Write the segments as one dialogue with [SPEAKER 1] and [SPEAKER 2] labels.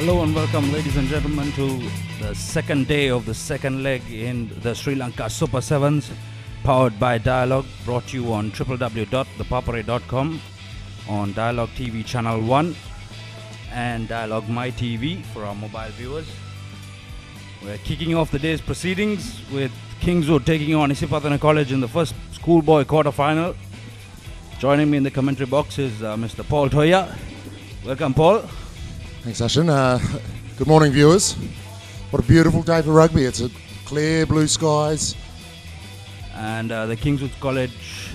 [SPEAKER 1] Hello and welcome, ladies and gentlemen, to the second day of the second leg in the Sri Lanka Super 7's, powered by Dialogue, brought to you on www.thepapare.com, on Dialogue TV Channel 1 and Dialogue My TV for our mobile viewers. We're kicking off the day's proceedings with Kingswood taking on Isipatana College in the first schoolboy quarter-final. Joining me in the commentary box is Mr. Paul Toya. Welcome, Paul.
[SPEAKER 2] Thanks, Ashin. Good morning, viewers. What a beautiful day for rugby. It's a clear blue skies.
[SPEAKER 1] And the Kingswood College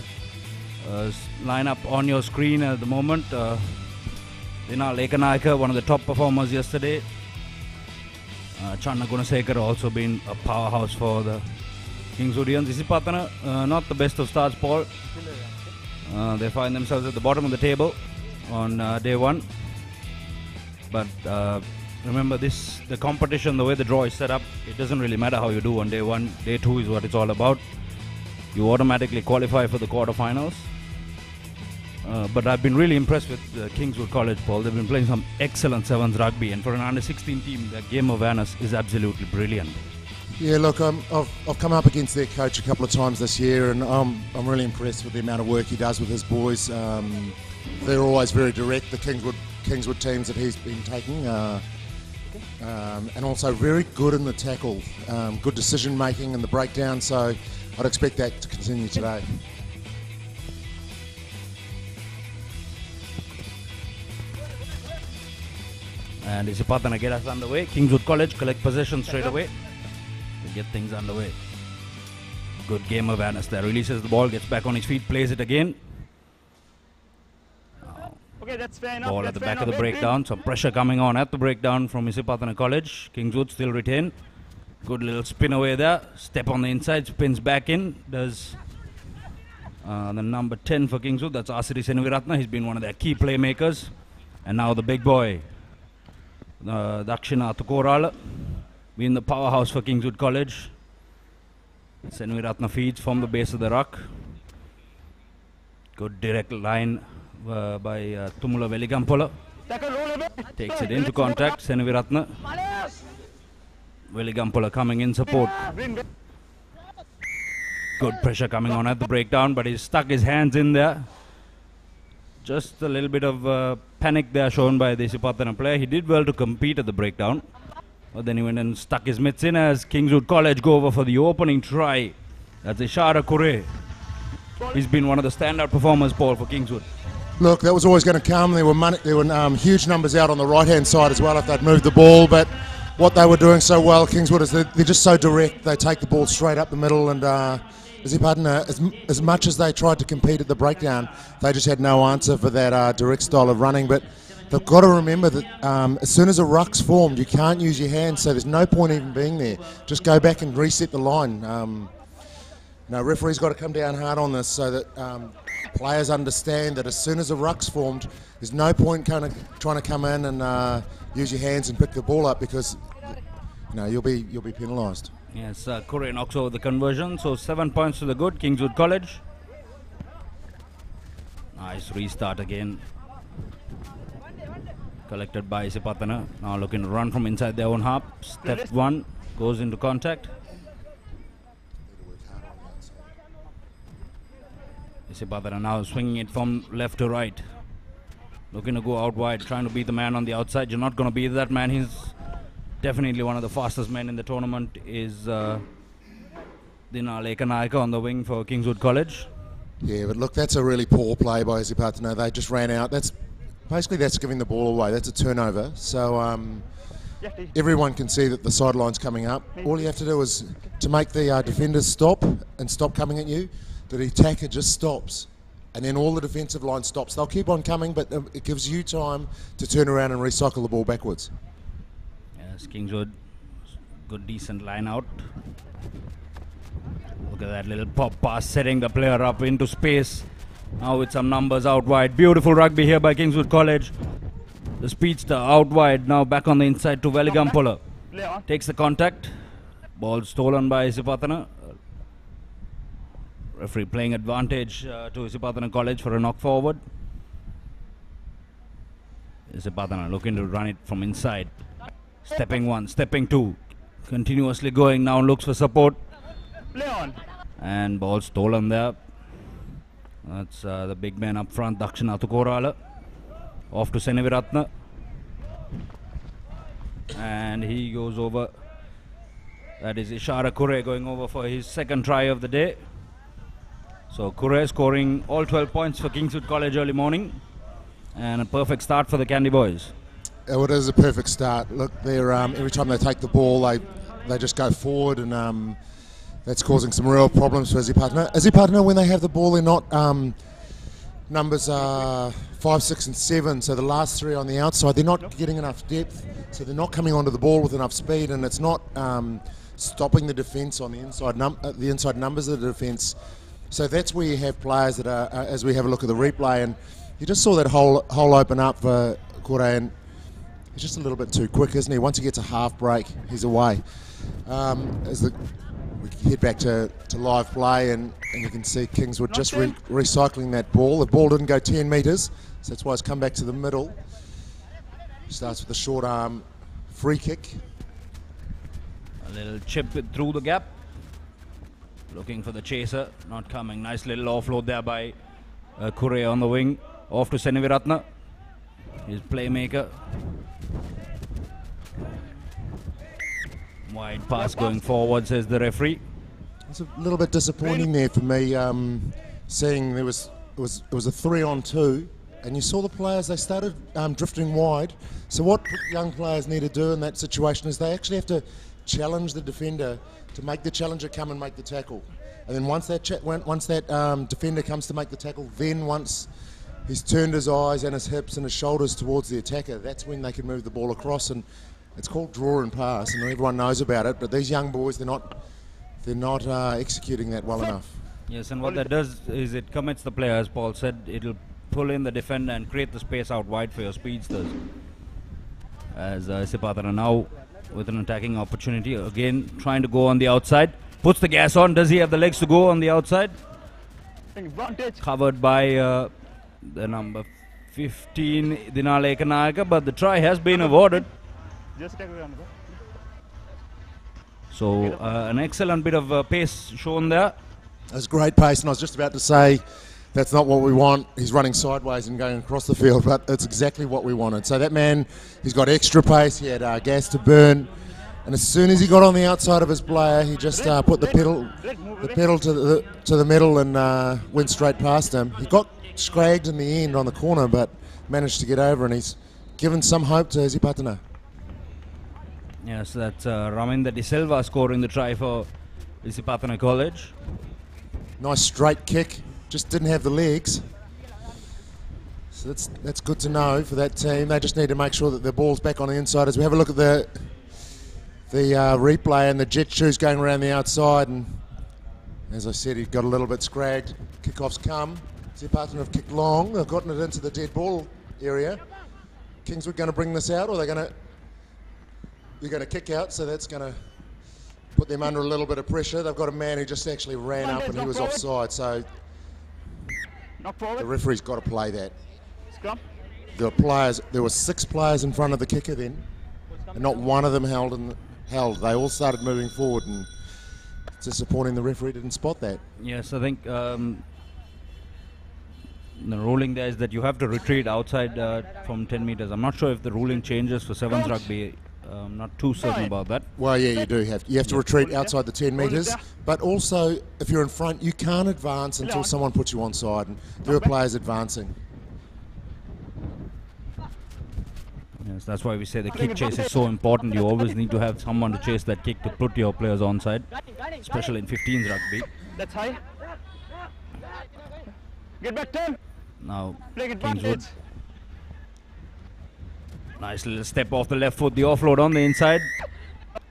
[SPEAKER 1] lineup on your screen at the moment. Dina Lekanayaka, one of the top performers yesterday. Channa Gunasekar also been a powerhouse for the Kingswoodians. Isipatana, not the best of starts, Paul. They find themselves at the bottom of the table on day one. But remember this, the competition, the way the draw is set up, it doesn't really matter how you do on day one. Day two is what it's all about. You automatically qualify for the quarterfinals. But I've been really impressed with Kingswood College, Paul. They've been playing some excellent sevens rugby, and for an under-16 team, their game awareness is absolutely brilliant.
[SPEAKER 2] Yeah, look, I've come up against their coach a couple of times this year, and I'm really impressed with the amount of work he does with his boys. They're always very direct, the Kingswood teams that he's been taking, and also very good in the tackle, good decision making in the breakdown, so I'd expect that to continue today.
[SPEAKER 1] And Isipatana get us underway. Kingswood College collect possession straight away to get things underway. Good game awareness there. Releases the ball, gets back on his feet, plays it again.
[SPEAKER 3] Okay, that's fair enough.
[SPEAKER 1] Ball at the back of the breakdown. Some pressure coming on at the breakdown from Isipatana College. Kingswood still retain. Good little spin away there. Step on the inside, spins back in. Does the number 10 for Kingswood. That's Asiri Senuviratna. He's been one of their key playmakers. And now the big boy, Dakshina Tukorala, being the powerhouse for Kingswood College. Senuviratna feeds from the base of the ruck. Good direct line by Tumula Veligampola. Takes it into contact. Senuviratna. Veligampola coming in support. Good pressure coming on at the breakdown, but he's stuck his hands in there. Just a little bit of panic there shown by the Isipatana player. He did well to compete at the breakdown, but then he went and stuck his mitts in as Kingswood College go over for the opening try. That's Ishara Kure. He's been one of the standout performers, Paul, for Kingswood.
[SPEAKER 2] Look, that was always going to come. There were huge numbers out on the right-hand side as well if they'd moved the ball, but what they were doing so well, Kingswood, is they're just so direct. They take the ball straight up the middle, and as much as they tried to compete at the breakdown, they just had no answer for that direct style of running. But they've got to remember that as soon as a ruck's formed, you can't use your hands, so there's no point even being there. Just go back and reset the line. Referee's got to come down hard on this so that players understand that as soon as a ruck's formed, there's no point kind of trying to come in and use your hands and pick the ball up, because you'll be penalised.
[SPEAKER 1] Yes, Kure knocks over the conversion, so 7 points to the good, Kingswood College. Nice restart again. Collected by Isipatana. Now looking to run from inside their own half. Step one, goes into contact. Isipatana now swinging it from left to right. Looking to go out wide, trying to be the man on the outside. You're not going to be that man. He's definitely one of the fastest men in the tournament, is Dina Lekanayaka on the wing for Kingswood College.
[SPEAKER 2] Yeah, but look, that's a really poor play by Isipatana. They just ran out. That's giving the ball away. That's a turnover. So everyone can see that the sideline's coming up. All you have to do is to make the defenders stop and stop coming at you. The attacker just stops, and then all the defensive line stops. They'll keep on coming, but it gives you time to turn around and recycle the ball backwards.
[SPEAKER 1] Yes, Kingswood, good decent line out. Look at that little pop pass, setting the player up into space. Now with some numbers out wide. Beautiful rugby here by Kingswood College. The speedster out wide, now back on the inside to Veligampola. Takes the contact. Ball stolen by Isipatana. Referee playing advantage to Isipatana College for a knock forward. Isipatana looking to run it from inside. Stepping one, stepping two. Continuously going now, looks for support. And ball stolen there. That's the big man up front, Dakshina Tukorala. Off to Seneviratna. And he goes over. That is Ishara Kure going over for his second try of the day. So Kure scoring all 12 points for Kingswood College early morning. And a perfect start for the Candy Boys.
[SPEAKER 2] Oh, it is a perfect start. Look, they're every time they take the ball, they just go forward, and that's causing some real problems for Isipatana. Isipatana, when they have the ball, they're not numbers 5, 6, and 7. So the last three on the outside, they're not getting enough depth. So they're not coming onto the ball with enough speed, and it's not stopping the defence on the inside numbers of the defence. So that's where you have players that are, as we have a look at the replay, and you just saw that hole open up for Kore, and he's just a little bit too quick, isn't he? Once he gets a half break, he's away. We head back to live play, and you can see Kingswood just recycling that ball. The ball didn't go 10 metres, so that's why it's come back to the middle. Starts with a short arm free kick.
[SPEAKER 1] A little chip through the gap. Looking for the chaser, not coming. Nice little offload there by Kure on the wing. Off to Seneviratna, his playmaker. Wide pass going forward, says the referee.
[SPEAKER 2] It's a little bit disappointing there for me, seeing it was a 3-on-2, and you saw the players, they started drifting wide. So what young players need to do in that situation is they actually have to challenge the defender to make the challenger come and make the tackle. And then once that defender comes to make the tackle, then once he's turned his eyes and his hips and his shoulders towards the attacker, that's when they can move the ball across. And it's called draw and pass, and everyone knows about it. But these young boys, they're not executing that well enough.
[SPEAKER 1] Yes, and what that does is it commits the player, as Paul said. It'll pull in the defender and create the space out wide for your speedsters. As Isipatana now with an attacking opportunity, again trying to go on the outside. Puts the gas on. Does he have the legs to go on the outside? Covered by the number 15, Dinale Kanayaka, but the try has been awarded. So an excellent bit of pace shown there.
[SPEAKER 2] That's great pace, and I was just about to say that's not what we want. He's running sideways and going across the field, but it's exactly what we wanted. So that man, he's got extra pace. He had gas to burn, and as soon as he got on the outside of his player, he just put the pedal to the middle and went straight past him. He got scragged in the end on the corner, but managed to get over, and he's given some hope to Isipatana.
[SPEAKER 1] Yes, that's Raminda De Silva scoring the try for Isipatana College.
[SPEAKER 2] Nice straight kick, just didn't have the legs. So that's good to know for that team. They just need to make sure that the ball's back on the inside. As we have a look at the replay, and the jet shoes going around the outside, and as I said, he got a little bit scragged. Kickoffs come. Isipatana have kicked long. They've gotten it into the dead ball area. Kingswood going to bring this out, or they're going to kick out, so that's going to put them under a little bit of pressure. They've got a man who just actually ran up and he was offside, so the referee's got to play that. There were 6 players in front of the kicker then, and not one of them held. They all started moving forward, and it's disappointing the referee didn't spot that.
[SPEAKER 1] Yes, I think the ruling there is that you have to retreat outside from 10 meters. I'm not sure if the ruling changes for 7's rugby. I'm not too certain about that.
[SPEAKER 2] Well, yeah, you have to retreat outside the 10 metres, but also if you're in front, you can't advance until someone puts you onside, and there are players advancing.
[SPEAKER 1] Yes, that's why we say the kick chase is so important. You always need to have someone to chase that kick to put your players onside, especially in 15's rugby.
[SPEAKER 3] That's high. Get back 10.
[SPEAKER 1] Now Kingswood. Nice little step off the left foot, the offload on the inside.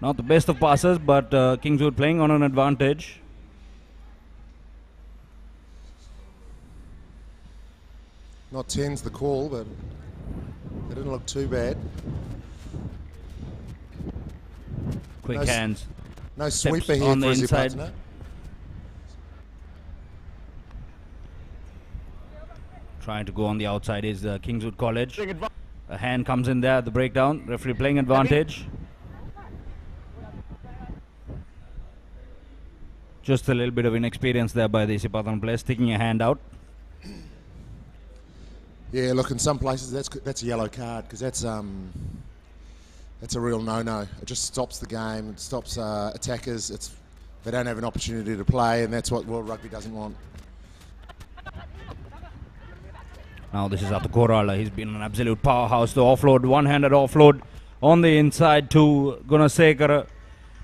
[SPEAKER 1] Not the best of passes, but Kingswood playing on an advantage.
[SPEAKER 2] Not 10's the call, but it didn't look too bad.
[SPEAKER 1] Quick hands.
[SPEAKER 2] No sweeper here
[SPEAKER 1] on
[SPEAKER 2] for
[SPEAKER 1] the inside.
[SPEAKER 2] Isipatana.
[SPEAKER 1] Trying to go on the outside is Kingswood College. A hand comes in there at the breakdown. Referee playing advantage. Just a little bit of inexperience there by the Isipatana players, sticking a hand out.
[SPEAKER 2] Yeah, look, in some places that's a yellow card because that's a real no-no. It just stops the game. It stops attackers. They don't have an opportunity to play, and that's what World Rugby doesn't want.
[SPEAKER 1] Now this is Atu Korala. He's been an absolute powerhouse. The offload, one-handed offload on the inside to Gunasekara.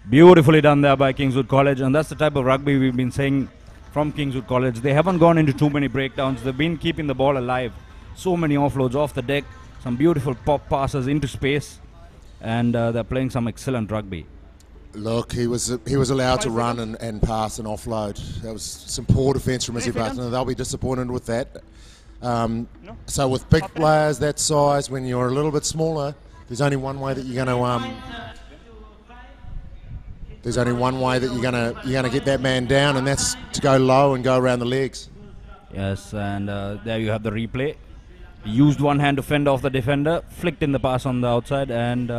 [SPEAKER 1] Beautifully done there by Kingswood College, and that's the type of rugby we've been saying from Kingswood College. They haven't gone into too many breakdowns. They've been keeping the ball alive. So many offloads off the deck, some beautiful pop passes into space, and they're playing some excellent rugby.
[SPEAKER 2] Look, he was allowed to run and pass and offload. That was some poor defence from Isipatana. They'll be disappointed with that. So with big players that size, when you're a little bit smaller, there's only one way that you're going to get that man down, and that's to go low and go around the legs.
[SPEAKER 1] Yes, and there you have the replay. He used one hand to fend off the defender, flicked in the pass on the outside, and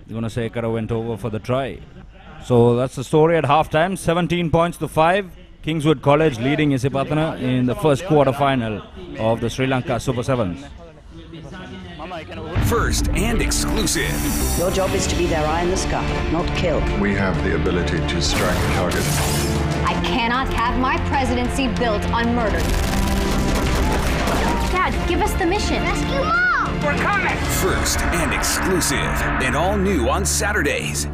[SPEAKER 1] Gunasekara went over for the try. So that's the story at halftime. 17 points to 5. Kingswood College leading Isipatana in the first quarter final of the Sri Lanka Super 7's.
[SPEAKER 3] First and exclusive.
[SPEAKER 4] Your job is to be their eye in the sky, not kill.
[SPEAKER 5] We have the ability to strike a target.
[SPEAKER 6] I cannot have my presidency built on murder. Dad, give us the mission. Rescue Mom!
[SPEAKER 3] We're coming! First and exclusive, and all new on Saturdays.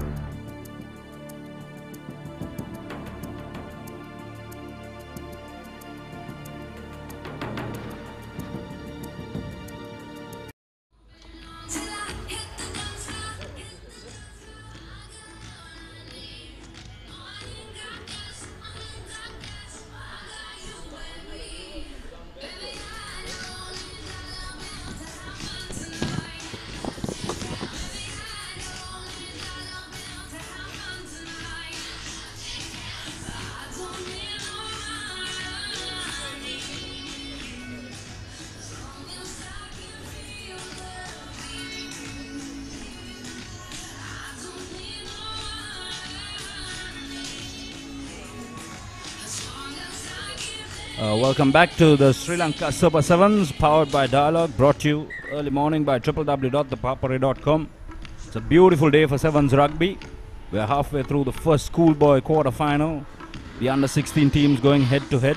[SPEAKER 1] Welcome back to the Sri Lanka Super 7's, powered by Dialogue, brought to you early morning by www.thepapare.com. It's a beautiful day for 7's rugby. We're halfway through the first schoolboy quarter final. The under 16 teams going head to head.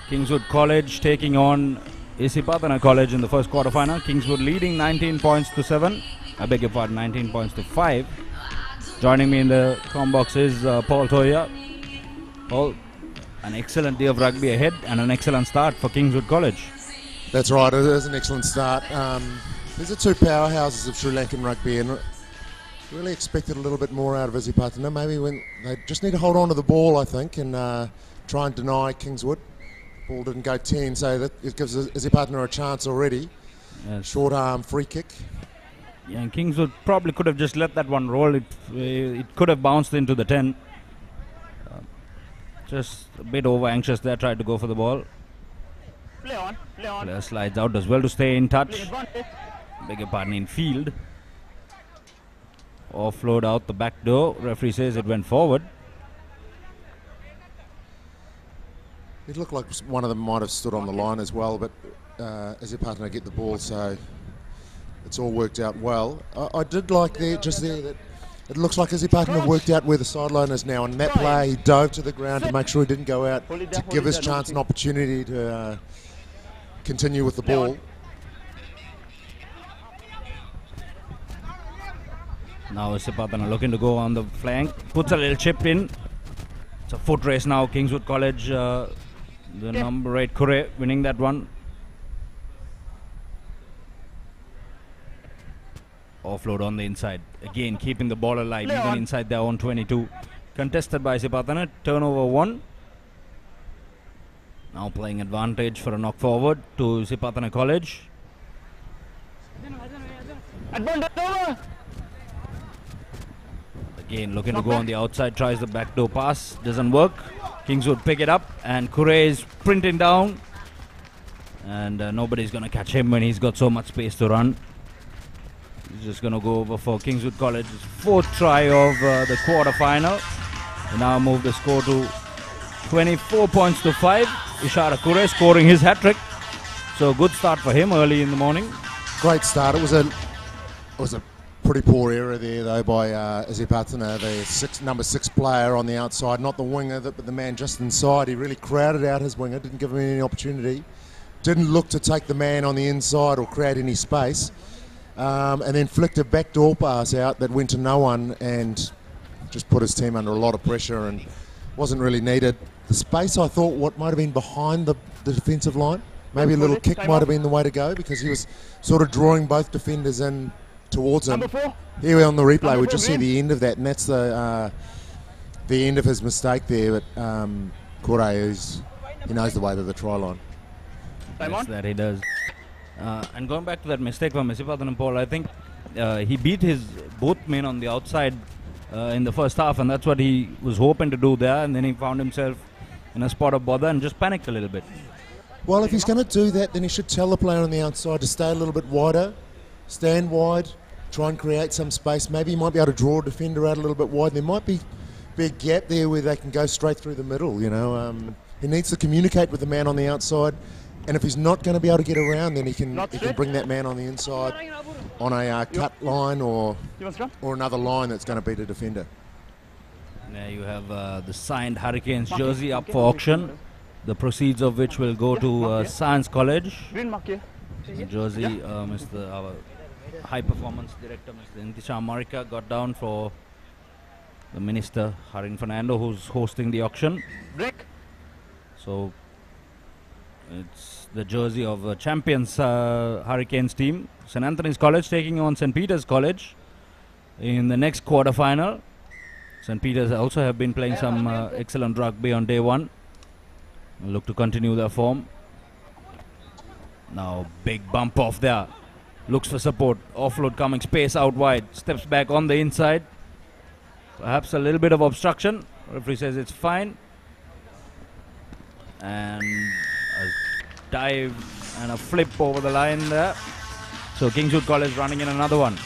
[SPEAKER 1] Kingswood College taking on Isipatana College in the first quarter final. Kingswood leading 19 points to 7. I beg your pardon, 19 points to 5. Joining me in the comm box is Paul Toya. Paul, an excellent day of rugby ahead and an excellent start for Kingswood College.
[SPEAKER 2] That's right, it is an excellent start. These are two powerhouses of Sri Lankan rugby, and really expected a little bit more out of Isipatana. Maybe when they just need to hold on to the ball, I think, and try and deny Kingswood. Ball didn't go 10, so that it gives Isipatana a chance already.
[SPEAKER 1] Yes.
[SPEAKER 2] Short arm free kick.
[SPEAKER 1] Yeah, and Kingswood probably could have just let that one roll. It could have bounced into the 10. Just a bit over anxious there, tried to go for the ball.
[SPEAKER 7] Play on.
[SPEAKER 1] Player slides out as well to stay in touch. Beg your pardon, in field. Offload out the back door. Referee says it went forward.
[SPEAKER 2] It looked like one of them might have stood on the line as well, but Isipatana get the ball, so it's all worked out well. I did like just there that it looks like Isipatana have worked out where the sideline is now, and that player, he dove to the ground to make sure he didn't go out, to give his chance an opportunity to continue with the ball.
[SPEAKER 1] Now Isipatana looking to go on the flank, puts a little chip in. It's a foot race now. Kingswood College, the number 8 Kure winning that one. Offload on the inside. Again, keeping the ball alive, even inside their own 22. Contested by Isipatana. Turnover 1. Now playing advantage for a knock forward to Isipatana College. Again, looking to go on the outside. Tries the backdoor pass. Doesn't work. Kingswood pick it up. And Kure is sprinting down. And nobody's going to catch him when he's got so much space to run. He's just going to go over for Kingswood College's fourth try of the quarter-final. They now move the score to 24 points to 5. Ishara Kure scoring his hat-trick. So good start for him early in the morning.
[SPEAKER 2] Great start. It was a pretty poor error there, though, by Izipatana, the number 6 player on the outside, not the winger, but the man just inside. He really crowded out his winger, didn't give him any opportunity. Didn't look to take the man on the inside or create any space. And then flicked a backdoor pass out that went to no one and just put his team under a lot of pressure and wasn't really needed. The space, I thought, what might have been behind the defensive line. Maybe a little kick might have been the way to go because he was sort of drawing both defenders in towards him. Here we're on the replay, we just see the end of that, and that's the end of his mistake there. But Kore, he knows the way to the try line.
[SPEAKER 1] Yes, that he does. And going back to that mistake from Isipathan Paul, I think he beat his both men on the outside in the first half, and that's what he was hoping to do there, and then he found himself in a spot of bother and just panicked a little bit.
[SPEAKER 2] Well, if he's going to do that, then he should tell the player on the outside to stay a little bit wider, stand wide, try and create some space. Maybe he might be able to draw a defender out a little bit wide. There might be a gap there where they can go straight through the middle, you know. He needs to communicate with the man on the outside, and if he's not going to be able to get around, then he can bring that man on the inside on a cut line or another line that's going to beat a defender.
[SPEAKER 1] There you have the signed Hurricanes jersey up for auction, the proceeds of which will go to Science College. The jersey, our high performance director, Mr. Intisha Marika, got down for the minister, Harin Fernando, who's hosting the auction. So it's the jersey of champions Hurricanes team. St. Anthony's College taking on St. Peter's College in the next quarter-final. St. Peter's also have been playing some excellent rugby on day one. Look to continue their form. Now big bump off there. Looks for support. Offload coming, space out wide. Steps back on the inside. Perhaps a little bit of obstruction. Referee says it's fine. And a dive and a flip over the line there. So Kingswood College running in another one.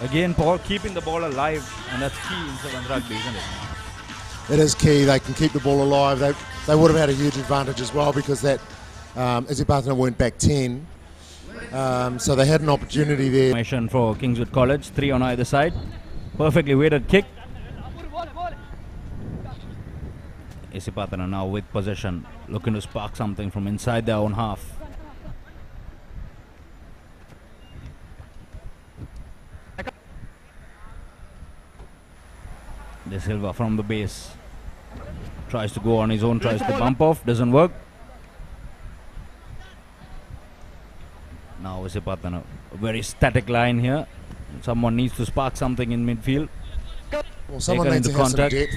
[SPEAKER 1] Again, Paul, keeping the ball alive, and that's key in Southern rugby, isn't it?
[SPEAKER 2] It is key. They can keep the ball alive. They would have had a huge advantage as well because that Isipatana went back 10. So they had an opportunity there.
[SPEAKER 1] Formation for Kingswood College, 3 on either side. Perfectly weighted kick. Isipatana now with possession, looking to spark something from inside their own half. De Silva from the base tries to go on his own, tries to bump off, doesn't work. Now Isipatana, a very static line here. Someone needs to spark something in midfield.
[SPEAKER 2] Well, someone needs to have some depth.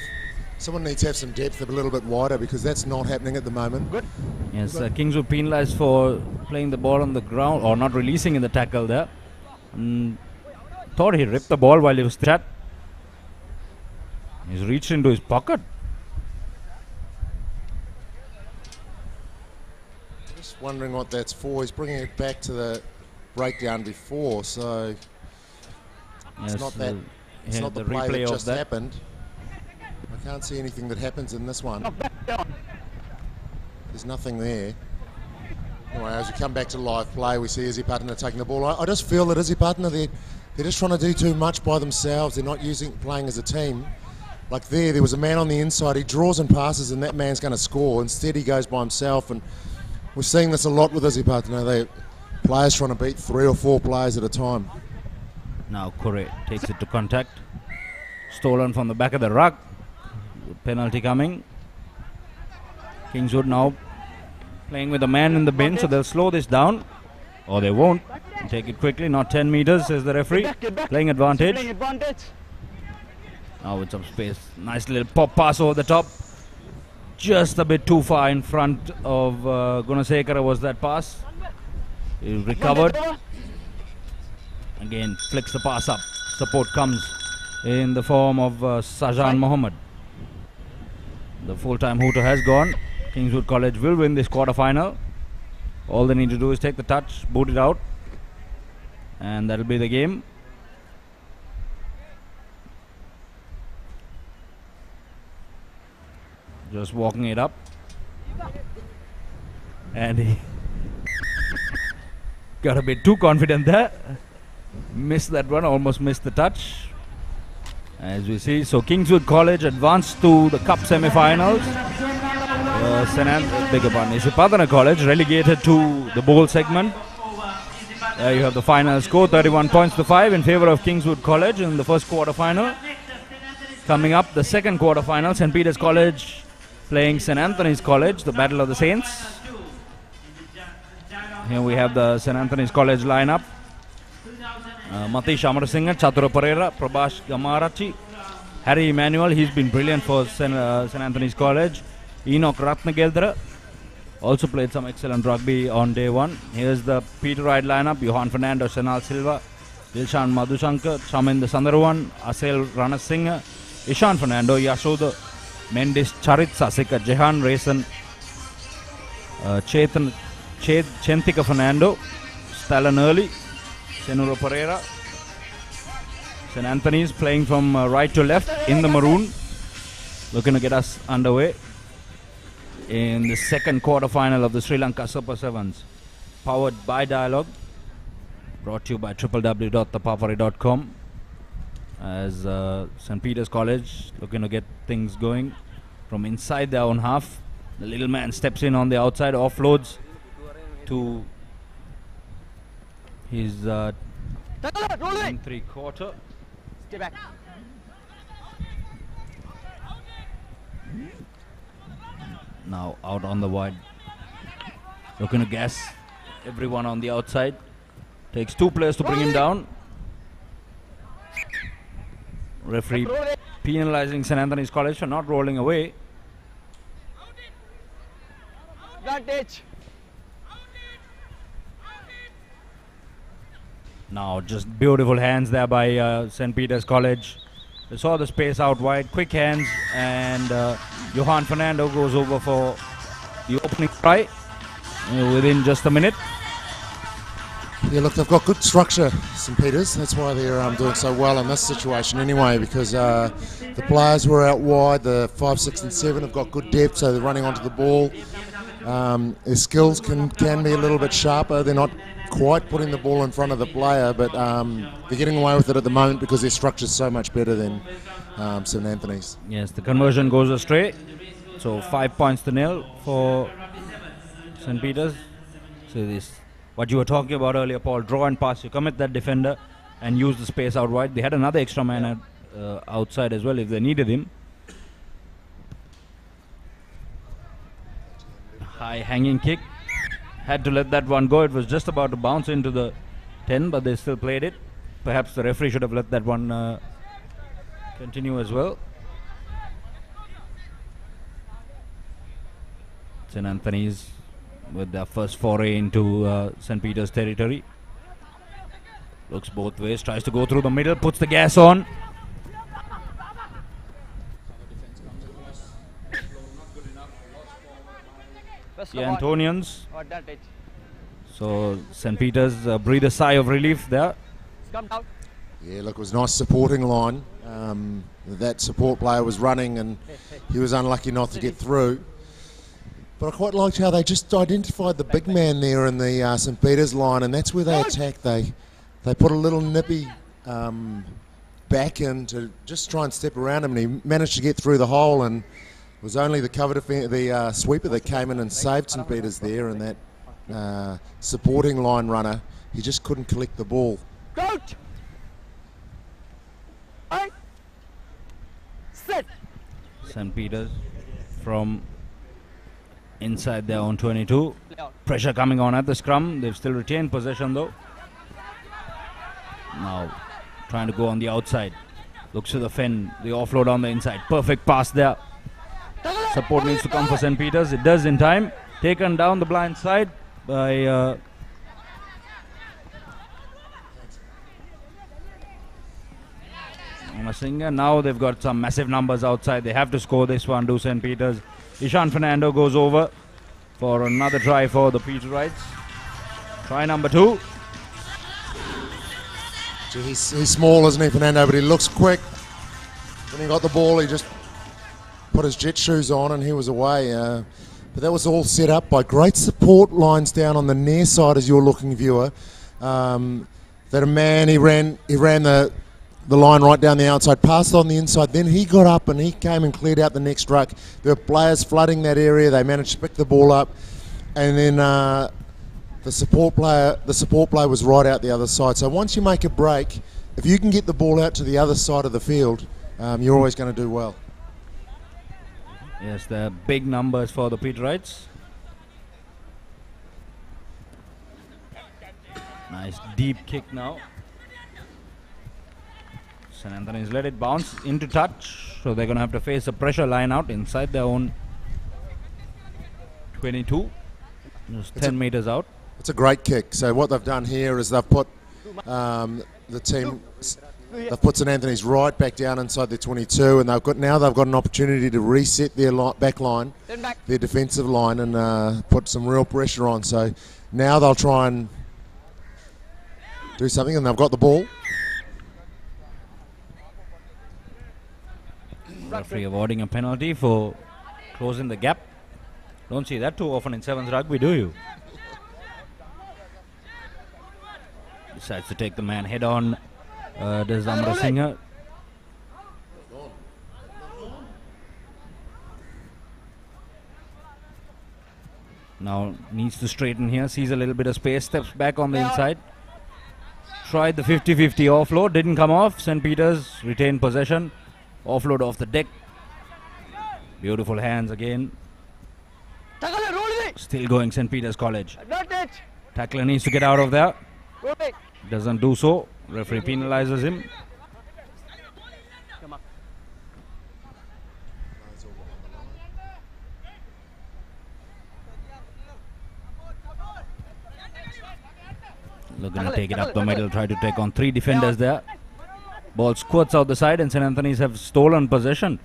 [SPEAKER 2] Someone needs to have some depth a little bit wider because that's not happening at the moment.
[SPEAKER 1] Yes, Kingswood penalised for playing the ball on the ground or not releasing in the tackle there. Thought he ripped the ball while he was chat. He's reached into his pocket.
[SPEAKER 2] Just wondering what that's for. He's bringing it back to the breakdown before, so
[SPEAKER 1] yes,
[SPEAKER 2] it's not that. It's not the play that just happened. I can't see anything that happens in this one. There's nothing there. Anyway, as we come back to live play, we see Isipatana taking the ball. I just feel that Isipatana, they're just trying to do too much by themselves. They're not playing as a team. Like there was a man on the inside. He draws and passes, and that man's going to score. Instead, he goes by himself, and we're seeing this a lot with Isipatana. Players trying to beat 3 or 4 players at a time.
[SPEAKER 1] Now Kore takes it to contact. Stolen from the back of the ruck. Penalty coming. Kingswood now playing with a man in the bin, so they'll slow this down. Or they won't. Take it quickly, not 10 meters, says the referee. Playing advantage. Now with some space. Nice little pop pass over the top. Just a bit too far in front of Gunasekara was that pass. He recovered. Again, flicks the pass up. Support comes in the form of Sajan Mohammed. The full-time hooter has gone. Kingswood College will win this quarter-final. All they need to do is take the touch, boot it out, and that'll be the game. Just walking it up, and he got a bit too confident there. Missed that one, almost missed the touch. As we see, so Kingswood College advanced to the Cup semi-finals. Isipadana College relegated to the bowl segment. You have the final score, 31 points to 5 in favor of Kingswood College in the first quarter-final. Coming up, the second quarter-final, St. Peter's College playing St. Anthony's College, the Battle of the Saints. Here we have the St. Anthony's College lineup. Matish Amarasinghe, Chatura Pereira, Prabhash Gamarachi, Harry Emmanuel, he's been brilliant for St. Anthony's College. Enoch Ratnageldra also played some excellent rugby on day one. Here's the Peter Wright lineup: Johan Fernando, Senal Silva, Dilshan Madhushankar, Chaminda Sandarawan, Asel Ranasinghe, Ishan Fernando, Yashoda Mendes, Charit Sasika, Jehan Rayson, Chentika Fernando, Stalin Early, Senuro Pereira. St. Anthony's playing from right to left in the maroon, looking to get us underway in the second quarter-final of the Sri Lanka Super 7's. Powered by Dialogue, brought to you by www.thepapare.com. As St. Peter's College looking to get things going from inside their own half. The little man steps in on the outside, offloads to his 3/4.
[SPEAKER 7] Stay back.
[SPEAKER 1] Now out on the wide, looking to gas everyone on the outside. Takes 2 players to bring him down. Referee penalizing St. Anthony's College for not rolling away.
[SPEAKER 7] Advantage.
[SPEAKER 1] Now just beautiful hands there by St. Peter's College. They saw the space out wide, quick hands, and Johan Fernando goes over for the opening try within just a minute.
[SPEAKER 2] Yeah, look, they've got good structure, St. Peter's. That's why they're doing so well in this situation anyway, because the players were out wide. The 5, 6 and 7 have got good depth, so they're running onto the ball. Their skills can be a little bit sharper. They're not quite putting the ball in front of the player, but they're getting away with it at the moment because their structure's so much better than St. Anthony's.
[SPEAKER 1] Yes, the conversion goes astray. So 5 points to 0 for St. Peter's. So this, what you were talking about earlier, Paul, draw and pass. You commit that defender and use the space out wide. They had another extra man outside as well if they needed him. High hanging kick. Had to let that one go. It was just about to bounce into the 10, but they still played it. Perhaps the referee should have let that one continue as well. St. Anthony's with their first foray into St. Peter's territory. Looks both ways, tries to go through the middle, puts the gas on. The Antonians.
[SPEAKER 7] Advantage.
[SPEAKER 1] So St. Peter's breathe a sigh of relief there.
[SPEAKER 7] Come down.
[SPEAKER 2] Yeah, look, it was a nice supporting line. That support player was running and he was unlucky not to get through. But I quite liked how they just identified the big man there in the St. Peter's line, and that's where they attacked. They put a little nippy back in to just try and step around him, and he managed to get through the hole, and it was only the sweeper that came in and saved St. Peter's there, and that supporting line runner, he just couldn't collect the ball.
[SPEAKER 7] Out. Right. Set.
[SPEAKER 1] St. Peter's from inside their own 22. Pressure coming on at the scrum. They've still retained possession though. Now trying to go on the outside. Looks to the fin. The offload on the inside. Perfect pass there. Support needs to come for St. Peter's. It does in time. Taken down the blind side by Masinga. Now they've got some massive numbers outside. They have to score this one, do St. Peter's. Ishan Fernando goes over for another try for the Peter Wrights. Try number 2.
[SPEAKER 2] Gee, he's small, isn't he, Fernando? But he looks quick. When he got the ball, he just put his jet shoes on and he was away. But that was all set up by great support lines down on the near side as you're looking, viewer. That a man, he ran the line right down the outside, passed on the inside, then he got up and he came and cleared out the next ruck. There were players flooding that area. They managed to pick the ball up, and then the support player was right out the other side. So once you make a break, if you can get the ball out to the other side of the field, you're always going to do well.
[SPEAKER 1] Yes, the big numbers for the Peterites. Nice deep kick now. St. Anthony's let it bounce into touch, so they're going to have to face a pressure line out inside their own 22, just 10 meters out.
[SPEAKER 2] It's a great kick. So what they've done here is they've put the team, they've put St. Anthony's right back down inside their 22, and they've got an opportunity to reset their back line, their defensive line, and put some real pressure on. So now they'll try and do something, and they've got the ball.
[SPEAKER 1] Referee awarding a penalty for closing the gap. Don't see that too often in 7's rugby, do you? Decides to take the man head on. Does Amrasinghe. Now needs to straighten here. Sees a little bit of space. Steps back on the inside. Tried the 50-50 offload. Didn't come off. St. Peter's retained possession. Offload off the deck. Beautiful hands again. Still going St. Peter's College. Tackler needs to get out of there. Doesn't do so. Referee penalizes him. Looking to take it up the middle. Try to take on 3 defenders there. Ball squirts out the side and St. Anthony's have stolen possession.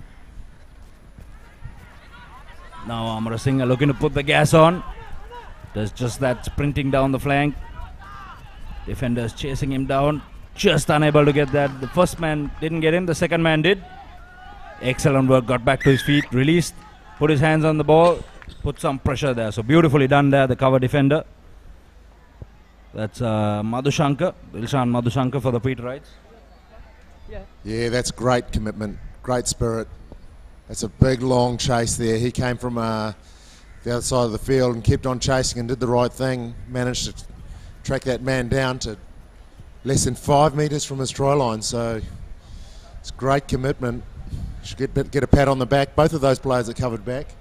[SPEAKER 1] Now Amrasinghe looking to put the gas on. Does just that, sprinting down the flank. Defenders chasing him down. Just unable to get that. The first man didn't get him. The second man did. Excellent work. Got back to his feet. Released. Put his hands on the ball. Put some pressure there. So beautifully done there, the cover defender. That's Madhushankar. Dilshan Madhushankar for the Peterites.
[SPEAKER 2] Yeah, that's great commitment, great spirit. That's a big, long chase there. He came from the other side of the field and kept on chasing and did the right thing. Managed to track that man down to less than 5 meters from his try line. So it's great commitment. Should get a pat on the back. Both of those players are covered back.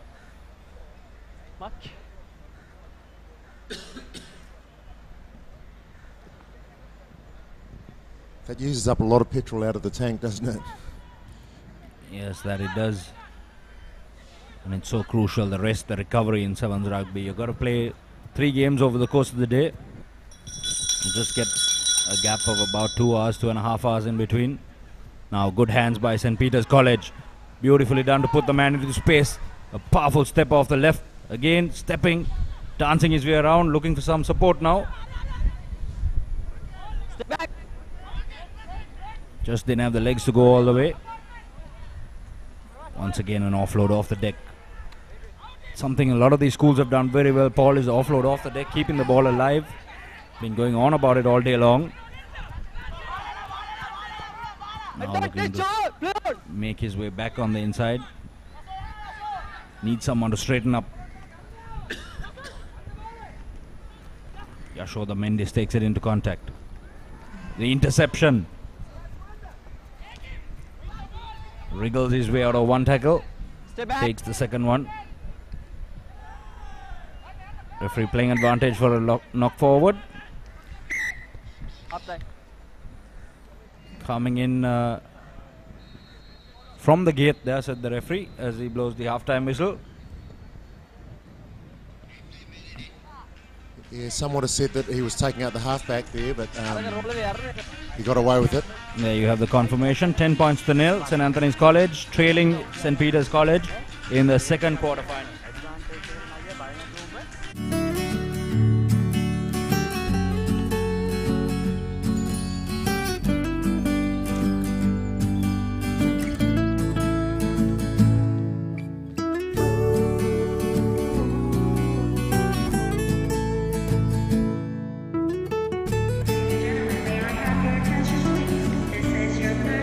[SPEAKER 2] That uses up a lot of petrol out of the tank, doesn't it?
[SPEAKER 1] Yes, that it does. And it's so crucial, the rest, the recovery in 7's rugby. You've got to play 3 games over the course of the day. You just get a gap of about 2 hours, 2.5 hours in between. Now, good hands by St. Peter's College. Beautifully done to put the man into space. A powerful step off the left. Again, stepping, dancing his way around, looking for some support now.
[SPEAKER 7] Step back.
[SPEAKER 1] Just didn't have the legs to go all the way. Once again, an offload off the deck. Something a lot of these schools have done very well, Paul, is offload off the deck, keeping the ball alive. Been going on about it all day long. Now looking to make his way back on the inside. Needs someone to straighten up. Yashoda Mendes takes it into contact. The interception. Wriggles his way out of one tackle. Takes the second one. Referee playing advantage for a knock forward. Coming in from the gate there, said the referee, as he blows the halftime whistle.
[SPEAKER 2] Yeah, someone has said that he was taking out the halfback there, but he got away with it.
[SPEAKER 1] There you have the confirmation. 10 points to nil. St. Anthony's College trailing St. Peter's College in the second quarterfinal.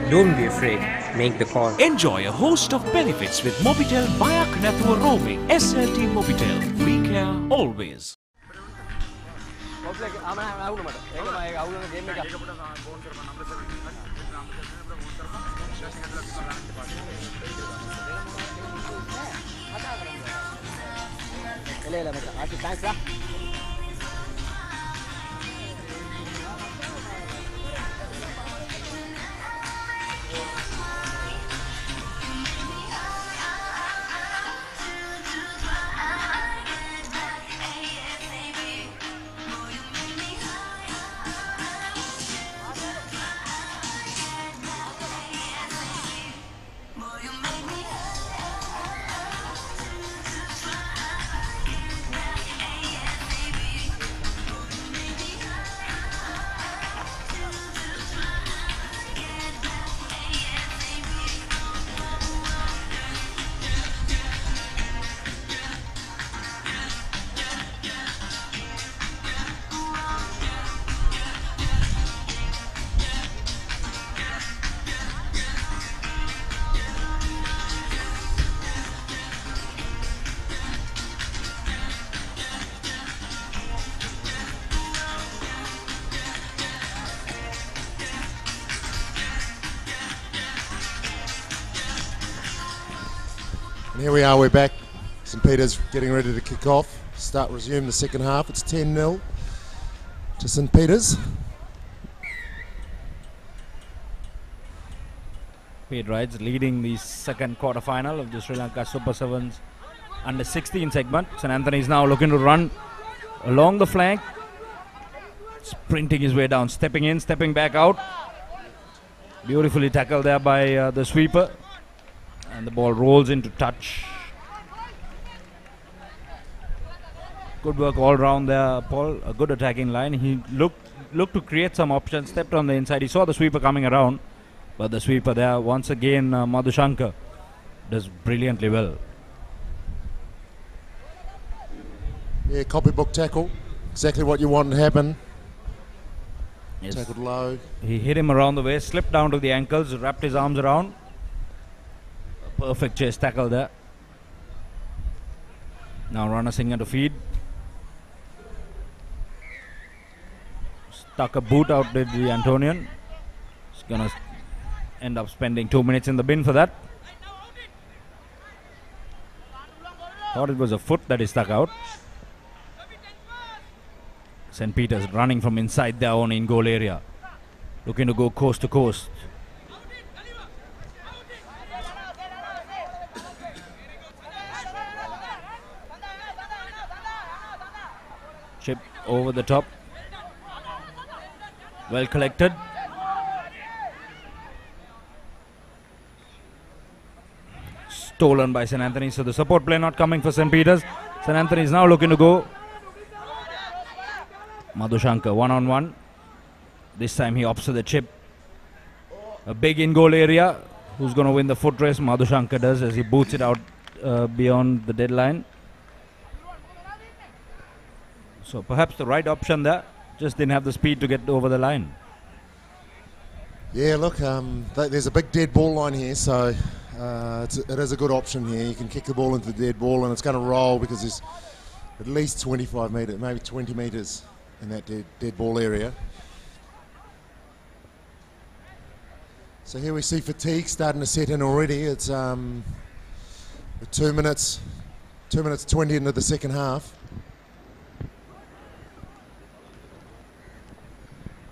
[SPEAKER 8] Don't be afraid. Make the call.
[SPEAKER 9] Enjoy a host of benefits with Mobitel via Knathua roaming. SLT Mobitel. We care always.
[SPEAKER 7] Thanks lah.
[SPEAKER 2] And here we are, we're back. St Peter's getting ready to kick off. Resume the second half. It's 10-0 to St Peter's.
[SPEAKER 1] Paid Rides leading the second quarter-final of the Sri Lanka Super 7's under 16 segment. St Anthony is now looking to run along the flank, sprinting his way down, stepping in, stepping back out. Beautifully tackled there by the sweeper, and the ball rolls into touch. Good work all round there, Paul. A good attacking line. He looked to create some options, stepped on the inside. He saw the sweeper coming around, but the sweeper there, once again, Madhushankar does brilliantly well.
[SPEAKER 2] Yeah, copybook tackle. Exactly what you want to happen.
[SPEAKER 1] Yes.
[SPEAKER 2] Tackled low.
[SPEAKER 1] He hit him around the waist, slipped down to the ankles, wrapped his arms around. A perfect chase tackle there. Now Rana Singh to feed. Stuck a boot out with the Antonian. He's going to end up spending 2 minutes in the bin for that. Thought it was a foot that he stuck out. St. Peter's running from inside their own in-goal area, looking to go coast to coast. Chip over the top. Well collected. Stolen by St. Anthony, so the support play not coming for St. Peter's. St. Anthony is now looking to go. Madhushankar one-on-one. This time he opts for the chip. A big in-goal area. Who's going to win the foot race? Madhushankar does, as he boots it out beyond the deadline. So perhaps the right option there. Just didn't have the speed to get over the line.
[SPEAKER 2] Yeah, look, there's a big dead ball line here, so it is a good option here. You can kick the ball into the dead ball and it's going to roll because there's at least 25 metres, maybe 20 metres in that dead ball area. So here we see fatigue starting to set in already. It's 2 minutes 20 into the second half.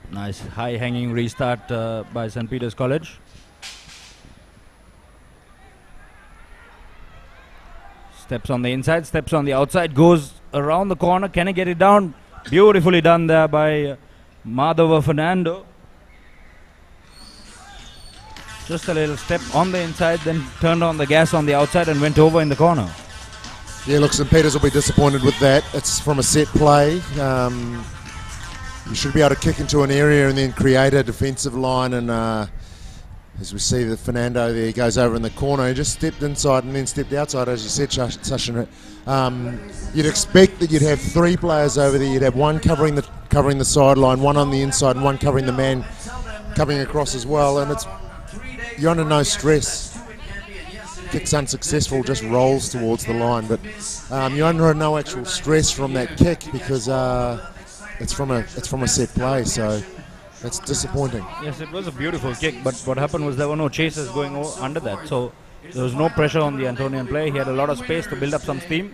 [SPEAKER 1] Nice high-hanging restart by St. Peter's College. Steps on the inside, steps on the outside, goes around the corner. Can he get it down? Beautifully done there by Madhava Fernando. Just a little step on the inside, then turned on the gas on the outside and went over in the corner.
[SPEAKER 2] Yeah, look, St. Peter's will be disappointed with that. It's from a set play. You should be able to kick into an area and then create a defensive line. And as we see the Fernando there, he goes over in the corner. He just stepped inside and then stepped outside, as you said, Sachin. You'd expect that you'd have three players over there. You'd have one covering the sideline, one on the inside, and one covering the man coming across as well. And it's you're under no stress. Kick's unsuccessful, just rolls towards the line, but you're under no actual stress from that kick because it's from a set play, so that's disappointing.
[SPEAKER 1] Yes, it was a beautiful kick, but what happened was there were no chasers going under that, so there was no pressure on the Antonian player. He had a lot of space to build up some steam.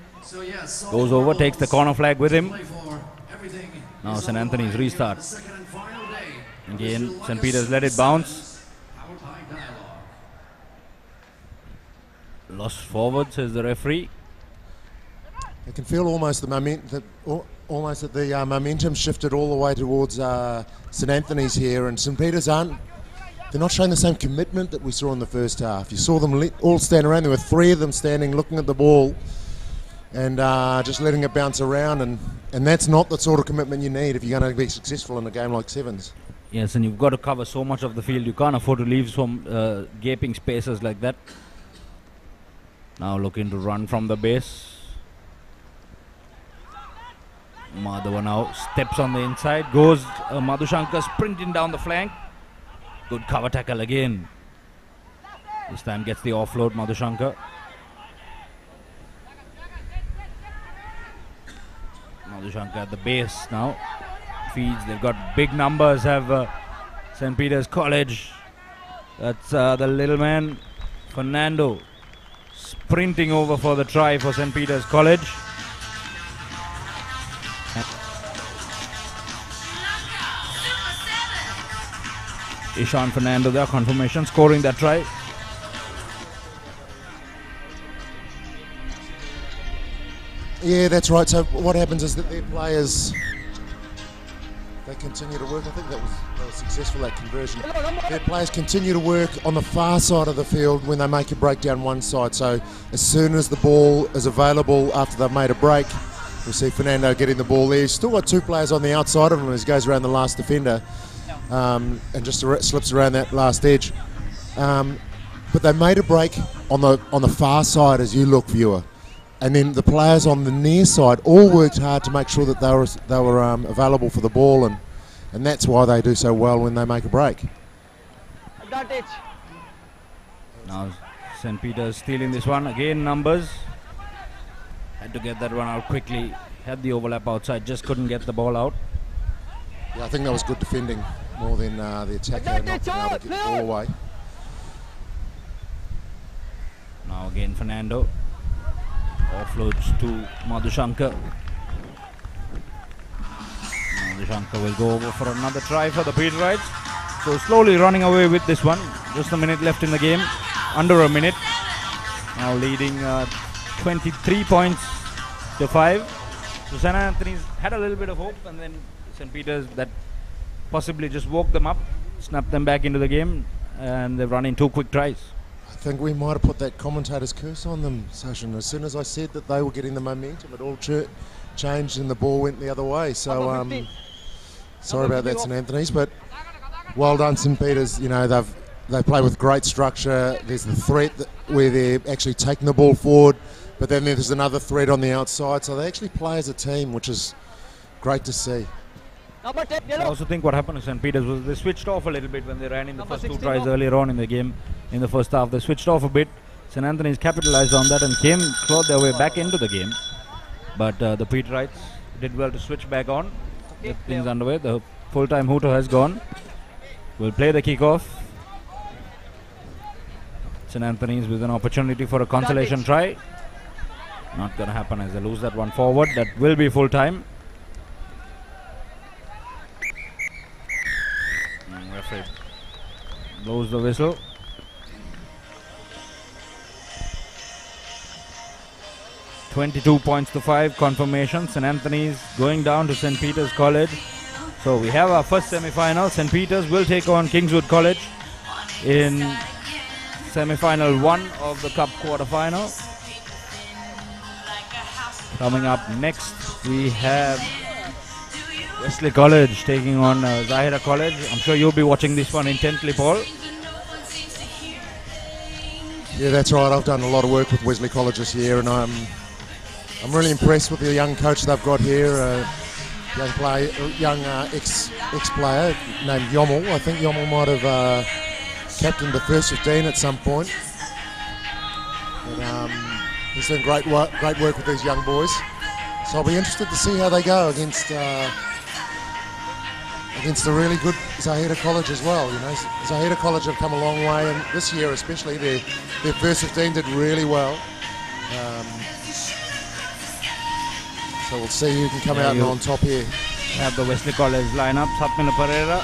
[SPEAKER 1] Goes over, takes the corner flag with him. Now St. Anthony's restart. Again, St. Peter's let it bounce. Lost forward, says the referee.
[SPEAKER 2] I can feel almost that the momentum shifted all the way towards St. Anthony's here, and St. Peter's they're not showing the same commitment that we saw in the first half. You saw them all stand around. There were 3 of them standing, looking at the ball, and just letting it bounce around, and that's not the sort of commitment you need if you're going to be successful in a game like Sevens.
[SPEAKER 1] Yes, and you've got to cover so much of the field. You can't afford to leave some gaping spaces like that. Now looking to run from the base. Madhava now steps on the inside, goes Madhushankar sprinting down the flank. Good cover tackle again. This time gets the offload, Madhushankar. Madhushankar at the base now. Feeds, they've got big numbers, have St. Peter's College. That's the little man, Fernando, sprinting over for the try for St. Peter's College. Ishan Fernando there, confirmation, scoring that try.
[SPEAKER 2] Yeah, that's right. So what happens is that their players, they continue to work. I think that was successful, that conversion. Their players continue to work on the far side of the field when they make a break down one side. So as soon as the ball is available after they've made a break, we'll see Fernando getting the ball there. He's still got 2 players on the outside of him as he goes around the last defender. And just slips around that last edge, but they made a break on the far side as you look, viewer, and then the players on the near side all worked hard to make sure that they were available for the ball, and that's why they do so well when they make a break.
[SPEAKER 7] Advantage.
[SPEAKER 1] Now St. Peter's stealing this one again. Numbers had to get that one out quickly. Had the overlap outside, just couldn't get the ball out.
[SPEAKER 2] Yeah, I think that was good defending more than the attacker not being able to get the ball away.
[SPEAKER 1] Now again Fernando offloads to Madhushankar. Madhushankar will go over for another try for the Peterites. So slowly running away with this one. Just a minute left in the game, under a minute. Now leading 23 points to 5. So St. Anthony's had a little bit of hope, and then St. Peter's that possibly just woke them up, snapped them back into the game, and they've run in 2 quick tries.
[SPEAKER 2] I think we might have put that commentator's curse on them, Sachin. As soon as I said that they were getting the momentum, it all changed and the ball went the other way. So sorry about that, St. Anthony's, but well done, St. Peter's. You know, they play with great structure. There's the threat where they're actually taking the ball forward, but then there's another threat on the outside. So they actually play as a team, which is great to see.
[SPEAKER 1] I also think what happened to St. Peter's was they switched off a little bit when they ran in the first 2 tries earlier on in the game. In the first half, they switched off a bit. St. Anthony's capitalized on that and clawed their way back into the game. But the Peterites did well to switch back on. Get things underway. The full-time hooter has gone. We'll play the kickoff. St. Anthony's with an opportunity for a consolation try. Not going to happen as they lose that one forward. That will be full-time. Referee blows the whistle. (22 points to 5), confirmation. St. Anthony's going down to St. Peter's College. So we have our first semi-final. St. Peter's will take on Kingswood College in semi-final 1 of the Cup quarter-final. Coming up next, we have Wesley College taking on Zahira College. I'm sure you'll be watching this one intently, Paul.
[SPEAKER 2] Yeah, that's right. I've done a lot of work with Wesley College this year, and I'm really impressed with the young coach they've got here. Young ex-player named Yommel. I think Yommel might have captained the first 15 at some point. But, he's doing great work with these young boys. So I'll be interested to see how they go against the really good Zahida College as well. You know, Zahida College have come a long way, and this year especially, their first 15 did really well. So we'll see who can come out and on top here.
[SPEAKER 1] Have the Wesley College lineup: Satmina Pereira,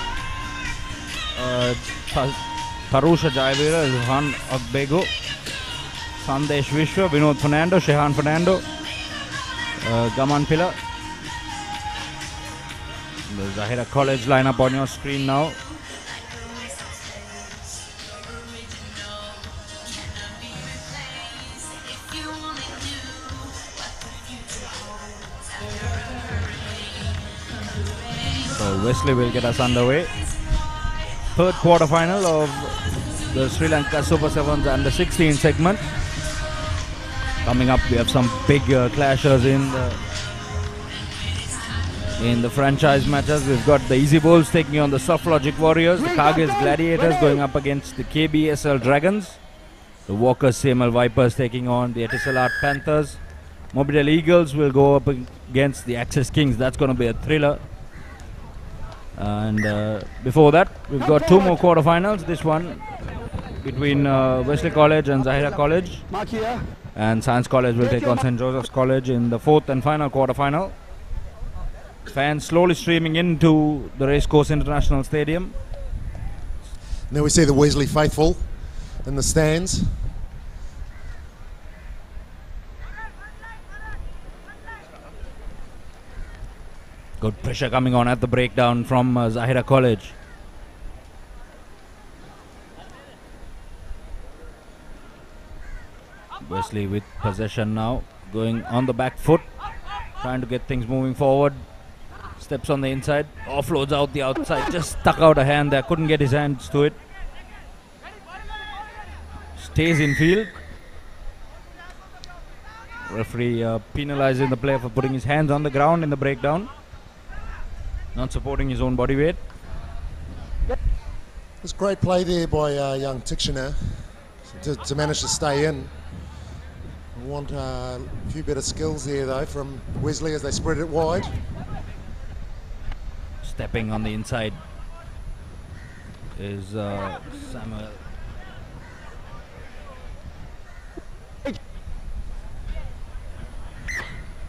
[SPEAKER 1] Tarusha Jaivira, Zuhan Agbego, Sandesh Vishwa, Vinod Fernando, Shehan Fernando, Gaman Pilla. The Zahira College lineup on your screen now. So Wesley will get us underway. Third quarterfinal of the Sri Lanka Super 7's under 16 segment. Coming up, we have some big clashers in the franchise matches. We've got the Easy Bulls taking on the Soft Logic Warriors, the Kargis Gladiators going up against the KBSL Dragons, the Walker CML Vipers taking on the Etisalat Panthers. Mobitel Eagles will go up against the Access Kings. That's going to be a thriller. And before that, we've got two more quarterfinals. This one between Wesley College and Zahira College. And Science College will take on St. Joseph's College in the fourth and final quarterfinal. Fans slowly streaming into the Racecourse International Stadium.
[SPEAKER 2] And then we see the Wesley faithful in the stands.
[SPEAKER 1] Good pressure coming on at the breakdown from Zahira College. Wesley with possession now, going on the back foot, trying to get things moving forward. Steps on the inside, offloads out the outside, just stuck out a hand there, couldn't get his hands to it. Stays in field. Referee penalizing the player for putting his hands on the ground in the breakdown, not supporting his own body weight.
[SPEAKER 2] It's great play there by young Tikshana to manage to stay in. I want a few better skills there though from Wesley as they spread it wide.
[SPEAKER 1] Stepping on the inside is Samuel.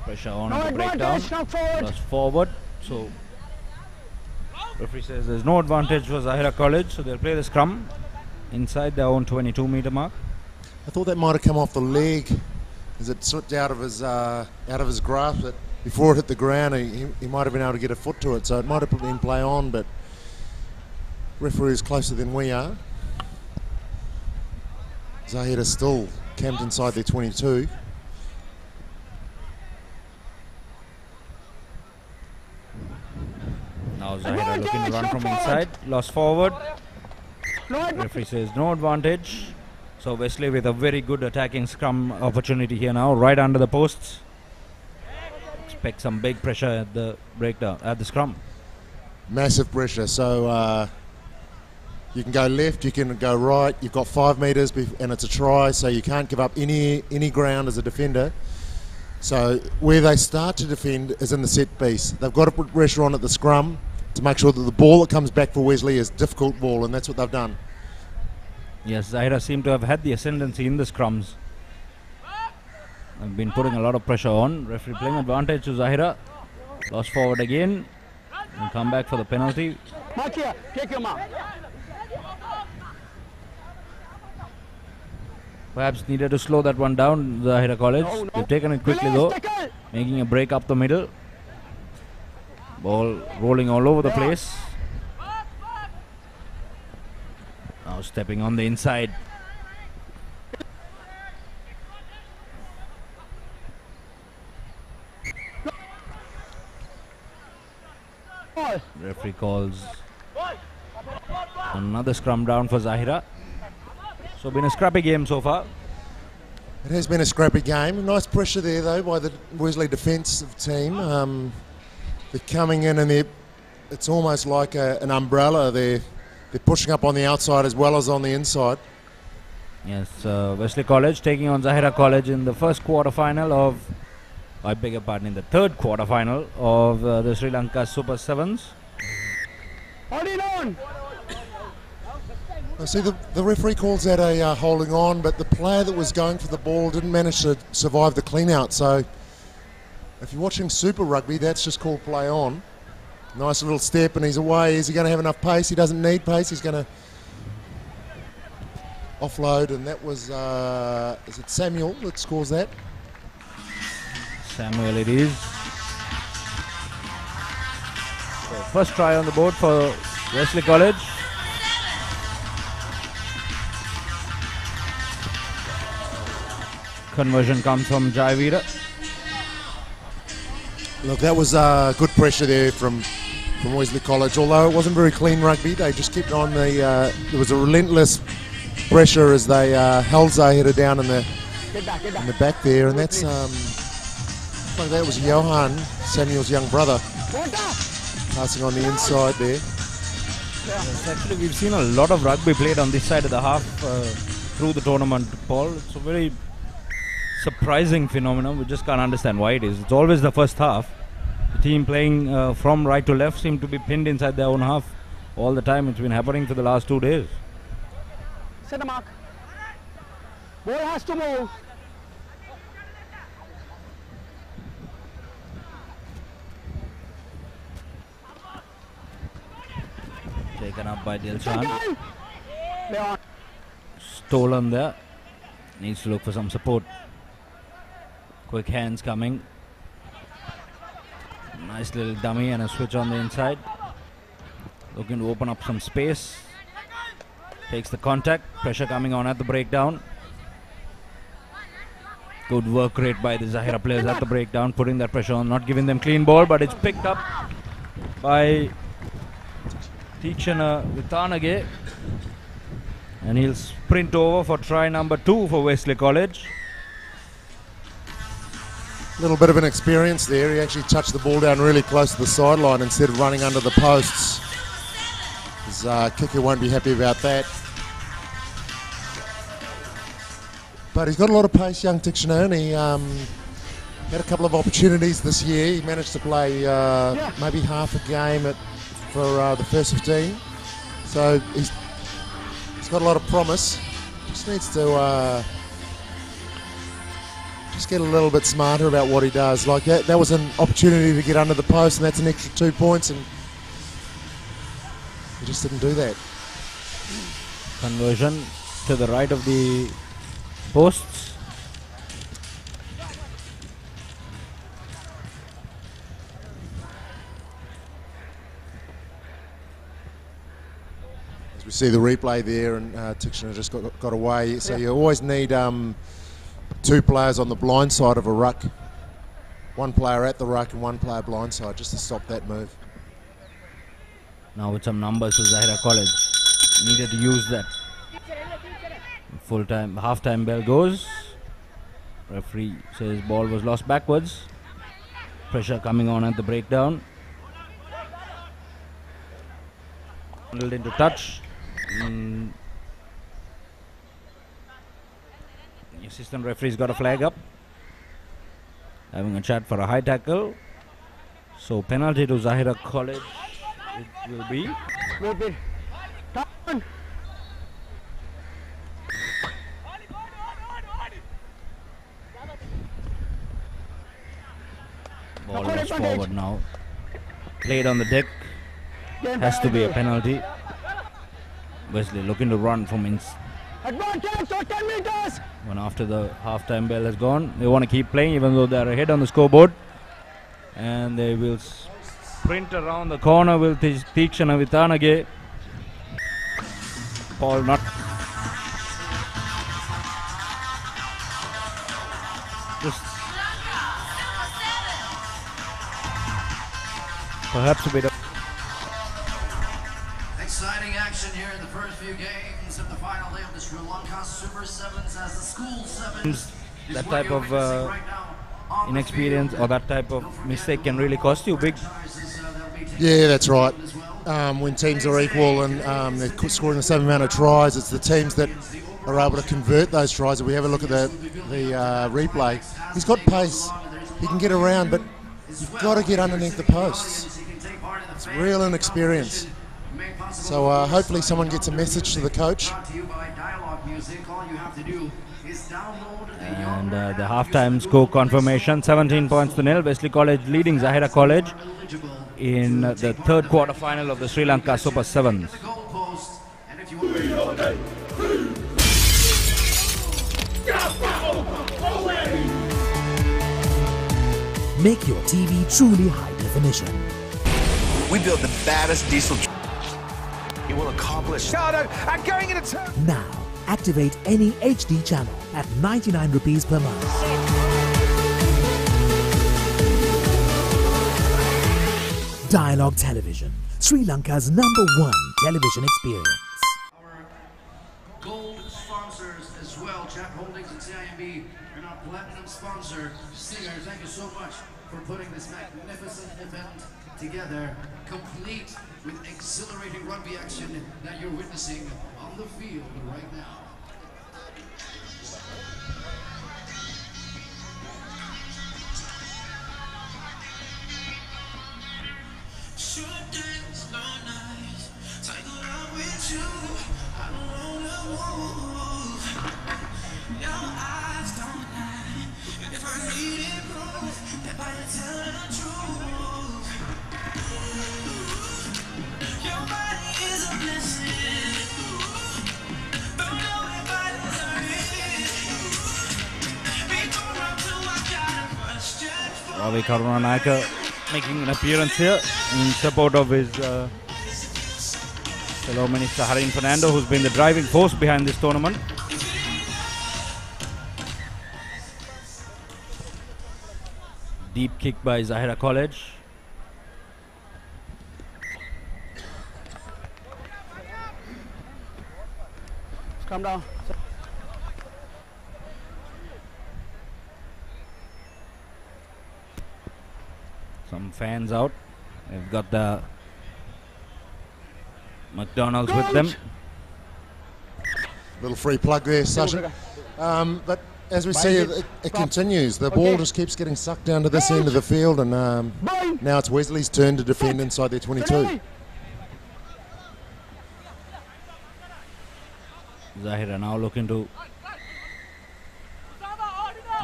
[SPEAKER 1] Pressure on the breakdown. Plus forward. So referee says there's no advantage for Zahira College, so they'll play the scrum inside their own 22-meter mark.
[SPEAKER 2] I thought that might have come off the leg as it slipped out of his grasp. But before it hit the ground, he might have been able to get a foot to it, so it might have been play on, but referee is closer than we are. Zahira still camped inside their 22.
[SPEAKER 1] Now Zahira looking to run from inside, lost forward. Referee says no advantage. So Wesley with a very good attacking scrum opportunity here now, right under the posts. Expect some big pressure at the breakdown, at the scrum.
[SPEAKER 2] Massive pressure, so you can go left, you can go right, you've got 5 metres and it's a try, so you can't give up any ground as a defender. So where they start to defend is in the set piece. They've got to put pressure on at the scrum to make sure that the ball that comes back for Wesley is difficult ball, and that's what they've done.
[SPEAKER 1] Yes, Zahira seem to have had the ascendancy in the scrums. I've been putting a lot of pressure on. Referee playing advantage to Zahira. Lost forward again. And come back for the penalty. Perhaps needed to slow that one down, Zahira College. They've taken it quickly though. Making a break up the middle. Ball rolling all over the place. Now stepping on the inside. Referee calls another scrum down for Zahira. So been a scrappy game so far.
[SPEAKER 2] It has been a scrappy game. Nice pressure there though by the Wesley defensive team. They're coming in and it's almost like an umbrella. They're they're pushing up on the outside as well as on the inside.
[SPEAKER 1] Yes, Wesley College taking on Zahira College in the first quarter-final of, I beg your pardon, in the third quarter-final of the Sri Lanka Super 7's.
[SPEAKER 2] I see the referee calls that a holding on, but the player that was going for the ball didn't manage to survive the clean-out. So if you're watching Super Rugby, that's just called play on. Nice little step, and he's away. Is he going to have enough pace? He doesn't need pace. He's going to offload, and that was, is it Samuel that scores that?
[SPEAKER 1] Samuel it is. So first try on the board for Wesley College. Conversion comes from Jaivira.
[SPEAKER 2] Look, that was good pressure there from Wesley College. Although it wasn't very clean rugby, they just kept on the. There was a relentless pressure as they held Zahira down in the back there, and that's like that was Johan, Samuel's young brother, passing on the inside there.
[SPEAKER 1] Yes, actually, we've seen a lot of rugby played on this side of the half through the tournament, Paul. It's a very surprising phenomenon. We just can't understand why it is. It's always the first half. The team playing from right to left seem to be pinned inside their own half all the time. It's been happening for the last 2 days.
[SPEAKER 7] Set the mark. Ball has to move.
[SPEAKER 1] Taken up by Dilshan. Stolen there. Needs to look for some support. Quick hands coming. Nice little dummy and a switch on the inside. Looking to open up some space. Takes the contact. Pressure coming on at the breakdown. Good work rate by the Zahira players at the breakdown, putting that pressure on, not giving them clean ball, but it's picked up by Tichana Vitanage. And he'll sprint over for try number 2 for Wesley College.
[SPEAKER 2] A little bit of an experience there. He actually touched the ball down really close to the sideline instead of running under the posts. His kicker won't be happy about that. But he's got a lot of pace, young Tichana. He had a couple of opportunities this year. He managed to play maybe half a game for the first 15. So he's got a lot of promise. Just needs to just get a little bit smarter about what he does. Like that was an opportunity to get under the post, and that's an extra 2 points, and he just didn't do that.
[SPEAKER 1] Conversion to the right of the posts.
[SPEAKER 2] As we see the replay there, and Tichana just got away. So you always need 2 players on the blind side of a ruck. 1 player at the ruck and 1 player blind side, just to stop that move.
[SPEAKER 1] Now with some numbers to Zahira College. Needed to use that. Full time, half time bell goes. Referee says ball was lost backwards. Pressure coming on at the breakdown. Handled into touch. The assistant referee's got a flag up. Having a chat for a high tackle. So penalty to Zahira College it will be. Ball was forward now. Played on the deck. Has to be a penalty. Wesley looking to run from
[SPEAKER 7] Advantage for 10 meters.
[SPEAKER 1] when after the half-time bell has gone. They want to keep playing even though they're ahead on the scoreboard. And they will sprint around the corner with Tichana Vitanage. Paul not just perhaps a bit of
[SPEAKER 10] exciting action here in the first few games of the final day of the Sri Lanka Super 7's as the school 7's.
[SPEAKER 1] that type of inexperience or that type of mistake can really cost you big.
[SPEAKER 2] Yeah, that's right. when teams are equal and they're scoring the same amount of tries. It's the teams that are able to convert those tries. If we have a look at the replay, he's got pace. He can get around, but you've got to get underneath the posts. It's real inexperience. So hopefully someone gets a message to the coach.
[SPEAKER 1] And the halftime score confirmation, 17 points to nil. Wesley College leading Zahira College in the third quarter final of the Sri Lanka Super 7's.
[SPEAKER 11] Make your TV truly high definition.
[SPEAKER 12] We built the baddest diesel. It will accomplish. I'm going in a turn.
[SPEAKER 11] Now, activate any HD channel at 99 rupees per month. Dialogue Television, Sri Lanka's #1 television experience.
[SPEAKER 10] Our gold sponsors as well, Chat Holdings and CIMB, and our platinum sponsor, Singer. Thank you so much for putting this magnificent event together, complete with exhilarating rugby action that you're witnessing on the field right now.
[SPEAKER 1] Ravi Karunanayaka making an appearance here in support of his fellow Minister Harin Fernando, who's been the driving force behind this tournament. Deep kick by Zahira College.
[SPEAKER 7] Come down.
[SPEAKER 1] Some fans out. They've got the McDonald's with them.
[SPEAKER 2] Little free plug there, Sasha. But as we see, it continues. The ball just keeps getting sucked down to this end of the field, and now it's Wesley's turn to defend inside their 22.
[SPEAKER 1] Zahira now looking to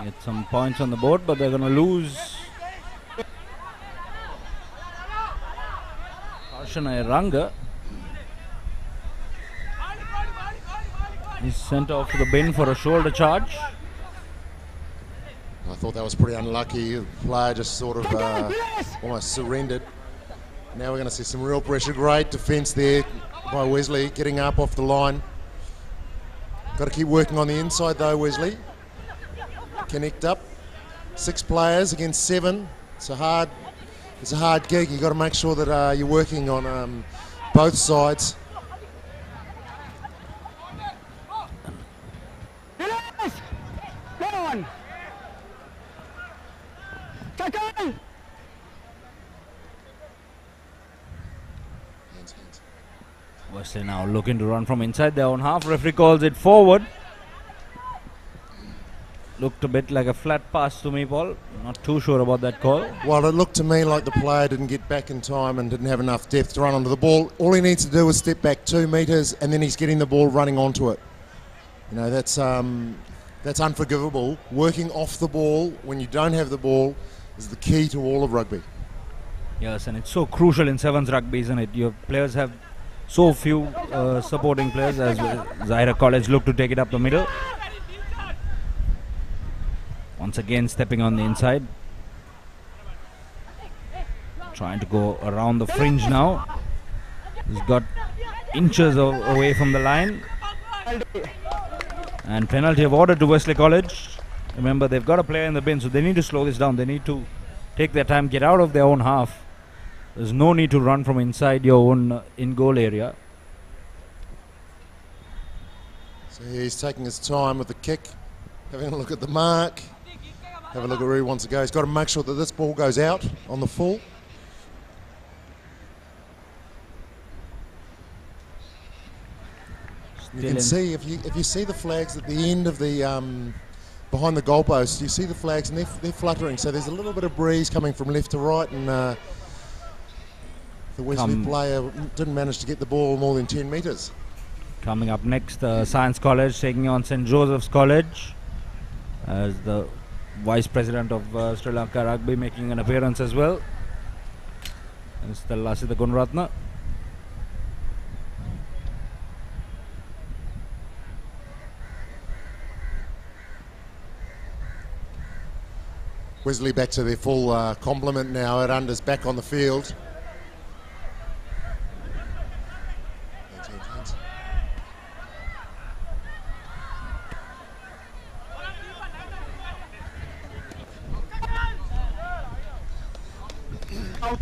[SPEAKER 1] get some points on the board, but they're going to lose. Harshanay Ranga is sent off to the bin for a shoulder charge.
[SPEAKER 2] I thought that was pretty unlucky. The player just sort of almost surrendered. Now we're going to see some real pressure. Great defence there by Wesley, getting up off the line. Got to keep working on the inside though, Wesley. Connect up. 6 players against 7. It's a hard gig. You've got to make sure that you're working on both sides.
[SPEAKER 7] Go on.
[SPEAKER 1] Wesley now looking to run from inside their own half. Referee calls it forward. Looked a bit like a flat pass to me, Paul. Not too sure about that call.
[SPEAKER 2] Well, it looked to me like the player didn't get back in time and didn't have enough depth to run onto the ball. All he needs to do is step back 2 metres and then he's getting the ball running onto it. You know, that's unforgivable. Working off the ball when you don't have the ball is the key to all of rugby.
[SPEAKER 1] Yes, and it's so crucial in 7's rugby, isn't it? Your players have so few supporting players as Zahira College look to take it up the middle. Once again stepping on the inside. Trying to go around the fringe now. He's got inches away from the line. And penalty awarded to Wesley College. Remember, they've got a player in the bin, so they need to slow this down. They need to take their time, get out of their own half. There's no need to run from inside your own in-goal area.
[SPEAKER 2] So he's taking his time with the kick, having a look at the mark, have a look at where he wants to go. He's got to make sure that this ball goes out on the full. You can see if you see the flags at the end of the behind the goalpost, you see the flags and they're fluttering. So there's a little bit of breeze coming from left to right, and the Wesley player didn't manage to get the ball more than 10 metres.
[SPEAKER 1] Coming up next, Science College taking on St. Joseph's College as the Vice President of Sri Lanka Rugby making an appearance as well. Mr. Lasitha Gunratna.
[SPEAKER 2] Wesley back to their full complement now. At unders back on the field.
[SPEAKER 7] Out.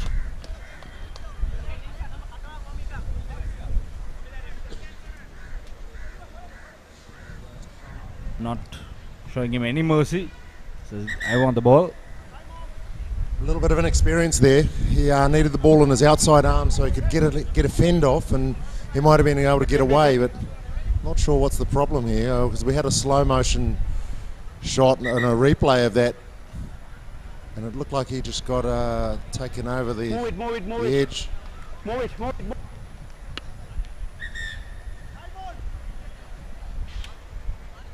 [SPEAKER 1] Not showing him any mercy. Says, I want the ball.
[SPEAKER 2] A little bit of inexperience there. He needed the ball in his outside arm so he could get a fend off, and he might have been able to get away, but not sure what's the problem here, because we had a slow motion shot and a replay of that, and it looked like he just got taken over the edge.
[SPEAKER 7] Move it.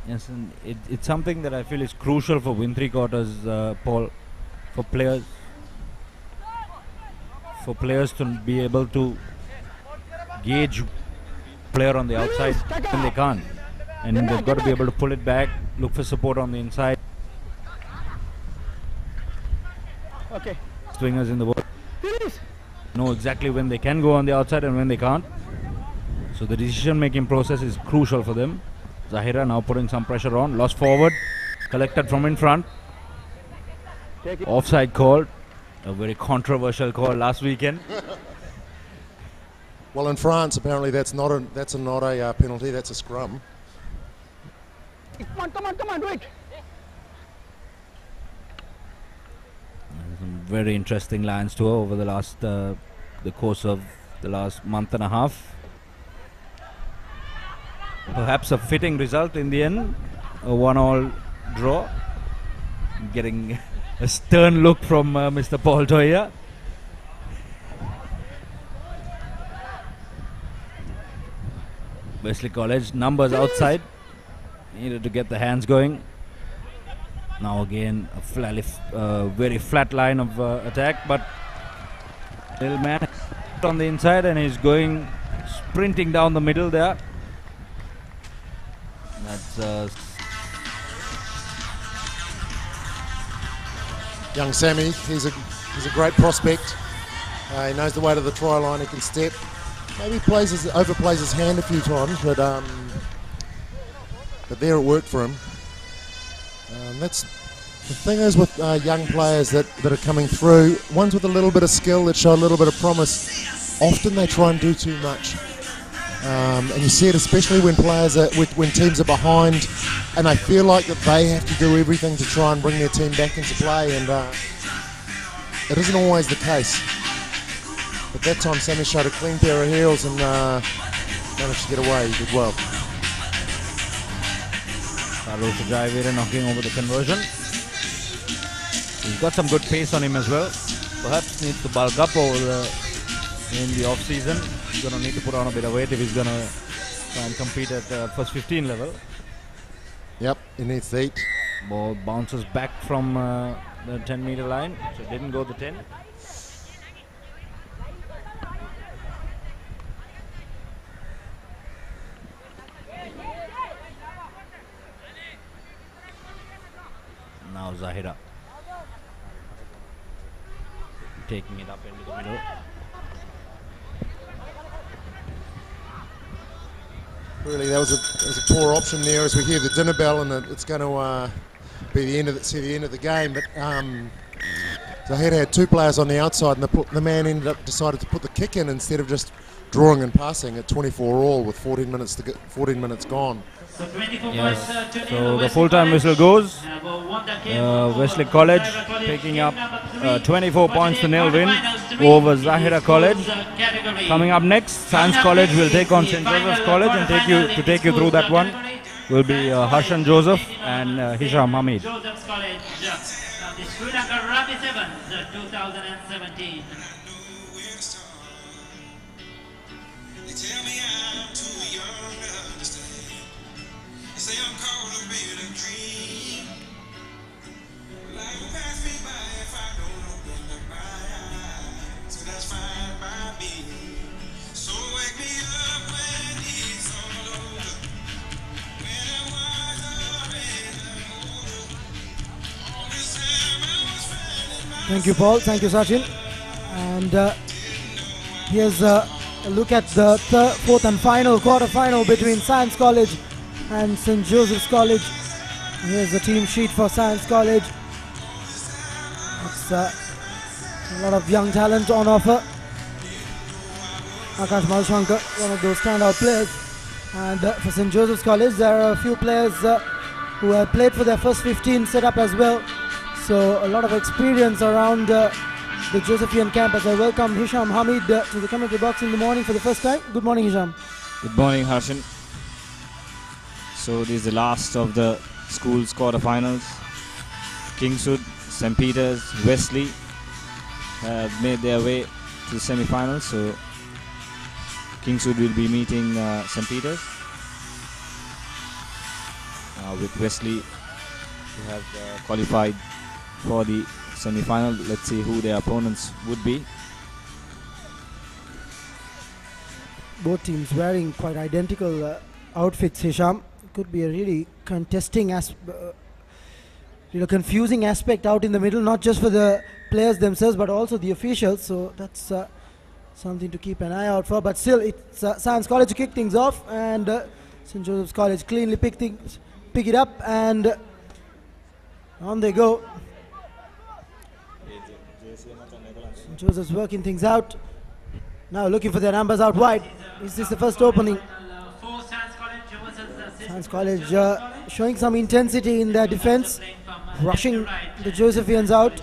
[SPEAKER 1] Yes, and it's something that I feel is crucial for win 3 quarters, Paul, for players to be able to gauge player on the outside when they can't, and they've got to be able to pull it back, look for support on the inside.
[SPEAKER 7] Okay.
[SPEAKER 1] Swingers in the world know exactly when they can go on the outside and when they can't. So the decision-making process is crucial for them. Zahira now putting some pressure on. Lost forward. Collected from in front. Offside call. A very controversial call last weekend.
[SPEAKER 2] Well, in France, apparently that's not a penalty. That's a scrum.
[SPEAKER 7] Come on, do it.
[SPEAKER 1] Some very interesting Lions tour over the last the course of the last month and a half. Perhaps a fitting result in the end, a 1-all draw. Getting a stern look from Mr. Paul Toya. Wesley College, numbers outside. Needed to get the hands going. Now again, a very flat line of attack, but little man on the inside and he's going sprinting down the middle there. That's
[SPEAKER 2] young Sammy. He's a great prospect. He knows the way to the try line. He can step. Maybe overplays his hand a few times, but there it worked for him. That's the thing is with young players that are coming through. Ones with a little bit of skill that show a little bit of promise. Often they try and do too much. And you see it especially when when teams are behind and they feel like that they have to do everything to try and bring their team back into play, and it isn't always the case. But that time Sammy showed a clean pair of heels and managed to get away. He did well.
[SPEAKER 1] Jayavira knocking over the conversion. He's got some good pace on him as well. Perhaps needs to bulk up in the off season. He's going to need to put on a bit of weight if he's going to try and compete at first 15 level.
[SPEAKER 2] Yep, he needs to eat.
[SPEAKER 1] Ball bounces back from the 10-meter line, so it didn't go the 10. Now Zahira taking it up into the middle.
[SPEAKER 2] Really, that was a poor option there as we hear the dinner bell, and it's going to be the end of the game. But Zahira had two players on the outside, and the man decided to put the kick in instead of just drawing and passing at 24 all with 14 minutes gone.
[SPEAKER 1] Yes, so the full-time whistle goes. Wesley College picking up 24 points to nil win over Zahira College. Coming up next, Science College will take on St. Joseph's College, and take you through that one will be Harshan Joseph and Hisham Hamid.
[SPEAKER 13] Joseph's College, the Sri Lanka 7’s 2017.
[SPEAKER 14] Thank you, Paul. Thank you, Sachin. And here's a look at the fourth and final quarter-final between Science College and St. Joseph's College. Here's the team sheet for Science College. It's a lot of young talent on offer. Akash Malshankar, one of those standout players. And for St. Joseph's College, there are a few players who have played for their first 15 set up as well. So a lot of experience around the Josephian campus. I welcome Hisham Hamid to the commentary box in the morning for the first time. Good morning, Hisham.
[SPEAKER 15] Good morning, Harshan. So this is the last of the school's quarterfinals. Kingswood, St. Peter's, Wesley have made their way to the semi-finals. So Kingswood will be meeting St. Peter's. With Wesley, who have qualified for the semi-final. Let's see who their opponents would be.
[SPEAKER 14] Both teams wearing quite identical outfits, Hisham. It could be a really confusing aspect out in the middle, not just for the players themselves, but also the officials. So that's something to keep an eye out for. But still, it's Science College to kick things off, and St. Joseph's College cleanly pick it up, and on they go. St. Joseph's working things out. Now looking for their numbers out wide. Is this the first opening? Science College showing some intensity in their defense, rushing the Josephians out.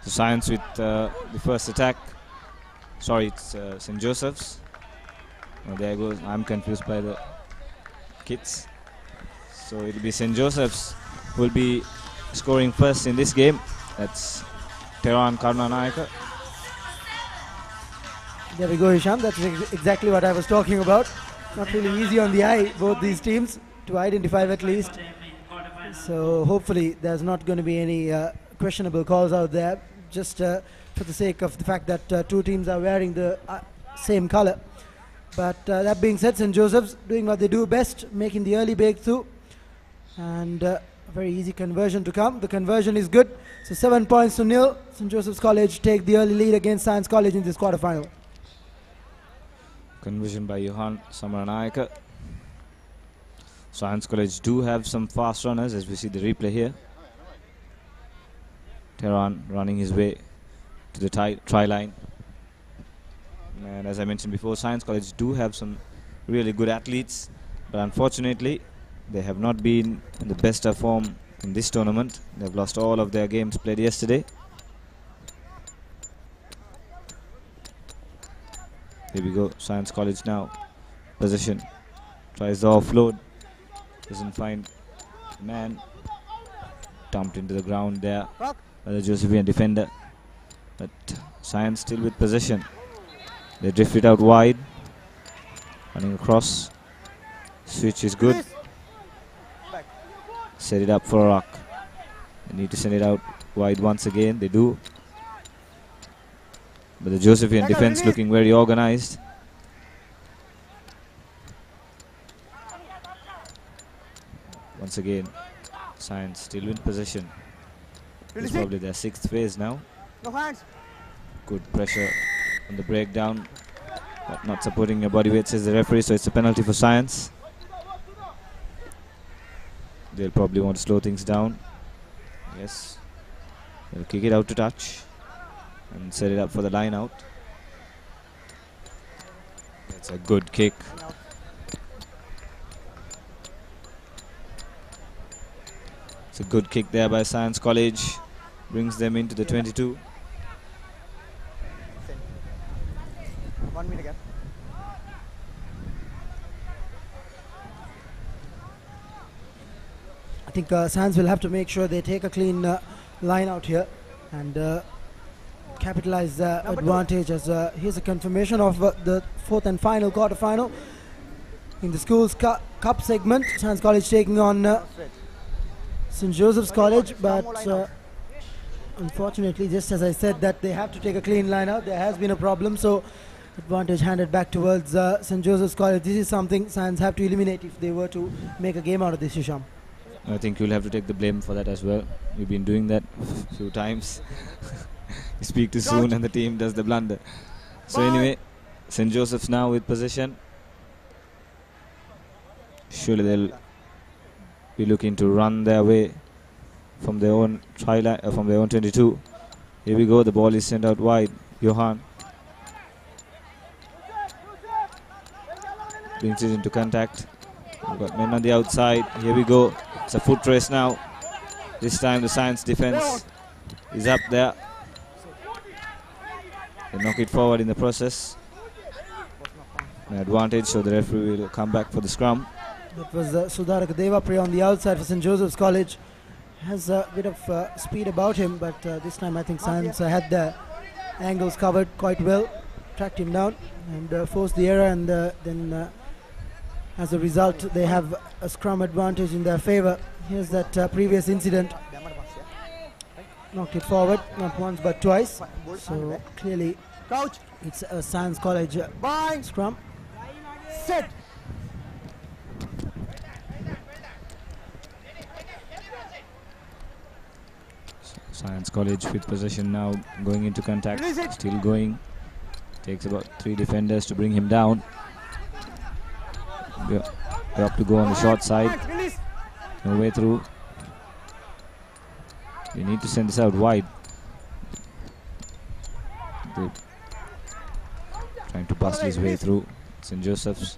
[SPEAKER 15] So Science with the first attack. Sorry, it's St. Joseph's. Oh, there goes. I'm confused by the kids. So it'll be St. Joseph's who will be scoring first in this game. That's Teran Karunanayaka.
[SPEAKER 14] There we go, Hisham. That's exactly what I was talking about. Not really easy on the eye, both these teams, to identify at least. So hopefully there's not going to be any questionable calls out there, just for the sake of the fact that two teams are wearing the same color. But that being said, St. Joseph's doing what they do best, making the early breakthrough, and a very easy conversion to come. The conversion is good. So 7 points to nil. St. Joseph's College take the early lead against Science College in this quarterfinal.
[SPEAKER 15] Conversion by Johan Samaranayaka. Science College do have some fast runners, as we see the replay here. Teran running his way to the try line. And as I mentioned before, Science College do have some really good athletes, but unfortunately they have not been in the best of form in this tournament. They've lost all of their games played yesterday. Here we go, Science College now. Possession. Tries the offload. Doesn't find the man. Dumped into the ground there by the Josephian defender. But Science still with possession. They drift it out wide. Running across. Switch is good. Set it up for a rock. They need to send it out wide once again. They do. But the Josephian defense looking very organized. Once again, Science still in possession. It's probably their sixth phase now. Good pressure on the breakdown, but not supporting your body weight, says the referee, so it's a penalty for Science. They'll probably want to slow things down. Yes. They'll kick it out to touch and set it up for the line out. It's a good kick. It's a good kick there by Science College. Brings them into the 22.
[SPEAKER 14] 1 minute gap. I think Science will have to make sure they take a clean line out here and capitalize the advantage, as here's a confirmation of the fourth and final quarter-final in the Schools Cup segment. Science College taking on St. Joseph's College, but unfortunately, just as I said that they have to take a clean line out, there has been a problem, so advantage handed back towards St. Joseph's College. This is something Science have to eliminate if they were to make a game out of this, Hisham.
[SPEAKER 15] I think you'll have to take the blame for that as well. You've been doing that a few times. You speak too soon and the team does the blunder. So anyway, St. Joseph's now with possession. Surely they'll be looking to run their way from their own try line, from their own 22. Here we go. The ball is sent out wide. Johan brings it into contact. We've got men on the outside. Here we go. It's a foot race now. This time the Science defense is up there. They knock it forward in the process. An advantage, so the referee will come back for the scrum.
[SPEAKER 14] That was Sudarak ThePapare on the outside for St. Joseph's College. Has a bit of speed about him, but this time I think Science had the angles covered quite well. Tracked him down and forced the error, and then as a result they have a scrum advantage in their favour. Here's that previous incident. Knocked it forward, not once but twice. So clearly it's a Science College scrum. Set.
[SPEAKER 15] Science College with possession now, going into contact. Still going. Takes about 3 defenders to bring him down. They have to go on the short side. No way through. They need to send this out wide. They're trying to bust his way through. St. Joseph's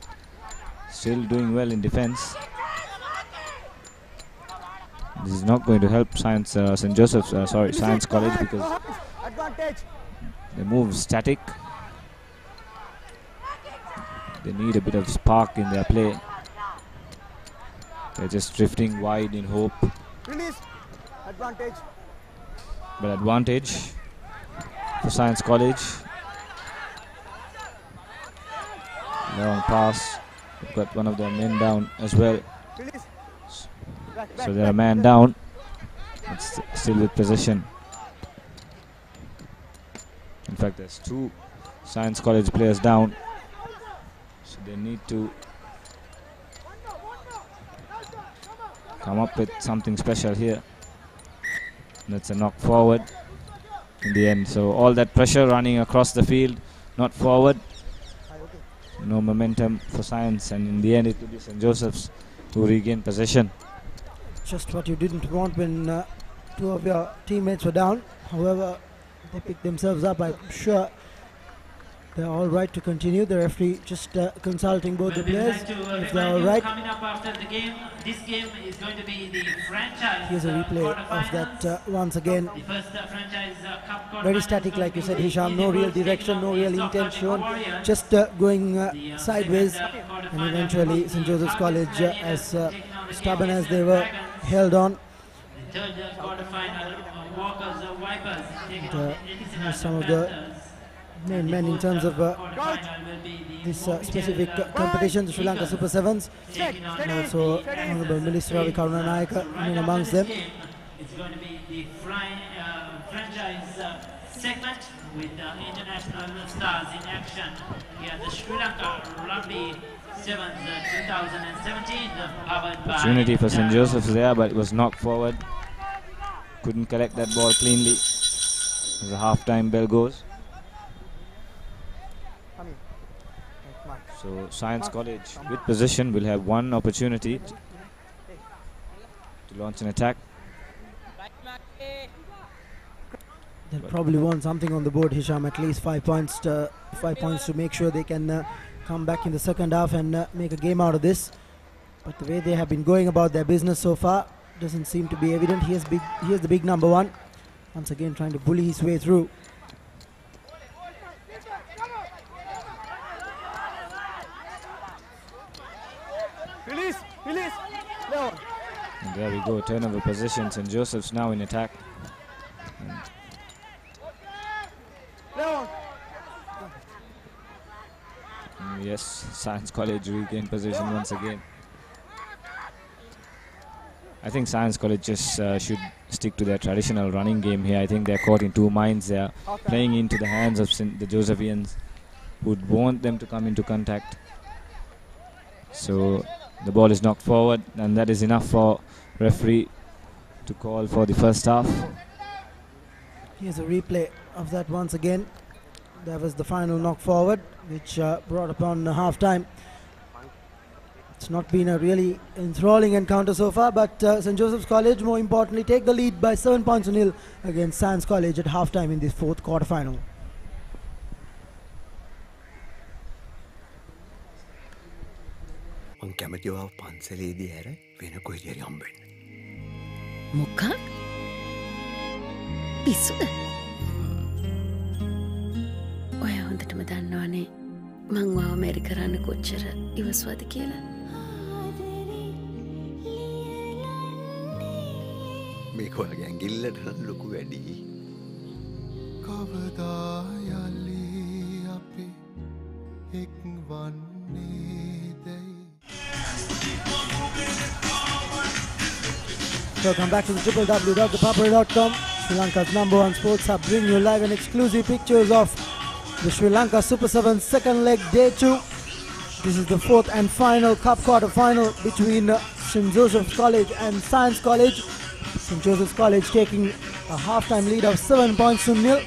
[SPEAKER 15] still doing well in defense. This is not going to help Science Science College, because they move static. They need a bit of spark in their play. They're just drifting wide in hope.
[SPEAKER 14] Advantage.
[SPEAKER 15] But advantage for Science College. Long pass. They've got one of their men down as well. So they're a man down. It's still with possession. In fact, there's 2 Science College players down. So they need to come up with something special here. That's a knock forward in the end. So all that pressure running across the field, not forward. No momentum for Science, and in the end it will be St. Joseph's who regain possession.
[SPEAKER 14] Just what you didn't want when 2 of your teammates were down. However, they picked themselves up. I'm sure they're all right to continue. The referee just consulting both the players if they're all right.
[SPEAKER 13] Coming up after the game, this game is going to be the franchise.
[SPEAKER 14] Here's a replay of that once again.
[SPEAKER 13] The first franchise cup
[SPEAKER 14] very static, like you said, Hisham. No real direction, no real intent shown. Just going sideways, and eventually St. Joseph's College, as stubborn as they were, held on.
[SPEAKER 13] The third quarterfinal, Walkers Wipers taking on
[SPEAKER 14] Some of the main men in terms of this specific competition, the Sri Lanka Super 7's, and also Honorable Minister Ravi Karunanayaka in amongst them.
[SPEAKER 13] It's going to be the franchise segment with international stars in action. Here the Sri Lanka Rugby 7's 2017, powered by...
[SPEAKER 15] Opportunity for St. Joseph's there, but it was knocked forward. Couldn't collect that ball cleanly. As the half-time bell goes. So Science College with possession will have one opportunity to launch an attack.
[SPEAKER 14] They'll probably want something on the board, Hisham, at least 5 points to make sure they can come back in the second half and make a game out of this. But the way they have been going about their business so far doesn't seem to be evident. Here's the big number one. Once again trying to bully his way through.
[SPEAKER 7] Release. No.
[SPEAKER 15] And there we go, turnover possession. St. Joseph's now in attack.
[SPEAKER 7] No.
[SPEAKER 15] Yes, Science College regained possession once again. I think Science College just should stick to their traditional running game here. I think they're caught in two minds. They're playing into the hands of the Josephians, who'd want them to come into contact. So the ball is knocked forward, and that is enough for referee to call for the first half.
[SPEAKER 14] Here's a replay of that once again. That was the final knock forward, which brought upon half-time. It's not been a really enthralling encounter so far, but St. Joseph's College, more importantly, take the lead by 7 points to nil against Science College at half-time in this fourth quarter-final.
[SPEAKER 16] Mukha? Pisuda? ඔය හොඳටම දන්නවනේ මං වාව මෙරි කරන්න කොච්චර ඉවස්වාද කියලා.
[SPEAKER 17] මේක ඔයාගේ ඇඟිල්ලට ලොකු වැඩි. කවදා යලි අපි එක් වන්නේදයි.
[SPEAKER 14] Welcome back to the www.thepapare.com, Sri Lanka's #1 sports hub, bringing you live and exclusive pictures of the Sri Lanka Super 7 second leg day 2. This is the fourth and final cup quarter final between St. Joseph's College and Science College. St. Joseph's College taking a half-time lead of 7 points to nil.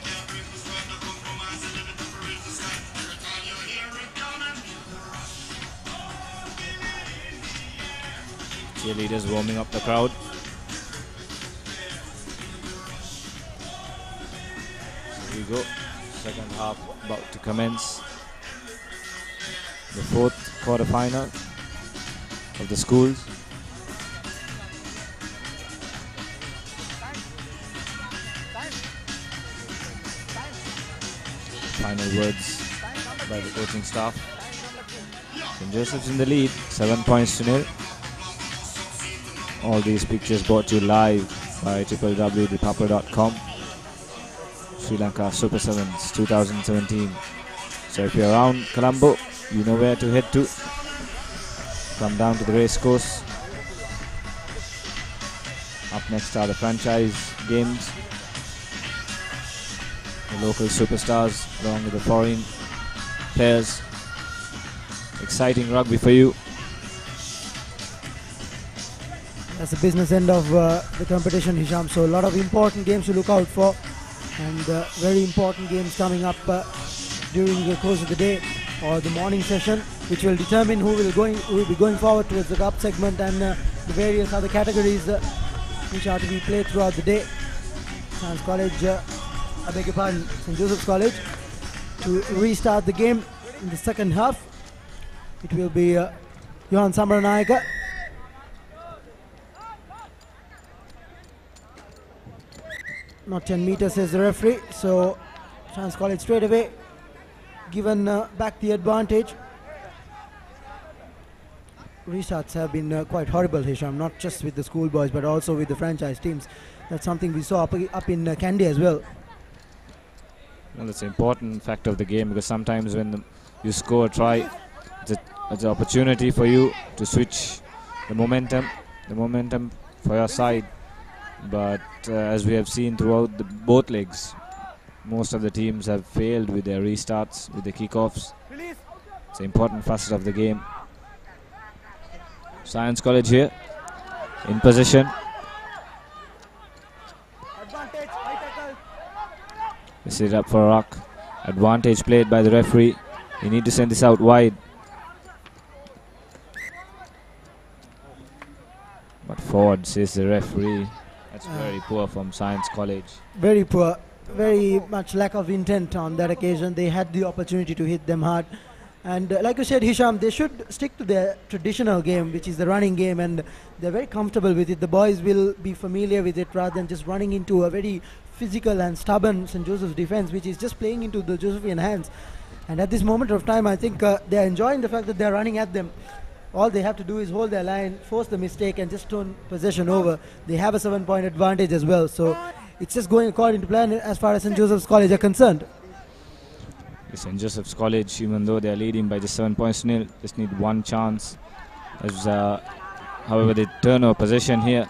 [SPEAKER 15] Cheerleaders warming up the crowd. Here we go. Second half about to commence. The fourth quarter-final of the schools. Final words by the coaching staff. St. Joseph's in the lead, 7 points to nil. All these pictures brought to you live by www.ThePapare.com. Sri Lanka Super 7's 2017. So if you're around Colombo, you know where to head to. Come down to the racecourse. Up next are the franchise games. The local superstars along with the foreign players. Exciting rugby for you.
[SPEAKER 14] That's the business end of the competition, Hisham. So a lot of important games to look out for, and very important games coming up during the course of the day or the morning session, which will determine who will be going forward towards the cup segment and the various other categories which are to be played throughout the day. Science College, I beg your pardon, St. Joseph's College, to restart the game in the second half. It will be Johan Samaranayaka. Not 10 meters, says the referee. So Science College straight away given back the advantage. Restarts have been quite horrible, Hisham, not just with the schoolboys but also with the franchise teams. That's something we saw up in Kandy as well.
[SPEAKER 15] Well, it's an important factor of the game, because sometimes when you score a try, it's an opportunity for you to switch the momentum for your side. But as we have seen throughout both legs, most of the teams have failed with their restarts, with the kickoffs. It's an important facet of the game. Science College here in possession. They set it up for a rock. Advantage played by the referee. You need to send this out wide. But forward, says the referee. That's very poor from Science College.
[SPEAKER 14] Very poor. Very much lack of intent on that occasion. They had the opportunity to hit them hard, And like you said, Hisham, they should stick to their traditional game, which is the running game, and they're very comfortable with it. The boys will be familiar with it rather than just running into a very physical and stubborn St. Joseph's defense, which is just playing into the Josephian hands. And at this moment of time, I think they're enjoying the fact that they're running at them. All they have to do is hold their line, force the mistake, and just turn possession over. They have a 7-point advantage as well. So it's just going according to plan as far as St. Joseph's College are concerned.
[SPEAKER 15] St. Joseph's College, even though they are leading by just 7 points to nil, just need one chance. As, however, they turn over possession here.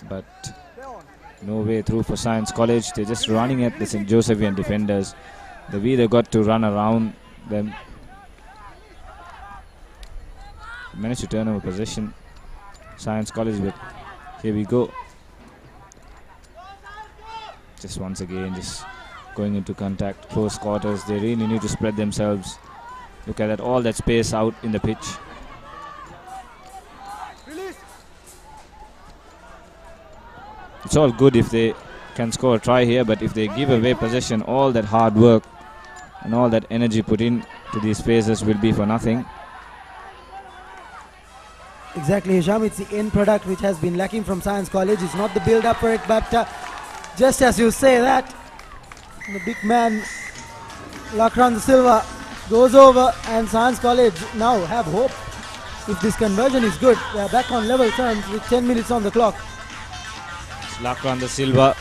[SPEAKER 15] But no way through for Science College. They're just running at the St. Josephian defenders. They've either got to run around them. Managed to turn over possession, Science College, but here we go. Just once again, just going into contact, close quarters. They really need to spread themselves. Look at that, all that space out in the pitch. It's all good if they can score a try here, but if they give away possession, all that hard work and all that energy put in to these phases will be for nothing.
[SPEAKER 14] Exactly, Hisham. It's the end product which has been lacking from Science College. It's not the build-up for it, but just as you say that, the big man, Lakran Da Silva, goes over, and Science College now have hope. If this conversion is good, they are back on level terms with 10 minutes on the clock.
[SPEAKER 15] Lakran Da Silva,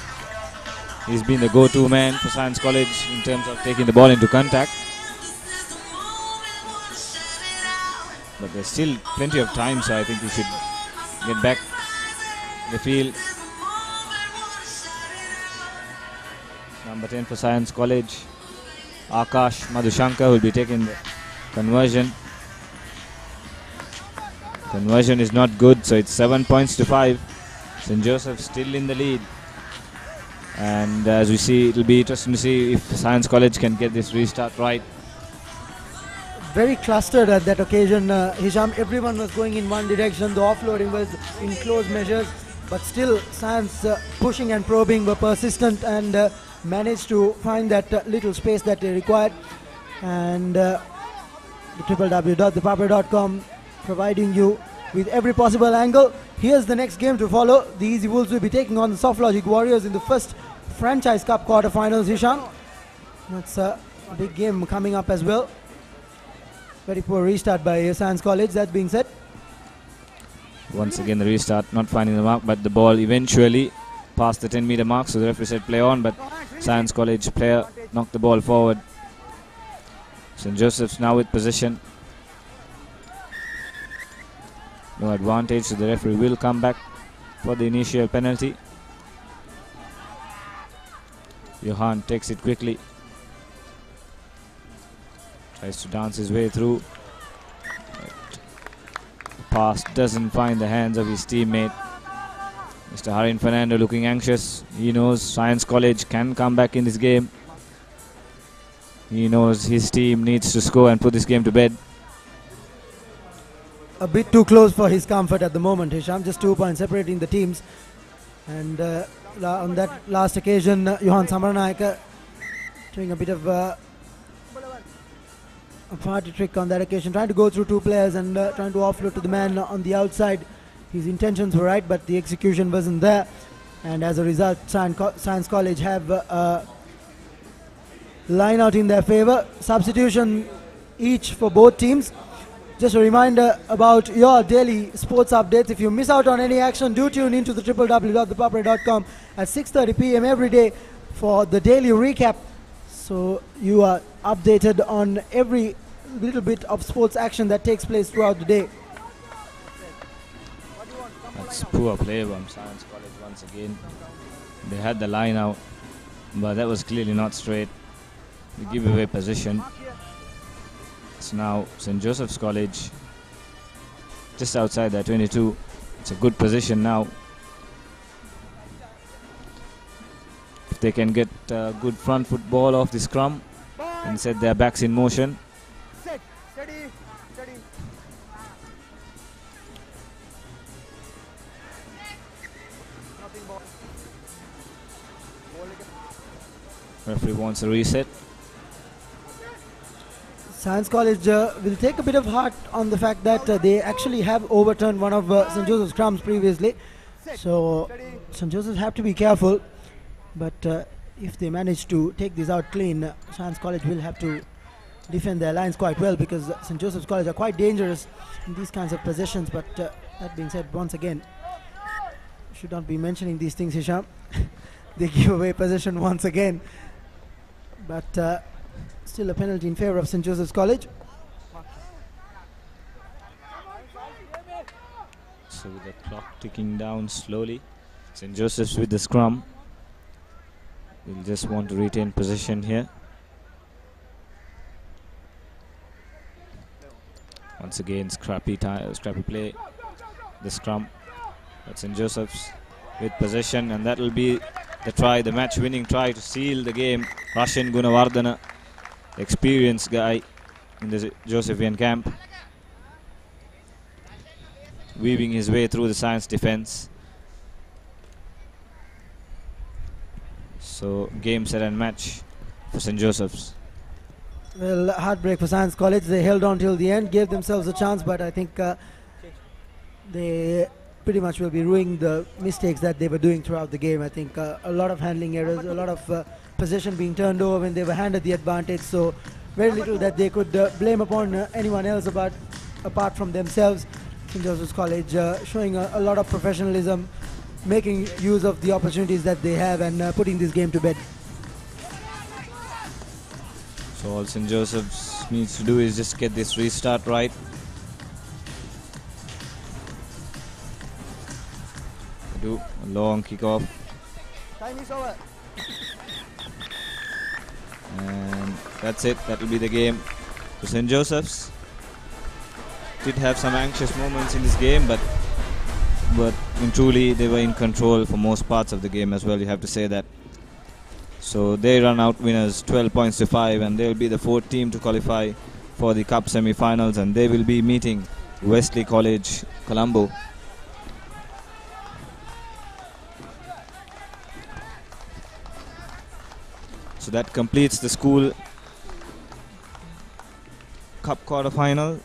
[SPEAKER 15] he's been the go-to man for Science College in terms of taking the ball into contact. But there's still plenty of time, so I think we should get back the field. Number 10 for Science College, Akash Madhushankar, will be taking the conversion. Conversion is not good, so it's 7 points to 5. St. Joseph still in the lead. And as we see, it'll be interesting to see if Science College can get this restart right.
[SPEAKER 14] Very clustered at that occasion, Hisham. Everyone was going in one direction. The offloading was in close measures, but still Science pushing and probing were persistent and managed to find that little space that they required. And the www.thepapare.com providing you with every possible angle. Here's the next game to follow. The Easy Wolves will be taking on the Soft Logic Warriors in the first Franchise Cup quarterfinals, Hisham. That's a big game coming up as well. Very poor restart by Science College, that being said.
[SPEAKER 15] Once again the restart, not finding the mark, but the ball eventually passed the 10-meter mark, so the referee said play on, but Science College player knocked the ball forward. St. Joseph's now with possession. No advantage, so the referee will come back for the initial penalty. Johan takes it quickly. Tries to dance his way through. The pass doesn't find the hands of his teammate. Mr. Harin Fernando looking anxious. He knows Science College can come back in this game. He knows his team needs to score and put this game to bed.
[SPEAKER 14] A bit too close for his comfort at the moment, Hisham. Just 2 points separating the teams. And on that last occasion, Johan Samaranayaka doing a bit of a party trick on that occasion, trying to go through two players and trying to offload to the man on the outside. His intentions were right, but the execution wasn't there. And as a result, Science College have a line out in their favor. Substitution each for both teams. Just a reminder about your daily sports updates. If you miss out on any action, do tune into the www.thepapare.com at 6:30 p.m. every day for the daily recap. So you are updated on every little bit of sports action that takes place throughout the day.
[SPEAKER 15] That's poor play from Science College once again. They had the line out, but that was clearly not straight. They give away position. It's now St. Joseph's College just outside their 22. It's a good position now. If they can get good front foot ball off the scrum and set their backs in motion. Referee wants a reset.
[SPEAKER 14] Science College will take a bit of heart on the fact that they actually have overturned one of St. Joseph's scrums previously. So St. Joseph's have to be careful. But if they manage to take this out clean, Science College will have to defend their lines quite well, because St. Joseph's College are quite dangerous in these kinds of possessions. But that being said, once again, should not be mentioning these things, Hisham. They give away possession once again. But still a penalty in favor of St. Joseph's College.
[SPEAKER 15] So with the clock ticking down slowly, St. Joseph's with the scrum. We'll just want to retain possession here. Once again, scrappy play. The scrum. But St. Joseph's with possession, and that will be the try, the match-winning try to seal the game. Russian Gunawardana, experienced guy in the Josephian camp, weaving his way through the Science defense. So game, set and match for St. Joseph's.
[SPEAKER 14] Well, heartbreak for Science College. They held on till the end, gave themselves a chance, but I think they pretty much will be ruining the mistakes that they were doing throughout the game. I think a lot of handling errors, a lot of possession being turned over when they were handed the advantage, so very little that they could blame upon anyone else apart from themselves. St. Joseph's College showing a lot of professionalism, making use of the opportunities that they have, and putting this game to bed.
[SPEAKER 15] So all St. Joseph's needs to do is just get this restart right. Do a long kickoff.
[SPEAKER 14] Time is over.
[SPEAKER 15] And that's it. That will be the game for St. Joseph's. Did have some anxious moments in this game, but truly they were in control for most parts of the game as well. You have to say that. So they run out winners 12 points to 5, and they will be the fourth team to qualify for the Cup semi-finals, and they will be meeting Wesley College, Colombo. So that completes the school Cup quarter-final.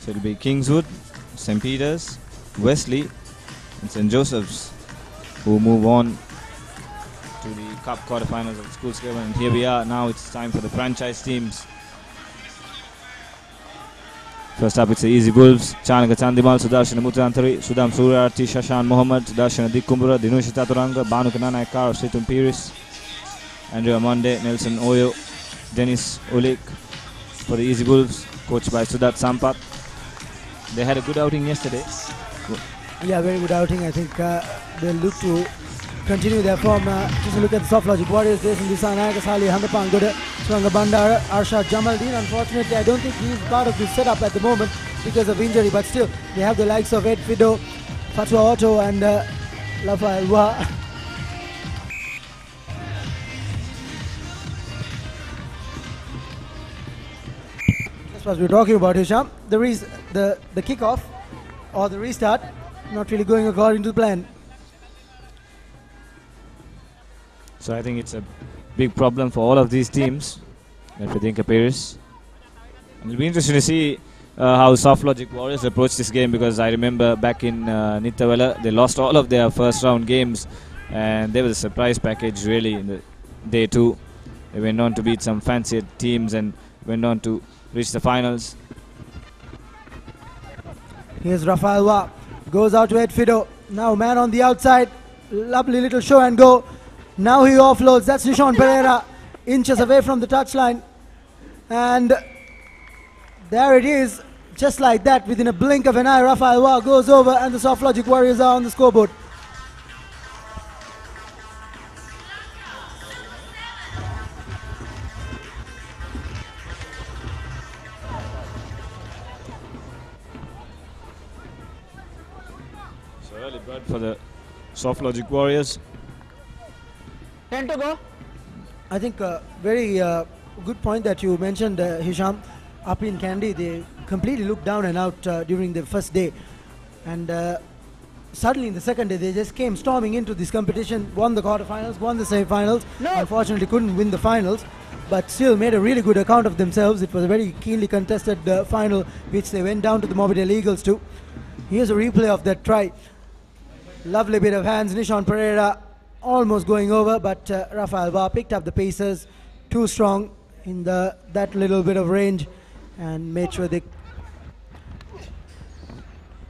[SPEAKER 15] So it will be Kingswood, St. Peter's, Wesley and St. Joseph's who move on to the Cup quarter-finals of the school's game. And here we are now. It's time for the franchise teams. First up, it's the Easy Wolves. Chanaka Chandimal, Sudarshana Mutantari, Sudam Surati, Shashan Mohammed, Sudarshana Dikumbura, Dinushita Turanga, Banukana Naikar, Situm Piris, Andrea Monde, Nelson Oyo, Dennis Ulik for the Easy Wolves, coached by Sudat Sampat. They had a good outing yesterday.
[SPEAKER 14] Yeah, very good outing. I think they'll look to continue their form. Just look at the Soft Logic Warriors. Jason Disanayaka, Sali Handapang, Good, Suranga Bandara, Arshad Jamaldeen. Unfortunately, I don't think he's part of this setup at the moment because of injury, but still, they have the likes of Ed Fido, Fatwa Otto, and Lafa Elwa. That's what we're talking about, Hisham. The kickoff or the restart not really going according to the plan.
[SPEAKER 15] So I think it's a big problem for all of these teams that we think appears. And it'll be interesting to see how Soft Logic Warriors approach this game, because I remember back in Nittawala, they lost all of their first round games, and they were a surprise package really in the day two. They went on to beat some fancier teams and went on to reach the finals.
[SPEAKER 14] Here's Rafael Wa, goes out to Ed Fido. Now man on the outside, lovely little show and go. Now he offloads, that's Nishon Pereira, inches away from the touchline. And there it is, just like that, within a blink of an eye, Rafael Wa goes over and the Soft Logic Warriors are on the scoreboard.
[SPEAKER 15] So early bird for the Soft Logic Warriors.
[SPEAKER 14] 10 to go. I think very good point that you mentioned, Hisham. Up in Kandy, they completely looked down and out during the first day. And suddenly in the second day they just came storming into this competition, won the quarterfinals, won the semi-finals. Unfortunately couldn't win the finals, but still made a really good account of themselves. It was a very keenly contested final, which they went down to the Mobile Eagles too. Here's a replay of that try. Lovely bit of hands. Nishan Pereira almost going over, but Rafael Bar picked up the paces, too strong in that little bit of range, and made sure they...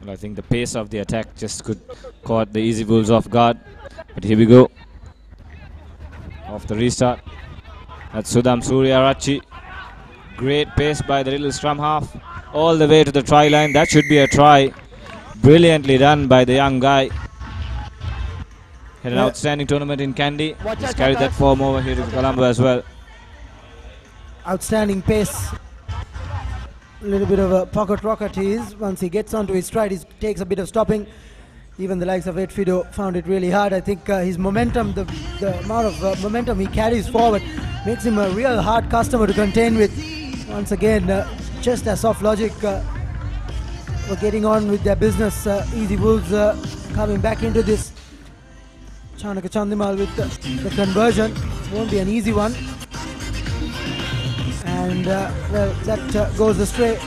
[SPEAKER 15] Well, I think the pace of the attack just could caught the Easy Wolves off guard. But here we go. Off the restart. That's Sudham Suryarachi. Great pace by the little scrum half. All the way to the try line. That should be a try. Brilliantly done by the young guy. Had an outstanding tournament in Kandy. He's carried that form over here to Colombo as well.
[SPEAKER 14] Outstanding pace. A little bit of a pocket rocket he is. Once he gets onto his stride, he takes a bit of stopping. Even the likes of Ed Fido found it really hard. I think his momentum, the amount of momentum he carries forward, makes him a real hard customer to contain with. Once again, just as Soft Logic were getting on with their business, Easy Wolves coming back into this. Chanaka Chandimal with the conversion. Won't be an easy one. And well, that goes astray.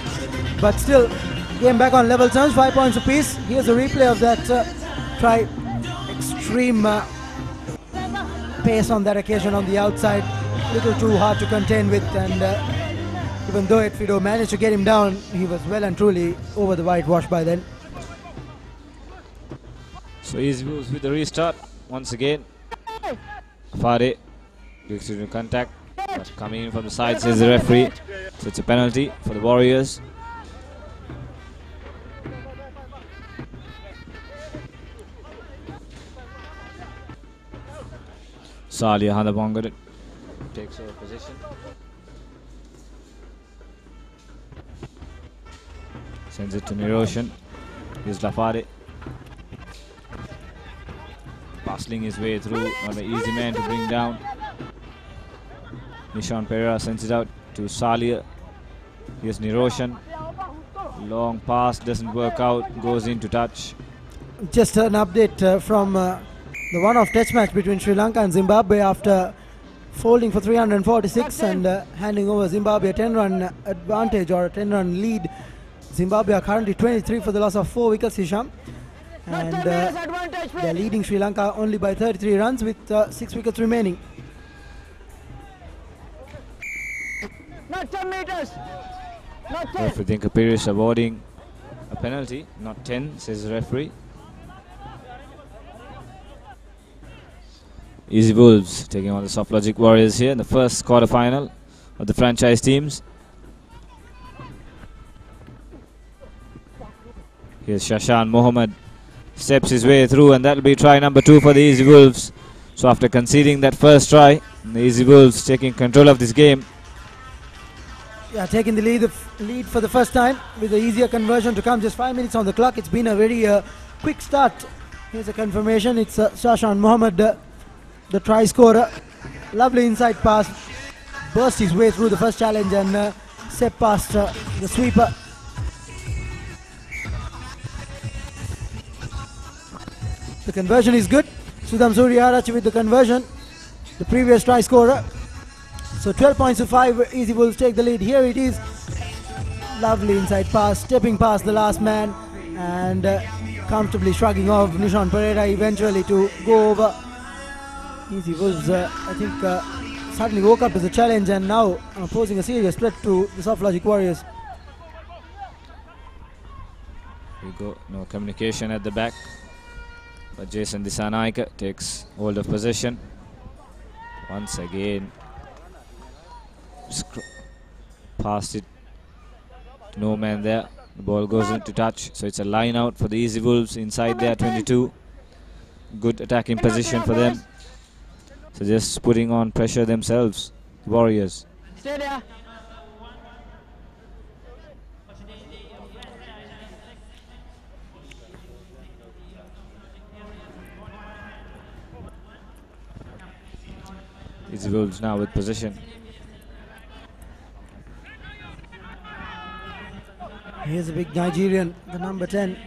[SPEAKER 14] But still, game back on level terms, 5 points apiece. Here's a replay of that try. Extreme pace on that occasion on the outside. Little too hard to contain with, and even though Ed Fido managed to get him down, he was well and truly over the whitewash by then.
[SPEAKER 15] So Easy Wolves with the restart once again. Fade gets into contact, but coming in from the side, says the referee. So it's a penalty for the Warriors. Salia Handabongarit takes over position. Sends it to Niroshan. Here's Lafade. Bustling his way through, not an easy man to bring down. Nishan Pereira sends it out to Salia. Here's Niroshan. Long pass, doesn't work out, goes into touch.
[SPEAKER 14] Just an update from the one-off test match between Sri Lanka and Zimbabwe after folding for 346 and handing over Zimbabwe a 10-run advantage or a 10-run lead. Zimbabwe are currently 23 for the loss of 4 wickets, Hisham. And they're leading Sri Lanka only by 33 runs with 6 wickets remaining.
[SPEAKER 7] Not 10 meters. Not 10.
[SPEAKER 15] Referee ThePapare is awarding a penalty, not 10, says the referee. Easy Wolves taking on the Soft Logic Warriors here in the first quarterfinal of the franchise teams. Here's Shashan Mohammed, steps his way through, and that'll be try number 2 for the Easy Wolves. So after conceding that first try, the Easy Wolves taking control of this game.
[SPEAKER 14] Yeah, taking the lead for the first time with the easier conversion to come. Just 5 minutes on the clock. It's been a very quick start. Here's a confirmation. It's Shashan Mohammed, the try scorer. Lovely inside pass. Burst his way through the first challenge and step past the sweeper. The conversion is good. Sudham Suryarachi with the conversion, the previous try scorer. So 12 points to 5, Easy Wolves take the lead. Here it is. Lovely inside pass, stepping past the last man and comfortably shrugging off Nishan Pereira eventually to go over. Easy Wolves, I think, suddenly woke up to the challenge and now posing a serious threat to the Soft Logic Warriors.
[SPEAKER 15] We go, no communication at the back. But Jason Disanaika takes hold of possession. Once again, past it, no man there. The ball goes into touch, so it's a line out for the Easy Wolves inside there, 22. Good attacking position for them. So just putting on pressure themselves, Warriors.
[SPEAKER 7] Stay there.
[SPEAKER 15] Easy Wolves now with possession.
[SPEAKER 14] Here's a big Nigerian, the number 10.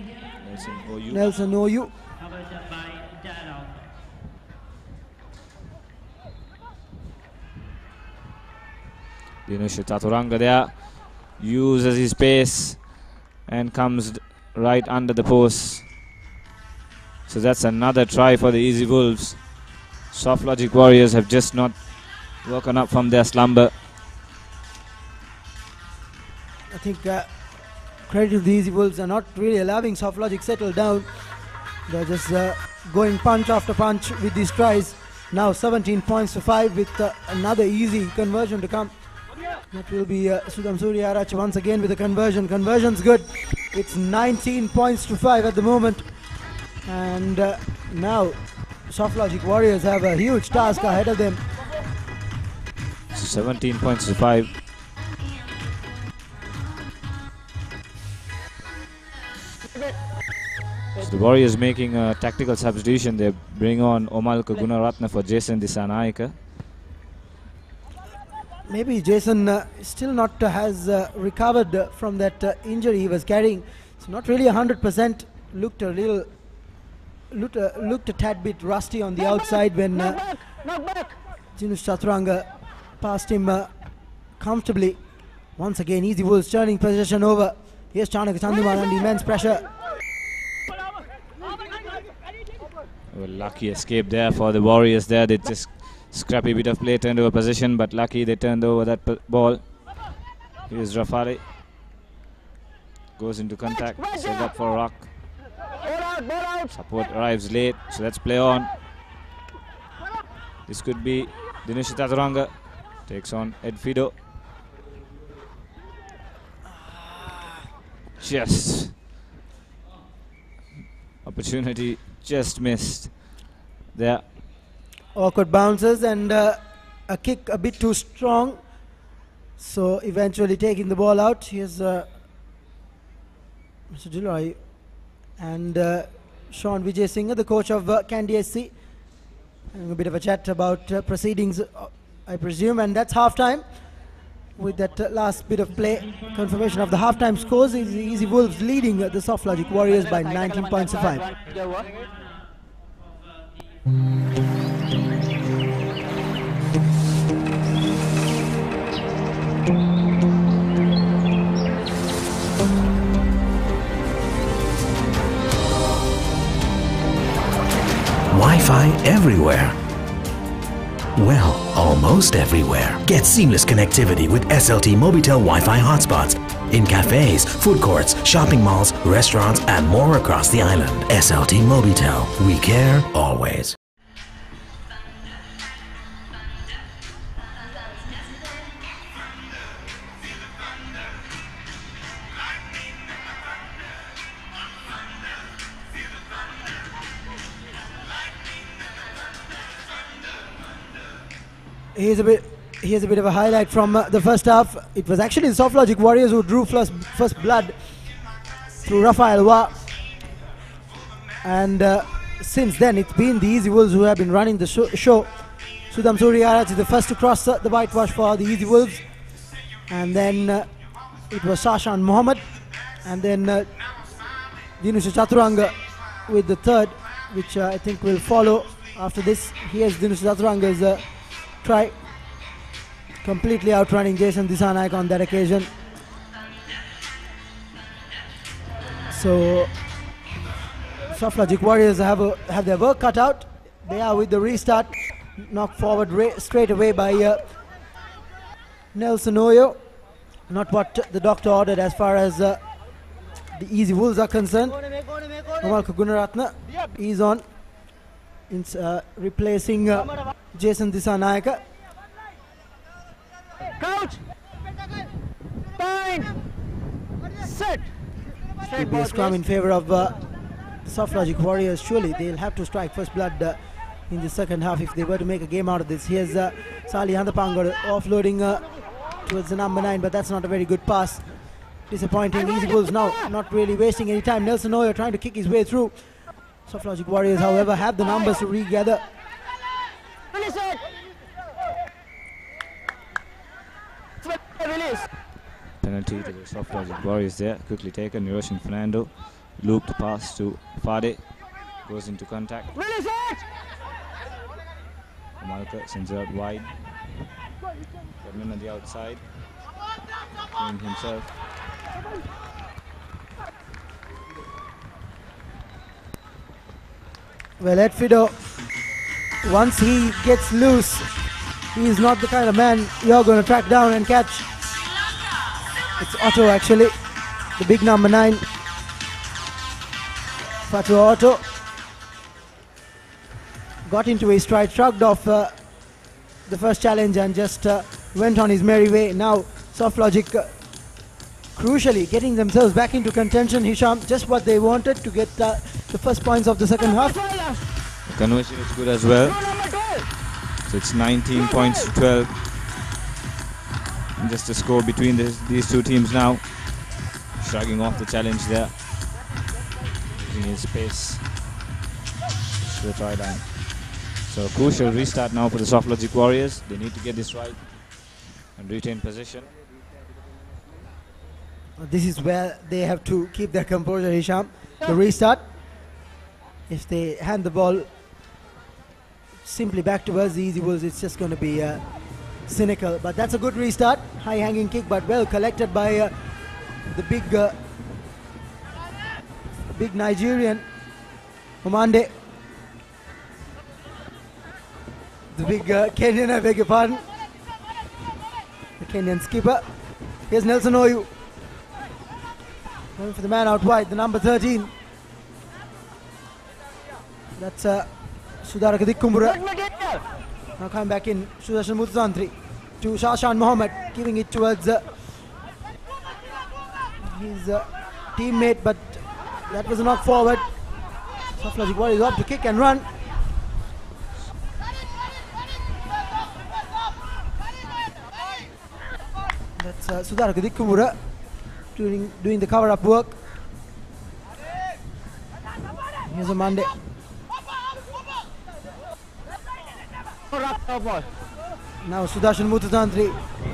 [SPEAKER 14] Nelson Oyu.
[SPEAKER 15] Dinusha Chaturanga there uses his pace and comes right under the post. So that's another try for the Easy Wolves. Soft Logic Warriors have just not woken up from their slumber.
[SPEAKER 14] I think credit to the Easy Wolves are not really allowing Soft Logic settle down. They're just going punch after punch with these tries. Now 17 points to 5 with another easy conversion to come. That will be Sudham Suryarach once again with a conversion. Conversion's good. It's 19 points to 5 at the moment. And now Soft Logic Warriors have a huge task ahead of them.
[SPEAKER 15] So 17 points to 5. So the Warriors making a tactical substitution. They bring on Omalka Gunaratna for Jason Dissanayaka.
[SPEAKER 14] Maybe Jason still not has recovered from that injury he was carrying. It's not really 100%. Looked a tad bit rusty on the outside when Dinush Chaturanga passed him comfortably. Once again, Easy Wolves turning possession over. Here's Chanaka Chandimal under immense pressure.
[SPEAKER 15] Well, lucky escape there for the Warriors there. They just scrappy bit of play turned over possession, but lucky they turned over that ball. Here's Rafale. Goes into contact, set up for a rock. Support arrives late, so let's play on. This could be Dinesh Chaturanga. Takes on Ed Fido. Just opportunity just missed there.
[SPEAKER 14] Awkward bounces and a kick a bit too strong, so eventually taking the ball out. Here's Mr. Giloy and Sean Vijay Singh, the coach of Kandy SC, having a bit of a chat about proceedings, I presume, and that's halftime. With that last bit of play, confirmation of the halftime scores is Easy Wolves leading the Soft Logic Warriors by 19 points to 5.
[SPEAKER 18] Wi-Fi everywhere. Well, almost everywhere. Get seamless connectivity with SLT Mobitel Wi-Fi hotspots in cafes, food courts, shopping malls, restaurants, and more across the island. SLT Mobitel. We care always.
[SPEAKER 14] Here's a bit of a highlight from the first half. It was actually the Soft Logic Warriors who drew first blood through Rafael Wa. And since then, it's been the Easy Wolves who have been running the show. Sudham Suryaraj is the first to cross the whitewash for the Easy Wolves. And then it was Sashan Mohammed. And then Dinush Chaturanga with the third, which I think will follow after this. Here's Dinush Chaturanga's try, completely outrunning Jason Dissanayaka on that occasion. So Soft Logic Warriors have their work cut out. They are with the restart, knocked forward straight away by Nelson Oyo. Not what the doctor ordered as far as the Easy Wolves are concerned. Omalka Gunaratna is on, replacing Jason Dissanayaka.
[SPEAKER 7] Crouch. Bind. Set.
[SPEAKER 14] Could be a scrum in favor of Soft Logic Warriors. Surely they'll have to strike first blood in the second half if they were to make a game out of this. Here's Sali Handapangar offloading towards the number 9, but that's not a very good pass. Disappointing. Easy Wolves now not really wasting any time. Nelson Oyo trying to kick his way through. Soft Logic Warriors, however, have the numbers to regather.
[SPEAKER 15] Penalty to the Soft Logic Warriors there. Quickly taken. Roshan Fernando Looped pass to Fade. Goes into contact.
[SPEAKER 7] Release it!
[SPEAKER 15] Malka sends it out wide. Redmond on the outside. Doing himself.
[SPEAKER 14] Well, Ed Fido, once he gets loose, he is not the kind of man you're going to track down and catch. It's Otto actually, the big number 9. Fatu Otto got into his stride, shrugged off the first challenge and just went on his merry way. Now Soft Logic crucially getting themselves back into contention. Hisham, just what they wanted to get the first points of the second half.
[SPEAKER 15] The conversion is good as well. So it's 19 points to 12. And just a score between these two teams now. Shrugging off the challenge there. Using his pace to the try line. So crucial restart now for the Soft Logic Warriors. They need to get this right and retain possession.
[SPEAKER 14] This is where they have to keep their composure, Hisham. The restart. If they hand the ball simply back towards the Easy Wolves, it's just going to be cynical. But that's a good restart. High hanging kick, but well collected by the big Nigerian Omande. The big Kenyan, I beg your pardon. The Kenyan skipper. Here's Nelson Oyu. Going for the man out wide, the number 13. That's Sudaraka Dikkumbura. Now coming back in, Sudarshan Muthusantri to Shashan Mohammed, giving it towards his teammate, but that was a knock forward. Soft Logic Warriors up to kick and run. That's Sudaraka Dikkumbura doing the cover-up work. Here's a Monday. Now Sudarshan Muthusantri,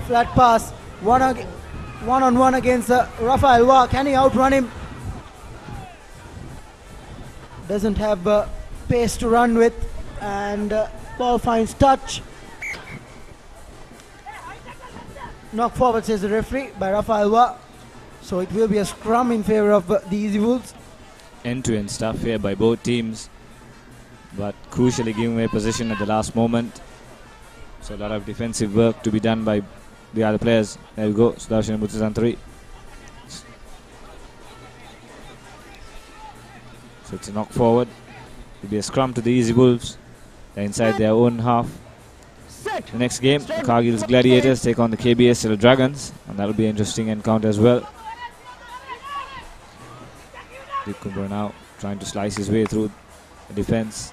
[SPEAKER 14] flat pass, one-on-one against Rafael Wah. Can he outrun him? Doesn't have pace to run with, and ball finds touch. Knock forward, says the referee, by Rafael Wah. So it will be a scrum in favor of the Easy Wolves.
[SPEAKER 15] End-to-end stuff here by both teams, but crucially giving away possession at the last moment. So a lot of defensive work to be done by the other players. There we go, Sudarshan Muthusantri. So it's a knock forward. It will be a scrum to the Easy Wolves. They're inside their own half. The next game, the Cargill's Gladiators take on the KBSL Dragons, and that will be an interesting encounter as well. Dikkumbura now trying to slice his way through the defense.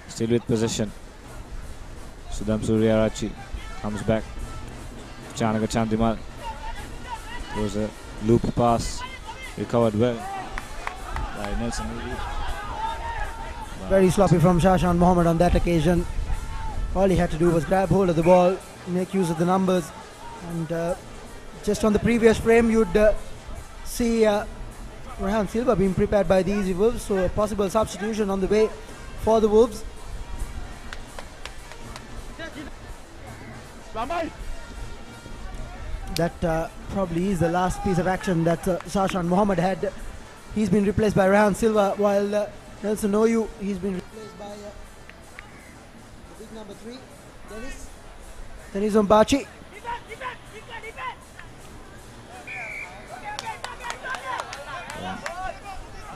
[SPEAKER 15] Still with possession. Sudham Suryarachi comes back. Chanaka Chandimal throws a loop pass, recovered well by Nelson Udi.
[SPEAKER 14] Very sloppy from Shashan Mohammed on that occasion. All he had to do was grab hold of the ball, make use of the numbers, and just on the previous frame you'd see Rehan Silva being prepared by the Easy Wolves, so a possible substitution on the way for the Wolves. That probably is the last piece of action that Shashan Mohammed had. He's been replaced by Rehan Silva, while Nelson Oyu, he's been replaced by the big number 3, Dennis Ombachi.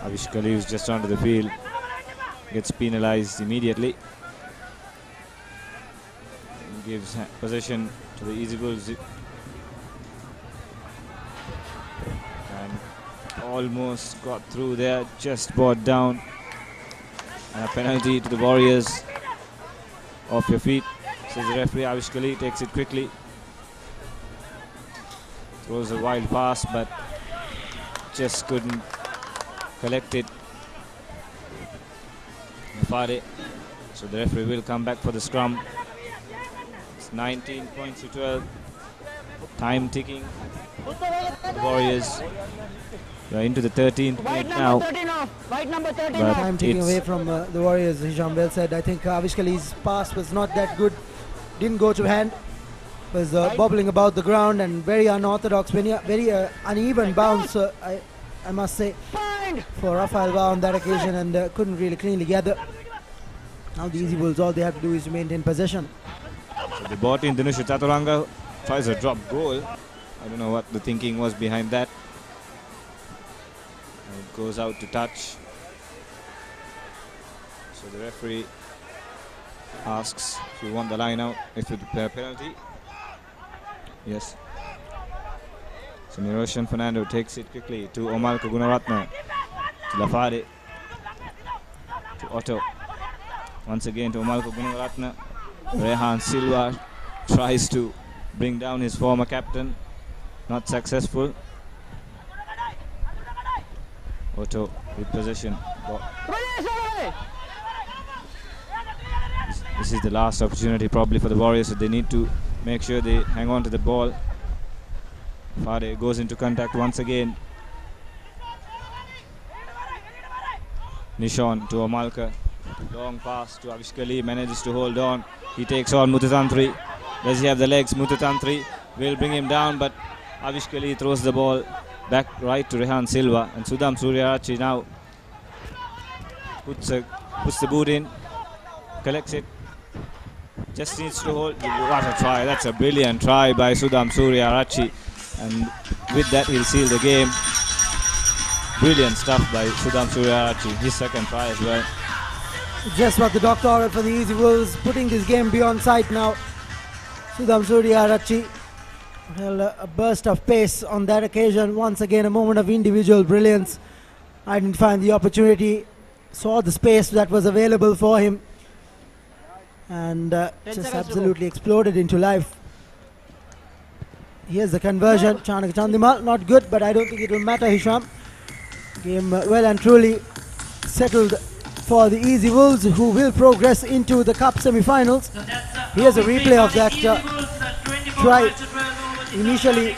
[SPEAKER 15] Avish Khalil is just onto the field, gets penalized immediately. And gives possession to the Easy Wolves. And almost got through there, just brought down. And a penalty to the Warriors. Off your feet, says the referee. Avish Khalil takes it quickly. Throws a wild pass, but just couldn't collect it. Fade. So the referee will come back for the scrum. It's 19 points to 12. Time ticking. The Warriors are into the 13th minute now.
[SPEAKER 14] White number 13 off. Time ticking away from the Warriors, Hisham well said. I think Avishkali's pass was not that good. Didn't go to hand. Was bobbling about the ground and very unorthodox, very uneven bounce, I must say, for Rafael on that occasion, and couldn't really cleanly gather. Now the Easy Bulls, all they have to do is to maintain possession.
[SPEAKER 15] So the ball in Dinushu Chaturanga tries a drop goal. I don't know what the thinking was behind that. And it goes out to touch. So the referee asks if you want the line out, if you declare penalty. Yes. So Niroshan Fernando takes it quickly to Omalka Gunaratna, to Lafade, to Otto. Once again to Omalka Gunaratna. Rehan Silva tries to bring down his former captain. Not successful. Otto with possession. This is the last opportunity probably for the Warriors, so they need to make sure they hang on to the ball. Fade goes into contact once again. Nishon to Omalka. Long pass to Avishkali, manages to hold on. He takes on Mututantri. Does he have the legs? Mututantri will bring him down, but Avishkali throws the ball back right to Rehan Silva. And Sudham Suryarachi now puts the boot in, collects it. Just needs to hold. What a try. That's a brilliant try by Sudham Suryarachi. And with that, he'll seal the game. Brilliant stuff by Sudham Suryarachi. His second try as well.
[SPEAKER 14] Just what the doctor ordered for the Easy Wolves, putting this game beyond sight now. Sudham Suryarachi, well, a burst of pace on that occasion. Once again, a moment of individual brilliance. Identifying the opportunity, saw the space that was available for him, and just absolutely exploded into life. Here's the conversion. Chanak Chandimal, not good, but I don't think it will matter, Hisham. Game well and truly settled for the Easy Wolves, who will progress into the Cup semi-finals. Here's a replay of that try, initially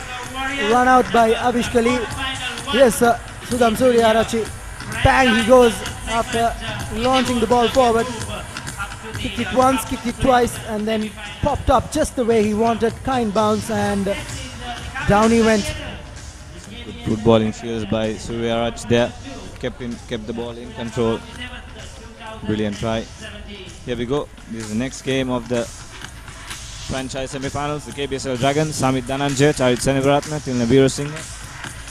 [SPEAKER 14] run out by Avishkali. Here's Sudham Suryarachi. Bang, he goes after launching the ball forward. Kicked it once, kicked it twice, and then popped up just the way he wanted. Kind bounce, and down he went.
[SPEAKER 15] Good balling skills by Suryarach there. Kept the ball in control. Brilliant try. Here we go. This is the next game of the franchise semi-finals. The KBSL Dragons, Samit Dhananjay, Charit Seneviratna, Tilna Veerasinghe,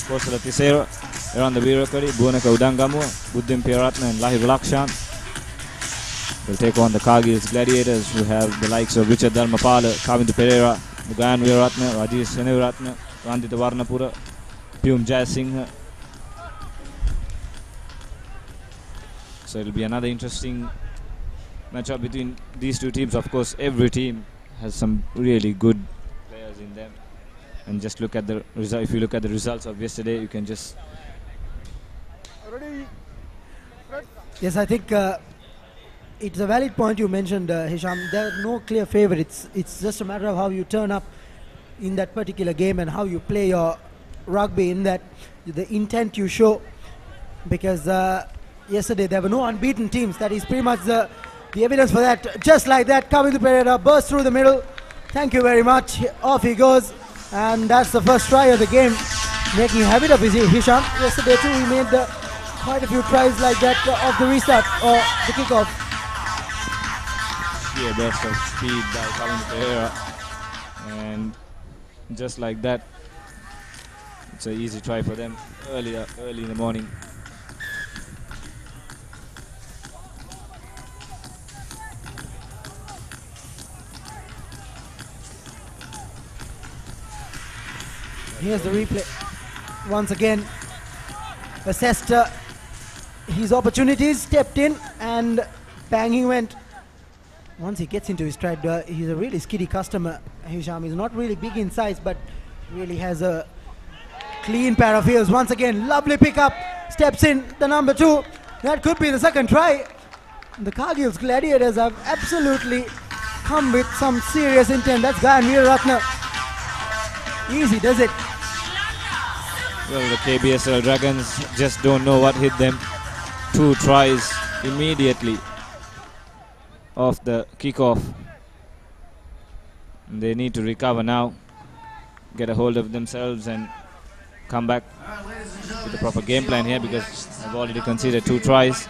[SPEAKER 15] Kosala Tisera, Eranda Veerakari, Bhunaka Udangamua, Buddhim Piyaratna and Lahir Lakshan. Will take on the Kargil's Gladiators, who have the likes of Richard Dharmapala, Kavindu Pereira, Mugayan Veeratna, Rajesh Seneviratna, Randita Varnapura, Pyum Jayasinghe. So it will be another interesting matchup between these two teams. Of course, every team has some really good players in them. And just look at the result. If you look at the results of yesterday, you can just.
[SPEAKER 14] Yes, I think it's a valid point you mentioned, Hisham. There are no clear favorites. It's just a matter of how you turn up in that particular game and how you play your rugby, in that the intent you show. Because yesterday there were no unbeaten teams. That is pretty much the evidence for that. Just like that, Kavindu Pereira bursts through the middle. Thank you very much. Off he goes. And that's the first try of the game, making a habit of Hisham. Yesterday too, he made quite a few tries like that off the restart or the kickoff.
[SPEAKER 15] Sheer burst of speed by Kavindu Pereira. And just like that, it's an easy try for them early in the morning.
[SPEAKER 14] Here's the replay. Once again, assessed his opportunities, stepped in, and bang he went. Once he gets into his stride, he's a really skiddy customer. Hisham is not really big in size, but really has a clean pair of heels. Once again, lovely pickup, steps in, the number 2. That could be the second try. The Kargil's Gladiators have absolutely come with some serious intent. That's Gayan Veeraratne. easy, does it?
[SPEAKER 15] Well, the KBSL Dragons just don't know what hit them. 2 tries immediately off the kickoff. They need to recover now, get a hold of themselves and come back with the proper game plan here, because they've already conceded 2 tries.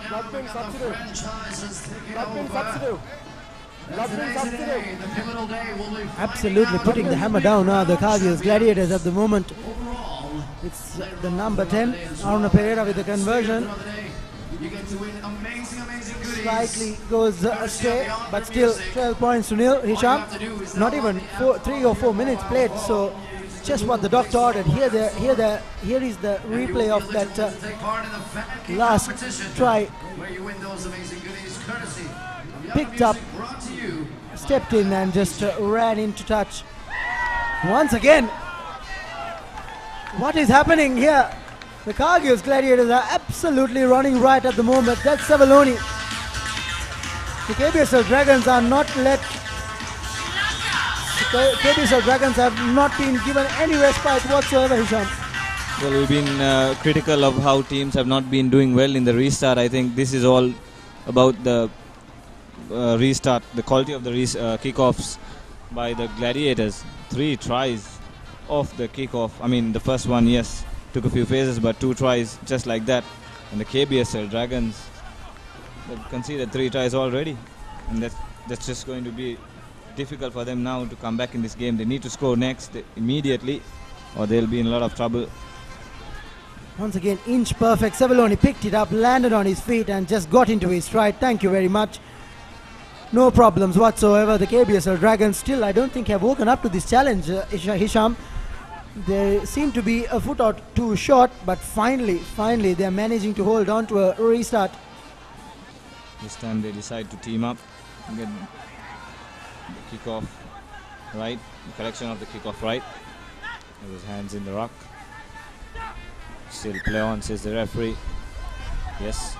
[SPEAKER 14] Absolutely putting the hammer down now, the Cargill's Gladiators at the moment. It's the number 10, Aruna Pereira with the conversion. Slightly goes astray, but still 12 points to nil. Hisham, not even 3 or 4 minutes played, so just what the doctor ordered. Here is the replay of that last try. Picked up, stepped in and just ran into touch. Once again, what is happening here? The Cargill's Gladiators are absolutely running right at the moment. That's Savaloni. The KBSL Dragons are not let. The KBSL Dragons have not been given any respite whatsoever, Hisham.
[SPEAKER 15] Well, we've been critical of how teams have not been doing well in the restart. I think this is all about the restart, the quality of the kickoffs by the Gladiators. 3 tries off the kickoff. I mean, the first one, yes, took a few phases, but 2 tries just like that. And the KBSL Dragons, they've conceded 3 tries already, and that's just going to be difficult for them now to come back in this game. They need to score next immediately, or they'll be in a lot of trouble.
[SPEAKER 14] Once again, inch perfect. Savaloni picked it up, landed on his feet and just got into his stride. Thank you very much. No problems whatsoever. The KBSL Dragons still, I don't think, have woken up to this challenge, Hisham. They seem to be a foot or 2 short, but finally they are managing to hold on to a restart.
[SPEAKER 15] This time they decide to team up, get the kickoff right, the collection of the kickoff right. With his hands in the ruck. Still play on, says the referee. Yes.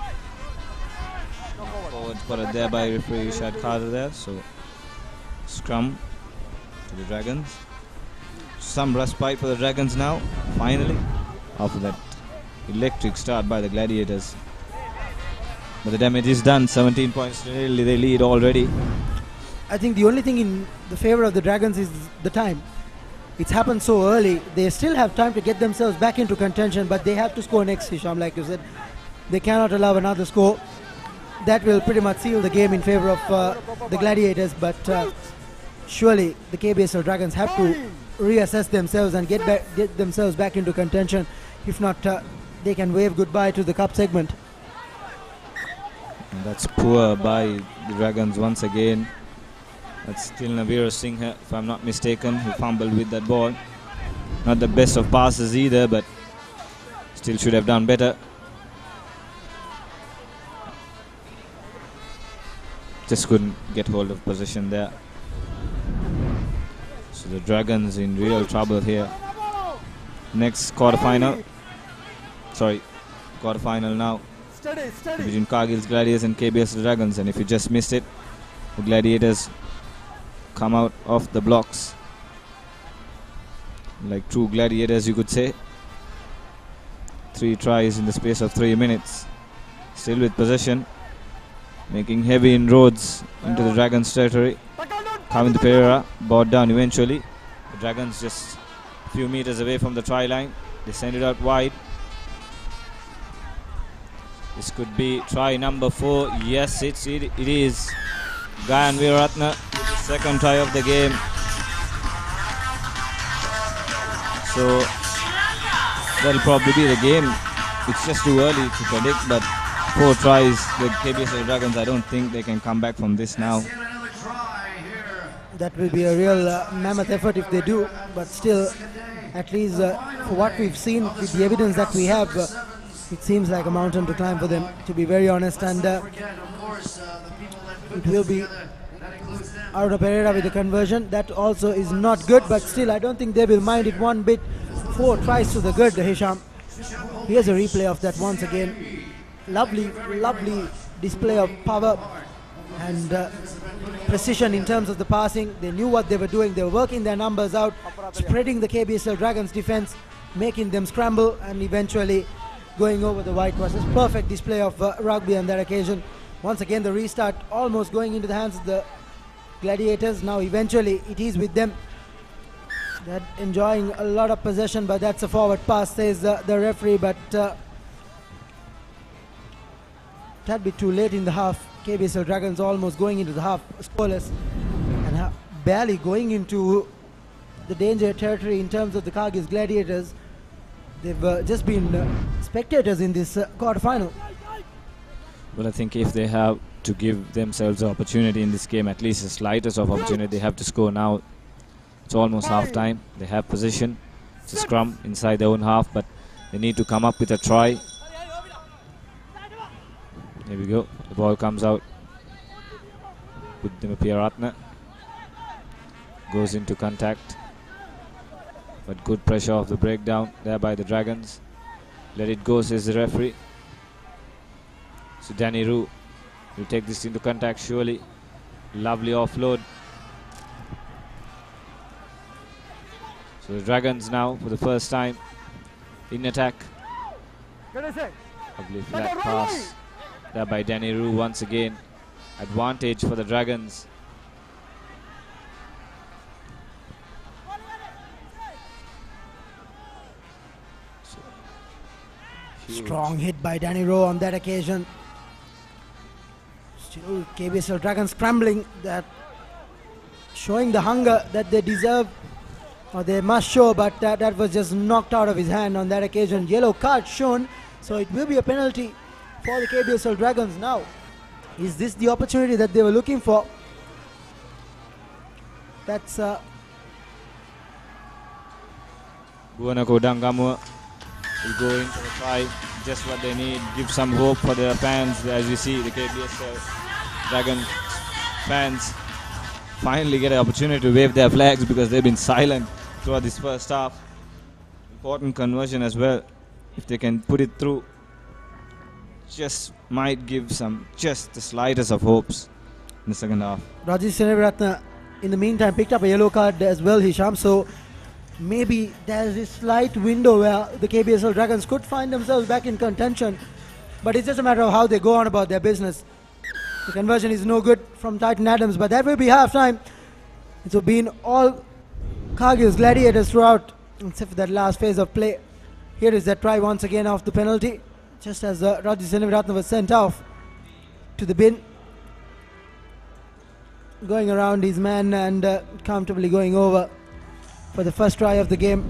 [SPEAKER 15] Forward spotted there by referee Ishad Carter there. So scrum to the Dragons. Some respite for the Dragons now, finally, after that electric start by the Gladiators. But the damage is done. 17 points to nil. They lead already.
[SPEAKER 14] I think the only thing in the favor of the Dragons is the time. It's happened so early. They still have time to get themselves back into contention, but they have to score next, Hisham, like you said. They cannot allow another score. That will pretty much seal the game in favor of the Gladiators, but surely the KBSL Dragons have to reassess themselves and get themselves back into contention. If not, they can wave goodbye to the cup segment.
[SPEAKER 15] And that's poor by the Dragons once again. That's still Navir Singh, if I'm not mistaken, who fumbled with that ball. Not the best of passes either, but still should have done better. Just couldn't get hold of position there. So the Dragons in real trouble here. Next quarterfinal. Sorry, quarterfinal now. Between Cargill's Gladiators and KBS Dragons. And if you just missed it, the Gladiators come out of the blocks like true gladiators, you could say. 3 tries in the space of 3 minutes. Still with possession, making heavy inroads into the Dragons' territory. Kavindu Pereira brought down eventually. The Dragons just a few meters away from the try line. They send it out wide. This could be try number 4. Yes, it is. Gayan Veeratna, second try of the game. So that'll probably be the game. It's just too early to predict, but 4 tries, the KBSL Dragons, I don't think they can come back from this now.
[SPEAKER 14] That will be a real mammoth effort if they do, but still, at least for what we've seen, with the evidence that we have, it seems like a mountain to climb for them, to be very honest. And it will be Aruna Pereira with the conversion. That also is not good, but still I don't think they will mind it one bit. 4 tries to the good, Hisham. Here's a replay of that once again. Lovely display of power and precision in terms of the passing. They knew what they were doing. They were working their numbers out, spreading the KBSL Dragons defense, making them scramble, and eventually going over the whitewashes. Perfect display of rugby on that occasion. Once again, the restart almost going into the hands of the Gladiators. Now eventually it is with them. They're enjoying a lot of possession, but that's a forward pass, says the referee. But that'd be too late in the half. KBSL Dragons almost going into the half scoreless and barely going into the danger territory in terms of the Kyrgyz Gladiators. They've just been spectators in this quarterfinal.
[SPEAKER 15] Well, I think if they have to give themselves an opportunity in this game, at least the slightest of opportunity, they have to score now. It's almost half time. They have position. It's a scrum inside their own half, but they need to come up with a try. There we go. The ball comes out with ThePapare. Goes into contact. But good pressure off the breakdown there by the Dragons. Let it go, says the referee. So Danny Roo will take this into contact surely. Lovely offload. So the Dragons now for the first time in attack. Lovely flat pass there by Danny Roo once again. Advantage for the Dragons.
[SPEAKER 14] Strong hit by Danny Rowe on that occasion. Still KBSL Dragons scrambling, that showing the hunger that they deserve, or they must show, but that was just knocked out of his hand on that occasion. Yellow card shown, so it will be a penalty for the KBSL Dragons now. Is this the opportunity that they were looking for? That's
[SPEAKER 15] Guanako Dangamua will go in for the try. Just what they need. Give some hope for their fans. As you see, the KBSL Dragon fans finally get an opportunity to wave their flags because they've been silent throughout this first half. Important conversion as well. If they can put it through, just might give some, just the slightest of hopes in the second half.
[SPEAKER 14] Rajesh Seneviratne, in the meantime, picked up a yellow card as well, Hisham. So maybe there's a slight window where the KBSL Dragons could find themselves back in contention. But it's just a matter of how they go on about their business. The conversion is no good from Titan Adams, but that will be half-time. It's been all Kyrgyz Gladiators throughout, except for that last phase of play. Here is that try once again off the penalty, just as Rajesh Seneviratne was sent off to the bin. Going around his man and comfortably going over for the first try of the game.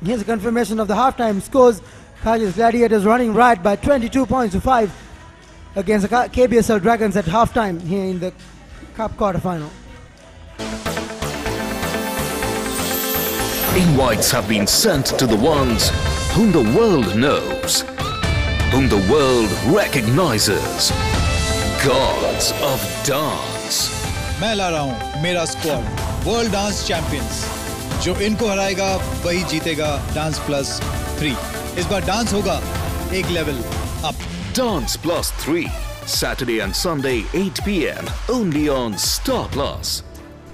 [SPEAKER 14] Here's a confirmation of the halftime scores. Kyrgyz Gladiators running right by 22 points to 5 against the KBSL Dragons at halftime here in the Cup quarterfinal.
[SPEAKER 19] Invites have been sent to the ones whom the world knows, whom the world recognizes. Gods of Dance.
[SPEAKER 20] मैं ला रहा हूँ मेरा squad world dance champions जो इनको हराएगा वही जीतेगा dance plus 3 इस बार dance होगा एक level up
[SPEAKER 19] Dance Plus 3 Saturday and Sunday 8 p.m. only on Star Plus.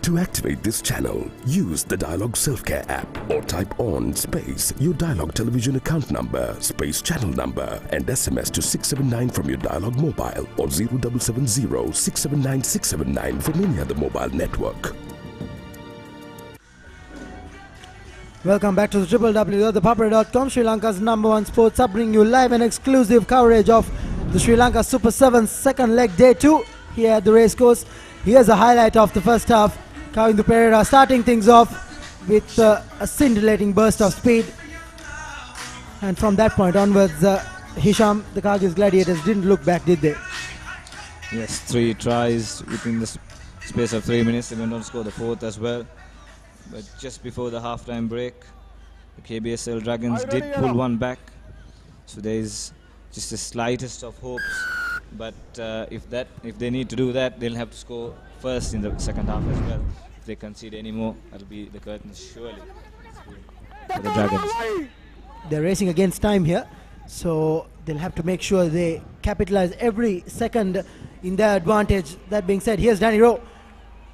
[SPEAKER 21] To activate this channel, use the Dialog Self-Care app or type on space your Dialog television account number, space channel number and SMS to 679 from your Dialog mobile or 0770 679 679 from any other mobile network.
[SPEAKER 14] Welcome back to the www.thepapare.com, Sri Lanka's #1 sports hub, bringing you live and exclusive coverage of the Sri Lanka Super 7's second leg day 2 here at the racecourse. Here's a highlight of the first half. ThePapare starting things off with a scintillating burst of speed. And from that point onwards, Hisham, the Kyrgyz Gladiators didn't look back, did they?
[SPEAKER 15] Yes, 3 tries within the space of 3 minutes. They went on to score the 4th as well. But just before the halftime break, the KBSL Dragons did pull one back. So there is just the slightest of hopes. But if they need to do that, they'll have to score first in the second half as well. If they concede any more, that'll be the curtains surely for the Dragons.
[SPEAKER 14] They're racing against time here. So they'll have to make sure they capitalize every second in their advantage. That being said, here's Danny Rowe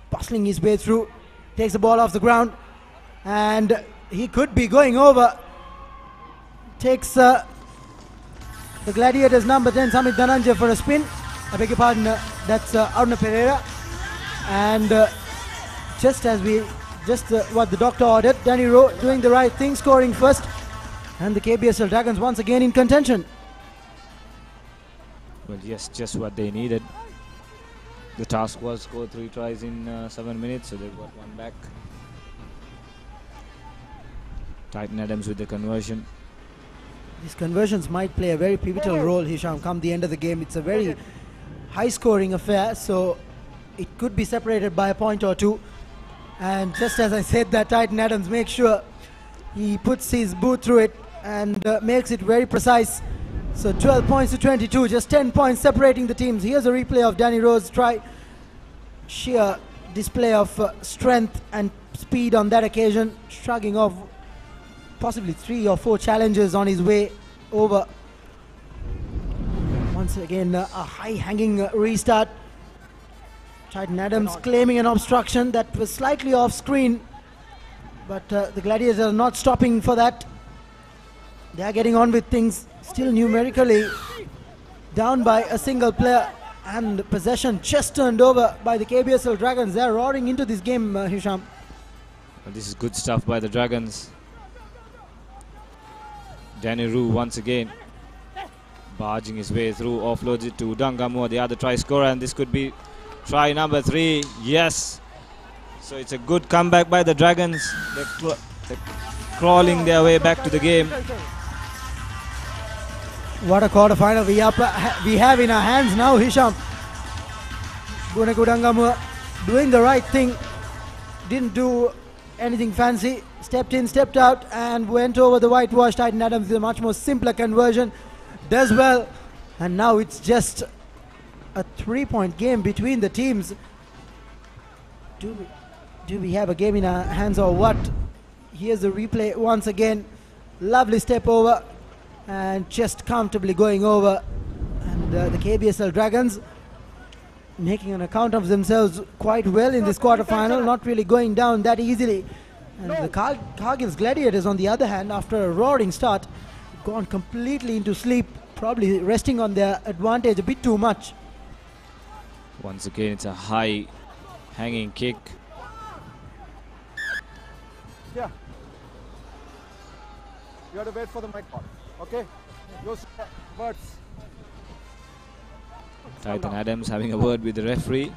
[SPEAKER 14] bustling his way through, takes the ball off the ground, and he could be going over. Takes the Gladiators number 10, Samit Dhananjay, for a spin. I beg your pardon, that's Aruna Pereira. And just what the doctor ordered, Danny Rowe doing the right thing, scoring first. And the KBSL Dragons once again in contention.
[SPEAKER 15] Well, yes, just what they needed. The task was score 3 tries in 7 minutes, so they've got one back. Titan Adams with the conversion.
[SPEAKER 14] These conversions might play a very pivotal role, Hisham, come the end of the game. It's a very high-scoring affair, so it could be separated by a point or two. And just as I said that, Titan Adams makes sure he puts his boot through it and makes it very precise. So 12 points to 22, just 10 points separating the teams. Here's a replay of Danny Rowe's try. Sheer display of strength and speed on that occasion, shrugging off possibly 3 or 4 challenges on his way over. Once again, a high-hanging restart. Titan Adams claiming an obstruction that was slightly off screen, but the Gladiators are not stopping for that. They are getting on with things, still numerically down by a single player, and possession just turned over by the KBSL Dragons. They are roaring into this game, Hisham.
[SPEAKER 15] Well, this is good stuff by the Dragons. Danny Rowe once again barging his way through, offloads it to Dangamua, the other try scorer, and this could be try number 3. Yes. So it's a good comeback by the Dragons. They're crawling their way back to the game.
[SPEAKER 14] What a quarterfinal we have in our hands now, Hisham. Guneku Dangamua doing the right thing. Didn't do anything fancy. Stepped in, stepped out, and went over the whitewash. Titan Adams with a much more simpler conversion. Does well. And now it's just a 3-point game between the teams. Do we have a game in our hands or what? Here's the replay once again. Lovely step over and just comfortably going over. And the KBSL Dragons making an account of themselves quite well in this quarterfinal, not really going down that easily. And the Cargill's Gladiators, on the other hand, after a roaring start, gone completely into sleep, probably resting on their advantage a bit too much.
[SPEAKER 15] Once again, it's a high hanging kick.
[SPEAKER 7] Yeah. You have to wait for the mic part. Okay? Those words.
[SPEAKER 15] Titan Adams having a word with the referee.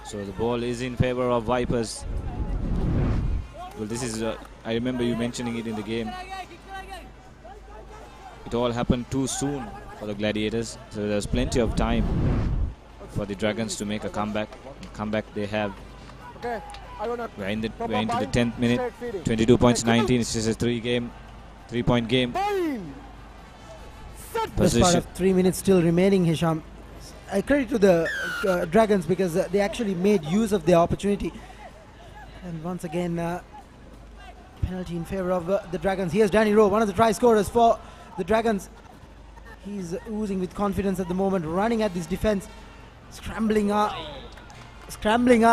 [SPEAKER 15] So the ball is in favor of Vipers. Well, this is, I remember you mentioning it in the game. It all happened too soon for the Gladiators, so there's plenty of time for the Dragons to make a comeback. And comeback they have. We're into the 10th minute, 22 points, 19. It's just a 3-point game.
[SPEAKER 14] Best part of 3 minutes still remaining, Hisham. I credit to the Dragons because they actually made use of their opportunity. And once again, penalty in favor of the Dragons. Here's Danny Rowe, one of the try scorers for the Dragons. He's oozing with confidence at the moment, running at this defense, scrambling are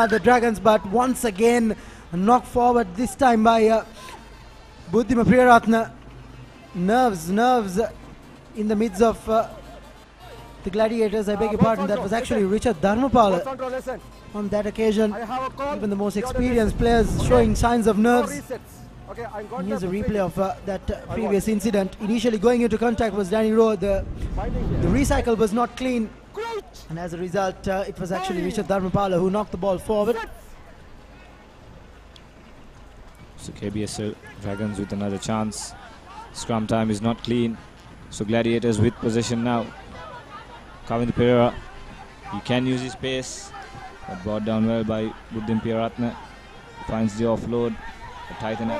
[SPEAKER 14] the Dragons, but once again knocked forward, this time by Buddhima Priyaratna. Nerves in the midst of the Gladiators. I beg your pardon, that was actually Richard Dharmapala on that occasion. Even the most experienced players showing signs of nerves. And here's a replay of that previous incident. Initially going into contact was Danny Rowe. The recycle was not clean, and as a result it was actually Richard Dharmapala who knocked the ball forward.
[SPEAKER 15] So KBSL Dragons with another chance. Scrum time is not clean, so Gladiators with possession now. Kavind Pereira, he can use his pace, but brought down well by Buddhim Piyaratne. Finds the offload. The Titan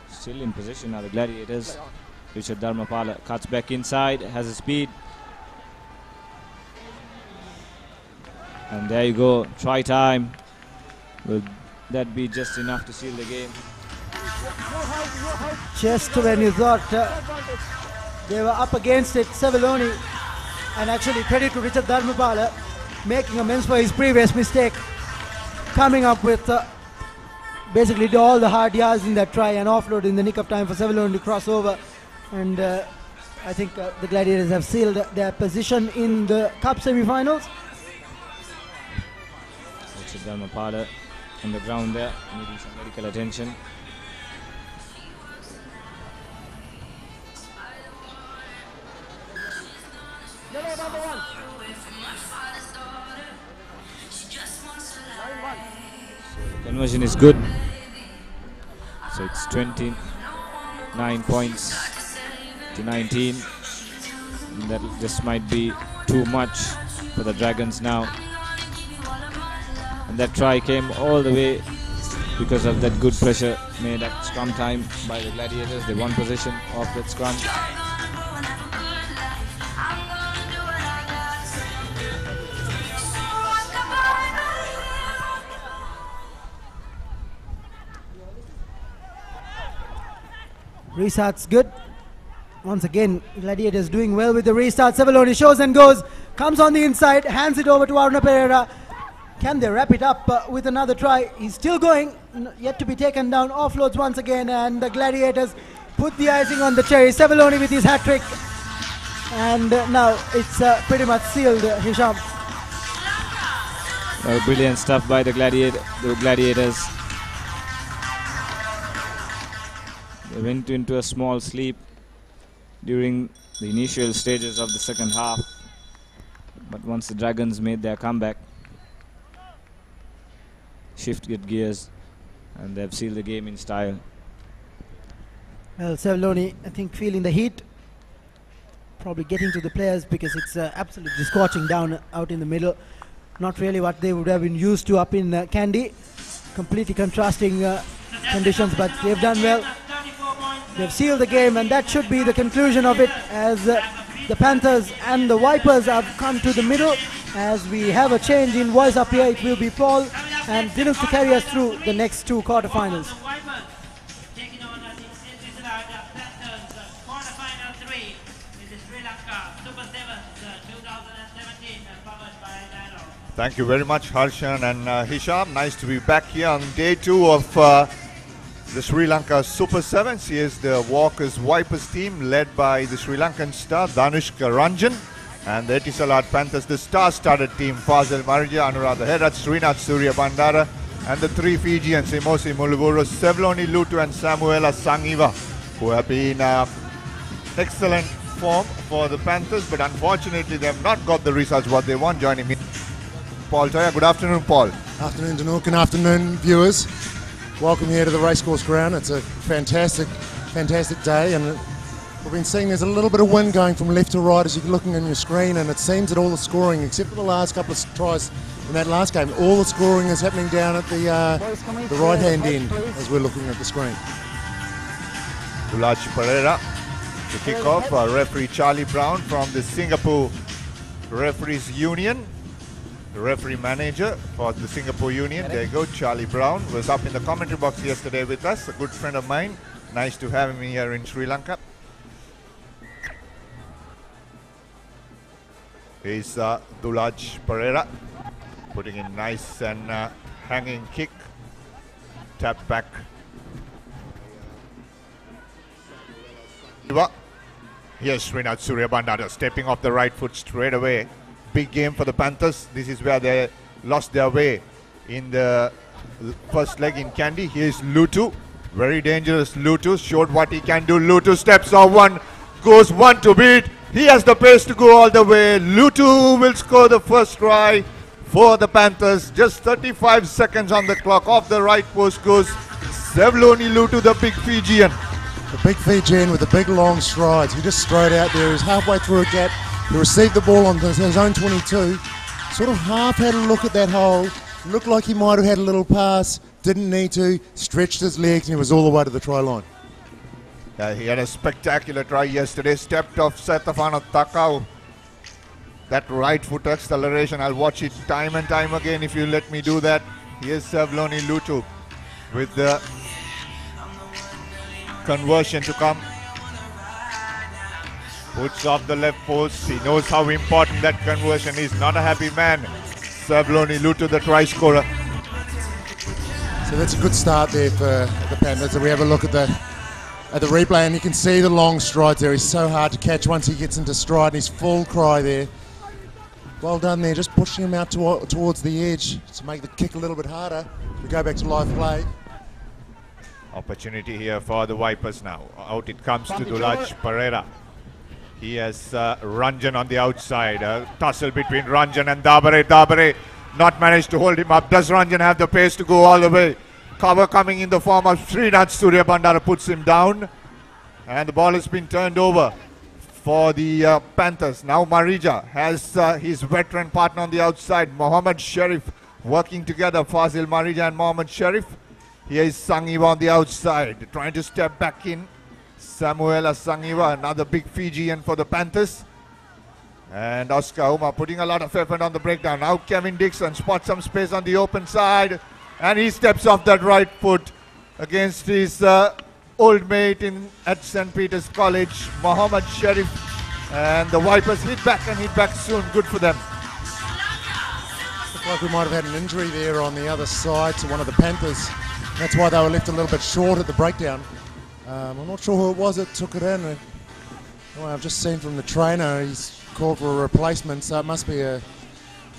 [SPEAKER 15] still in position now, the Gladiators. Richard Dharmapala cuts back inside, has a speed. And there you go, try time. Will that be just enough to seal the game?
[SPEAKER 14] Just when you thought they were up against it, Sevilloni, and actually credit to Richard Dharmapala, making amends for his previous mistake, coming up with basically all the hard yards in that try and offload in the nick of time for Sevilloni to cross over. And I think the Gladiators have sealed their position in the Cup semi-finals.
[SPEAKER 15] Richard Dharmapala on the ground there, needing some medical attention. Conversion is good, so it's 29 points to 19. And that just might be too much for the Dragons now. And that try came all the way because of that good pressure made at scrum time by the Gladiators. They won possession of that scrum.
[SPEAKER 14] Restart's good. Once again, Gladiators doing well with the restart. Sevilloni shows and goes, comes on the inside, hands it over to Aruna Pereira. Can they wrap it up with another try? He's still going, yet to be taken down. Offloads once again, and the Gladiators put the icing on the cherry. Sevilloni with his hat trick, and now it's pretty much sealed, Hisham.
[SPEAKER 15] Brilliant stuff by the Gladiators. They went into a small sleep during the initial stages of the second half, but once the Dragons made their comeback, shifted gears, and they've sealed the game in style.
[SPEAKER 14] Well, Sevilloni, I think, feeling the heat, probably getting to the players because it's absolutely scorching down out in the middle. Not really what they would have been used to up in Kandy. Completely contrasting conditions, but they've done well. They've sealed the game, and that should be the conclusion of it, as the Panthers and the Vipers have come to the middle. As we have a change in voice up here, it will be Paul and Dylan to carry us through the next two quarterfinals.
[SPEAKER 13] Taking on the Panthers quarterfinal 3 in the Sri Lanka Super 7's 2017, powered by Dialog.
[SPEAKER 4] Thank you very much, Harshan and Hisham. Nice to be back here on day 2 of the Sri Lanka Super 7's. Here's the Walkers Vipers team led by the Sri Lankan star Dhanushka Ranjan, and the Etisalat Panthers, the star-studded team, Fazal Marja, Anuradha Herat, Srinath Surya Bandara, and the 3 Fijians, Emosi Muluguru, Sevilloni Lutu and Samuela Sangiva, who have been excellent form for the Panthers, but unfortunately they have not got the results what they want. Joining me, Paul Toya. Good afternoon, Paul.
[SPEAKER 2] Afternoon, Danuk, and afternoon, viewers. Welcome here to the Racecourse Ground. It's a fantastic day, and we've been seeing there's a little bit of wind going from left to right as you're looking on your screen, and it seems that all the scoring, except for the last couple of tries in that last game, all the scoring is happening down at the right-hand end as we're looking at the screen.
[SPEAKER 4] Dulaj Pereira to kick off. Referee Charlie Brown from the Singapore Referees Union. The referee manager for the Singapore Union. There you go, Charlie Brown was up in the commentary box yesterday with us, a good friend of mine. Nice to have him here in Sri Lanka. Here's Dulaj Pereira putting in nice and hanging kick. Tap back. Here's Srinath Surya Bandara stepping off the right foot straight away. Big game for the Panthers. This is where they lost their way in the first leg in Kandy. Here's Lutu. Very dangerous Lutu. Showed what he can do. Lutu steps on one. Goes one to beat. He has the pace to go all the way. Lutu will score the first try for the Panthers. Just 35 seconds on the clock. Off the right post goes Sevilloni Lutu, the big Fijian.
[SPEAKER 2] The big Fijian with the big long strides. He just strode out there. He's halfway through a gap. He received the ball on his own 22. Sort of half had a look at that hole. Looked like he might have had a little pass. Didn't need to. Stretched his legs and he was all the way to the try line.
[SPEAKER 4] He had a spectacular try yesterday. Stepped off Setafana Takau. That right foot acceleration, I'll watch it time and time again if you let me do that. Here's Savloni Lutu with the conversion to come. Puts off the left post. He knows how important that conversion is. Not a happy man. Savloni Lutu, the try scorer.
[SPEAKER 2] So that's a good start there for the Panthers. We have a look at the replay, and you can see the long strides there. He's so hard to catch once he gets into stride, and he's full cry there. Well done there, just pushing him out towards the edge to make the kick a little bit harder. We go back to live play.
[SPEAKER 4] Opportunity here for the Vipers now. Out it comes to Dulaj Pereira. He has Ranjan on the outside. A tussle between Ranjan and Dabare. Dabare not managed to hold him up. Does Ranjan have the pace to go all the way? Cover coming in the form of Srinath Surya Bandara puts him down. And the ball has been turned over for the Panthers. Now Marija has his veteran partner on the outside, Mohammad Sharif, working together. Fazil Marija and Mohammad Sharif. Here is Sangiva on the outside, trying to step back in. Samuela Sangiva, another big Fijian for the Panthers. And Oscar Uma putting a lot of effort on the breakdown. Now Kevin Dixon spots some space on the open side, and he steps off that right foot against his old mate at St. Peter's College, Mohammad Sharif. And the Vipers hit back and hit back soon. Good for them.
[SPEAKER 2] Looks like we might have had an injury there on the other side to one of the Panthers. That's why they were left a little bit short at the breakdown. I'm not sure who it was that took it in. Well, I've just seen from the trainer he's called for a replacement, so it must be a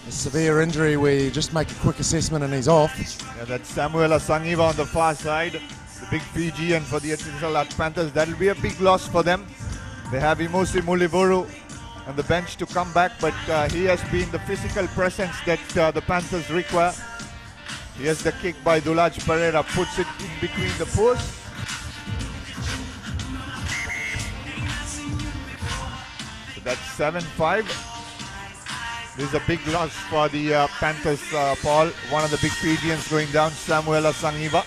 [SPEAKER 2] severe injury where you just make a quick assessment and he's off.
[SPEAKER 4] Yeah, that's Samuela Sangiva on the far side, the big Fijian for the Etisalat Panthers. That'll be a big loss for them. They have Imosi Mulivuru on the bench to come back, but he has been the physical presence that the Panthers require. Here's the kick by Dulaj Pereira, puts it in between the posts. So that's 7-5. This is a big loss for the Panthers, Paul. One of the big Fijians going down, Samuela Sangiva.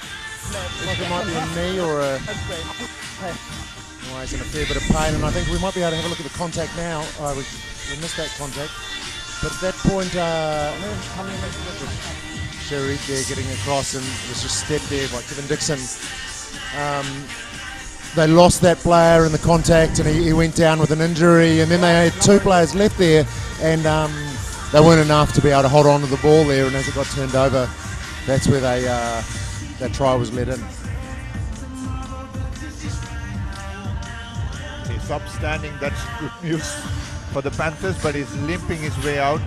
[SPEAKER 2] Like it might be a knee or a... he's in a fair bit of pain, and I think we might be able to have a look at the contact now. We missed that contact. But at that point, Sharif there getting across, and was just stepped there by Kevin Dixon. They lost that player in the contact, and he went down with an injury, and then they had two players left there, and they weren't enough to be able to hold on to the ball there, and as it got turned over, that's where that try was let in.
[SPEAKER 4] He's upstanding, that's good news for the Panthers, but he's limping his way out.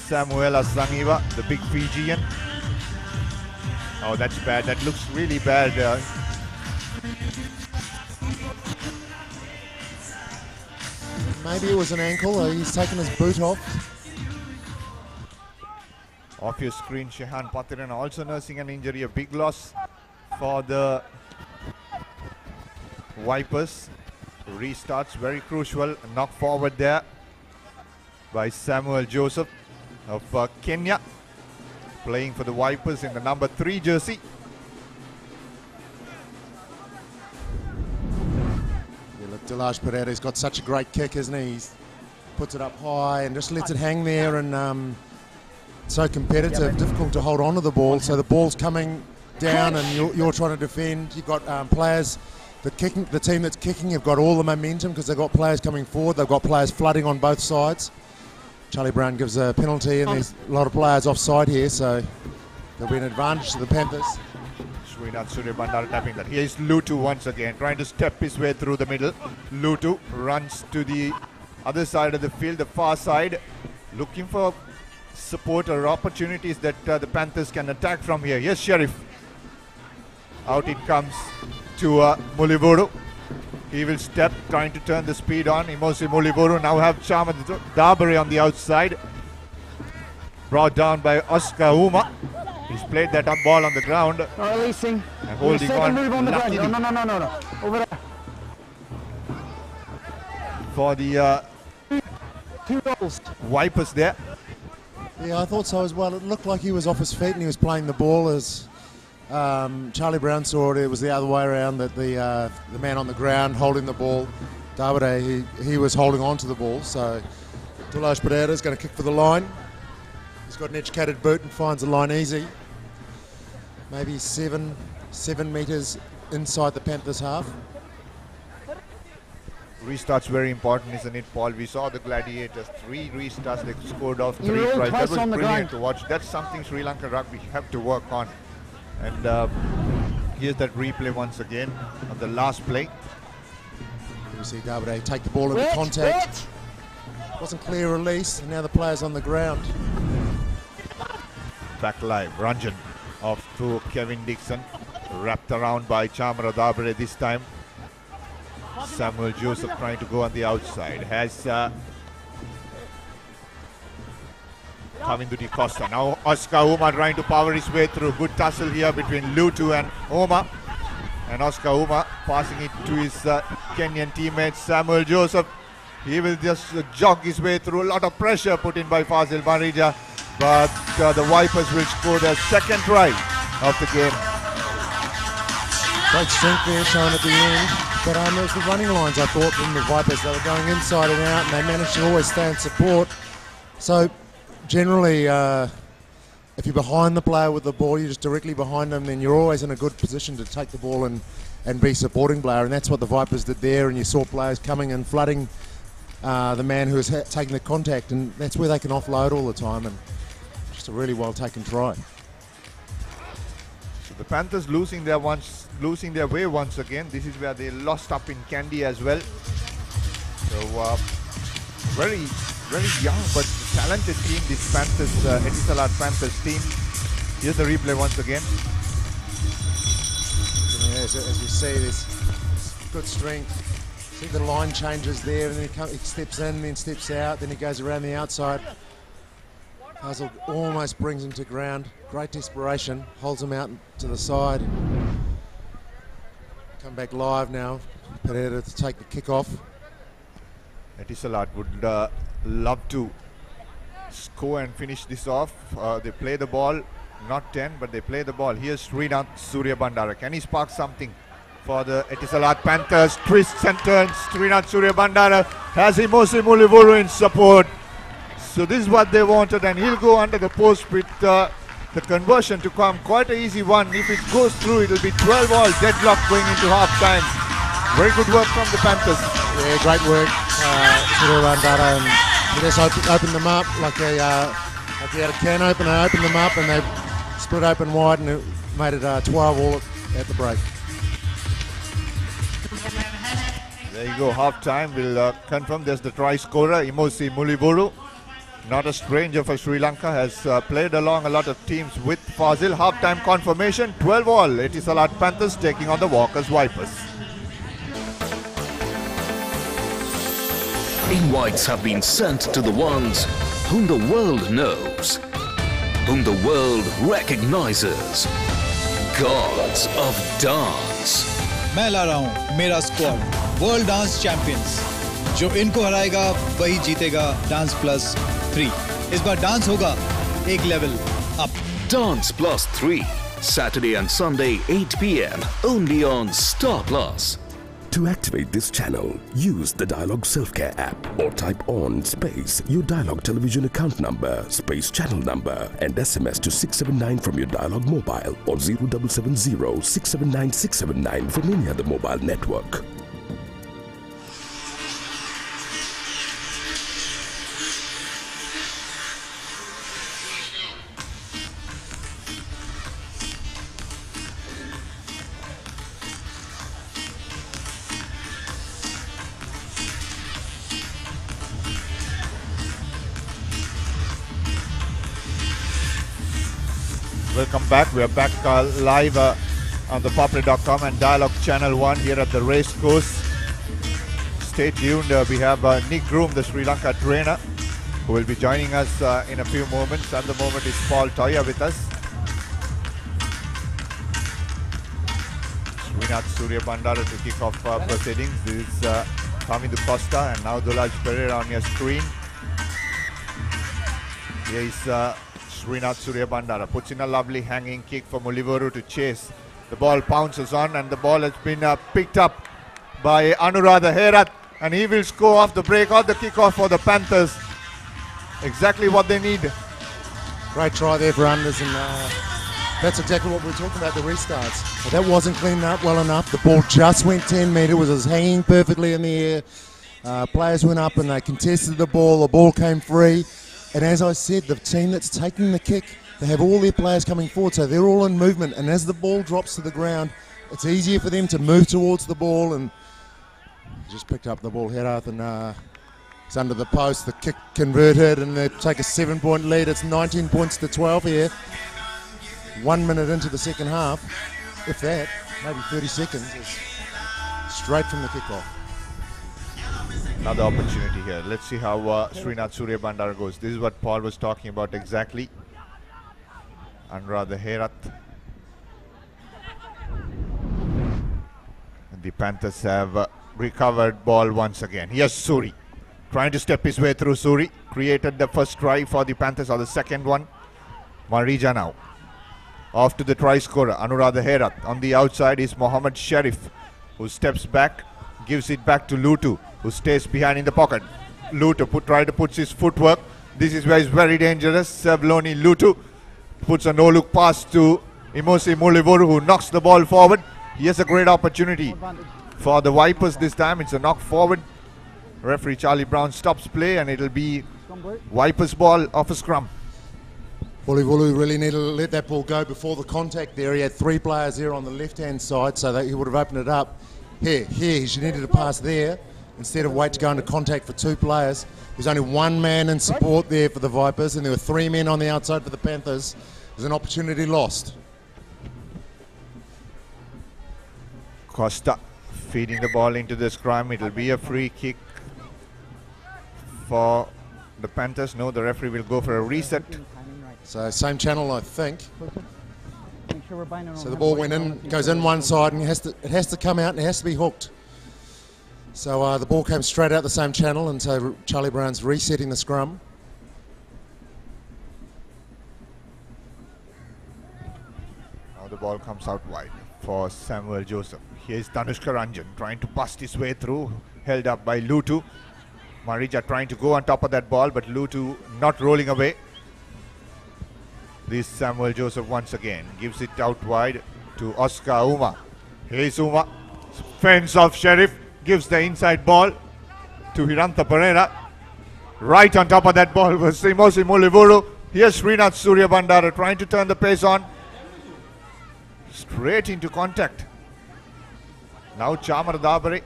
[SPEAKER 4] Samuela Sangiva, the big Fijian. Oh, that's bad. That looks really bad.
[SPEAKER 2] Maybe it was an ankle. He's taken his boot off.
[SPEAKER 4] Off your screen, Shehan Patiran also nursing an injury. A big loss for the Vipers. Restarts very crucial. Knock forward there by Samuel Joseph of Kenya, playing for the Vipers in the number 3 jersey.
[SPEAKER 2] Yeah, look, Dulaj Pereira's got such a great kick, isn't he? He puts it up high and just lets it hang there, and so competitive, difficult to hold on to the ball. So the ball's coming down and you're trying to defend. You've got players, the team that's kicking have got all the momentum because they've got players coming forward. They've got players flooding on both sides. Charlie Brown gives a penalty, and there's a lot of players offside here, so there'll be an advantage to the Panthers.
[SPEAKER 4] Srinath Surya Bandara tapping that. Here's Lutu once again, trying to step his way through the middle. Lutu runs to the other side of the field, the far side, looking for support or opportunities that the Panthers can attack from here. Yes, Sharif. Out it comes to Mulivuru. He will step, trying to turn the speed on. Imosi Mulivuru now have Chama Dabare on the outside. Brought down by Oscar Uma. He's played that up ball on the ground.
[SPEAKER 7] Releasing.
[SPEAKER 4] And holding on.
[SPEAKER 7] No. Over there.
[SPEAKER 4] For the Vipers there.
[SPEAKER 2] Yeah, I thought so as well. It looked like he was off his feet and he was playing the ball as Charlie Brown saw it. It was the other way around, that the man on the ground holding the ball, Davide, he was holding on to the ball. So Dulaj Pereira is going to kick for the line. He's got an educated boot and finds the line easy. Maybe seven metres inside the Panthers half.
[SPEAKER 4] Restart's very important, isn't it, Paul? We saw the Gladiators, 3 restarts, they scored off 3
[SPEAKER 7] rolled
[SPEAKER 4] tries. That
[SPEAKER 7] twice
[SPEAKER 4] was
[SPEAKER 7] on the
[SPEAKER 4] brilliant
[SPEAKER 7] ground.
[SPEAKER 4] to watch. That's something Sri Lanka rugby have to work on. And here's that replay once again of the last play.
[SPEAKER 2] You see Davide take the ball into contact. Wasn't clear release, and now the player's on the ground.
[SPEAKER 4] Back live, Ranjan off to Kevin Dixon, wrapped around by Chamara Dabre this time. Samuel Joseph trying to go on the outside. Has Kavindu Di Costa. Now Oscar Uma trying to power his way through. Good tussle here between Lutu and Oma. And Oscar Uma passing it to his Kenyan teammate Samuel Joseph. He will just jog his way through. A lot of pressure put in by Fazil Marija. But the Vipers will score their second try of the game.
[SPEAKER 2] Great strength there shown at the end. But it was the running lines, I thought, from the Vipers. They were going inside and out, and they managed to always stay in support. So generally, if you're behind the player with the ball, you're just directly behind them, then you're always in a good position to take the ball and be supporting player. And that's what the Vipers did there. And you saw players coming and flooding the man who was taking the contact, and that's where they can offload all the time. And just a really well taken try.
[SPEAKER 4] So the Panthers losing their way once again. This is where they lost up in Kandy as well. So very young but talented team, this Panthers, Etisalat Panthers team. Here's the replay once again.
[SPEAKER 2] As we see, there's good strength. See the line changes there, and then he steps in, then steps out, then he goes around the outside. Puzzle almost brings him to ground. Great desperation, holds him out to the side. Come back live now. Pereira to take the kick off.
[SPEAKER 4] Etisalat would love to score and finish this off. They play the ball, not 10, but they play the ball. Here's Srinath Surya Bandara. Can he spark something for the Etisalat Panthers? Twists and turns. Srinath Surya Bandara has Imosi Mulivuru in support. So this is what they wanted, and he'll go under the post with the conversion to come. Quite an easy one. If it goes through, it'll be 12-all deadlock going into half-time. Very good work from the Panthers.
[SPEAKER 2] Yeah, great work. Surya Bandara, and he just opened them up like he had a can opener, opened them up, and they split open wide, and it made it 12-all at the break.
[SPEAKER 4] There you go, half-time. We'll confirm there's the try scorer, Imosi Mulivuru. Not a stranger for Sri Lanka, has played along a lot of teams with Fazil. Half-time confirmation, 12-all. Etisalat Panthers taking on the Walkers Vipers.
[SPEAKER 19] Invites have been sent to the ones whom the world knows, whom the world recognizes. Gods of Dance.
[SPEAKER 20] मैं ला रहा हूँ मेरा squad world dance champions जो इनको हराएगा वही जीतेगा dance plus 3 इस बार dance होगा एक level up
[SPEAKER 19] Dance Plus 3 Saturday and Sunday 8 p.m. only on Star Plus.
[SPEAKER 21] To activate this channel, use the Dialog Self-Care app or type on space your Dialog television account number, space channel number and SMS to 679 from your Dialog mobile or 0770 679 679 from any other mobile network.
[SPEAKER 4] Welcome back. We are back live on ThePapare.com and Dialog Channel 1 here at the Racecourse. Stay tuned. We have Nick Groom, the Sri Lanka trainer, who will be joining us in a few moments. At the moment is Paul Toya with us. Srinath Surya Bandara to kick off proceedings. This is Kavindu Costa and now Dulaj Pereira on your screen. Here is Srinath Surya Bandara puts in a lovely hanging kick for Mulivuru to chase. The ball pounces on and the ball has been picked up by Anuradha Herath and he will score off the break or the kickoff for the Panthers. exactly what they need.
[SPEAKER 2] Great try there for unders, and that's exactly what we were talking about, the restarts. But that wasn't cleaned up well enough. The ball just went 10 metres, was hanging perfectly in the air. Players went up and they contested the ball came free. And as I said, the team that's taking the kick, they have all their players coming forward, so they're all in movement. And as the ball drops to the ground, it's easier for them to move towards the ball, and just picked up the ball head up, and it's under the post. The kick converted, and they take a 7-point lead. It's 19 points to 12 here. 1 minute into the second half, if that, maybe 30 seconds, straight from the kickoff.
[SPEAKER 4] Another opportunity here. Let's see how Srinath Surya Bandara goes. This is what Paul was talking about exactly. Anuradha Herath. And the Panthers have recovered ball once again. Here's Suri trying to step his way through. Suri created the first try for the Panthers, or the second one. Marija now off to the try scorer Anuradha Herath. On the outside is Mohammad Sharif, who steps back, gives it back to Lutu, who stays behind in the pocket. Lutu try to put his footwork. This is where he's very dangerous. Sevloni Lutu puts a no-look pass to Imosi Mulivoru, who knocks the ball forward. He has a great opportunity for the Vipers this time. It's a knock forward. Referee Charlie Brown stops play, and it'll be Vipers ball off a scrum.
[SPEAKER 2] Mulivoru really needed to let that ball go before the contact there. He had 3 players there on the left-hand side, so that he would have opened it up. Here, he needed to pass there instead of wait to go into contact for 2 players. There's only 1 man in support there for the Vipers, and there were 3 men on the outside for the Panthers. There's an opportunity lost.
[SPEAKER 4] Costa feeding the ball into the scrum. It'll be a free kick for the Panthers. No, the referee will go for a reset.
[SPEAKER 2] So same channel, I think. So the ball went in, goes in one side, and it has to come out, and it has to be hooked. So the ball came straight out the same channel, and so Charlie Brown's resetting the scrum.
[SPEAKER 4] Now the ball comes out wide for Samuel Joseph. Here's Danushka Ranjan trying to bust his way through, held up by Lutu. Marija trying to go on top of that ball, but Lutu not rolling away. This Samuel Joseph once again gives it out wide to Oscar Uma. Here's Uma, fends off Sheriff, gives the inside ball to Hirantha Pereira. Right on top of that ball was Imosi Mulivuru. Here's Srinath Surya Bandara trying to turn the pace on. Straight into contact. Now Chamar Dabare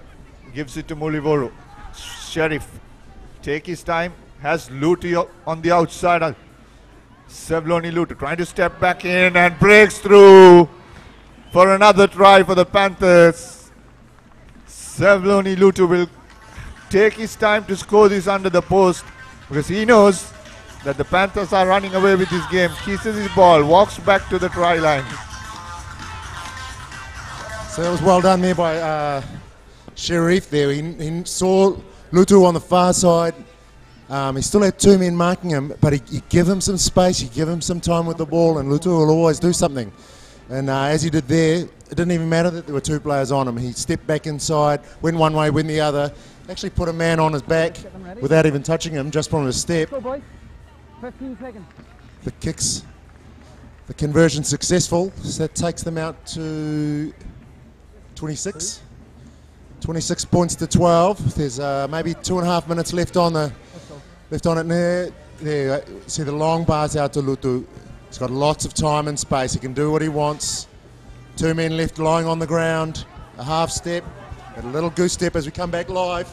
[SPEAKER 4] gives it to Mulivuru. Sheriff take his time, has Lutu on the outside. Sevloni Lutu trying to step back in and breaks through for another try for the Panthers. Sevloni Lutu will take his time to score this under the post, because he knows that the Panthers are running away with this game. Kisses his ball, walks back to the try line.
[SPEAKER 2] So that was well done there by Sharif there. He saw Lutu on the far side. He still had 2 men marking him, but he give him some space, he give him some time with the ball, and Lutu will always do something. And as he did there, it didn't even matter that there were 2 players on him. He stepped back inside, went one way, went the other, actually put a man on his back without even touching him, just from his step.
[SPEAKER 7] 15 seconds.
[SPEAKER 2] The kicks, the conversion successful, so that takes them out to 26. 26 points to 12. There's maybe 2.5 minutes left on it there. See the long bars out to Lutu. He's got lots of time and space. He can do what he wants. 2 men left lying on the ground. A half step, and a little goose step as we come back live.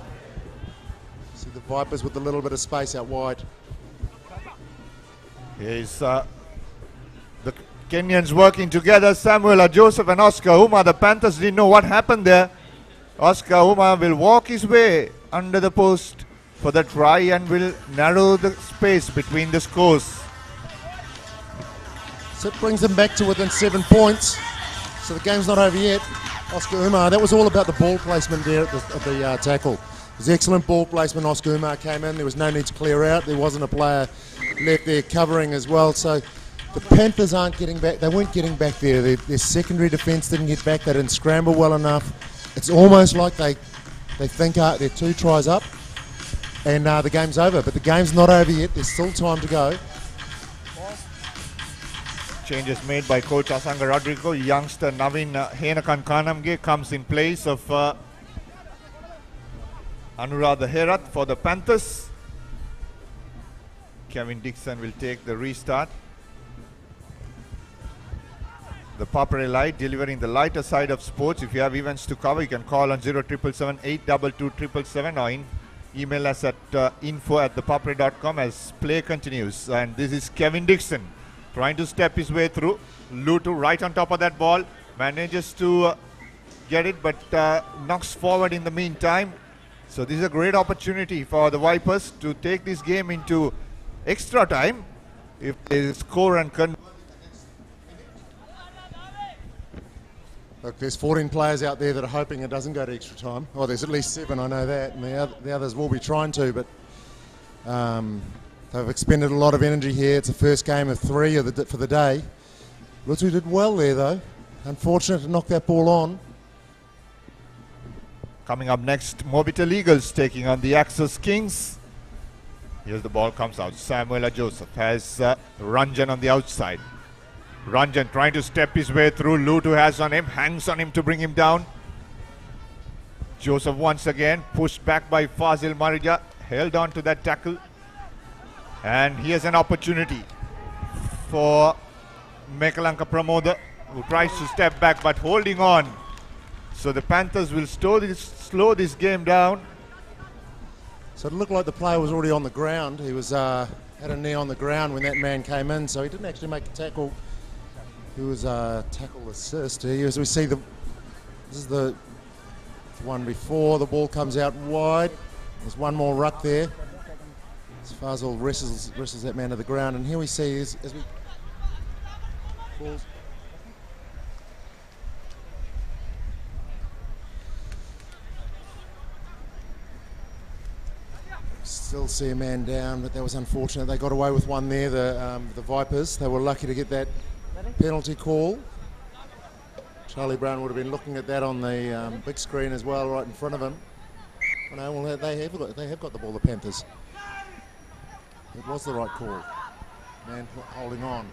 [SPEAKER 2] See the Vipers with a little bit of space out wide.
[SPEAKER 4] Here's the Kenyans working together. Samuel Joseph and Oscar Uma. The Panthers didn't know what happened there. Oscar Uma will walk his way under the post for the try and will narrow the space between the scores.
[SPEAKER 2] So it brings them back to within 7 points. So the game's not over yet. Oscar Umar, that was all about the ball placement there at the tackle. It was excellent ball placement. Oscar Umar came in. There was no need to clear out. There wasn't a player left there covering as well. So the Panthers aren't getting back. They weren't getting back there. Their secondary defence didn't get back. They didn't scramble well enough. It's almost like they think they're 2 tries up. and the game's over. But the game's not over yet. There's still time to go.
[SPEAKER 4] Changes made by coach Asanga Rodrigo. Youngster Navin Henakan Kanamge comes in place of Anuradha Herath for the Panthers. Kevin Dixon will take the restart. The Papare Light, delivering the lighter side of sports. If you have events to cover, you can call on 0777 822 777 or email us at info@thepapare.com as play continues. And this is Kevin Dixon trying to step his way through. Lutu right on top of that ball. Manages to get it, but knocks forward in the meantime. So this is a great opportunity for the Vipers to take this game into extra time if they score and convert.
[SPEAKER 2] Look, there's 14 players out there that are hoping it doesn't go to extra time. Oh, there's at least 7, I know that, and the others will be trying to, but they've expended a lot of energy here. It's the first game of 3 for the day. Lutu did well there, though. Unfortunate to knock that ball on.
[SPEAKER 4] Coming up next, Mobitel Eagles taking on the Axis Kings. Here's the ball comes out. Samuel Joseph has Ranjan on the outside. Ranjan trying to step his way through. Lutu has on him, hangs on him to bring him down. Joseph once again pushed back by Fazil Marija, held on to that tackle. And here's an opportunity for Mekalanka Pramoda, who tries to step back but holding on. So the Panthers will slow this game down.
[SPEAKER 2] So it looked like the player was already on the ground. He was had a knee on the ground when that man came in, so he didn't actually make a tackle. He was tackle assist. Here, as we see, this is the one before the ball comes out wide. There's one more ruck there. As Fazil wrestles that man to the ground, and here we see as we falls. Still see a man down, but that was unfortunate. They got away with one there, the Vipers. They were lucky to get that penalty call. Charlie Brown would have been looking at that on the big screen as well, right in front of him. Oh, no, well, they have got the ball, the Panthers. It was the right call. Man holding on.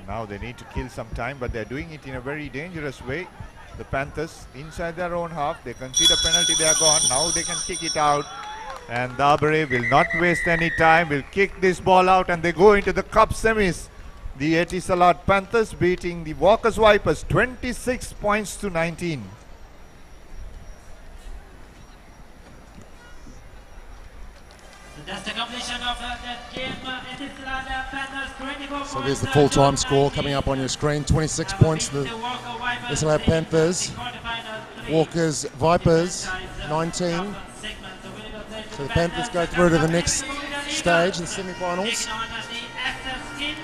[SPEAKER 4] Now they need to kill some time, but they're doing it in a very dangerous way. The Panthers inside their own half. They concede a penalty, they are gone. Now they can kick it out. And ThePapare will not waste any time, will kick this ball out, and they go into the cup semis. The Etisalat Panthers beating the Walkers Vipers 26 points to 19.
[SPEAKER 13] That's the completion of that game. Etisalat Panthers 24
[SPEAKER 2] So there's the full-time score coming up on your screen. 26 points to the Etisalat Panthers. Walkers Vipers 19. So the Panthers go through to the next stage, the semi-finals.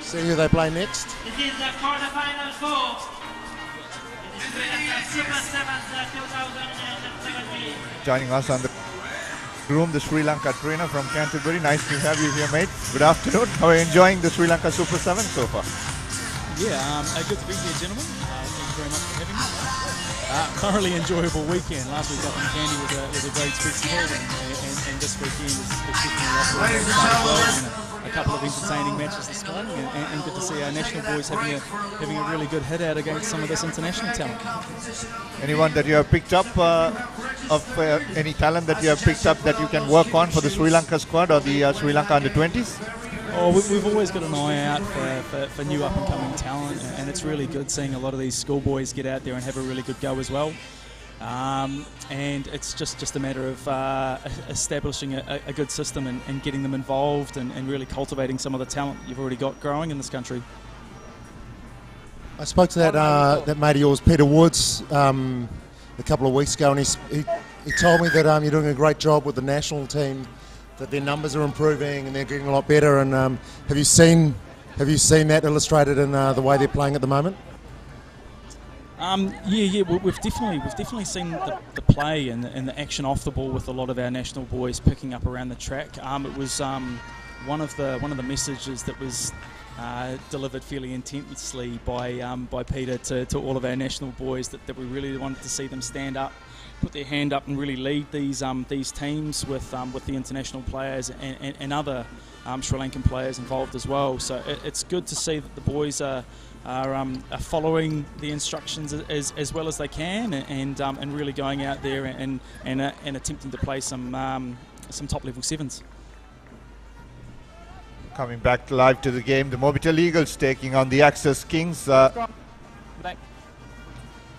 [SPEAKER 2] See who they play next.
[SPEAKER 13] This is the quarterfinal four. Super 7's 2017.
[SPEAKER 4] Joining us on the room, the Sri Lanka trainer from Canterbury. Nice to have you here, mate. Good afternoon. How are you enjoying the Sri Lanka Super 7 so far?
[SPEAKER 5] Yeah, good to be here, gentlemen. Thank you very much for having me. Thoroughly enjoyable weekend. Last week up in Candy was a great spectacle, and this weekend is definitely a couple of entertaining matches this morning, and good to see our national boys having a really good hit out against some of this international talent.
[SPEAKER 4] Anyone that you have picked up, any talent that you have picked up that you can work on for the Sri Lanka squad or the Sri Lanka under-20s?
[SPEAKER 5] Oh, we've always got an eye out for new up-and-coming talent, and it's really good seeing a lot of these schoolboys get out there and have a really good go as well. And it's just a matter of establishing a good system and getting them involved and really cultivating some of the talent you've already got growing in this country.
[SPEAKER 2] I spoke to that mate of yours, Peter Woods, a couple of weeks ago, and he told me that you're doing a great job with the national team, that their numbers are improving and they're getting a lot better. And have you seen that illustrated in the way they're playing at the moment?
[SPEAKER 5] Yeah, we've definitely seen the play and the action off the ball with a lot of our national boys picking up around the track. It was one of the messages that was delivered fairly intensely by Peter to all of our national boys that we really wanted to see them stand up put their hand up and really lead these teams with the international players and other Sri Lankan players involved as well. So it's good to see that the boys are following the instructions as well as they can, and really going out there and attempting to play some top level sevens.
[SPEAKER 4] Coming back live to the game, the Mobitel Eagles taking on the Access Kings.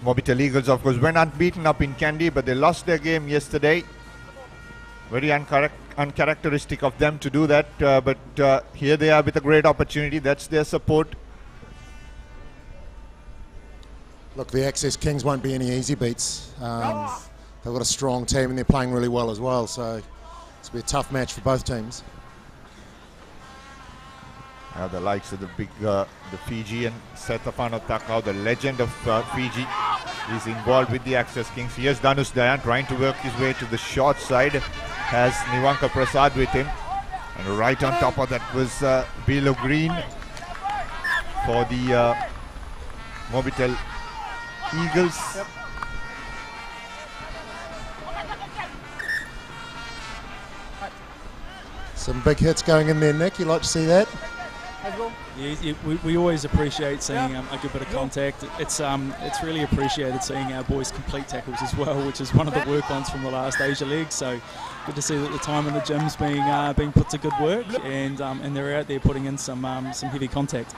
[SPEAKER 4] Mobitel Eagles, of course, went unbeaten up in Kandy, but they lost their game yesterday. Very uncharacteristic of them to do that, but here they are with a great opportunity. That's their support.
[SPEAKER 2] Look, the Access Kings won't be any easy beats. They've got a strong team and they're playing really well as well, so it's going to be a tough match for both teams.
[SPEAKER 4] The likes of the Fijian Setafano Takao, the legend of Fiji, is involved with the Access Kings. Here's Dhanush Dayan trying to work his way to the short side. Has Nivanka Prasad with him. And right on top of that was Bilo Green for the Mobitel Eagles.
[SPEAKER 2] Some big hits going in there, Nick. You like to see that?
[SPEAKER 5] Yeah, we always appreciate seeing a good bit of contact. It's really appreciated seeing our boys complete tackles as well, which is one of the work-ons from the last Asia leg. So good to see that the time in the gym's being put to good work, and they're out there putting in some heavy contact.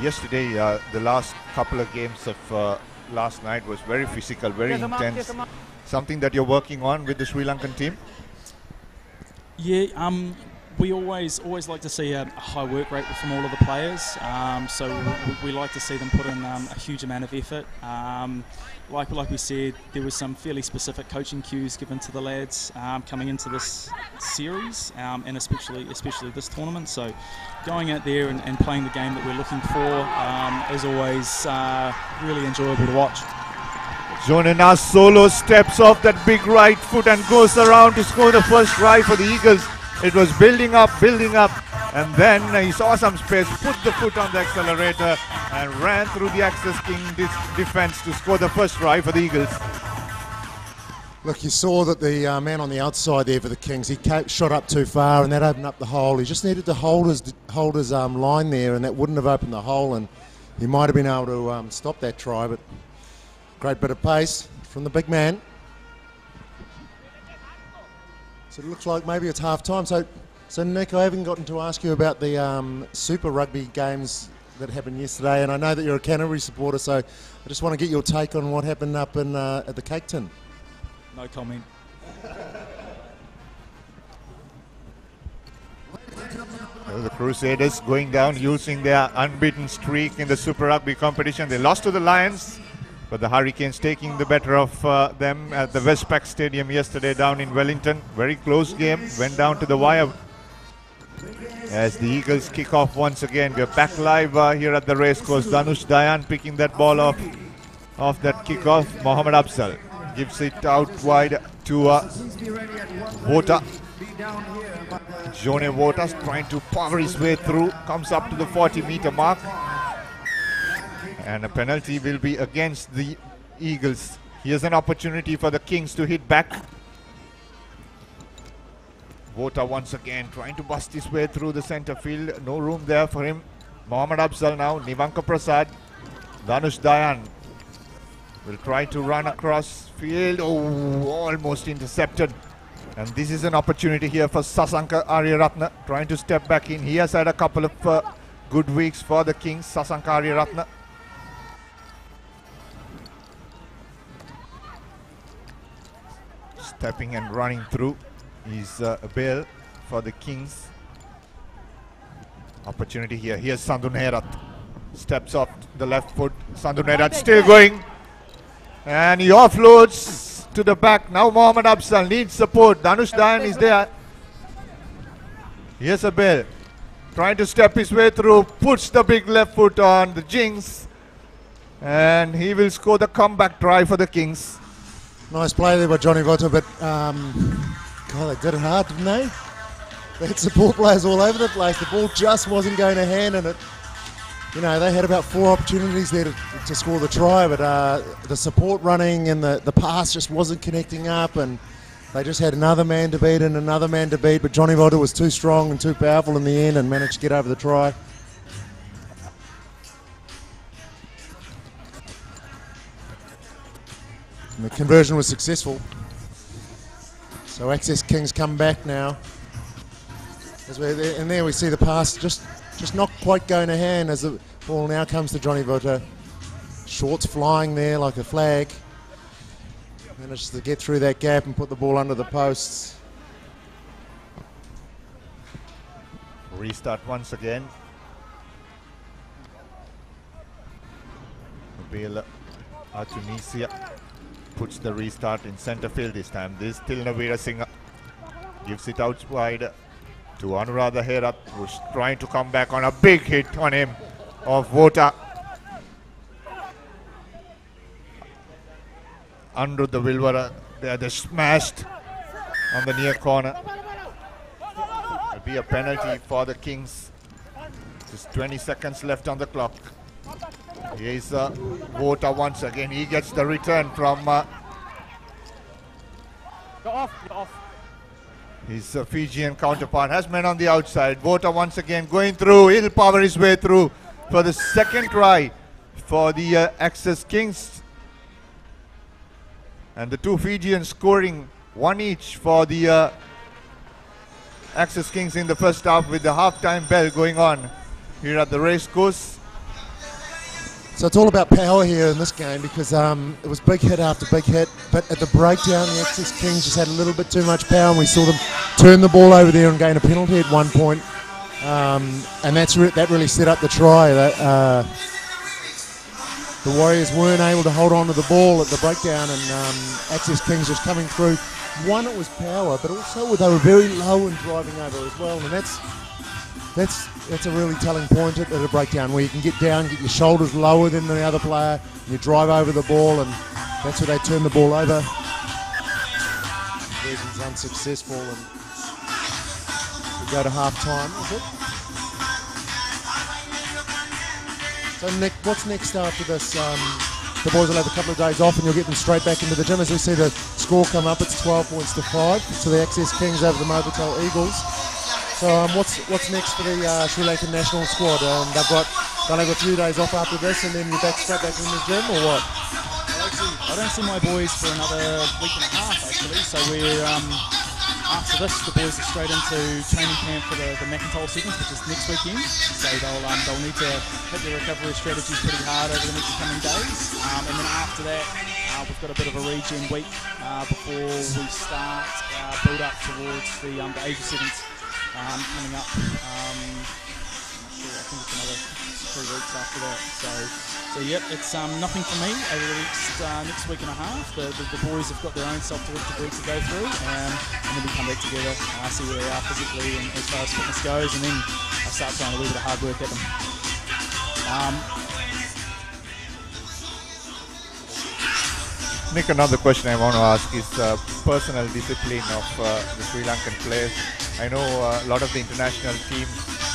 [SPEAKER 4] Yesterday, the last couple of games of last night was very physical, very intense. Something that you're working on with the Sri Lankan team?
[SPEAKER 5] Yeah, we always like to see a high work rate from all of the players. So we like to see them put in a huge amount of effort. Like we said, there was some fairly specific coaching cues given to the lads coming into this series, and especially this tournament. So going out there and playing the game that we're looking for is always really enjoyable to watch.
[SPEAKER 4] Jonena solo steps off that big right foot and goes around to score the first try for the Eagles. It was building up, and then he saw some space, put the foot on the accelerator and ran through the Access King defense to score the first try for the Eagles.
[SPEAKER 2] Look, you saw that the man on the outside there for the Kings, he shot up too far and that opened up the hole. He just needed to hold his line there, and that wouldn't have opened the hole, and he might have been able to stop that try, but great bit of pace from the big man. So it looks like maybe it's half time. So Nick, I haven't gotten to ask you about the Super Rugby games that happened yesterday, and I know that you're a Canterbury supporter, so I just want to get your take on what happened up in at the Cake Tin.
[SPEAKER 5] No comment.
[SPEAKER 4] The Crusaders going down using their unbeaten streak in the Super Rugby competition. They lost to the Lions, but the Hurricanes taking the better of them at the Westpac Stadium yesterday down in Wellington. Very close game, went down to the wire. As the Eagles kick off once again, we're back live here at the racecourse. Dhanush Dayan picking that ball off that kickoff. Mohammad Afzal gives it out wide to Vota. Jone Vota's trying to power his way through, comes up to the 40-meter mark. And a penalty will be against the Eagles. Here's an opportunity for the Kings to hit back. Vota once again trying to bust his way through the center field. No room there for him. Mohammad Afzal now. Nivanka Prasad. Dhanush Dayan will try to run across field. Oh, almost intercepted. And this is an opportunity here for Sasanka Aryaratna trying to step back in. He has had a couple of good weeks for the Kings. Sasanka Aryaratna. Stepping and running through is a bail for the Kings. Opportunity here. Here's Sandhu Nerat. Steps off the left foot. Sandhu Nerat still going. And he offloads to the back. Now Mohammad Afzal needs support. Dhanush Dayan is there. Here's a bail. Trying to step his way through. Puts the big left foot on the Jinx. And he will score the comeback try for the Kings.
[SPEAKER 2] Nice play there by Johnny Vota, but God, they did it hard, didn't they? They had support players all over the place. The ball just wasn't going to hand, and it you know, they had about 4 opportunities there to score the try, but the support running and the pass just wasn't connecting up, and they just had another man to beat and another man to beat, but Johnny Vota was too strong and too powerful in the end and managed to get over the try. And the conversion was successful. So Access Kings come back now. And there we see the pass just not quite going to hand as the ball now comes to Johnny Vota. Shorts flying there like a flag. Managed to get through that gap and put the ball under the posts.
[SPEAKER 4] Restart once again. Nabila Tunisia puts the restart in center field this time. This is still Navira Singh. Gives it out wide to Anuradha Herath, who's trying to come back on a big hit on him of Vota. Anuradha Vilwara, they smashed on the near corner. It'll be a penalty for the Kings. Just 20 seconds left on the clock. Here's Vota once again. He gets the return from his Fijian counterpart. Has men on the outside. Vota once again going through. He'll power his way through for the second try for the Access Kings. And the two Fijians scoring one each for the Access Kings in the first half, with the halftime bell going on here at the Racecourse.
[SPEAKER 2] So it's all about power here in this game, because it was big hit after big hit, but at the breakdown the Access Kings just had a little bit too much power, and we saw them turn the ball over there and gain a penalty at one point. And that really set up the try. The Warriors weren't able to hold on to the ball at the breakdown, and Access Kings just coming through. One, it was power, but also they were very low and driving over as well, and that's a really telling point at a breakdown, where you can get down, get your shoulders lower than the other player, and you drive over the ball, and that's where they turn the ball over. Conversion's unsuccessful, and we go to half time, is it? So Nick, what's next after this? The boys will have a couple of days off and you'll get them straight back into the gym. As we see the score come up, it's 12 points to 5. So the Access Kings over the Mobitel Eagles. So what's next for the Sri Lankan national squad? They'll have a few days off after this, and then you're straight back in the gym, or what?
[SPEAKER 5] I don't see my boys for another week and a half, actually. So we're after this, the boys are straight into training camp for the McIntyre Sevens, which is next weekend. So they'll need to hit their recovery strategies pretty hard over the next coming days. And then after that, we've got a bit of a regen week before we start build up towards the Asia Sevens coming up. I'm not sure, I think it's another 3 weeks after that. So yep, it's nothing for me over the next week and a half. The boys have got their own self-directed week to go through, and then we come back together, see where they are physically and as far as fitness goes, and then I start throwing a little bit of hard work at them.
[SPEAKER 4] Nick, another question I want to ask is personal discipline of the Sri Lankan players. I know a lot of the international teams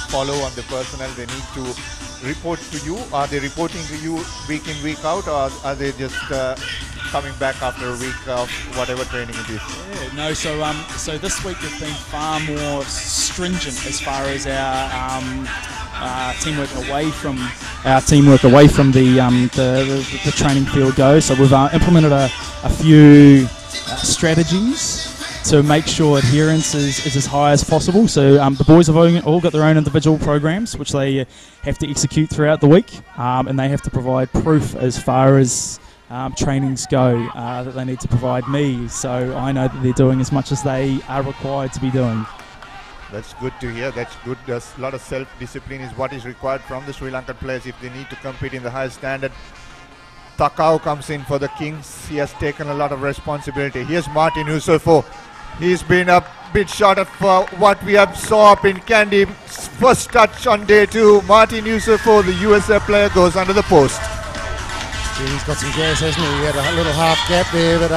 [SPEAKER 4] follow on the personnel. They need to report to you. Are they reporting to you week in, week out, or are they just coming back after a week of whatever training it is?
[SPEAKER 5] Yeah, no, so this week has been far more stringent as far as our teamwork away from the training field goes. So we've implemented a few strategies to make sure adherence is as high as possible. So the boys have all got their own individual programs which they have to execute throughout the week, and they have to provide proof as far as trainings go that they need to provide me, so I know that they're doing as much as they are required to be doing.
[SPEAKER 4] That's good to hear. That's good. There's a lot of self-discipline is what is required from the Sri Lankan players if they need to compete in the highest standard. Takao comes in for the Kings. He has taken a lot of responsibility. Here's Martin Yusufo. He's been a bit short of what we have saw up in Kandy. First touch on day 2. Martin Yusufo, the USA player, goes under the post.
[SPEAKER 2] Yeah, he's got some gas, hasn't he? He had a little half gap there, but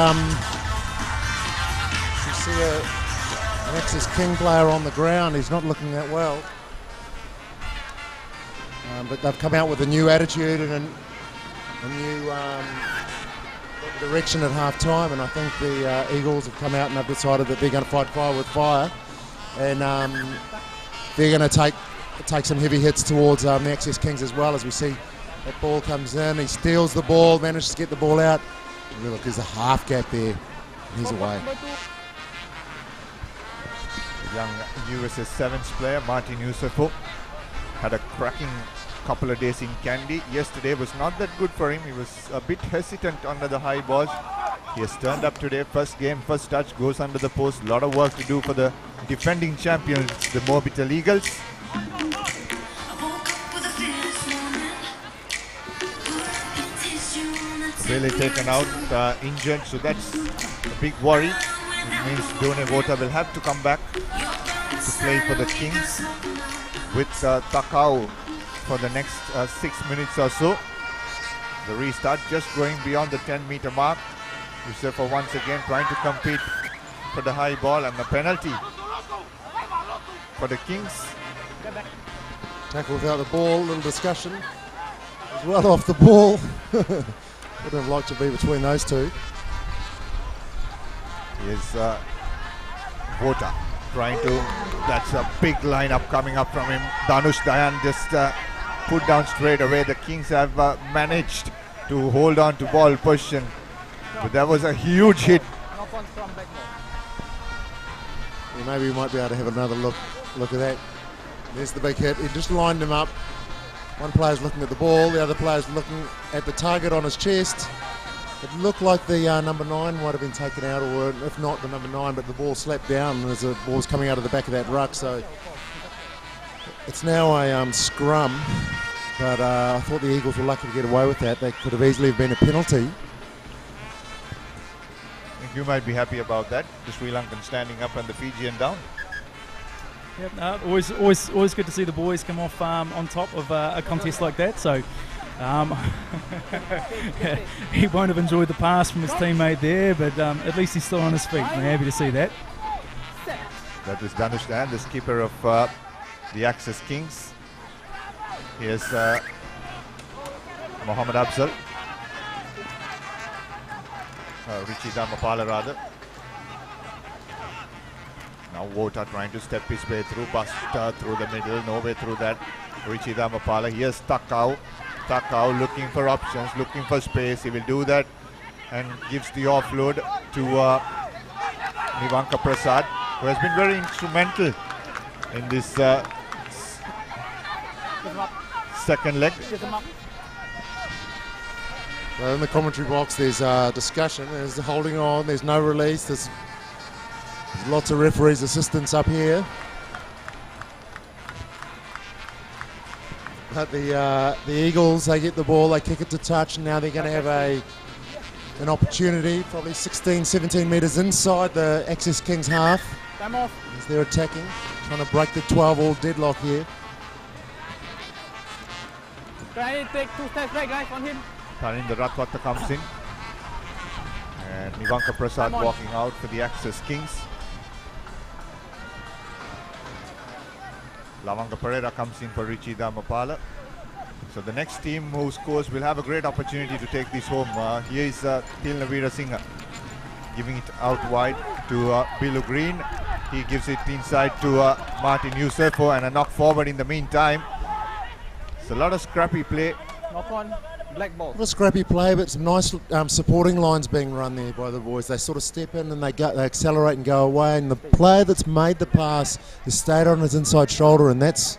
[SPEAKER 2] you see an Access King player on the ground. He's not looking that well. But they've come out with a new attitude and a new direction at half-time, and I think the Eagles have come out and they've decided that they're going to fight fire with fire, and they're going to take some heavy hits towards the Access Kings as well. As we see that ball comes in, he steals the ball, manages to get the ball out. And look, there's a half gap there, and he's away.
[SPEAKER 4] The young USS 7's player, Martin Yusufu, had a cracking couple of days in Kandy. Yesterday was not that good for him. He was a bit hesitant under the high balls. He has turned up today. First game, first touch, goes under the post. A lot of work to do for the defending champions, the Mobitel Eagles. Really taken out, injured, so that's a big worry. It means Done Vota will have to come back to play for the Kings with Takao for the next 6 minutes or so. The restart just going beyond the 10-meter mark. Yusufa once again trying to compete for the high ball, and the penalty for the Kings.
[SPEAKER 2] Tackle without the ball, little discussion. As well off the ball. Would have liked to be between those two.
[SPEAKER 4] Here's Vota trying to, that's a big lineup coming up from him. Dhanush Dayan just put down straight away. The Kings have managed to hold on to ball position, but that was a huge hit.
[SPEAKER 2] Yeah, maybe we might be able to have another look at that. There's the big hit. He just lined him up. One player's looking at the ball, the other player's looking at the target on his chest. It looked like the number 9 might have been taken out, or if not the number 9, but the ball slapped down as the ball was coming out of the back of that ruck. So it's now a scrum, but I thought the Eagles were lucky to get away with that. That could have easily been a penalty.
[SPEAKER 4] I think you might be happy about that. The Sri Lankan standing up and the Fijian down.
[SPEAKER 5] Yep, always good to see the boys come off on top of a contest like that. So he won't have enjoyed the pass from his teammate there, but at least he's still on his feet. We're happy to see that.
[SPEAKER 4] That is Dhanush Dayan, the skipper of the Access Kings. Here's Mohammad Afzal. Richie Dharmapala rather. Now Vota trying to step his way through, bust through the middle, no way through that. Richie Dharmapala. Here's Takao. Takao looking for options, looking for space. He will do that and gives the offload to Nivanka Prasad, who has been very instrumental in this second leg.
[SPEAKER 2] Well, in the commentary box there's discussion, there's holding on, there's no release, there's lots of referees' assistants up here. But the Eagles, they get the ball, they kick it to touch, and now they're going to have an opportunity, probably 16, 17 metres inside the Access Kings half.
[SPEAKER 7] Time off.
[SPEAKER 2] As they're attacking, trying to break the 12-all deadlock here.
[SPEAKER 7] Try to take 2 steps back, guys, on him.
[SPEAKER 4] Tarinder Ratwata comes in. And Nivanka Prasad walking out for the Access Kings. Lavanga Pereira comes in for Richie Dharmapala. So the next team who scores will have a great opportunity to take this home. Here is Tilnavira Singha giving it out wide to Bilu Green. He gives it inside to Martin Yusufu, and a knock forward in the meantime. It's a lot of scrappy play.
[SPEAKER 7] Knock on, black ball.
[SPEAKER 2] Not a scrappy play, but some nice supporting lines being run there by the boys. They sort of step in and they accelerate and go away, and the player that's made the pass has stayed on his inside shoulder, and it's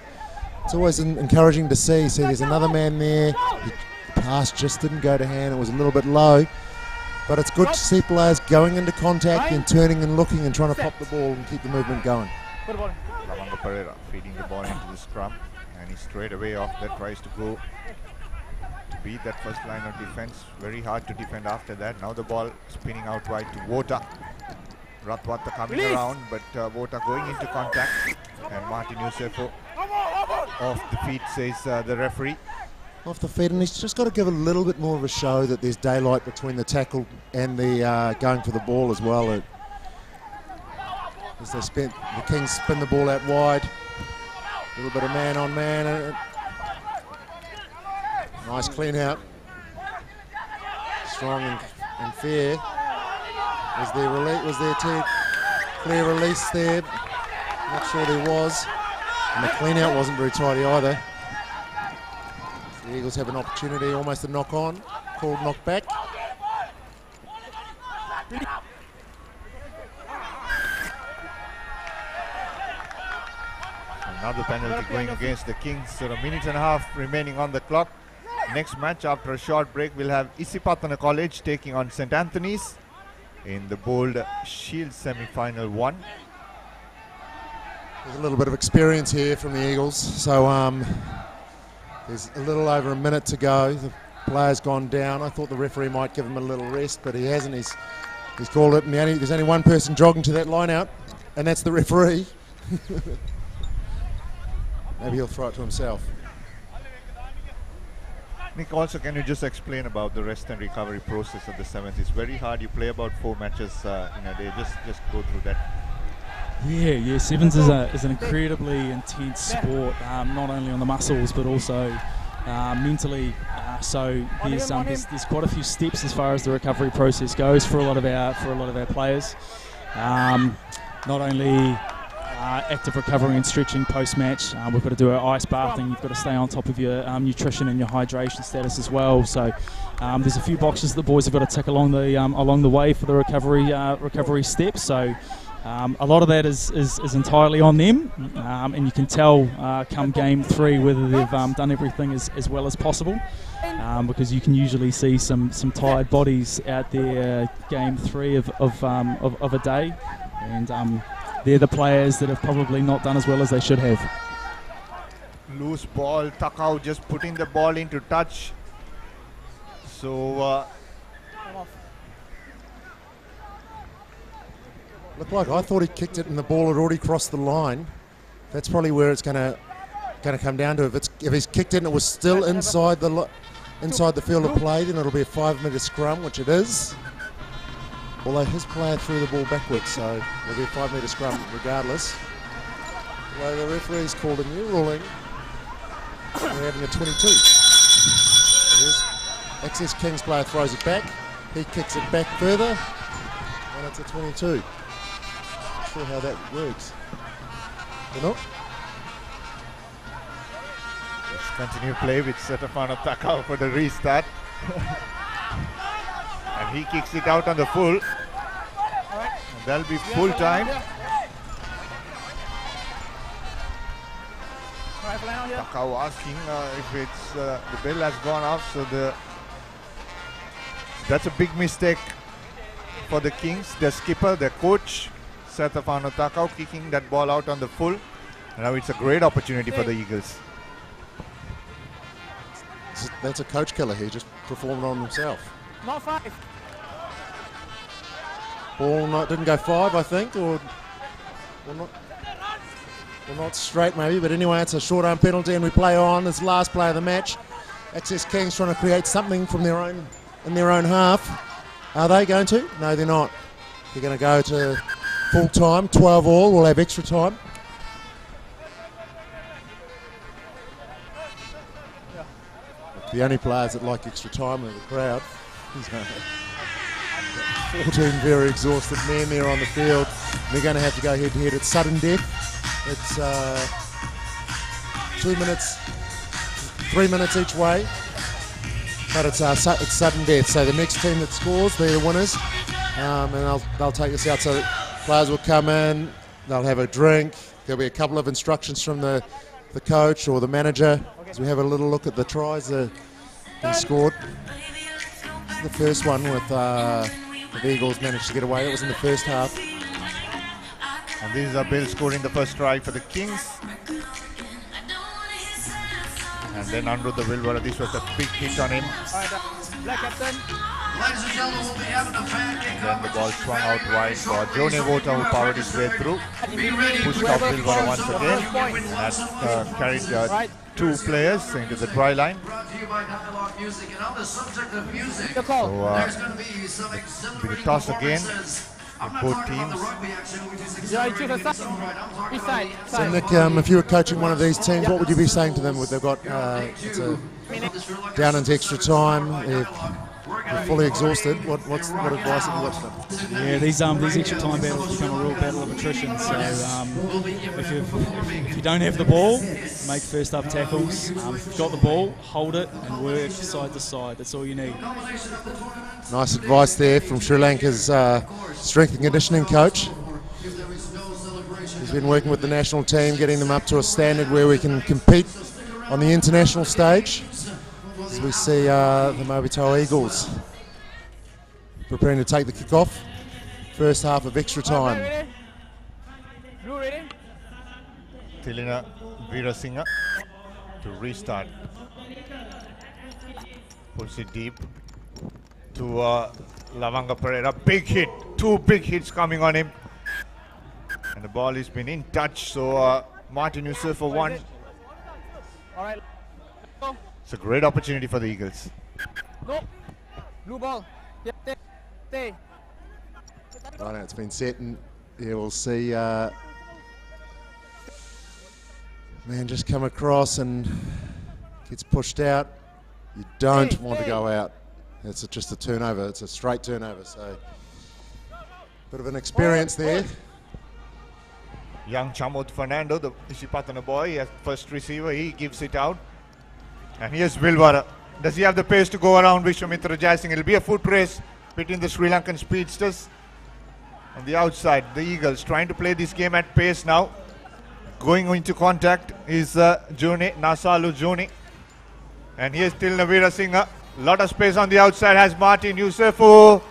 [SPEAKER 2] always encouraging to see. See, there's another man there. The pass just didn't go to hand. It was a little bit low, but it's good to see players going into contact and turning and looking and trying to pop the ball and keep the movement going.
[SPEAKER 4] Lavanga Pereira feeding the ball into the scrum, and he straight away off that tries to go to beat that first line of defense. Very hard to defend after that. Now the ball spinning out wide to Vota. Ratwata coming around, but Vota going into contact, and Martin Yusufu off the feet, says the referee.
[SPEAKER 2] Off the feet, and he's just got to give a little bit more of a show that there's daylight between the tackle and the going for the ball as well. As the Kings spin the ball out wide, a little bit of man on man. Nice clean out. Strong and fair. Was there clear release there? Not sure there was. And the clean out wasn't very tidy either. The Eagles have an opportunity, almost a knock on, called knock back.
[SPEAKER 4] Another penalty going against the Kings. So a minute and a half remaining on the clock. Next match after a short break, we'll have Isipatana College taking on St. Anthony's in the Bold Shield semi-final 1.
[SPEAKER 2] There's a little bit of experience here from the Eagles. So there's a little over a minute to go. The player's gone down. I thought the referee might give him a little rest, but he hasn't. He's called it, and there's only one person jogging to that line out, and that's the referee. Maybe he'll throw it to himself.
[SPEAKER 4] Nick, also can you just explain about the rest and recovery process of the 7th? It's very hard. You play about 4 matches in a day. Just go through that.
[SPEAKER 5] Yeah. Sevens is an incredibly intense sport, not only on the muscles but also mentally. So there's quite a few steps as far as the recovery process goes for a lot of our players. Not only active recovery and stretching post-match. We've got to do our ice bathing. You've got to stay on top of your nutrition and your hydration status as well. So there's a few boxes the boys have got to tick along the way for the recovery steps. So a lot of that is entirely on them, and you can tell come game 3 whether they've done everything as well as possible, because you can usually see some tired bodies out there game 3 of a day, and they're the players that have probably not done as well as they should have.
[SPEAKER 4] Loose ball, Takao just putting the ball into touch. So
[SPEAKER 2] looked like I thought he kicked it and the ball had already crossed the line. That's probably where it's going to come down to. If he's kicked it and it was still inside the field of play, then it'll be a 5-metre scrum, which it is. Although his player threw the ball backwards, so it'll be a 5-metre scrum regardless. Although the referee's called a new ruling, we're having a 22. So Access Kings player throws it back, he kicks it back further, and it's a 22. Not sure how that works. You know?
[SPEAKER 4] Let's continue play with Setafano Takao for the restart. And he kicks it out on the full. And that'll be full time. Takao asking if it's the bell has gone off, so that's a big mistake for the Kings. The skipper, the coach, Setafano Takao, kicking that ball out on the full. And now it's a great opportunity for the Eagles.
[SPEAKER 2] That's a coach killer. He just performed on himself.
[SPEAKER 7] Not 5.
[SPEAKER 2] Ball didn't go 5, I think, or not straight maybe, but anyway, it's a short arm penalty and we play on. It's the last play of the match. Access Kings trying to create something from in their own half. Are they going to? No, they're not. They're going to go to full time, 12 all. We'll have extra time. The only players that like extra time are the crowd. 14 very exhausted men there on the field. They're going to have to go head to head. It's sudden death. It's 2 minutes, 3 minutes each way. But it's sudden death. So the next team that scores, they're the winners. And they'll take this out. So players will come in, they'll have a drink. There'll be a couple of instructions from the coach or the manager as we have a little look at the tries that have been scored. The first one with the Eagles managed to get away. That was in the first half.
[SPEAKER 4] And this is Bill scoring the first try for the Kings. And then under the Wilbur, this was a big hit on him.
[SPEAKER 7] Black captain.
[SPEAKER 10] Ladies and gentlemen, we'll be having a fan kick.
[SPEAKER 4] And then the ball swung out wide for Joe Nevota, who powered his way through. Pushed off Wilbur once again. And that carried 2 players into the try line.
[SPEAKER 10] Brought to you by Dialogue Music. And on the subject of music,
[SPEAKER 4] So,
[SPEAKER 10] there's going to be some exemplary
[SPEAKER 4] toss again.
[SPEAKER 10] performances
[SPEAKER 4] both teams.
[SPEAKER 2] So Nick, if you were coaching one of these teams, what would you be saying to them? They've got down into extra time, they're fully exhausted. What advice have you got to them?
[SPEAKER 5] Yeah, these extra time battles become a real battle of attrition. So if you don't have the ball, make first up tackles. If you've got the ball, hold it and work side to side. That's all you need.
[SPEAKER 2] Nice advice there from Sri Lanka's strength and conditioning coach. He's been working with the national team, getting them up to a standard where we can compete on the international stage. As we see the Mobitoa Eagles preparing to take the kick-off. First half of extra time.
[SPEAKER 4] Tilina Veerasinghe to restart. Puts it deep to Lavanga Pereira. Big hit. 2 big hits coming on him. And the ball has been in touch. So Martin Yusuf for 1.
[SPEAKER 7] All right.
[SPEAKER 4] It's a great opportunity for the Eagles.
[SPEAKER 7] No. Blue ball. Stay.
[SPEAKER 2] Right now it's been set, and yeah, we'll see. Man just come across and gets pushed out. You don't want to go out. It's just a turnover. It's a straight turnover. So bit of an experience there.
[SPEAKER 4] Young Chamot Fernando, the Ishipatana boy, as first receiver, he gives it out. And here's Vilwara. Does he have the pace to go around Vishwamitra Jaisingh? It'll be a foot race between the Sri Lankan speedsters. On the outside, the Eagles trying to play this game at pace now. Going into contact is Juni, Nasalu Juni. And here's Tilna Veerasinghe. A lot of space on the outside has Martin Yusufu.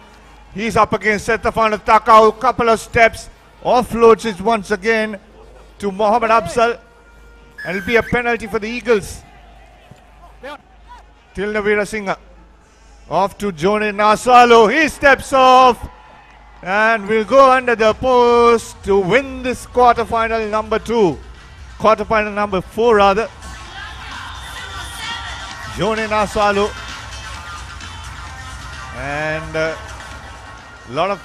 [SPEAKER 4] He's up against Setafana Takau. Couple of steps. Offloads it once again to Mohammad Afzal. And it'll be a penalty for the Eagles. Tilna Veerasinghe off to Joni Nasalu. He steps off and will go under the post to win this quarterfinal number 2. Quarterfinal number 4 rather. Joni Nasalu. And a lot of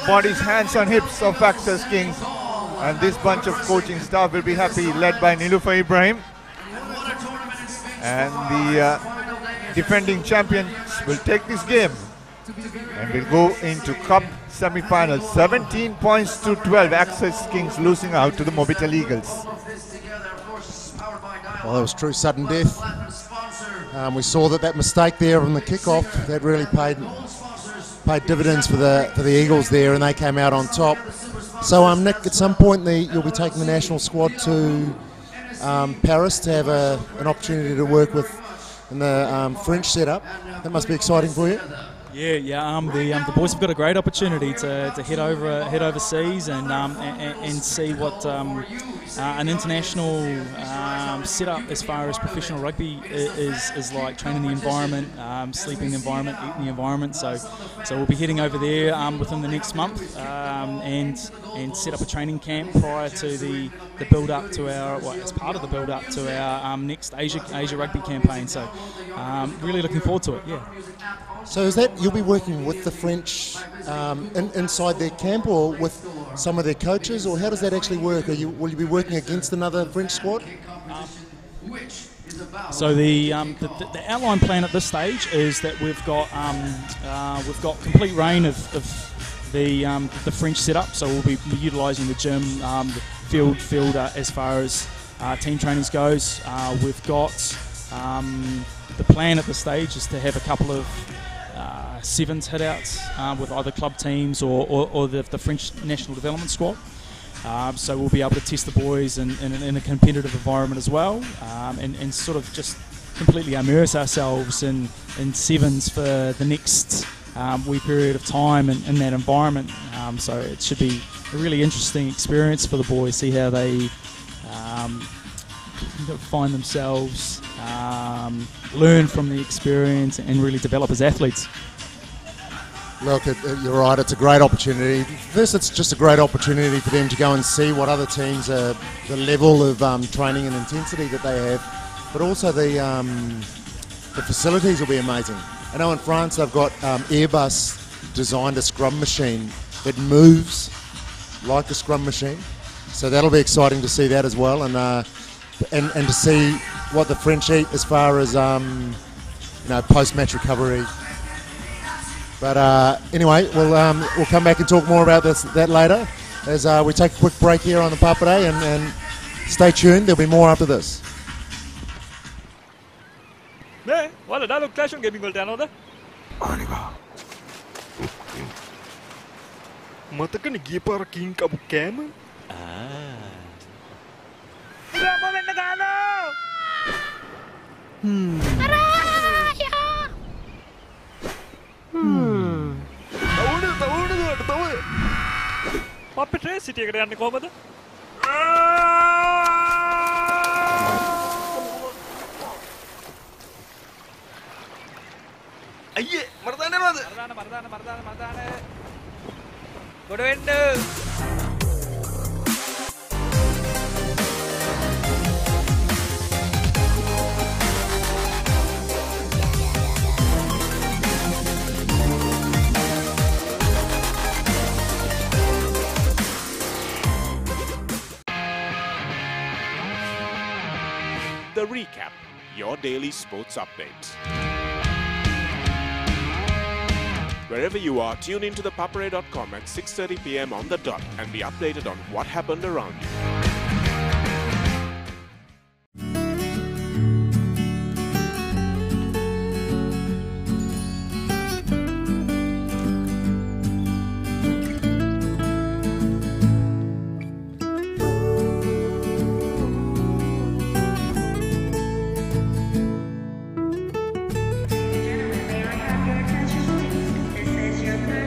[SPEAKER 4] bodies, hands and hips of Access Kings. And this bunch of coaching staff will be happy, led by Nilufer Ibrahim. And the defending champions will take this game and will go into Cup semi-final. 17 points to 12. Access Kings losing out to the Mobitel Eagles.
[SPEAKER 2] Well, that was true sudden death. We saw that mistake there on the kickoff that really paid dividends for the Eagles there, and they came out on top. So, Nick, at some point you'll be taking the national squad to Paris to have an opportunity to work with in the French setup. That must be exciting for you.
[SPEAKER 5] Yeah. The boys have got a great opportunity to head overseas and see what an international setup as far as professional rugby is like. Training the environment, sleeping the environment, eating the environment. So we'll be heading over there within the next month and set up a training camp prior to the build up to as part of the build up to our next Asia rugby campaign. So really looking forward to it. Yeah.
[SPEAKER 2] So is that you'll be working with the French inside their camp, or with some of their coaches, or how does that actually work? Will you be working against another French squad?
[SPEAKER 5] So the outline plan at this stage is that we've got complete reign of the French setup. So we'll be utilising the gym, the field as far as team trainings goes. We've got the plan at this stage is to have a couple of 7's hit-outs with either club teams or the French national development squad. So we'll be able to test the boys in a competitive environment as well, and sort of just completely immerse ourselves in 7's for the next wee period of time in that environment. So it should be a really interesting experience for the boys, see how they find themselves, learn from the experience and really develop as athletes.
[SPEAKER 2] Look, you're right, it's a great opportunity. First, it's just a great opportunity for them to go and see what other teams are, the level of training and intensity that they have, but also the facilities will be amazing. I know in France they've got Airbus designed a scrum machine it moves like a scrum machine. So that'll be exciting to see that as well, and to see what the French eat as far as post-match recovery. But anyway, we'll come back and talk more about that later as we take a quick break here on the ThePapare, and stay tuned. There'll be more after this.
[SPEAKER 6] 네, 원래 나도 클래션 게이밍 걸때 안 오다?
[SPEAKER 22] 아니가. මතකනේ ගිය පාර කින් කපු කෑම?
[SPEAKER 6] Momento gano! තව අපේ trace සිටි එකට යන්නේ කොහමද?
[SPEAKER 22] අයියේ මට දන්නවද?
[SPEAKER 6] මරදාන. ගොඩ වෙන්න.
[SPEAKER 9] The Recap, your daily sports update. Wherever you are, tune into thepapare.com at 6:30 p.m. on the dot and be updated on what happened around you.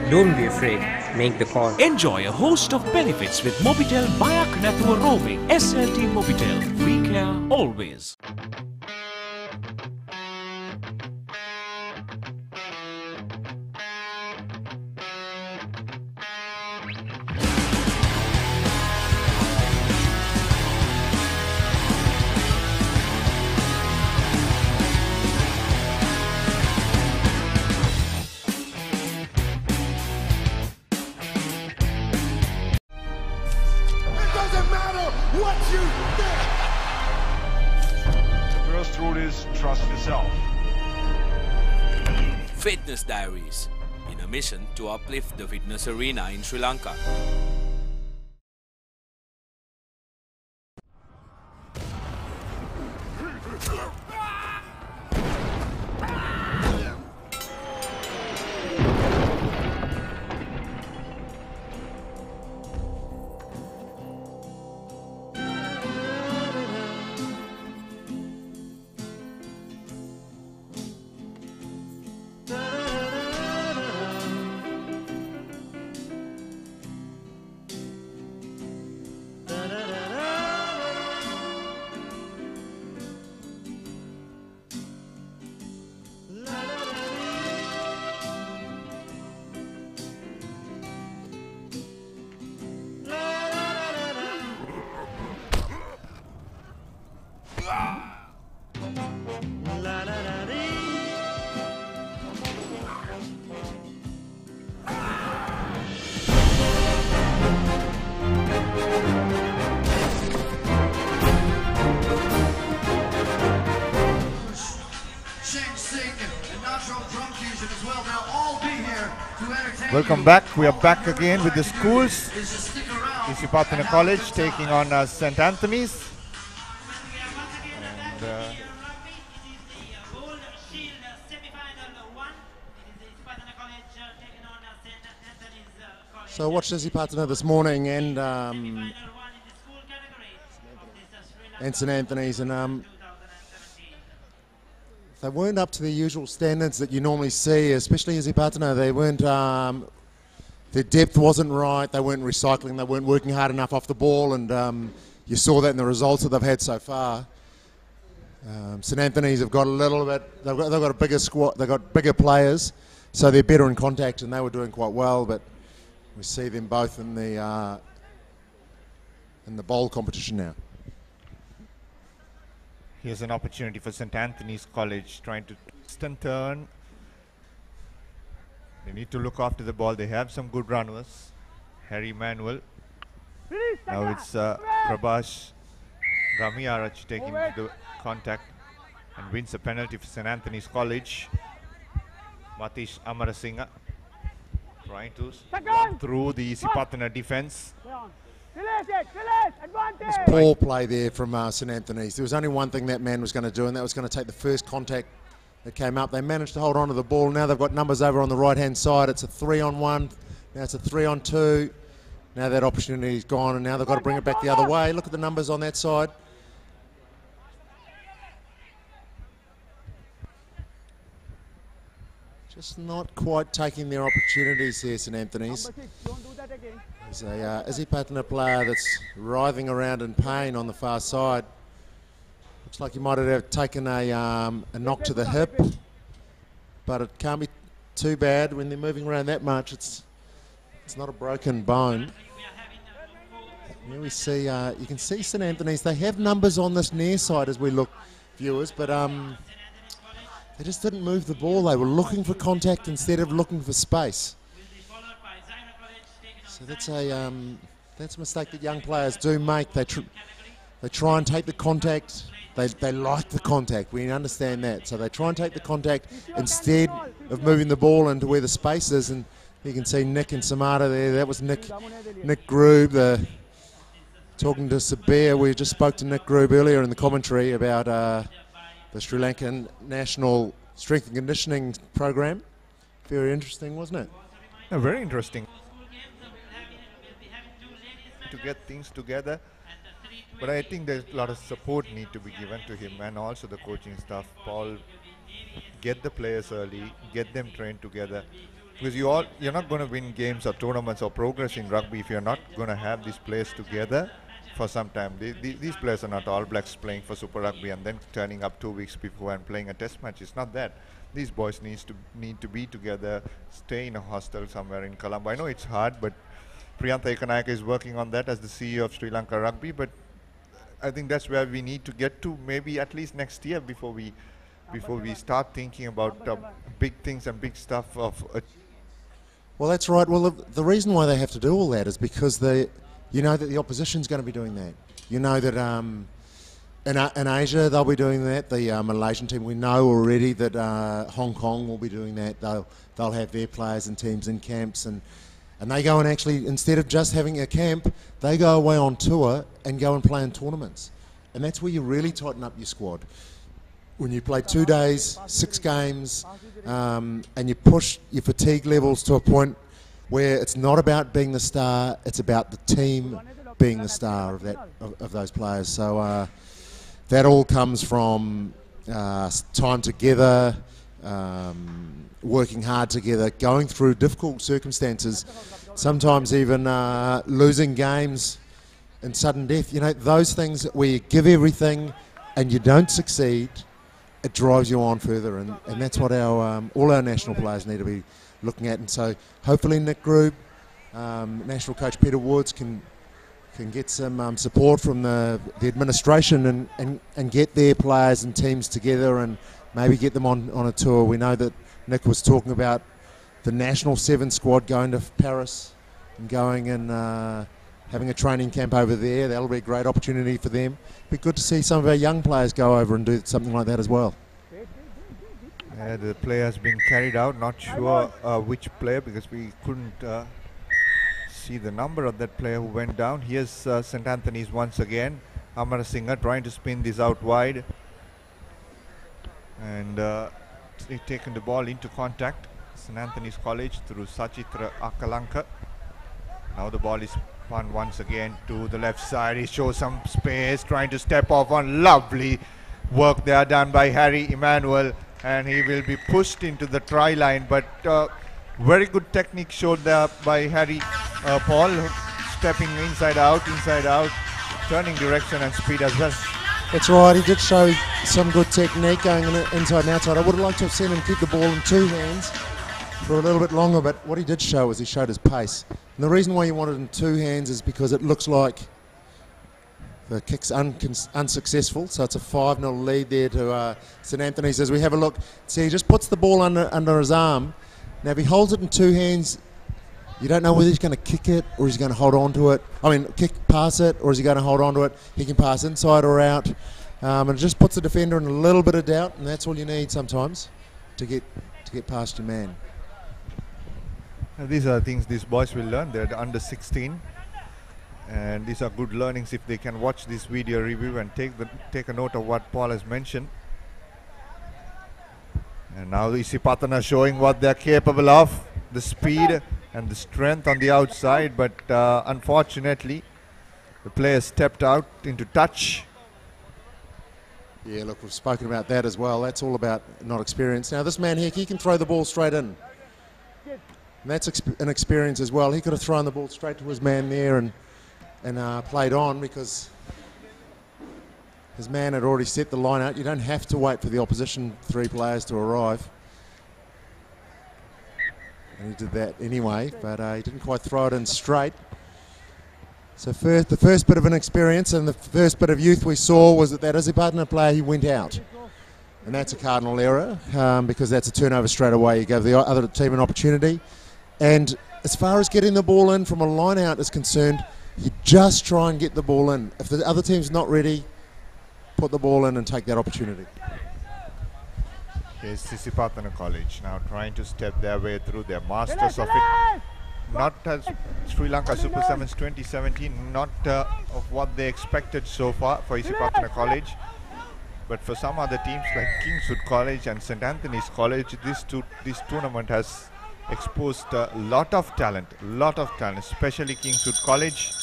[SPEAKER 8] Don't be afraid. Make the call.
[SPEAKER 9] Enjoy a host of benefits with Mobitel via Knathua roaming. SLT Mobitel. We care always.
[SPEAKER 23] Fitness Diaries, in a mission to uplift the fitness arena in Sri Lanka.
[SPEAKER 4] Welcome back. We are back again with the schools. Isipathana College taking on St. Anthony's. And,
[SPEAKER 2] so I watched Isipathana this morning and St. Anthony's, and they weren't up to the usual standards that you normally see, especially Isipathana. They weren't, their depth wasn't right, they weren't recycling, they weren't working hard enough off the ball, and you saw that in the results that they've had so far. St. Anthony's have got a little bit, they've got a bigger squad, they've got bigger players, so they're better in contact, and they were doing quite well, but we see them both in the bowl competition now.
[SPEAKER 4] Here's an opportunity for St. Anthony's College, trying to twist and turn. They need to look after the ball. They have some good runners. Harry Manuel. Now it's Prabhash Ramiarach taking the contact and wins a penalty for St. Anthony's College. Matish Amarasinghe trying to run through the Sipatana defense.
[SPEAKER 2] It's poor play there from St. Anthony's. There was only one thing that man was going to do, and that was going to take the first contact that came up. They managed to hold on to the ball. Now they've got numbers over on the right-hand side. It's a 3-on-1. Now it's a 3-on-2. Now that opportunity's gone, and now they've got to bring it back the other way. Look at the numbers on that side. Just not quite taking their opportunities here, St. Anthony's. There's a Isipatana player that's writhing around in pain on the far side. Looks like he might have taken a knock to the hip, but it can't be too bad when they're moving around that much. It's not a broken bone. Here we see, you can see St. Anthony's. They have numbers on this near side as we look, viewers, but they just didn't move the ball. They were looking for contact instead of looking for space. So that's a mistake that young players do make. They try and take the contact. They like the contact. We understand that. So they try and take the contact instead of moving the ball into where the space is. And you can see Nick and Samara there. That was Nick Groob, talking to Sabir. We just spoke to Nick Groob earlier in the commentary about the Sri Lankan National Strength and Conditioning Program. Very interesting, wasn't it?
[SPEAKER 4] Yeah, very interesting. To get things together. But I think there's a lot of support need to be given to him and also the coaching staff. Paul, get the players early, get them trained together. Because you're not going to win games or tournaments or progress in rugby if you're not going to have these players together for some time. These players are not All Blacks playing for Super Rugby and then turning up 2 weeks before and playing a test match. It's not that. These boys need to be together, stay in a hostel somewhere in Colombo. I know it's hard, but Priyantha Ekanayake is working on that as the CEO of Sri Lanka Rugby, but I think that's where we need to get to, maybe at least next year before we start thinking about big things and big stuff
[SPEAKER 2] Well, that's right. Well, the reason why they have to do all that is because you know that the opposition's going to be doing that. You know that in Asia they'll be doing that. The Malaysian team, we know already that Hong Kong will be doing that. They'll have their players and teams in camps, and they go and actually, instead of just having a camp, they go away on tour and go and play in tournaments. And that's where you really tighten up your squad. When you play 2 days, 6 games, and you push your fatigue levels to a point where it's not about being the star, it's about the team being the star of those players. So that all comes from time together, working hard together, going through difficult circumstances, sometimes even losing games and sudden death. You know, those things where you give everything and you don't succeed, it drives you on further, and that's what all our national players need to be looking at. And so hopefully Nick Groob, national coach Peter Woods can get some support from the administration and get their players and teams together and maybe get them on a tour. We know that Nick was talking about the national 7 squad going to Paris and going and having a training camp over there. That'll be a great opportunity for them. Be good to see some of our young players go over and do something like that as well.
[SPEAKER 4] Yeah, the play has been carried out. Not sure which player, because we couldn't see the number of that player who went down. Here's St. Anthony's once again. Amarasinghe trying to spin this out wide. And they've taken the ball into contact. St. Anthony's College through Sachitra Akalanka. Now the ball is spun once again to the left side. He shows some space, trying to step off on. Lovely work there done by Harry Emmanuel, and he will be pushed into the try line. But very good technique showed there by Harry Paul, stepping inside out, turning direction and speed as well.
[SPEAKER 2] That's right, he did show some good technique going inside and outside. I would have liked to have seen him keep the ball in 2 hands for a little bit longer, but what he did show was he showed his pace. And the reason why you wanted it in 2 hands is because it looks like the kick's unsuccessful, so it's a 5-0 lead there to St. Anthony's. As we have a look, see, he just puts the ball under his arm. Now if he holds it in 2 hands, You don't know whether he's going to kick it or he's going to hold on to it. I mean, pass it, or is he going to hold on to it? He can pass inside or out. And it just puts the defender in a little bit of doubt, and that's all you need sometimes to get past your man.
[SPEAKER 4] These are things these boys will learn. They're under 16. And these are good learnings if they can watch this video review and take a note of what Paul has mentioned. And now Isipatana showing what they're capable of. The speed and the strength on the outside, but unfortunately the player stepped out into touch.
[SPEAKER 2] Yeah, look, we've spoken about that as well. That's all about not experience. Now this man here, he can throw the ball straight in. And that's an experience as well. He could have thrown the ball straight to his man there and played on, because his man had already set the line out. You don't have to wait for the opposition 3 players to arrive. And he did that anyway, but he didn't quite throw it in straight. So the first bit of inexperience and the first bit of youth we saw was that Isipatana player, he went out. And that's a cardinal error, because that's a turnover straight away. You give the other team an opportunity. And as far as getting the ball in from a line out is concerned, you just try and get the ball in. If the other team's not ready, put the ball in and take that opportunity.
[SPEAKER 4] Here's Isipatana College now trying to step their way through. Their masters of it. Not as Sri Lanka Super 7's 2017, not of what they expected so far for Isipatana College. But for some other teams like Kingswood College and St. Anthony's College, this tournament has exposed a lot of talent, especially Kingswood College,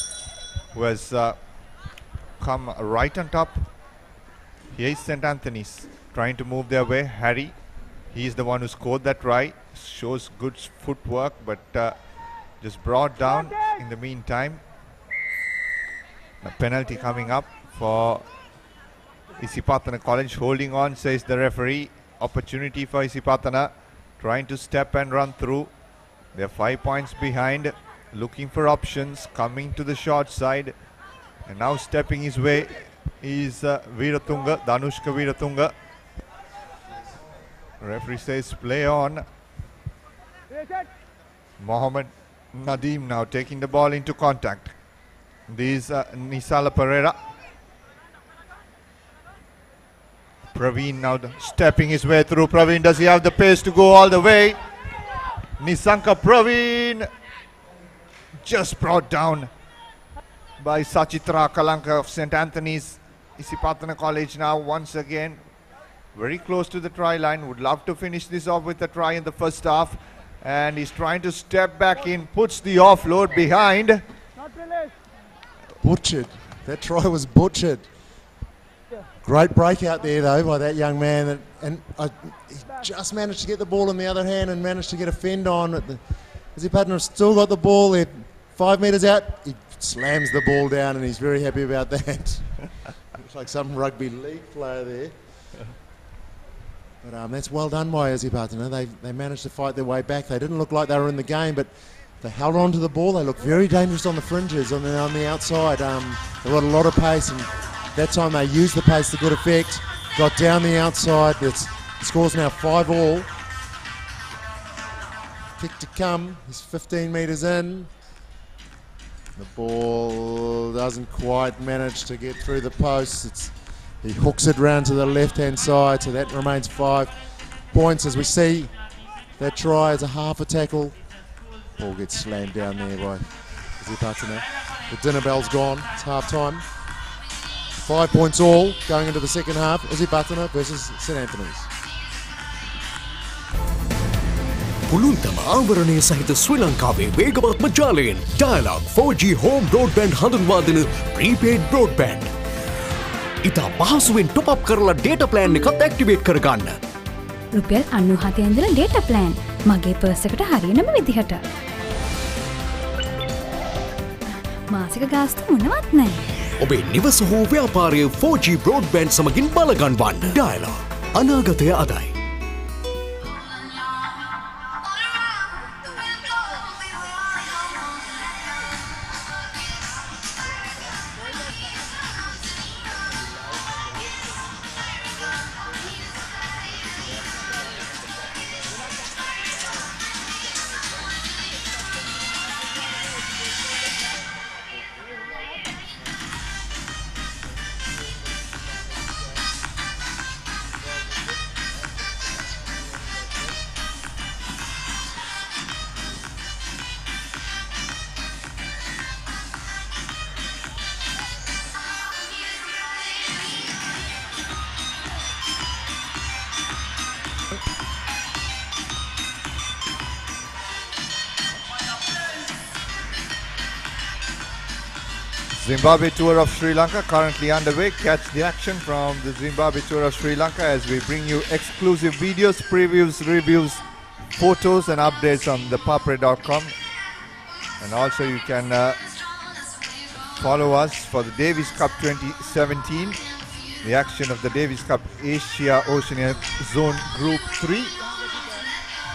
[SPEAKER 4] who has come right on top. Here is St. Anthony's trying to move their way. Harry, he is the one who scored that try. Shows good footwork, but just brought down in the meantime. A penalty coming up for Isipatana College. Holding on, says the referee. Opportunity for Isipatana, trying to step and run through. They're 5 points behind, looking for options, coming to the short side, and now stepping his way is Veeratunga, Danushka Veeratunga. Referee says play on. Mohammed Nadeem now taking the ball into contact. This is Nisala Pereira. Praveen now stepping his way through. Praveen, does he have the pace to go all the way? Nisanka Praveen just brought down by Sachitra Kalanka of St. Anthony's. Isipatana College now once again very close to the try line. Would love to finish this off with a try in the first half. And he's trying to step back in, puts the offload behind.
[SPEAKER 2] Butchered. That try was butchered. Great breakout there though by that young man, and he just managed to get the ball in the other hand and managed to get a fend on. Isipatana still got the ball there, 5 metres out. He slams the ball down and he's very happy about that. Looks like some rugby league player there. But that's well done by Isipatana. They managed to fight their way back. They didn't look like they were in the game, but they held on to the ball. They looked very dangerous on the fringes, on the outside. They got a lot of pace, and that time they used the pace to good effect. Got down the outside. The score's now 5-all. Kick to come. He's 15 metres in. The ball doesn't quite manage to get through the posts. He hooks it round to the left-hand side, so that remains 5 points. As we see, that try is a half a tackle. Ball gets slammed down there by Isipatana. The dinner bell's gone. It's half-time. 5 points all going into the second half. Isipatana versus St. Anthony's.
[SPEAKER 3] පුළුල්තම ආවරණය සහිත ශ්‍රී ලංකාවේ වේගවත්ම ජාලයෙන් Dialog 4G home broadband හඳුන්වා දෙන prepaid broadband. ඉතා පහසුවෙන් top up කරලා data plan එකත් activate කරගන්න.
[SPEAKER 11] රුපියල් 97 ඉඳලා data plan මගේ purse එකට හරියනම විදිහට. මාසික ගාස්තු මොනවත් නැහැ.
[SPEAKER 3] ඔබේ නිවස හෝ ව්‍යාපාරය 4G broadband සමගින් බලගන්වන්න. Dialog අනාගතය අදයි.
[SPEAKER 4] Zimbabwe tour of Sri Lanka currently underway. Catch the action from the Zimbabwe tour of Sri Lanka as we bring you exclusive videos, previews, reviews, photos and updates on ThePapare.com. And also you can follow us for the Davis Cup 2017, the action of the Davis Cup Asia Oceania Zone Group 3.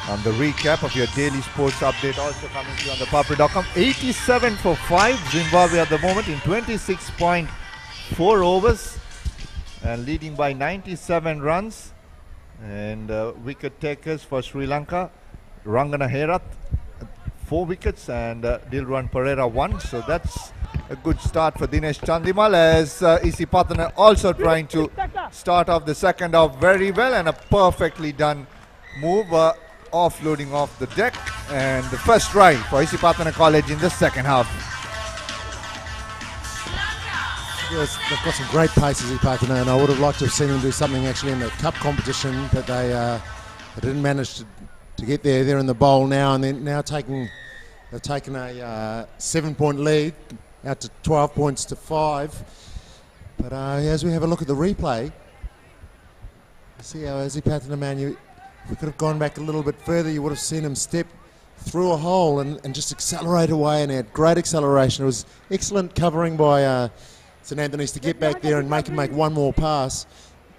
[SPEAKER 4] On the recap of your daily sports update also coming to you on ThePapare.com. 87 for 5 Zimbabwe at the moment in 26.4 overs and leading by 97 runs. And wicket takers for Sri Lanka, Rangana Herath 4 wickets and Dilruwan Pereira 1. So that's a good start for Dinesh Chandimal as Isipatana also trying to start off the second half very well, and a perfectly done move. Offloading off the deck, and the first try for Isipatana College in the second half.
[SPEAKER 2] Yes, they've got some great pace, Isipatana, and I would have liked to have seen them do something actually in the cup competition, but they didn't manage to get there. They're in the bowl now, and they're now they've taken a 7-point lead out to 12 points to 5. But as we have a look at the replay, you see how Isipatana, man, if we could have gone back a little bit further, you would have seen him step through a hole and just accelerate away, and he had great acceleration. It was excellent covering by St Anthony's to get back there and make him make one more pass.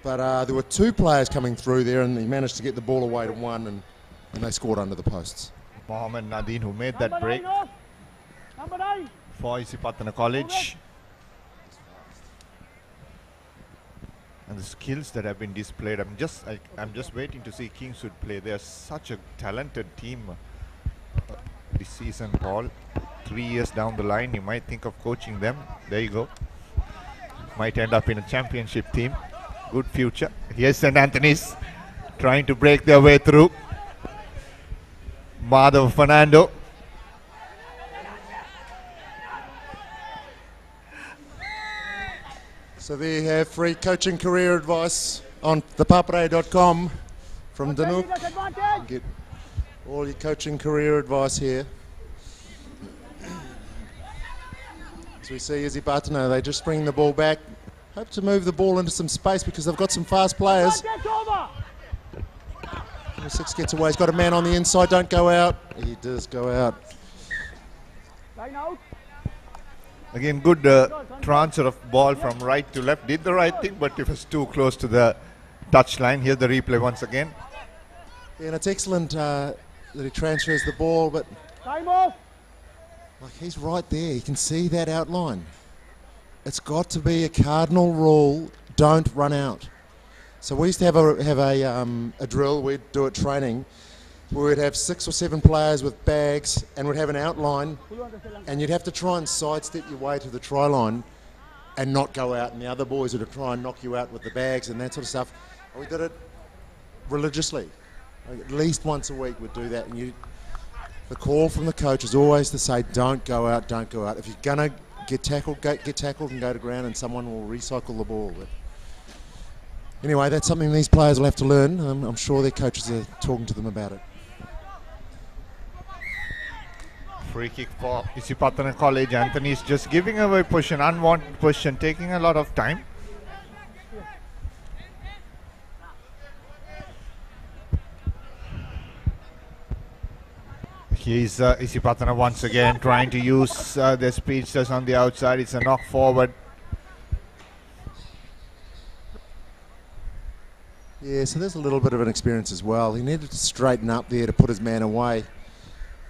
[SPEAKER 2] But there were 2 players coming through there, and he managed to get the ball away to one, and they scored under the posts.
[SPEAKER 4] Mohammed Nadine, who made that break for Isipatana College. And the skills that have been displayed, I'm just waiting to see Kingswood play. They're such a talented team this season, Paul. 3 years down the line, you might think of coaching them. There you go. Might end up in a championship team. Good future. Here's St Anthony's trying to break their way through. Madhav Fernando.
[SPEAKER 2] So there you have free coaching career advice on ThePapare.com from Danuk. You get all your coaching career advice here. As we see Isipatana, they just bring the ball back. Hope to move the ball into some space because they've got some fast players. Number 6 gets away, he's got a man on the inside, don't go out. He does go out.
[SPEAKER 4] Again, good transfer of ball from right to left. Did the right thing, but it was too close to the touchline. Here's the replay once again.
[SPEAKER 2] Yeah, and it's excellent that he transfers the ball, but like he's right there. You can see that outline. It's got to be a cardinal rule. Don't run out. So we used to have a drill. We'd do at training. We'd have 6 or 7 players with bags, and we'd have an outline, and you'd have to try and sidestep your way to the try line and not go out, and the other boys would try and knock you out with the bags and that sort of stuff. And we did it religiously. Like at least once a week we'd do that, and the call from the coach is always to say, don't go out, don't go out. If you're going to get tackled and go to ground, and someone will recycle the ball. But anyway, that's something these players will have to learn. I'm sure their coaches are talking to them about it.
[SPEAKER 4] Free kick for Isipatana College. Anthony's just giving away position, unwanted position, taking a lot of time. Here's Isipatana once again trying to use their speedsters on the outside. It's a knock forward.
[SPEAKER 2] Yeah, so there's a little bit of an experience as well. He needed to straighten up there to put his man away.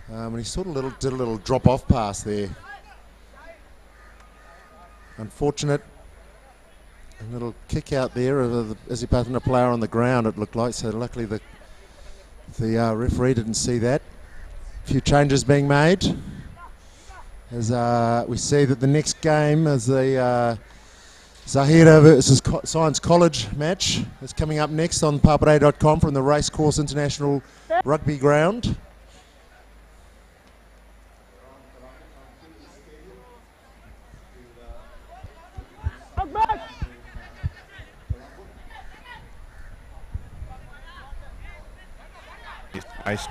[SPEAKER 2] And he sort of did a little drop-off pass there. Unfortunate. A little kick out there of the Isipatana player on the ground, it looked like. So luckily the referee didn't see that. A few changes being made. As we see that the next game is the Zahira versus Science College match. It's coming up next on ThePapare.com from the Racecourse International Rugby Ground.
[SPEAKER 4] Nice.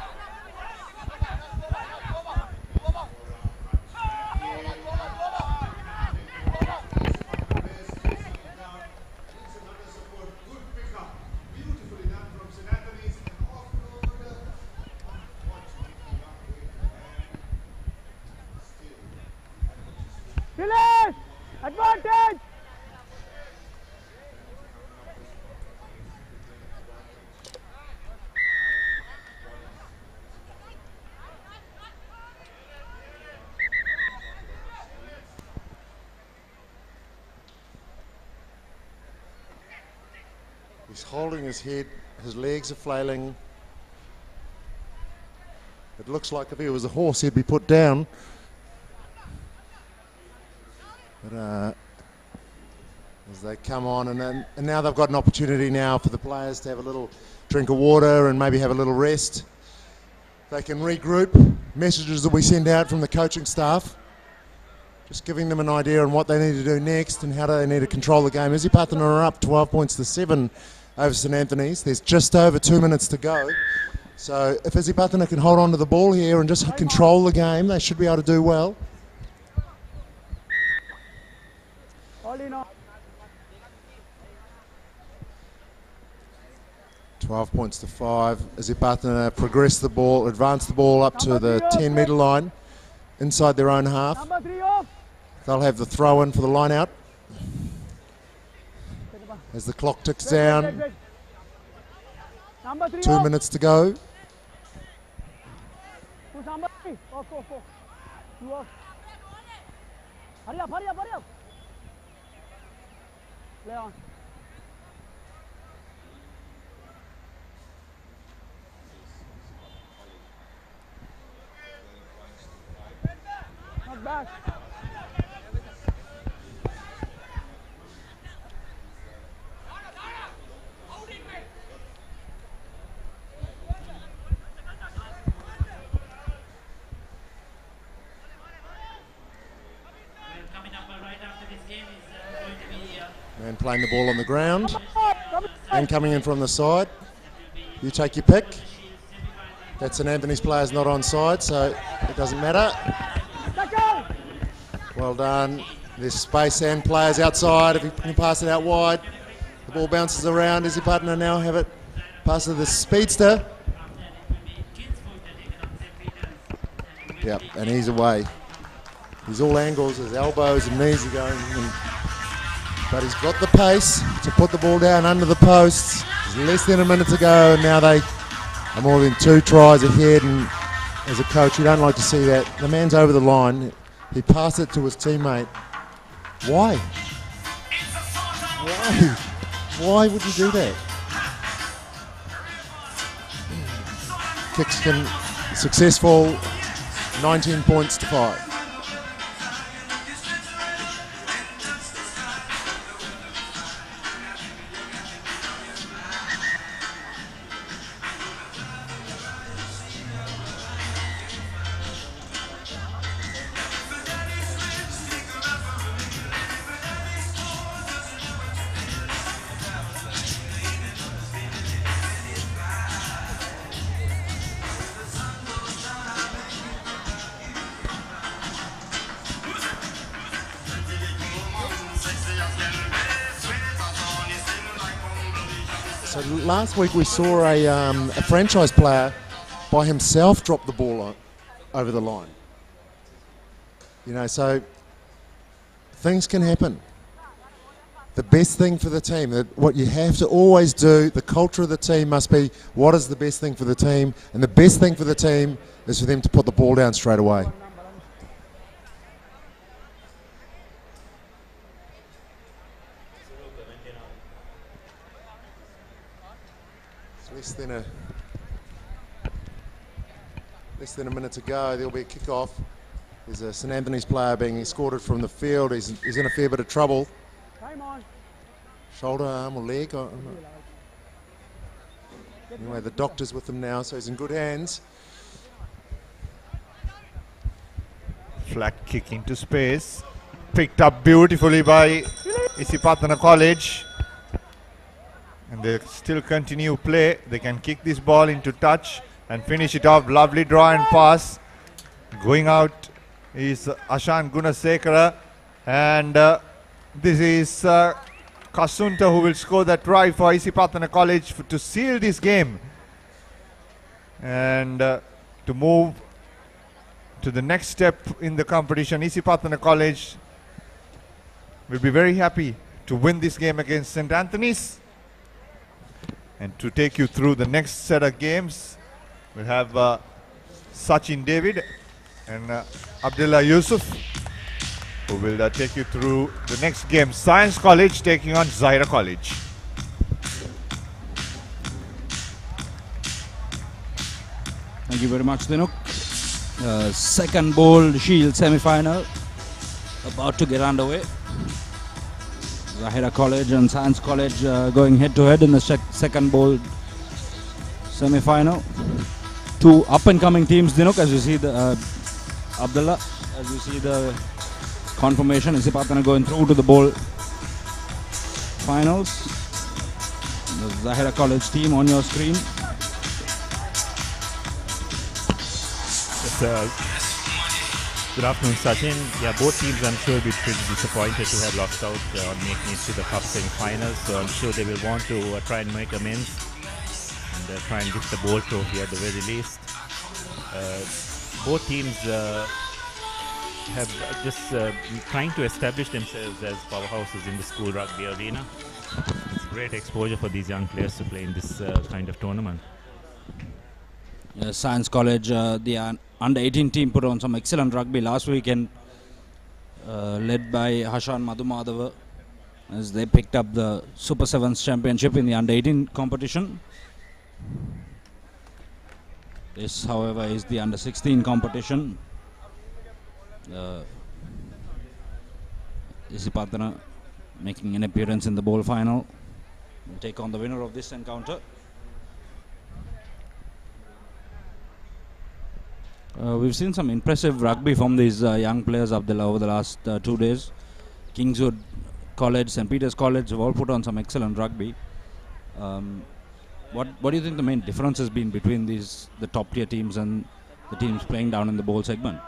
[SPEAKER 7] Finish! Advantage!
[SPEAKER 2] He's holding his head, his legs are flailing. It looks like if he was a horse, he'd be put down. But as they come on, and now they've got an opportunity now for the players to have a little drink of water and maybe have a little rest. They can regroup. Messages that we send out from the coaching staff, just giving them an idea on what they need to do next and how do they need to control the game. Isipatana are up 12 points to 7 over St Anthony's. There's just over 2 minutes to go. So if Isipatana can hold on to the ball here and just control the game, they should be able to do well. 12 points to 5. Isipatana progress the ball, advance the ball up to the 10-metre line inside their own half. They'll have the throw in for the line out as the clock ticks down. 2 minutes to go.
[SPEAKER 7] Hurry up, hurry up, hurry up. Play on. Not bad.
[SPEAKER 2] Man playing the ball on the ground and coming in from the side. You take your pick. That's St Anthony's player's not on side, so it doesn't matter. Well done. There's space and players outside. If you can pass it out wide, the ball bounces around. Isipatana now have it. Pass to the speedster. Yep, and he's away. He's all angles. His elbows and knees are going. But he's got the pace to put the ball down under the posts. There's less than a minute to go, and now they are more than 2 tries ahead. And as a coach, you don't like to see that. The man's over the line. He passed it to his teammate. Why? Why? Why would you do that? Kicks can successful. 19 points to 5. So last week we saw a franchise player by himself drop the ball over the line. You know, so things can happen. The best thing for the team, what you have to always do, the culture of the team must be what is the best thing for the team, and the best thing for the team is for them to put the ball down straight away. Less than a minute to go. There'll be a kick-off. There's a St Anthony's player being escorted from the field. He's in a fair bit of trouble. Shoulder, arm or leg. Anyway, the doctor's with him now, so he's in good hands.
[SPEAKER 4] Flat kick into space. Picked up beautifully by Isipatana College. And they still continue play. They can kick this ball into touch and finish it off. Lovely draw and pass. Going out is Ashan Gunasekara. And this is Kasunta who will score that try for Isipatana College to seal this game. And to move to the next step in the competition. Isipatana College will be very happy to win this game against St. Anthony's. And to take you through the next set of games, we'll have Sachin David and Abdullah Yusuf, who will take you through the next game. Science College taking on Zahira College.
[SPEAKER 1] Thank you very much, Dinuk. Second bowl shield semi-final about to get underway. Zahira College and Science College going head-to-head in the second bowl semi-final. Two up-and-coming teams, Dinuk, as you see the Abdullah, as you see the confirmation, Isipatana going through to the bowl finals. The Zahira College team on your screen.
[SPEAKER 12] Good afternoon, Sachin. Yeah, both teams I'm sure will be pretty disappointed to have lost out on making it to the cup semi-finals. So I'm sure they will want to try and make amends and try and lift the bowl trophy at the very least. Both teams have just trying to establish themselves as powerhouses in the school rugby arena. It's great exposure for these young players to play in this kind of tournament.
[SPEAKER 1] Science College, the under-18 team put on some excellent rugby last weekend, led by Hashan Madhumadava, as they picked up the Super 7's championship in the under-18 competition. This, however, is the under-16 competition. Isipatana making an appearance in the bowl final. We'll take on the winner of this encounter. We've seen some impressive rugby from these young players over the last 2 days. Kingswood College, St. Peter's College have all put on some excellent rugby. What do you think the main difference has been between the top tier teams and the teams playing down in the bowl segment?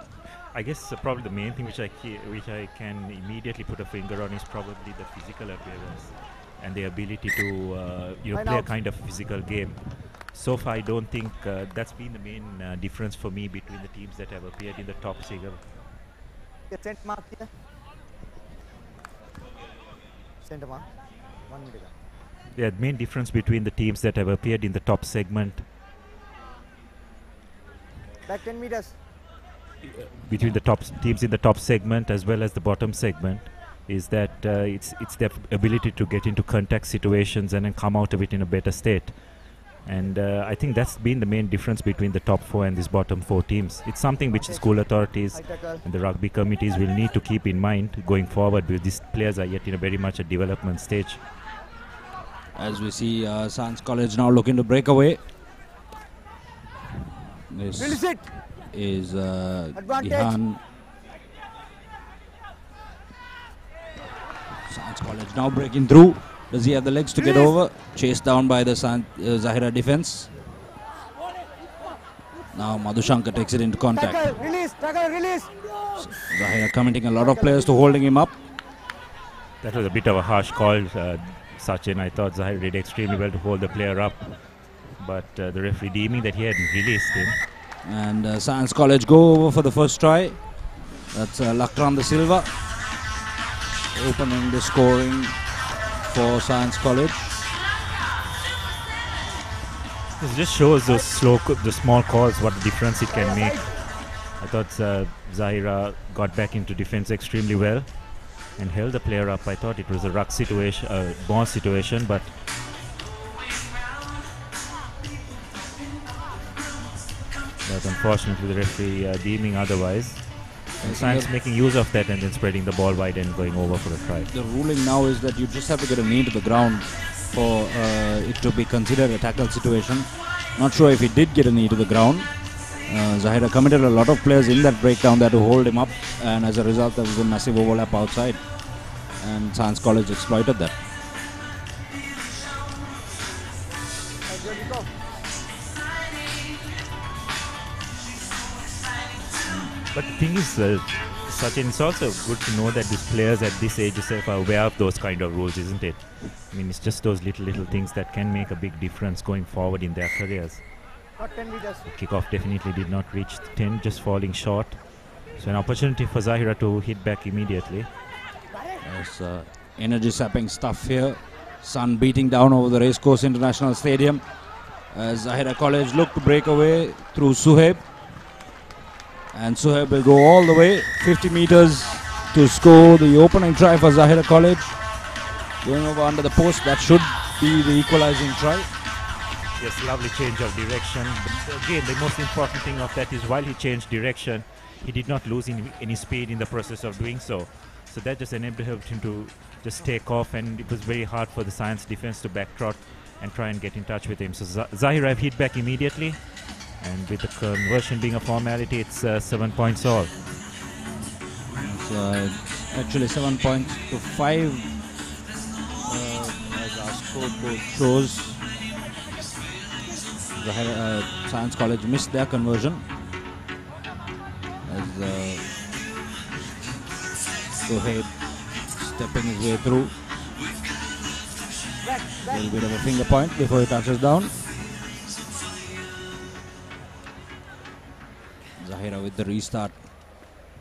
[SPEAKER 12] I guess probably the main thing which I can immediately put a finger on is probably the physical appearance and the ability to play a kind of physical game. So far, I don't think that's been the main difference for me between the teams that have appeared in the top segment.
[SPEAKER 16] Center mark here. Center mark. 1 minute.
[SPEAKER 12] Yeah, the main difference between the teams that have appeared in the top segment.
[SPEAKER 16] Back 10 meters.
[SPEAKER 12] Between the top teams in the top segment as well as the bottom segment is that it's their ability to get into contact situations and then come out of it in a better state. And I think that's been the main difference between the top 4 and these bottom 4 teams. It's something which the school authorities and the rugby committees will need to keep in mind going forward, because these players are yet in a very much a development stage.
[SPEAKER 1] As we see Science College now looking to break away. This is Gihan. Science College now breaking through. Does he have the legs to get over? Chased down by the Zahira defense. Now Madhushankar takes it into contact.
[SPEAKER 16] Tackle, release.
[SPEAKER 1] Zahira committing a lot of players to holding him up.
[SPEAKER 12] That was a bit of a harsh call, Sachin. I thought Zahira did extremely well to hold the player up, but the referee deeming that he hadn't released him.
[SPEAKER 1] And Science College go over for the first try. That's Lakran De Silva opening the scoring for Science College.
[SPEAKER 12] This just shows the small calls, what difference it can make. I thought Zahira got back into defense extremely well and held the player up. I thought it was a ruck situation, ball situation, but unfortunately the referee deeming otherwise. Science making use of that and then spreading the ball wide and going over for a try.
[SPEAKER 1] The ruling now is that you just have to get a knee to the ground for it to be considered a tackle situation. Not sure if he did get a knee to the ground. Zahira committed a lot of players in that breakdown there to hold him up, and as a result there was a massive overlap outside, and Science College exploited that.
[SPEAKER 12] But the thing is, Sachin, it's also good to know that these players at this age itself are aware of those kind of rules, isn't it? I mean, it's just those little things that can make a big difference going forward in their careers.
[SPEAKER 16] Not 10 meters.
[SPEAKER 12] The kickoff definitely did not reach 10, just falling short. So an opportunity for Zahira to hit back immediately.
[SPEAKER 1] There's energy sapping stuff here. Sun beating down over the Racecourse International Stadium. As Zahira College look to break away through Suhaib. And Suhaib will go all the way 50 meters to score the opening try for Zahira College. Going over under the post, that should be the equalizing try.
[SPEAKER 12] Yes, lovely change of direction. But again, the most important thing of that is while he changed direction, he did not lose any speed in the process of doing so. So that just enabled him to just take off, and it was very hard for the Science defense to backtrot and try and get in touch with him. So Zahira have hit back immediately, and with the conversion being a formality, it's 7 points all.
[SPEAKER 1] It's actually 7 points to 5 as our scoreboard shows. Zahira, Science College missed their conversion as Suhaib stepping his way through. A little bit of a finger point before he touches down. Zahira with the restart.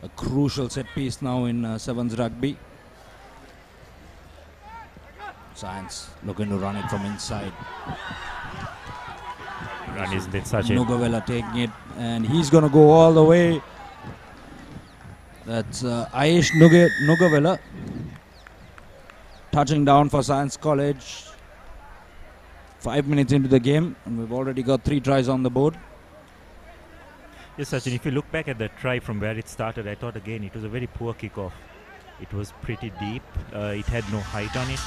[SPEAKER 1] A crucial set piece now in 7's rugby. Science looking to run it from inside. Nugavela taking it, and he's going to go all the way. That's Aish Nugavela touching down for Science College. 5 minutes into the game, and we've already got 3 tries on the board.
[SPEAKER 12] Yes, Sachin, if you look back at the try from where it started, I thought again it was a very poor kickoff. It was pretty deep, it had no height on it,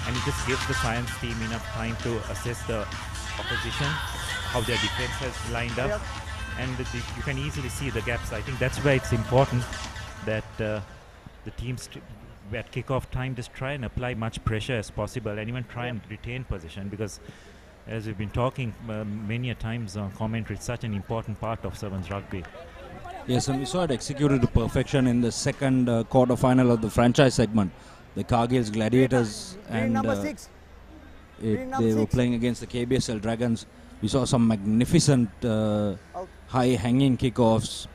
[SPEAKER 12] and it just gives the Science team enough time to assess the opposition, how their defense has lined up, and you can easily see the gaps. I think that's where it's important that the teams at kickoff time just try and apply much pressure as possible, and even try and retain possession, because as we've been talking many a times on commentary, it's such an important part of 7's rugby.
[SPEAKER 1] Yes, and we saw it executed to perfection in the second quarter-final of the franchise segment. The Cargill's Gladiators, and they were playing against the KBSL Dragons. We saw some magnificent high-hanging kickoffs,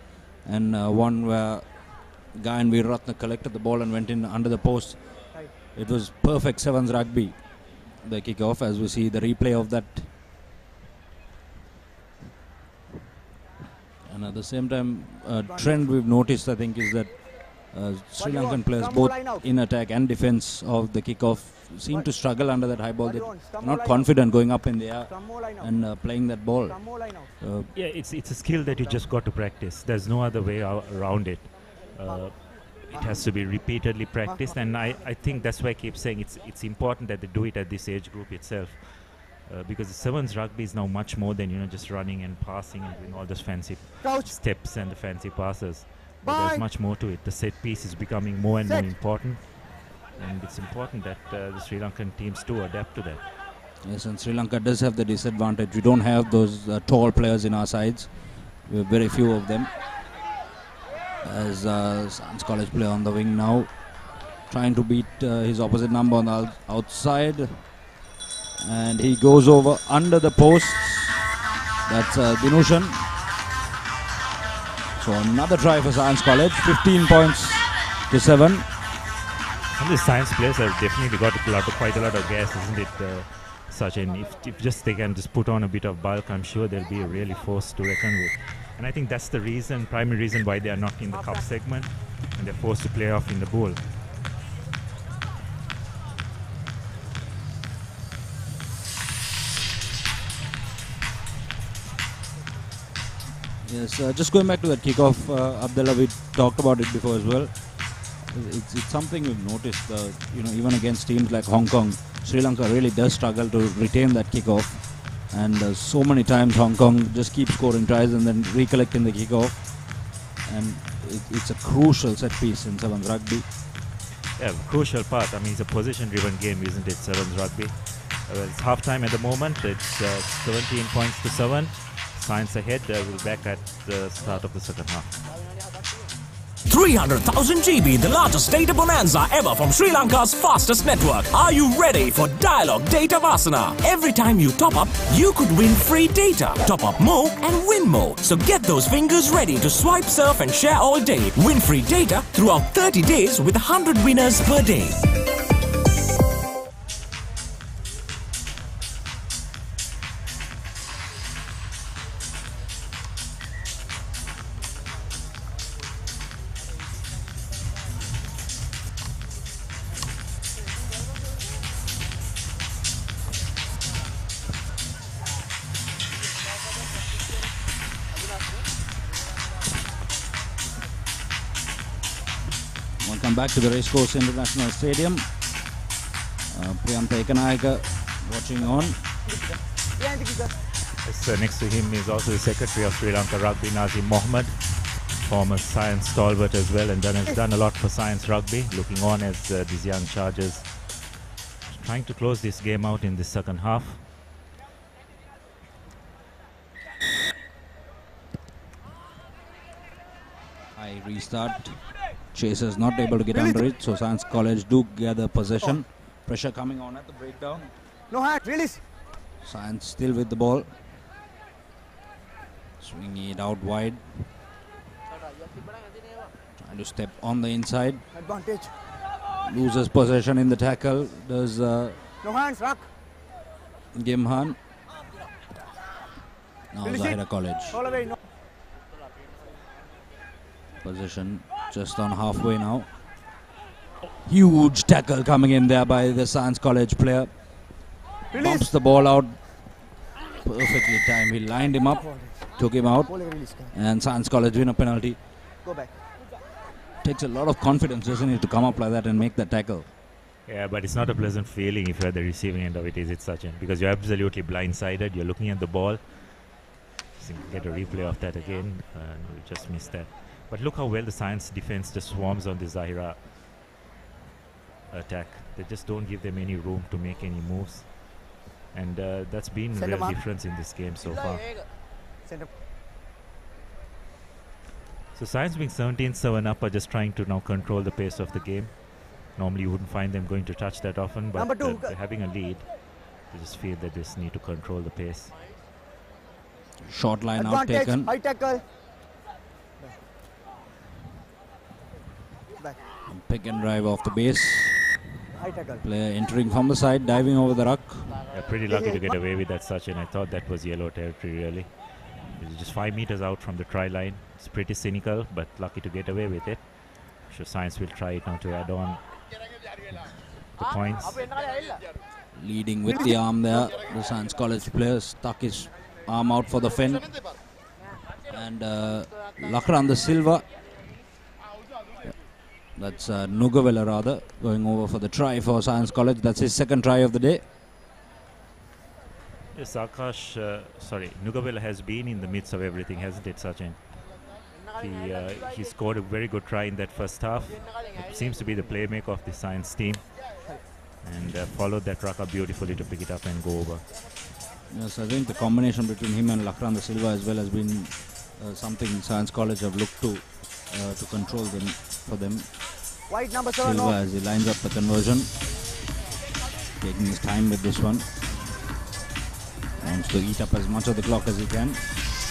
[SPEAKER 1] and one where Guy and Veeratna collected the ball and went in under the post. It was perfect 7's rugby, the kickoff, as we see the replay of that. And at the same time, trend we've noticed, I think, is that Sri Lankan players, both in attack and defense of the kickoff, seem to struggle under that high ball. They're not confident going up in the air and playing that ball.
[SPEAKER 12] Yeah, it's a skill that you just got to practice. There's no other way around it. It has to be repeatedly practiced, and I think that's why I keep saying it's important that they do it at this age group itself, because the 7's rugby is now much more than just running and passing and doing all those fancy steps and the fancy passes. But there's much more to it. The set piece is becoming more and more important, and it's important that the Sri Lankan teams do adapt to that.
[SPEAKER 1] Yes, and Sri Lanka does have the disadvantage. We don't have those tall players in our sides. We have very few of them. As Science College player on the wing now, trying to beat his opposite number on the outside, and he goes over under the posts. That's Dinushan. So another try for Science College, 15 points to 7.
[SPEAKER 12] And the Science players have definitely got quite a lot of gas, isn't it, Sachin? If just they can just put on a bit of bulk, I'm sure they'll be a really force to reckon with. And I think that's the primary reason why they are not in the cup segment, and they're forced to play off in the bowl.
[SPEAKER 1] Yes, just going back to that kickoff, Abdullah, we talked about it before as well. It's something we've noticed, even against teams like Hong Kong, Sri Lanka really does struggle to retain that kickoff. And so many times Hong Kong just keeps scoring tries and then recollecting the kickoff. And it's a crucial set piece in 7's rugby.
[SPEAKER 12] Yeah, crucial part. I mean, it's a position-driven game, isn't it, 7's rugby? It's half-time at the moment. It's 17 points to 7. Science ahead. We'll be back at the start of the second half.
[SPEAKER 15] 300,000 GB, the largest data bonanza ever from Sri Lanka's fastest network. Are you ready for Dialog Data Vasana? Every time you top up, you could win free data. Top up more and win more. So get those fingers ready to swipe, surf and share all day. Win free data throughout 30 days with 100 winners per day.
[SPEAKER 1] Welcome back to the Racecourse International Stadium. Priyantha Ekanayaka watching on.
[SPEAKER 12] Next to him is also the secretary of Sri Lanka Rugby, Nazim Mohammed, former science stalwart as well, and has done a lot for science rugby, looking on as these young chargers trying to close this game out in the second half.
[SPEAKER 1] High restart. Chasers not able to get under it, so Science College do gather possession. Pressure coming on at the breakdown.
[SPEAKER 16] No hand, release.
[SPEAKER 1] Science still with the ball. Swinging it out wide. Trying to step on the inside.
[SPEAKER 16] Advantage.
[SPEAKER 1] Loses possession in the tackle. Does
[SPEAKER 16] no hands, Rock.
[SPEAKER 1] Gimhan. Now Zahira College.
[SPEAKER 16] All away, no.
[SPEAKER 1] Possession just on halfway now. Huge tackle coming in there by the Science College player.
[SPEAKER 16] Release.
[SPEAKER 1] Bumps the ball out. Perfectly timed. He lined him up, took him out, and Science College win a penalty.
[SPEAKER 16] Go back.
[SPEAKER 1] Takes a lot of confidence, doesn't it, to come up like that and make that tackle.
[SPEAKER 12] Yeah, but it's not a pleasant feeling if you're at the receiving end of it, is it, Sachin? Because you're absolutely blindsided. You're looking at the ball. Get a replay of that again. We just missed that. But look how well the Science defense just swarms on the Zahira attack. They just don't give them any room to make any moves. And that's been a real difference in this game so far. So Science being 17-7 up are just trying to now control the pace of the game. Normally you wouldn't find them going to touch that often, but they're having a lead. They just feel they just need to control the pace.
[SPEAKER 1] Short line out taken.
[SPEAKER 16] High tackle.
[SPEAKER 1] Pick and drive off the base.
[SPEAKER 16] High tackle.
[SPEAKER 1] Player entering from the side, diving over the ruck.
[SPEAKER 12] Yeah, pretty lucky to get away with that, Sachin. I thought that was yellow territory, really. It's just 5 meters out from the try line. It's pretty cynical, but lucky to get away with it. I'm sure Science will try it now to add on the points.
[SPEAKER 1] Leading with the arm there. The Science College player stuck his arm out for the fin. And Lakranda Silva. That's Nugavela rather, going over for the try for Science College. That's his second try of the day.
[SPEAKER 12] Yes, Nugavela has been in the midst of everything, hasn't it, Sachin? He scored a very good try in that first half. It seems to be the playmaker of the Science team. And followed that ruck up beautifully to pick it up and go over.
[SPEAKER 1] Yes, I think the combination between him and Lakranda Silva as well has been something Science College have looked to control them for them.
[SPEAKER 16] White number 7.
[SPEAKER 1] Silva as he lines up the conversion, taking his time with this one. Wants to eat up as much of the clock as he can.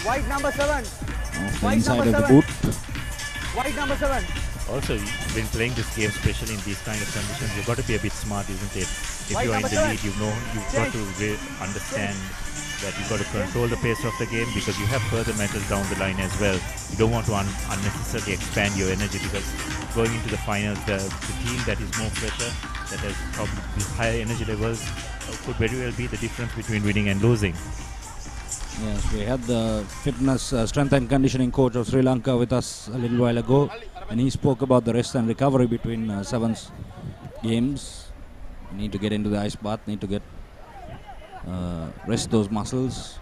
[SPEAKER 16] White number 7.
[SPEAKER 1] Off the inside of the boot.
[SPEAKER 16] White number 7.
[SPEAKER 12] Also, when playing this game, especially in these kind of conditions, you've got to be a bit smart, isn't it? If you are in the lead, you've got to understand that you've got to control the pace of the game, because you have further matches down the line as well. You don't want to unnecessarily expand your energy, because going into the finals, the team that is more pressure, that has probably higher energy levels, could very well be the difference between winning and losing.
[SPEAKER 1] Yes, we had the fitness, strength and conditioning coach of Sri Lanka with us a little while ago, and he spoke about the rest and recovery between Sevens games. You need to get into the ice bath, need to get rest those muscles,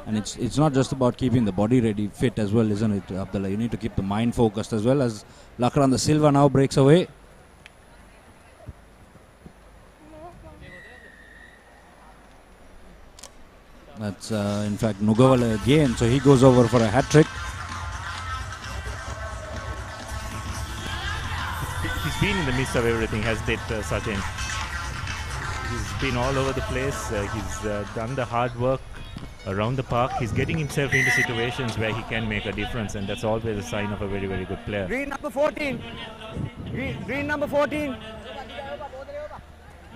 [SPEAKER 1] and it's not just about keeping the body ready, fit as well, isn't it, Abdullah? You need to keep the mind focused as well. As Lakranda Silva now breaks away. That's in fact Nugawala again, so he goes over for a hat-trick.
[SPEAKER 12] he's been in the midst of everything, hasn't it, Sachin? He's been all over the place. He's done the hard work around the park. He's getting himself into situations where he can make a difference, and that's always a sign of a very, very good player.
[SPEAKER 16] Green number 14. Green number 14.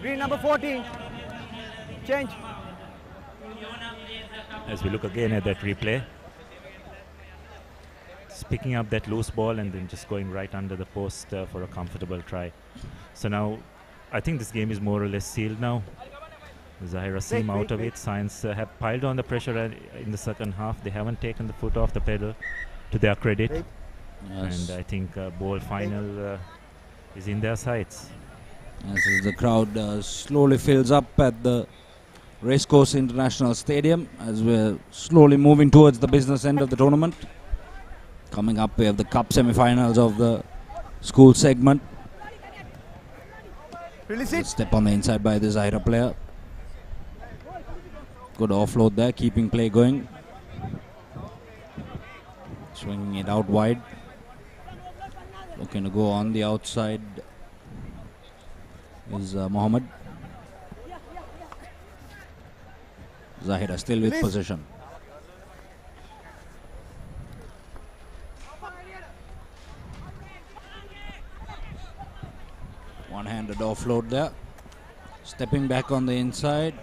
[SPEAKER 16] Green number 14. Change.
[SPEAKER 12] As we look again at that replay, just picking up that loose ball and then just going right under the post for a comfortable try. So now I think this game is more or less sealed now. Zahira seem out of it. Science have piled on the pressure in the second half. They haven't taken the foot off the pedal, to their credit.
[SPEAKER 1] Yes.
[SPEAKER 12] And I think ball final is in their sights.
[SPEAKER 1] As the crowd slowly fills up at the Racecourse International Stadium as we're slowly moving towards the business end of the tournament. Coming up, we have the cup semi-finals of the school segment. Step on the inside by the Zahira player. Good offload there, keeping play going. Swinging it out wide. Looking to go on the outside is Mohammed. Zahira still with possession. One-handed offload there. Stepping back on the inside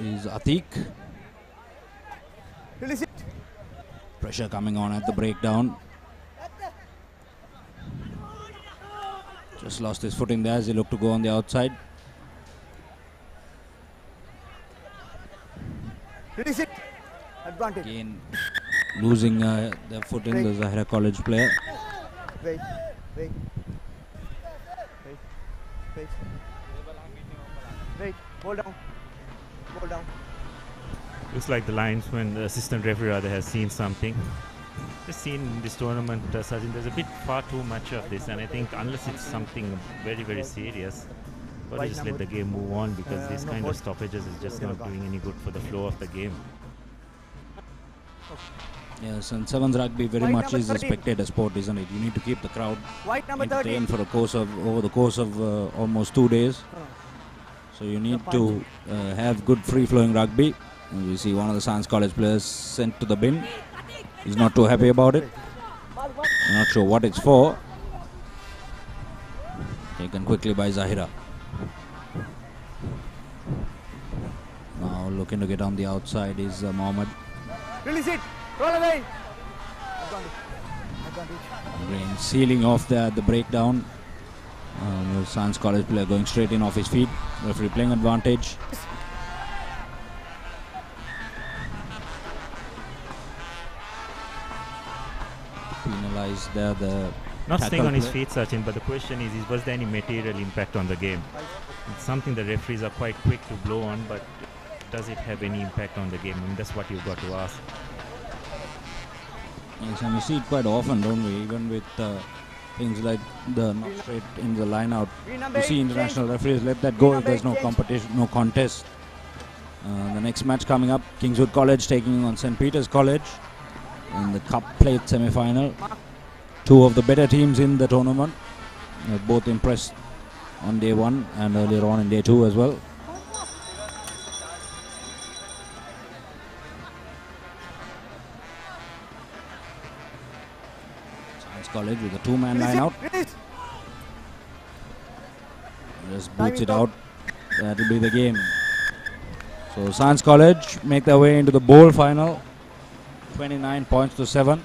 [SPEAKER 1] is Atik. Pressure coming on at the breakdown. Just lost his footing there as he looked to go on the outside.
[SPEAKER 16] Advantage.
[SPEAKER 1] Again, losing their footing, the Zahira College player.
[SPEAKER 16] Wait. Wait. Wait. Wait. Hold down. Hold down.
[SPEAKER 12] Looks like the linesman, the assistant referee rather, has seen something. Just seen in this tournament, Sachin, there's a bit far too much of this, and I think unless it's something very, very serious, got to just let the game move on, because these kind of stoppages is just not doing any good for the flow of the game.
[SPEAKER 1] Yes, and sevens rugby very much is a spectator sport, isn't it? You need to keep the crowd entertained for over the course of almost 2 days. So you need to have good free-flowing rugby. And we see one of the Science College players sent to the bin. He's not too happy about it. I'm not sure what it's for. Taken quickly by Zahira. Now looking to get on the outside is Mohammed.
[SPEAKER 16] Release it. Roll away.
[SPEAKER 1] Again, sealing off the breakdown. The Science College player going straight in off his feet. Referee playing advantage. Penalized there the
[SPEAKER 12] not staying on his
[SPEAKER 1] play.
[SPEAKER 12] feet, Sachin, but the question is was there any material impact on the game? It's something the referees are quite quick to blow on, but does it have any impact on the game? And that's what you've got to ask.
[SPEAKER 1] Yes, and we see it quite often, don't we? Even with things like the not straight in the line out. You see international referees let that go if there's no competition, no contest. The next match coming up, Kingswood College taking on St. Peter's College in the Cup Plate semi-final. Two of the better teams in the tournament. They've both impressed on day one and earlier on in day two as well. Science College with a two-man line out. Just boots it out. That will be the game. So Science College make their way into the bowl final. 29 points to 7.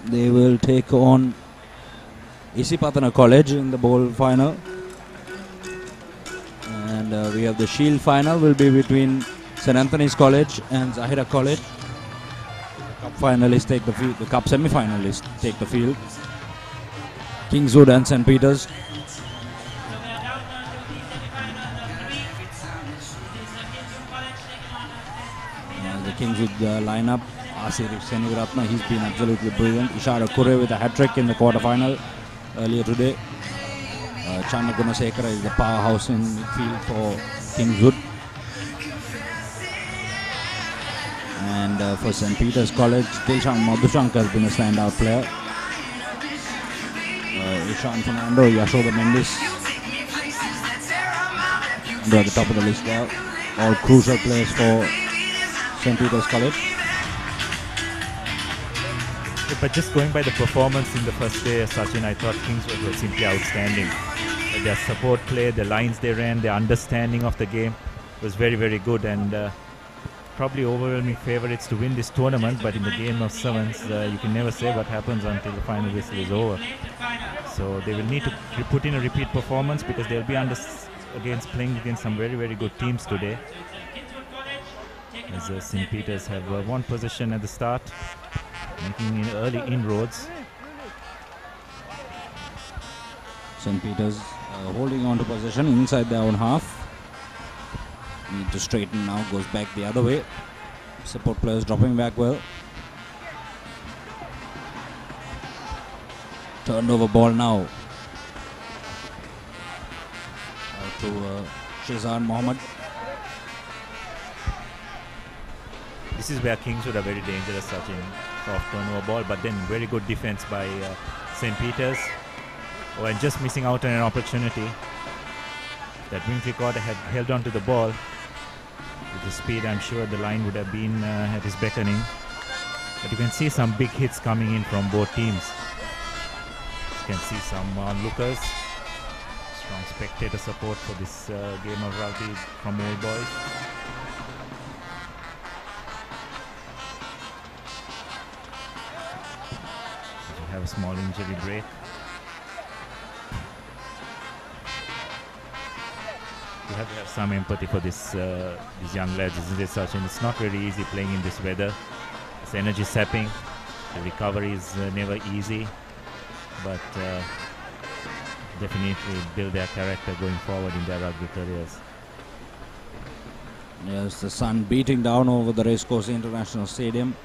[SPEAKER 1] They will take on Isipatana College in the bowl final. And we have the Shield final will be between St. Anthony's College and Zahira College. The Cup finalists take the field. The Cup semi-finalists take the field. Kingswood and St. Peter's. The Kingswood lineup. Asir Seniviratna, he's been absolutely brilliant. Ishara Kure with a hat-trick in the quarter-final earlier today. Channa Gunasekara is the powerhouse in midfield for Kingswood. And for St. Peter's College, Dilshan Madhushank has been a standout player. Ishan Fernando, Yashoda Mendes. They're at the top of the list there. All crucial players for St. Peter's College.
[SPEAKER 12] Yeah, but just going by the performance in the first day, Sachin, I thought Kingswood were simply outstanding. Their support play, the lines they ran, their understanding of the game was very, very good, and probably overwhelming favorites to win this tournament. But in the game of sevens, you can never say what happens until the final whistle is over. So they will need to put in a repeat performance because they'll be playing against some very, very good teams today. As St. Peter's have one possession at the start, making early inroads.
[SPEAKER 1] St. Peter's holding on to possession inside their own half. Need to straighten now, goes back the other way. Support players dropping back well. Turned over ball now. Out to Shazan Mohammed.
[SPEAKER 12] This is where Kingswood are very dangerous, such in soft turnover ball, but then very good defense by St. Peter's. Oh, and just missing out on an opportunity. That Winkley Carter had held on to the ball. With the speed, I'm sure the line would have been at his beckoning. But you can see some big hits coming in from both teams. You can see some onlookers. Strong spectator support for this game of rugby from Old Boys. We have a small injury break. You have to have some empathy for these young lads, isn't it, Sachin? It's not very easy playing in this weather. It's energy sapping. The recovery is never easy, but definitely build their character going forward in their rugby careers.
[SPEAKER 1] Yes, the sun beating down over the Racecourse International Stadium.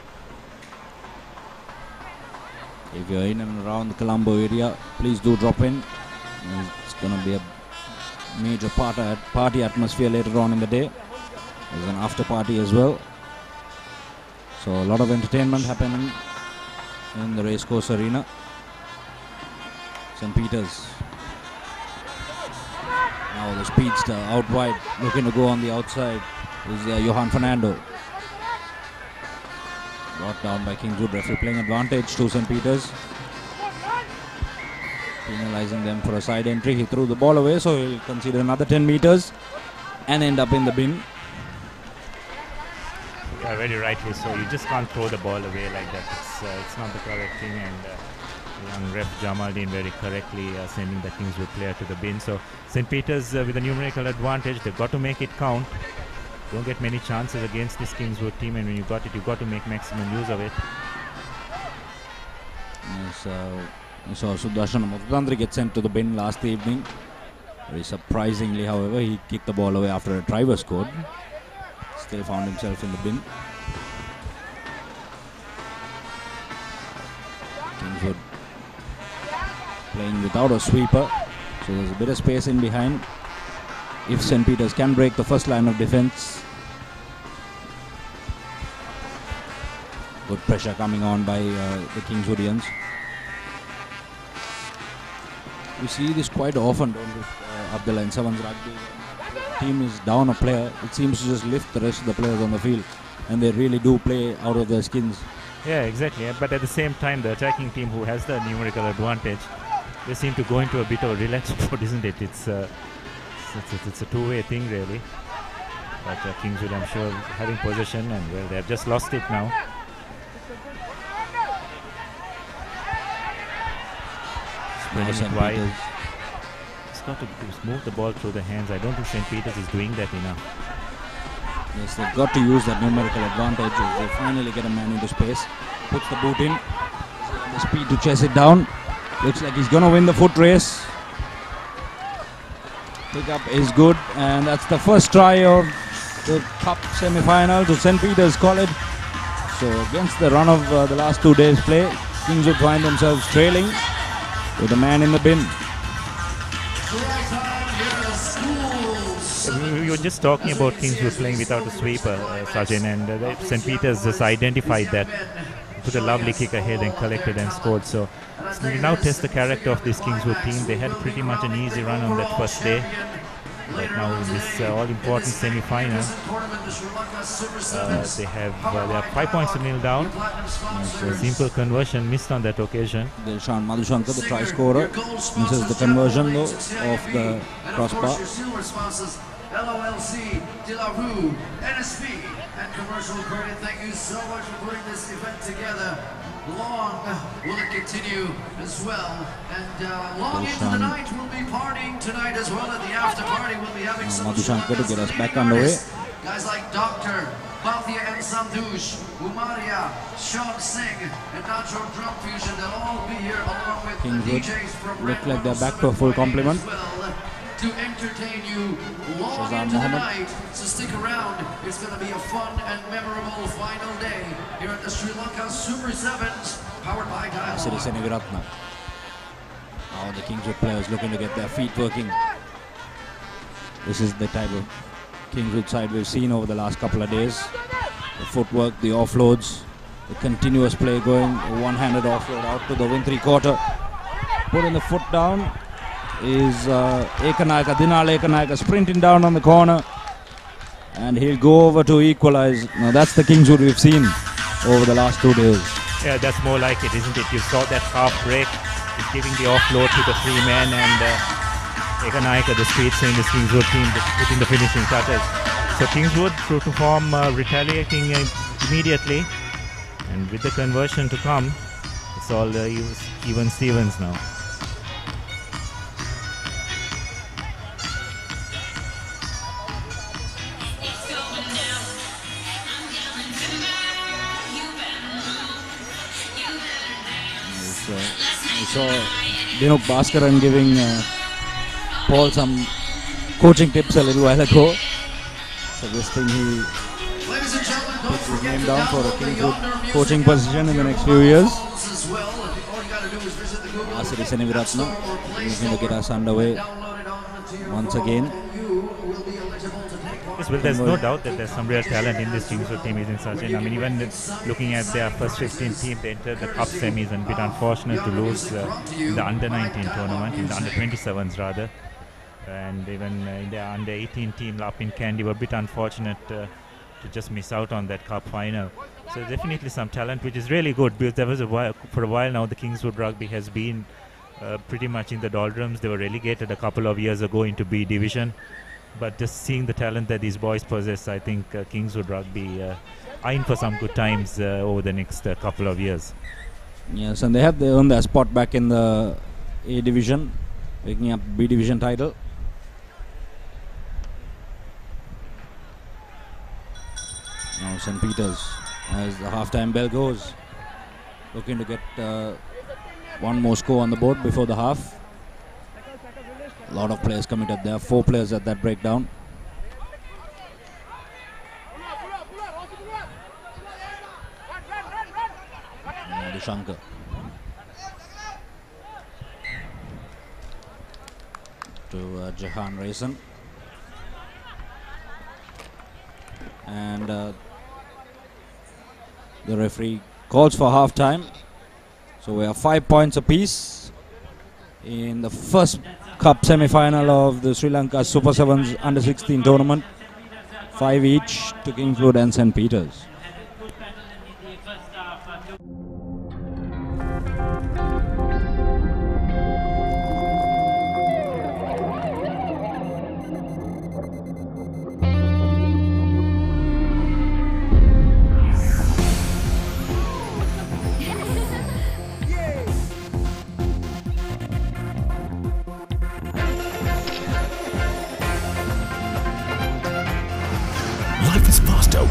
[SPEAKER 1] If you're in and around the Colombo area, please do drop in. It's going to be a major party atmosphere later on in the day. There's an after party as well. So a lot of entertainment happening in the Racecourse Arena. St. Peter's. Now the speedster out wide, looking to go on the outside, is Johan Fernando. Brought down by Kingswood. Referee playing advantage to St. Peter's. Penalizing them for a side entry. He threw the ball away, so he'll consider another 10 meters and end up in the bin.
[SPEAKER 12] Yeah, very rightly so. You just can't throw the ball away like that. It's not the correct thing, and young ref Jamaldeen very correctly sending the Kingswood player to the bin. So St. Peter's with a numerical advantage, they've got to make it count. Don't get many chances against this Kingswood team, and when you got it, you've got to make maximum use of it.
[SPEAKER 1] Yes, we saw Sudarshan Mutandri get sent to the bin last evening. Very surprisingly, however, he kicked the ball away after a try was scored. Still found himself in the bin. Kingswood playing without a sweeper, so there's a bit of space in behind. If St. Peter's can break the first line of defense. Good pressure coming on by the Kingswoodians. We see this quite often, don't we, Abdullah, in Sevens rugby. Team is down a player, it seems to just lift the rest of the players on the field, and they really do play out of their skins.
[SPEAKER 12] Yeah, exactly. But at the same time, the attacking team who has the numerical advantage, they seem to go into a bit of a relaxed mode, isn't it? It's a two-way thing, really. But Kingswood, I'm sure, having possession, and well, they have just lost it now. Spreading it wide. It's got to move the ball through the hands. I don't think St. Peter's is doing that enough.
[SPEAKER 1] Yes, they've got to use that numerical advantage as they finally get a man into space. Puts the boot in. The speed to chase it down. Looks like he's going to win the foot race. Pick-up is good, and that's the first try of the Cup semi-final to St. Peter's College. So against the run of the last 2 days' play, Kingswood find themselves trailing with a man in the bin.
[SPEAKER 12] We were just talking about Kingswood playing without a sweeper, Sajin, and St. Peter's just identified that. put a lovely kick ahead and collected and scored. So we now test the character of this Kingswood team. They had pretty much an easy run on that first day. But now in this all-important semi-final, they are 5 points to nil down. Simple conversion missed on that occasion.
[SPEAKER 1] Dilshan Madhushankar, the try scorer, misses the conversion though of the crossbar.
[SPEAKER 10] LOLC, De La Rue, NSP, and Commercial Credit. Thank you so much for putting this event together. Long will it continue as well, and long into the night we'll be partying tonight as well. At the after party we'll be having some
[SPEAKER 1] Madhushankar to get us back underway.
[SPEAKER 10] Guys like Dr. Balthia and Sandhush, Umaria, Sean Singh, and Nacho Drum Fusion. They'll all be here along with
[SPEAKER 1] Kingswood
[SPEAKER 10] the DJs from
[SPEAKER 1] look like they're back to a full complement.
[SPEAKER 10] To entertain you long into the night, so stick around. It's going to be a fun and memorable final day here at the Sri Lanka Super 7's, powered by Dialogue.
[SPEAKER 1] Sri Seneviratna. Now the Kingswood players looking to get their feet working. This is the type of Kingswood side we've seen over the last couple of days. The footwork, the offloads, the continuous play going, a one-handed offload out to the wing three-quarter. Putting the foot down is Ekanayaka, Dinal Ekanayaka sprinting down on the corner, and he'll go over to equalize. Now that's the Kingswood we've seen over the last 2 days.
[SPEAKER 12] Yeah, that's more like it, isn't it? You saw that half break, he's giving the offload to the three men, and Ekanayaka, the speed in the Kingswood team, just putting the finishing touches. So Kingswood, true to form, retaliating immediately, and with the conversion to come, it's all even Stevens now.
[SPEAKER 1] We saw Dinuk Bhaskaran giving Paul some coaching tips a little while ago. So this thing he puts his name down for a Kingswood coaching position in the next few years. Sri Seneviratna is going to get us underway once again.
[SPEAKER 12] Yes, well, there's no doubt that there's some real talent in this Kingswood team, isn't Sachin? I mean, even looking at their first 15 team, they entered the cup semis and a bit unfortunate to lose in the under-19 tournament, in the under-27s rather. And even in their under-18 team, Lapin Kandy, were a bit unfortunate to just miss out on that cup final. So definitely some talent, which is really good, because there was for a while now the Kingswood rugby has been pretty much in the doldrums. They were relegated a couple of years ago into B division. But just seeing the talent that these boys possess, I think Kingswood rugby are in for some good times over the next couple of years.
[SPEAKER 1] Yes, and they earned their spot back in the A division, picking up B division title. Now St. Peter's, as the half-time bell goes, looking to get one more score on the board before the half. A lot of players committed there, 4 players at that breakdown. Shankar. To Jahan Raisin. And the referee calls for half-time. So we have 5 points apiece in the first Cup semi-final of the Sri Lanka Super 7's under-16 tournament. 5 each to Kingswood and St. Peter's.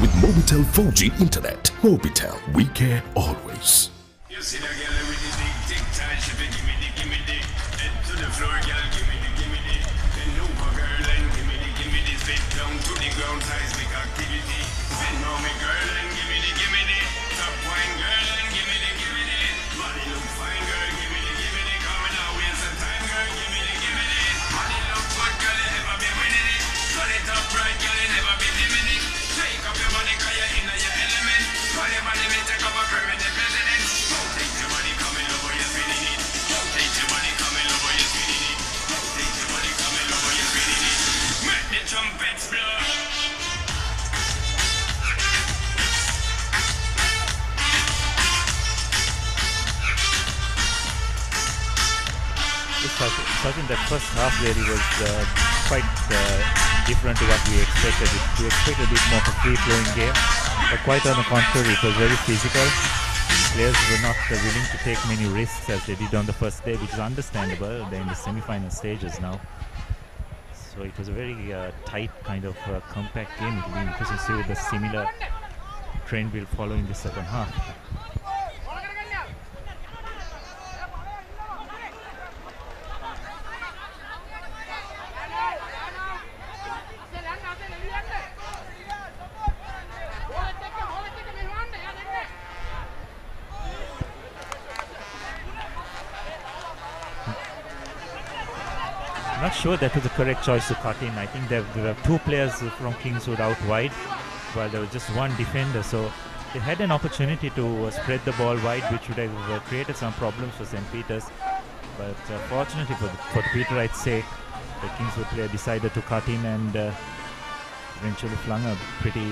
[SPEAKER 21] With Mobitel 4G internet. Mobitel, we care always.
[SPEAKER 14] You see that girl with the big tic tac, she be give me the head to the floor, girl, give me the bend over, girl, and give me the spit down to the ground, seismic activity. Bend on me, girl, and give me the top wine, girl, and give me the body look fine, girl, give me the coming out, waste some time, girl, give me the body look good, girl, you never be winning it. Cut it up right, girl, you never be dimming it. Take up your money, cause you're in your element. Call your money, me take up a permanent president.
[SPEAKER 12] Sachin, that first half really was quite different to what we expected. We expected a bit more of a free-flowing game, but quite on the contrary, it was very physical. Players were not willing to take many risks as they did on the first day, which is understandable. They're in the semi-final stages now. So it was a very tight kind of compact game. It will be interesting to see if the similar trend will follow in the second half. Not sure that was the correct choice to cut in. I think there were two players from Kingswood out wide, while there was just one defender. So they had an opportunity to spread the ball wide, which would have created some problems for St. Peter's. But fortunately for the Peterite's sake, the Kingswood player decided to cut in and eventually flung a pretty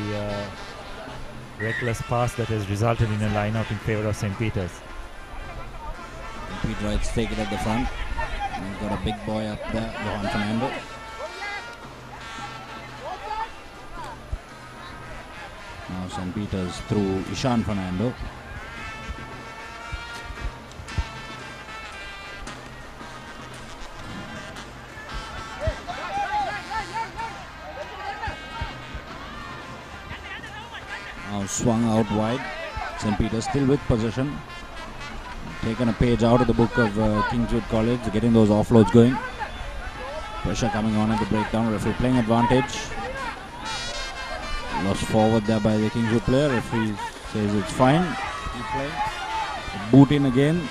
[SPEAKER 12] reckless pass that has resulted in a line-out in favour of St. Peter's.
[SPEAKER 1] Peterite's take it at the front. He's got a big boy up there, Johan Fernando. Now St. Peter's through Ishan Fernando. Now swung out wide. St. Peter's still with possession. Taken a page out of the book of Kingswood College, getting those offloads going. Pressure coming on at the breakdown. Referee playing advantage. Lost forward there by the Kingswood player. Referee says it's fine. Keep playing. Boot in again.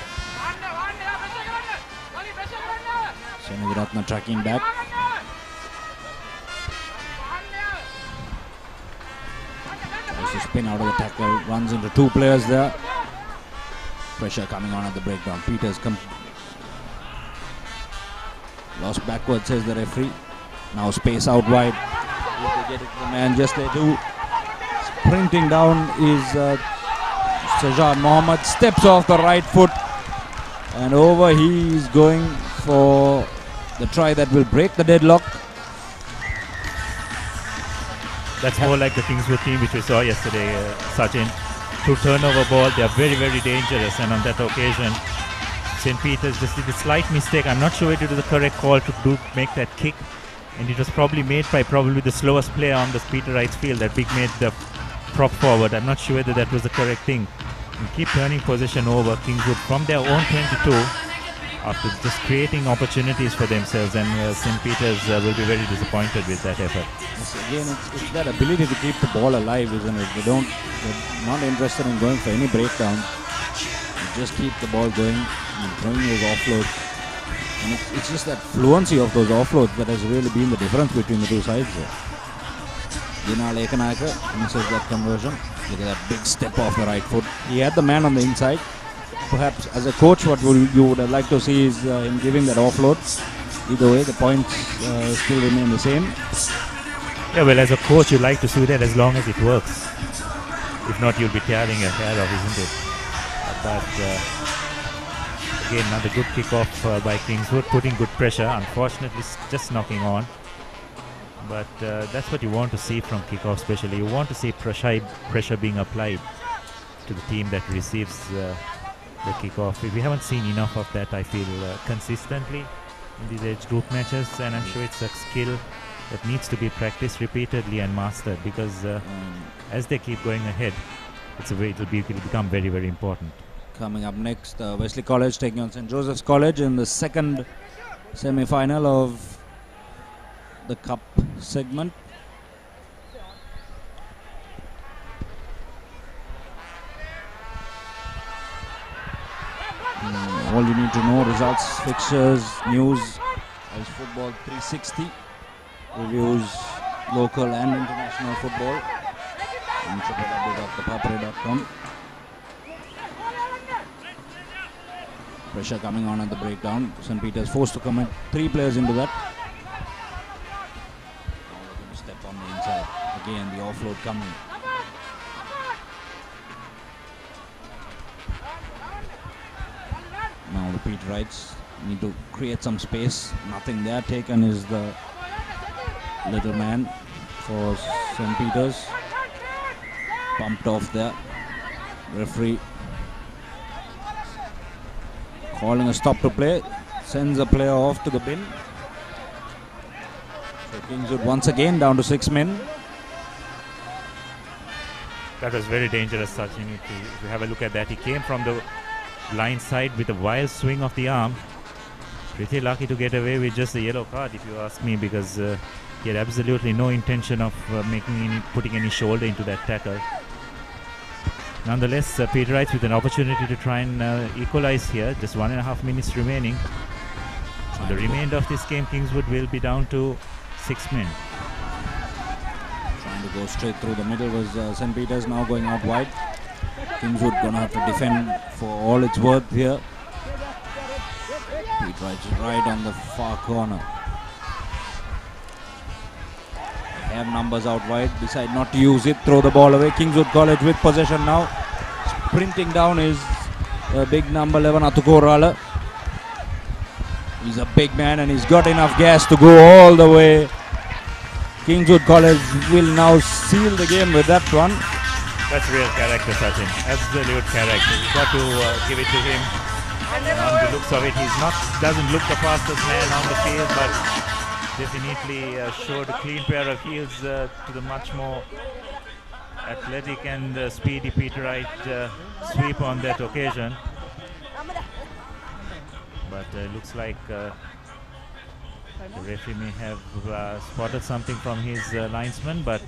[SPEAKER 1] Senadiratna tracking back. Tries to spin out of the tackle. Runs into two players there. Pressure coming on at the breakdown. Peters lost backward, says the referee. Now space out wide. If they get it to the man, just they do. Sprinting down is Sajjad Mohammed. Steps off the right foot. And over he is going for the try that will break the deadlock.
[SPEAKER 12] That's more like the Kingswood team which we saw yesterday, Sachin. To turnover ball, they are very, very dangerous, and on that occasion St. Peter's just did a slight mistake. I'm not sure it was the correct call to make that kick, and it was probably made by probably the slowest player on the Peterites field, that big made the prop forward. I'm not sure whether that was the correct thing. And keep turning possession over Kingswood from their own 22 after just creating opportunities for themselves, and St. Peter's will be very disappointed with that effort.
[SPEAKER 1] Yes, again, it's that ability to keep the ball alive, isn't it? They're not interested in going for any breakdown. They just keep the ball going and throwing those offloads. And it's just that fluency of those offloads that has really been the difference between the two sides. Dina Lekanayaka misses that conversion. Look at that big step off the right foot. He had the man on the inside. Perhaps as a coach, what you would have liked to see is him giving that offload. Either way, the points still remain the same.
[SPEAKER 12] Yeah, well, as a coach, you like to see that as long as it works. If not, you'll be tearing your hair off, isn't it? But again, another good kick-off by Kingswood, putting good pressure. Unfortunately, just knocking on. But that's what you want to see from kick-off, especially. You want to see pressure being applied to the team that receives the kick-off. We haven't seen enough of that, I feel, consistently in these age group matches, and I'm sure it's a skill that needs to be practiced repeatedly and mastered, because as they keep going ahead, it will become very, very important.
[SPEAKER 1] Coming up next, Wesley College taking on St. Joseph's College in the second semi-final of the Cup segment. All you need to know: results, fixtures, news, Ice Football 360, reviews local and international football on www.thepapare.com. Pressure coming on at the breakdown. St. Peter's forced to commit 3 players into that. Now looking to step on the inside. Again, the offload coming. Now the Peterites Need to create some space. Nothing there. Taken is the little man for St. Peter's. Pumped off there. Referee calling a stop to play. Sends a player off to the bin. So Kingswood once again down to 6 men.
[SPEAKER 12] That was very dangerous, Sachin. If you have a look at that, he came from the blind side with a wild swing of the arm. Pretty lucky to get away with just a yellow card, if you ask me, because he had absolutely no intention of putting any shoulder into that tackle. Nonetheless, Peter Wright with an opportunity to try and equalize here. Just 1.5 minutes remaining. The remainder of this game, Kingswood will be down to 6 men.
[SPEAKER 1] Trying to go straight through the middle was St. Peter's, now going out wide. Kingswood going to have to defend for all it's worth here. Peter Wright's right on the far corner. They have numbers out wide, decide not to use it, throw the ball away. Kingswood College with possession now. Sprinting down is big number 11 Atuko Rala. He's a big man and he's got enough gas to go all the way. Kingswood College will now seal the game with that one.
[SPEAKER 12] That's real character, Sachin. Absolute character. You've got to give it to him. On the looks of it, doesn't look the fastest man on the field, but definitely showed a clean pair of heels to the much more athletic and speedy Peter Wright sweep on that occasion. But looks like the referee may have spotted something from his linesman, but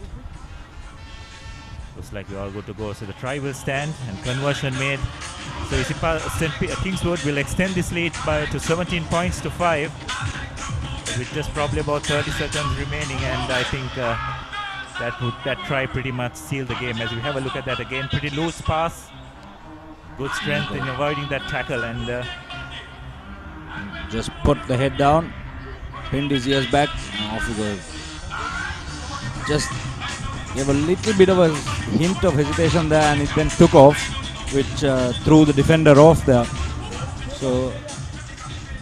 [SPEAKER 12] looks like we're all good to go. So the try will stand and conversion made. So you see Kingswood will extend this lead to 17 points to 5 with just probably about 30 seconds remaining, and I think that try pretty much sealed the game. As we have a look at that again, pretty loose pass, good strength in avoiding that tackle, and
[SPEAKER 1] just put the head down, pinned his ears back, and off he goes. Just gave a little bit of a hint of hesitation there, and it then took off, which threw the defender off there. So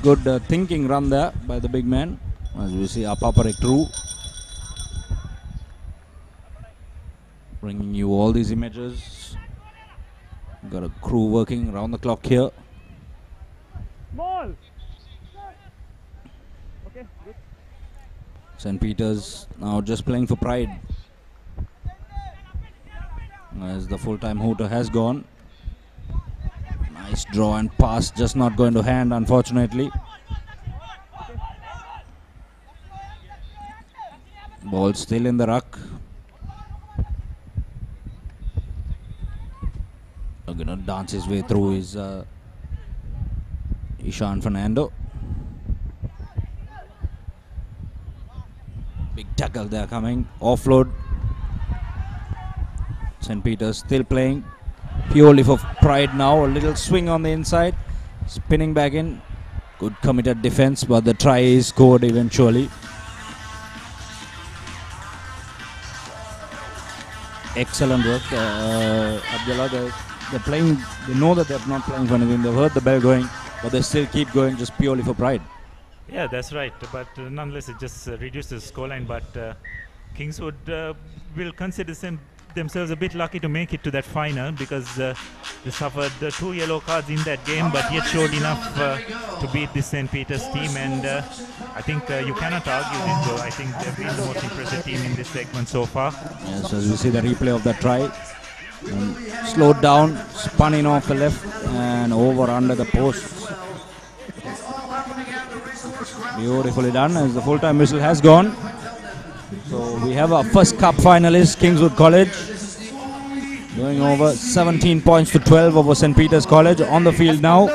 [SPEAKER 1] good thinking run there by the big man. As we see ThePapare through. Bringing you all these images. Got a crew working around the clock here.
[SPEAKER 16] Ball. Okay, good.
[SPEAKER 1] St. Peter's now just playing for pride, as the full-time hooter has gone. Nice draw and pass, just not going to hand, unfortunately. Ball still in the ruck. Going to dance his way through is Ishan Fernando. Big tackle there coming. Offload. St. Peter's still playing purely for pride now. A little swing on the inside. Spinning back in. Good committed defense, but the try is scored eventually. Excellent work, Abdullah. They're playing, they know that they're not playing for anything. They've heard the bell going, but they still keep going just purely for pride.
[SPEAKER 12] Yeah, that's right. But nonetheless, it just reduces the scoreline. But Kingswood will consider themselves a bit lucky to make it to that final, because they suffered 2 yellow cards in that game, but yet showed enough to beat the St. Peter's team. And I think you cannot argue this, though. I think they've been the most impressive team in this segment so far.
[SPEAKER 1] Yes, as we see the replay of that try. Slowed down, spun in off the left and over under the posts. Beautifully done, as the full-time whistle has gone. So we have our first cup finalist, Kingswood College, going over 17 points to 12 over St. Peter's College. On the field now,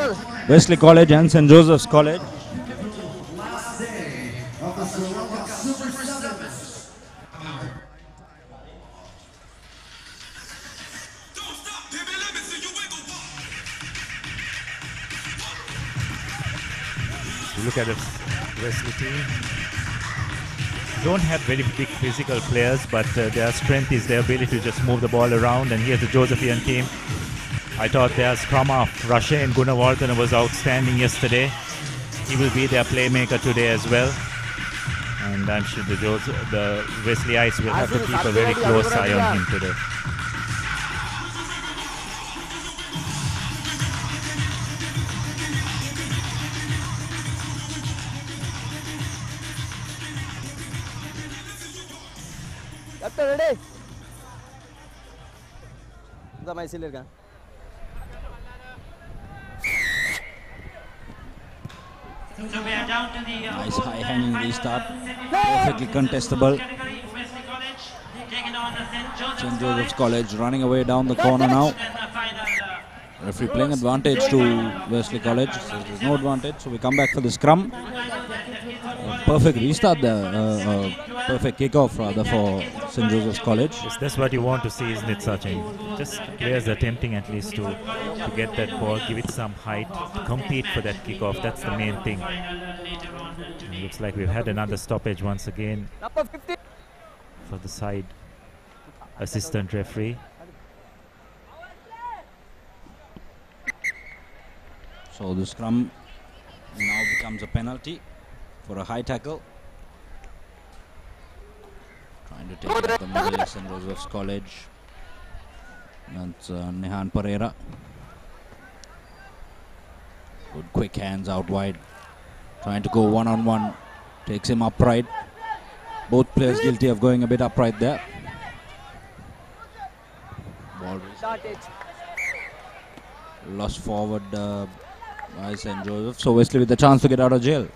[SPEAKER 1] Wesley College and St. Joseph's College.
[SPEAKER 10] Last day of the Sri Lanka Super 7's.
[SPEAKER 12] Look at the Wesley team. Don't have very big physical players, but their strength is their ability to just move the ball around. And here's the Josephian team. I thought their scrum of Rasha and Gunawardhan was outstanding yesterday. he will be their playmaker today as well. And I'm sure the Wesley Ice will have to keep a very close eye on him today.
[SPEAKER 16] Captain, ready?
[SPEAKER 1] Nice high-hanging restart, perfectly contestable. St. Joseph's College running away down the corner now. Referee playing advantage to Wesley College, so there's no advantage, so we come back for the scrum. Perfect restart there, perfect kickoff rather for St. Joseph's College.
[SPEAKER 12] Yes, that's what you want to see, isn't it, Sachin? Just players attempting at least to get that ball, give it some height, to compete for that kickoff. That's the main thing. And looks like we've had another stoppage once again for the side assistant referee.
[SPEAKER 1] So the scrum now becomes a penalty for a high tackle. Trying to take it out the middle, St. Joseph's College. That's Nehan Pereira. Good quick hands out wide. Trying to go one-on-one. Takes him upright. Both players guilty of going a bit upright there. Ball lost forward by St. Joseph. So Wesley with the chance to get out of jail.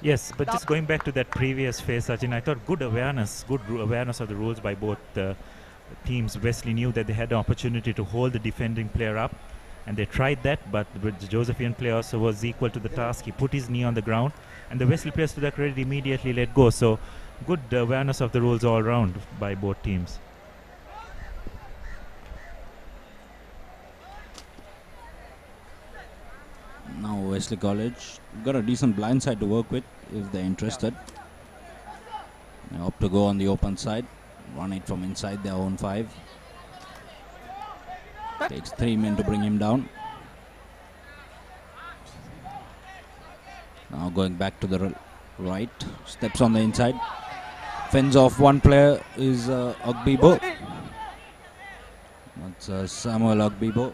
[SPEAKER 12] Yes, but just going back to that previous phase, Sachin, I thought good awareness of the rules by both teams. Wesley knew that they had the opportunity to hold the defending player up, and they tried that, but the Josephian player also was equal to the task. He put his knee on the ground, and the Wesley players to their credit immediately let go. So good awareness of the rules all round by both teams.
[SPEAKER 1] Now Wesley College got a decent blind side to work with if they're interested. They opt to go on the open side, run it from inside their own 5. Takes 3 men to bring him down. Now going back to the right, steps on the inside, fends off one player is Ogbibo. That's Samuel Ogbibo.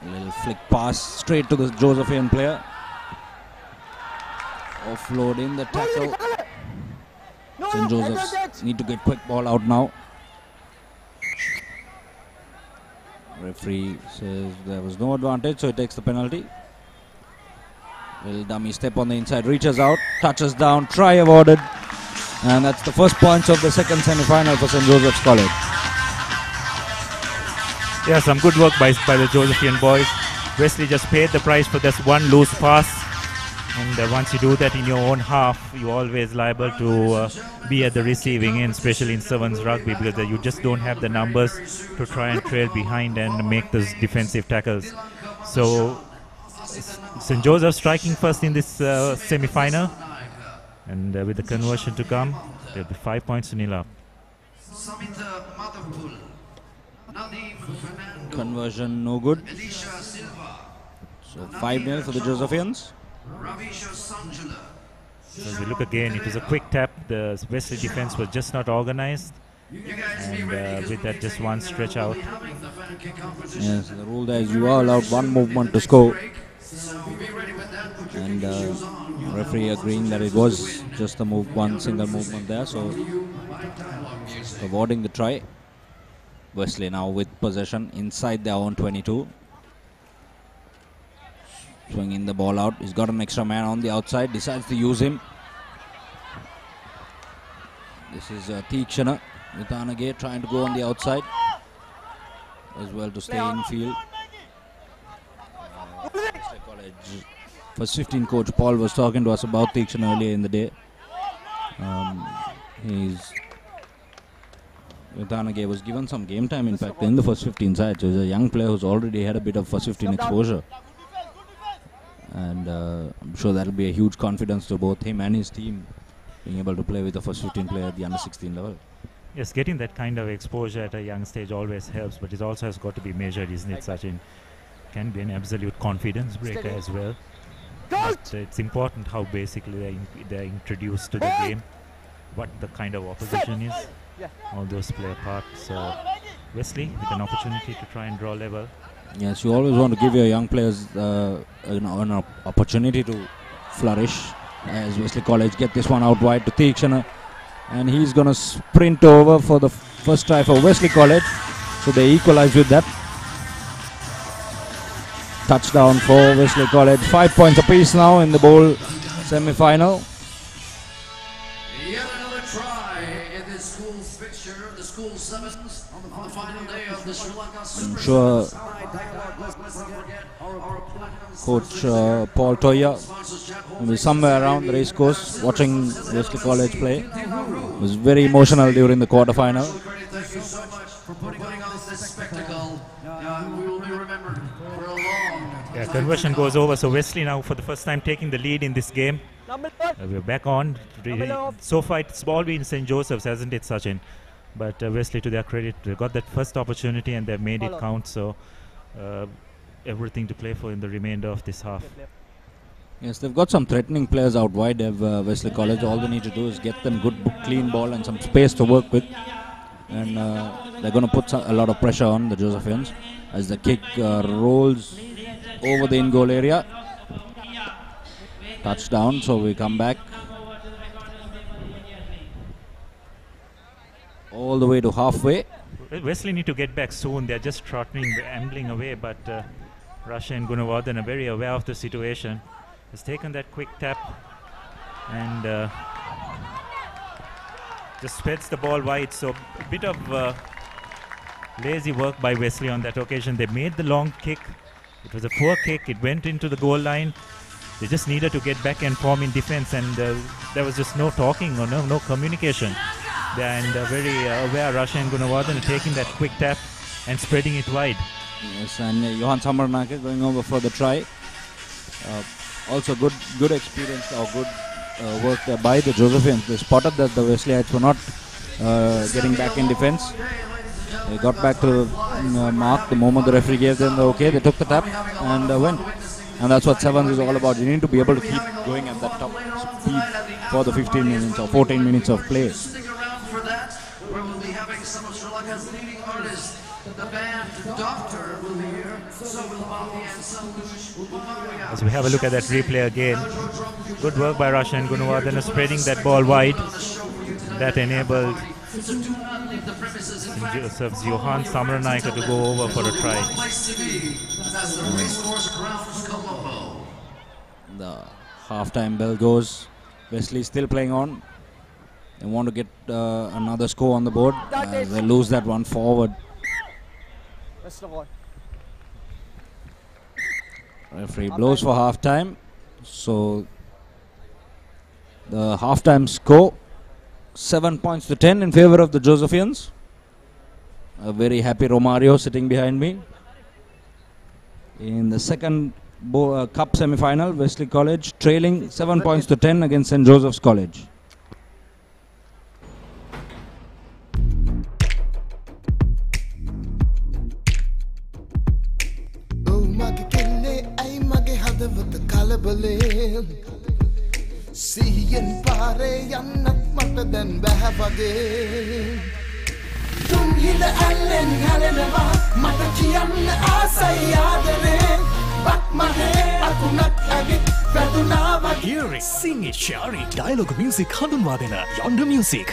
[SPEAKER 1] A little flick pass straight to the Josephian player. Offload in the tackle. St. Joseph's need to get quick ball out now. Referee says there was no advantage, so he takes the penalty. Little dummy step on the inside, reaches out, touches down, try awarded. And that's the first points of the second semi-final for St. Joseph's College.
[SPEAKER 12] Yeah, some good work by the Josephian boys. Wesley just paid the price for this one loose pass. And once you do that in your own half, you're always liable to be at the receiving end, especially in 7's rugby, because you just don't have the numbers to try and trail behind and make those defensive tackles. So St. Joseph striking first in this semi-final. And with the conversion to come, there'll be 5 points to nil up.
[SPEAKER 1] Conversion no good. So 5-0 for the Josephians.
[SPEAKER 12] As we look again, it was a quick tap. The Wesley defense was just not organized. And with that, just one stretch out.
[SPEAKER 1] Yes, the rule there is you are allowed one movement to score. And referee agreeing that it was just a one single movement there. So awarding the try. Wesley now with possession inside their own 22. Swinging the ball out. He's got an extra man on the outside. Decides to use him. This is Teekshana with Anage trying to go on the outside as well to stay in field. College first 15 coach Paul was talking to us about Teekshana earlier in the day. Vitanage was given some game time, in fact, in the first 15 side. So he's a young player who's already had a bit of first 15 exposure. And I'm sure that'll be a huge confidence to both him and his team, being able to play with the first 15 player at the under 16 level.
[SPEAKER 12] Yes, getting that kind of exposure at a young stage always helps, but it also has got to be measured, isn't it, Sachin? can be an absolute confidence breaker as well. But it's important how basically they're introduced to the game, what the kind of opposition is. All those play a part. So Wesley with an opportunity to try and draw level.
[SPEAKER 1] Yes, you always want to give your young players an opportunity to flourish. As Wesley College get this one out wide to Theekshana, and he's going to sprint over for the first try for Wesley College. So they equalize with that. Touchdown for Wesley College. 5 points apiece now in the bowl semi-final.
[SPEAKER 10] Yet another try in this school's fixture, the school sevens on the final day of the Sri Lanka Super.
[SPEAKER 1] I'm sure Coach Paul Toya will be somewhere around the racecourse watching Wesley College play. It was very emotional during the quarterfinal.
[SPEAKER 10] Thank you so much for putting on this spectacle. We will be remembered for a long time.
[SPEAKER 12] Yeah, conversion goes over. So Wesley now for the first time taking the lead in this game. We're back on. So far it's all been St. Joseph's, hasn't it, Sachin? But Wesley, to their credit, they got that first opportunity and they've made it count. So everything to play for in the remainder of this half.
[SPEAKER 1] Yes, they've got some threatening players out wide. They've Wesley College. All they need to do is get them good, clean ball and some space to work with. And they're going to put a lot of pressure on the Josephians as the kick rolls over the in-goal area. Touchdown, so we come back all the way to halfway.
[SPEAKER 12] Wesley need to get back soon. They're just trotting, ambling away, but Russia and Gunawardhan are very aware of the situation. Has taken that quick tap and just spreads the ball wide. So a bit of lazy work by Wesley on that occasion. They made the long kick. It was a poor kick. It went into the goal line. They just needed to get back and form in defense, and there was just no talking or no communication. And very aware Russia and Gunawardhan are taking that quick tap and spreading it wide.
[SPEAKER 1] Yes, and Johan Samarnake going over for the try. Also good experience or good work there by the Josephians. They spotted that the Wesleyites were not getting back in defense. They got back to mark the moment the referee gave them the okay. They took the tap and went. And that's what 7's is all about. You need to be able to keep going at that top speed for the 15 minutes or 14 minutes of play.
[SPEAKER 10] Stick around for that, where we'll be having some of Sri Lanka's leading artists. The band Doctor will be here. So will Bhakti and Santush.
[SPEAKER 12] As we have a look at that replay again. Good work by Russia and Gunawardhan spreading that ball wide. That enabled Joseph's Johan Samranaika to go over for a try.
[SPEAKER 10] That's the Racecourse Grounds, Colombo.
[SPEAKER 1] The half-time bell goes. Wesley still playing on. They want to get another score on the board. They lose that one forward. Referee blows for half-time. So the half-time score 7 points to 10 in favor of the Josephians. A very happy Romario sitting behind me. In the second cup semi-final, Wesley College trailing 7 points to 10 against St. Joseph's College.
[SPEAKER 17] Siyen pare yannat mata den bäha wage Tum hila allen halenawa mata kiyanna aasai aadare Bak mahe akunak agit වැදුනා wage
[SPEAKER 3] Hear it, sing it, share it. Dialogue music හඳුන්වා දෙන Yonder Music.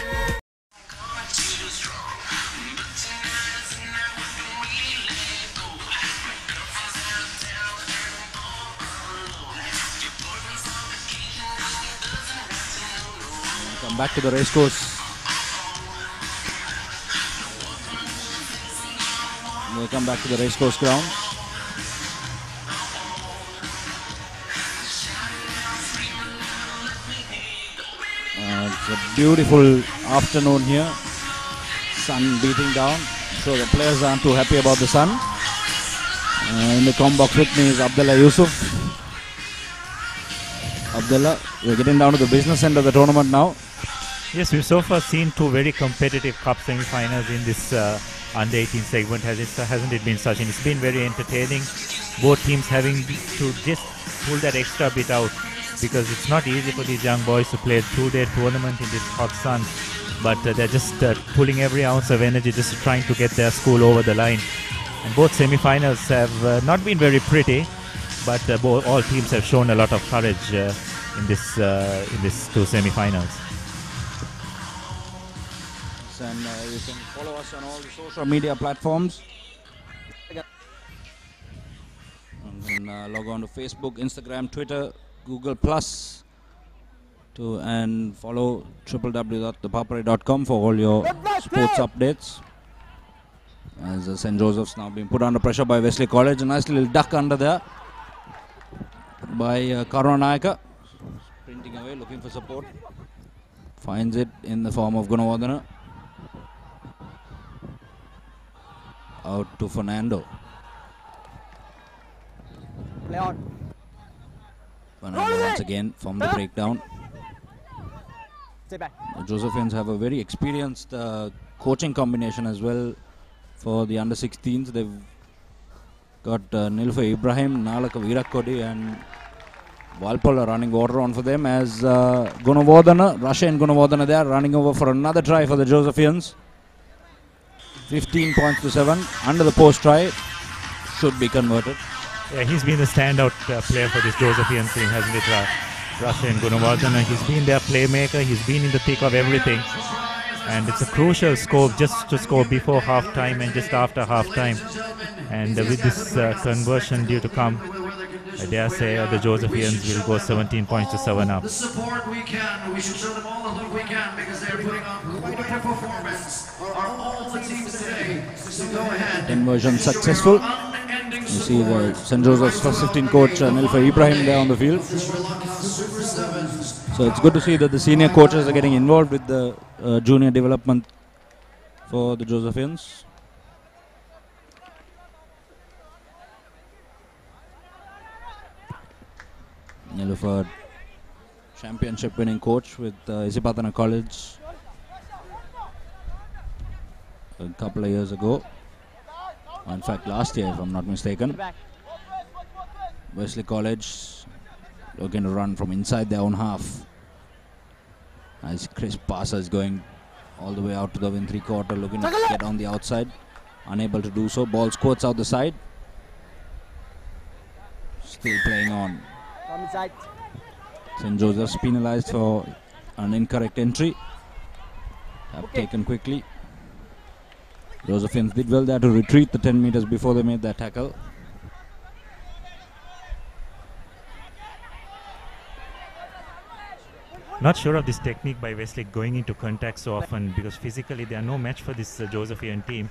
[SPEAKER 1] Back to the racecourse. We'll come back to the racecourse ground. It's a beautiful afternoon here. Sun beating down. So the players aren't too happy about the sun. In the com box with me is Abdullah Yusuf. Abdullah, we're getting down to the business end of the tournament now.
[SPEAKER 12] Yes, we've so far seen two very competitive cup semi-finals in this under-18 segment. Hasn't it been such? And it's been very entertaining. both teams having to just pull that extra bit out, because it's not easy for these young boys to play through their tournament in this hot sun, but they're just pulling every ounce of energy just trying to get their school over the line. And both semi-finals have not been very pretty, but all teams have shown a lot of courage in this two semi-finals.
[SPEAKER 1] And you can follow us on all the social media platforms. And log on to Facebook, Instagram, Twitter, Google Plus, and follow www.thepapare.com for all your sports updates. As St. Joseph's now being put under pressure by Wesley College, a nice little duck under there by Karunanayaka, sprinting away, looking for support. Finds it in the form of Gunawardana. Out to Fernando.
[SPEAKER 7] Play on.
[SPEAKER 1] Fernando once again from the breakdown.
[SPEAKER 7] Stay back.
[SPEAKER 1] The Josephians have a very experienced coaching combination as well for the under-16s. They've got Nilfa Ibrahim, Nalaka Virakodi and Walpola running water on for them as Gunawardana, Russia and Gunawardana there running over for another try for the Josephians. 15 points to 7 under the post try, should be converted.
[SPEAKER 12] Yeah, he's been the standout player for this Josephian team, hasn't it? Russia and Gunawardana. He's been their playmaker, he's been in the thick of everything. And it's a crucial score just to score before half-time and just after half-time. And with this conversion due to come, I dare say the Josephians will go 17 points to 7 up.
[SPEAKER 10] The support we can, we should show them all the love we can because they're putting on quite a performance. Are all the teams today, so go ahead.
[SPEAKER 1] Conversion successful. You see the St. Joseph's first 15 coach Nilfa Ibrahim there on the field. So it's good to see that the senior coaches are getting involved with the junior development for the Josephians. Nilfa, championship winning coach with Isipatana College a couple of years ago. In fact, last year, if I'm not mistaken. Wesley College looking to run from inside their own half. Nice crisp passes going all the way out to the win three-quarter, looking to get on the outside. Unable to do so. Ball squirts out the side. Still playing on. St. Joseph's penalized for an incorrect entry. Taken quickly. Josephians did well there to retreat the 10 meters before they made that tackle.
[SPEAKER 12] Not sure of this technique by Wesley going into contact so often, because physically they are no match for this Josephian team.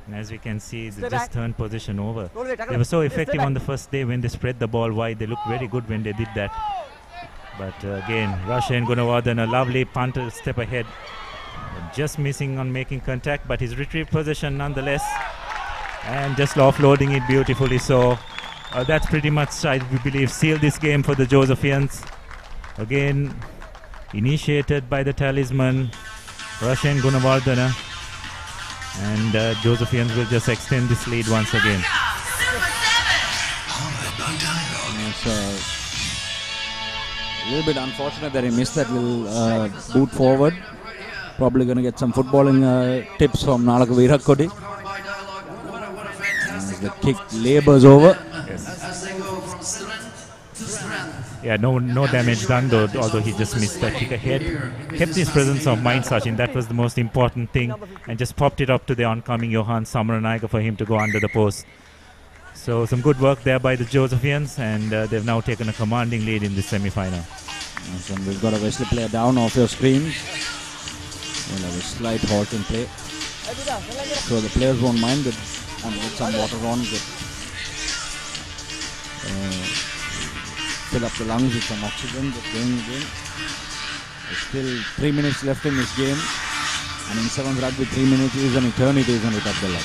[SPEAKER 12] And as we can see, they just turned position over. They were so effective on the first day when they spread the ball wide. They looked very good when they did that. But again, Russia and Gunawardana, a lovely punter step ahead. Just missing on making contact, but his retrieved possession nonetheless. And just offloading it beautifully. So that's pretty much, I believe, sealed this game for the Josephians. Again, initiated by the talisman, Russia and Gunawardana. And Josephians will just extend this lead once again.
[SPEAKER 1] It's a little bit unfortunate that he missed that little boot forward. Probably going to get some footballing tips from Nalaka Virakodi. As the kick labors over.
[SPEAKER 10] As they go from strength to strength.
[SPEAKER 12] Yeah, no damage done though, although he just missed that kick ahead. Kept his presence of mind, Sachin, that was the most important thing, and just popped it up to the oncoming Johan Samaranayaka for him to go under the post. So some good work there by the Josephians, and they've now taken a commanding lead in this semi-final.
[SPEAKER 1] Yes, and we've got a Wesley player down off your screens. We'll have a slight halt in play. So the players won't mind that and get some water on, fill up the lungs with some oxygen, just going again. There's still 3 minutes left in this game, and in 7's rugby 3 minutes is an eternity, isn't it, Abdullah?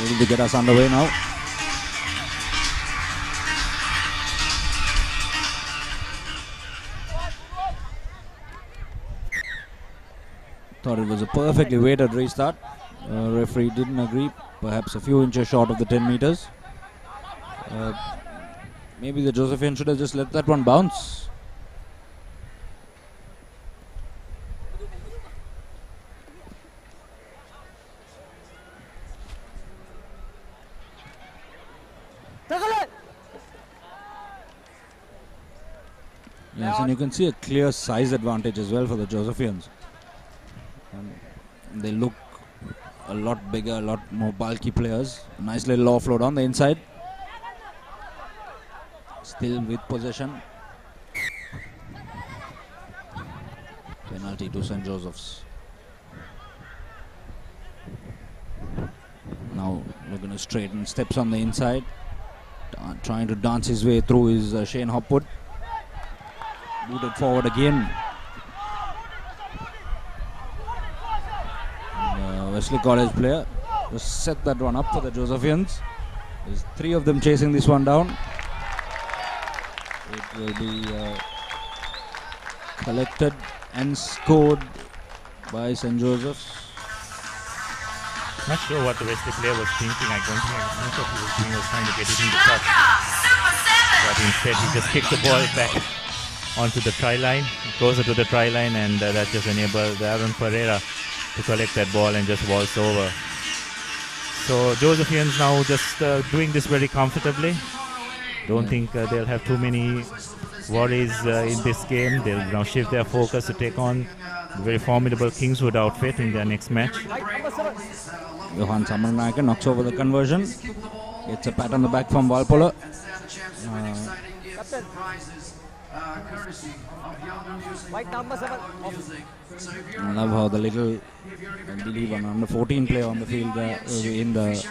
[SPEAKER 1] Ready to get us underway now. Thought it was a perfectly weighted restart. Referee didn't agree, perhaps a few inches short of the 10 meters. Maybe the Josephians should have just let that one bounce. Yes, and you can see a clear size advantage as well for the Josephians. They look a lot bigger, a lot more bulky players. Nice little offload on the inside. Still with possession. Penalty to St. Joseph's. Now looking to straighten steps on the inside. Trying to dance his way through is Shane Hopwood. Booted forward again. Wesley College player just set that one up for the Josephians. There's 3 of them chasing this one down. It will be collected and scored by St. Joseph's.
[SPEAKER 12] Not sure what the Wesley player was thinking. I don't think he was trying to get it in the touch. But instead he just kicked the ball back onto the try line, closer to the try line, and that just enabled Aaron Ferreira to collect that ball and just waltz over. So Josephians now just doing this very comfortably. Don't think they'll have too many worries in this game. They'll now shift their focus to take on the very formidable Kingswood outfit in their next match.
[SPEAKER 1] Johan Samaranaika knocks over the conversion. Gets a pat on the back from Walpola. I love how the little, I believe, an under 14 player on the field in the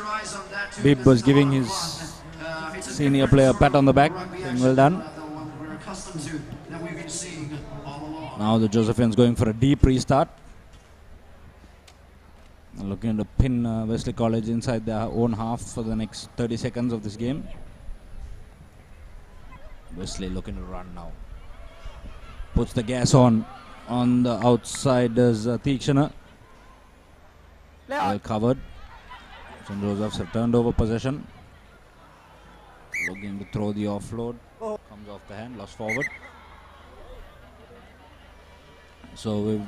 [SPEAKER 1] bib was giving his senior player a pat on the back. Well done. Now the Josephians going for a deep restart. Looking to pin Wesley College inside their own half for the next 30 seconds of this game. Wesley looking to run now. Puts the gas on the outside as Theekshana. Well covered. St. Joseph's have turned over possession. Looking to throw the offload. Comes off the hand, lost forward. So we've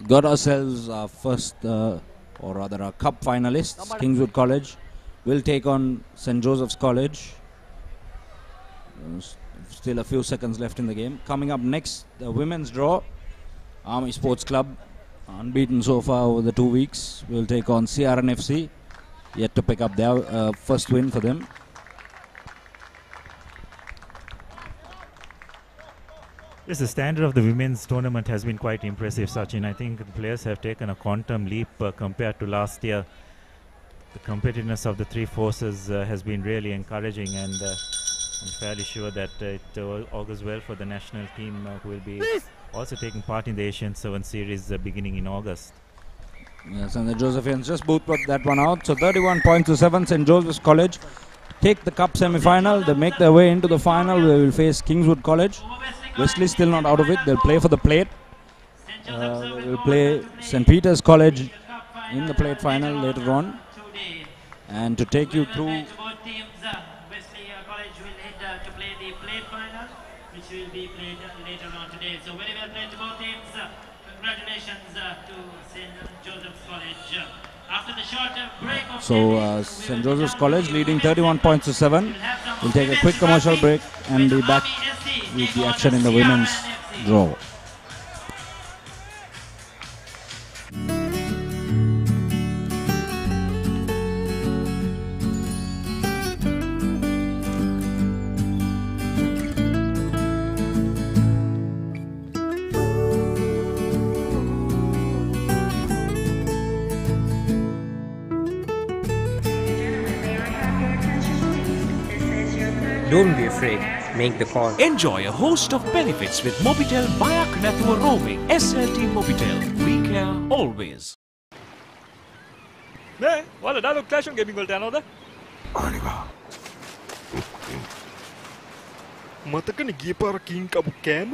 [SPEAKER 1] got ourselves our first, or rather our cup finalists. Kingswood College will take on St. Joseph's College. Still a few seconds left in the game. Coming up next, the women's draw. Army Sports Club, unbeaten so far over the 2 weeks, will take on CRNFC. Yet to pick up their first win for them.
[SPEAKER 12] Yes, the standard of the women's tournament has been quite impressive, Sachin. I think the players have taken a quantum leap compared to last year. The competitiveness of the 3 forces has been really encouraging, and I'm fairly sure that it augurs well for the national team who will be also taking part in the Asian 7 series beginning in August.
[SPEAKER 1] Yes, and the Josephians just both put that one out. So 31 points to 7. St. Joseph's College take the cup semi-final. They make their way into the final. They will face Kingswood College. Wesley still not out of it. They'll play for the plate. They will play St. Peter's College in the plate final later on. And to take you through,
[SPEAKER 13] Wesley College will head to play the plate final, which will be played later on today. So very well played to both teams. Congratulations to St. Joseph's College. After the short break of
[SPEAKER 1] so St. Joseph's College leading 31 points to 7. We'll take a quick commercial break and be back with the action in the women's draw.
[SPEAKER 8] Don't be afraid. Make the call.
[SPEAKER 15] Enjoy a host of benefits with Mobitel via Knathua roaming. SLT Mobitel. We care always.
[SPEAKER 6] මේ ඔයාලා dialogue ක්ලෑෂන් gaming වලට යනවද?
[SPEAKER 22] අනිවා. මතකනේ ගිය පාර කින් කපු කෑම?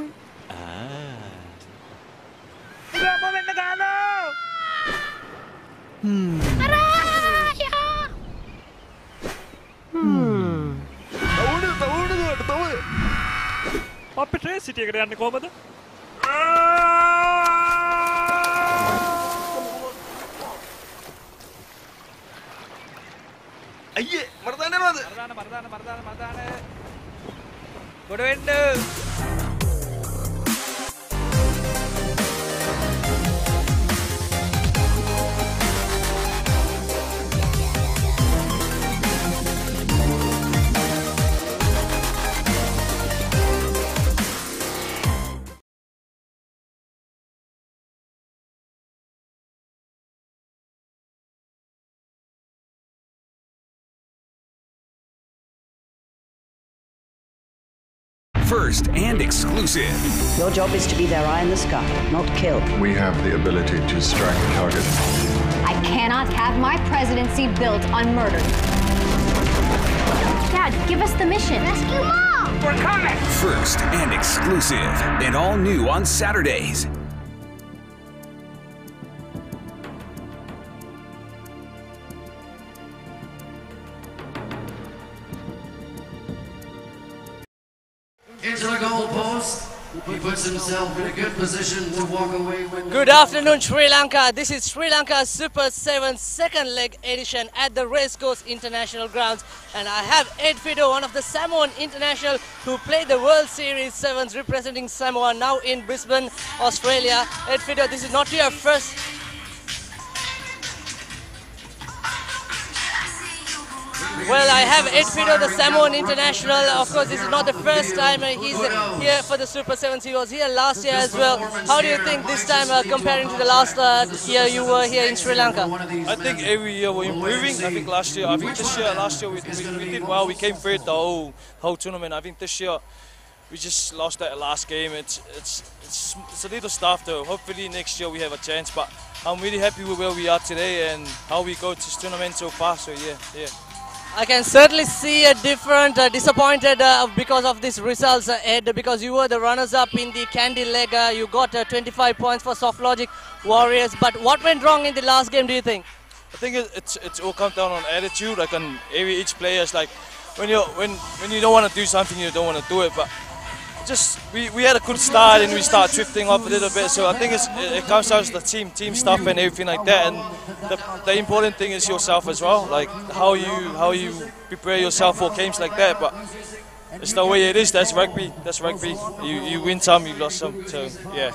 [SPEAKER 6] ඉතින් මොමෙන්න ගානෝ. අපිට සිටි එකට යන්නේ කොහමද?
[SPEAKER 18] අයියේ මට දාන්න යනවද?
[SPEAKER 6] මරදාන ගොඩ වෙන්න.
[SPEAKER 19] First and exclusive.
[SPEAKER 20] Your job is to be their eye in the sky, not kill.
[SPEAKER 24] We have the ability to strike a target.
[SPEAKER 25] I cannot have my presidency built on murder. Dad, give us the mission. Rescue Mom!
[SPEAKER 19] We're coming! First and exclusive. And all new on Saturdays.
[SPEAKER 10] Into the goal post. He puts himself in a good position to walk away when...
[SPEAKER 26] Good afternoon, Sri Lanka. This is Sri Lanka Super 7 second leg edition at the Racecourse International Grounds. And I have Ed Fido, one of the Samoan international who played the World Series 7s representing Samoa, now in Brisbane, Australia. Ed Fido, this is not your first... Well, I have Ed Fido, the Samoan international. Of course, this is not the first time he's here for the Super 7s. He was here last year as well. How do you think this time, comparing to the last year you were here in Sri Lanka?
[SPEAKER 27] I think every year we're improving. I think last year we did well. We came third the whole tournament. I think this year we just lost that last game. It's a little stuff though. Hopefully next year we have a chance. But I'm really happy with where we are today and how we go to this tournament so far. So yeah.
[SPEAKER 26] I can certainly see a different, disappointed because of these results, Ed, because you were the runners-up in the Candy leg. You got 25 points for Soft Logic Warriors. But what went wrong in the last game, do you think?
[SPEAKER 27] I think it's all comes down on attitude. Like on each player, it's like when you don't want to do something, you don't want to do it. But just we had a good start and we start drifting off a little bit. So I think it comes down to the team stuff and everything like that. And the important thing is yourself as well, like how you prepare yourself for games like that. But it's the way it is. That's rugby. You win some, you lost some. So yeah.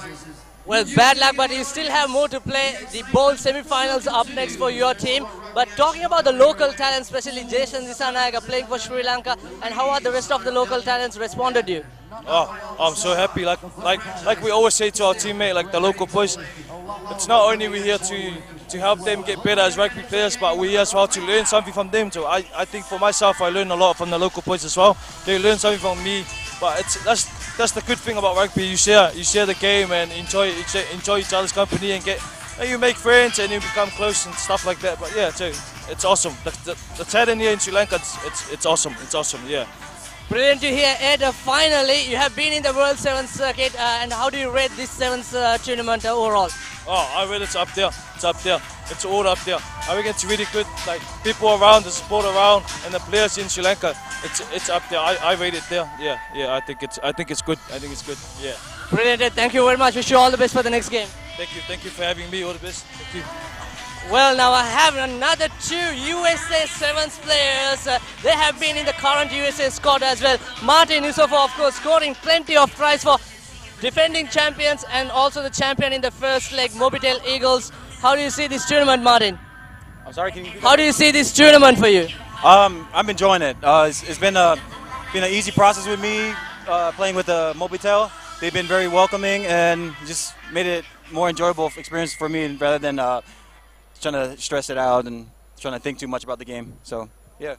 [SPEAKER 26] Well, bad luck, but you still have more to play. The bowl semi-finals up next for your team. But talking about the local talents, especially Jason Disanayaga playing for Sri Lanka, and how are the rest of the local talents responded to you?
[SPEAKER 27] Oh, I'm so happy. Like we always say to our teammate, like the local boys, it's not only we're here to help them get better as rugby players, but we're here as well to learn something from them. So I think for myself, I learn a lot from the local boys as well. They learn something from me. But that's the good thing about rugby. You share the game and enjoy each other's company and you make friends and you become close and stuff like that. But yeah, too, it's awesome. The talent here in Sri Lanka, it's awesome. It's awesome. Yeah.
[SPEAKER 26] Brilliant to hear, Ed. Finally, you have been in the World 7 circuit, and how do you rate this 7th tournament overall?
[SPEAKER 27] Oh, I rate it's up there. It's up there. It's all up there. I think it's really good. Like people around, the support around, and the players in Sri Lanka. It's up there. I rate it there. Yeah. I think it's good. I think it's good. Yeah.
[SPEAKER 26] Brilliant, Ed. Thank you very much. Wish you all the best for the next game.
[SPEAKER 27] Thank you for having me. All the best. Thank you.
[SPEAKER 26] Well, now I have another two USA 7s players. They have been in the current USA squad as well. Martin Yusufa, of course, scoring plenty of tries for defending champions and also the champion in the first leg, Mobitel Eagles. How do you see this tournament, Martin?
[SPEAKER 28] I'm sorry, can you repeat that?
[SPEAKER 26] How do you see this tournament for you?
[SPEAKER 28] I'm enjoying it. It's been an easy process with me playing with Mobitel. They've been very welcoming and just made it more enjoyable experience for me rather than trying to stress it out and trying to think too much about the game. So, yeah.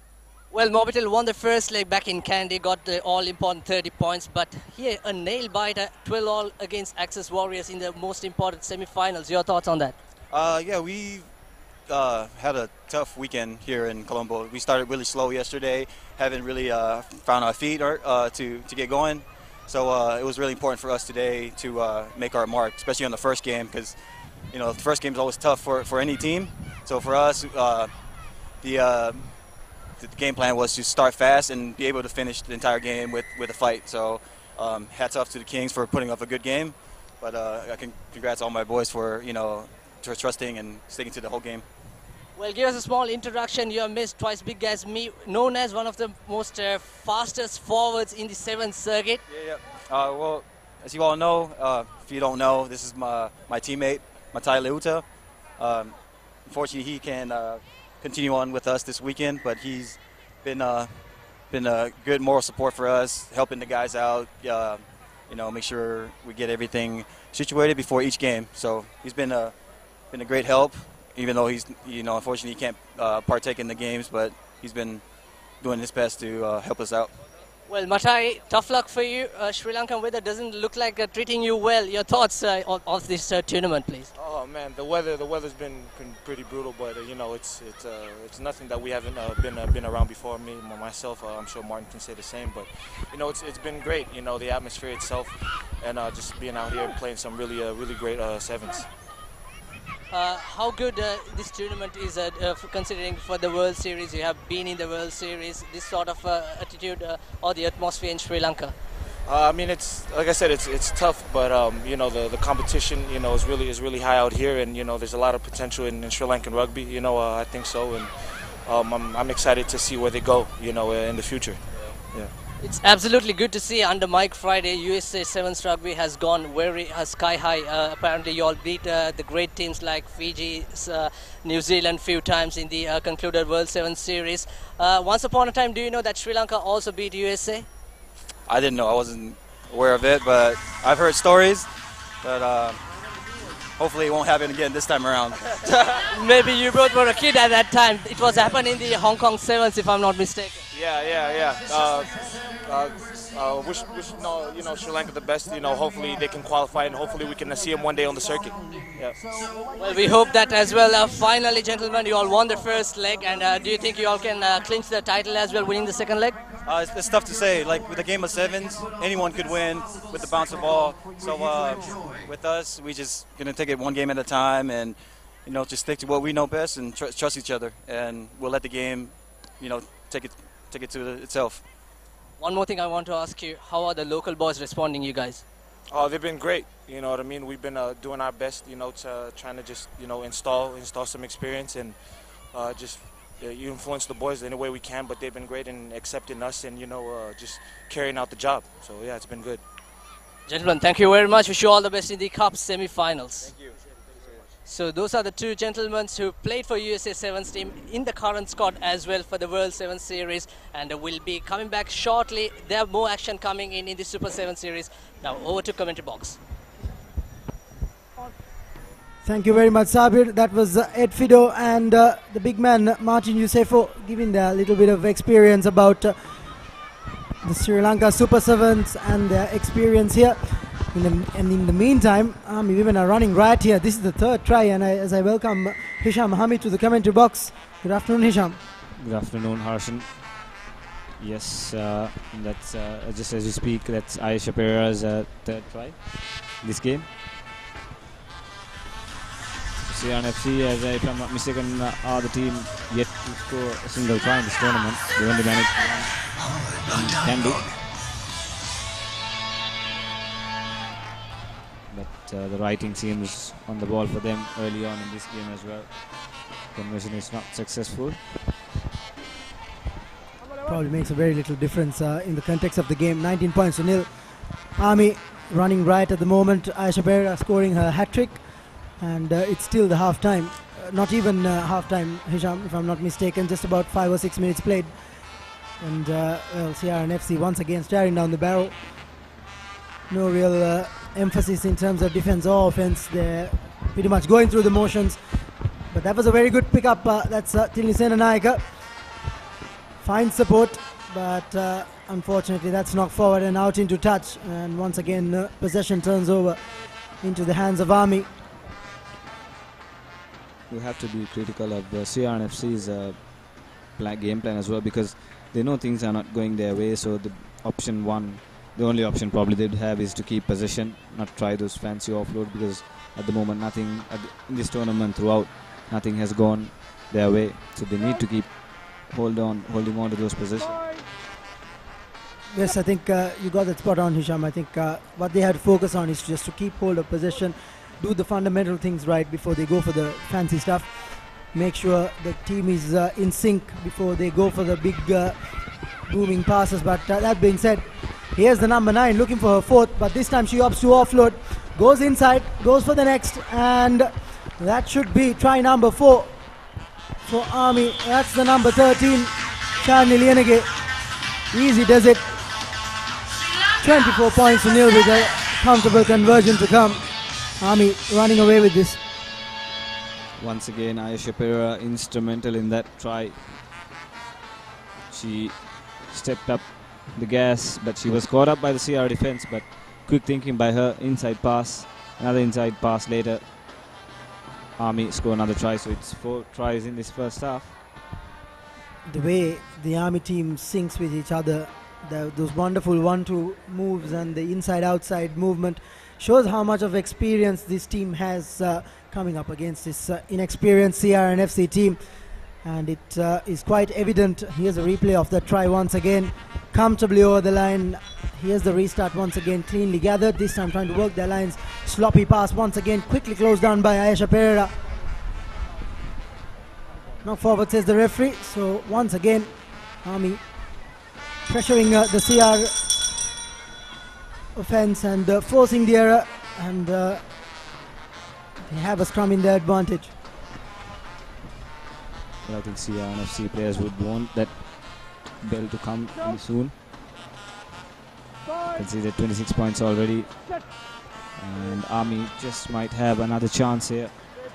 [SPEAKER 26] Well, Mobitel won the first leg back in Candy, got the all-important 30 points, but here a nail-biter, 12-all against Access Warriors in the most important semi-finals. Your thoughts on that?
[SPEAKER 28] Yeah, we had a tough weekend here in Colombo. We started really slow yesterday, haven't really found our feet to get going. So it was really important for us today to make our mark, especially on the first game, because the first game is always tough for any team. So for us, the game plan was to start fast and be able to finish the entire game with a fight. So hats off to the Kings for putting up a good game. But I can congrats all my boys for trusting and sticking to the whole game.
[SPEAKER 26] Well, give us a small introduction. You are Missed Twice Big As Me, known as one of the most fastest forwards in the 7th circuit.
[SPEAKER 28] Yeah. Well, as you all know, if you don't know, this is my teammate, Matai Leuta. Unfortunately, he can continue on with us this weekend, but he's been a good moral support for us, helping the guys out. Make sure we get everything situated before each game. So he's been a great help, even though he's unfortunately he can't partake in the games, but he's been doing his best to help us out.
[SPEAKER 26] Well, Matai, tough luck for you. Sri Lankan weather doesn't look like treating you well. Your thoughts of this tournament, please?
[SPEAKER 2] Oh man, the weather's been pretty brutal, but it's nothing that we haven't been around before. Me, myself, I'm sure Martin can say the same. But it's been great. The atmosphere itself, and just being out here and playing some really great sevens.
[SPEAKER 26] How good this tournament is considering for the World Series? You have been in the World Series. This sort of attitude or the atmosphere in Sri Lanka?
[SPEAKER 2] I mean, it's like I said, it's tough, but the competition is really high out here, and there's a lot of potential in Sri Lankan rugby. I think so, and I'm excited to see where they go. In the future. Yeah.
[SPEAKER 26] It's absolutely good to see under Mike Friday, USA 7's rugby has gone very sky high. Apparently you all beat the great teams like Fiji, New Zealand few times in the concluded World 7 series. Once upon a time, do you know that Sri Lanka also beat USA?
[SPEAKER 28] I didn't know. I wasn't aware of it, but I've heard stories. But hopefully it won't happen again this time around.
[SPEAKER 26] Maybe you both were a kid at that time. It was happening in the Hong Kong 7s, if I'm not mistaken.
[SPEAKER 2] Yeah. Wish Sri Lanka the best. Hopefully they can qualify, and hopefully we can see them one day on the circuit. Yeah.
[SPEAKER 26] Well, we hope that as well. Finally, gentlemen, you all won the first leg, and do you think you all can clinch the title as well, winning the second leg?
[SPEAKER 28] It's tough to say. Like with a game of sevens, anyone could win with the bounce of ball. So with us, we just gonna take it one game at a time, and just stick to what we know best and trust each other, and we'll let the game, take it to itself.
[SPEAKER 26] One more thing I want to ask you: how are the local boys responding, you guys?
[SPEAKER 2] Oh, they've been great. You know what I mean? We've been doing our best, to trying to just install some experience and just. You influence the boys any way we can, but they've been great in accepting us and just carrying out the job. So yeah, it's been good.
[SPEAKER 26] Gentlemen, thank you very much. Wish you all the best in the Cup semi-finals.
[SPEAKER 2] Thank you.
[SPEAKER 26] So those are the two gentlemen who played for USA 7's team in the current squad as well for the World 7 series, and will be coming back shortly. There are more action coming in the Super 7 series. Now over to commentary box.
[SPEAKER 4] Thank you very much, Sabir. That was Ed Fido and the big man Martin Yusefo giving a little bit of experience about the Sri Lanka Super 7s and their experience here. In the meantime, women are running right here. This is the third try, and as I welcome Hisham Hamid to the commentary box. Good afternoon, Hisham.
[SPEAKER 5] Good afternoon, Harshan. Yes, that's just as you speak, that's Aisha Pereira's third try this game. Sri Lanka FC, if I'm not mistaken, are the team yet to score a single try in this tournament. They only managed one can do. But the writing seems on the ball for them early on in this game as well. Conversion is not successful.
[SPEAKER 4] Probably makes a very little difference in the context of the game. 19 points to nil. Army running right at the moment. Aisha Pereira scoring her hat-trick. And it's still the half-time. Not even half-time, Hisham, if I'm not mistaken. Just about 5 or 6 minutes played. And CRN FC once again staring down the barrel. No real emphasis in terms of defense or offense. They're pretty much going through the motions. But that was a very good pickup. That's Tilni Senanayaka. Fine support, but unfortunately that's knocked forward and out into touch. And once again, possession turns over into the hands of Army.
[SPEAKER 5] You have to be critical of the CRNFC's game plan as well, because they know things are not going their way, so the option one the only option probably they'd have is to keep possession, not try those fancy offload, because at the moment nothing in this tournament throughout, nothing has gone their way. So they need to keep holding on to those possessions.
[SPEAKER 4] Yes, I think you got that spot on, Hisham. I think what they had to focus on is just to keep hold of possession, do the fundamental things right before they go for the fancy stuff. Make sure the team is in sync before they go for the big booming passes. But that being said, here's the number 9 looking for her fourth, but this time she opts to offload, goes inside, goes for the next, and that should be try number 4 for Army. That's the number 13, Charni Lienege. Easy does it. 24 points to nil with a comfortable conversion to come. Army running away with this.
[SPEAKER 5] Once again, Ayesha Pereira instrumental in that try. She stepped up the gas, but she was caught up by the CR defense, but quick thinking by her, inside pass, another inside pass later. Army score another try, so it's 4 tries in this first half.
[SPEAKER 4] The way the Army team syncs with each other, those wonderful 1-2 moves and the inside-outside movement shows how much of experience this team has coming up against this inexperienced CR and FC team. And it is quite evident. Here's a replay of that try once again, comfortably over the line. Here's the restart once again, cleanly gathered, this time trying to work their lines. Sloppy pass once again, quickly closed down by Ayesha Pereira. Knock forward, says the referee. So once again, Army pressuring the CR offense and forcing the error, and they have a scrum in their advantage.
[SPEAKER 5] Well, I think CR and FC players would want that bell to come really soon. You can see that 26 points already, and Army just might have another chance here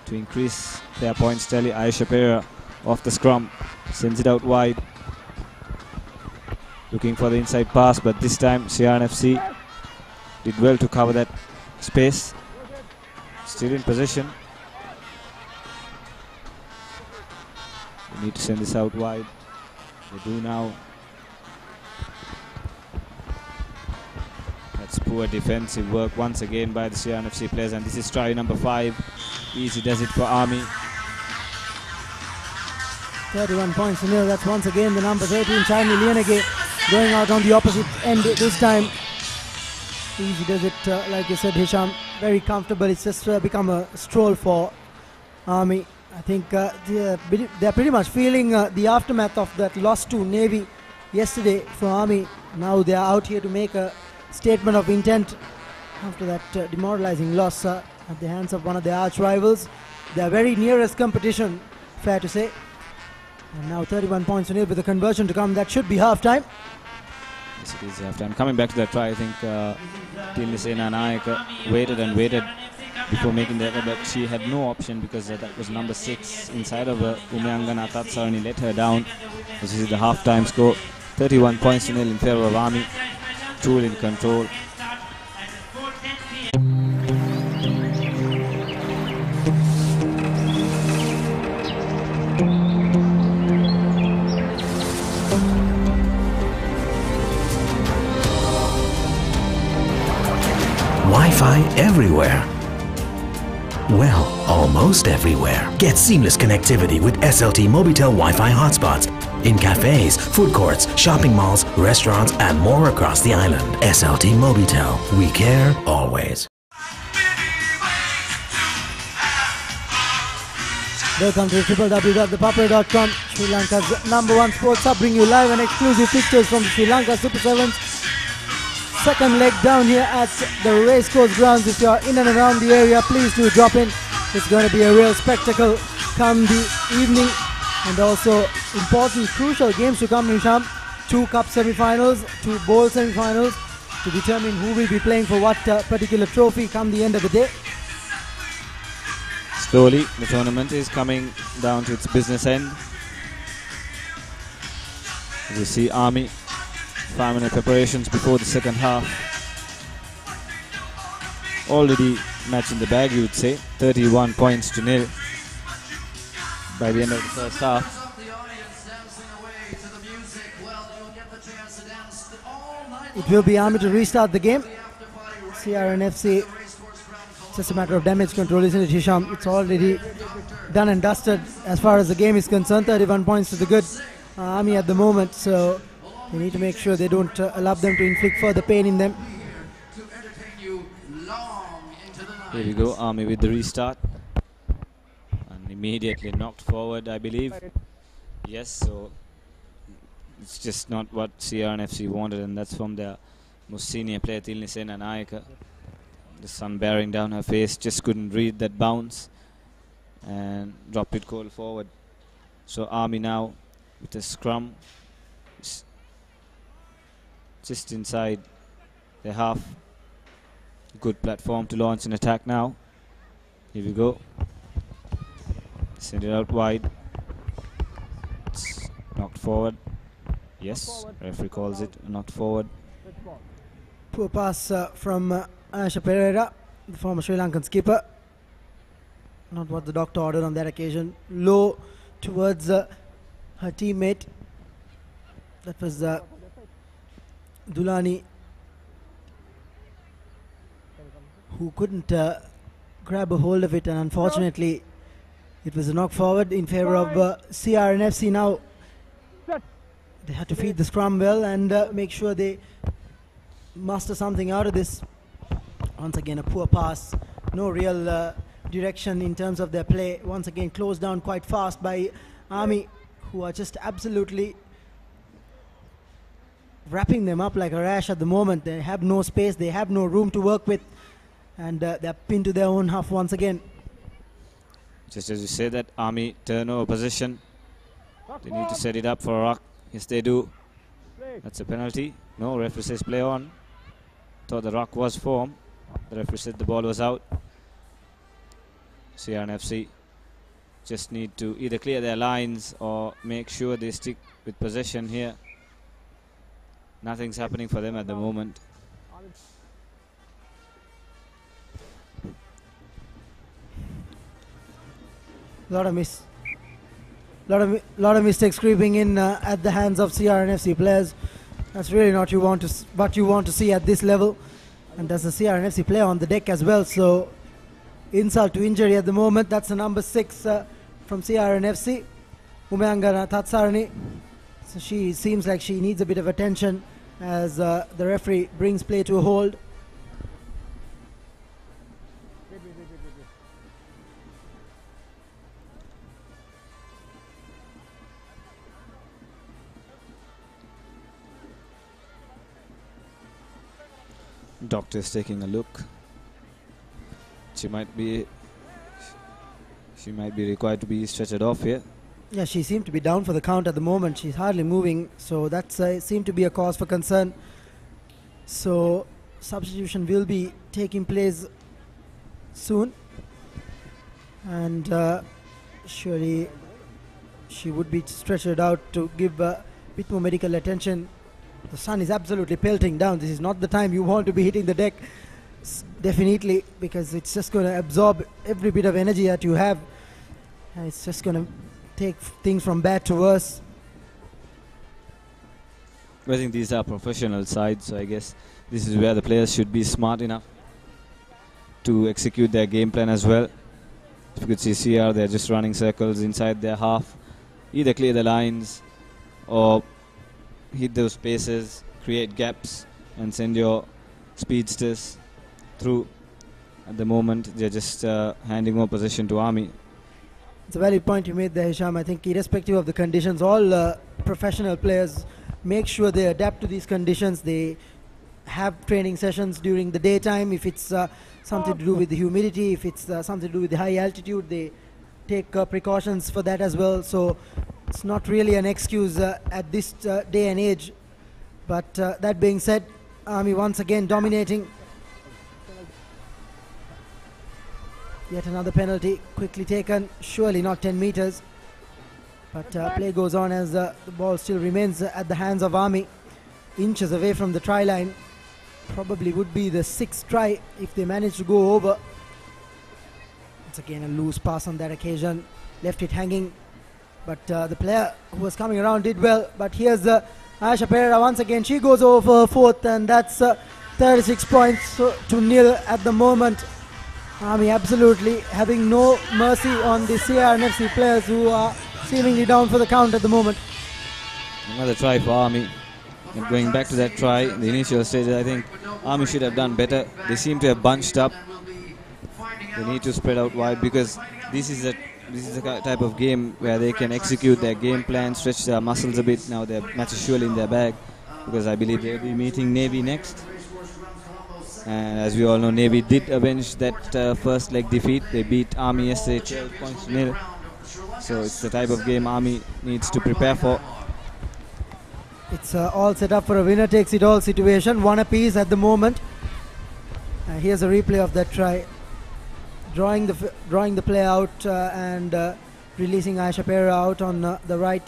[SPEAKER 5] to increase their points tally. Ayesha Pereira off the scrum, sends it out wide, looking for the inside pass, but this time CR and FC did well to cover that space. Still in possession. They need to send this out wide. They do now. That's poor defensive work once again by the CR and FC players, and this is try number 5. Easy does it for Army.
[SPEAKER 4] 31 points to nil. That's once again the number 13, Charni Lienege, going out on the opposite end this time. Easy does it, like you said, Hisham. Very comfortable. It's just become a stroll for Army. I think they're pretty much feeling the aftermath of that loss to Navy yesterday for Army. Now they are out here to make a statement of intent after that demoralizing loss at the hands of one of their arch rivals. Their very nearest competition, fair to say. And now 31 points to nil with the conversion to come. That should be half-time.
[SPEAKER 5] Yes, it is half-time. Coming back to that try, I think Tilnisena Nayaka waited and waited before making the error, but she had no option because that was number 6 inside of her. Umayangana Tatsarani let her down. This is the half-time score. 31 points to nil in favor of Army. Tool in control.
[SPEAKER 3] Wi-Fi everywhere. Well, almost everywhere. Get seamless connectivity with SLT Mobitel Wi-Fi hotspots in cafes, food courts, shopping malls, restaurants, and more across the island. SLT Mobitel. We care always.
[SPEAKER 4] Welcome to www.thepapare.com, Sri Lanka's #1 sports hub, bring you live and exclusive pictures from the Sri Lanka Super 7's second leg down here at the Racecourse Grounds. If you are in and around the area, please do drop in. It's going to be a real spectacle come the evening, and also important, crucial games to come, Hisham. 2 cup semi-finals, 2 bowl semi-finals to determine who will be playing for what particular trophy come the end of the day.
[SPEAKER 5] Slowly, the tournament is coming down to its business end. We see Army 5-minute preparations before the second half. Already match in the bag, you would say. 31 points to nil by the end of the first half.
[SPEAKER 4] It will be Army to restart the game. CRNFC, it's just a matter of damage control, isn't it, Hisham? It's already done and dusted as far as the game is concerned. 31 points to the good Army at the moment, so we need to make sure they don't allow them to inflict further pain in them.
[SPEAKER 5] Here we go, Army with the restart. And immediately knocked forward, I believe. Yes, so it's just not what CRNFC wanted, and that's from their most senior player, Tilnisena Naika. The sun bearing down her face, just couldn't read that bounce and dropped it cold forward. So Army now with a scrum just inside their half. Good platform to launch an attack now. Here we go. Send it out wide. It's knocked forward. Yes, referee calls it knocked forward.
[SPEAKER 4] Poor pass from Ayesha Pereira, the former Sri Lankan skipper. Not what the doctor ordered on that occasion. Low towards her teammate. That was Dulani, who couldn't grab a hold of it, and unfortunately it was a knock forward in favor of CRNFC. Now they had to feed the scrum well and make sure they muster something out of this. Once again a poor pass, no real direction in terms of their play. Once again closed down quite fast by Army, who are just absolutely wrapping them up like a rash at the moment. They have no space, they have no room to work with, and they're pinned to their own half once again.
[SPEAKER 5] Just as you say that, Army turnover position. They need to set it up for a ruck. Yes, they do. That's a penalty. No, referee says play on. Thought the ruck was formed. The referee said the ball was out. CRNFC just need to either clear their lines or make sure they stick with possession here. Nothing's happening for them at the moment.
[SPEAKER 4] Lot of mistakes creeping in at the hands of CRNFC players. That's really not what you want to see at this level. And there's a CRNFC player on the deck as well, so insult to injury at the moment. That's the number 6 from CRNFC, Umayangana Tatsarani. So she seems like she needs a bit of attention as the referee brings play to a hold.
[SPEAKER 5] Doctor's taking a look. She might be required to be stretchered off here.
[SPEAKER 4] Yeah, she seemed to be down for the count at the moment. She's hardly moving, so that seemed to be a cause for concern. So substitution will be taking place soon, and surely she would be stretchered out to give a bit more medical attention. The sun is absolutely pelting down. This is not the time you want to be hitting the deck, definitely, because it's just going to absorb every bit of energy that you have, and it's just going to take things from bad to worse.
[SPEAKER 5] I think these are professional sides, so I guess this is where the players should be smart enough to execute their game plan as well. If you could see CR, they're just running circles inside their half. Either clear the lines or hit those spaces, create gaps, and send your speedsters through. At the moment, they're just handing more possession to Army.
[SPEAKER 4] It's a valid point you made there, Hisham. I think irrespective of the conditions, all professional players make sure they adapt to these conditions. They have training sessions during the daytime. If it's something to do with the humidity, if it's something to do with the high altitude, they take precautions for that as well. So it's not really an excuse at this day and age. But that being said, Army once again dominating. Yet another penalty quickly taken, surely not 10 meters. But play goes on as the ball still remains at the hands of Army, inches away from the try line. Probably would be the 6th try if they manage to go over. Once again a loose pass on that occasion, left it hanging. But the player who was coming around did well. But here's Ayesha Pereira once again, she goes over fourth, and that's 36 points to nil at the moment. Army absolutely having no mercy on the CRNFC players who are seemingly down for the count at the moment.
[SPEAKER 5] Another try for Army. And going back to that try, the initial stage, I think Army should have done better. They seem to have bunched up. They need to spread out wide, because this is the type of game where they can execute their game plan, stretch their muscles a bit. Now their match is surely in their bag, because I believe they'll be meeting Navy next. And as we all know, Navy did avenge that first leg defeat. They beat Army yesterday 12 points to nil. So it's the type of game Army needs to prepare for.
[SPEAKER 4] It's all set up for a winner takes it all situation. One apiece at the moment. Here's a replay of that try. Drawing the play out and releasing Ayesha Pereira out on the right.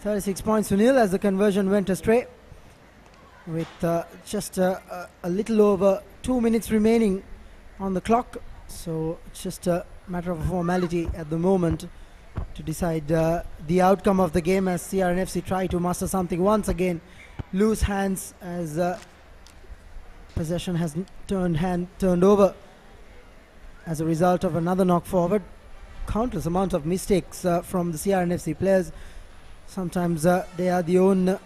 [SPEAKER 4] 36 points to nil as the conversion went astray. With just a little over 2 minutes remaining on the clock. So it's just a matter of a formality at the moment to decide the outcome of the game, as CRNFC try to muster something once again. Loose hands as possession has turned over as a result of another knock forward. Countless amounts of mistakes from the CRNFC players. Sometimes they are the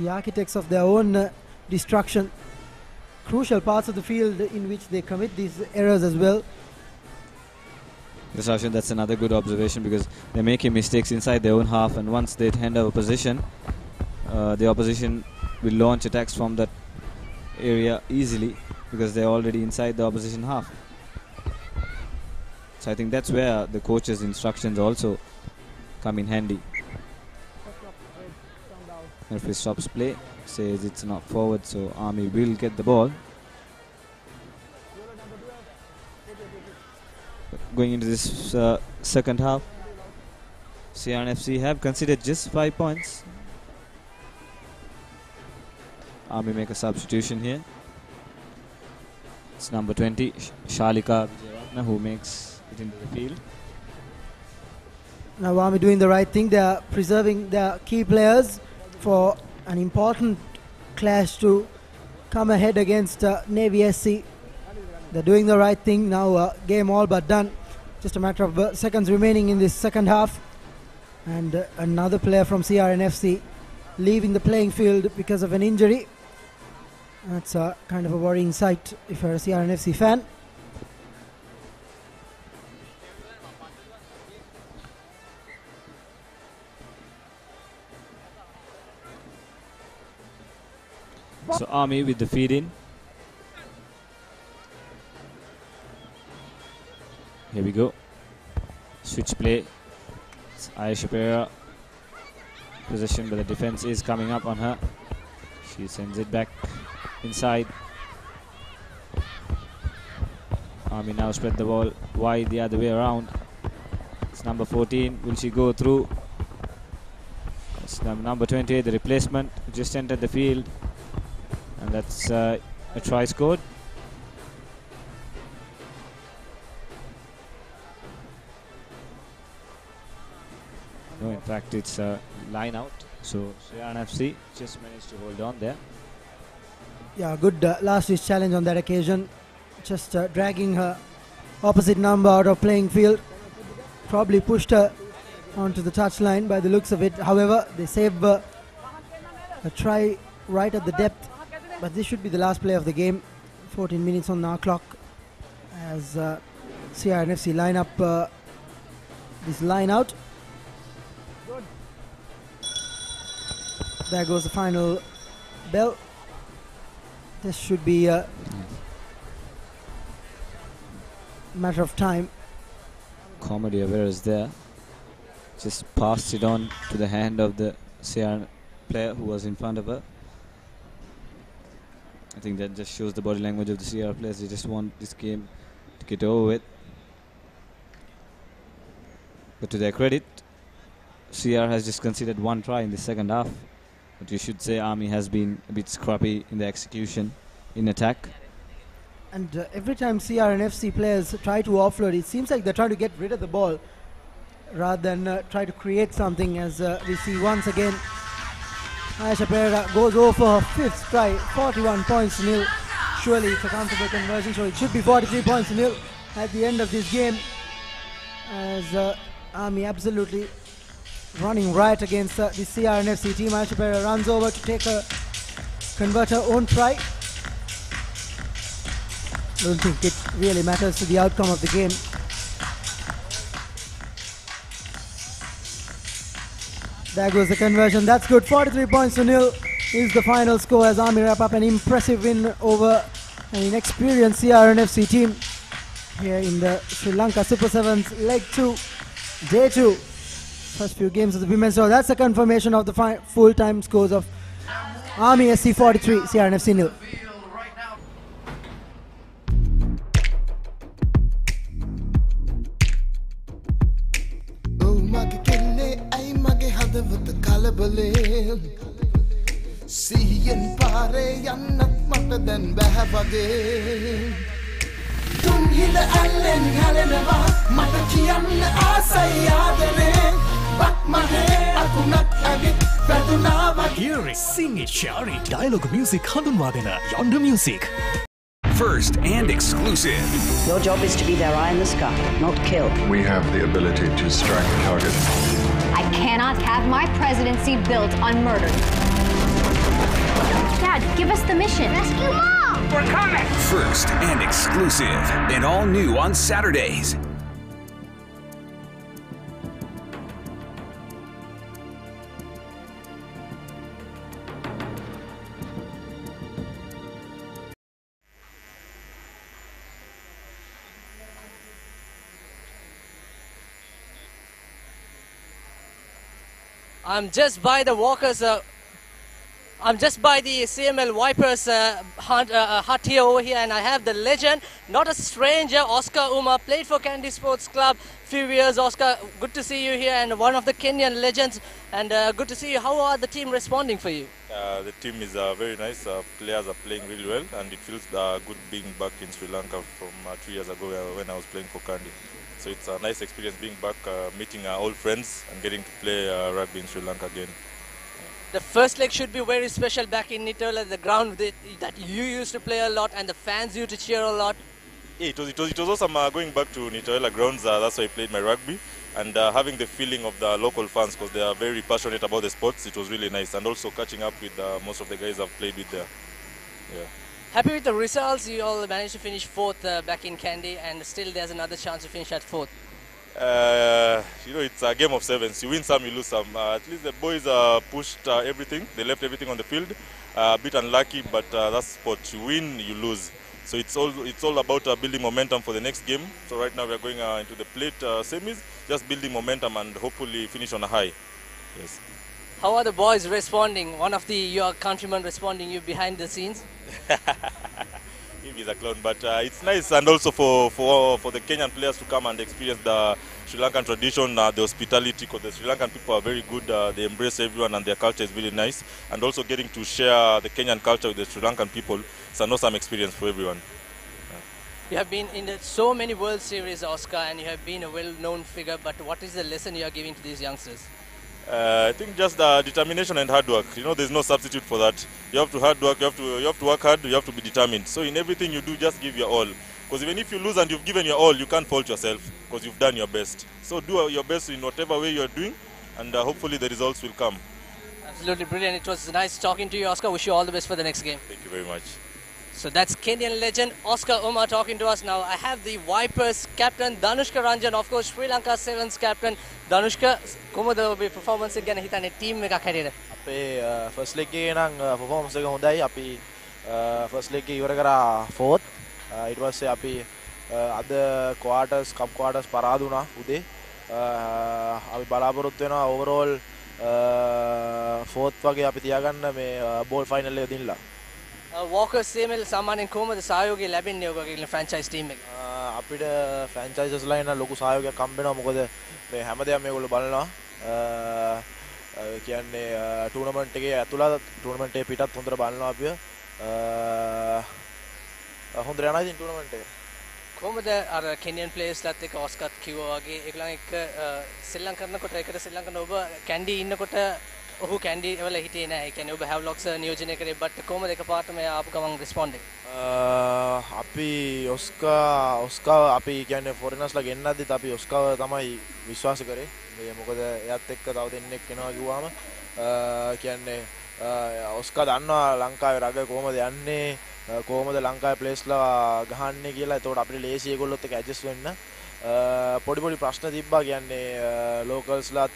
[SPEAKER 4] architects of their own destruction. Crucial parts of the field in which they commit these errors as well.
[SPEAKER 5] Yes, Roshan, that's another good observation, because they're making mistakes inside their own half, and once they hand over possession, the opposition will launch attacks from that area easily, because they're already inside the opposition half. So I think that's where the coach's instructions also come in handy. Referee stops play, says it's not forward, so Army will get the ball. Going into this second half, CRNFC have conceded just 5 points. Army make a substitution here. It's number 20, Shalika Vijayaratna, who makes it into the field.
[SPEAKER 4] Now Army doing the right thing. They are preserving their key players for an important clash to come ahead against Navy SC. They're doing the right thing now. Game all but done. Just a matter of seconds remaining in this second half. And another player from CRNFC leaving the playing field because of an injury. That's kind of a worrying sight if you're a CRNFC fan.
[SPEAKER 5] So Army with the feed in. Here we go. Switch play. It's Ayesha Pereira. Possession, but the defense is coming up on her. She sends it back inside. Army now spread the ball wide the other way around. It's number 14. Will she go through? It's number 28, the replacement, who just entered the field. And that's a try scored. No, in fact, it's a line out. So CRNFC just managed to hold on there.
[SPEAKER 4] Yeah, good last-ditch challenge on that occasion. Just dragging her opposite number out of playing field. Probably pushed her onto the touchline by the looks of it. However, they save a try right at the depth. But this should be the last play of the game. 14 minutes on our clock as CRNFC line up this line out. There goes the final bell. This should be a matter of time.
[SPEAKER 5] Comedy of errors there. Just passed it on to the hand of the CR player who was in front of her. I think that just shows the body language of the CR players. They just want this game to get over with. But to their credit, CR has just conceded one try in the second half. But you should say Army has been a bit scrappy in the execution, in attack.
[SPEAKER 4] And every time CR and FC players try to offload, it seems like they're trying to get rid of the ball. rather than try to create something, as we see once again Ayesha Pereira goes over her 5th try, 41 points to nil. Surely it's a comfortable conversion, so it should be 43 points to nil at the end of this game, as Army absolutely running right against the CRNFC team. Ayesha Pereira runs over to convert her own try. Don't think it really matters to the outcome of the game. There goes the conversion. That's good. 43 points to nil is the final score as Army wrap up an impressive win over an inexperienced CRNFC team here in the Sri Lanka Super 7's Leg 2, Day 2. First few games of the women's tour. That's a confirmation of the full-time scores of Army SC 43, CRNFC nil.
[SPEAKER 7] Siyan pare yannat mata den beha wage Tunhila allen halenawa mata kiyanna aasai yaadane bak mahe akunak agit baduna wage.
[SPEAKER 15] Hear it, sing it, share it. Dialogue music handunwa dena Yonder Music.
[SPEAKER 19] First and exclusive.
[SPEAKER 20] Your job is to be their eye in the sky, not kill.
[SPEAKER 24] We have the ability to strike a target.
[SPEAKER 25] I cannot have my presidency built on murder. Dad, give us the mission. Rescue Mom! We're coming!
[SPEAKER 19] First and exclusive. And all new on Saturdays.
[SPEAKER 26] I'm just by the Walkers. I'm just by the CML Vipers hut here over here, and I have the legend, not a stranger, Oscar Uma, played for Kandy Sports Club few years. Oscar, good to see you here, and one of the Kenyan legends, and good to see you. How are the team responding for you?
[SPEAKER 9] The team is very nice. Players are playing really well, and it feels good being back in Sri Lanka from 2 years ago when I was playing for Kandy. So it's a nice experience being back, meeting old friends and getting to play rugby in Sri Lanka again.
[SPEAKER 26] The first leg should be very special back in Nitola, the ground that you used to play a lot and the fans used to cheer a lot.
[SPEAKER 9] Yeah, it was awesome going back to Nitola grounds. That's why I played my rugby, and having the feeling of the local fans because they are very passionate about the sports. It was really nice, and also catching up with most of the guys I've played with there. Yeah.
[SPEAKER 26] Happy with the results. You all managed to finish 4th back in Kandy, and still there's another chance to finish at 4th.
[SPEAKER 9] It's a game of 7s. You win some, you lose some. At least the boys pushed everything. They left everything on the field. A bit unlucky, but that's sport. You win, you lose. So it's all about building momentum for the next game. So right now we are going into the plate semis, just building momentum and hopefully finish on a high. Yes.
[SPEAKER 26] How are the boys responding? One of your countrymen responding you behind the scenes?
[SPEAKER 9] He's a clown, but it's nice, and also for the Kenyan players to come and experience the Sri Lankan tradition, the hospitality, because the Sri Lankan people are very good. They embrace everyone, and their culture is really nice. And also getting to share the Kenyan culture with the Sri Lankan people, it's an awesome experience for everyone.
[SPEAKER 26] You have been in so many World Series, Oscar, and you have been a well-known figure. But what is the lesson you are giving to these youngsters?
[SPEAKER 9] I think just determination and hard work. There's no substitute for that. You have to hard work. You have to work hard. You have to be determined. So in everything you do, just give your all. Because even if you lose and you've given your all, you can't fault yourself because you've done your best. So do your best in whatever way you're doing, and hopefully the results will come.
[SPEAKER 26] Absolutely brilliant. It was nice talking to you, Oscar. Wish you all the best for the next game.
[SPEAKER 9] Thank you very much.
[SPEAKER 26] So that's Kenyan legend Oscar Uma talking to us now. I have the Vipers captain Danushka Ranjan, of course Sri Lanka Sevens captain. Danushka, කොහොමද ඔබේ performance එක ගැන හිතන්නේ team එකක් හැටියට?
[SPEAKER 11] අපේ first leg එකේ නම් performance එක හොඳයි. අපි first leg එක ඉවර කරා 4th. ඊට පස්සේ අපි අද cup quarters පරාද වුණා උදේ. අපි බලාපොරොත්තු වෙනවා overall 4th වගේ අපි තියාගන්න මේ ball final එක දිනලා.
[SPEAKER 26] Walker CML සාමාන්‍යයෙන් කොහොමද සහයෝගය ලැබෙන්නේ ඔයගොල්ලෝ franchise team එක?
[SPEAKER 11] අපිට franchises ලා ඉන්න ලොකු සහයෝගයක් හම්බ වෙනවා. මොකද මේ හැමදේම මේගොල්ලෝ බලනවා. කියන්නේ ටූර්නමන්ට් එකේ ඇතුළත ටූර්නමන්ට් එකේ පිටත් හොඳට බලනවා අපිව. හොඳට යනවා ඉතින් ටූර්නමන්ට් එක.
[SPEAKER 26] කොහොමද අර කෙනියන් ප්ලේයර්ස්ලාත් එක්ක ඔස්කත් කිව්වා වගේ ඒගොල්ලන් එක්ක සෙල්ලම් කරනකොට ඒකට සෙල්ලම් කරන ඔබ කැන්ඩි ඉන්නකොට ඔහු කැන්ඩි වල හිටියේ නැහැ. ඒ කියන්නේ ඔබ හැව්ලොක්ස් නියෝජනය කරේ බට් කොහොමද එකපාරටම ආපු ගමන් රිස්පොන්ඩින්?
[SPEAKER 11] අපි ඔස්කා අපි කියන්නේ ෆොරිනර්ස්ලා ගෙන්නද්දිත් අපි ඔස්කාව තමයි විශ්වාස කරේ. මොකද එයාත් එක්ක තව දෙන්නෙක් එනවා කිව්වම කියන්නේ ඔස්කා දන්නවා ලංකාවේ රග කොහොමද යන්නේ කොහොමද ලංකාවේ ප්ලේස්ලා ගහන්නේ කියලා. ඒතකොට අපිට ලේසි ඒගොල්ලොත් එක්ක ඇඩ්ජස්ට් වෙන්න. පොඩි ප්‍රශ්න තිබ්බා කියන්නේ ලෝකල්ස්ලාත්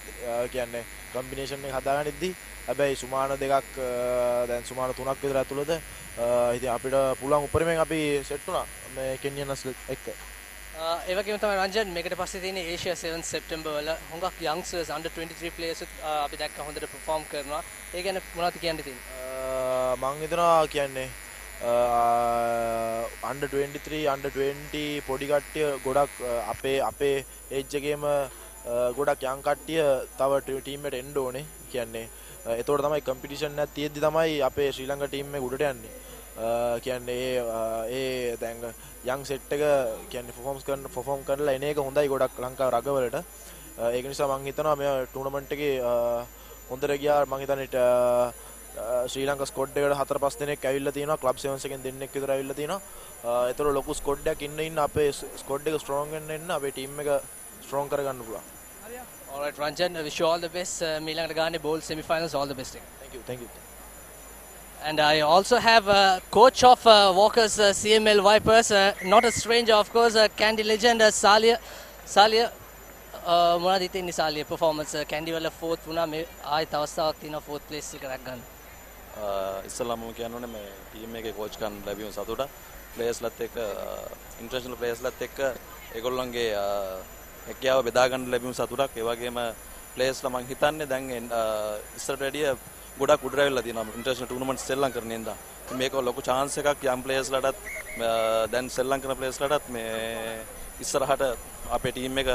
[SPEAKER 11] කියන්නේ කම්බිනේෂන් එක හදාගනිද්දි. හැබැයි සුමාන දෙකක් දැන් සුමාන 3ක් විතර ඇතුළත ඉතින් අපිට පුළුවන් උපරිමයෙන් අපි සෙට් වුණා මේ කෙනියන්ස් එක්ක.
[SPEAKER 26] ඒ වගේම තමයි රංජන් මේකට පස්සේ තියෙන ඒෂියා 7 සෙප්තැම්බර් වල හුඟක් යන්ග්ස්ටර්ස් under 23 players අපි දැක්ක හොඳට perform කරනවා. ඒ ගැන මොනවද කියන්න තියෙන්නේ?
[SPEAKER 11] මම හිතනවා කියන්නේ under 23 under 20 පොඩි කට්ටිය ගොඩක් අපේ ඒජ් එකේම ගොඩක් යම් කට්ටිය තව ටීම් එකට එන්න ඕනේ. කියන්නේ ඒතකොට තමයි කම්පිටිෂන් එකක් තියෙද්දි තමයි අපේ ශ්‍රී ලංකා ටීම් එක උඩට යන්නේ. කියන්නේ ඒ දැන් යං සෙට් එක කියන්නේ perform කරලා එන එක හොඳයි ගොඩක් ලංකාව රගවලට. ඒක නිසා මම හිතනවා මේ ටූර්නමන්ට් එකේ හොඳට ගියා. මම හිතන්නේ ශ්‍රී ලංකා ස්ක්වොඩ් එකට 4-5 දෙනෙක් ඇවිල්ලා තියෙනවා. ක්ලබ් 7s එකෙන් දෙන්නෙක් විතර ඇවිල්ලා තියෙනවා. ඒතර ලොකු ස්ක්වොඩ් එකක් ඉන්න අපේ ස්ක්වොඩ් එක ස්ට්‍රෝං වෙන්න අපේ ටීම් එක ස්ට්‍රෝං කරගන්න පුළුවන්.
[SPEAKER 26] Alright Ranjan, wish you all the best. Meelangata Gane bowl semi-finals, all the best.
[SPEAKER 11] Thank you.
[SPEAKER 26] And I also have coach of Walker's CML Vipers, not a stranger of course, Candy legend Salia. මොනවද හිතෙන්නේ Salia performance Candy වල 4th වුණා. මේ ආයෙත් අවස්ථාවක් තියෙනවා 4th place එක rack ගන්න.
[SPEAKER 1] ඉස්සල්ලාම කියන්න මේ ටීම් එකේ coach කන් ලැබීම සතුට. players-ලත් එක්ක international players-ලත් එක්ක ඒගොල්ලන්ගේ හැකියාව බෙදා ගන්න ලැබීම සතුටක්. ඒ වගේම players-ලා මං හිතන්නේ දැන් ඉස්සරට වැඩිය ගොඩක් උඩට ඇවිල්ලා තියෙනවා ඉන්ටර්නැෂනල් ටූර්නමන්ට්ස් සෙල්ලම් කරන ඉඳලා. මේක ලොකු chance එකක් යම් players-ලටත් දැන් සෙල්ලම් කරන players-ලටත් මේ ඉස්සරහට අපේ ටීම් එක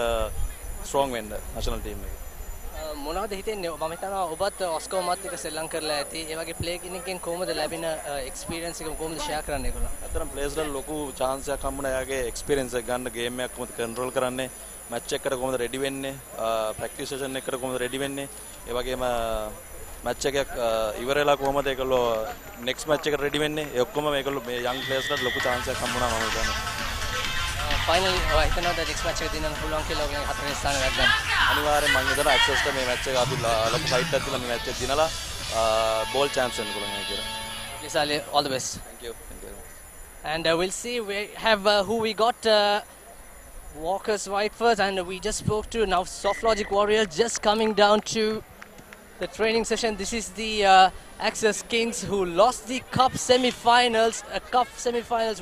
[SPEAKER 1] strong වෙන්න national team එක.
[SPEAKER 26] මොනවද හිතෙන්නේ? මම හිතනවා ඔබත් ඔස්කෝ මාත් එක්ක සෙල්ලම් කරලා ඇති. ඒ වගේ play කෙනකින් කොහොමද ලැබෙන experience එක කොහොමද share කරන්නේ ඒගොල්ලෝ?
[SPEAKER 1] අතරම players-ලා ලොකු chance එකක් හම්බුණා. එයාගේ experience එක ගන්න game එකක් කොහොමද control කරන්නේ, match එකකට කොහොමද ready වෙන්නේ, practice session එකකට කොහොමද ready වෙන්නේ, ඒ වගේම match එකක් ඉවර වෙලා කොහොමද ඒගොල්ලෝ next match එකට ready වෙන්නේ. ඒ ඔක්කොම මේගොල්ලෝ මේ young players-ලාට ලොකු chance එකක් හම්බුණා මම හිතන්නේ.
[SPEAKER 26] Finally හිතනවා next match එක දිනන පුළුවන් කියලා ඔයගොල්ලෝ හතරවෙනි ස්ථානය ගන්න.
[SPEAKER 1] අනිවාර්යෙන් මම හිතනවා access මේ match එක අපි ලොකු fight එකක් දීලා මේ match එක දිනලා ball chance වෙන්න පුළුවන් කියලා.
[SPEAKER 26] Lisali, all the best.
[SPEAKER 1] Thank you.
[SPEAKER 26] And we'll see we have who we got Walker's Vipers, and we just spoke to now Soft Logic Warrior just coming down to the training session. This is the Access Kings who lost the cup semi-finals,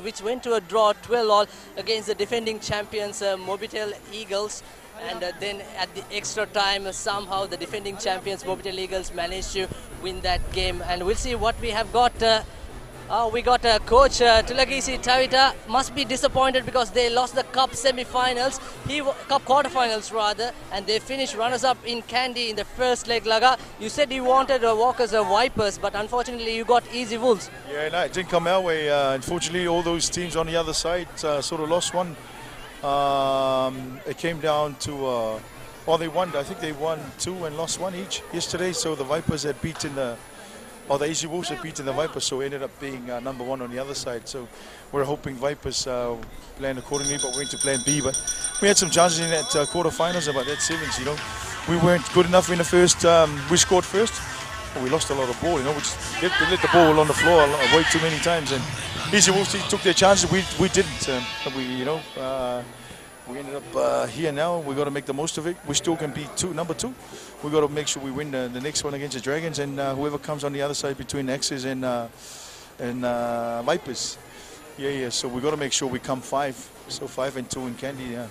[SPEAKER 26] which went to a draw 12-all against the defending champions Mobitel Eagles. And then at the extra time, somehow the defending champions Mobitel Eagles managed to win that game. And we'll see what we have got. We got coach Tulagisi Tavita must be disappointed because they lost the cup semi-finals, cup quarterfinals rather, and they finished runners-up in Kandy in the first leg. Laga, you said you wanted Walker's Vipers, but unfortunately you got easy Wolves.
[SPEAKER 12] Yeah, no, it didn't come our way. Unfortunately, all those teams on the other side sort of lost one. It came down to, they won. I think they won 2 and lost 1 each yesterday. So the Vipers had beaten the Easy Wolves had beaten the Vipers, so ended up being number 1 on the other side. So we're hoping Vipers plan accordingly, but we're into plan B. But we had some chances in that quarterfinals, about that 7's, you know. We weren't good enough in the first. We scored first, but we lost a lot of ball, you know. We just let the ball on the floor way too many times. And Easy Wolves took their chances. We didn't. We ended up here now. We got to make the most of it. We still can be number 2. We got to make sure we win the next one against the Dragons, and whoever comes on the other side between X's and Vipers. Yeah. So we got to make sure we come 5. So 5 and 2 in Kandy. Yeah,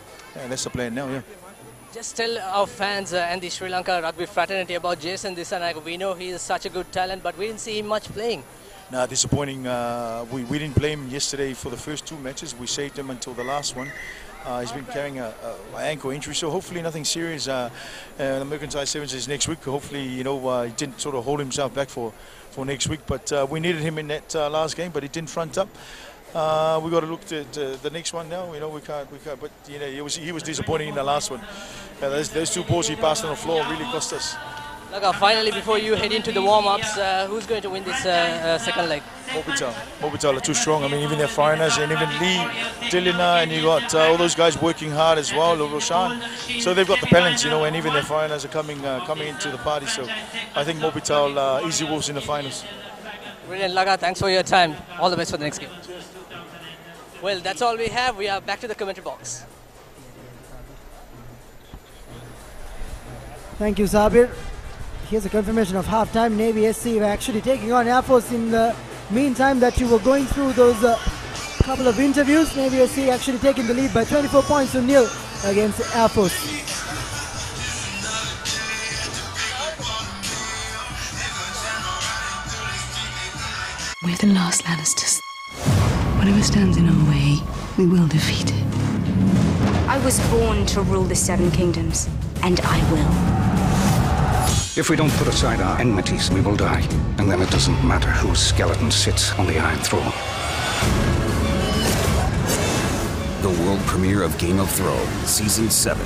[SPEAKER 12] that's the plan now. Yeah.
[SPEAKER 26] Just tell our fans and the Sri Lanka rugby fraternity about Jason Dissanayake. We know he is such a good talent, but we didn't see him much playing.
[SPEAKER 12] Nah, disappointing. We didn't play him yesterday for the first 2 matches. We saved him until the last one. He's been carrying an ankle injury, so hopefully nothing serious. The Mercantile Sevens is next week. Hopefully, he didn't sort of hold himself back for next week. But we needed him in that last game, but he didn't front up. We got to look at the next one now. You know, we can't. But you know, he was disappointing in the last one. Those two balls he passed on the floor really cost us.
[SPEAKER 26] Laga, finally, before you head into the warm-ups, who's going to win this second leg?
[SPEAKER 12] Mobitel are too strong. I mean, even their foreigners and even Lee, Dillina, and you got all those guys working hard as well, Roshan. So they've got the balance, you know, and even their foreigners are coming into the party. So I think Mobitel easy wolves in the finals.
[SPEAKER 26] Brilliant, Laga. Thanks for your time. All the best for the next game. Well, that's all we have. We are back to the commentary box.
[SPEAKER 4] Thank you, Sabir. Here's a confirmation of halftime. Navy SC were actually taking on Air Force in the meantime that you were going through those couple of interviews. Navy SC actually taking the lead by 24 points to nil against Air Force.
[SPEAKER 8] We're the last Lannisters. Whatever stands in our way, we will defeat it.
[SPEAKER 13] I was born to rule the Seven Kingdoms, and I will.
[SPEAKER 14] If we don't put aside our enmities, we will die. And then it doesn't matter whose skeleton sits on the Iron Throne.
[SPEAKER 19] The world premiere of Game of Thrones, Season 7,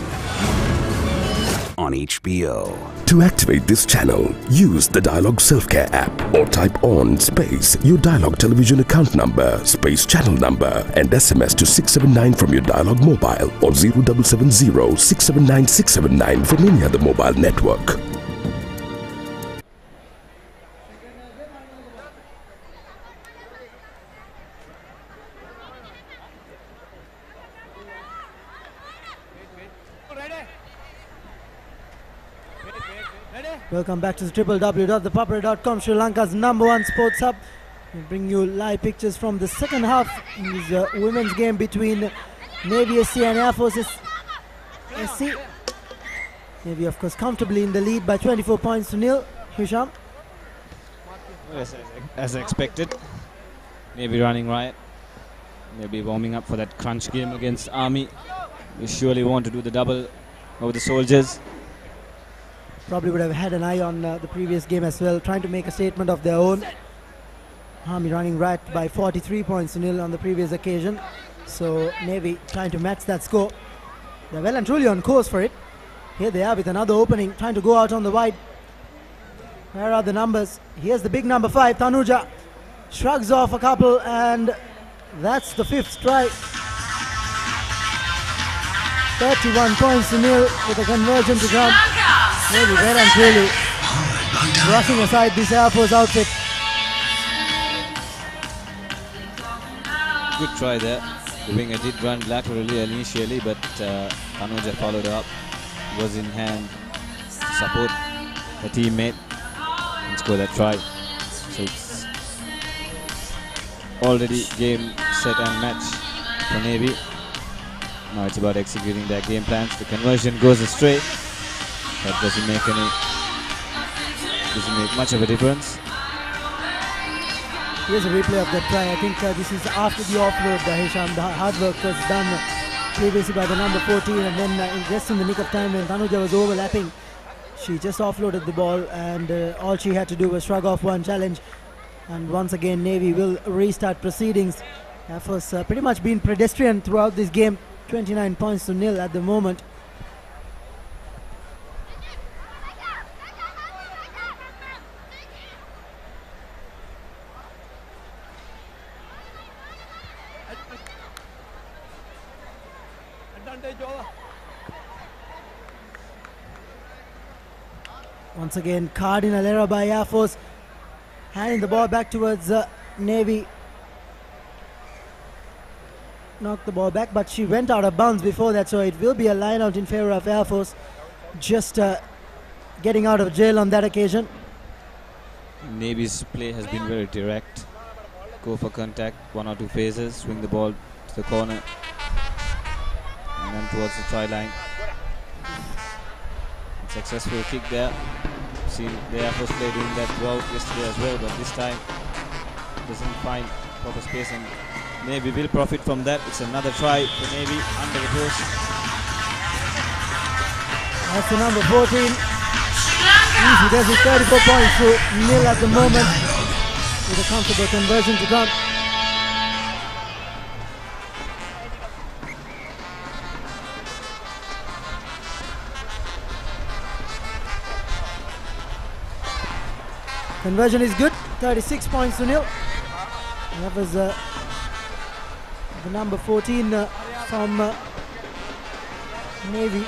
[SPEAKER 19] on HBO.
[SPEAKER 16] To activate this channel, use the Dialog Self-Care app or type on space your Dialog television account number, space channel number and SMS to 679 from your Dialog mobile or 0770 679 679 from any other mobile network.
[SPEAKER 4] Welcome back to the www.thepapare.com, Sri Lanka's #1 sports hub. We bring you live pictures from the second half in this women's game between Navy SC and Air Force SC. Navy, of course, comfortably in the lead by 24 points to nil. Hisham?
[SPEAKER 5] As expected, Navy running riot. Maybe warming up for that crunch game against Army. We surely want to do the double over the soldiers.
[SPEAKER 4] Probably would have had an eye on the previous game as well, trying to make a statement of their own. Army running right by 43 points to nil on the previous occasion. So Navy trying to match that score. They're well and truly on course for it. Here they are with another opening, trying to go out on the wide. Where are the numbers? Here's the big number 5, Tanuja. Shrugs off a couple and that's the 5th try. 31 points to nil with a conversion to come. Maybe well and truly brushing aside this Air Force outfit.
[SPEAKER 5] Good try there. The winger did run laterally initially, but Tanuja followed up. Was in hand to support the teammate and score that try. So it's already game, set and match for Navy. Now it's about executing their game plans. The conversion goes astray. That doesn't make much of a difference.
[SPEAKER 4] Here's a replay of that try. I think this is after the offload, Hisham. The hard work was done previously by the number 14, and then just in the nick of time when Tanuja was overlapping, she just offloaded the ball, and all she had to do was shrug off one challenge. And once again, Navy will restart proceedings. Air Force pretty much been pedestrian throughout this game. 29 points to nil at the moment. Once again, cardinal error by Air Force, handing the ball back towards Navy. Knocked the ball back, but she went out of bounds before that, so it will be a line out in favor of Air Force. Just getting out of jail on that occasion.
[SPEAKER 5] Navy's play has been very direct. Go for contact, 1 or 2 phases, swing the ball to the corner, and then towards the try line. Successful kick there. Seen the Air Force play doing that well yesterday as well, but this time doesn't find proper space, and Navy will profit from that. It's another try for Navy under the post.
[SPEAKER 4] That's the number 14. Easy does it, 34 points to nil at the moment with a comfortable conversion to come. Conversion is good, 36 points to nil. That was the number 14 from Navy,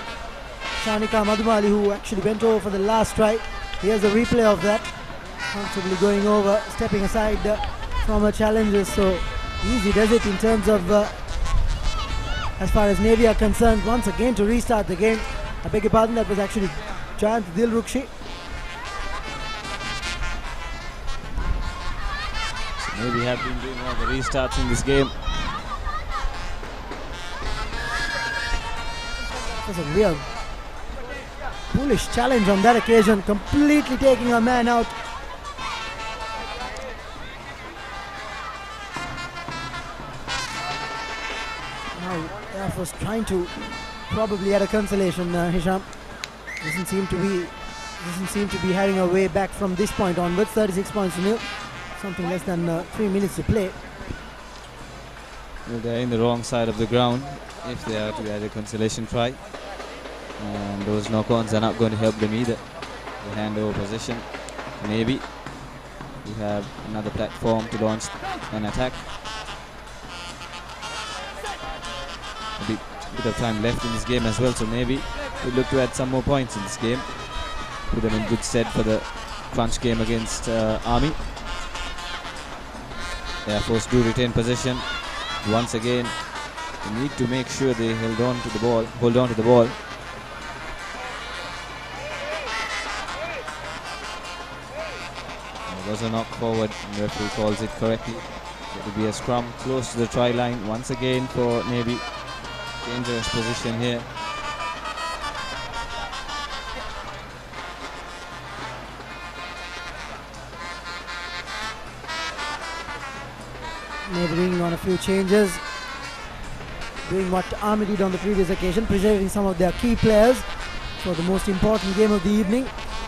[SPEAKER 4] Shanika Madhumali, who actually went over for the last try. Here's a replay of that. Comfortably going over, stepping aside from her challengers. So easy does it in terms of as far as Navy are concerned. Once again to restart the game. I beg your pardon, that was actually Jayant Dilrukshi.
[SPEAKER 5] Navy have been doing all the restarts in this game.
[SPEAKER 4] It was a real bullish challenge on that occasion, completely taking a man out. Now Air Force trying to probably at a consolation. Hisham doesn't seem to be having a way back from this point onwards. 36 points to nil. Something less than 3 minutes to play.
[SPEAKER 5] Well, they're in the wrong side of the ground if they are to get a consolation try. And those knock-ons are not going to help them either. The handover position. Maybe we have another platform to launch an attack. A bit of time left in this game as well, so maybe we look to add some more points in this game. Put them in good stead for the crunch game against Army. Air Force do retain possession. Once again, they need to make sure they hold on to the ball. There was a knock forward, and the referee calls it correctly. It will be a scrum close to the try line once again for Navy. Dangerous position here.
[SPEAKER 4] Navy bringing on a few changes, doing what Army did on the previous occasion, preserving some of their key players for the most important game of the evening.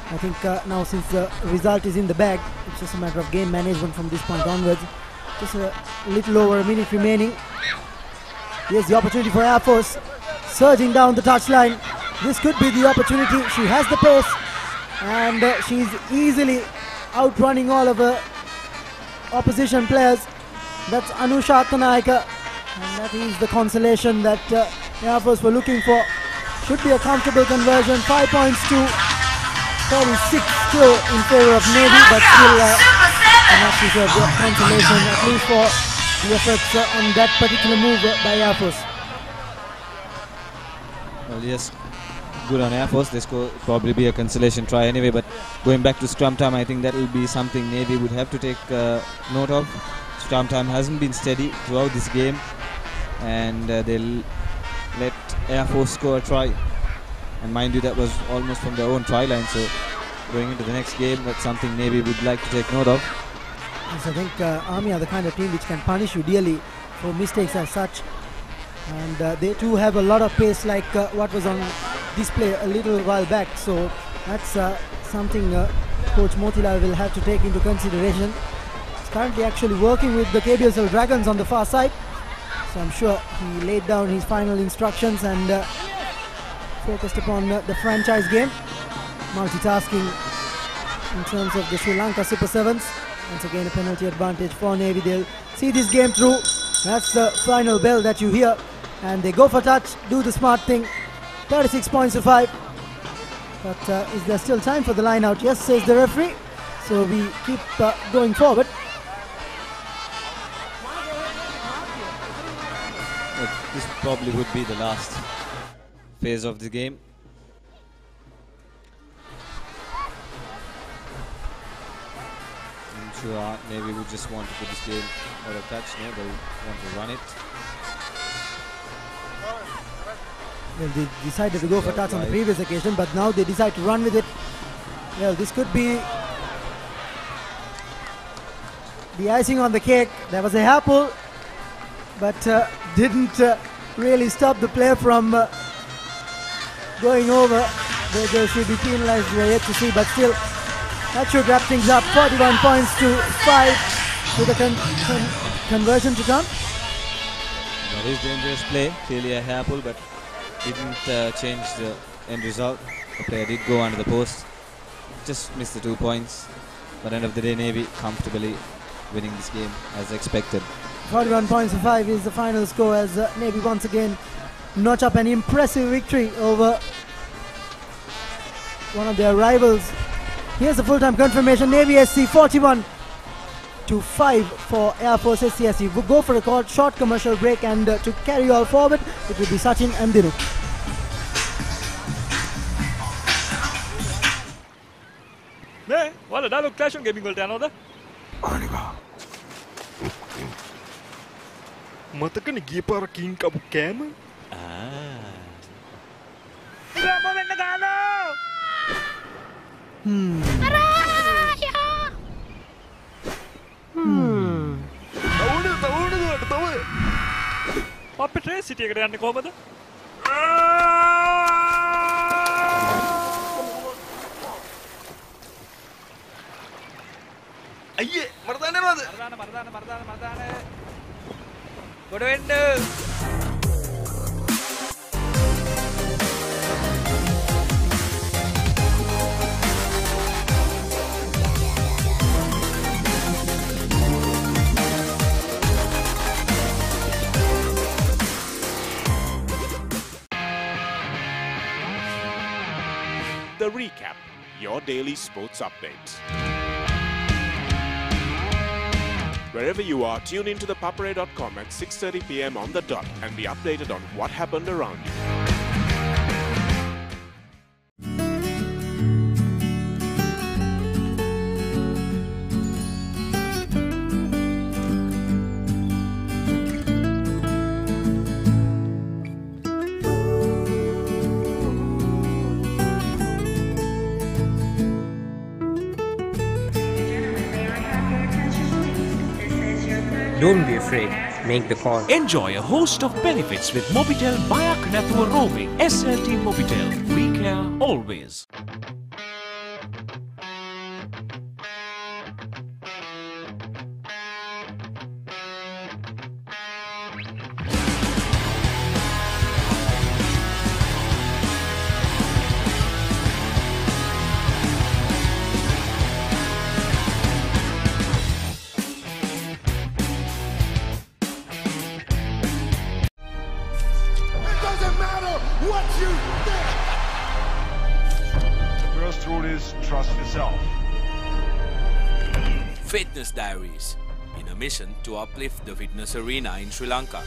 [SPEAKER 4] I think now since the result is in the bag, it's just a matter of game management from this point onwards. Just a little over a minute remaining. Here's the opportunity for Air Force, surging down the touchline. This could be the opportunity. She has the pace, and she's easily outrunning all of her opposition players. That's Anusha Kanayaka, and that is the consolation that Air Force were looking for. Should be a comfortable conversion. 5 points to 36 still in favor of Navy, but still enough to serve the consolation, at least for the efforts on that particular move by Air Force.
[SPEAKER 5] Well, yes, good on Air Force. This could probably be a consolation try anyway, but going back to scrum time, I think that will be something Navy would have to take note of. Scrum time hasn't been steady throughout this game, and they'll let Air Force score a try. And mind you, that was almost from their own try line, so going into the next game, that's something Navy would like to take note of.
[SPEAKER 4] Yes, I think Army are the kind of team which can punish you dearly for mistakes as such. And they too have a lot of pace, like what was on display a little while back. So that's something Coach Motilal will have to take into consideration. He's currently actually working with the KBSL Dragons on the far side. So I'm sure he laid down his final instructions and focused upon the franchise game. Multitasking in terms of the Sri Lanka Super 7's. Once again, a penalty advantage for Navy. They'll see this game through. That's the final bell that you hear. And they go for touch, do the smart thing. 36 points to 5. But is there still time for the line out? Yes, says the referee. So we keep going forward.
[SPEAKER 5] This probably would be the last phase of the game. I'm sure maybe we just want to put this game out of touch. No, they want to run it.
[SPEAKER 4] Well, they decided to go for touch on the previous occasion, but now they decide to run with it. Well, this could be the icing on the cake. There was a hair pull, but didn't really stop the player from going over. They should be penalized, we're yet to see, but still, that should wrap things up. 41 points to 5 with the conversion to come.
[SPEAKER 5] That is dangerous play, clearly a hair pull, but didn't change the end result. The player did go under the post, just missed the 2 points. But end of the day, Navy comfortably winning this game as expected.
[SPEAKER 4] 41 points to 5 is the final score as Navy once again notch up an impressive victory over one of their rivals. Here's the full-time confirmation. Navy SC 41 to 5 for Air Force SCSC. We'll go for a short commercial break, and to carry you all forward, it will be Sachin and Dinu.
[SPEAKER 6] 네, wala dialogue clash gaming වලට යනවද?
[SPEAKER 10] අනිවා. මතකනේ ගිය පාර කින් කපු කෑම?
[SPEAKER 6] ඉරම වෙන්න ගානෝ! තව අපේ trace සිටි එකට යන්නේ කොහමද?
[SPEAKER 10] අයියේ මට දාන්න යනවද?
[SPEAKER 6] මරදාන ගොඩ වෙන්න.
[SPEAKER 17] The Recap, your daily sports update. Wherever you are, tune into ThePapare.com at 6:30 p.m. on the dot and be updated on what happened around you.
[SPEAKER 18] Don't be afraid. Make the call.
[SPEAKER 15] Enjoy a host of benefits with Mobitel Bayakanathu roaming. SLT Mobitel. We care always.
[SPEAKER 21] Fitness Diaries, in a mission to uplift the fitness arena in Sri Lanka.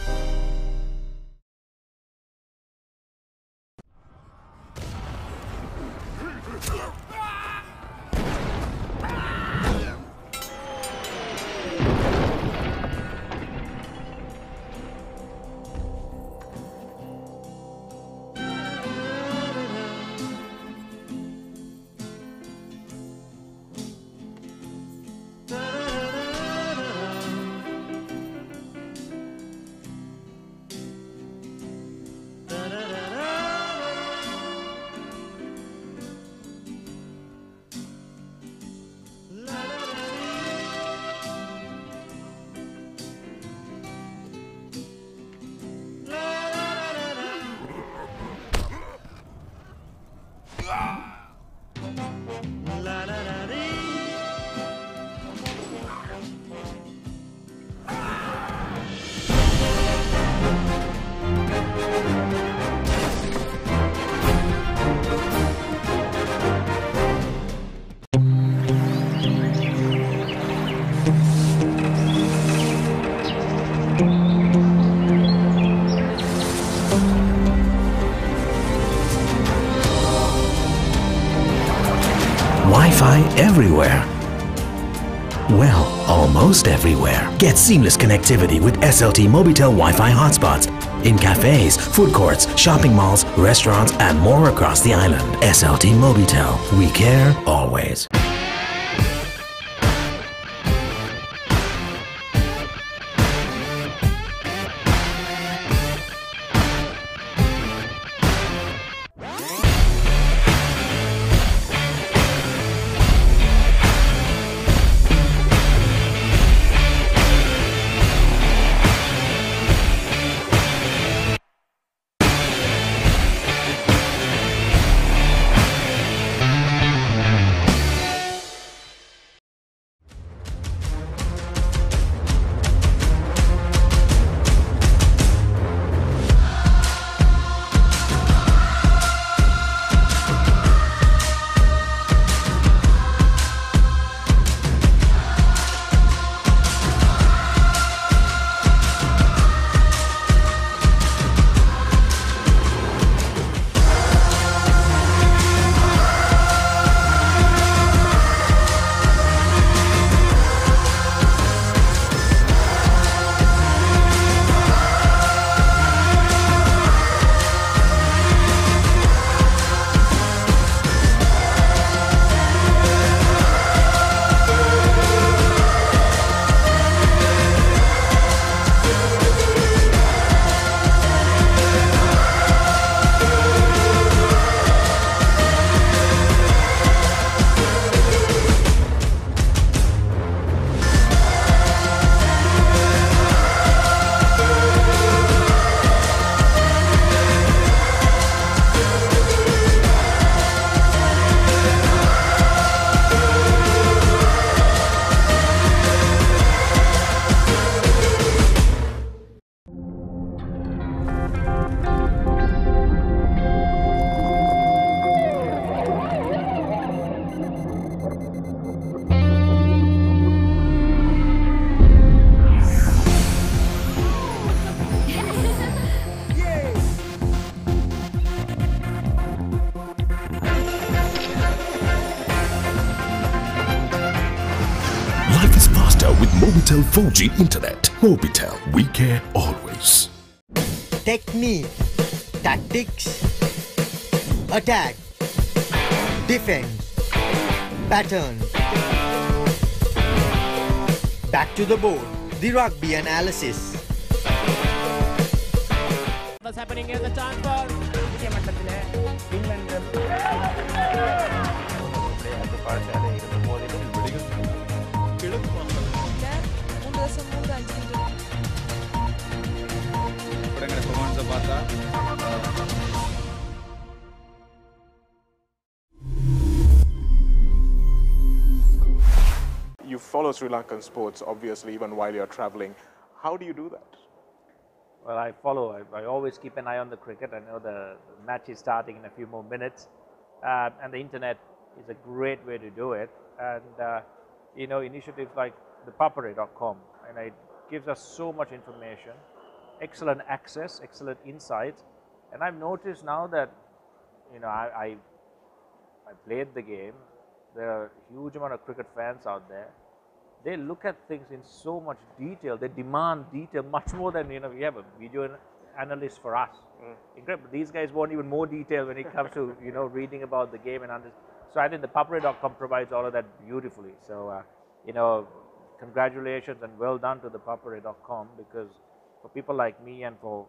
[SPEAKER 3] Wi-Fi everywhere. Well, almost everywhere. Get seamless connectivity with SLT Mobitel Wi-Fi hotspots in cafes, food courts, shopping malls, restaurants, and more across the island. SLT Mobitel. We care always.
[SPEAKER 16] Life is faster with Mobitel 4G internet. Mobitel, we care always.
[SPEAKER 2] Technique, tactics, attack, defense, pattern. Back to the board, the rugby analysis.
[SPEAKER 26] What's happening in the transfer?
[SPEAKER 17] You follow Sri Lankan sports, obviously, even while you're traveling. How do you do that?
[SPEAKER 7] Well, I follow. I always keep an eye on the cricket. I know the match is starting in a few more minutes. And the internet is a great way to do it. And, you know, initiatives like ThePapare.com, and it gives us so much information, excellent access, excellent insights. And I've noticed now that, you know, I played the game. There are a huge amount of cricket fans out there. They look at things in so much detail. They demand detail much more than, you know, we have a video analyst for us. Incredible. These guys want even more detail when it comes to, you know, reading about the game and understanding. So I think ThePapare.com provides all of that beautifully. So, you know, congratulations and well done to ThePapare.com, because for people like me and for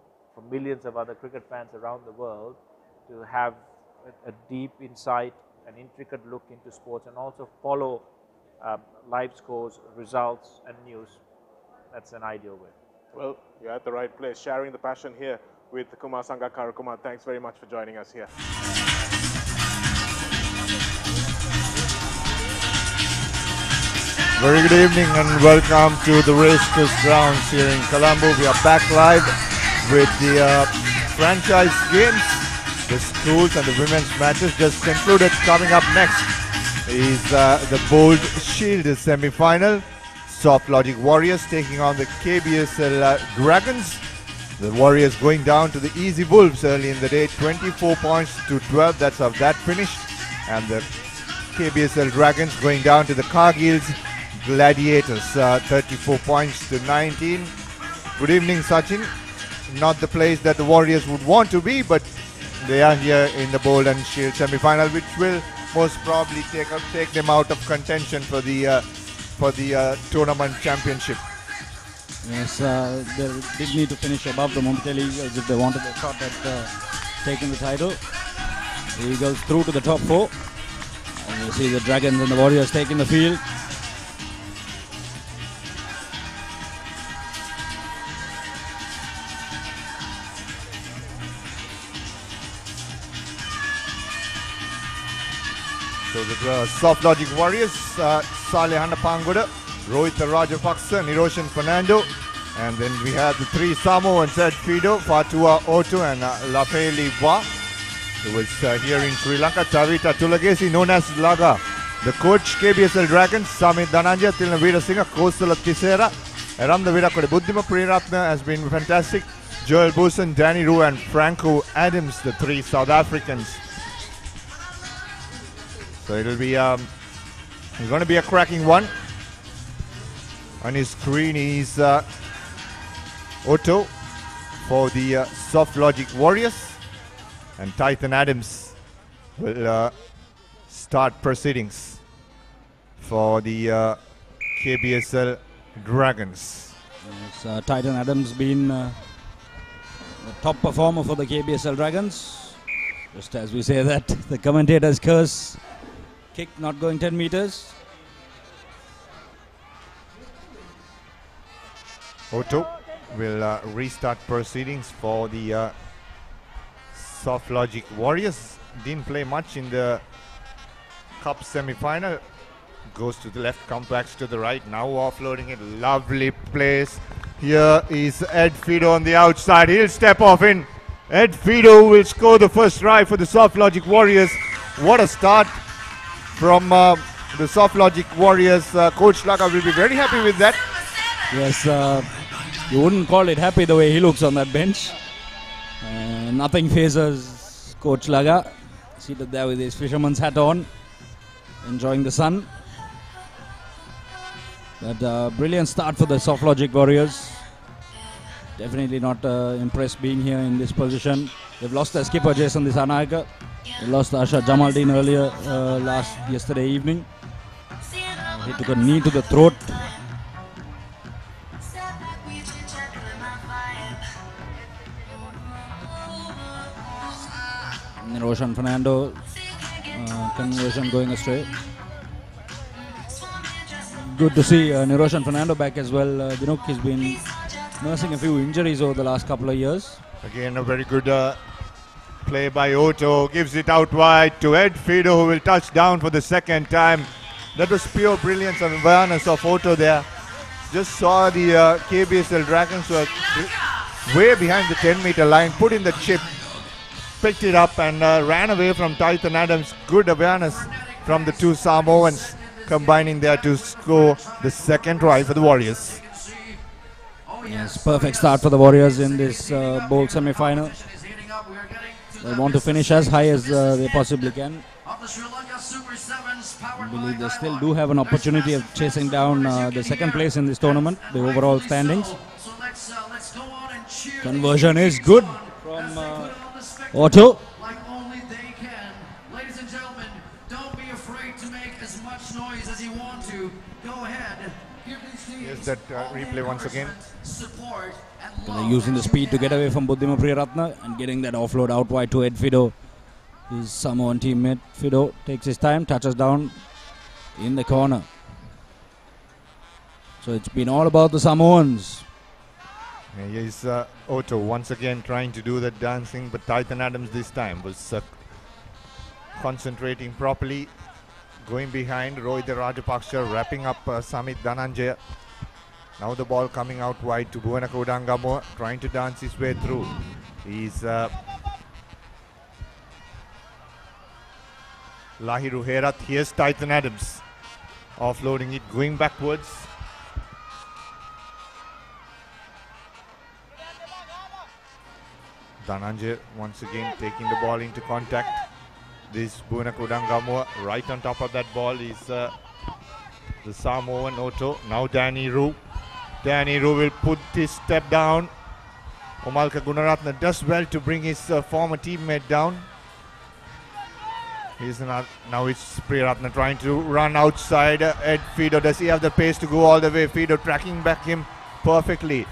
[SPEAKER 7] millions of other cricket fans around the world to have a deep insight, an intricate look into sports, and also follow live scores, results and news, that's an ideal way.
[SPEAKER 17] Well, you're at the right place, sharing the passion here with Kumar Sangakkara. Kumar, thanks very much for joining us here.
[SPEAKER 20] Very good evening and welcome to the Racecourse Grounds here in Colombo. We are back live with the franchise games, the schools and the women's matches just concluded. Coming up next is the Bold Shield semi-final. Soft Logic Warriors taking on the KBSL Dragons. The Warriors going down to the Easy Wolves early in the day, 24 points to 12. That's how that finished. And the KBSL Dragons going down to the Cargill's Gladiators, 34 points to 19. Good evening, Sachin. Not the place that the Warriors would want to be, but they are here in the Bold and Shield semi-final, which will most probably take them out of contention for the tournament championship.
[SPEAKER 5] Yes, they did need to finish above the Mobitel Eagles if they wanted a shot at taking the title. The Eagles through to the top four. And you see the Dragons and the Warriors taking the field.
[SPEAKER 20] So the Soft Logic Warriors, Salehana Pangoda, Rohit Rajapaksa, Niroshan Fernando, and then we have the three Samoans, Ed Fido, Fatua Otto and Lafeli Wa, who was here in Sri Lanka. Tavita Tulagesi, known as Laga. The coach, KBSL Dragons, Samit Dhananjaya, Tilna Veerasinga, Kosala Tisera, Ramda Virakode Buddhima Priratna has been fantastic. Joel Booson, Danny Rue and Franco Adams, the three South Africans. So it'll be it's going to be a cracking one. On his screen is Otto for the Soft Logic Warriors, and Titan Adams will start proceedings for the KBSL Dragons.
[SPEAKER 5] Yes, Titan Adams been the top performer for the KBSL Dragons. Just as we say that, the commentator's curse. Kick not going 10 meters.
[SPEAKER 20] Otto will restart proceedings for the Soft Logic Warriors. Didn't play much in the Cup semi-final. Goes to the left, comes back to the right. Now offloading it. Lovely place. Here is Ed Fido on the outside. He'll step off in. Ed Fido will score the first try for the Soft Logic Warriors. What a start from the Soft Logic Warriors. Coach Laga will be very happy with that.
[SPEAKER 5] Yes, you wouldn't call it happy the way he looks on that bench. Nothing phases Coach Laga. Seated there with his fisherman's hat on, enjoying the sun.
[SPEAKER 9] But brilliant start for the Soft Logic Warriors. Definitely not impressed being here in this position. They've lost their skipper Jason Dissanayake. They lost Asha Jamaldeen earlier yesterday evening. He took a knee to the throat. Roshan Fernando conversion going astray. Good to see Niroshan Fernando back as well. Dinuk has been nursing a few injuries over the last couple of years.
[SPEAKER 20] Again, a very good play by Otto. Gives it out wide to Ed Fido, who will touch down for the second time. That was pure brilliance and awareness of Otto there. Just saw the KBSL Dragons were way behind the 10-meter line, put in the chip, picked it up and ran away from Titan Adams. Good awareness from the two Samoans, combining there to score the second try for the Warriors.
[SPEAKER 9] Yes, perfect start for the Warriors in this bowl semi-final. They want to finish as high as they possibly can. I believe they still do have an opportunity of chasing down the second place in this tournament, the overall standings. Conversion is good from Otto.
[SPEAKER 11] Ladies and gentlemen, don't be afraid to make as much noise as you want to. Go ahead.
[SPEAKER 20] Here's that replay once again.
[SPEAKER 9] Using the speed to get away from Buddhima Priyaratna and getting that offload out wide to Ed Fido. His Samoan teammate Fido takes his time, touches down in the corner. So it's been all about the Samoans.
[SPEAKER 20] Here's Otto once again trying to do that dancing, but Titan Adams this time was concentrating properly, going behind Rohitha Rajapaksha, wrapping up Samit Dhananjaya. Now the ball coming out wide to Bhuvanaka Udangamoa, trying to dance his way through. He's Lahiru Herath. Here's Titan Adams offloading it, going backwards. Dhananjaya once again taking the ball into contact. This Bhuvanaka Udangamoa right on top of that ball is the Samoan Otto. Now Danny Roo. Danny Roo will put his step down. Omalka Gunaratna does well to bring his former teammate down. Now it's Priyaratna trying to run outside. Ed Fido, does he have the pace to go all the way? Fido tracking back him perfectly.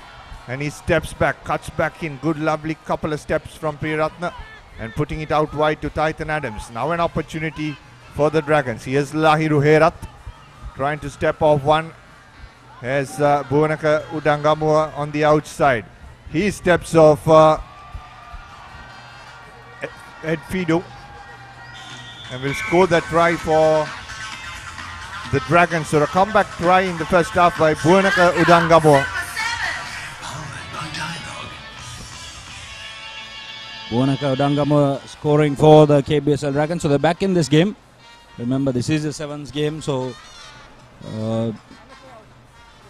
[SPEAKER 20] And he steps back, cuts back in. Good, lovely couple of steps from Priyaratna. And putting it out wide to Titan Adams. Now an opportunity for the Dragons. Here's Lahiru Herath trying to step off one. Here's Bhuvanaka Udangamoa on the outside. He steps off Ed Fido and will score that try for the Dragons. So a comeback try in the first half by Bhuvanaka Udangamoa.
[SPEAKER 9] Bhuvanaka Udangamoa scoring for the KBSL Dragons. So they're back in this game. Remember, this is a 7's game, so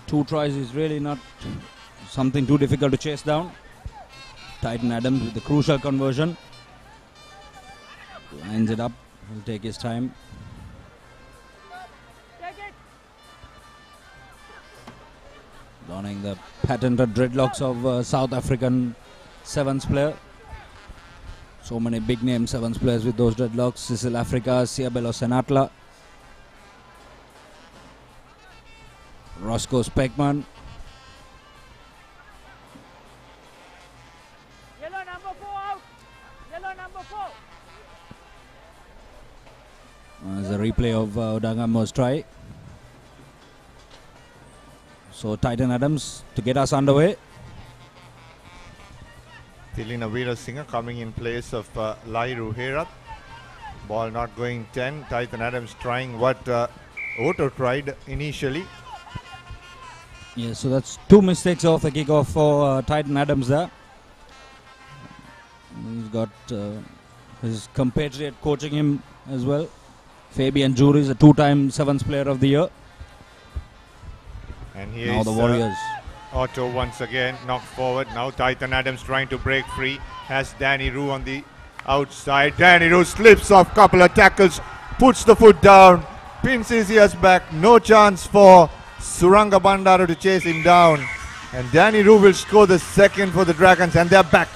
[SPEAKER 9] 2 tries is really not something too difficult to chase down. Titan Adams with the crucial conversion. Lines it up. He'll take his time. Donning the patented dreadlocks of South African 7's player. So many big name 7's players with those dreadlocks. Cecil Africa, Siabelo Senatla, Roscoe Speckman.
[SPEAKER 11] Yellow number 4 out. Yellow number 4.
[SPEAKER 9] There's a replay of Udangamoa's try. So Titan Adams to get us underway.
[SPEAKER 20] Tilina Veerasinghe coming in place of Lahiru Herath. Ball not going 10. Titan Adams trying what Otto tried initially.
[SPEAKER 9] Yes, so that's 2 mistakes off the kickoff for Titan Adams there. He's got his compatriot coaching him as well. Fabian Jury is a 2-time 7's player of the year.
[SPEAKER 20] And here
[SPEAKER 9] now
[SPEAKER 20] is
[SPEAKER 9] the Warriors.
[SPEAKER 20] Otto once again knocked forward. Now Titan Adams trying to break free. Has Danny Roo on the outside. Danny Roo slips off couple of tackles, puts the foot down, pins his ears back. No chance for Suranga Bandaru to chase him down. And Danny Rue will score the second for the Dragons, and they're back.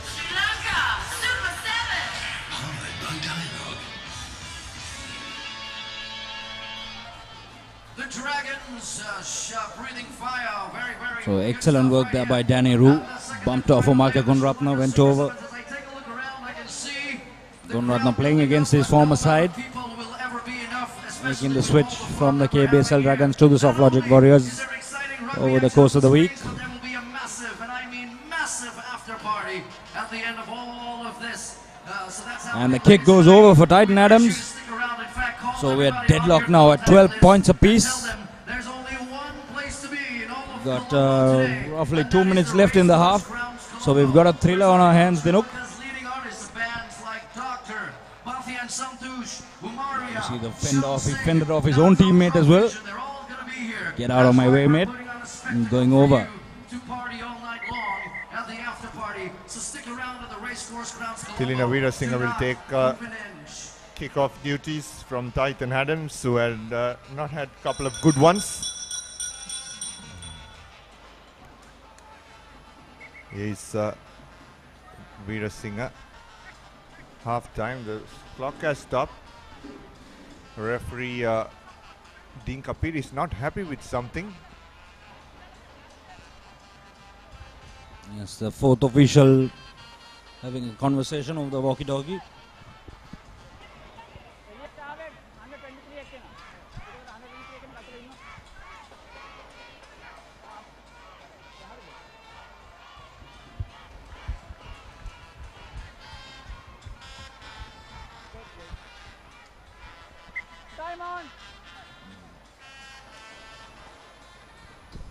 [SPEAKER 11] Sri Lanka Super 7. The Dragons breathing fire. Very, very
[SPEAKER 9] So excellent work there by Danny Rue. Bumped off Marka Gunratna, went over. Gunratna playing against his former side, making the switch from the KBSL Dragons to the Soft Logic Warriors over the course of the week.
[SPEAKER 11] There will be a massive, and I mean massive, after party at the end of all of this. So that's how
[SPEAKER 9] And the kick goes over for Titan Adams. So we're deadlocked now at 12 points apiece. We've got roughly 2 minutes left in the half. So we've got a thriller on our hands, Dinuk. You see the fend off, he fended off his own teammate as well. Get out of my way, mate. I'm going over.
[SPEAKER 20] Tilina Veerasinghe will take kick-off duties from Titan Adams, who had not had a couple of good ones. Here's Veerasinghe. Half time, the clock has stopped. Referee Dean Kapir is not happy with something.
[SPEAKER 9] Yes, the fourth official having a conversation over the walkie-talkie.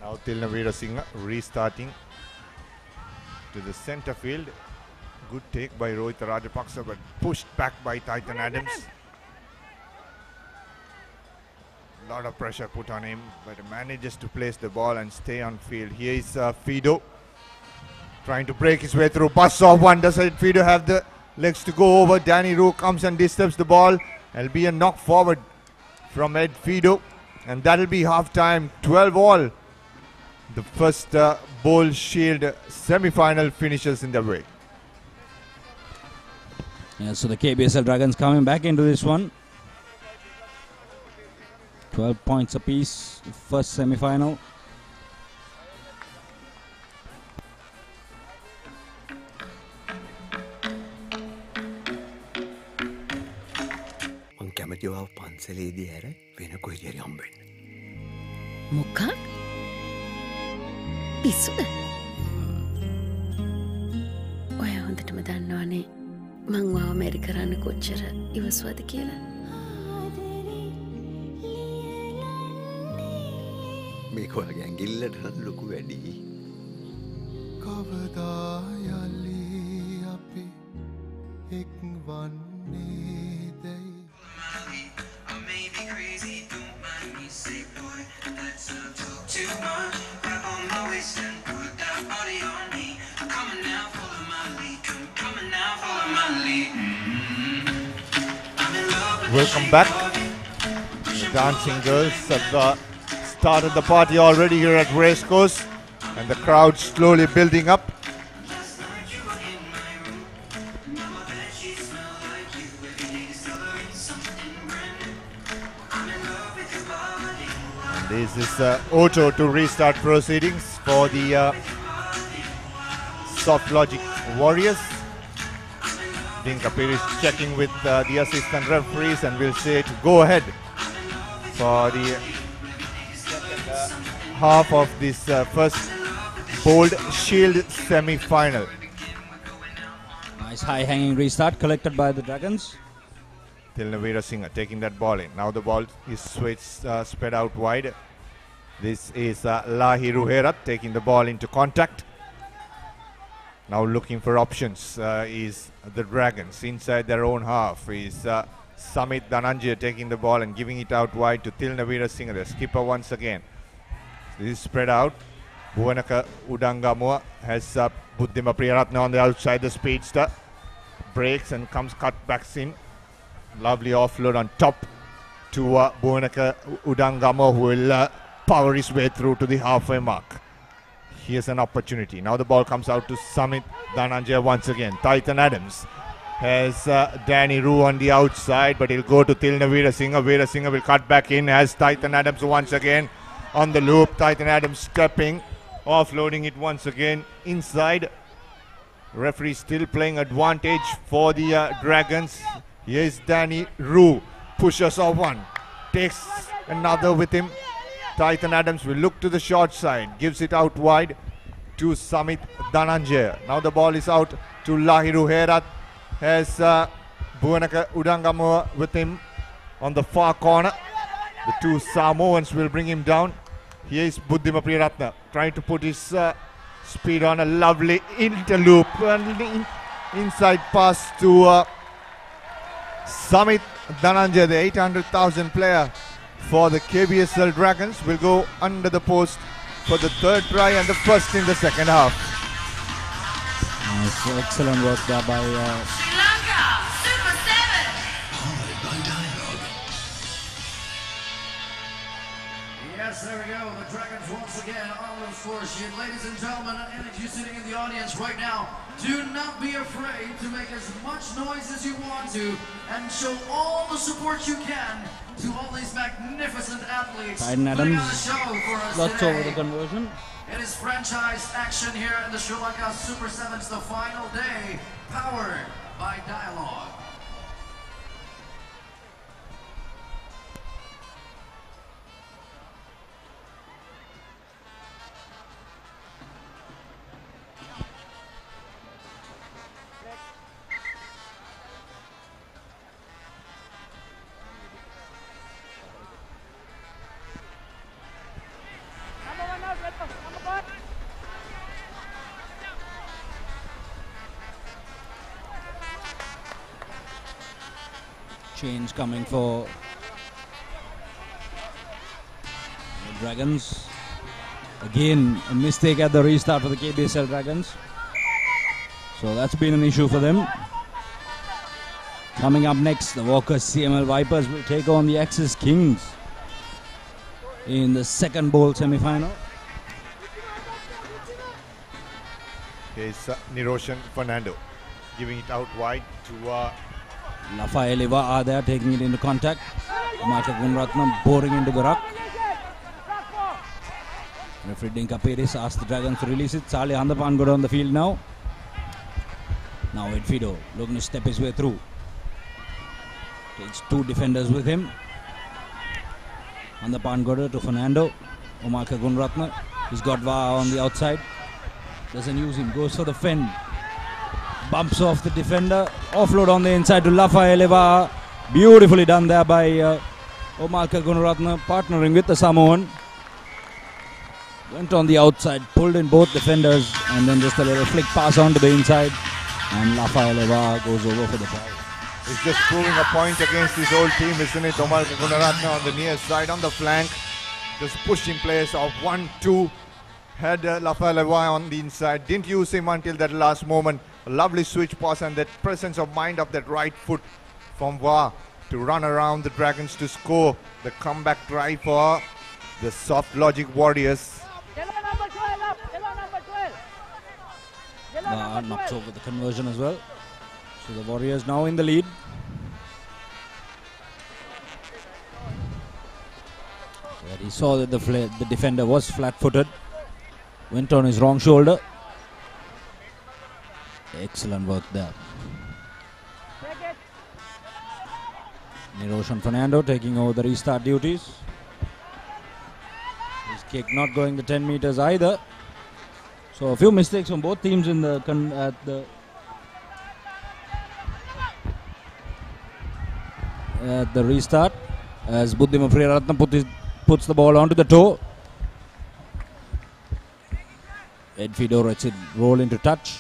[SPEAKER 20] Now Tilna Veerasinghe restarting to the center field. Good take by Rohit Rajapaksa, but pushed back by Titan Adams. A lot of pressure put on him, but he manages to place the ball and stay on field. Here is Fido trying to break his way through. Bust off one. Does Fido have the legs to go over? Danny Rue comes and disturbs the ball. It'll be a knock forward from Ed Fido, and that'll be half time. 12-all. The first Bowl Shield semi-final finishes in the way.
[SPEAKER 9] Yeah, so the KBSL Dragons coming back into this one. 12 points apiece, first semi-final.
[SPEAKER 1] මං කැමති ඔයාව පන්සලේදී ඇර වෙන කොහෙද හරි හම්බෙන්න.
[SPEAKER 8] මොකක්? පිස්සුද? ඔයා හොඳටම දන්නවනේ මං ඔයාව මැරි කරන්න කොච්චර ඉවසුවද කියලා.
[SPEAKER 1] මේක ඔයාගේ ඇඟිල්ලට නම් ලොකු වැඩි.
[SPEAKER 12] කවදා යලි අපි එක්වන්නේ දැයි. I may be crazy, don't mind me, say boy, let's not talk too much. Grab on my waist and put that body on me. I'm coming now, follow my lead. Coming now, follow my lead. I'm in love with
[SPEAKER 20] Welcome back. The dancing girls have started the party already here at Racecourse, and the crowd slowly building up. And this is Otto to restart proceedings for the Soft Logic Warriors. Dean Kapir is checking with the assistant referees and will say to go ahead for the half of this first Bold Shield semi-final.
[SPEAKER 9] Nice high-hanging restart collected by the Dragons.
[SPEAKER 20] Tilna Veerasinghe taking that ball in. Now the ball is spread out wide. This is Lahi Ruherat taking the ball into contact. Now looking for options is the Dragons inside their own half. Is Samit Dhananjaya taking the ball and giving it out wide to Tilna Veerasinghe, the skipper once again. This is spread out. Bhuvanaka Udangamua has Buddhima Priyaratna on the outside, the speedster. Breaks and comes cut backs in. Lovely offload on top. to Bhuvanaka Udangamo, who will power his way through to the halfway mark. Here's an opportunity. Now the ball comes out to Samit Dhananjaya once again. Titan Adams has Danny Roo on the outside, but he'll go to Tilna Veerasinghe. Veerasinghe will cut back in as Titan Adams once again on the loop. Titan Adams stepping, offloading it once again inside. Referee still playing advantage for the Dragons. Here's Danny Roo. Pushes off one. Takes another with him. Titan Adams will look to the short side. Gives it out wide to Samit Dhananjaya. Now the ball is out to Lahiru Herat. Has Bhuvanaka Udangamo with him on the far corner. The two Samoans will bring him down. Here is Buddhima Priyaratna trying to put his speed on. A lovely interloop and inside pass to Samit Dhananjaya, the 800,000 player for the KBSL Dragons, will go under the post for the third try and the first in the second half.
[SPEAKER 9] Nice, excellent work there by
[SPEAKER 12] Sri Lanka Super 7.
[SPEAKER 11] Powered by Dialogue. Yes, there we go. The Dragons once again on the score sheet. Ladies and gentlemen, and if you're sitting in the audience right now, do not be afraid to make as much noise as you want to and show all the support you can to all these magnificent athletes.
[SPEAKER 9] Titan
[SPEAKER 11] putting on a
[SPEAKER 9] Adams
[SPEAKER 11] show for us
[SPEAKER 9] lots
[SPEAKER 11] today.
[SPEAKER 9] over the conversion.
[SPEAKER 11] It is franchise action here in the Sri Lanka Super 7's the final day, powered by Dialogue.
[SPEAKER 9] Change coming for the Dragons. Again, a mistake at the restart for the KBSL Dragons. So that's been an issue for them. Coming up next, the Walkers CML Vipers will take on the Axis Kings in the second bowl semi-final.
[SPEAKER 20] Here's Niroshan Fernando giving it out wide to
[SPEAKER 9] Lafa Eleva are there taking it into contact. Marka Gunratnam boring into the ruck. Referee Dinka Peris asked the Dragons to release it. Sale Handapan got on the field now. Now Ed Fido looking to step his way through. Takes two defenders with him. Handapan Goda to Fernando. Omarka Gunratna. He's got Va on the outside. Doesn't use him. Goes for the fend. Bumps off the defender. Offload on the inside to Lafa Eleva. Beautifully done there by Omarka Gunratna, partnering with the Samoan. Went on the outside, pulled in both defenders, and then just a little flick pass on to the inside. And Lafa Eleva goes over for the try.
[SPEAKER 20] He's just proving a point against his old team, isn't it? Omarka Gunratna on the near side, on the flank. Just pushing players of 1-2. Had Lafa Eleva on the inside. Didn't use him until that last moment. A lovely switch pass and that presence of mind of that right foot from Va to run around the Dragons to score the comeback try for the Soft Logic Warriors.
[SPEAKER 9] Va knocks over the conversion as well. So the Warriors now in the lead. But he saw that the defender was flat-footed. Went on his wrong shoulder. Excellent work there. Niroshan Fernando taking over the restart duties. His kick not going the 10 meters either. So a few mistakes from both teams in the at the restart, as Buddhima Priyaratna puts the ball onto the toe. Ed Fido lets it roll into touch.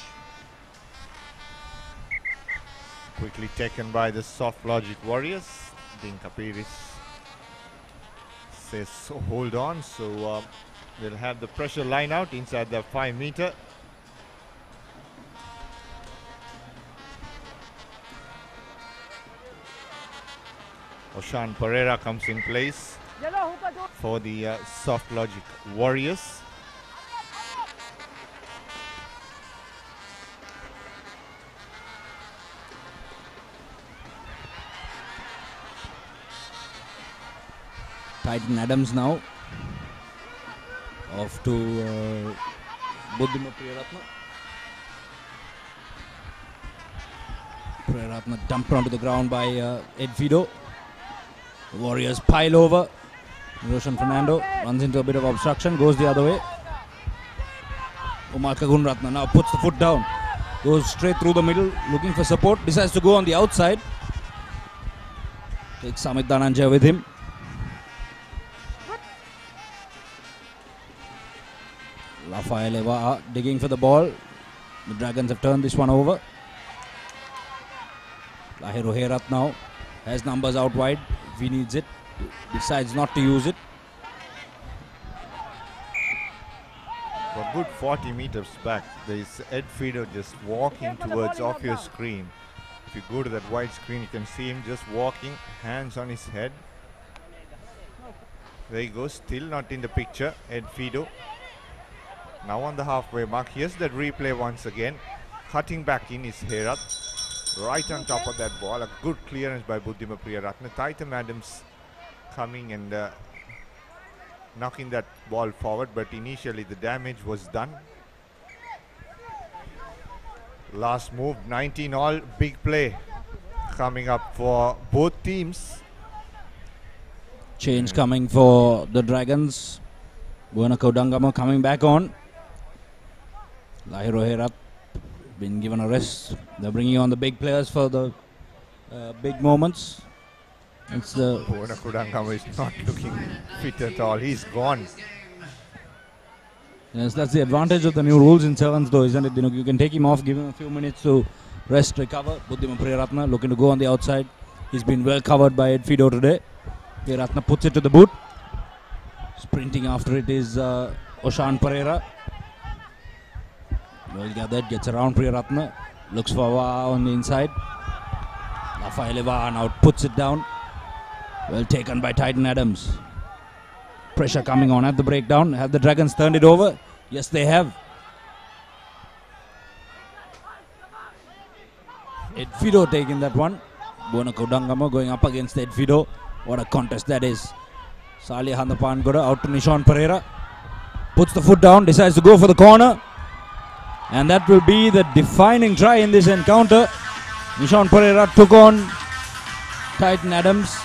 [SPEAKER 20] Quickly taken by the Soft Logic Warriors. Dinka Peris says hold on, so they'll have the pressure line out inside the 5 meter. Oshan Pereira comes in place for the Soft Logic Warriors.
[SPEAKER 9] Titan Adams now. Off to Buddhima Priyaratna. Priyaratna dumped onto the ground by Ed Fido. The Warriors pile over. Roshan Fernando runs into a bit of obstruction, goes the other way. Umar Kagunratna now puts the foot down, goes straight through the middle, looking for support, decides to go on the outside. Takes Samit Dhananjaya with him. Rafael Eva digging for the ball. The Dragons have turned this one over. Lahiru Herat now has numbers out wide if he needs it. Decides not to use it.
[SPEAKER 20] For a good 40 meters back, there is Ed Fido just walking towards off your screen. If you go to that wide screen, you can see him just walking, hands on his head. There he goes, still not in the picture, Ed Fido. Now on the halfway mark, here's that replay once again. Cutting back in is Herat. Right on top of that ball. A good clearance by Buddhima Priyaratna. Titan Adams coming and knocking that ball forward, but initially the damage was done. Last move, 19 all, big play coming up for both teams.
[SPEAKER 9] Change coming for the Dragons. Buena Kodangama coming back on. Lahiru Herat been given a rest. They're bringing on the big players for the big moments. It's the
[SPEAKER 20] Buena Kodangama is not looking fit at all. He's gone.
[SPEAKER 9] Yes, that's the advantage of the new rules in sevens, though, isn't it? You know, you can take him off, give him a few minutes to rest, recover. Buddhima Priyaratna looking to go on the outside. He's been well covered by Ed Fido today. Priyaratna puts it to the boot. Sprinting after it is Oshan Pereira. Well gathered, gets around Priyaratna. Looks for Wa on the inside. Rafael Eva now puts it down. Well taken by Titan Adams. Pressure coming on at the breakdown. Have the Dragons turned it over? Yes, they have. Ed Fido taking that one. Buena Kodangama going up against Ed Fido. What a contest that is. Salih Handapan Goda out to Nishan Pereira. Puts the foot down, decides to go for the corner. And that will be the defining try in this encounter. Nishan Pereira took on Titan Adams.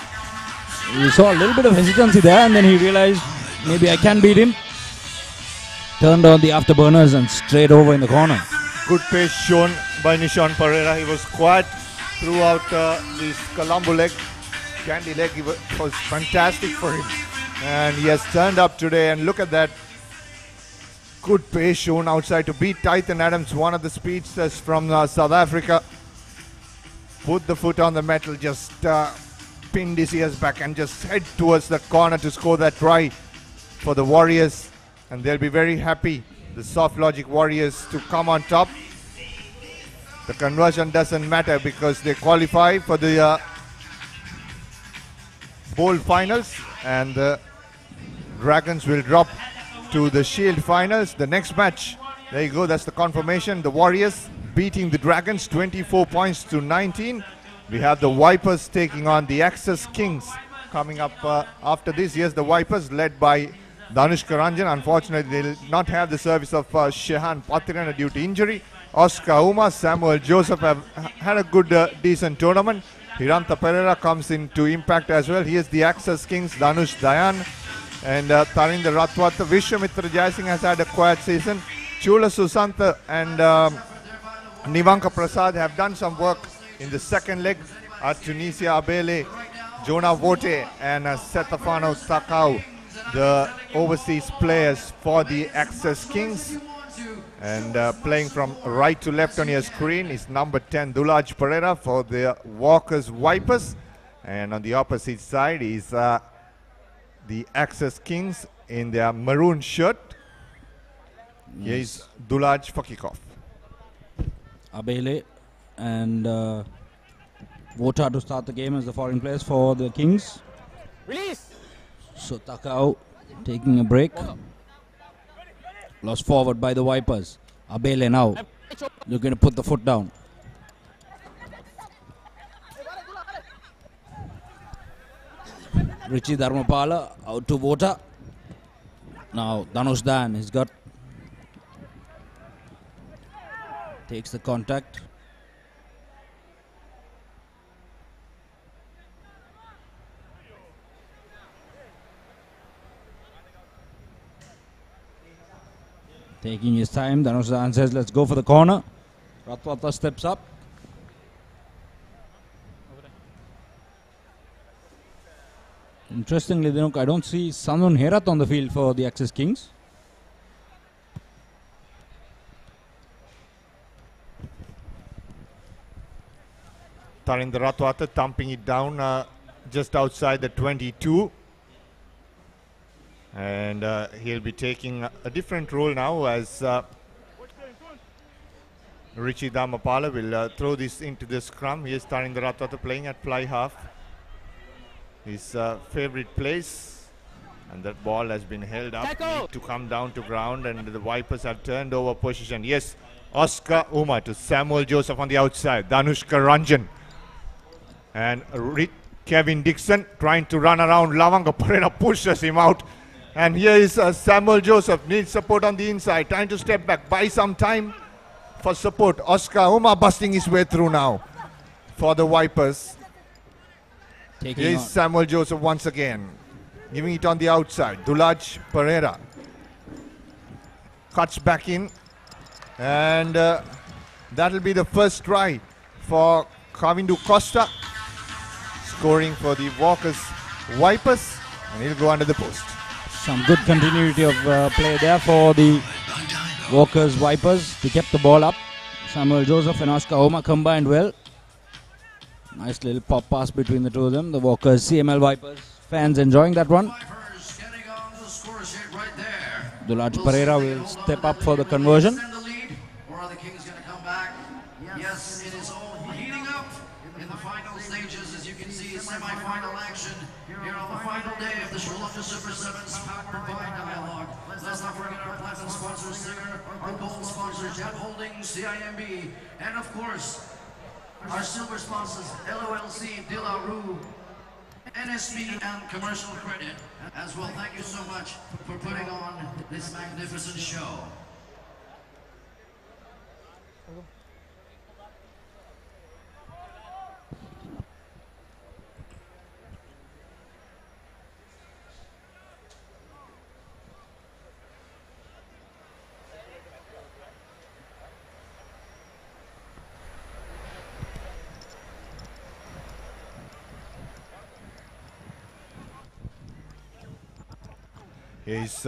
[SPEAKER 9] We saw a little bit of hesitancy there, and then he realized maybe I can beat him. Turned on the afterburners and straight over in the corner.
[SPEAKER 20] Good pace shown by Nishan Pereira. He was quiet throughout this Colombo leg. Candy leg was fantastic for him. And he has turned up today, and look at that. Good pace shown outside to beat Titan Adams, one of the speedsters from South Africa. Put the foot on the metal, just pinned his ears back and just head towards the corner to score that try for the Warriors. And they'll be very happy, the Soft Logic Warriors, to come on top. The conversion doesn't matter because they qualify for the bowl finals, and the Dragons will drop to the Shield finals. The next match, there you go, that's the confirmation. The Warriors beating the Dragons 24 points to 19. We have the Vipers taking on the Access Kings coming up after this. Yes, the Vipers led by Danushka Ranjan. Unfortunately, they will not have the service of Shehan Patirana due to injury. Oscar Uma, Samuel Joseph have had a good, decent tournament. Hiranta Pereira comes into impact as well. He is the Access Kings. Danush Dayan and Tarinder Ratwat. Vishwamitra Jaising has had a quiet season. Chula Susanta and Nivanka Prasad have done some work in the second leg. Tunisia Abele, Jonah Vote and Setafano Takau, the overseas players for the Access Kings. And playing from right to left on your screen is number 10 Dulaj Pereira for the Walkers Vipers. And on the opposite side is the Access Kings in their maroon shirt. Here is Dulaj Fakikov.
[SPEAKER 9] Abele and Vota to start the game as the foreign players for the Kings.
[SPEAKER 26] Release.
[SPEAKER 9] So Takao taking a break. Lost forward by the Vipers. Abele now looking to put the foot down. Richie Dharmapala out to Vota. Now Dhanush Dan has got, takes the contact. Taking his time, Dhanush Dan says let's go for the corner. Ratwata steps up. Interestingly, I don't see Sanun Herat on the field for the Axis Kings.
[SPEAKER 20] Tarinder Ratwata thumping it down just outside the 22. And he'll be taking a different role now as Richie Dharmapala will throw this into the scrum. Here's Tarinder Ratwata playing at fly half. His favorite place, and that ball has been held up to come down to ground, and the Vipers have turned over position. Yes, Oscar Uma to Samuel Joseph on the outside. Danushka Ranjan and Kevin Dixon trying to run around. Lavanga Perera pushes him out, and here is Samuel Joseph, needs support on the inside, trying to step back, buy some time for support. Oscar Uma busting his way through now for the Vipers. Here's Samuel Joseph once again, giving it on the outside. Dulaj Pereira cuts back in, and that'll be the first try for Kavindu Costa, scoring for the Walkers Vipers, and he'll go under the post.
[SPEAKER 9] Some good continuity of play there for the Walkers Vipers. They kept the ball up. Samuel Joseph and Oscar Oma combined well. Nice little pop pass between the two of them. The Walkers, CML Vipers fans enjoying that one. Dulaj Pereira will step up for the conversion.
[SPEAKER 11] Or are the Kings going to come back? Yes, it is all heating up in the final stages. As you can see, semi-final action here on the final day of the Sri Lanka Super 7's powered by Dialogue. Let's not forget our platinum sponsor, Singer, our gold sponsor, Jet Holdings, CIMB, and of course, our silver sponsors, LOLC, De La Rue, NSB, and Commercial Credit as well. Thank you so much for putting on this magnificent show.
[SPEAKER 20] Here's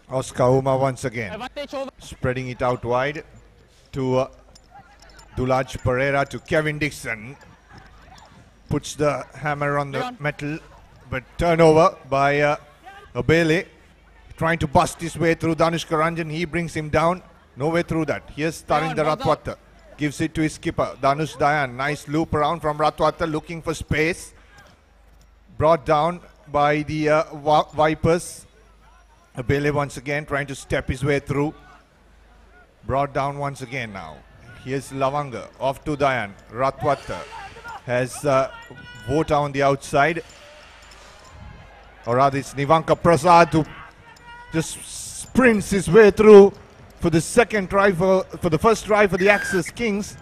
[SPEAKER 20] Oscar Uma once again, spreading it out wide to Dulaj Pereira to Kevin Dixon. Puts the hammer on the metal, but turnover by Abele, trying to bust his way through Danushka Ranjan. He brings him down, no way through that. Here's Tarinder Ratwata, gives it to his skipper, Danush Dayan. Nice loop around from Ratwata, looking for space. Brought down by the Vipers. Abele once again trying to step his way through. Brought down once again now. Here's Lavanga off to Dayan. Ratwata has Vota on the outside. Or rather it's Nivanka Prasad who just sprints his way through for the second try for the first try for the Axis Kings.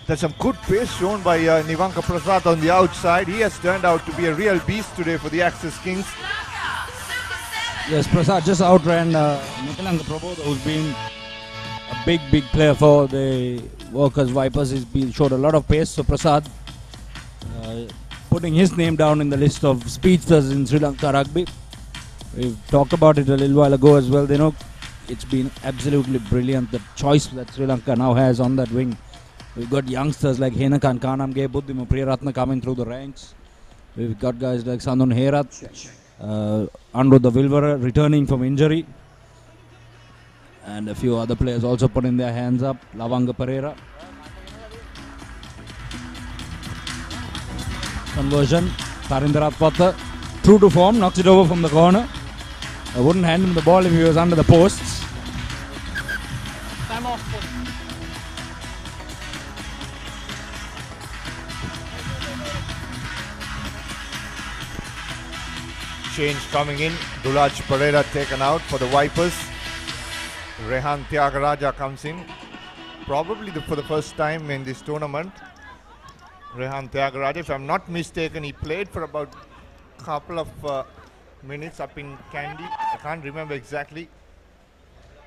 [SPEAKER 20] There's some good pace shown by Nivanka Prasad on the outside. He has turned out to be a real beast today for the Axis Kings.
[SPEAKER 9] Yes, Prasad just outran Nikalanga Prabodha, who's been a big player for the Walkers Vipers. He's showed a lot of pace. So Prasad putting his name down in the list of speedsters in Sri Lanka rugby. We've talked about it a little while ago as well. They know it's been absolutely brilliant, the choice that Sri Lanka now has on that wing. We've got youngsters like Henakan Kanamge, Buddhima Priyaratna coming through the ranks. We've got guys like Sandun Herat. Andro the Vilvera returning from injury, and a few other players also putting their hands up. Lavanga Pereira. conversion. Tarindaratwata, true to form, knocks it over from the corner. I wouldn't hand him the ball if he was under the posts.
[SPEAKER 26] Time off.
[SPEAKER 20] Change coming in. Dulaj Pereira taken out for the Vipers. Rehan Tyagaraja comes in. Probably for the first time in this tournament. Rehan Tyagaraja, if I'm not mistaken, he played for about a couple of minutes up in Kandy. I can't remember exactly.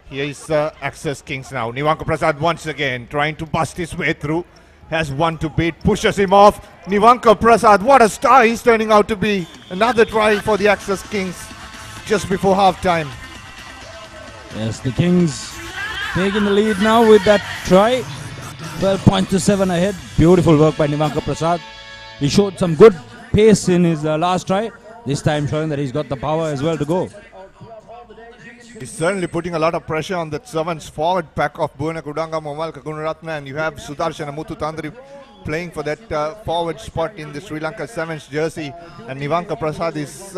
[SPEAKER 20] Here is Access Kings now. Nivanka Prasad once again trying to bust his way through. Has one to beat, pushes him off. Nivanka Prasad, what a star he's turning out to be. Another try for the Access Kings just before half time.
[SPEAKER 9] Yes, the Kings taking the lead now with that try. 12 points to 7 ahead. Beautiful work by Nivanka Prasad. He showed some good pace in his last try. This time showing that he's got the power as well to go.
[SPEAKER 20] He's certainly putting a lot of pressure on that 7's forward pack of Bhuwana Kudanga, Momalka Gunaratna, and you have Sudarshana Muthutandri playing for that forward spot in the Sri Lanka 7's jersey. And Nivanka Prasad is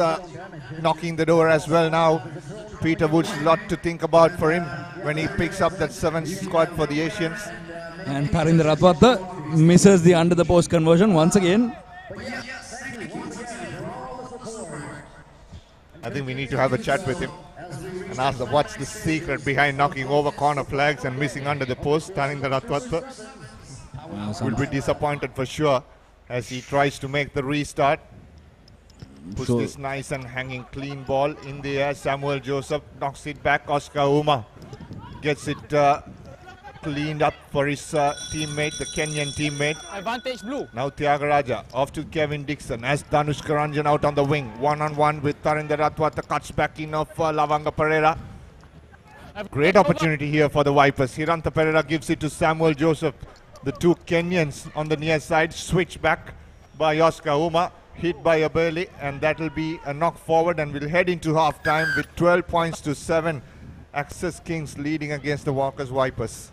[SPEAKER 20] knocking the door as well now. Peter Woods, a lot to think about for him when he picks up that 7's squad for the Asians.
[SPEAKER 9] And Tarindaratwata misses the under the post conversion once again.
[SPEAKER 20] I think we need to have a chat with him and ask him what's the secret behind knocking over corner flags and missing under the post. Tarindaratwata will be disappointed for sure as he tries to make the restart. Puts this nice and hanging clean ball in the air. Samuel Joseph knocks it back. Oscar Uma gets it cleaned up for his teammate, the Kenyan teammate.
[SPEAKER 26] Advantage blue.
[SPEAKER 20] Now Tyagaraja off to Kevin Dixon as Danushka Ranjan out on the wing. One-on-one with Tarindaratwata, cuts back in of Lavanga Pereira. Great opportunity here for the Vipers. Hiranta Pereira gives it to Samuel Joseph. The two Kenyans on the near side, switch back by Oscar Uma, hit by Abeli, and that will be a knock forward, and we'll head into half time with 12 points to 7. Access Kings leading against the Walkers Vipers.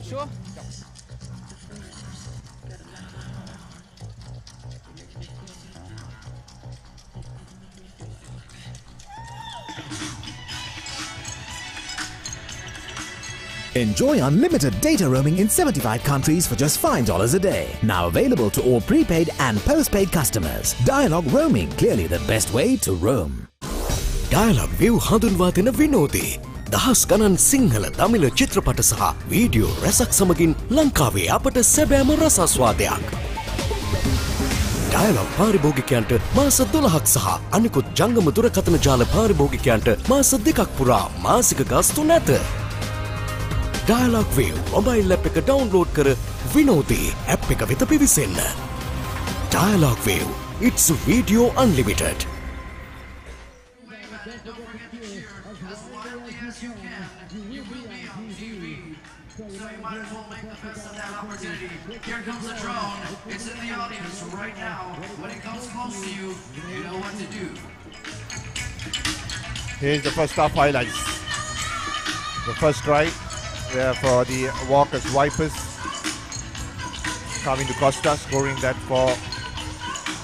[SPEAKER 26] Sure.
[SPEAKER 3] Enjoy unlimited data roaming in 75 countries for just $5 a day. Now available to all prepaid and postpaid customers. Dialog roaming, clearly the best way to roam.
[SPEAKER 13] Dialog view හඳුන්වා දෙන විනෝදේ. දහස් ගණන් සිංහල දමිළ චිත්‍රපට සහ video රැසක් සමගින් ලංකාවේ අපට සැබෑම රසාස්වාදයක්. Dialog පාරිභෝගිකයන්ට මාස 12ක් සහ අනිකුත් ජංගම දුරකථන ජාල පාරිභෝගිකයන්ට මාස 2ක් පුරා මාසික ගාස්තු නැත. Dialog View mobile app එක download කර විනෝදේ app එක වෙත පිවිසෙන්න. Dialog View, it's video unlimited.
[SPEAKER 11] Here comes the drone. It's in the audience right now. When it comes close to you, you know what to do.
[SPEAKER 20] Here's the first half highlights. The first try for the Walkers Vipers. Coming to Costa, scoring that for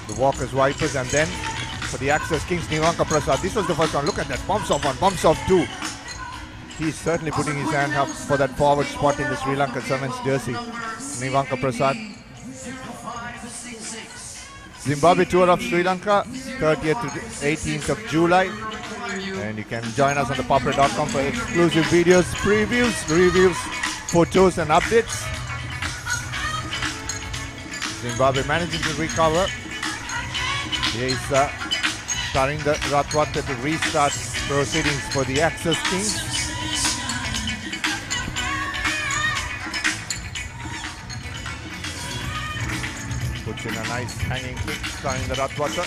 [SPEAKER 20] the Walkers Vipers. And then for the Access Kings, Nivanka Prasad. This was the first one. Look at that. Bumps off one, bumps off two. He's certainly putting his hand up for that forward spot in the Sri Lanka 7's jersey. Nivanka Prasad. Zimbabwe tour of Sri Lanka, 30th to 18th of July. And you can join us on ThePapare.com for exclusive videos, previews, reviews, photos and updates. Zimbabwe managing to recover. Here is Tarindaratwata to restart proceedings for the Access Kings. Puts in a nice hanging kick, Tarindaratwata.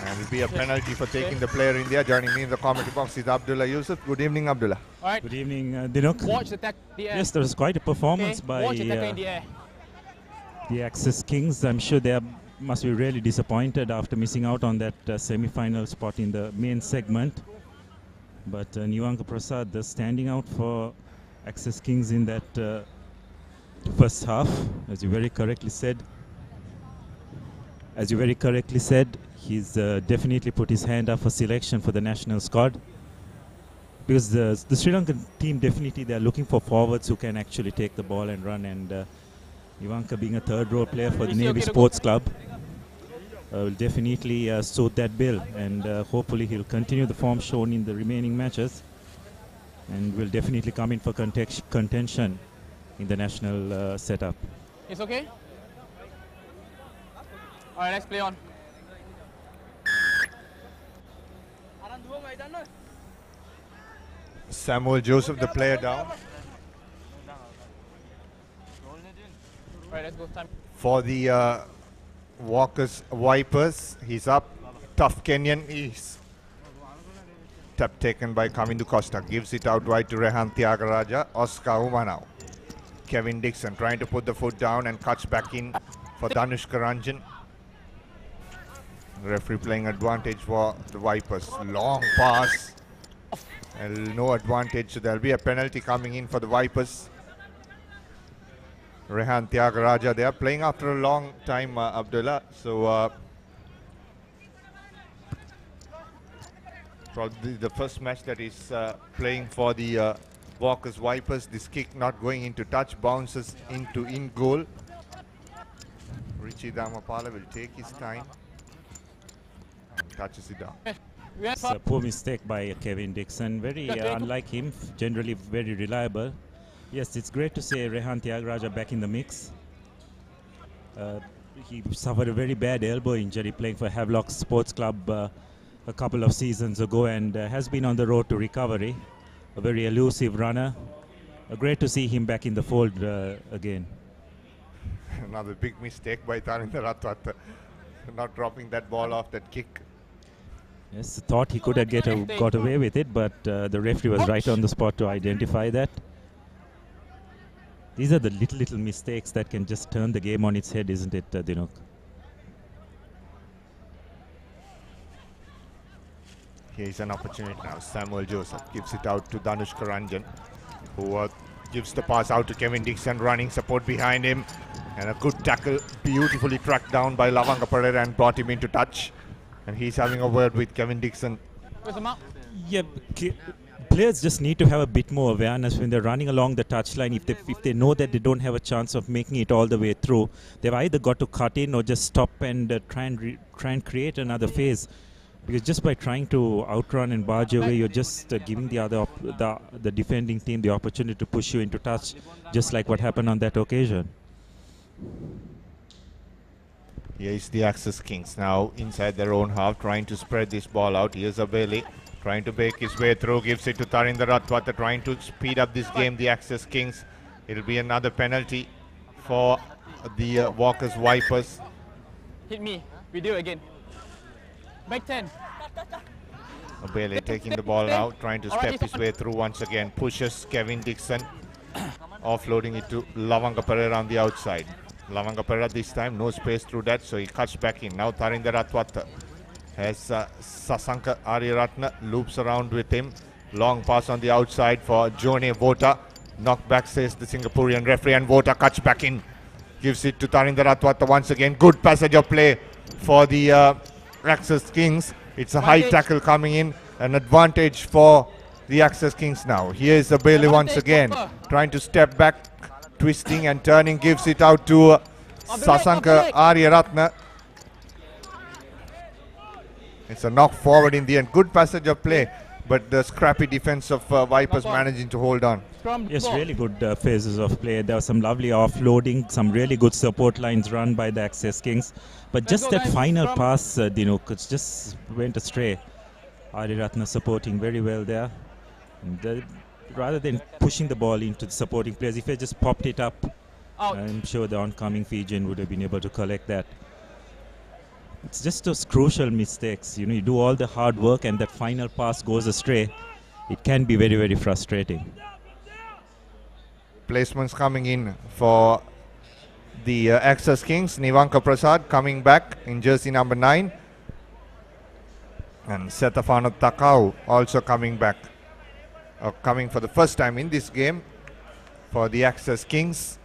[SPEAKER 20] And it will be a penalty for taking the player in there. Joining me in the commentary box is Abdullah Yusuf. Good evening, Abdullah.
[SPEAKER 14] All right.
[SPEAKER 22] Good evening, Dinuk.
[SPEAKER 14] Watch the air.
[SPEAKER 22] Yes, there was quite a performance by
[SPEAKER 14] Watch the in the air.
[SPEAKER 22] the Access Kings. I'm sure they are
[SPEAKER 14] must be really disappointed after missing out on that semi-final spot in the main segment. But Nivanka Prasad standing out for Access Kings in that first half, as you very correctly said. He's definitely put his hand up for selection for the national squad. Because the Sri Lankan team definitely, they're looking for forwards who can actually take the ball and run, and Ivanka being a third row player for the Navy Sports Club will definitely suit that bill, and hopefully he'll continue the form shown in the remaining matches and will definitely come in for contention in the national setup.
[SPEAKER 19] It's okay? Alright, let's play on.
[SPEAKER 20] Samuel Joseph, the player down.
[SPEAKER 19] Alright, let's go. Time.
[SPEAKER 20] For the Walkers Vipers, he's up. Tough Kenyan. He's tap taken by Kamindu Costa. Gives it out wide to Rehan Thiagaraja. Oscar Uma now. Kevin Dixon trying to put the foot down and cuts back in for Danushka Ranjan. Referee playing advantage for the Vipers. Long pass. No advantage, so there'll be a penalty coming in for the Vipers. Rehan Thiagaraja, they are playing after a long time, Abdullah. So probably the first match that is playing for the Walkers Vipers. This kick not going into touch, bounces into in goal. Richie Damapala will take his time and touches it down.
[SPEAKER 14] It's a poor mistake by Kevin Dixon. Very unlike him, generally very reliable. Yes, it's great to see Rehan Thiagaraja back in the mix. He suffered a very bad elbow injury playing for Havelock Sports Club a couple of seasons ago, and has been on the road to recovery. A very elusive runner. Great to see him back in the fold again.
[SPEAKER 20] Another big mistake by Tarinder Ratwat, not dropping that ball off that kick.
[SPEAKER 14] Yes, thought he could have got away with it, but the referee was right on the spot to identify that. These are the little mistakes that can just turn the game on its head, isn't it, Dinok?
[SPEAKER 20] Here's an opportunity now. Samuel Joseph gives it out to Danushka Ranjan, who gives the pass out to Kevin Dixon, running support behind him, and a good tackle, beautifully tracked down by Lavanga Pereira and brought him into touch. And he's having a word with Kevin Dixon.
[SPEAKER 14] Yeah, players just need to have a bit more awareness when they're running along the touchline. If they know that they don't have a chance of making it all the way through, they've either got to cut in or just stop and try and create another phase. Because just by trying to outrun and barge away, you're just giving the defending team the opportunity to push you into touch, just like what happened on that occasion.
[SPEAKER 20] Here is the Access Kings now inside their own half, trying to spread this ball out. Here's Abeli trying to make his way through, gives it to Tarinder Ratwata, trying to speed up this game, the Access Kings. It'll be another penalty for the Walkers Vipers.
[SPEAKER 19] Hit me. We do it again. Back 10.
[SPEAKER 20] Abeli taking the ball out, trying to step his way through once again. Pushes Kevin Dixon, offloading it to Lavanga Pereira on the outside. Lavanga Pereira this time, no space through that, so he cuts back in. Now Tarinder Ratwata has Sasanka Ariyaratna, loops around with him. Long pass on the outside for Jone Vota. Knockback, says the Singaporean referee, and Vota cuts back in. Gives it to Tarinder Ratwata once again. Good passage of play for the Access Kings. It's a high tackle coming in. An advantage for the Access Kings now. Here's Abeli once again, trying to step back, twisting and turning, gives it out to Sasanka Ariyaratna. It's a knock forward in the end. Good passage of play, but the scrappy defense of Vipers managing to hold on.
[SPEAKER 14] Yes, really good phases of play. There was some lovely offloading, some really good support lines run by the Access Kings. But just that final pass, it just went astray. Ariyaratna supporting very well there. And rather than pushing the ball into the supporting players, if they just popped it up, I'm sure the oncoming Fijian would have been able to collect that. It's just those crucial mistakes. You do all the hard work and that final pass goes astray. It can be very, very frustrating.
[SPEAKER 20] Placements coming in for the Access Kings. Nivanka Prasad coming back in jersey number 9. And Setafano Takau also coming back. Coming for the first time in this game for the Access Kings.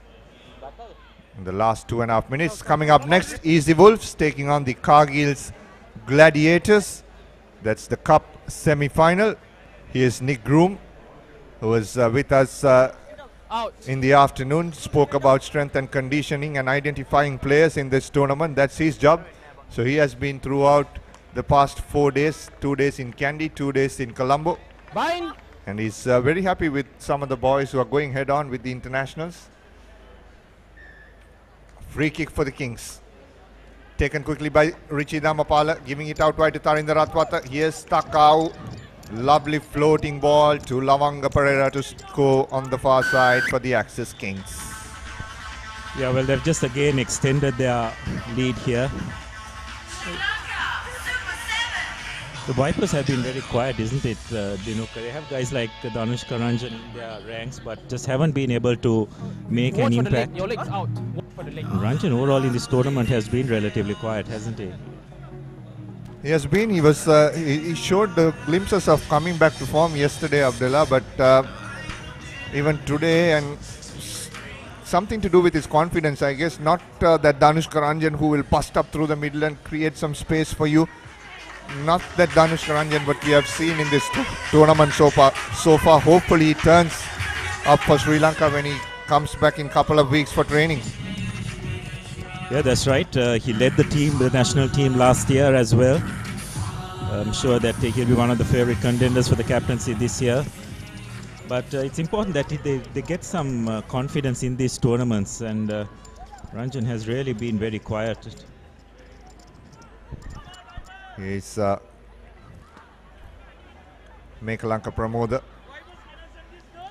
[SPEAKER 20] In the last 2.5 minutes. Coming up next, Easy Wolves taking on the Cargill's Gladiators. That's the Cup semi-final. Here's Nick Groom, who was with us in the afternoon, spoke about strength and conditioning and identifying players in this tournament. That's his job. So he has been throughout the past 4 days, 2 days in Kandy, 2 days in Colombo. And he's very happy with some of the boys who are going head on with the internationals. Free kick for the Kings. Taken quickly by Richie Damapala, giving it out wide to Tarinder Ratwata. Here's Takau. Lovely floating ball to Lavanga Pereira to score on the far side for the Access Kings.
[SPEAKER 14] Yeah, well, they've just again extended their lead here. The Vipers have been very quiet, isn't it? They have guys like Danush Karanjan in their ranks, but just haven't been able to make an impact.
[SPEAKER 19] Your legs out. For the leg.
[SPEAKER 14] Ranjan overall in this tournament has been relatively quiet, hasn't he?
[SPEAKER 20] He has been. He was. He showed the glimpses of coming back to form yesterday, Abdullah. But even today, and something to do with his confidence, I guess. Not that Danush Karanjan who will bust up through the middle and create some space for you. Not that Danush Karanjan, but we have seen in this tournament so far. Hopefully, he turns up for Sri Lanka when he comes back in a couple of weeks for training.
[SPEAKER 14] Yeah, that's right. He led the team, the national team last year as well. I'm sure that he'll be one of the favorite contenders for the captaincy this year. But it's important that they get some confidence in these tournaments, and Ranjan has really been very quiet.
[SPEAKER 20] He's Mekalanka Pramoda.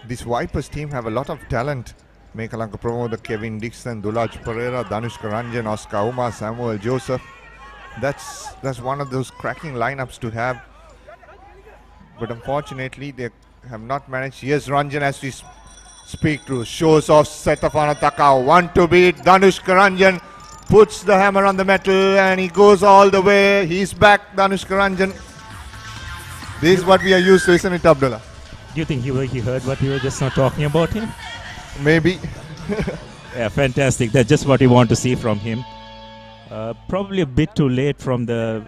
[SPEAKER 20] This Vipers team have a lot of talent. Mekalanka Pramoda, Kevin Dixon, Dulaj Pereira, Danush Karanjan, Oscar Uma, Samuel Joseph. That's one of those cracking lineups to have. But unfortunately, they have not managed. Here's Ranjan as we speak through. Shows off Setafana Takao. One to beat. Danush Karanjan puts the hammer on the metal and he goes all the way. He's back, Danush Karanjan. This is what we are used to, isn't it, Abdullah?
[SPEAKER 14] Do you think he heard what we were just now talking about him?
[SPEAKER 20] Maybe.
[SPEAKER 14] Yeah, fantastic. That's just what we want to see from him. Probably a bit too late from the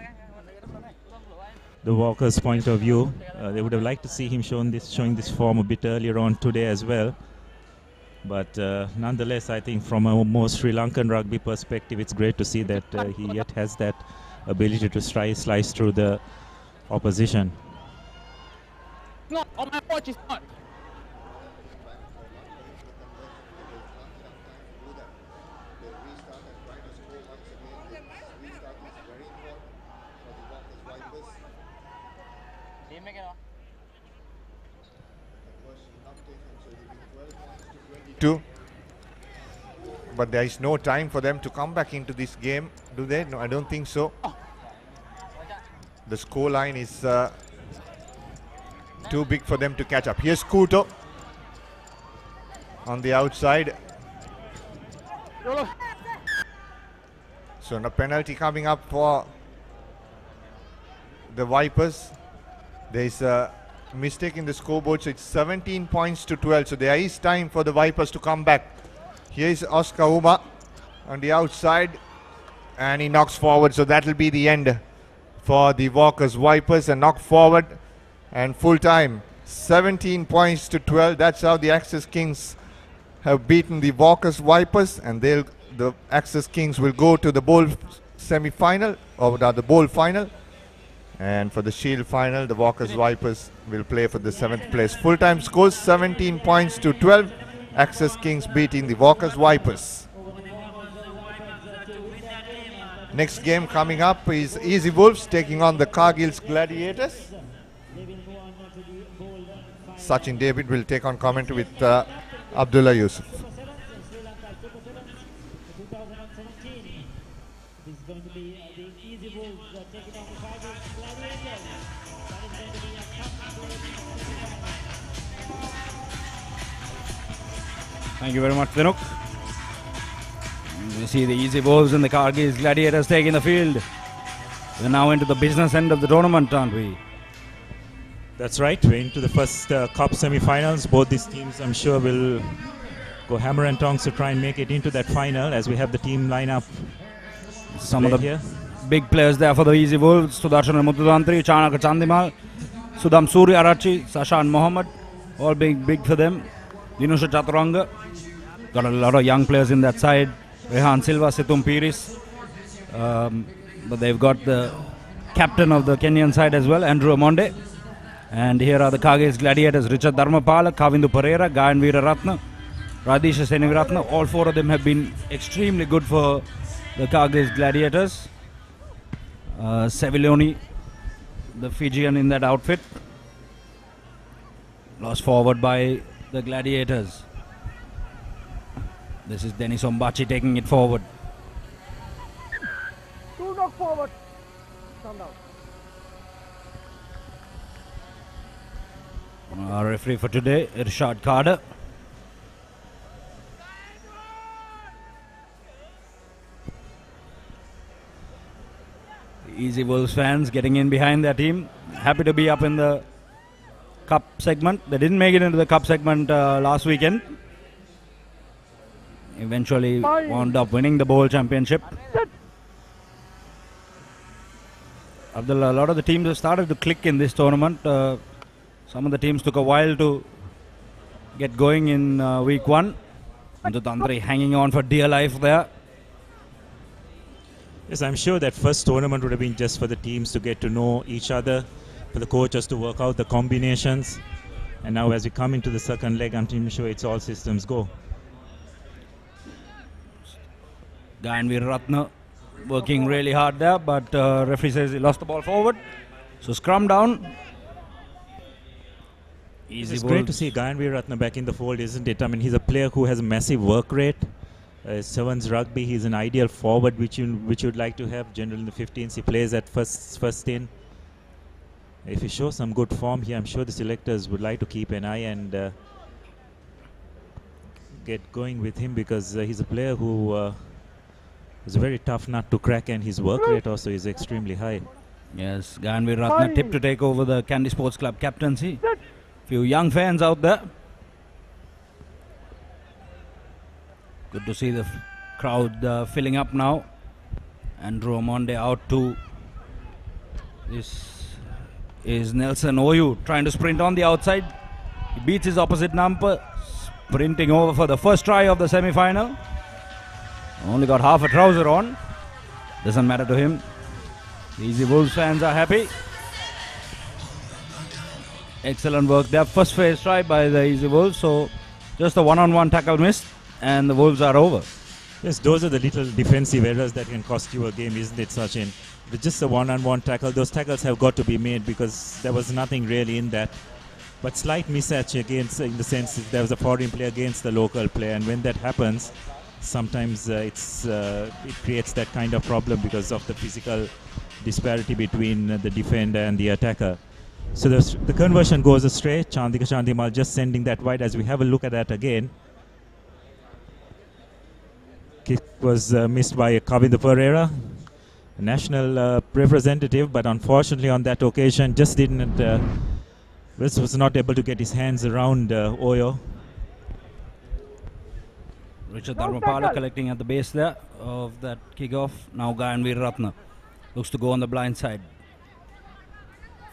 [SPEAKER 14] Walkers' point of view. They would have liked to see him showing this form a bit earlier on today as well. But nonetheless, I think from a more Sri Lankan rugby perspective, it's great to see that he yet has that ability to slice through the opposition.
[SPEAKER 19] Not on my watch, it's not.
[SPEAKER 20] But there is no time for them to come back into this game, do they? No, I don't think so. The score line is too big for them to catch up. Here's Kuto on the outside. So no penalty coming up for the Vipers. There is a mistake in the scoreboard, so it's 17 points to 12. So there is time for the Vipers to come back. Here is Oscar Uma on the outside, and he knocks forward. So that will be the end for the Walkers Vipers. And knock forward and full time, 17 points to 12. That's how the Access Kings have beaten the Walkers Vipers, and the Access Kings will go to the bowl semi-final, or the bowl final. And for the Shield final, the Walkers Vipers will play for the 7th place. Full-time scores 17 points to 12. Access Kings beating the Walkers Vipers. Next game coming up is Easy Wolves taking on the Cargill's Gladiators. Sachin David will take on commentary with Abdullah Yusuf.
[SPEAKER 9] Thank you very much, Vinuk. to see the Easy Wolves and the Kargis Gladiators taking the field. We're now into the business end of the tournament, aren't we?
[SPEAKER 14] That's right. We're into the first cup semi-finals. Both these teams, I'm sure, will go hammer and tongs to try and make it into that final as we have the team lineup.
[SPEAKER 9] Some of the
[SPEAKER 14] here.
[SPEAKER 9] Big players there for the Easy Wolves. Sudarshan Muthudantri, Chanaka Chandimal, Sudam Suri Arachi, Sashan Mohammed. All being big for them. Dinusha Chaturanga. Got a lot of young players in that side. Rehan Silva, Situm Piris. But they've got the captain of the Kenyan side as well, Andrew Amonde. And here are the Kargis Gladiators, Richard Dharmapala, Kavindu Pereira, Gayan Veeraratna, Radisha Seniviratna. All four of them have been extremely good for the Kargis Gladiators. Sevilloni, the Fijian in that outfit. Lost forward by the Gladiators. This is Denis Ombachi taking it forward.
[SPEAKER 6] Two knock forward. Come down.
[SPEAKER 9] Our referee for today, Irshad Carter. Easy Wolves fans getting in behind their team. Happy to be up in the cup segment. They didn't make it into the cup segment last weekend. Eventually wound up winning the bowl championship. Abdullah, a lot of the teams have started to click in this tournament. Some of the teams took a while to get going in week one. Antutandri hanging on for dear life there.
[SPEAKER 14] Yes, I'm sure that first tournament would have been just for the teams to get to know each other, for the coaches to work out the combinations. And now as we come into the second leg, I'm sure it's all systems go.
[SPEAKER 9] Gayan Veeraratna working really hard there, but referee says he lost the ball forward. So scrum down. Easy
[SPEAKER 14] It's
[SPEAKER 9] balls.
[SPEAKER 14] great to see Gayan Veeraratna back in the fold, isn't it? I mean, he's a player who has a massive work rate. 7's rugby, he's an ideal forward which you'd like to have. Generally in the 15s, he plays at first in. If he shows some good form here, I'm sure the selectors would like to keep an eye and get going with him, because he's a player who is a very tough nut to crack, and his work rate also is extremely high.
[SPEAKER 9] Yes, Gayan Veeraratna tipped to take over the Kandy Sports Club captaincy. Few young fans out there. Good to see the crowd filling up now. Andrew Amonde out too. This is Nelson Oyu trying to sprint on the outside. He beats his opposite number, sprinting over for the first try of the semi-final. Only got half a trouser on. Doesn't matter to him. The Easy Wolves fans are happy. Excellent work there. First phase try by the Easy Wolves. So just a one-on-one tackle missed, and the Wolves are over.
[SPEAKER 14] Yes, those are the little defensive errors that can cost you a game, isn't it, Sachin? With just a one-on-one tackle, those tackles have got to be made, because there was nothing really in that. But slight mismatch against, in the sense that there was a foreign player against the local player, and when that happens, sometimes it creates that kind of problem because of the physical disparity between the defender and the attacker. So the conversion goes astray. Chandika Chandimal just sending that wide. As we have a look at that again, kick was missed by Kavindu Pereira, a national representative, but unfortunately on that occasion just didn't was not able to get his hands around Oyo.
[SPEAKER 9] Richard Dharmapala collecting at the base there of that kick-off. Now Gayan Veeraratna looks to go on the blind side.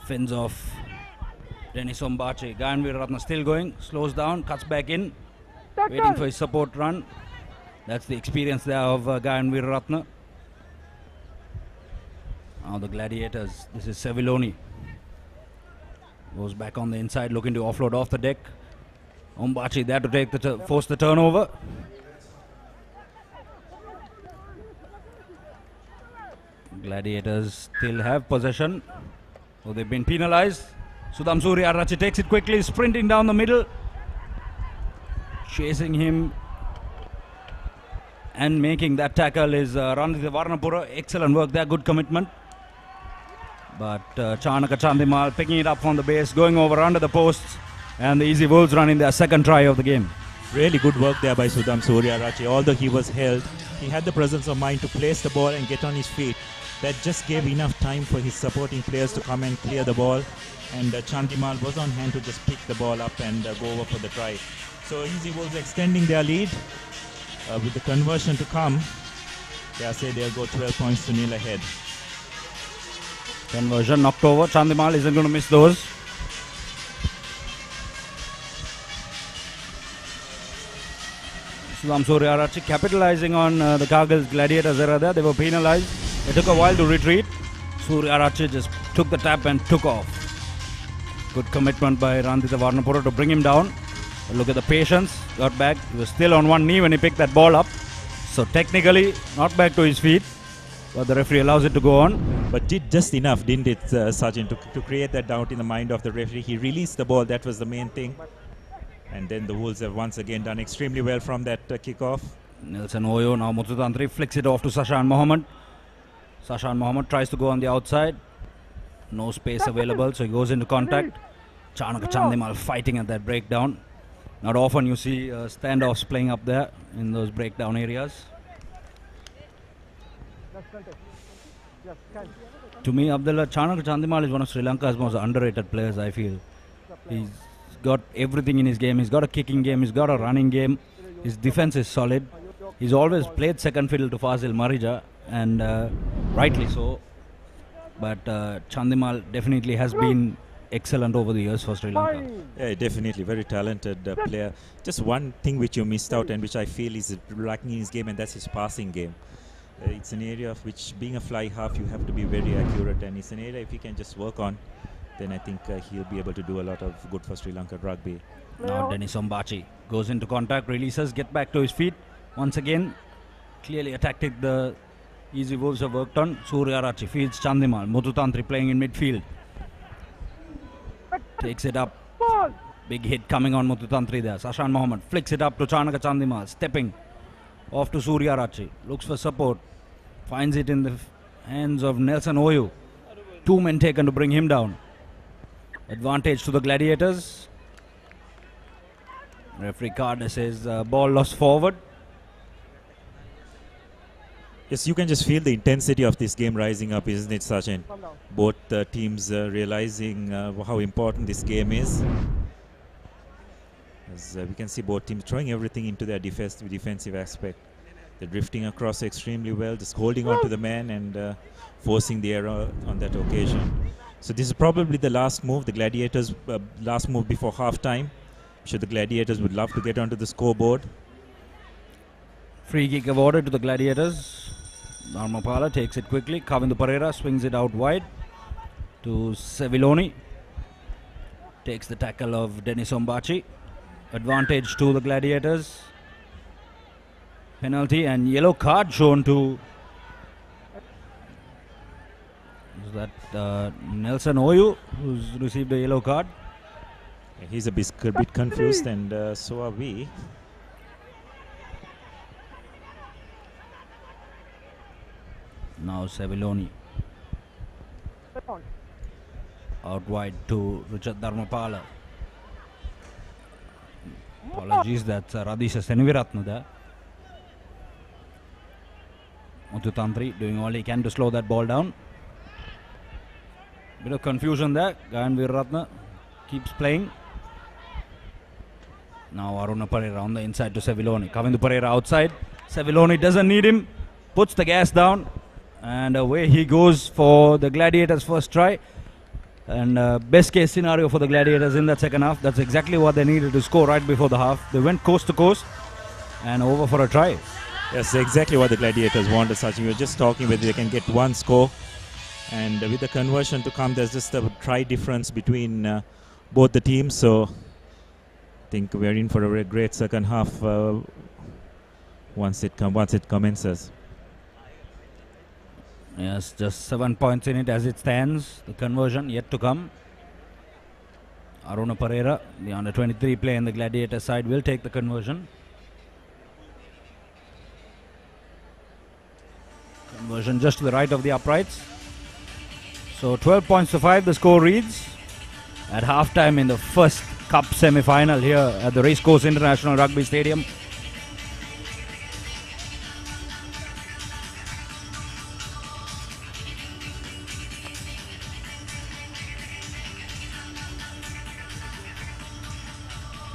[SPEAKER 9] Fins off Denis Ombachi. Gayan Veeraratna still going, slows down, cuts back in, waiting for his support run. That's the experience there of Gayan Veeraratna. Now the Gladiators, this is Sevilloni. Goes back on the inside, looking to offload off the deck. Ombachi there to take the force the turnover. Gladiators still have possession. So they've been penalized. Sudam Suri Arachi takes it quickly, sprinting down the middle. Chasing him and making that tackle is Ranjit Varnapura. Excellent work there, good commitment. But Chanaka Chandimal picking it up from the base, going over under the posts, and the Easy Wolves running their second try of the game.
[SPEAKER 14] Really good work there by Sudham Suryarachi. Although he was held, he had the presence of mind to place the ball and get on his feet. That just gave enough time for his supporting players to come and clear the ball. And Chandimal was on hand to just pick the ball up and go over for the try. So Easy Wolves extending their lead with the conversion to come. They say they'll go 12 points to nil ahead.
[SPEAKER 9] Conversion knocked over. Chandimal isn't going to miss those. Sudham Suryarachi capitalizing on the Kargil's Gladiators era there. They were penalized. It took a while to retreat. Suryarachi just took the tap and took off. Good commitment by Randita Varnapura to bring him down. But look at the patience. Got back. He was still on one knee when he picked that ball up. So technically not back to his feet. But the referee allows it to go on.
[SPEAKER 14] But did just enough, didn't it, Sajin, to create that doubt in the mind of the referee. He released the ball. That was the main thing. And then the Wolves have once again done extremely well from that kickoff.
[SPEAKER 9] Nelson Oyo, now Muthutantri flicks it off to Sashan Mohammed. Sashan Mohammed tries to go on the outside. No space available, so he goes into contact. Chanaka Chandimal fighting at that breakdown. Not often you see standoffs playing up there in those breakdown areas. To me, Abdullah, Chanaka Chandimal is one of Sri Lanka's most underrated players, I feel. He's got everything in his game. He's got a kicking game, he's got a running game. His defense is solid. He's always played second fiddle to Fazil Marija, and rightly so. But Chandimal definitely has been excellent over the years for Sri Lanka.
[SPEAKER 14] Yeah, definitely. Very talented player. Just one thing which you missed out and which I feel is lacking in his game, and that's his passing game. It's an area of which, being a fly half, you have to be very accurate, and it's an area if he can just work on, then I think he'll be able to do a lot of good for Sri Lanka rugby.
[SPEAKER 9] Now Dennis Ombachi goes into contact, releases, get back to his feet. Once again, clearly a tactic the Easy Wolves have worked on. Suryarachi feeds Chandimal. Muthutantri playing in midfield. Takes it up. Big hit coming on Muthutantri there. Sashan Mohammed flicks it up to Chanaka Chandimal. Stepping off to Suryarachi. Looks for support. Finds it in the hands of Nelson Oyu. 2 men taken to bring him down. Advantage to the Gladiators. Referee card says ball lost forward.
[SPEAKER 14] Yes, you can just feel the intensity of this game rising up, isn't it, Sachin? Both teams realizing how important this game is. As we can see both teams throwing everything into their defensive aspect. They're drifting across extremely well, just holding on to the man and forcing the error on that occasion. So this is probably the last move, the Gladiators' last move before half-time. I'm sure the Gladiators would love to get onto the scoreboard.
[SPEAKER 9] Free kick awarded to the Gladiators. Dharmapala takes it quickly. Kavindu Pereira swings it out wide to Seviloni. Takes the tackle of Dennis Ombachi. Advantage to the Gladiators. Penalty and yellow card shown to... Is that Nelson Oyu who's received a yellow card?
[SPEAKER 14] Yeah, he's a bit confused, and so are we.
[SPEAKER 9] Now Seviloni. Out wide to Richard Dharmapala. Apologies, that's Radisha Seniviratna there. Muthutantri doing all he can to slow that ball down. Bit of confusion there. Gayan Veeratna keeps playing. Now Aruna Pereira on the inside to Seviloni. Kavindu Pereira outside. Seviloni doesn't need him. Puts the gas down. And away he goes for the Gladiators' first try. And best case scenario for the Gladiators in that second half. That's exactly what they needed to score right before the half. They went coast to coast and over for a try.
[SPEAKER 14] Yes, exactly what the Gladiators wanted, Sachin. We were just talking whether they can get one score. And with the conversion to come, there's just a try difference between both the teams. So I think we're in for a great second half once it commences.
[SPEAKER 9] Yes, just 7 points in it as it stands. The conversion yet to come. Aruna Pereira, the under-23 player in the Gladiator side, will take the conversion. Conversion just to the right of the uprights. So 12 points to 5, the score reads. At halftime in the first Cup semi-final here at the Racecourse International Rugby Stadium.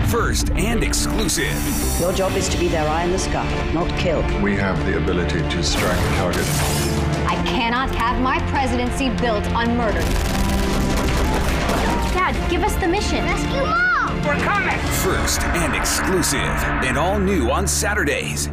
[SPEAKER 4] First and exclusive.
[SPEAKER 10] Your job is to be their eye in the sky, not kill.
[SPEAKER 22] We have the ability to strike a target.
[SPEAKER 23] I cannot have my presidency built on murder. Dad, give us the mission. Rescue Mom! We're coming!
[SPEAKER 4] First and exclusive. And all new on Saturdays.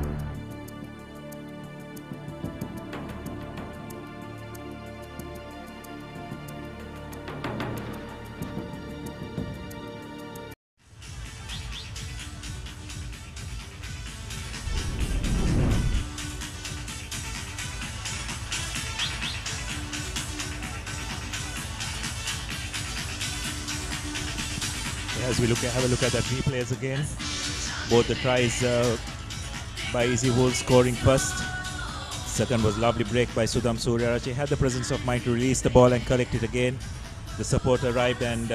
[SPEAKER 14] As we have a look at that replays again, both the tries by Easy Wolves scoring first. Second was lovely break by Sudham Suryarachi. Had the presence of mind to release the ball and collect it again. The support arrived and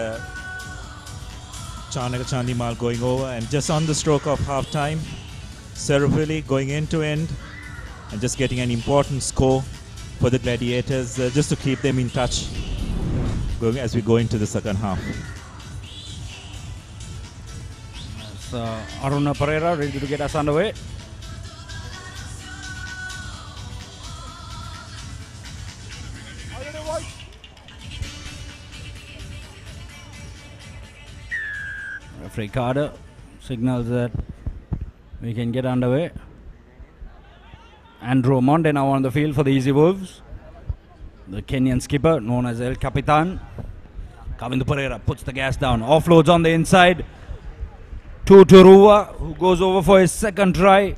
[SPEAKER 14] Chanaka Chandimal going over, and just on the stroke of half time, Serapilli going end to end and just getting an important score for the Gladiators just to keep them in touch as we go into the second half.
[SPEAKER 9] Aruna Pereira ready to get us underway. Referee Carter signals that we can get underway. Andrew Monde now on the field for the Easy Wolves. The Kenyan skipper known as El Capitan. Kavindu Pereira puts the gas down, offloads on the inside to Turuva, who goes over for his second try.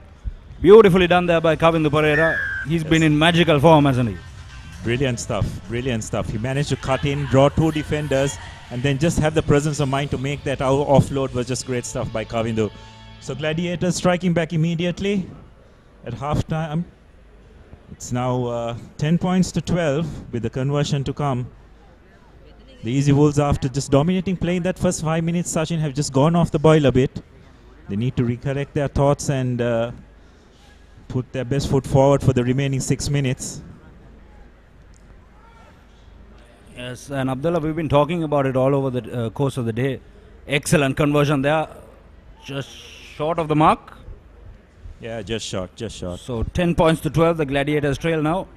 [SPEAKER 9] Beautifully done there by Kavindu Pereira. He's been in magical form, hasn't he?
[SPEAKER 14] Brilliant stuff, brilliant stuff. He managed to cut in, draw two defenders, and then just have the presence of mind to make that offload was just great stuff by Kavindu. So Gladiators striking back immediately at half time. It's now 10 points to 12 with the conversion to come. The Easy Wolves, after just dominating play in that first 5 minutes, Sachin, have just gone off the boil a bit. They need to recollect their thoughts and put their best foot forward for the remaining 6 minutes.
[SPEAKER 9] Yes, and Abdullah, we've been talking about it all over the course of the day. Excellent conversion there, just short of the mark.
[SPEAKER 14] Yeah, just short, just short.
[SPEAKER 9] So 10 points to 12, the Gladiators trail now.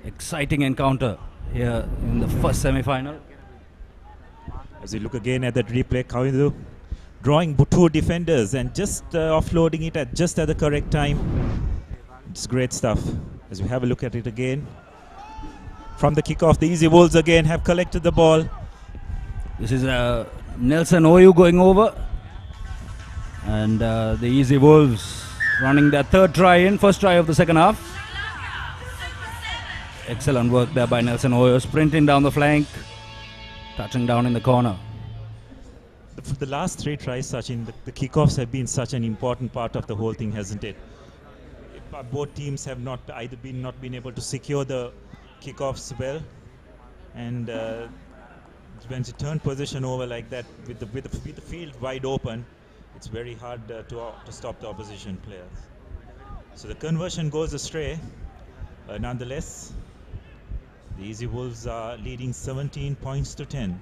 [SPEAKER 9] Exciting encounter here in the first semi-final.
[SPEAKER 14] As we look again at that replay, Kavindu drawing two defenders and just offloading it at the correct time. It's great stuff. As we have a look at it again. From the kickoff, the Easy Wolves again have collected the ball.
[SPEAKER 9] This is Nelson Oyu going over. And the Easy Wolves running their third try in, first try of the second half. Excellent work there by Nelson Oyo, sprinting down the flank, touching down in the corner.
[SPEAKER 14] For the last three tries, Sachin, the kickoffs have been such an important part of the whole thing, hasn't it? Both teams have not been able to secure the kickoffs well, and when you turn position over like that with the field wide open, it's very hard to stop the opposition players. So the conversion goes astray. Nonetheless, the Easy Wolves are leading 17 points to 10.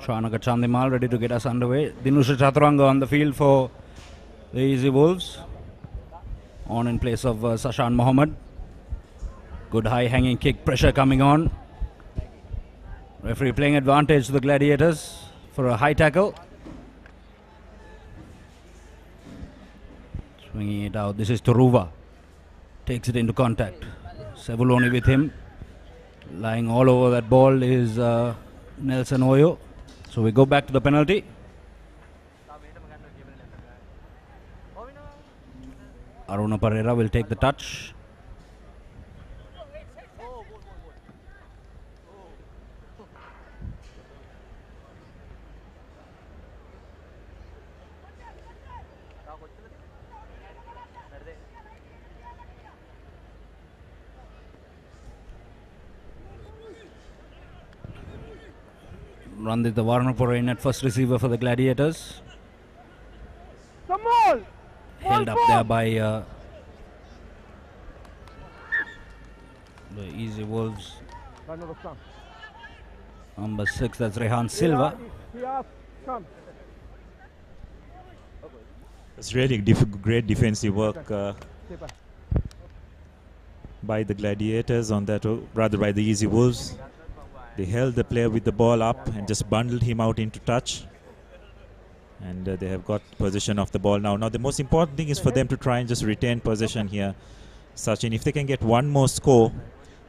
[SPEAKER 9] Chanaka Chandimal ready to get us underway. Dinusha Chaturanga on the field for the Easy Wolves. On in place of Sashan Mohammed. Good high hanging kick, pressure coming on. Referee playing advantage to the Gladiators for a high tackle. Swinging it out. This is Turuva. Takes it into contact. Sevuloni with him. Lying all over that ball is Nelson Oyo. So we go back to the penalty. Aruna Pereira will take the touch. Randit the Varnapura in at first receiver for the Gladiators. Held up there by the Easy Wolves. Number 6, that's Rehan Silva.
[SPEAKER 14] It's really great defensive work by the Gladiators on that, rather by the Easy Wolves. They held the player with the ball up and just bundled him out into touch. And they have got possession of the ball now. Now the most important thing is for them to try and just retain possession here. Sachin, if they can get one more score,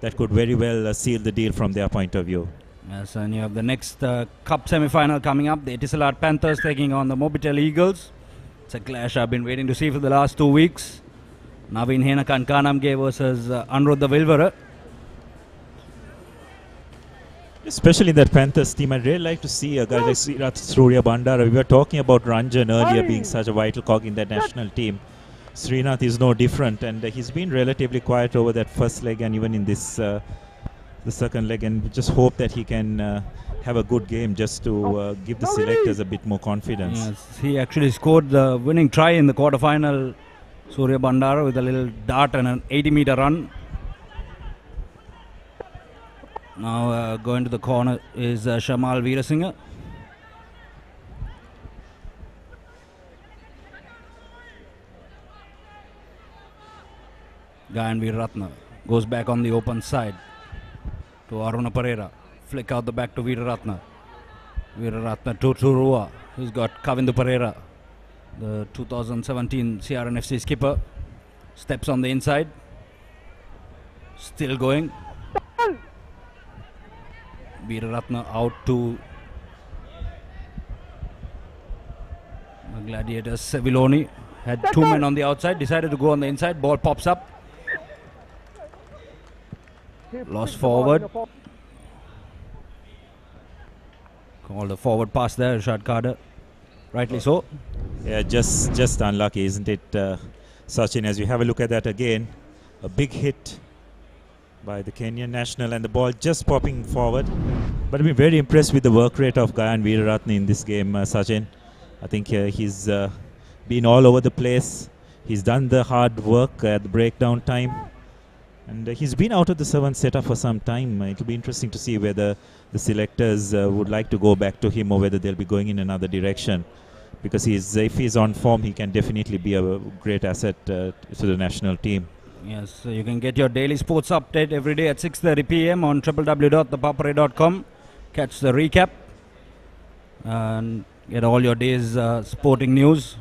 [SPEAKER 14] that could very well seal the deal from their point of view.
[SPEAKER 9] Yes, and you have the next cup semi-final coming up. The Etisalat Panthers taking on the Mobitel Eagles. It's a clash I've been waiting to see for the last 2 weeks. Naveen Henakan Kanamge versus Anuruddha Vilvara.
[SPEAKER 14] Especially in that Panthers team, I'd really like to see a guy like Surya Bandara. We were talking about Ranjan earlier being such a vital cog in that national team. Srinath is no different, and he's been relatively quiet over that first leg and even in this the second leg, and we just hope that he can have a good game just to give the selectors a bit more confidence.
[SPEAKER 9] Yes, he actually scored the winning try in the quarterfinal, Surya Bandara, with a little dart and an 80-meter run. Now going to the corner is Shamal Veerasinghe. Gayan Veeraratne goes back on the open side to Aruna Pereira. Flick out the back to Veeraratne. Veeraratne to Turua. He's got Kavindu Pereira, the 2017 CRNFC skipper. Steps on the inside. Still going. Veeraratne out to the Gladiators. Sevilloni had 2 men on the outside, decided to go on the inside. Ball pops up. Lost forward. Called a forward pass there, Rashad Carter. Rightly so.
[SPEAKER 14] Yeah, just unlucky, isn't it, Sachin? As you have a look at that again, a big hit by the Kenyan national and the ball just popping forward. But I've been very impressed with the work rate of Gayan Veeraratne in this game, Sachin. I think he's been all over the place. He's done the hard work at the breakdown time. And he's been out of the 7 setup for some time. It'll be interesting to see whether the selectors would like to go back to him or whether they'll be going in another direction. Because if he's on form, he can definitely be a great asset to the national team.
[SPEAKER 9] Yes, so you can get your daily sports update every day at 6:30 p.m. on www.thepapare.com. Catch the recap and get all your day's sporting news.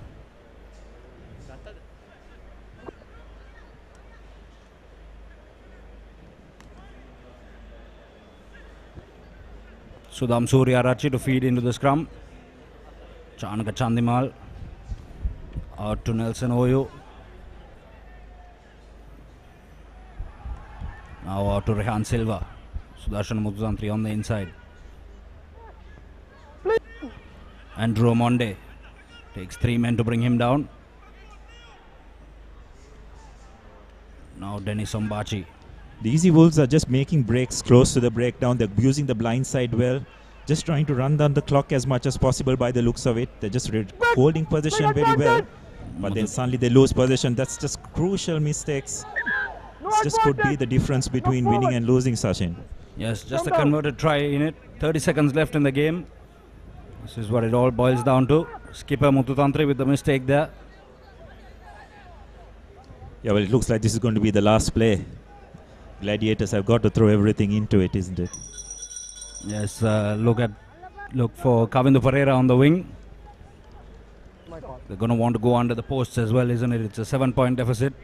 [SPEAKER 9] Sudham Suryarachi to feed into the scrum. Chanaka Chandimal out to Nelson Oyo. Now out to Rehan Silva. Sudarshan Mutuzantri on the inside. Andrew Monde takes 3 men to bring him down. Now Dennis Ombachi.
[SPEAKER 14] The Easy Wolves are just making breaks close to the breakdown. They're using the blind side well. Just trying to run down the clock as much as possible by the looks of it. They're just holding position very well. But then suddenly they lose position. That's just crucial mistakes. This just could be the difference between winning and losing, Sachin.
[SPEAKER 9] Yes, just a converted try in it. 30 seconds left in the game. This is what it all boils down to. Skipper Mututantri with the mistake there.
[SPEAKER 14] Yeah, well, it looks like this is going to be the last play. Gladiators have got to throw everything into it, isn't it?
[SPEAKER 9] Yes, look for Kavindu Pereira on the wing. They're going to want to go under the posts as well, isn't it? It's a 7-point deficit.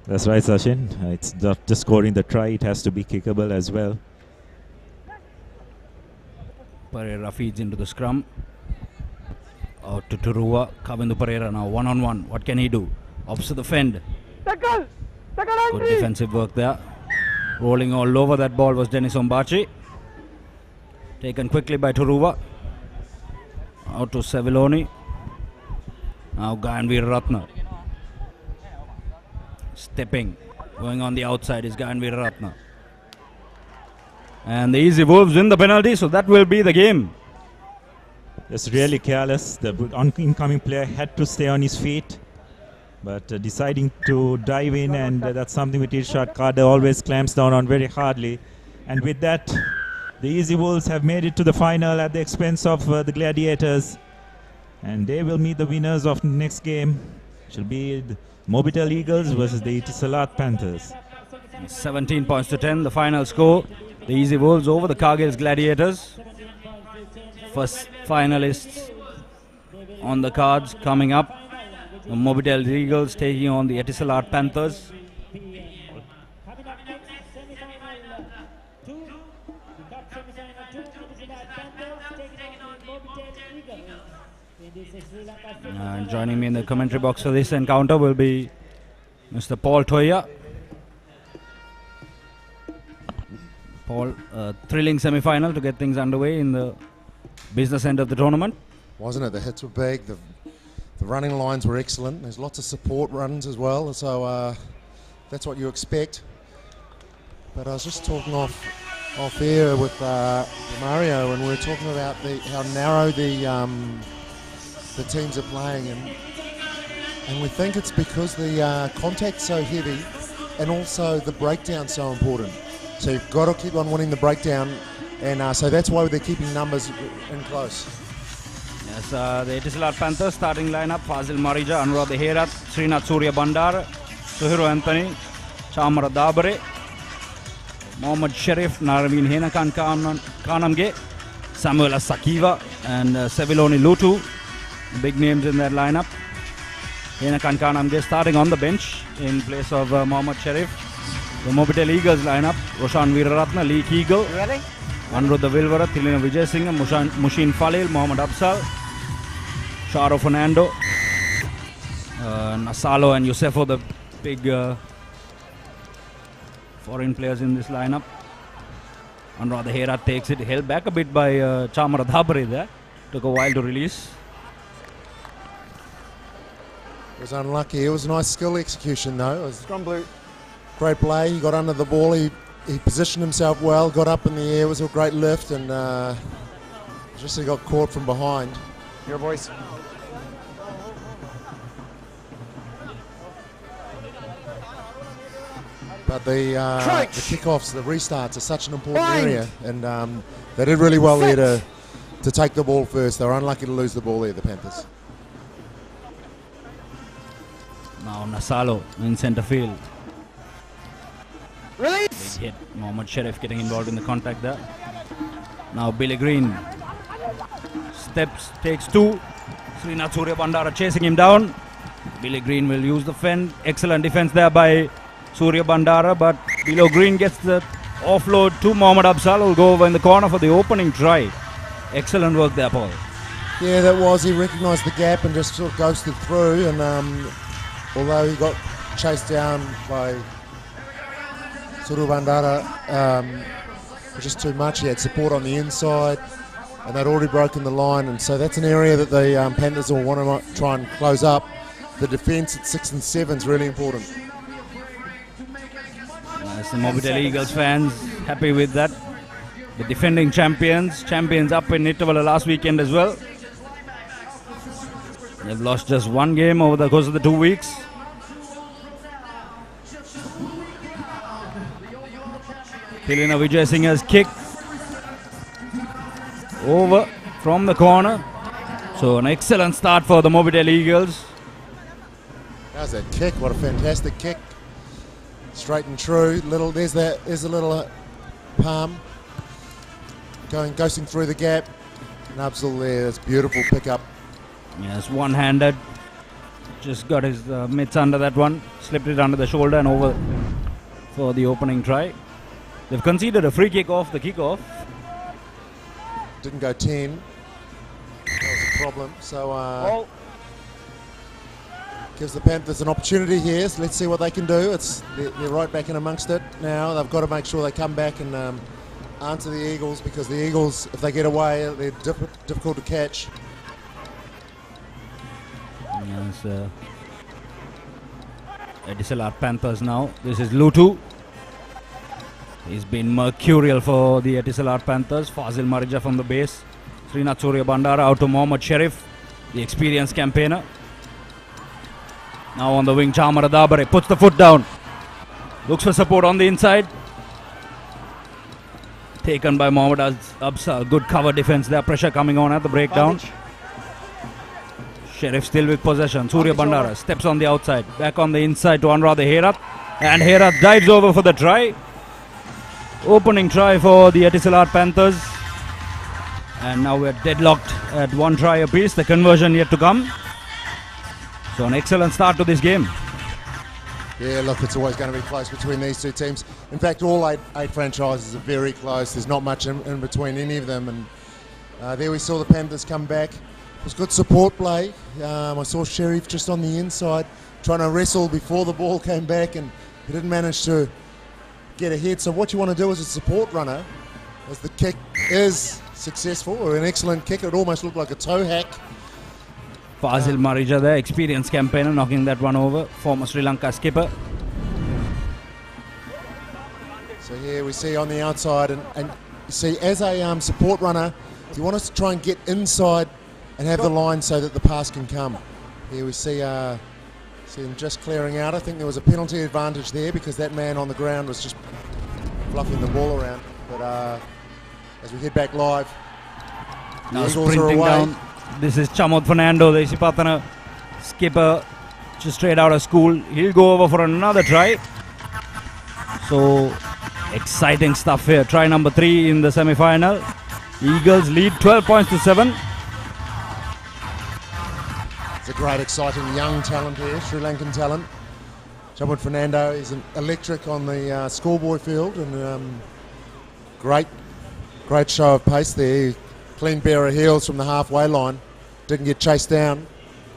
[SPEAKER 14] That's right, Sachin. It's not just scoring the try, it has to be kickable as well.
[SPEAKER 9] Pereira feeds into the scrum. Out to Turua. Kavindu Pereira now one-on-one. What can he do? Opposite the fend. Good defensive work there. Rolling all over that ball was Dennis Ombachi. Taken quickly by Turuva. Out to Sevilloni. Now Gayan Veeraratne. Stepping. Going on the outside is Gayan Veeraratne. And the Easy Wolves win the penalty, so that will be the game.
[SPEAKER 14] Just really careless. The incoming player had to stay on his feet, but deciding to dive in, and that's something which Irshad Kader always clamps down on very hardly. And with that, the Easy Wolves have made it to the final at the expense of the Gladiators, and they will meet the winners of the next game, which will be the Mobitel Eagles versus the Etisalat Panthers.
[SPEAKER 9] 17 points to 10, the final score. The Easy Wolves over the Cargill's Gladiators. First finalists on the cards coming up. The Mobitel Eagles taking on the Etisalat Panthers. And joining me in the commentary box for this encounter will be Mr. Paul Toya. Paul, thrilling semi-final to get things underway in the business end of the tournament.
[SPEAKER 15] Wasn't it? The hits were big, the running lines were excellent. There's lots of support runs as well, so that's what you expect. But I was just talking off air with Mario, and we were talking about how narrow the teams are playing, and we think it's because the contact's so heavy, and also the breakdown's so important. So you've got to keep on winning the breakdown, and so that's why they're keeping numbers in close.
[SPEAKER 9] Yes, the Etisalat Panthers starting lineup: Fazil Marija, Anurag Herat, Srinath Surya Bandara, Suhiru Anthony, Chamara Dabare, Mohammad Sharif, Naraveen Henakan Kanamge, Samuel Sakiva, and Seviloni Lutu. Big names in that lineup. Henakan Kanamge starting on the bench in place of Mohammad Sharif. The Mobitel Eagles lineup: Roshan Veeraratna, Lee Keegle, Anuruddha Vilvara, Thilina Vijay Singh, Mushin Falil, Mohammad Absal, Sharo Fernando, Nasalo and Yusefo, the big foreign players in this lineup. Anurag Herat takes it, held back a bit by Chamara Dabare there. Took a while to release.
[SPEAKER 15] It was unlucky. It was a nice skill execution though. It was great play. He got under the ball. He positioned himself well. Got up in the air. It was a great lift, and just he got caught from behind.
[SPEAKER 19] Your voice.
[SPEAKER 15] But the kickoffs, the restarts are such an important area, and they did really well there to take the ball first. They were unlucky to lose the ball there, the Panthers.
[SPEAKER 9] Now Nasalo in centre field.
[SPEAKER 19] Release!
[SPEAKER 9] Big hit. Mohammad Sharif getting involved in the contact there. Now Billy Green steps, takes two. Srinath Surya Bandara chasing him down. Billy Green will use the fend. Excellent defense there by Surya Bandara, but Billy Green gets the offload to Mohammad Absal, who will go over in the corner for the opening try. Excellent work there, Paul.
[SPEAKER 15] Yeah, that was. He recognised the gap and just sort of ghosted through, and although he got chased down by Surya Bandara, it was just too much. He had support on the inside, and they'd already broken the line, and so that's an area that the Panthers will want to try and close up. The defence at 6 and 7 is really important.
[SPEAKER 9] The Mobitel Eagles fans happy with that. The defending champions up in Nittivala last weekend as well. They've lost just one game over the course of the 2 weeks. Thilina Vijay Singh's kick over from the corner. So an excellent start for the Mobitel Eagles.
[SPEAKER 15] How's that kick? What a fantastic kick. Straight and true. There's a little palm ghosting through the gap. And Absal there. That's beautiful pickup.
[SPEAKER 9] Yes, one-handed. Just got his mitts under that one. Slipped it under the shoulder and over for the opening try. They've conceded a free kick off the kickoff.
[SPEAKER 15] Didn't go 10. That was a problem. So gives the Panthers an opportunity here. So let's see what they can do. They're right back in amongst it now. They've got to make sure they come back and answer the Eagles, because the Eagles, if they get away, they're difficult to catch.
[SPEAKER 9] Yes, Etisalat Panthers now. This is Lutu. He's been mercurial for the Etisalat Panthers. Fazil Marija from the base. Srinath Surya Bandara out to Mohammad Sharif, the experienced campaigner. Now on the wing, Chamara Dabare puts the foot down. Looks for support on the inside. Taken by Mohammad Absal. Good cover defense there. Pressure coming on at the breakdown. Sharif still with possession. Surya Bandara steps on the outside. Back on the inside to Anurag Herath. And Herath dives over for the try. Opening try for the Etisalat Panthers. And now we're deadlocked at one try apiece. The conversion yet to come. So an excellent start to this game.
[SPEAKER 15] Yeah, look, it's always going to be close between these two teams. In fact, all eight franchises are very close. There's not much in between any of them. And there we saw the Panthers come back. It was good support play. I saw Sharif just on the inside trying to wrestle before the ball came back, and he didn't manage to get ahead. So what you want to do as a support runner, as the kick is successful, or an excellent kick, it almost looked like a toe hack.
[SPEAKER 9] Fazil Marija there, experienced campaigner, knocking that one over. Former Sri Lanka skipper.
[SPEAKER 15] So here we see on the outside, and you see as a support runner, you want us to try and get inside and have the line so that the pass can come. Here we see him just clearing out. I think there was a penalty advantage there because that man on the ground was just fluffing the ball around. But as we head back live,
[SPEAKER 9] now sprinting down. This is Chamod Fernando, the Isipatana skipper, just straight out of school. He'll go over for another try. So exciting stuff here. Try number 3 in the semi-final. Eagles lead 12 points to 7.
[SPEAKER 15] It's a great, exciting young talent here, Sri Lankan talent. Chamod Fernando is an electric on the schoolboy field, and great show of pace there. Clean pair of heels from the halfway line. Didn't get chased down.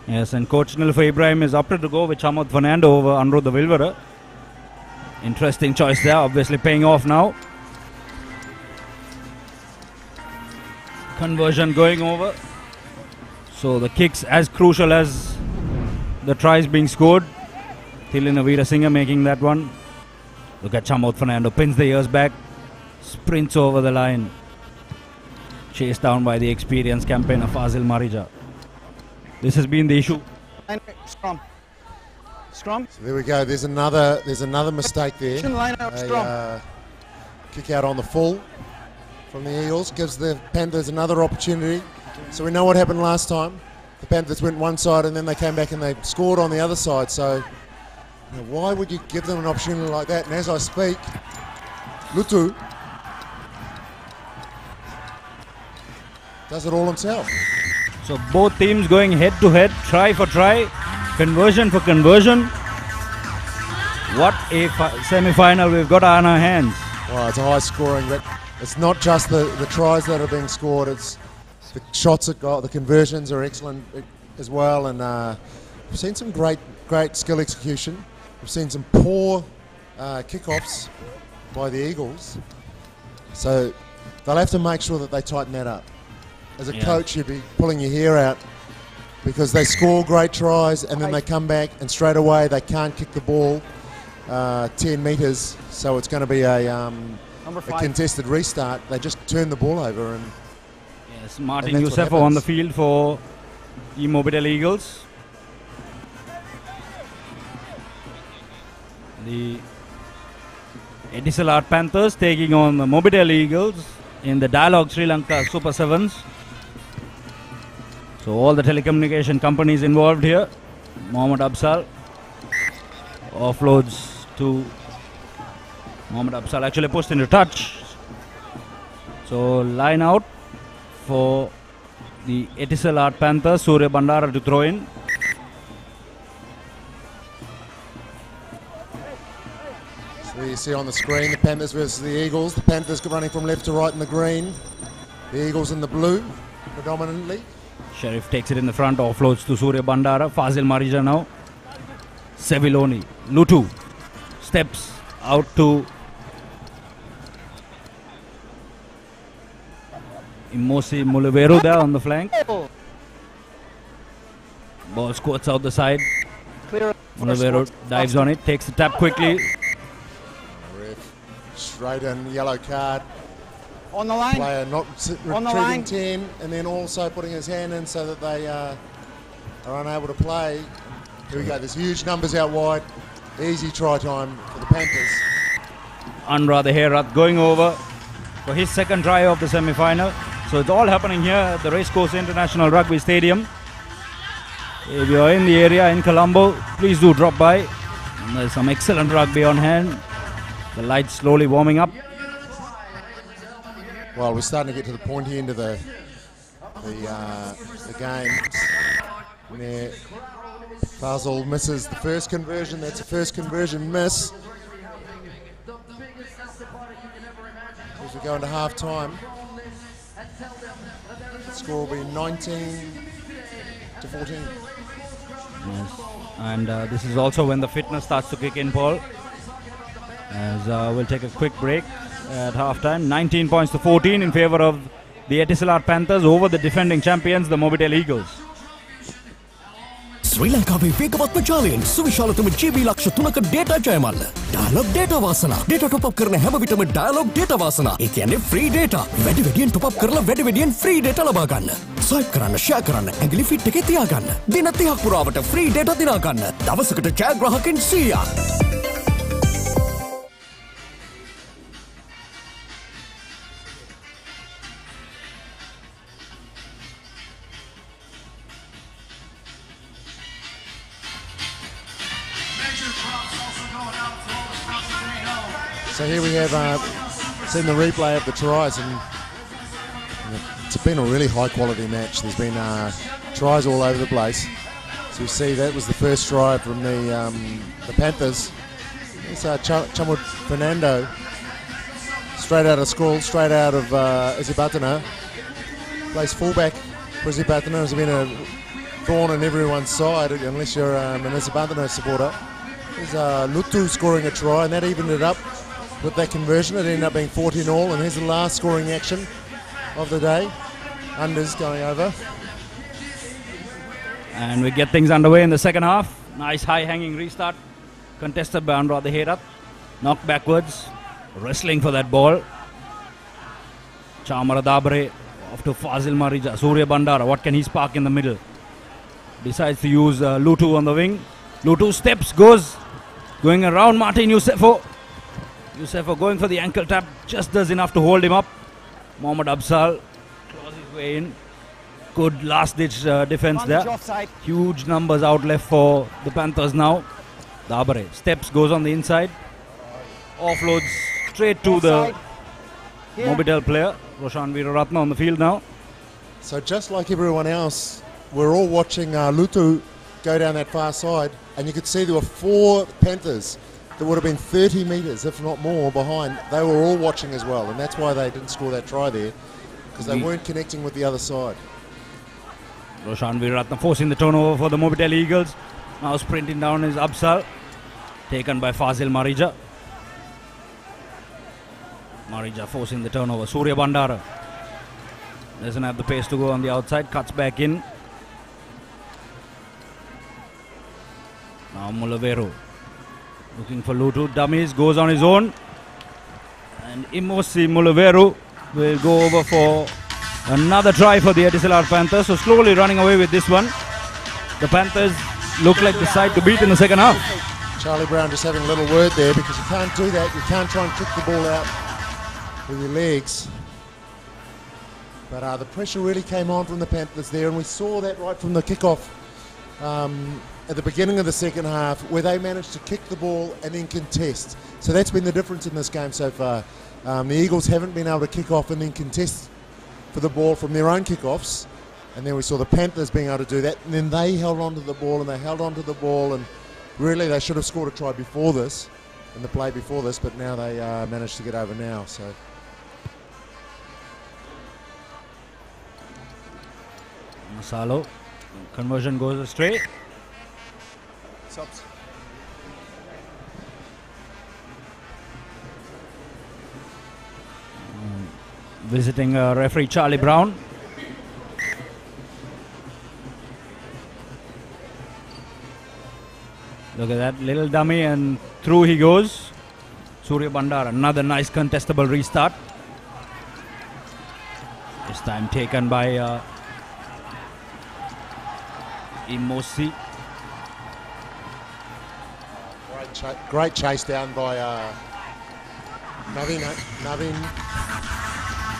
[SPEAKER 9] Yes, and Coach Nilfa Ibrahim is opted to go with Chamod Fernando over Anurag Vilvera. Interesting choice there, obviously paying off now. Conversion going over. So the kicks as crucial as the tries being scored. Thilina Veerasinghe making that one. Look at Chamod Fernando, pins the ears back, sprints over the line. Chased down by the experienced campaigner Fazil Marija. This has been the issue.
[SPEAKER 19] Strong.
[SPEAKER 15] So there we go. There's another mistake there. Kick out on the full from the Eagles gives the Panthers another opportunity. So we know what happened last time. The Panthers went one side and then they came back and they scored on the other side. So why would you give them an opportunity like that? And as I speak, Lutu does it all himself.
[SPEAKER 9] So both teams going head to head, try for try, conversion for conversion. What a semi-final we've got on our hands.
[SPEAKER 15] Well, it's a high scoring, but it's not just the tries that are being scored, it's the shots at goal. The conversions are excellent as well, and we've seen some great skill execution. We've seen some poor kickoffs by the Eagles. So they'll have to make sure that they tighten that up. As a coach, you'd be pulling your hair out because they score great tries and then they come back and straight away they can't kick the ball 10 metres. So it's going to be a contested restart. They just turn the ball over. And
[SPEAKER 9] yes, Martin Youssefo on the field for the Mobitel Eagles. The Etisalat Panthers taking on the Mobitel Eagles in the Dialogue Sri Lanka Super 7's. So all the telecommunication companies involved here. Mohammad Absal offloads to Mohammad Absal, actually pushed into touch. So line out for the Etisalat Panthers, Surya Bandara to throw in.
[SPEAKER 15] So you see on the screen the Panthers versus the Eagles. The Panthers running from left to right in the green. The Eagles in the blue predominantly.
[SPEAKER 9] Sharif takes it in the front, offloads to Surya Bandara. Fazil Marija now. Seviloni. Lutu steps out to Imosi Muliveru there on the flank. Ball squirts out the side. Muliveru dives on it, takes the tap quickly.
[SPEAKER 15] Straight in, yellow card.
[SPEAKER 19] On the line.
[SPEAKER 15] Player not
[SPEAKER 19] On the
[SPEAKER 15] retrieving
[SPEAKER 19] line.
[SPEAKER 15] 10 and then also putting his hand in so that they are unable to play. Here we go, there's huge numbers out wide. Easy try time for the Panthers.
[SPEAKER 9] Anra the Herat going over for his second try of the semi-final. So it's all happening here at the Racecourse International Rugby Stadium. If you are in the area in Colombo, please do drop by. And there's some excellent rugby on hand. The lights slowly warming up.
[SPEAKER 15] Well, we're starting to get to the pointy end of the game. And there, Fazal misses the first conversion. That's a first conversion miss. As we go into half time, the score will be 19-14.
[SPEAKER 9] Yes. And this is also when the fitness starts to kick in, Paul. As we'll take a quick break at halftime. 19 points to 14 in favor of the Etisalat Panthers over the defending champions, the Mobitel Eagles.
[SPEAKER 13] Sri Lanka වේගවත් ජාලයෙන් සුවිශාලතම GB ලක්ෂ 3ක data Jayamalla. Dialog data වාසනා. Data top up කරන හැම විටම Dialog data වාසනා. ඒ කියන්නේ free data. වැඩි වැඩියෙන් top up කරලා වැඩි වැඩියෙන් free data ලබා ගන්න. Swipe කරන්න, share කරන්න, ඇඟිලි fit එකේ තියා ගන්න. දින 30ක් පුරාවට free data දිනා ගන්න. දවසකට ජයග්‍රාහකයන් 100ක්.
[SPEAKER 15] So here we have seen the replay of the tries, and it's been a really high quality match. There's been tries all over the place. So you see that was the first try from the Panthers. It's Chamud Fernando, straight out of school, straight out of Isibatana. Plays fullback for Isibatana. Has been a thorn in everyone's side unless you're an Isibatana supporter. There's Lutu scoring a try, and that evened it up. With that conversion, it ended up being 14 all, and here's the last scoring action of the day. Unders going over.
[SPEAKER 9] And we get things underway in the second half. Nice high-hanging restart. Contested by Anra the Herat. Knocked backwards. Wrestling for that ball. Chamara Dabre off to Fazil Marija. Surya Bandara. What can he spark in the middle? Decides to use Lutu on the wing. Lutu steps, goes. Going around Martin Yusefo. Yusefo going for the ankle tap, just does enough to hold him up. Mohammad Absal claws his way in. Good last-ditch defense there. Huge numbers out left for the Panthers now. Dabare steps, goes on the inside. Offloads straight to the Mobitel player. Roshan Veeraratna on the field now.
[SPEAKER 15] So just like everyone else, we're all watching Lutu go down that far side, and you could see there were 4 Panthers that would have been 30 metres, if not more, behind. They were all watching as well, and that's why they didn't score that try there, because they weren't connecting with the other side.
[SPEAKER 9] Roshan Veeraratna forcing the turnover for the Mobitel Eagles. Now sprinting down is Absal, taken by Fazil Marija. Marija forcing the turnover. Surya Bandara doesn't have the pace to go on the outside, cuts back in. Now Mulaveru looking for Lutu, dummies, goes on his own. And Imosi Mulaveru will go over for another try for the Etisalat Panthers. So slowly running away with this one. The Panthers look like the side to beat in the second half.
[SPEAKER 15] Charlie Brown just having a little word there, because you can't do that. You can't try and kick the ball out with your legs. But the pressure really came on from the Panthers there, and we saw that right from the kickoff. At the beginning of the second half, where they managed to kick the ball and then contest. So that's been the difference in this game so far. The Eagles haven't been able to kick off and then contest for the ball from their own kickoffs. And then we saw the Panthers being able to do that. And then they held on to the ball, and they held on to the ball. And really, they should have scored a try before this, in the play before this, but now they managed to get over now. So
[SPEAKER 9] Masalo, conversion goes astray.
[SPEAKER 19] Subs.
[SPEAKER 9] Visiting referee Charlie Brown. Look at that little dummy, and through he goes. Surya Bandar, another nice contestable restart. This time taken by Imosi.
[SPEAKER 15] Great chase down by Navin. Navin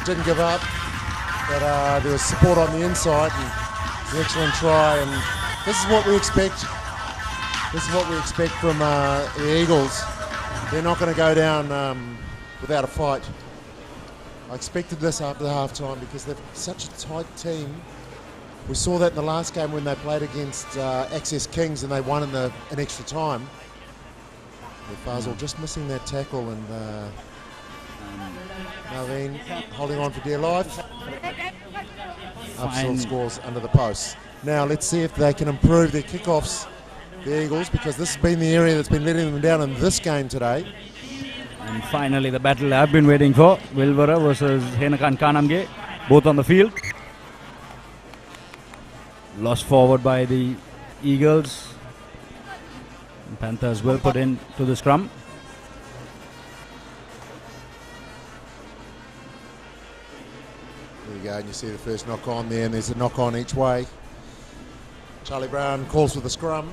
[SPEAKER 15] didn't give up, but there was support on the inside and an excellent try. And this is what we expect. This is what we expect from the Eagles. They're not going to go down without a fight. I expected this after the half-time because they're such a tight team. We saw that in the last game when they played against Access Kings and they won in extra time. Fazal just missing that tackle and Naveen holding on for dear life. Upsall scores under the post. Now let's see if they can improve their kickoffs, the Eagles, because this has been the area that's been letting them down in this game today.
[SPEAKER 9] And finally the battle I've been waiting for, Wilvara versus Henakan Kanamge, both on the field. Lost forward by the Eagles. Panthers will put in to the scrum.
[SPEAKER 15] There you go, and you see the first knock on there, and there's a knock on each way. Charlie Brown calls for the scrum.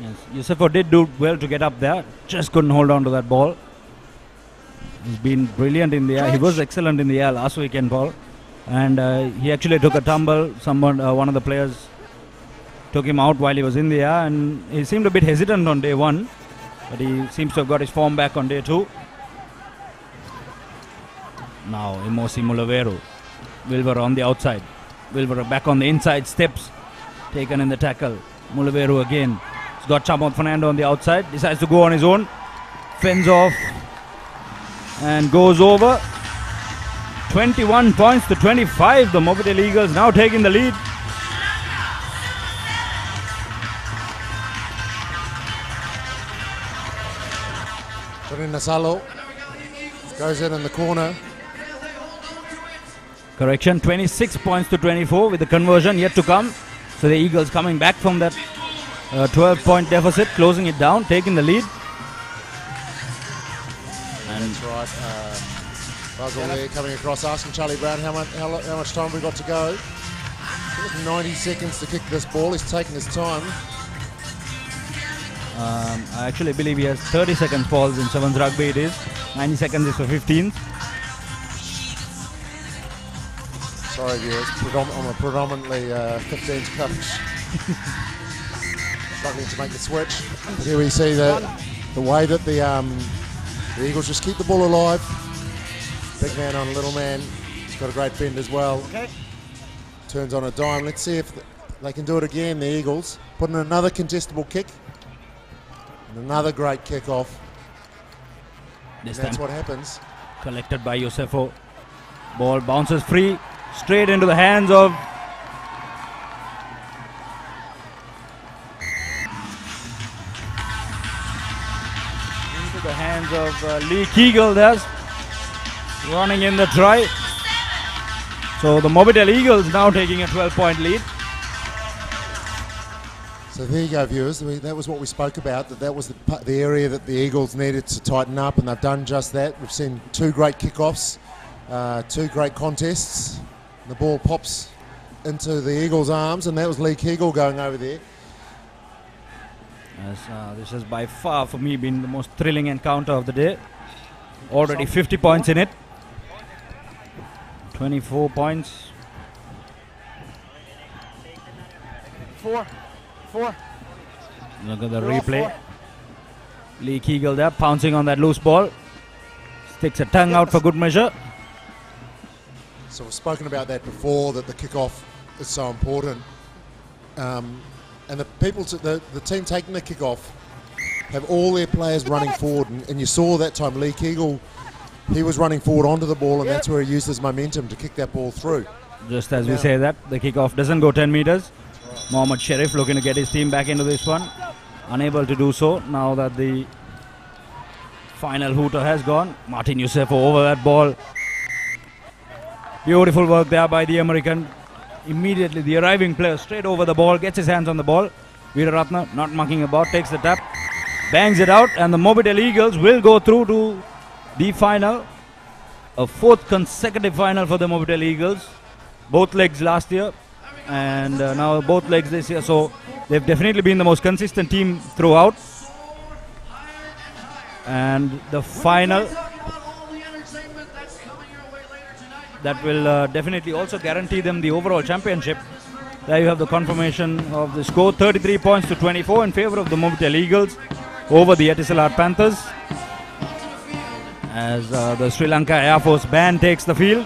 [SPEAKER 9] Yes, Yusufo did do well to get up there, just couldn't hold on to that ball. He's been brilliant in the air. He was excellent in the air last weekend, Paul. And he actually took a tumble. One of the players took him out while he was in the air, and he seemed a bit hesitant on day one, but he seems to have got his form back on day two. Now Imosi Mulaveru. Wilbur on the outside. Wilbur back on the inside, steps taken in the tackle. Mulaveru again. He's got Chamot Fernando on the outside, decides to go on his own, fends off and goes over. 21 points to 25. The Mobitel Eagles now taking the lead.
[SPEAKER 15] Nasalo goes in the corner.
[SPEAKER 9] Correction, 26 points to 24 with the conversion yet to come. So the Eagles coming back from that 12-point deficit, closing it down, taking the lead.
[SPEAKER 15] And that's right. Buzzle there coming across, asking Charlie Brown how much time we got to go. 90 seconds to kick this ball. He's taking his time.
[SPEAKER 9] I actually believe he has 30 seconds balls in 7's rugby. It is 90 seconds is for 15th.
[SPEAKER 15] Sorry viewers, I'm a predominantly 15th coach. Struggling to make the switch. But here we see the way that the Eagles just keep the ball alive. Big man on a little man. He's got a great bend as well. Okay. Turns on a dime. Let's see if they can do it again, the Eagles. Put in another contestable kick. And another great kick-off. That's what happens.
[SPEAKER 9] Collected by Yosefo. Ball bounces free. Straight into the hands of Lee Kegel. There's running in the try. So the Mobitel Eagles now taking a 12-point lead.
[SPEAKER 15] So there you go, viewers. That was what we spoke about. That was the area that the Eagles needed to tighten up, and they've done just that. We've seen two great kickoffs, two great contests. The ball pops into the Eagles' arms, and that was Lee Kegel going over there.
[SPEAKER 9] Yes, this has by far for me been the most thrilling encounter of the day. Already 50 points in it. 24 points.
[SPEAKER 19] 4.
[SPEAKER 9] Look at the replay. Lee Kegel there pouncing on that loose ball. Sticks a tongue out for good measure.
[SPEAKER 15] So we've spoken about that before, that the kickoff is so important. And the team taking the kickoff have all their players running forward. And you saw that time Lee Kegel, he was running forward onto the ball, and that's where he used his momentum to kick that ball through.
[SPEAKER 9] Just as we say that, the kickoff doesn't go 10 meters. Mohammad Sharif looking to get his team back into this one. Unable to do so now that the final hooter has gone. Martin Yusefo over that ball. Beautiful work there by the American. Immediately the arriving player straight over the ball, gets his hands on the ball. Veeraratna not mucking about, takes the tap, bangs it out, and the Mobitel Eagles will go through to the final, a fourth consecutive final for the Mobitel Eagles. Both legs last year and now both legs this year. So they've definitely been the most consistent team throughout. And the final, that will definitely also guarantee them the overall championship. There you have the confirmation of the score, 33 points to 24 in favor of the Mobitel Eagles over the Etisalat Panthers, as the Sri Lanka Air Force band takes the field.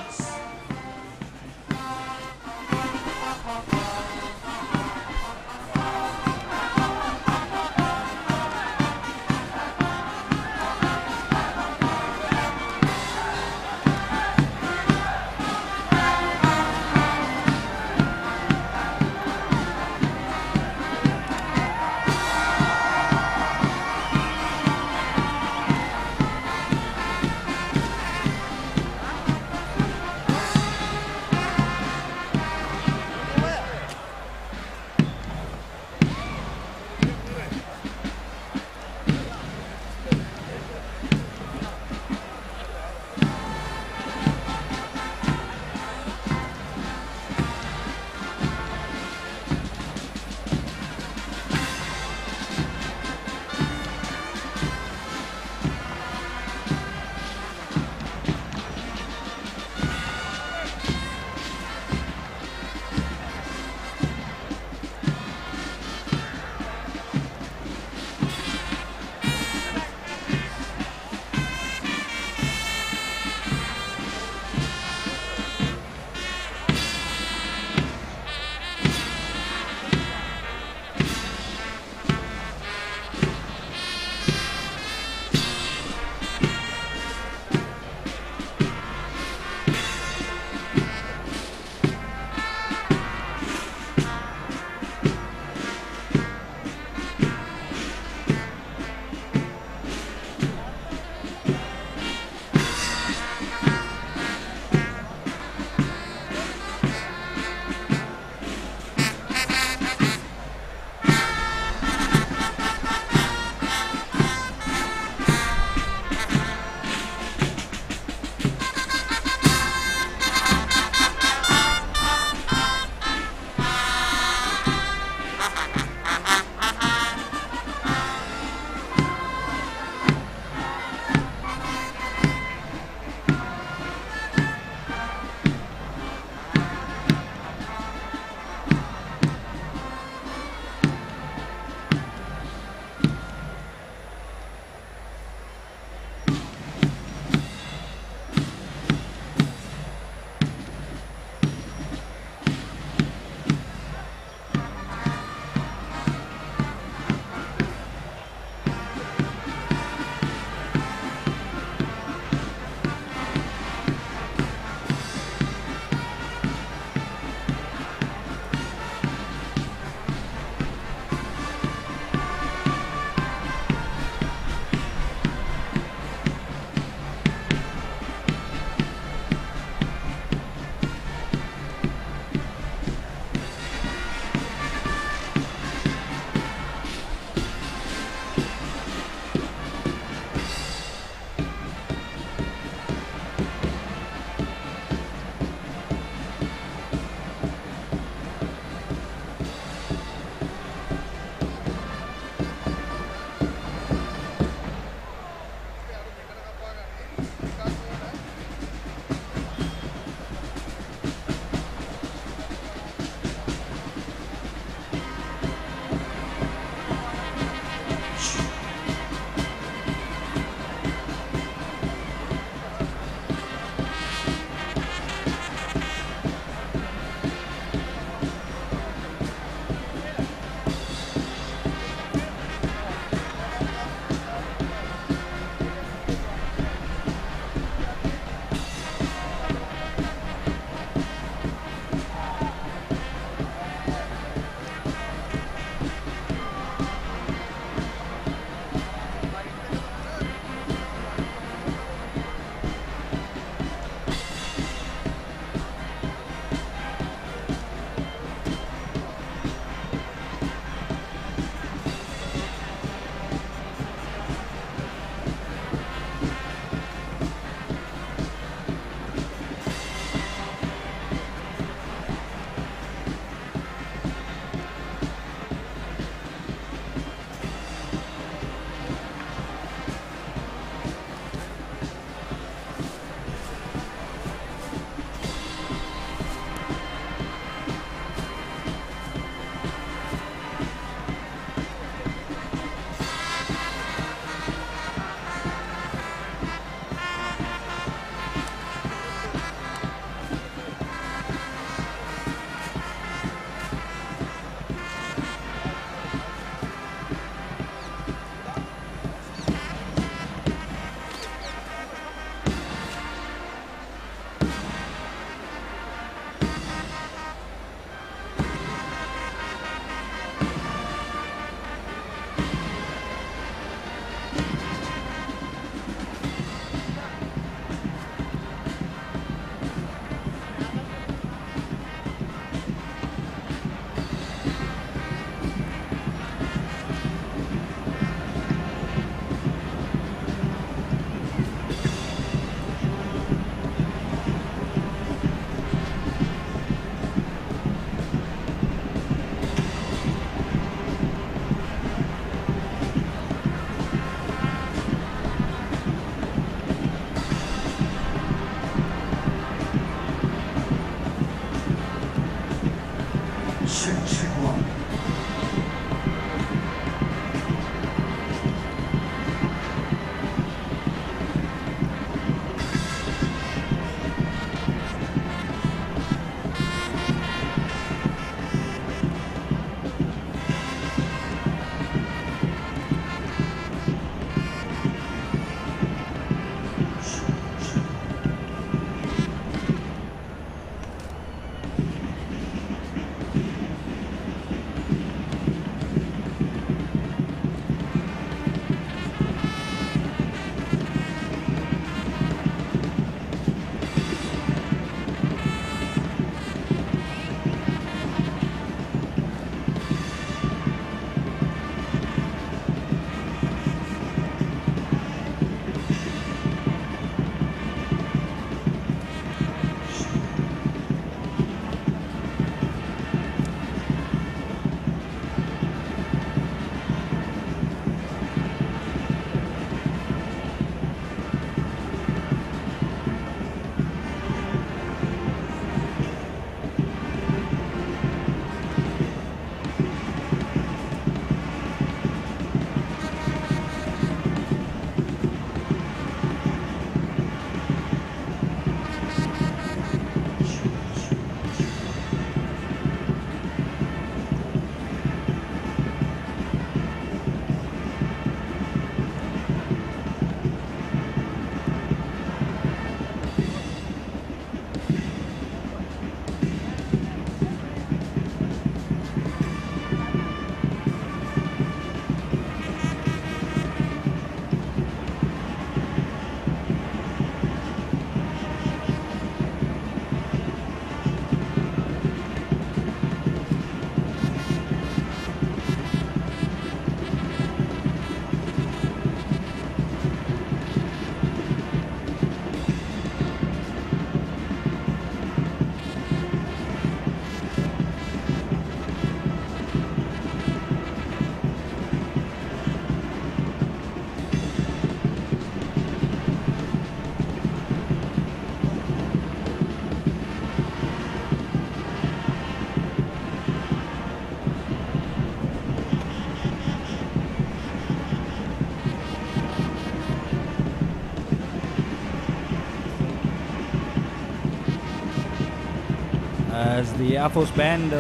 [SPEAKER 9] As the Air Force Band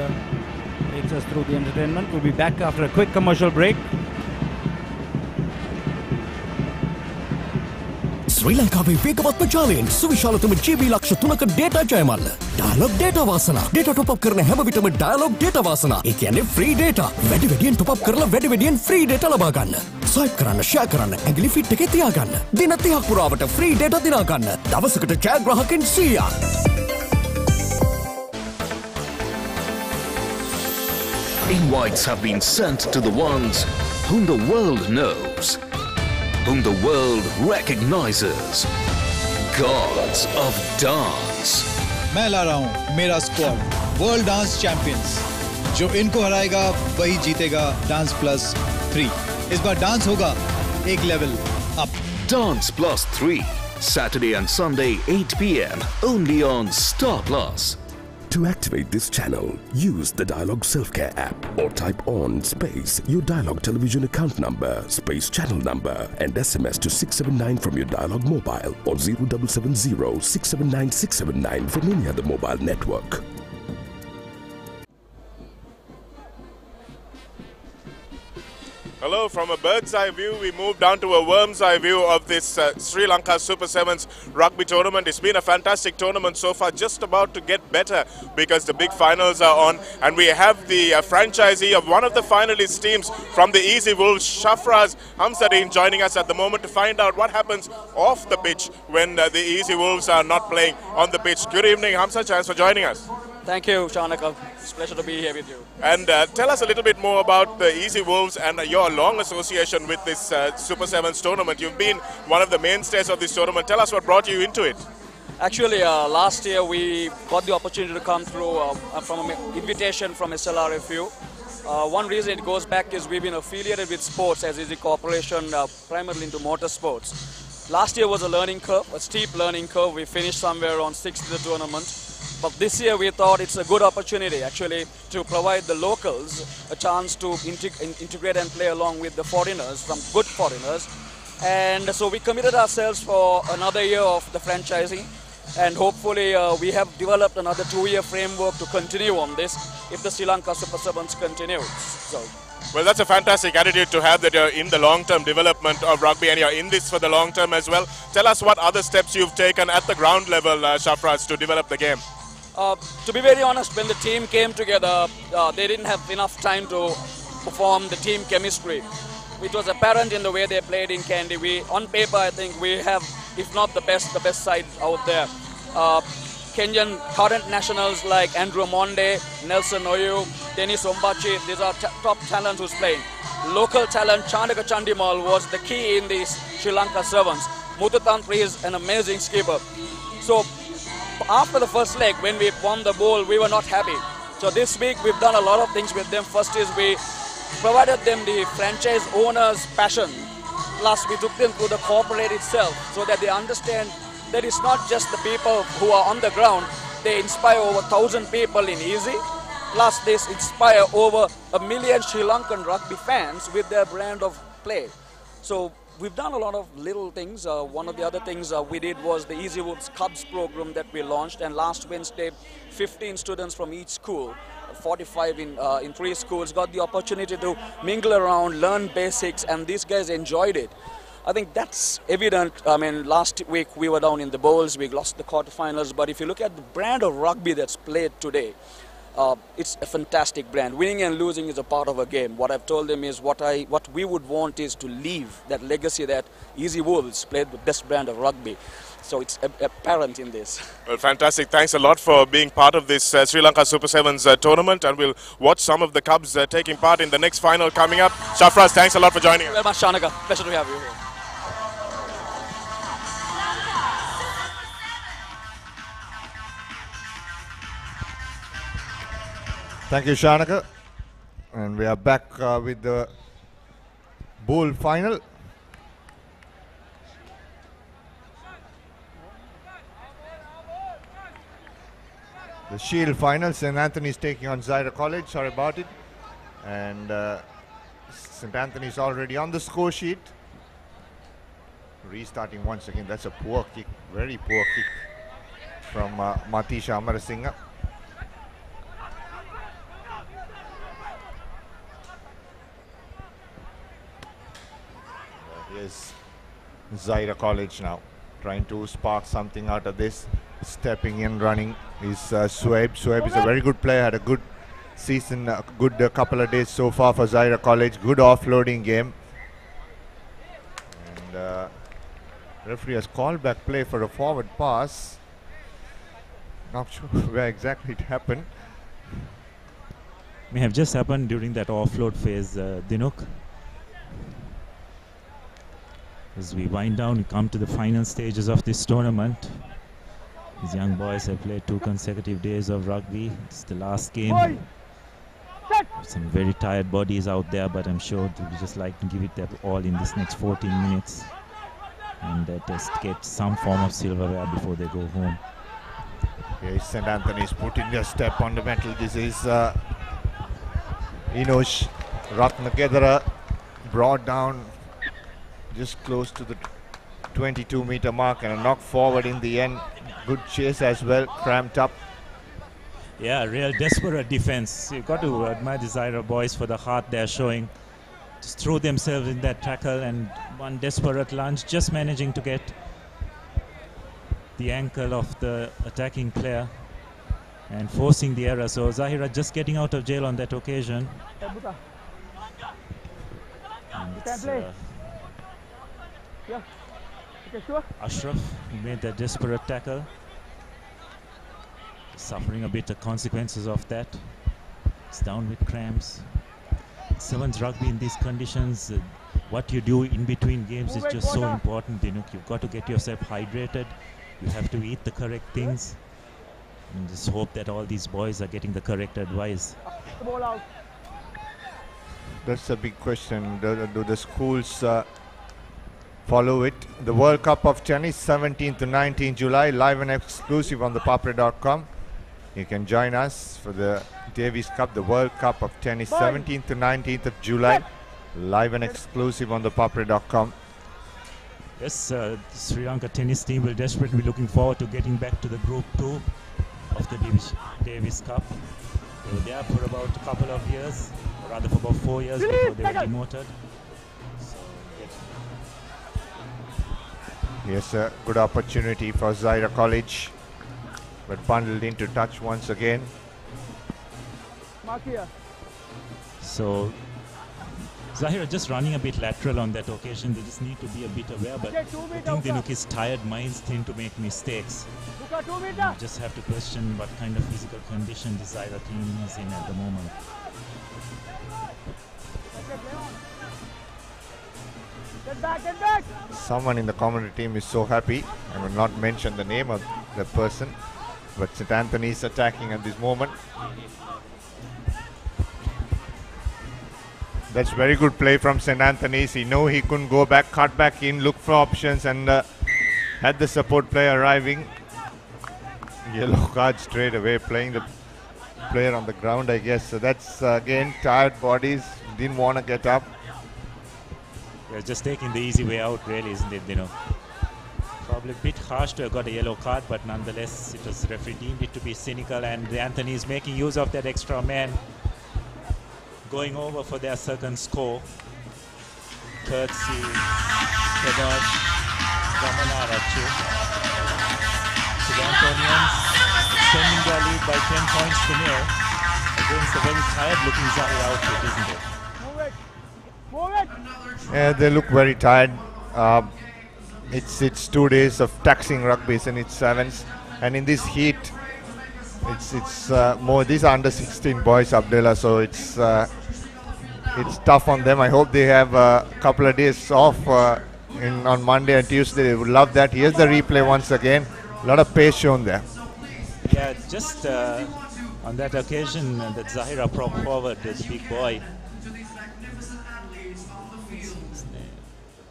[SPEAKER 9] takes us through the entertainment. We'll be back after a quick commercial break.
[SPEAKER 13] Sri Lanka වේගවත් ජාලයෙන් සුවිශාලතම GB ලක්ෂ 3ක data Jayamalla. Dialog data වාසනා. Data top up කරන හැම විටම Dialog data වාසනා. ඒ කියන්නේ free data. වැඩි වැඩියෙන් top up කරලා වැඩි වැඩියෙන් free data ලබා ගන්න. Swipe කරන්න, share කරන්න, ඇඟිලි fit එකේ තියා ගන්න. දින 30ක් පුරාවට free data දිනා ගන්න. දවසකට ජයග්‍රාහකයන් 100ක්.
[SPEAKER 4] Invites have been sent to the ones whom the world knows, whom the world recognizes. Gods of dance.
[SPEAKER 2] मैं ला रहा हूँ मेरा स्क्वाड वर्ल्ड डांस चैंपियंस. जो इनको हराएगा वही जीतेगा डांस प्लस 3. इस बार डांस होगा एक level up.
[SPEAKER 4] Dance Plus 3, Saturday and Sunday 8 p.m. only on Star Plus.
[SPEAKER 16] To activate this channel, use the Dialog Self-Care app or type on space your Dialog television account number, space channel number and SMS to 679 from your Dialog mobile or 0770 679 679 from any other mobile network.
[SPEAKER 17] Hello, from a bird's eye view, we move down to a worm's eye view of this Sri Lanka Super 7's rugby tournament. It's been a fantastic tournament so far, just about to get better because the big finals are on. And we have the franchisee of one of the finalist teams from the Easy Wolves, Shafraz Hamsadin, joining us at the moment to find out what happens off the pitch when the Easy Wolves are not playing on the pitch. Good evening, Hamza. Thanks for joining us.
[SPEAKER 18] Thank you, Chanaka. It's a pleasure to be here with you.
[SPEAKER 17] And tell us a little bit more about the Easy Wolves and your long association with this Super 7's tournament. You've been one of the mainstays of this tournament. Tell us what brought you into it.
[SPEAKER 18] Actually, last year we got the opportunity to come through from an invitation from SLRFU. One reason it goes back is we've been affiliated with sports as Easy Corporation, primarily into motorsports. Last year was a learning curve, a steep learning curve. We finished somewhere on 6th in the tournament. But this year we thought it's a good opportunity actually to provide the locals a chance to integrate and play along with the foreigners, some good foreigners. And so we committed ourselves for another year of the franchising, and hopefully we have developed another 2-year framework to continue on this if the Sri Lanka Super 7's continues. So.
[SPEAKER 17] Well, that's a fantastic attitude to have, that you're in the long-term development of rugby and you're in this for the long term as well. Tell us what other steps you've taken at the ground level, Shafraz, to develop the game.
[SPEAKER 18] To be very honest, when the team came together, they didn't have enough time to perform the team chemistry. It was apparent in the way they played in Kandy. On paper, I think we have, if not the best side out there. Kenyan current nationals like Andrew Monde, Nelson Oyu, Dennis Ombachi, these are top talents who's playing. Local talent, Chandaka Chandimal was the key in these Sri Lanka Sevens. Muthatantri is an amazing skipper. So after the first leg, when we won the ball, we were not happy. So this week we've done a lot of things with them. First is we provided them the franchise owner's passion. Plus we took them to the corporate itself so that they understand that it's not just the people who are on the ground. They inspire over 1,000 people in Easy. Plus they inspire over 1 million Sri Lankan rugby fans with their brand of play. So we've done a lot of little things. One of the other things we did was the Easy Woods Cubs program that we launched, and last Wednesday 15 students from each school, 45 in 3 schools, got the opportunity to mingle around, learn basics, and these guys enjoyed it. I think that's evident. I mean, last week we were down in the bowls, we lost the quarterfinals, but if you look at the brand of rugby that's played today, it's a fantastic brand. Winning and losing is a part of a game. What I've told them is what we would want is to leave that legacy that Easy Wolves played the best brand of rugby. So it's apparent in this.
[SPEAKER 17] Well, fantastic. Thanks a lot for being part of this Sri Lanka Super 7's tournament, and we'll watch some of the Cubs taking part in the next final coming up. Shafraz, thanks a lot for joining us.
[SPEAKER 18] Very much, Shanaka. Pleasure to have you here.
[SPEAKER 20] Thank you, Shanaka. And we are back with the bowl final. The Shield final, St. Anthony's taking on Zaira College, sorry about it. And St. Anthony's already on the score sheet. Restarting once again, that's a poor kick, very poor kick from Matisha Amarasinghe. Here's Zaira College now, trying to spark something out of this. Stepping in, running is Sueb. Sueb is a very good player, had a good season, good couple of days so far for Zaira College. Good offloading game. And referee has called back play for a forward pass. Not sure where exactly it happened.
[SPEAKER 14] May have just happened during that offload phase, Dinuk. As we wind down, we come to the final stages of this tournament. These young boys have played 2 consecutive days of rugby. It's the last game. Some very tired bodies out there, but I'm sure they would just like to give it their all in this next 14 minutes. And just get some form of silverware before they go home.
[SPEAKER 20] Here is St. Anthony's putting their step on the metal. This is Inosh Ratnakedara, brought down just close to the 22-meter mark, and a knock forward in the end. Good chase as well, cramped up.
[SPEAKER 14] Yeah, real desperate defense. You've got to admire the Zaira boys for the heart they're showing. Just throw themselves in that tackle, and one desperate lunge, just managing to get the ankle of the attacking player and forcing the error. So Zahira just getting out of jail on that occasion. And it's, Ashraf, who made that desperate tackle, suffering a bit the consequences of that. It's down with cramps. Sevens rugby in these conditions, what you do in between games is just so important. You've got to get yourself hydrated. You have to eat the correct things, and just hope that all these boys are getting the correct advice.
[SPEAKER 20] That's a big question. Do the schools follow it? The World Cup of Tennis, 17 to 19 July, live and exclusive on ThePapare.com. You can join us for the Davis Cup, the World Cup of Tennis, 17th to 19th of July, live and exclusive on thepapare.com.
[SPEAKER 14] Yes, the Sri Lanka tennis team will desperately be looking forward to getting back to the Group 2 of the Davis Cup. They were there for about a couple of years, or rather for about 4 years before they were demoted. So,
[SPEAKER 20] Yes, a good opportunity for Zaira College, but bundled into touch once again.
[SPEAKER 14] So Zahira just running a bit lateral on that occasion. They just need to be a bit aware, but I think Dinuki's tired minds tend to make mistakes. You just have to question what kind of physical condition the Zahira team is in at the moment.
[SPEAKER 20] Someone in the commentary team is so happy. I will not mention the name of the person, but St. Anthony is attacking at this moment. That's very good play from St. Anthony's. He knew he couldn't go back, cut back in, look for options, and had the support player arriving. Yellow card straight away, playing the player on the ground, I guess. So that's again tired bodies, didn't want to get up.
[SPEAKER 14] They're just taking the easy way out, really, isn't it? You know, probably a bit harsh to have got a yellow card, but nonetheless, it was referee deemed it to be cynical, and the Anthony is making use of that extra man, going over for their second score. Courtesy Kedad Gamanarachu. So the Antonians extending their lead by 10 points to nil against a very tired looking Zahir outfit, isn't it?
[SPEAKER 20] Yeah, they look very tired. It's 2 days of taxing rugby, and it's 7's, and in this heat, it's more. These are under 16 boys, Abdullah, so it's tough on them. I hope they have a couple of days off on Monday and Tuesday. They would love that. Here's the replay once again. A lot of pace shown there.
[SPEAKER 14] Yeah, just on that occasion that Zahira prop forward, the big boy,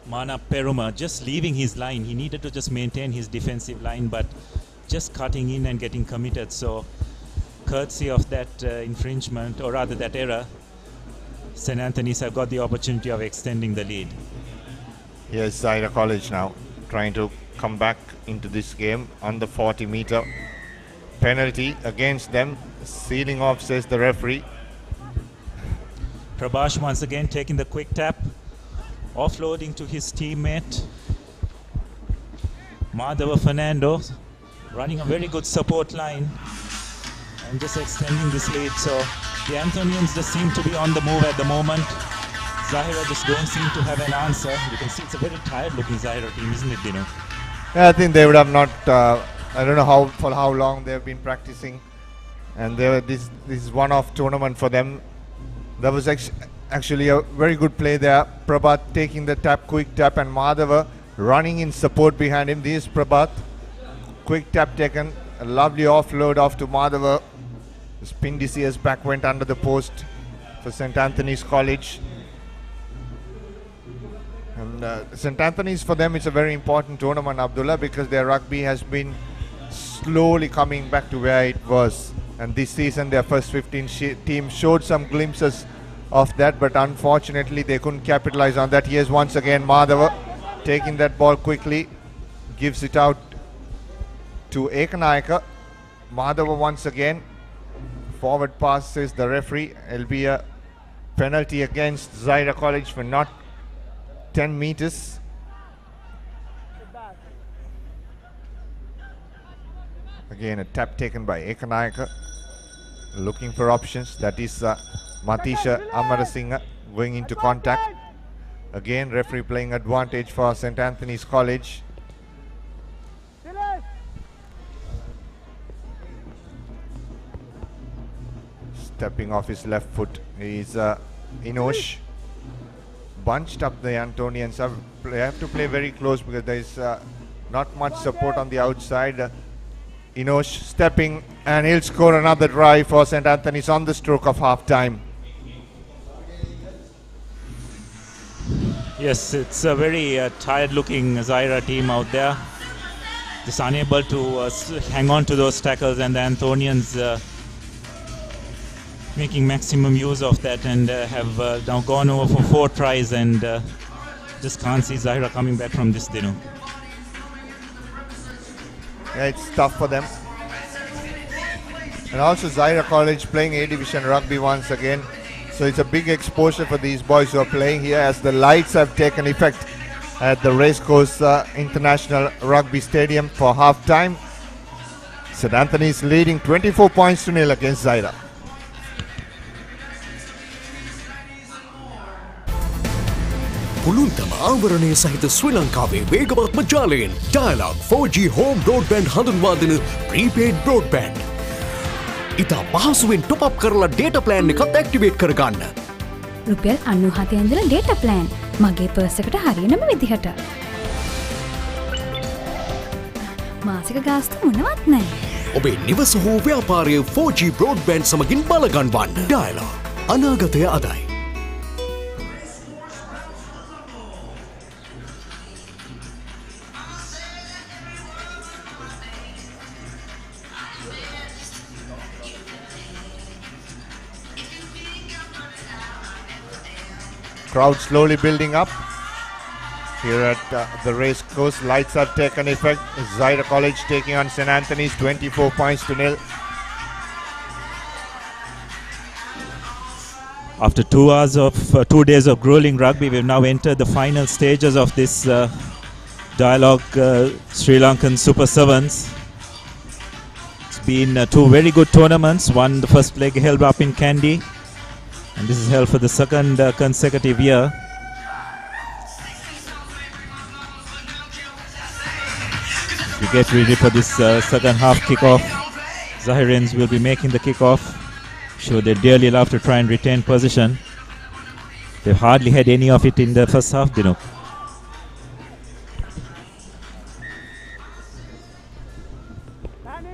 [SPEAKER 14] Mana Peruma, just leaving his line. He needed to just maintain his defensive line, but just cutting in and getting committed. So courtesy of that infringement, or rather that error, St. Anthony's have got the opportunity of extending the lead.
[SPEAKER 20] Here's Zaira College now, trying to come back into this game on the 40-meter. Penalty against them, sealing off, says the referee.
[SPEAKER 14] Prabhash once again taking the quick tap, offloading to his teammate. Madhava Fernando running a very good support line and just extending this lead. So the Anthonians just seem to be on the move at the moment. Zahira just don't seem to have an answer. You can see it's a very tired looking Zahira team, isn't it, Dino?
[SPEAKER 20] Yeah, I think they would have not, I don't know for how long they've been practicing. And this is one-off tournament for them. That was actually a very good play there. Prabhat taking the tap, quick tap, and Madhava running in support behind him. This is Prabhat. Quick tap taken, a lovely offload off to Madhava. The spin DCS back went under the post for St. Anthony's College. And St. Anthony's, for them, it's a very important tournament, Abdullah, because their rugby has been slowly coming back to where it was. And this season, their first 15 teams showed some glimpses of that, but unfortunately, they couldn't capitalize on that. Here's once again Madhava taking that ball quickly, gives it out to Ekanayaka. Madhava once again, forward pass, says the referee. It'll be a penalty against Zaira College for not 10 meters. Again, a tap taken by Ekanayaka, looking for options. That is Matisha Amarasinghe going into contact. Again, referee playing advantage for St. Anthony's College. Stepping off his left foot is Inosh. Bunched up the Antonians. They have to play very close because there is not much support on the outside. Inosh stepping, and he'll score another try for St. Anthony's on the stroke of half time.
[SPEAKER 14] Yes, it's a very tired looking Zaira team out there. just unable to hang on to those tackles, and the Anthonians making maximum use of that, and have now gone over for 4 tries, and just can't see Zahira coming back from this, Dinu.
[SPEAKER 20] Yeah, it's tough for them. And also Zahira College playing A Division rugby once again. So it's a big exposure for these boys who are playing here, as the lights have taken effect at the Racecourse International Rugby Stadium for half-time. St. Anthony's leading 24 points to 0 against Zahira.
[SPEAKER 13] පුළුල්තම ආවරණය සහිත ශ්‍රී ලංකාවේ වේගවත්ම ජාලයෙන් Dialog 4G home broadband හඳුන්වා දෙන prepaid broadband. ඉතා පහසුවෙන් top up කරලා data plan එකත් activate කරගන්න.
[SPEAKER 5] රුපියල් 97 ඉඳලා data plan මගේ පර්ස් එකට හරියනම විදිහට. මාසික ගාස්තු මොනවත් නැහැ.
[SPEAKER 13] ඔබේ නිවස හෝ ව්‍යාපාරය 4G broadband සමගින් බලගන්වන්න. Dialog අනාගතය අදයි.
[SPEAKER 20] Crowd slowly building up here at the Racecourse. Lights have taken effect. Zahira College taking on St. Anthony's 24 points to 0.
[SPEAKER 14] After 2 hours of 2 days of grueling rugby, we've now entered the final stages of this Dialog Sri Lankan Super 7's. It's been 2 very good tournaments. One, the first leg held up in Kandy, and this is held for the second consecutive year. We get ready for this second half kickoff. Zahirians will be making the kickoff. Sure, they dearly love to try and retain position. They've hardly had any of it in the first half, Dinu.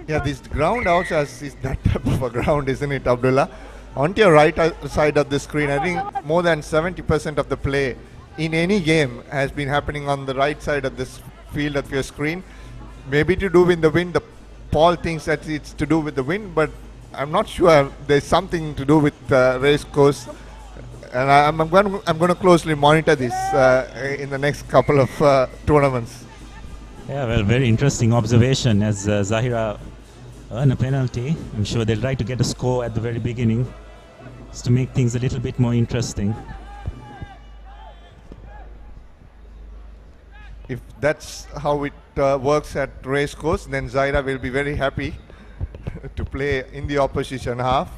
[SPEAKER 20] Yeah, this ground also is that type of a ground, isn't it, Abdullah? On your right side of the screen, I think more than 70% of the play in any game has been happening on the right side of this field of your screen. Maybe to do with the wind. Paul thinks that it's to do with the wind, but I'm not sure. There's something to do with Racecourse, and I'm going to closely monitor this in the next couple of tournaments.
[SPEAKER 14] Yeah, well, very interesting observation as Zahira earn a penalty. I'm sure they'll try to get a score at the very beginning just to make things a little bit more interesting.
[SPEAKER 20] If that's how it works at Racecourse, then Zahira will be very happy to play in the opposition half.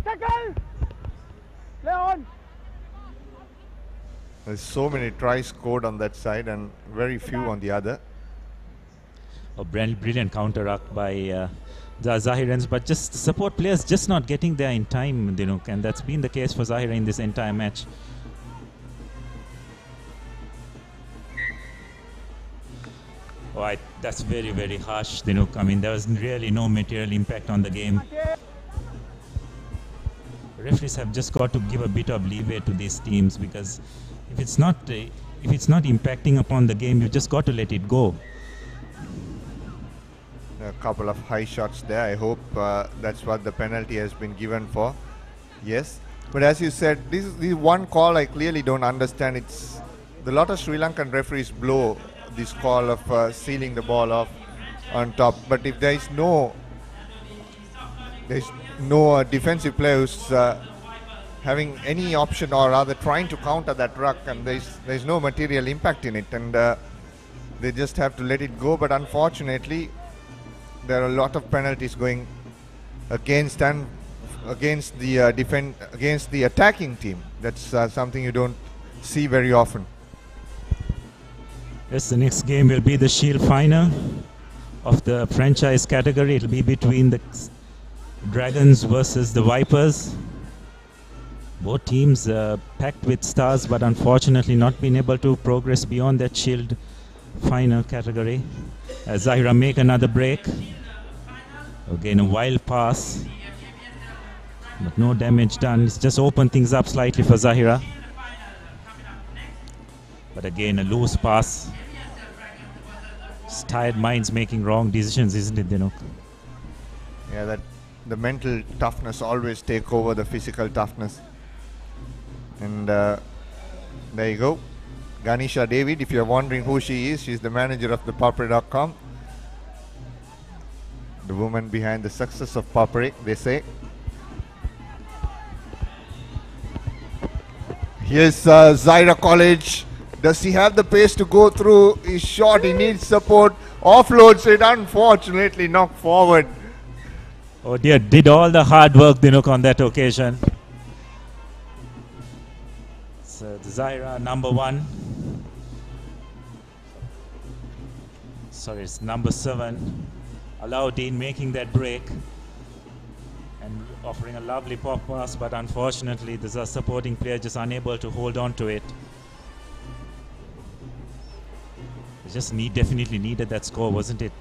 [SPEAKER 19] Tackle! Play on!
[SPEAKER 20] There's so many tries scored on that side and very few on the other.
[SPEAKER 14] A brilliant counteract by the Zahirans, but just support players just not getting there in time, you know, and that's been the case for Zahira in this entire match. Oh, that's very, very harsh, you know. I mean, there was really no material impact on the game. Referees have just got to give a bit of leeway to these teams, because if it's not impacting upon the game, you just got to let it go.
[SPEAKER 20] A couple of high shots there. I hope that's what the penalty has been given for. Yes, but as you said, this is one call I clearly don't understand. It's a lot of Sri Lankan referees blow this call of sealing the ball off on top. But if there's no defensive player who's having any option, or rather trying to counter that ruck, and there's no material impact in it, and they just have to let it go. But unfortunately, there are a lot of penalties going against the attacking team. That's something you don't see very often.
[SPEAKER 14] Yes, the next game will be the Shield final of the franchise category. It'll be between the Dragons versus the Vipers. Both teams packed with stars, but unfortunately not been able to progress beyond that Shield final category. As Zahira make another break. Again, a wild pass, but no damage done. It's just opened things up slightly for Zahira. But again, a loose pass. It's tired minds making wrong decisions, isn't it, Dinuk?
[SPEAKER 20] Yeah, that the mental toughness always take over the physical toughness. And there you go. Ganesha David, if you're wondering who she is, she's the manager of ThePapare.com. The woman behind the success of Papare, they say. Here's Zaira College. Does he have the pace to go through his shot? He needs support. Offloads it, unfortunately knocked forward.
[SPEAKER 14] Oh dear, did all the hard work, Dinuk, on that occasion. So Zaira, number 1. Sorry, it's number 7. Alauddin making that break and offering a lovely pop pass, but unfortunately the supporting player just unable to hold on to it. Just definitely needed that score, wasn't it,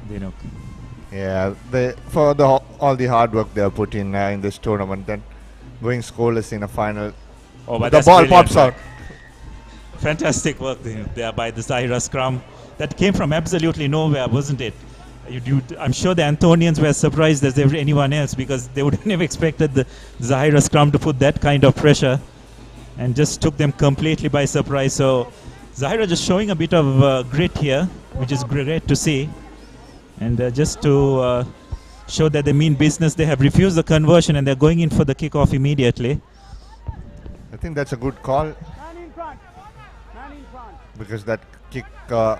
[SPEAKER 14] Dinuk?
[SPEAKER 20] Yeah, for all the hard work they have put in this tournament, then going scoreless in a final.
[SPEAKER 14] Oh, but
[SPEAKER 20] the ball pops out.
[SPEAKER 14] Fantastic work there by the Zaira scrum. That came from absolutely nowhere, wasn't it? I'm sure the Anthonians were surprised as anyone else, because they would have never expected the Zaira scrum to put that kind of pressure, and just took them completely by surprise. So Zaira just showing a bit of grit here, which is great to see. And just to show that they mean business, they have refused the conversion and they're going in for the kickoff immediately.
[SPEAKER 20] I think that's a good call. Because that kick, I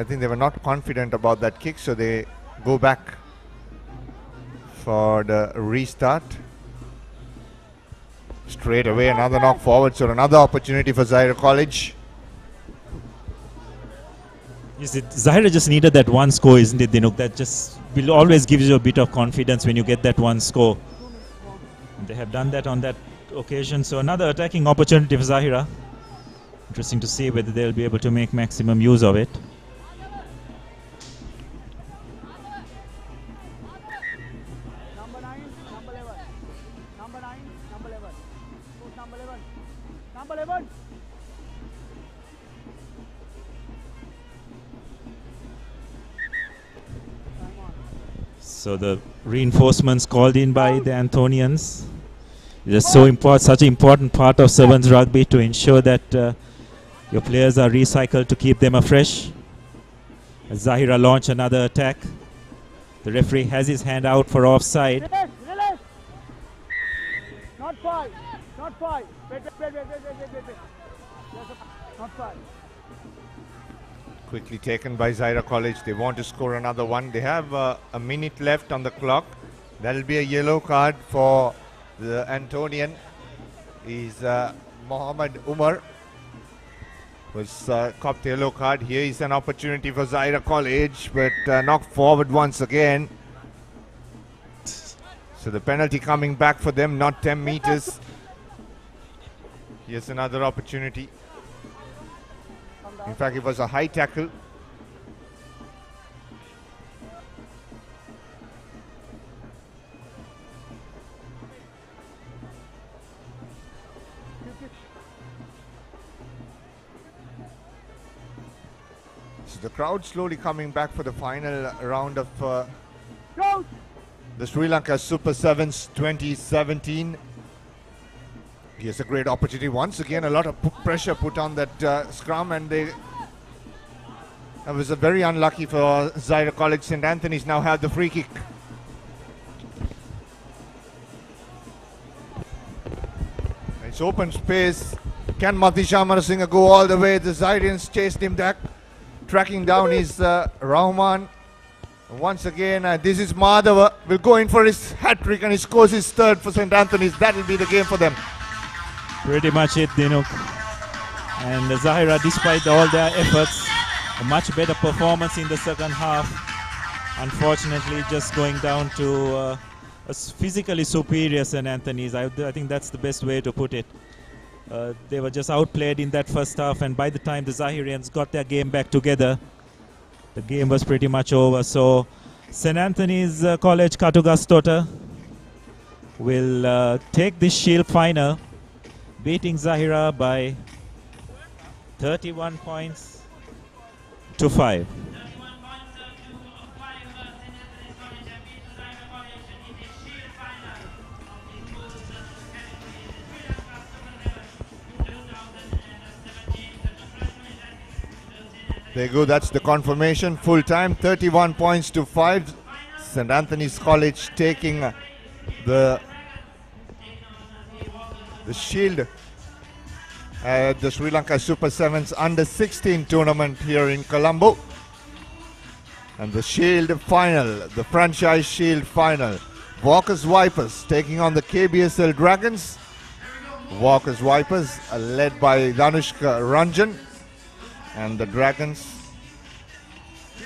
[SPEAKER 20] think they were not confident about that kick, so they go back for the restart. Straight away, another knock forward, so another opportunity for Zaira College.
[SPEAKER 14] Zaira just needed that one score, isn't it, Dinuk? That just will always gives you a bit of confidence when you get that one score. And they have done that on that occasion. So another attacking opportunity for Zaira. Interesting to see whether they'll be able to make maximum use of it. So the reinforcements called in by the Anthonians. It's such an important part of 7's rugby to ensure that your players are recycled to keep them afresh. As Zaira launch another attack, the referee has his hand out for offside.
[SPEAKER 1] Relax. Not five. Wait. Not five.
[SPEAKER 20] Quickly taken by Zaira College. They want to score another one. They have a minute left on the clock. That'll be a yellow card for the Antonian. Is Mohammed Umar was copped yellow card. Here is an opportunity for Zaira College, but knocked forward once again. So the penalty coming back for them, not 10 meters. Here's another opportunity. In fact, it was a high tackle. So the crowd slowly coming back for the final round of the Sri Lanka Super 7's 2017. Here's a great opportunity. Once again, a lot of pressure put on that scrum, and it was very unlucky for Zaira College. St. Anthony's now have the free kick. It's open space. Can Matisha Amarasinghe go all the way? The Zairians chased him back. Tracking down his Rahman. Once again, this is Madhava. Will go in for his hat-trick, and he scores his third for St. Anthony's. That will be the game for them.
[SPEAKER 14] Pretty much it, Dinuk. And Zaira, despite all their efforts, a much better performance in the second half. Unfortunately, just going down to a physically superior St. Anthony's. I think that's the best way to put it. They were just outplayed in that first half, and by the time the Zahirians got their game back together, the game was pretty much over. So St. Anthony's College Katugastota will take this Shield final, beating Zaira by 31 points to 5.
[SPEAKER 20] There you go, that's the confirmation. Full time, 31 points to 5. St. Anthony's College taking the shield at the Sri Lanka Super 7's under 16 tournament here in Colombo. And the shield final, the franchise shield final. Walker's Vipers taking on the KBSL Dragons. Walker's Vipers are led by Dhanushka Ranjan. And the Dragons,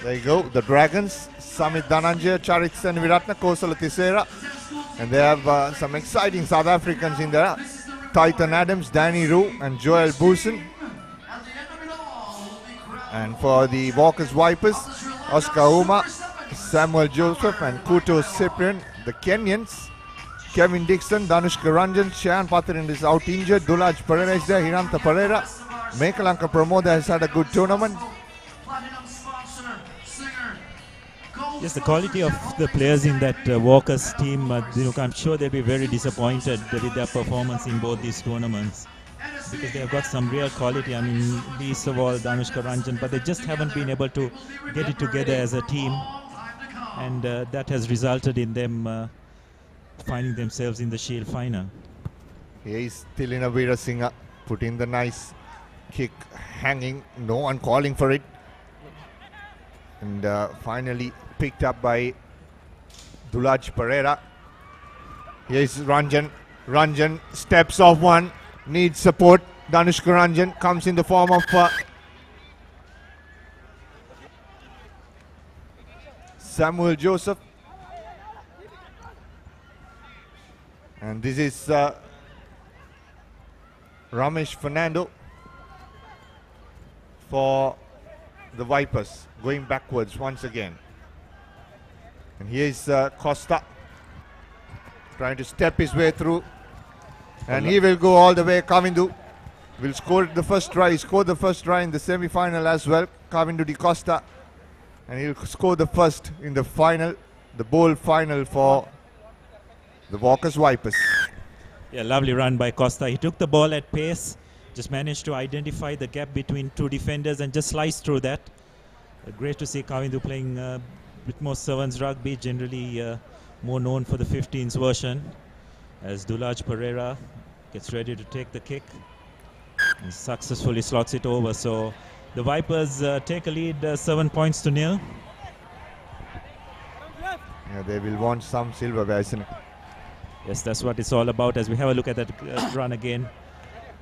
[SPEAKER 20] there you go, the Dragons, Samit Dhananjaya, Charit Senviratna, Kosala Thisera. And they have some exciting South Africans in there. Titan Adams, Danny Roo and Joel Boosen. And for the Walker's Vipers, Oscar Uma, Samuel Joseph and Kuto Cyprian, the Kenyans. Kevin Dixon, Dhanushka Ranjan, Shayan Patharin is out injured, Dulaj Pereira is there, Hiranta Pereira. Mekalanka Pramoda has had a good tournament.
[SPEAKER 14] Yes, the quality of the players in that Walker's team, I'm sure they'll be very disappointed with their performance in both these tournaments, because they have got some real quality. I mean, least of all Dhanushka Ranjan, but they just haven't been able to get it together as a team, and that has resulted in them finding themselves in the Shield final.
[SPEAKER 20] Here is Tilina Veerasinghe, put in the nice kick, hanging, no one calling for it, and finally picked up by Dulaj Pereira. Here is Ranjan. Ranjan steps off one, needs support. Dhanushka Ranjan comes in the form of Samuel Joseph, and this is Ramesh Fernando for the Vipers, going backwards once again. And here is Costa trying to step his way through, and he will go all the way. Kavindu will score the first try. He scored the first try in the semi-final as well, Kavindu Di Costa, and he'll score the first in the final, the bowl final for the Walker's Vipers.
[SPEAKER 14] Yeah, lovely run by Costa. He took the ball at pace, just managed to identify the gap between two defenders and just sliced through that. Great to see Kavindu playing with more sevens rugby, generally more known for the 15s version, as Dulaj Pereira gets ready to take the kick and successfully slots it over. So the Vipers take a lead 7 points to 0.
[SPEAKER 20] Yeah, they will want some silverware, isn't it?
[SPEAKER 14] Yes, that's what it's all about. As we have a look at that run again,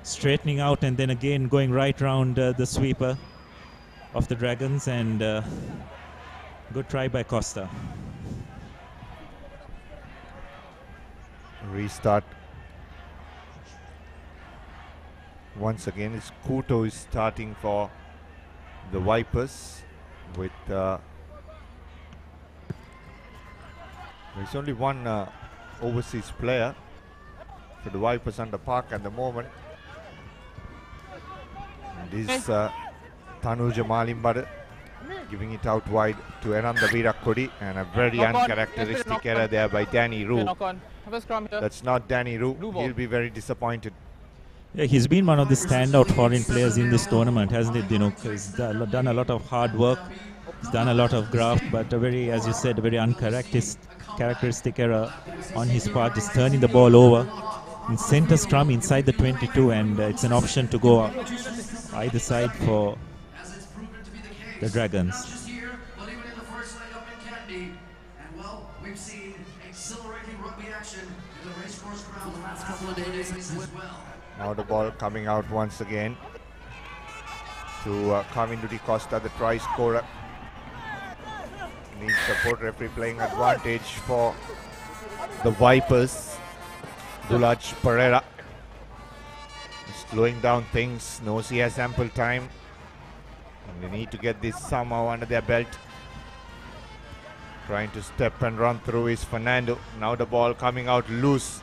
[SPEAKER 14] straightening out and then again going right round the sweeper of the Dragons, and good try by Costa.
[SPEAKER 20] Restart. Once again, it's Kuto is starting for the Vipers with there's only one overseas player for the Vipers under park at the moment. And this is Tanuja Malimbada giving it out wide to Enanda Virakodi, and a very uncharacteristic error there by Danny Roo. That's not Danny Roo. He'll be very disappointed.
[SPEAKER 14] Yeah, he's been one of the standout foreign players in this tournament, hasn't it? He's done a lot of hard work. He's done a lot of graft, but a very, as you said, a very uncharacteristic error on his part, just turning the ball over in center scrum inside the 22, and it's an option to go either side for the Dragons.
[SPEAKER 11] We've seen exhilarating rugby action in the Racecourse Grounds the last couple of days as well.
[SPEAKER 20] Now the ball coming out once again to Kavindu Di Costa, the try scorer. Needs support, referee playing advantage for the Vipers. Dulaj Pereira slowing down things, knows he has ample time, and they need to get this somehow under their belt. Trying to step and run through is Fernando. Now the ball coming out loose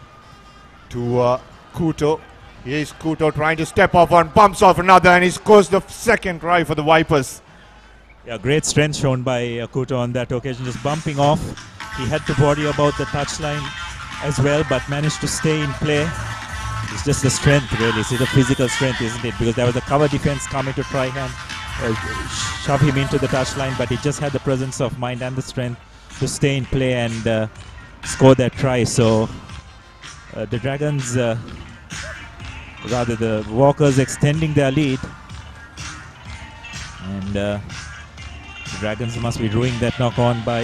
[SPEAKER 20] to Kuto. Here is Kuto trying to step off one, bumps off another, and he scores the second try for the Vipers.
[SPEAKER 14] Yeah, great strength shown by Kuto on that occasion, just bumping off. He had to worry about the touchline as well, but managed to stay in play. It's just the strength, really. It's the physical strength, isn't it? Because there was a cover defense coming to try and shove him into the touchline, but he just had the presence of mind and the strength to stay in play and score that try. So the Dragons, rather the Walkers, extending their lead, and the Dragons must be ruining that knock on by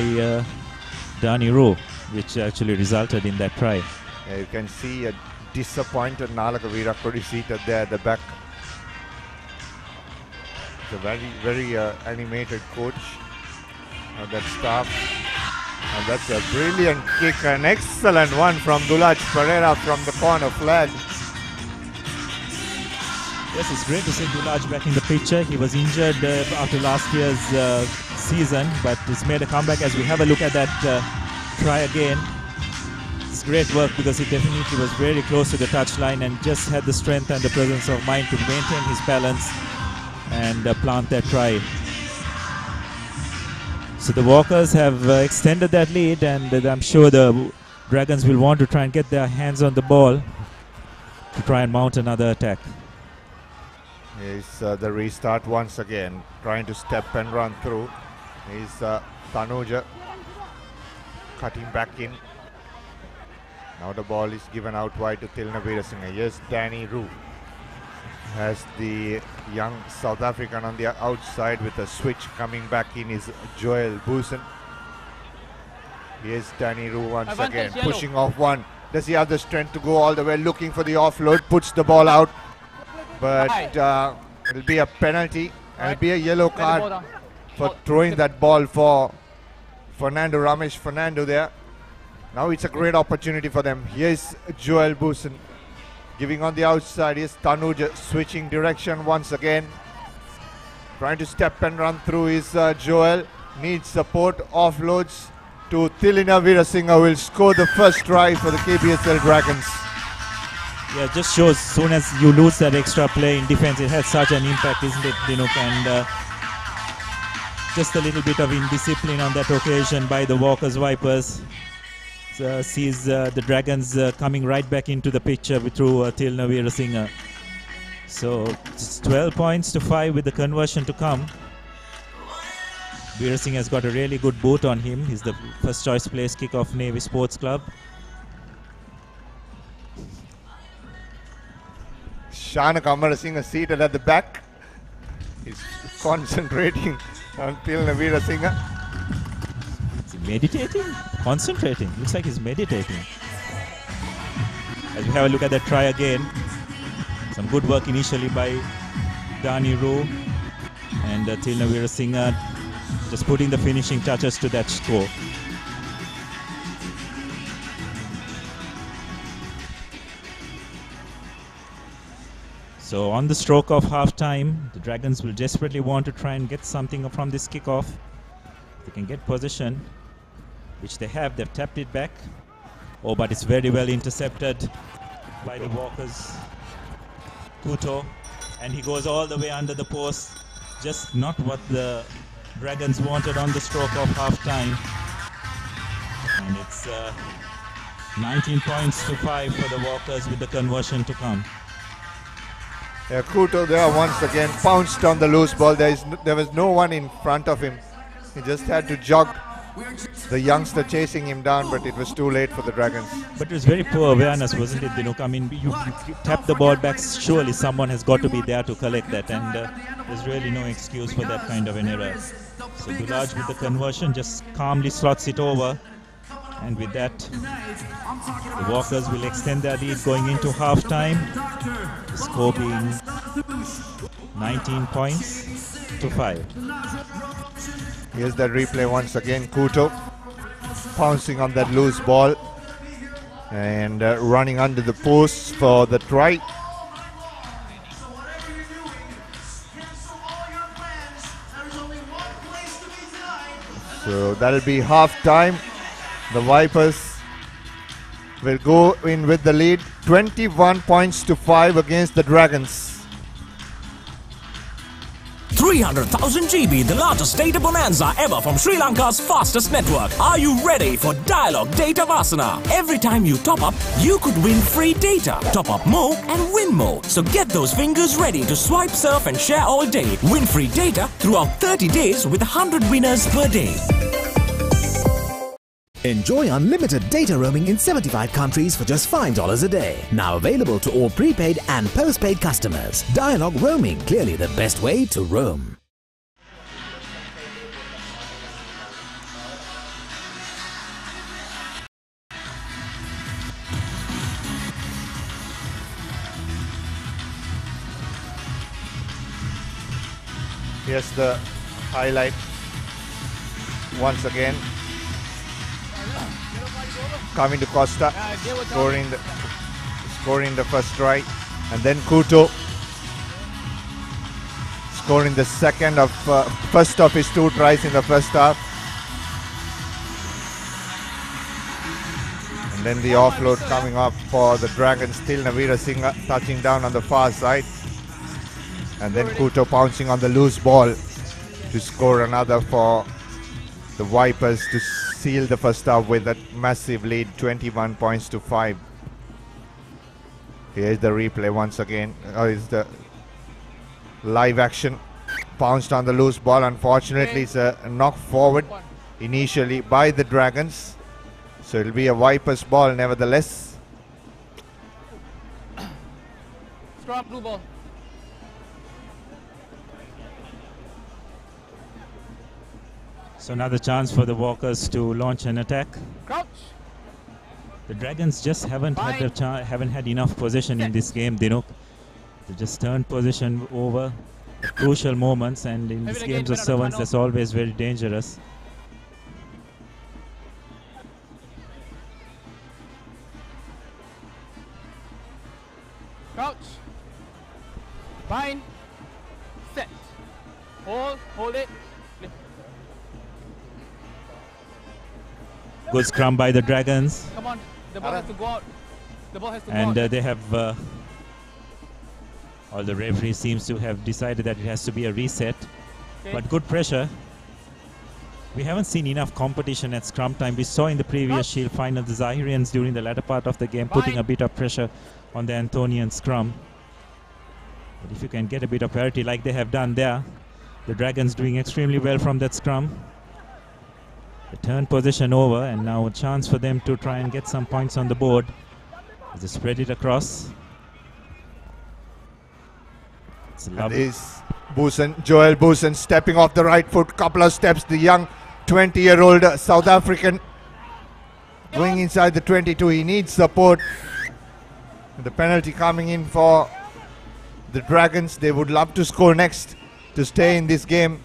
[SPEAKER 14] Dani Rowe, which actually resulted in that try.
[SPEAKER 20] Yeah, you can see a disappointed Nalaka Virakodi seated there at the back. It's a very animated coach. That staff. And that's a brilliant kick, an excellent one from Dulaj Pereira from the corner flag.
[SPEAKER 14] Yes, it's great to see Dulaj back in the picture. He was injured after last year's season, but he's made a comeback. As we have a look at that try again, it's great work because he definitely was very close to the touchline and just had the strength and the presence of mind to maintain his balance and plant that try. So the Walkers have extended that lead, and I'm sure the Dragons will want to try and get their hands on the ball to try and mount another attack.
[SPEAKER 20] Is the restart once again, trying to step and run through. Is Tanuja cutting back in. Now the ball is given out wide to Tilna Veerasinghe. Yes, Dani Rowe has the young South African on the outside with a switch. Coming back in is Joel Boosen. Here's Dani Rowe once again, pushing off one. Does he have the strength to go all the way, looking for the offload, puts the ball out. But it'll be a penalty and it'll be a yellow card for throwing that ball for Fernando, Ramesh Fernando there. Now it's a great opportunity for them. Here's Joel Boosen giving on the outside. Here's Tanuja switching direction once again. Trying to step and run through is Joel. Needs support, offloads to Tilina Veerasinghe, will score the first try for the KBSL Dragons.
[SPEAKER 14] Yeah, it just shows soon as you lose that extra play in defense, it has such an impact, isn't it, Dinuk? And just a little bit of indiscipline on that occasion by the Walkers Vipers. Sees the Dragons coming right back into the picture through Tilna Veerasinghe. So it's 12 points to 5 with the conversion to come. Veerasinghe has got a really good boot on him. He's the first choice place kick of Navy Sports Club.
[SPEAKER 20] Shana Kamarasinghe seated at the back. He's concentrating on Tilna Veerasinghe.
[SPEAKER 14] Is he meditating? Concentrating. Looks like he's meditating. As we have a look at that try again. Some good work initially by Dani Rowe and Tilna Veerasinghe, just putting the finishing touches to that score. So on the stroke of half-time, the Dragons will desperately want to try and get something from this kickoff. They can get possession, which they have. They've tapped it back. Oh, but it's very well intercepted by the Walkers. Kuto, and he goes all the way under the post. Just not what the Dragons wanted on the stroke of half-time. And it's 19 points to 5 for the Walkers with the conversion to come.
[SPEAKER 20] Yeah, Kuto there once again pounced on the loose ball. There was no one in front of him. He just had to jog the youngster chasing him down, but it was too late for the Dragons.
[SPEAKER 14] But it was very poor awareness, wasn't it, Dinuk? I mean, you tap the ball back, surely someone has got to be there to collect that, and there's really no excuse for that kind of an error. So Dulaj with the conversion just calmly slots it over, and with that, the Walkers will extend their lead going into half-time. The score being 19 points to 5.
[SPEAKER 20] Here's that replay once again. Kuto pouncing on that loose ball and running under the posts for the try. So that'll be half time. The Vipers will go in with the lead, 21 points to 5 against the Dragons.
[SPEAKER 3] 300,000 GB, the largest data bonanza ever from Sri Lanka's fastest network. Are you ready for Dialog Data Vasana? Every time you top up, you could win free data. Top up more and win more. So get those fingers ready to swipe, surf and share all day. Win free data throughout 30 days with 100 winners per day.
[SPEAKER 7] Enjoy unlimited data roaming in 75 countries for just $5 a day. Now available to all prepaid and postpaid customers. Dialog Roaming, clearly the best way to roam.
[SPEAKER 20] Here's the highlight once again. Coming to Costa, scoring the first try, and then Couto scoring the first of his 2 tries in the first half. And then the offload coming up for the Dragons, still Navira Singh touching down on the far side. And then Couto pouncing on the loose ball to score another for the Vipers to seal the first half with a massive lead, 21 points to 5. Here's the replay once again. It's the live action. Pounced on the loose ball. Unfortunately, it's a knock forward initially by the Dragons. So it'll be a Vipers ball nevertheless.
[SPEAKER 19] Scrum, blue ball.
[SPEAKER 14] So another chance for the Walkers to launch an attack.
[SPEAKER 19] Crouch.
[SPEAKER 14] The Dragons just haven't had enough possession in this game. They just turned possession over at crucial moments, and in these games of sevens, that's always very dangerous.
[SPEAKER 19] Crouch. Bind. Set. Hold it.
[SPEAKER 14] Good scrum by the Dragons.
[SPEAKER 19] Come on, the ball has to go out. The ball has to go out.
[SPEAKER 14] And they have, all the referee seems to have decided that it has to be a reset. Okay. But good pressure. We haven't seen enough competition at scrum time. We saw in the previous Shield final the Zahirians during the latter part of the game putting a bit of pressure on the Anthonian scrum. But if you can get a bit of parity like they have done there, the Dragons doing extremely well from that scrum. They turn possession over, and now a chance for them to try and get some points on the board as they spread it across. It's lovely.
[SPEAKER 20] Joel Boosen stepping off the right foot, couple of steps. The young 20-year-old South African going inside the 22. He needs support. The penalty coming in for the Dragons. They would love to score next to stay in this game.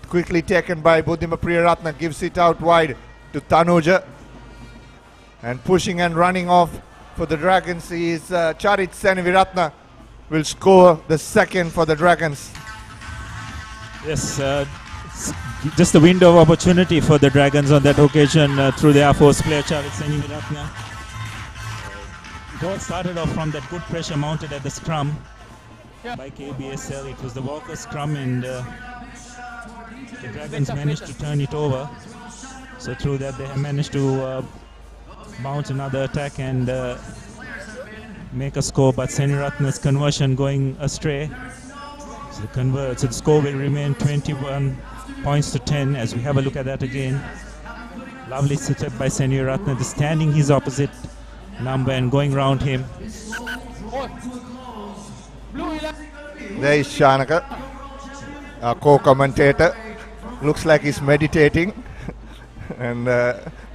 [SPEAKER 20] Quickly taken by Buddhima Priyaratna, gives it out wide to Tanuja. And pushing and running off for the Dragons is Charit Senaviratna, will score the second for the Dragons.
[SPEAKER 14] Yes, just a window of opportunity for the Dragons on that occasion through the Air Force player Charit Senaviratna. It all started off from that good pressure mounted at the scrum by KBSL. It was the Walker scrum, and the Dragons managed to turn it over. So through that they have managed to mount another attack and make a score, but Senaviratna's conversion going astray. So the score will remain 21 points to 10 as we have a look at that again. Lovely step by Senaviratna, just standing his opposite number and going round him.
[SPEAKER 20] There is Shanaka, our co-commentator. Looks like he's meditating and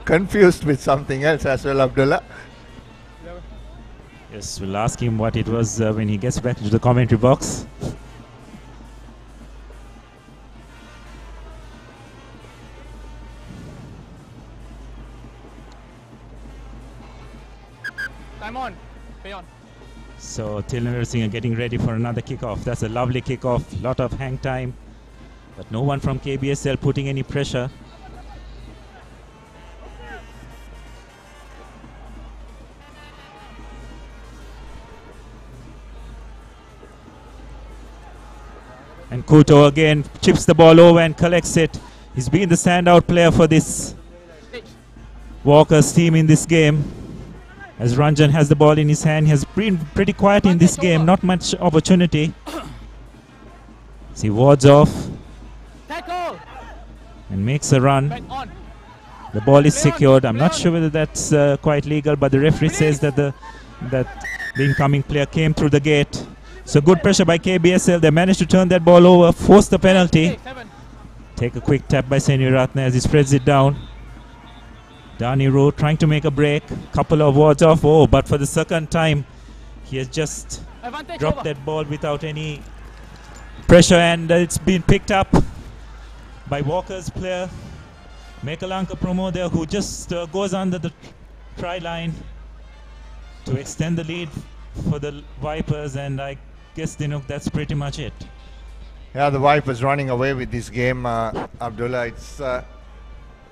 [SPEAKER 20] confused with something else as well, Abdullah.
[SPEAKER 14] Yes, we'll ask him what it was when he gets back to the commentary box.
[SPEAKER 19] Time on. Pay on.
[SPEAKER 14] So Tilner Singh getting ready for another kickoff. That's a lovely kickoff, lot of hang time, but no one from KBSL putting any pressure. And Kuto again chips the ball over and collects it. He's been the standout player for this Walker's team in this game. As Ranjan has the ball in his hand, he has been pretty quiet in this game, not much opportunity. He wards off and makes a run. The ball is secured. I'm not sure whether that's quite legal, but the referee says that the incoming player came through the gate. So good pressure by KBSL. They managed to turn that ball over, force the penalty. Take a quick tap by Senuratne as he spreads it down. Daniro trying to make a break. Couple of wards off. Oh, but for the second time, he has just dropped that ball without any pressure, and it's been picked up by Walker's player, Mekalanka Promo there, who just goes under the try line to extend the lead for the Vipers, and I guess that's pretty much it.
[SPEAKER 20] Yeah, the Vipers running away with this game, Abdullah.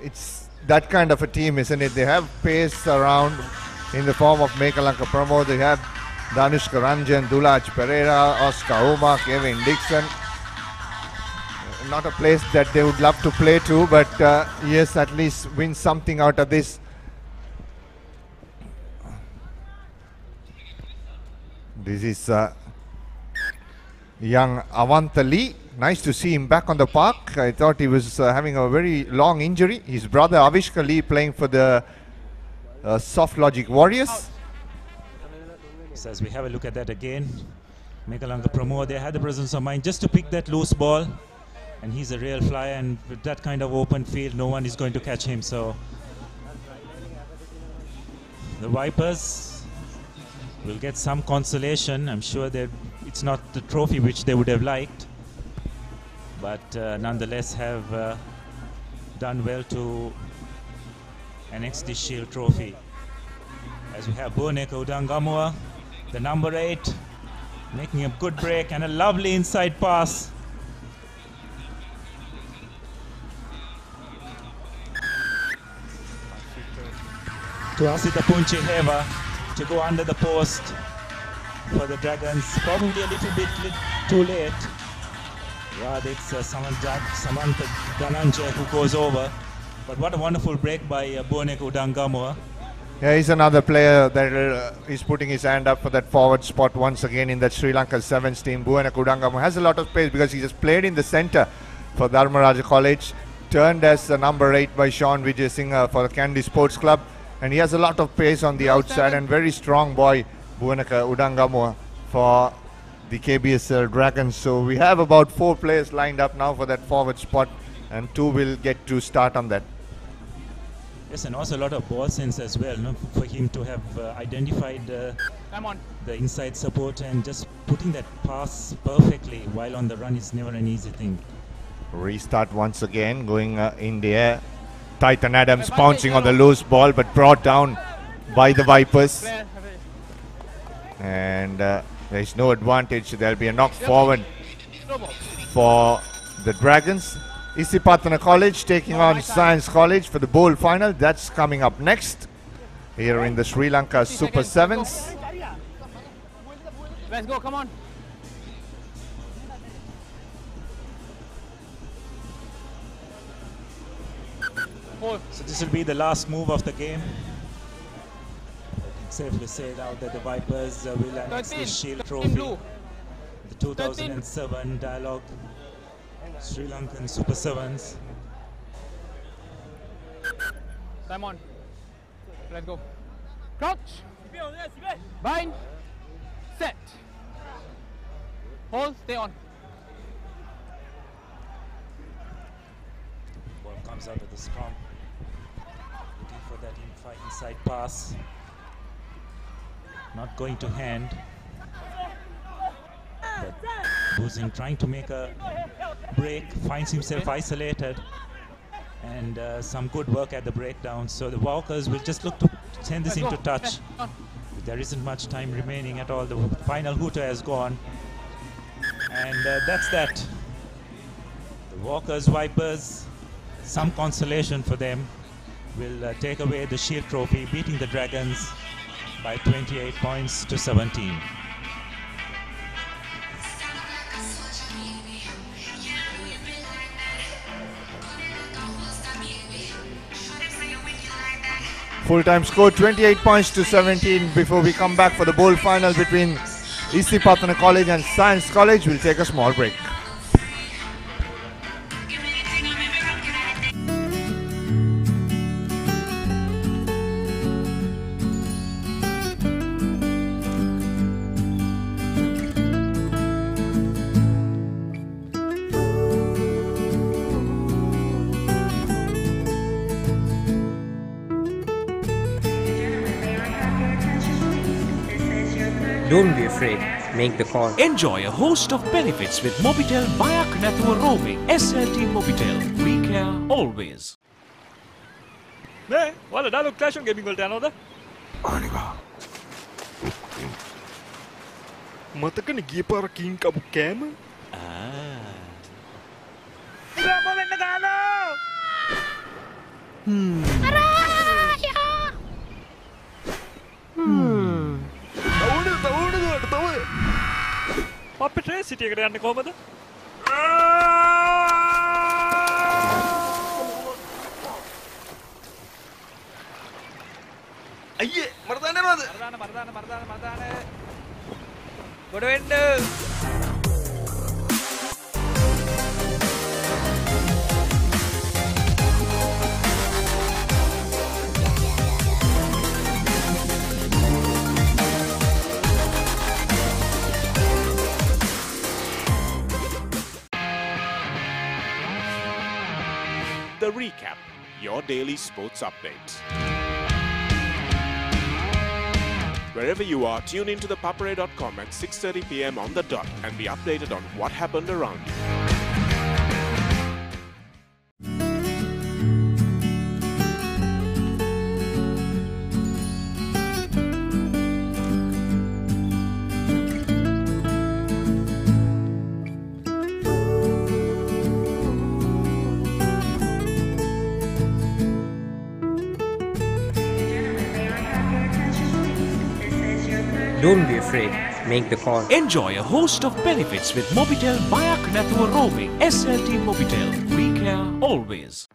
[SPEAKER 20] It's that kind of a team, isn't it? They have pace around in the form of Mekalanka Promo. They have Danushka Ranjan, Dulaj Pereira, Oscar Uma, Kevin Dixon. Not a place that they would love to play to, but yes, at least win something out of this. This is young Avanta Lee. Nice to see him back on the park. I thought he was having a very long injury. His brother Avishka Lee playing for the Soft Logic Warriors.
[SPEAKER 14] So as we have a look at that again, Mekalanka Promo, they had the presence of mind just to pick that loose ball, and he's a real flyer, and with that kind of open field, no one is going to catch him. So the Vipers will get some consolation. I'm sure that it's not the trophy which they would have liked, but nonetheless have done well to annex this Shield trophy. As we have Boneka Udangamua, the number 8, making a good break and a lovely inside pass. To Asita Punchiheva to go under the post for the Dragons. Probably a little bit too late. Rather, it's Samantha Dhananjay who goes over. But what a wonderful break by Boneka Udangamua.
[SPEAKER 20] Yeah, he's another player that is putting his hand up for that forward spot once again in that Sri Lanka 7's team. Boneka Udangamua has a lot of pace because he just played in the centre for Dharmaraja College. Turned as the number 8 by Sean Vijay Singh for the Kandy Sports Club. And he has a lot of pace on the outside, and very strong boy, Boneka Udangamua, for the KBSL Dragons. So we have about 4 players lined up now for that forward spot, and 2 will get to start on that.
[SPEAKER 14] Yes, and also a lot of ball sense as well, no? For him to have identified the inside support and just putting that pass perfectly while on the run is never an easy thing.
[SPEAKER 20] Restart once again, going in the air. Titan Adams pouncing on the loose ball, but brought down by the Vipers. And there is no advantage. There will be a knock forward for the Dragons. Isipatana College taking on Science College for the bowl final. That's coming up next here in the Sri Lanka Super 7's.
[SPEAKER 19] Let's go, come on.
[SPEAKER 14] So this will be the last move of the game. It's safe to say now that the Vipers will annex the Shield trophy. The 2007 Dialogue Sri Lankan Super 7's.
[SPEAKER 19] Simon, let's go. Crouch. Bind. Set. Hold. Stay on.
[SPEAKER 14] Ball comes out of the scrum. Looking for that inside pass. Not going to hand. But Buzin trying to make a break, finds himself isolated, and some good work at the breakdown. So the Walkers will just look to send this into touch. There isn't much time remaining at all. The final hooter has gone, and that's that. The Walkers, Vipers, some consolation for them, will take away the Shield trophy, beating the Dragons by 28 points to 17.
[SPEAKER 20] Full-time score 28 points to 17 before we come back for the bowl final between EC Patna College and Science College. We'll take a small break.
[SPEAKER 8] Don't be afraid. Make the call.
[SPEAKER 13] Enjoy a host of benefits with Mobitel via Knathua roaming. SLT Mobitel. We care always.
[SPEAKER 6] නේ ඔයාලා dialogue clash on gaming වලට යනවද?
[SPEAKER 12] අනිවා. මතකනේ ගිය පාර කින් කපු කෑම?
[SPEAKER 6] ඉතින් වෙන්න ගාලා. අපිට සිටි එකට යන්නේ කොහමද?
[SPEAKER 12] අයියේ මට දාන්න යනවද?
[SPEAKER 6] මරදාන. ගොඩ වෙන්න.
[SPEAKER 17] The Recap, your daily sports update. Wherever you are, tune into ThePapare.com at 6:30 p.m. on the dot and be updated on what happened around you.
[SPEAKER 8] Don't be afraid. Make the call.
[SPEAKER 13] Enjoy a host of benefits with Mobitel via Knathua roaming. SLT Mobitel. We care always.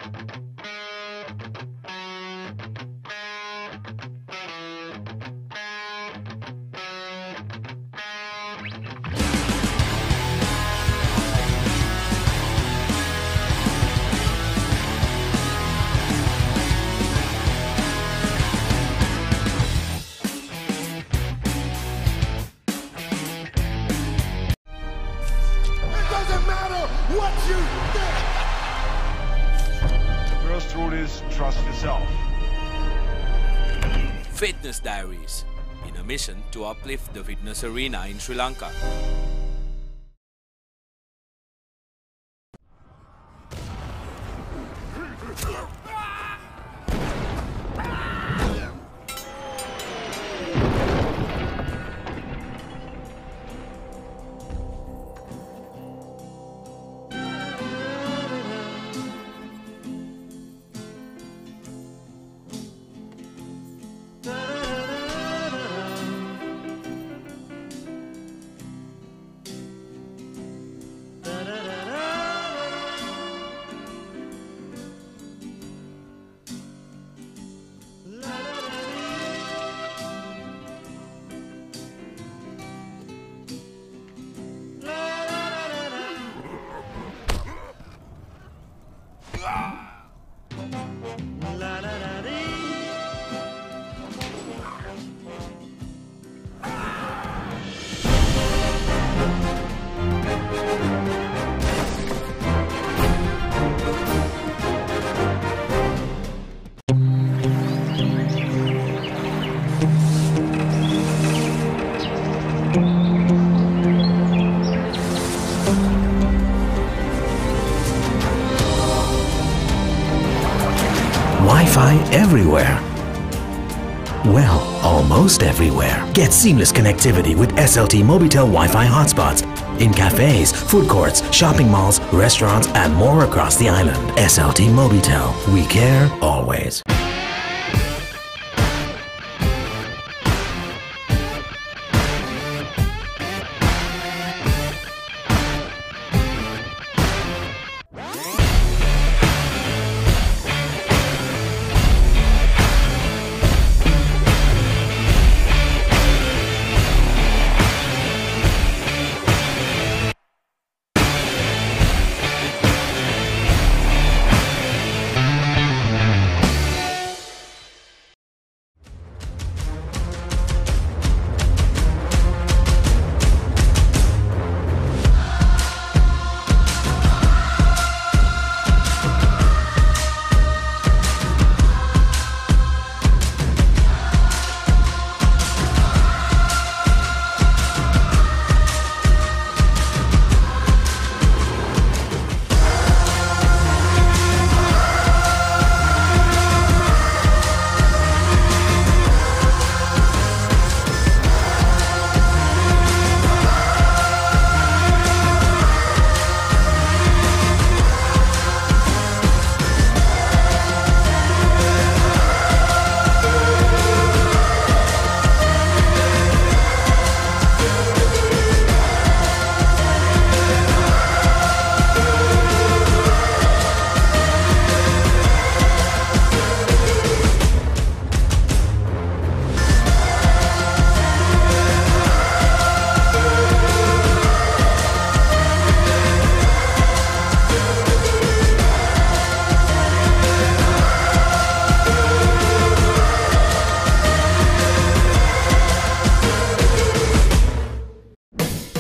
[SPEAKER 12] Trust yourself.
[SPEAKER 21] Fitness Diaries, in a mission to uplift the fitness arena in Sri Lanka.
[SPEAKER 3] Wi-Fi everywhere. Well, almost everywhere. Get seamless connectivity with SLT Mobitel Wi-Fi hotspots in cafes, food courts, shopping malls, restaurants and more across the island. SLT Mobitel. We care always.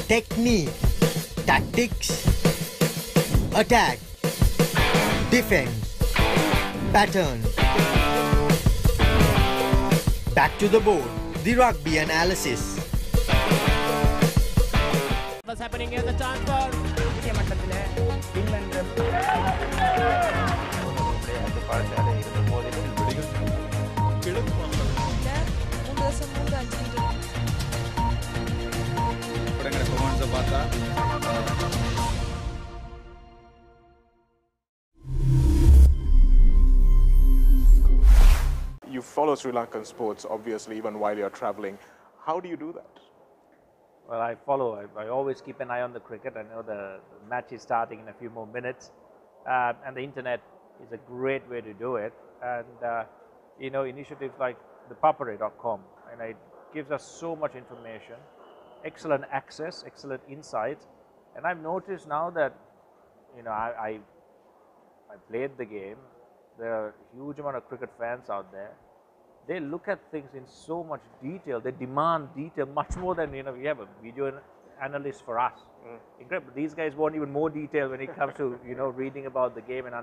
[SPEAKER 10] technique, tactics, attack, defense, pattern. Back to the board, the rugby analysis.
[SPEAKER 22] What's happening here? The chance for
[SPEAKER 17] You follow Sri Lankan sports, obviously, even while you're traveling. How do you do that?
[SPEAKER 23] Well, I follow. I always keep an eye on the cricket. I know the match is starting in a few more minutes. And the internet is a great way to do it. And, you know, initiatives like ThePapare.com, and it gives us so much information, excellent access, excellent insight. And I've noticed now that, you know, I played the game. There are a huge amount of cricket fans out there. They look at things in so much detail. They demand detail much more than, you know, we have a video analyst for us. Incredible. These guys want even more detail when it comes to, you know, reading about the game and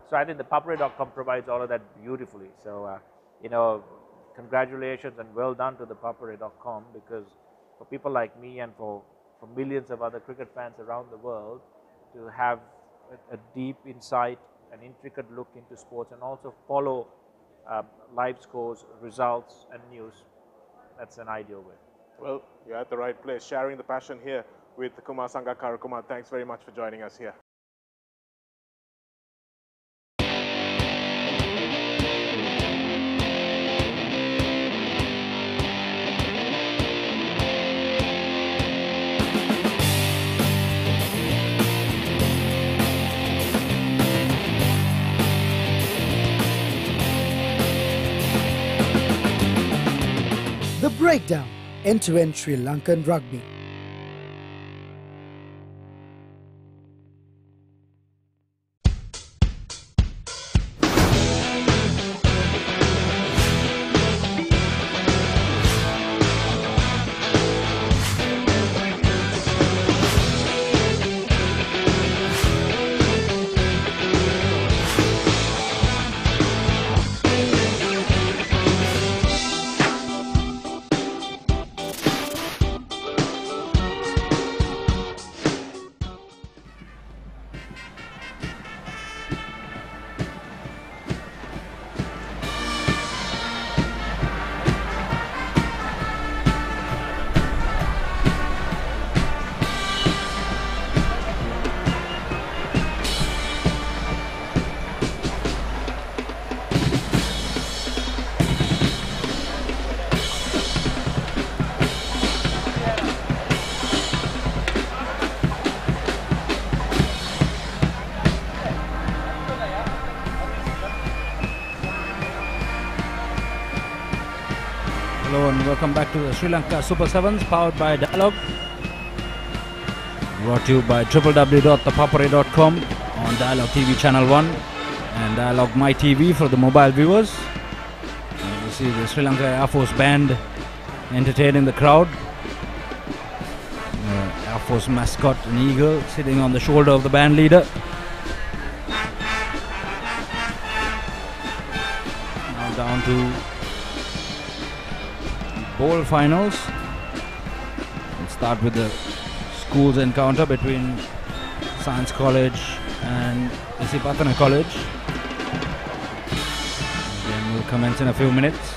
[SPEAKER 23] so I think ThePapare.com provides all of that beautifully. So, you know, congratulations and well done to ThePapare.com, because for people like me and for millions of other cricket fans around the world to have a deep insight, an intricate look into sports, and also follow live scores, results and news, that's an ideal way.
[SPEAKER 17] Well, you're at the right place, sharing the passion here with Kumar Sangakkara. Kumar, thanks very much for joining us here.
[SPEAKER 1] The Breakdown, end-to-end Sri Lankan rugby.
[SPEAKER 9] Hello and welcome back to the Sri Lanka Super 7's powered by Dialog. Brought to you by www.thepapare.com on Dialog TV Channel 1 and Dialog My TV for the mobile viewers. You see the Sri Lanka Air Force band entertaining the crowd. Air Force mascot, an eagle, sitting on the shoulder of the band leader. Now down to bowl finals. We'll start with the schools encounter between Science College and Isipatana College. Then we'll commence in a few minutes.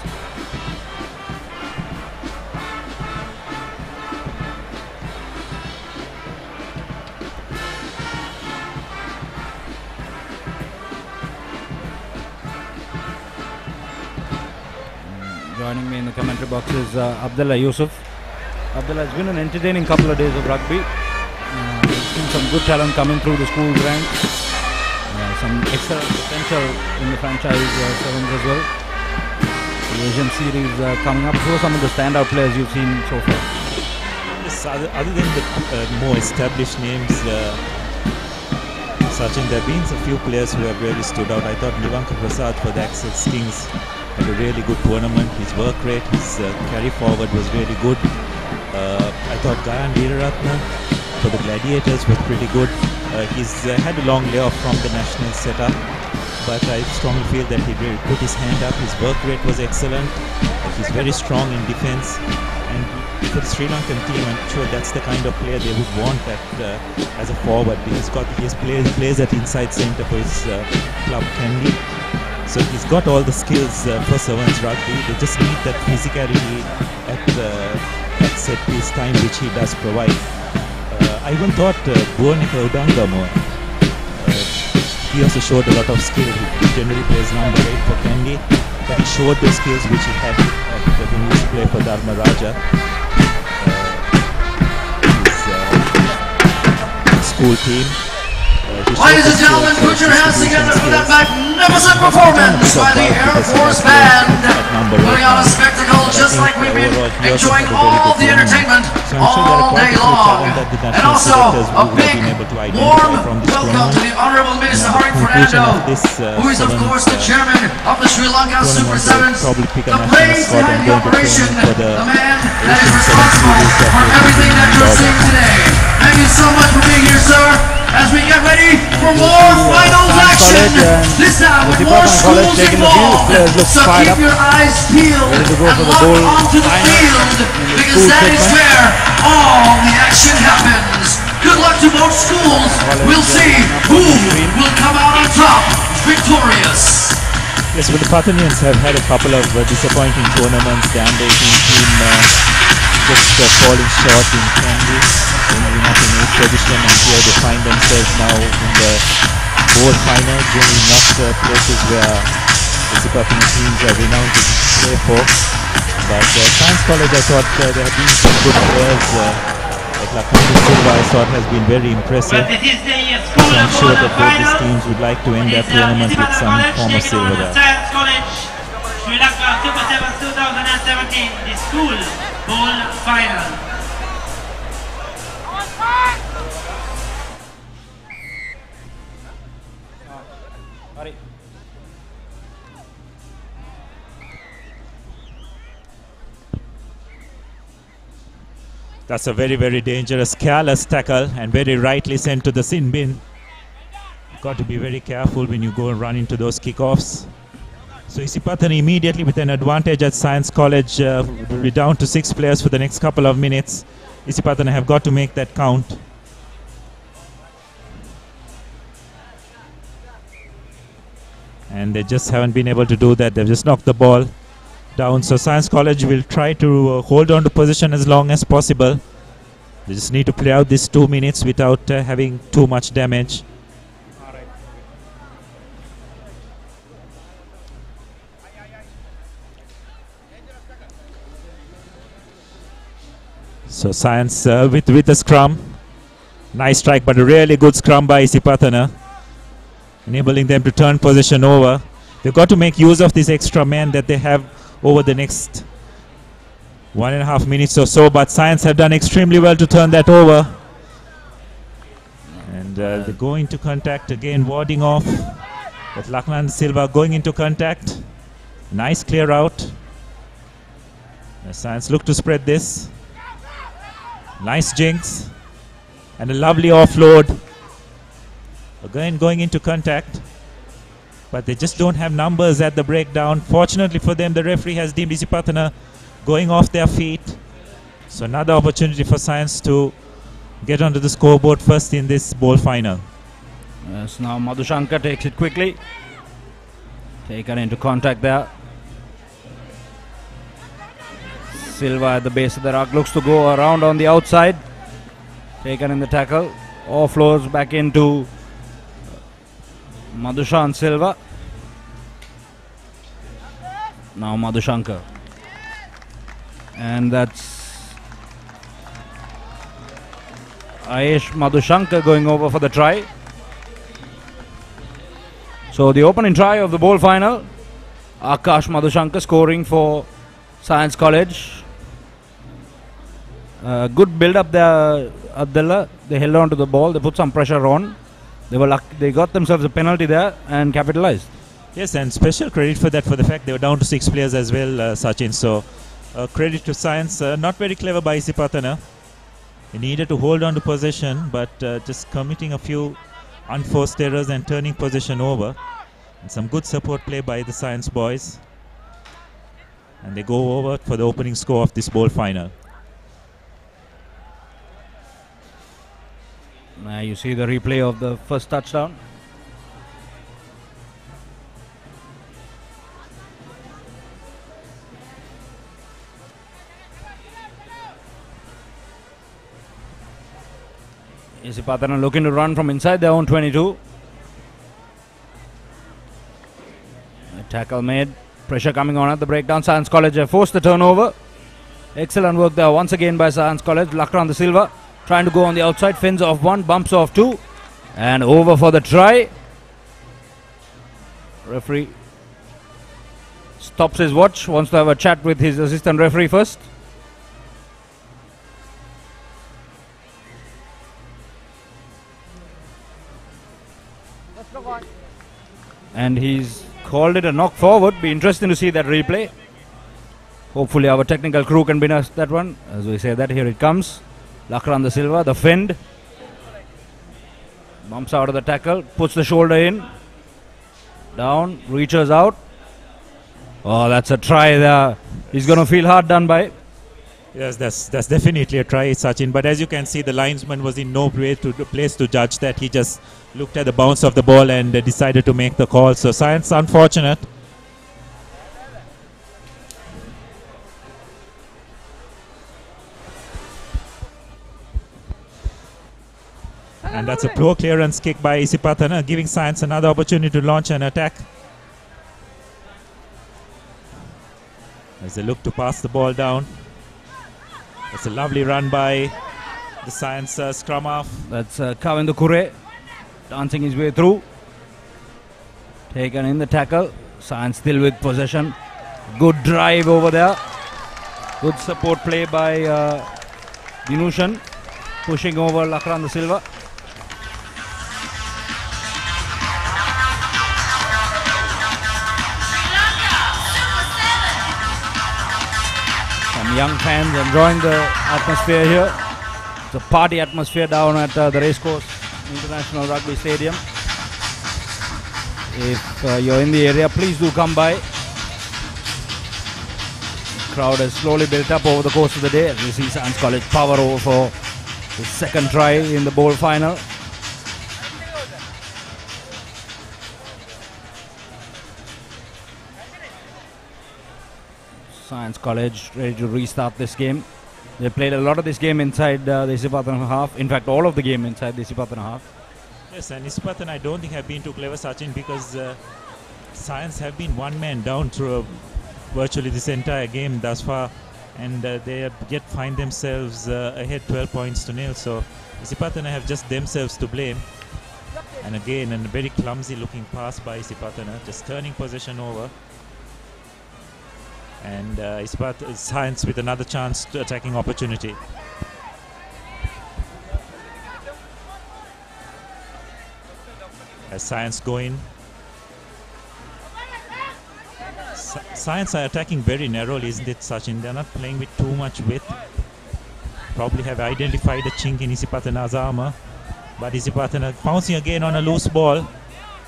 [SPEAKER 9] Joining me in the commentary box is Abdullah Yusuf. Abdullah, it's been an entertaining couple of days of rugby. We've seen some good talent coming through the school ranks. Some excellent potential in the franchise sevens as well. The Asian series coming up. Who are some of the standout players you've seen so far?
[SPEAKER 14] Yes, other than the more established names, Sachin, there have been a few players who have really stood out. I thought Nivanka Prasad for the Access Kings had a really good tournament. His work rate, his carry forward was really good. I thought Gayan Veeraratne for the Gladiators was pretty good. He's had a long layoff from the national setup, but I strongly feel that he really put his hand up. His work rate was excellent. He's very strong in defense, and for the Sri Lankan team, I'm sure that's the kind of player they would want as a forward. He plays at inside centre for his club Kandy. So he's got all the skills for 7's rugby. They just need that physicality at set piece time, which he does provide. I even thought Buonika Udangamo, he also showed a lot of skill. He generally plays number 8 for Kandy, but he showed the skills which he had when he used to play for Dharma Raja. His school team.
[SPEAKER 11] Ladies and gentlemen, put your hands together for that magnificent performance by the Air Force Band. Putting on a spectacle just like we've been enjoying all the entertainment all day long. And also a big, warm welcome to the Honorable Minister Haring Fernando, who is of course the chairman of the Sri Lanka Super 7's, the brains behind the operation, the man that is responsible for everything that you're seeing today. Thank you so much for being here, sir. As we get ready for more finals action, this time with more schools involved. So keep your eyes peeled and lock onto the field, because that is where all the action happens. Good luck to both schools. We'll see who will come out on top victorious.
[SPEAKER 14] Yes, well, the Pathanians have had a couple of disappointing tournaments. The under 18 team just falling short in Kandy, ending up in 8th position, and here they find themselves now in the bowl final, generally not places where the Pathanian teams are renowned to play for. But Science College, I thought there have been some good players. Like Lakshmana Silva, I thought has been very impressive. So I'm sure that both these teams would like to end their tournament with some form of silver there.
[SPEAKER 2] Science College, Sri Lanka Super 7's 2017, the school bowl final.
[SPEAKER 14] That's a very, very dangerous, careless tackle, and very rightly sent to the sin bin. Got to be very careful when you go and run into those kickoffs. So Isipathana immediately with an advantage at Science College. Will be down to 6 players for the next couple of minutes. Isipathana have got to make that count. And they just haven't been able to do that. They've just knocked the ball down. So Science College will try to hold on to position as long as possible. They just need to play out these 2 minutes without having too much damage. So Science with the scrum. Nice strike, but a really good scrum by Isipathana, enabling them to turn position over. They've got to make use of this extra man that they have over the next 1.5 minutes or so, but Science have done extremely well to turn that over. And they go into contact again, warding off. But Lakshmana Silva going into contact. Nice clear out. Science look to spread this. Nice jinx. And a lovely offload. Again going into contact. But they just don't have numbers at the breakdown. Fortunately for them, the referee has deemed Isipathana going off their feet. So another opportunity for Science to get onto the scoreboard first in this bowl final.
[SPEAKER 9] Yes, now Madhushankar takes it quickly. Taken into contact there. Silva at the base of the ruck looks to go around on the outside. Taken in the tackle. Offloads back into Madhushan Silva. Now Madhushankar. And that's Ayesh Madhushankar going over for the try. So the opening try of the bowl final. Akash Madhushankar scoring for Science College. Good build up there, Abdullah. They held on to the ball. They put some pressure on. They were they got themselves a penalty there and capitalized.
[SPEAKER 14] Yes, and special credit for that, for the fact they were down to 6 players as well, Sachin. So Credit to Science, not very clever by Isipatana. He needed to hold on to possession, but just committing a few unforced errors and turning possession over. And some good support play by the Science boys. And they go over for the opening score of this bowl final.
[SPEAKER 9] Now you see the replay of the first touchdown. Isipatana looking to run from inside their own 22. A tackle made. Pressure coming on at the breakdown. Science College have forced the turnover. Excellent work there once again by Science College. Lakran the Silva trying to go on the outside. Fends off one, bumps off two. And over for the try. Referee stops his watch. Wants to have a chat with his assistant referee first. And he's called it a knock forward. Be interesting to see that replay. Hopefully our technical crew can win us that one. As we say that, here it comes. Lakran the Silva, the fend. Bumps out of the tackle, puts the shoulder in. Down, reaches out. Oh, that's a try there. He's going to feel hard done by.
[SPEAKER 14] Yes, that's definitely a try, Sachin. But as you can see, the linesman was in no place to judge that. He just looked at the bounce of the ball and decided to make the call. So Science unfortunate. And that's a poor clearance kick by Isipatana, giving Science another opportunity to launch an attack. As they look to pass the ball down. It's a lovely run by the Science scrum half.
[SPEAKER 9] That's Kavindu Kure dancing his way through. Taken in the tackle. Science still with possession. Good drive over there. Good support play by Dinushan. Pushing over Lakran the Silva. Young fans enjoying the atmosphere here. It's a party atmosphere down at the Racecourse International Rugby Stadium. If you're in the area, please do come by. The crowd has slowly built up over the course of the day. As we see Science College power over for the second try in the bowl final. Science College ready to restart this game. They played a lot of this game inside the Isipatana half. In fact, all of the game inside the Isipatana half.
[SPEAKER 14] Yes, and Isipatana I don't think have been too clever, Sachin, because Science have been one man down through virtually this entire game thus far, and they have yet find themselves ahead 12 points to nil. So Isipatana have just themselves to blame. And again, a very clumsy looking pass by Isipatana, just turning possession over. And Science with another chance to attacking opportunity. As Science going. Science are attacking very narrowly, isn't it, Sachin? They're not playing with too much width. Probably have identified a chink in Isipatana's armor. But Isipatana bouncing again on a loose ball.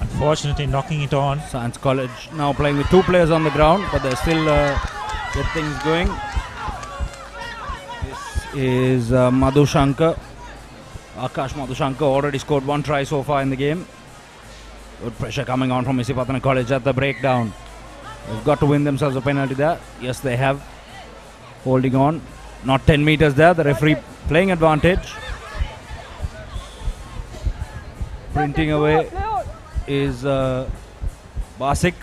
[SPEAKER 14] Unfortunately knocking it on.
[SPEAKER 9] Science College now playing with two players on the ground, but they're still get things going. This is Madhu Shankar. Akash Madhu Shankar already scored one try so far in the game. Good pressure coming on from Isipatana College at the breakdown. They've got to win themselves a penalty there. Yes, they have. Holding on. Not 10 meters there. The referee playing advantage. Printing away is Basik.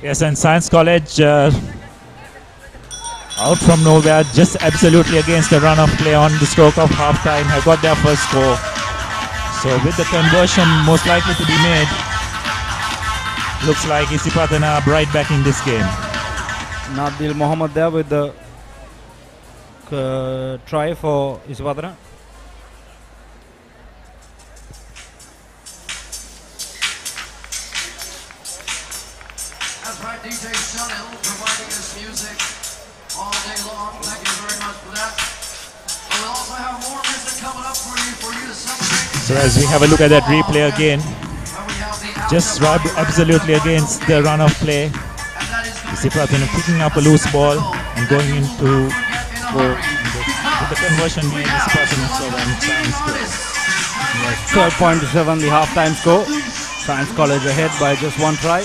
[SPEAKER 14] Yes, and Science College out from nowhere, just absolutely against the run of play on the stroke of half time, have got their first score. So with the conversion most likely to be made, looks like Isipatana are right back in this game.
[SPEAKER 9] Nadil Mohammed there with the try for Isipatana.
[SPEAKER 11] That's right, DJ Chanel providing us music all day long. Thank you very much for that. We'll also have more music coming up for you to celebrate.
[SPEAKER 14] So as we have a look at that replay again, just absolutely against the run of play. Isipatana picking up a loose ball and going into the conversion made Isipatana
[SPEAKER 9] 12.7 the halftime score. Science College ahead by just one try.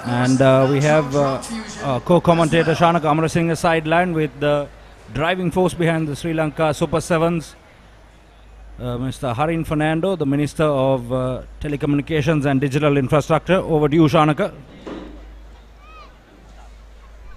[SPEAKER 9] And we have co-commentator Shanak Amarasinghe sideline with the driving force behind the Sri Lanka Super 7's, Mr. Harin Fernando, the Minister of Telecommunications and Digital Infrastructure. Over to you, Shanaka.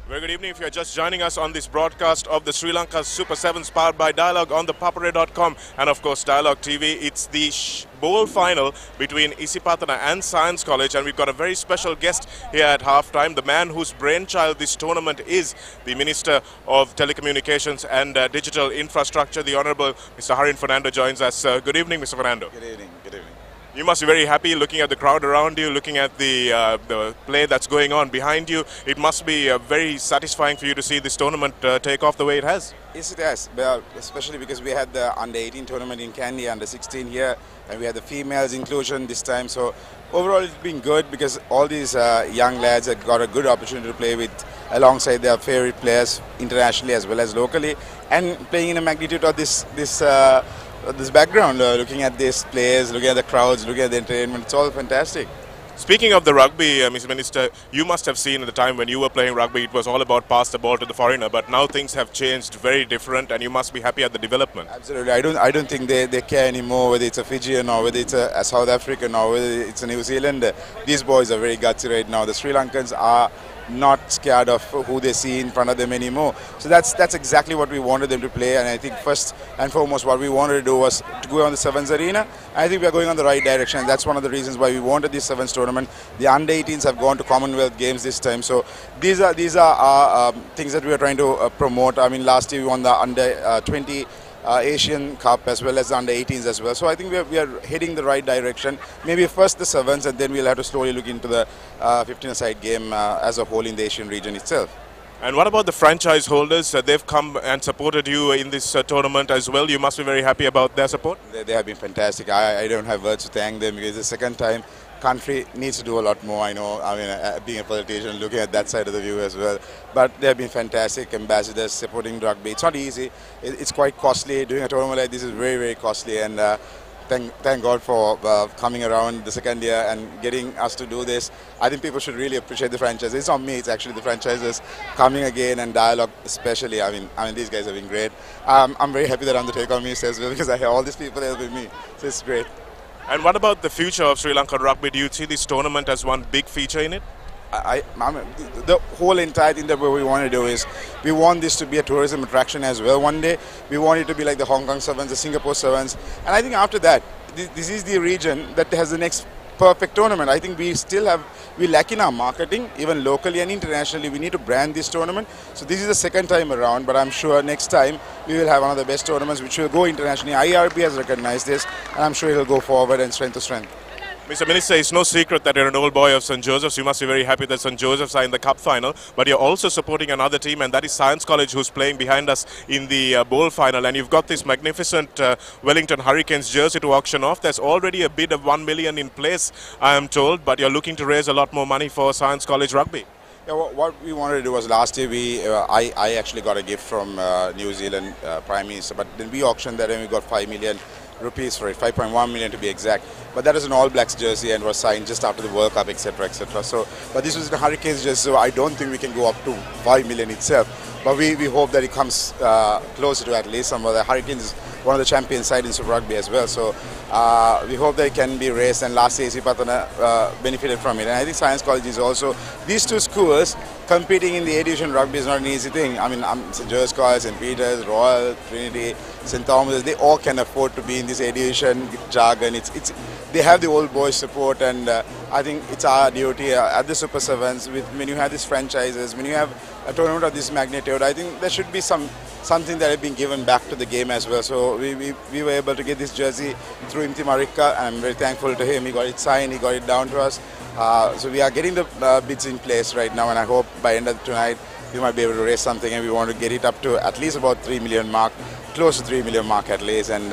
[SPEAKER 17] Very good evening. If you're just joining us on this broadcast of the Sri Lanka Super 7's powered by Dialogue on ThePapare.com and of course Dialogue TV, it's the bowl final between Isipatana and Science College, and we've got a very special guest here at halftime. The man whose brainchild this tournament is the Minister of Telecommunications and Digital Infrastructure, the Honourable Mr. Harin Fernando joins us. Good evening, Mr. Fernando.
[SPEAKER 4] Good evening. Good evening.
[SPEAKER 17] You must be very happy looking at the crowd around you, looking at the play that's going on behind you. It must be very satisfying for you to see this tournament take off the way it has.
[SPEAKER 4] Yes, it has. Well, especially because we had the under-18 tournament in Kandy, under-16 here, and we had the females inclusion this time. So overall, it's been good because all these young lads have got a good opportunity to play with alongside their favorite players internationally as well as locally, and playing in a magnitude of this background, looking at these players, looking at the crowds, looking at the entertainment, it's all fantastic.
[SPEAKER 17] Speaking of the rugby, Mr. Minister, you must have seen at the time when you were playing rugby, it was all about pass the ball to the foreigner, but now things have changed very different and you must be happy at the development.
[SPEAKER 4] Absolutely. I don't think they care anymore whether it's a Fijian or whether it's a South African or whether it's a New Zealander. These boys are very gutsy right now. The Sri Lankans are not scared of who they see in front of them anymore. So that's exactly what we wanted them to play, and I think first and foremost what we wanted to do was to go on the 7's arena. I think we are going on the right direction. That's one of the reasons why we wanted this 7's tournament. The under-18s have gone to Commonwealth Games this time, so these are things that we are trying to promote. I mean, last year we won the under-20 Asian Cup as well as the under-18s as well. So I think we are heading the right direction. Maybe first the 7's and then we'll have to slowly look into the 15-a-side game as a whole in the Asian region itself.
[SPEAKER 17] And what about the franchise holders? They've come and supported you in this tournament as well. You must be very happy about their support.
[SPEAKER 4] They have been fantastic. I don't have words to thank them because the second time country needs to do a lot more. I know, I mean, being a politician, looking at that side of the view as well. But they have been fantastic ambassadors supporting rugby. It's not easy. It's quite costly. Doing a tournament like this is very, very costly. And thank God for coming around the second year and getting us to do this. I think people should really appreciate the franchise. It's not me, it's actually the franchises coming again, and Dialogue especially. I mean these guys have been great. I'm very happy that I'm the take-on minister as well because I have all these people helping me. So it's great.
[SPEAKER 17] And what about the future of Sri Lankan rugby? Do you see this tournament as one big feature in it?
[SPEAKER 4] I mean, the whole entire thing that we want to do is we want this to be a tourism attraction as well one day. We want it to be like the Hong Kong 7's, the Singapore 7's, and I think after that, this is the region that has the next perfect tournament. I think we lack in our marketing, even locally and internationally. We need to brand this tournament. So this is the second time around, but I'm sure next time we will have one of the best tournaments which will go internationally. IRB has recognized this, and I'm sure it will go forward and strength to strength.
[SPEAKER 17] Mr. Minister, it's no secret that you're an old boy of St. Joseph's. You must be very happy that St. Joseph's are in the cup final, but you're also supporting another team, and that is Science College, who's playing behind us in the bowl final. And you've got this magnificent Wellington Hurricanes jersey to auction off. There's already a bid of 1 million in place, I am told, but you're looking to raise a lot more money for Science College rugby.
[SPEAKER 4] Yeah, what we wanted to do was last year I actually got a gift from New Zealand Prime Minister, but then we auctioned that and we got 5 million rupees for it, 5.1 million to be exact. But that is an All Blacks jersey and was signed just after the World Cup, etc., etc. So, but this was the Hurricanes jersey, so I don't think we can go up to 5 million itself. But we hope that it comes closer to at least some of the Hurricanes. One of the champion side in Super Rugby as well. So we hope that it can be raised, and last year Isipatana benefited from it. And I think Science College is also, these two schools competing in the A-Division rugby is not an easy thing. I mean, St. George's College, St. Peter's, Royal, Trinity, St. Thomas, they all can afford to be in this A-Division jargon. they have the old boys support, and I think it's our duty at the Super 7s, when you have these franchises, when you have a tournament of this magnitude, I think there should be something that has been given back to the game as well. So we were able to get this jersey through Imti Marika, and I'm very thankful to him. He got it signed, he got it down to us. So we are getting the bids in place right now, and I hope by end of tonight we might be able to raise something, and we want to get it up to at least about 3 million mark, close to 3 million mark at least, and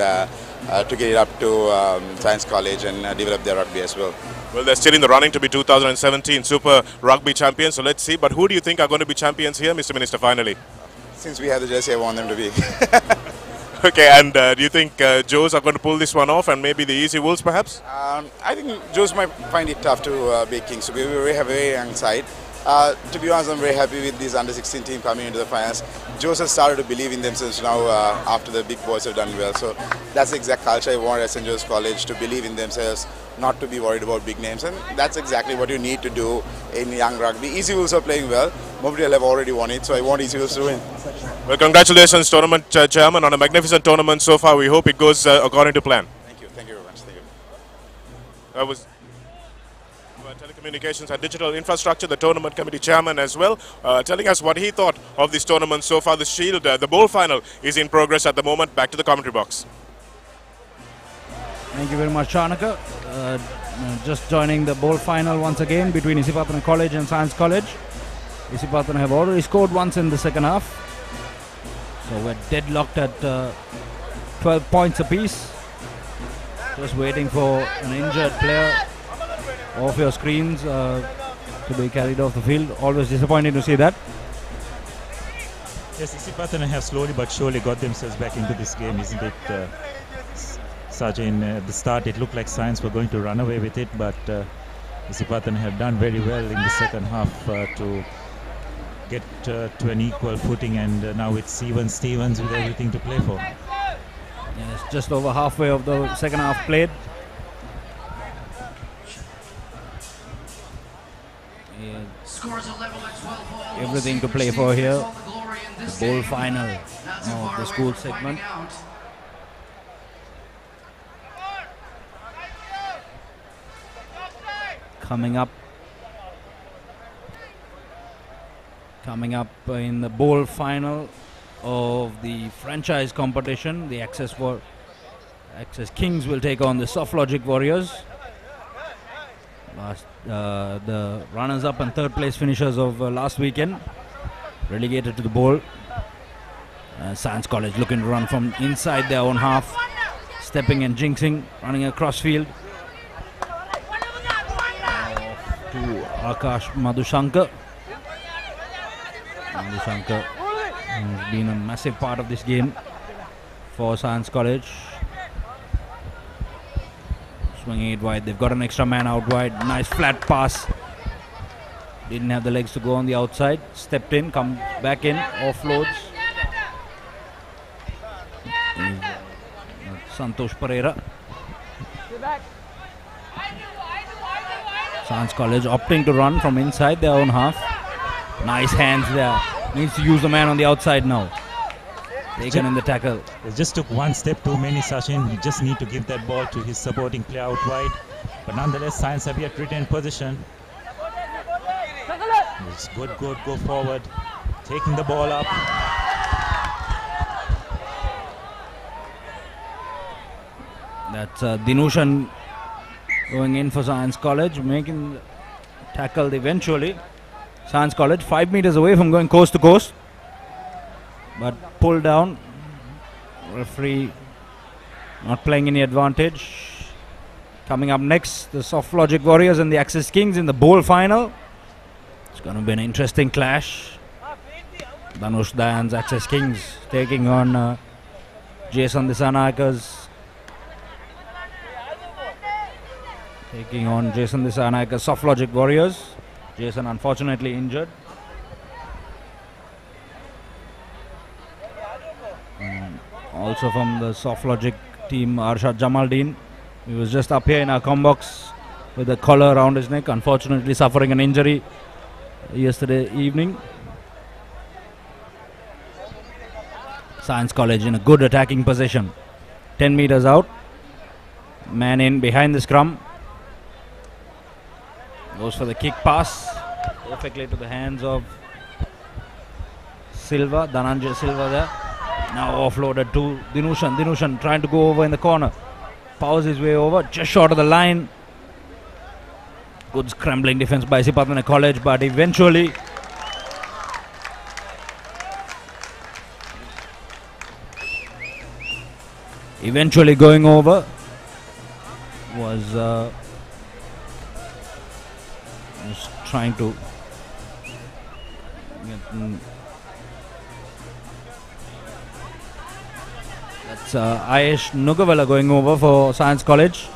[SPEAKER 4] to get it up to Science College and develop their rugby as well.
[SPEAKER 17] Well, they're still in the running to be 2017 Super Rugby champions, so let's see. But who do you think are going to be champions here, Mr. Minister, finally?
[SPEAKER 4] Since we have the jersey, I want them to be.
[SPEAKER 17] Okay, and do you think Joes are going to pull this one off, and maybe the Easy Wolves perhaps?
[SPEAKER 4] I think Joes might find it tough to beat Kings. So we have a very young side. To be honest, I'm very happy with this under-16 team coming into the finals. Joes has started to believe in themselves now after the big boys have done well. So that's the exact culture I want at St. Joe's College, to believe in themselves, not to be worried about big names. And that's exactly what you need to do in young rugby. Easy Wolves are playing well. Mobitel have already won it, so I want Easy Wolves to win.
[SPEAKER 17] Well, congratulations, tournament chairman, on a magnificent tournament so far. We hope it goes according to plan.
[SPEAKER 4] Thank you. Thank you very much. Thank you.
[SPEAKER 17] That was Telecommunications and Digital Infrastructure, the tournament committee chairman as well, telling us what he thought of this tournament so far. The Shield, the bowl final is in progress at the moment. Back to the commentary box.
[SPEAKER 9] Thank you very much, Chanaka. Just joining the bowl final once again between Isipatana College and Science College. Isipatana have already scored once in the second half. So we're deadlocked at 12 points apiece. Just waiting for an injured player off your screens to be carried off the field. Always disappointing to see that.
[SPEAKER 14] Yes, Isipatana have slowly but surely got themselves back into this game, isn't it? Sajin, at the start it looked like Science were going to run away with it, but Isipatana have done very well in the second half to get to an equal footing, and now it's Stevens with everything to play for.
[SPEAKER 9] Yes, just over halfway of the second half played. Everything to play for here. The bowl final of the school segment. Coming up in the bowl final of the franchise competition, the Access Kings will take on the Soft Logic Warriors. The runners-up and third place finishers of last weekend relegated to the bowl. Science College looking to run from inside their own half, stepping and jinxing, running across field. To Akash Madhushankar. Madhushankar has been a massive part of this game for Science College. Swinging it wide, they've got an extra man out wide. Nice flat pass. Didn't have the legs to go on the outside. Stepped in, come back in, offloads. Santosh Pereira. Science College opting to run from inside their own half. Nice hands there. Needs to use the man on the outside now. Taken in the tackle.
[SPEAKER 14] It just took one step too many, Sachin. You just need to give that ball to his supporting player out wide. But nonetheless, Science have yet retained position. It's good, go forward. Taking the ball up.
[SPEAKER 9] That's Dinushan going in for Science College, making the tackle eventually. Science College 5 meters away from going coast to coast, but pulled down. Referee not playing any advantage. Coming up next, the Soft Logic Warriors and the Access Kings in the bowl final. It's going to be an interesting clash. Dhanush Dayan's Access Kings taking on Jason Disanayaka's Soft Logic Warriors. Jason unfortunately injured. Also from the Soft Logic team, Arshad Jamaldeen. He was just up here in our combox with a collar around his neck, unfortunately suffering an injury yesterday evening. Science College in a good attacking position. 10 meters out. Man in behind the scrum. Goes for the kick pass. Perfectly to the hands of Silva. Dhananjay Silva there. Now offloaded to Dinushan. Dinushan trying to go over in the corner. Powers his way over. Just short of the line. Good scrambling defense by Isipatana College, but eventually going over was just trying to get, that's Ayesh Nugawala going over for Science College.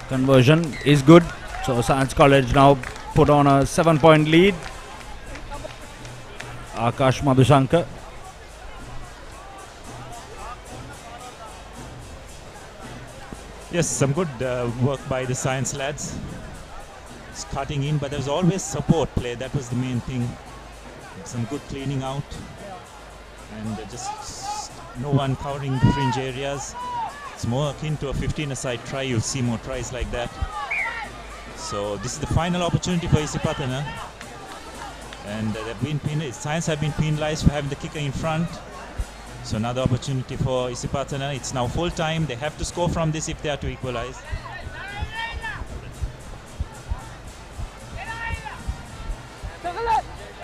[SPEAKER 9] Conversion is good, so Science College now put on a 7-point lead. Akash Madhushankar.
[SPEAKER 14] Yes, some good work by the Science lads. It's cutting in, but there's always support play. That was the main thing. Some good cleaning out, and just no one covering the fringe areas. It's more akin to a 15-a-side try. You'll see more tries like that. So this is the final opportunity for Isipatana, and Science have been penalized for having the kicker in front. So another opportunity for Isipatana. It's now full time. They have to score from this if they are to equalize.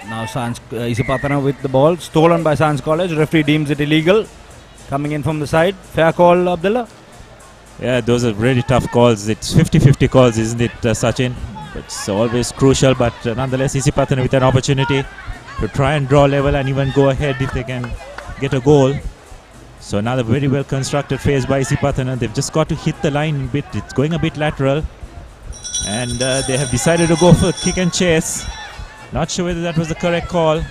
[SPEAKER 9] Now Isipatana with the ball, stolen by Science College. Referee deems it illegal. Coming in from the side. Fair call, Abdullah?
[SPEAKER 14] Yeah, those are really tough calls. It's 50-50 calls, isn't it, Sachin? It's always crucial, but nonetheless, Isipatana with an opportunity to try and draw level and even go ahead if they can get a goal. So another very well constructed phase by Isipatana. They've just got to hit the line a bit. It's going a bit lateral, and they have decided to go for kick and chase. Not sure whether that was the correct call,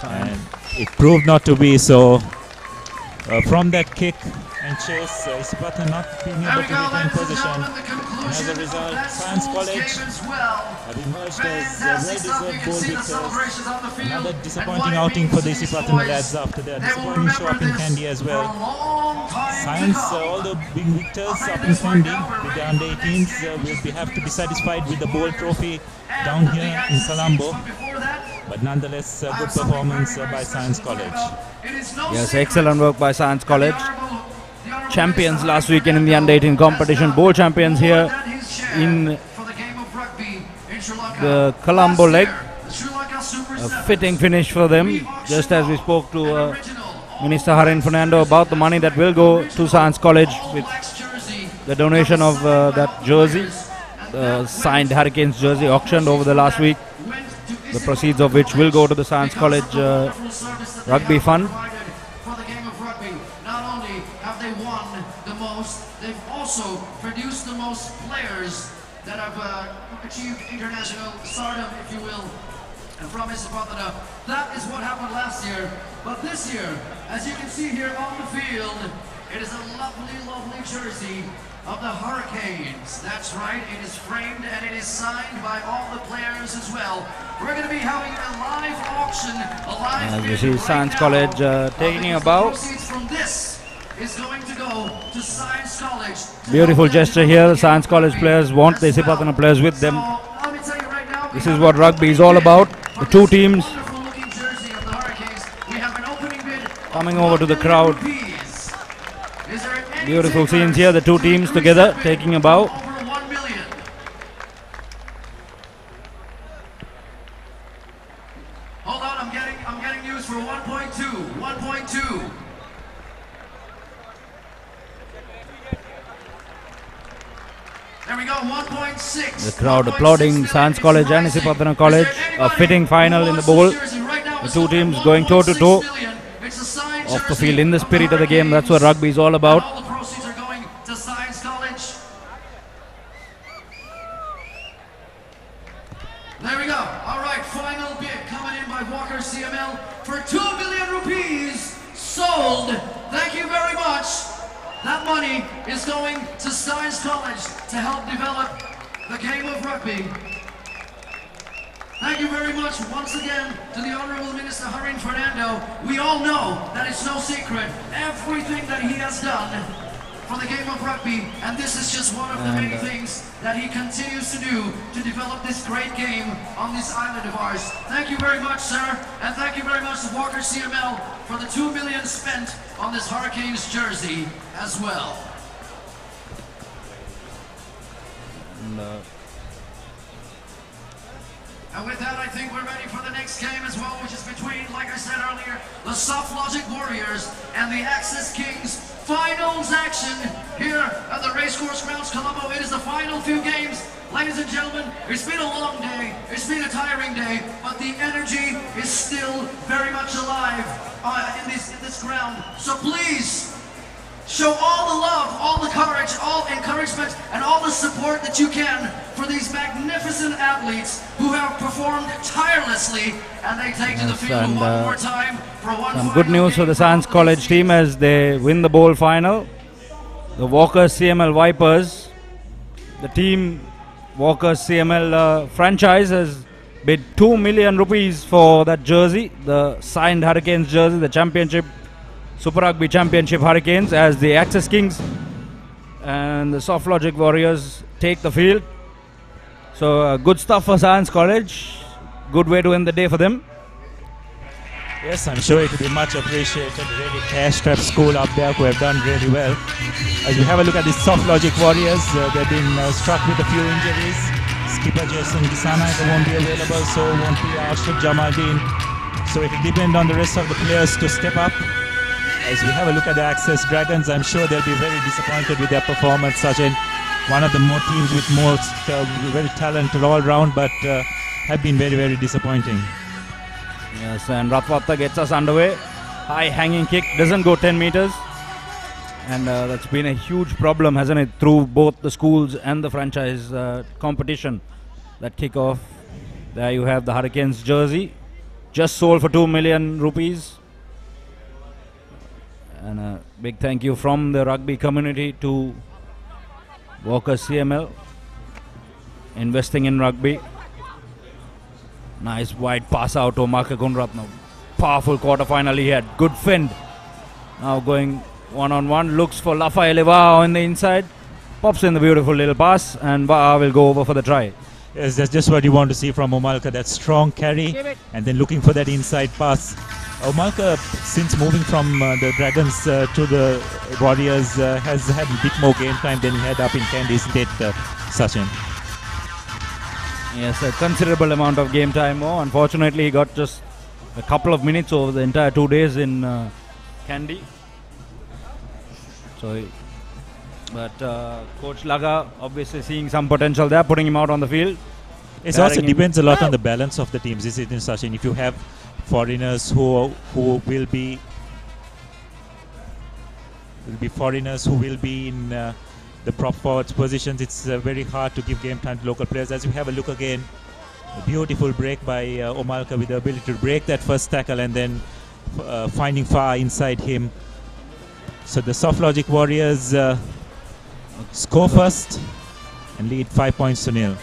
[SPEAKER 14] and it proved not to be. So from that kick and chase, Isipatana not being able to retain position. As a result, Science College have emerged as well-deserved goal victors. Another disappointing outing for the Isipatana lads after their disappointing show up in Kandy as well. Science, although being victors up in Kandy with the under-18s, will have to be satisfied with the bowl trophy down here in Colombo. But nonetheless, good performance by Science College.
[SPEAKER 9] Yes, excellent work by Science College. Champions last weekend in the under-18 competition. Bowl champions here in the Colombo leg. A fitting finish for them. Just as we spoke to Minister Harin Fernando about the money that will go to Science College with the donation of that jersey, signed Hurricanes jersey auctioned over the last week. The proceeds of which will go to the Science College Rugby Fund.
[SPEAKER 11] They've also produced the most players that have achieved international stardom, if you will, and from Isipatana. That is what happened last year. But this year, as you can see here on the field, it is a lovely, lovely jersey of the Hurricanes. That's right, it is framed and it is signed by all the players as well. We're going to be having a live auction, a live
[SPEAKER 9] bid. This is Science College taking a bow.
[SPEAKER 11] From this is going to go to Science College.
[SPEAKER 9] Beautiful gesture here. The Science College players want the Isipatana players with them. This is what rugby is all about. The two teams coming over to the crowd. Beautiful scenes here. The two teams together taking a bow.
[SPEAKER 11] Hold on, I'm getting news for 1.2. 1.2. There we go, 1.6.
[SPEAKER 9] The crowd applauding Science College and Isipatana College. A fitting final in the bowl. The two teams going toe to toe off the field in the spirit of the game. That's what rugby is all about.
[SPEAKER 11] All the proceeds are going to Science College. There we go. All right, final bid coming in by Walker CML for 2 million rupees sold. Thank you very much. That money is going to Science College to help develop the game of rugby. Thank you very much once again to the Honorable Minister Harin Fernando. We all know that it's no secret everything that he has done for the game of rugby, and this is just one of the many things that he continues to do to develop this great game on this island of ours. Thank you very much, sir, and thank you very much to Walker CML for the $2 million spent on this Hurricanes jersey as well. And with that, I think we're ready for the next game as well, which is between, like I said earlier, the Soft Logic Warriors and the Access Kings. Finals action here at the Racecourse Grounds, Colombo. It is the final few games. Ladies and gentlemen, it's been a long day, it's been a tiring day, but the energy is still very much alive in this ground. So please, show all the love, all the courage, all encouragement, and all the support that you can for these magnificent athletes who have performed tirelessly, and they take to the field one more time for one
[SPEAKER 9] some good news for the Science College team as they win the bowl final. The Walker CML Vipers, the team Walker CML franchise has bid 2 million rupees for that jersey, the signed Hurricanes jersey, the championship Super Rugby Championship Hurricanes, as the Access Kings and the Soft Logic Warriors take the field. So good stuff for Science College. Good way to end the day for them.
[SPEAKER 14] Yes, I'm sure it will be much appreciated. Really cash-strapped school up there who have done really well. As we have a look at the Soft Logic Warriors, they've been struck with a few injuries. Skipper Jason Gisanaika won't be available, so won't be Ashok Jamaldeen. So it will depend on the rest of the players to step up. As we have a look at the Access Dragons, I'm sure they'll be very disappointed with their performance. Such in one of the more teams with more very talented all round, but have been very, very disappointing.
[SPEAKER 9] Yes, and Ratwata gets us underway. High hanging kick, doesn't go 10 meters. And that's been a huge problem, hasn't it, through both the schools and the franchise competition. That kick-off. There you have the Hurricanes jersey. Just sold for 2 million rupees. And a big thank you from the rugby community to Walker CML, investing in rugby. Nice wide pass out to Omalka Gunratnam. Powerful quarter-final he had. Good fend. Now going one-on-one. Looks for Lafaele Va'a on the inside. Pops in the beautiful little pass, and Va'a will go over for the try.
[SPEAKER 14] Yes, that's just what you want to see from Omalka. That strong carry, and then looking for that inside pass. Omalka, since moving from the Dragons to the Warriors, has had a bit more game time than he had up in Kandy, isn't it, Sachin?
[SPEAKER 9] Yes, a considerable amount of game time more. Unfortunately, he got just a couple of minutes over the entire 2 days in Kandy. So, but Coach Laga obviously seeing some potential there, putting him out on the field.
[SPEAKER 14] It also depends a lot on the balance of the teams, isn't it, Sachin? If you have foreigners who will be foreigners who will be in the prop forwards positions, it's very hard to give game time to local players. As we have a look again, a beautiful break by Omalka with the ability to break that first tackle and then finding far inside him. So the Soft Logic Warriors score first and lead 5 points to 0.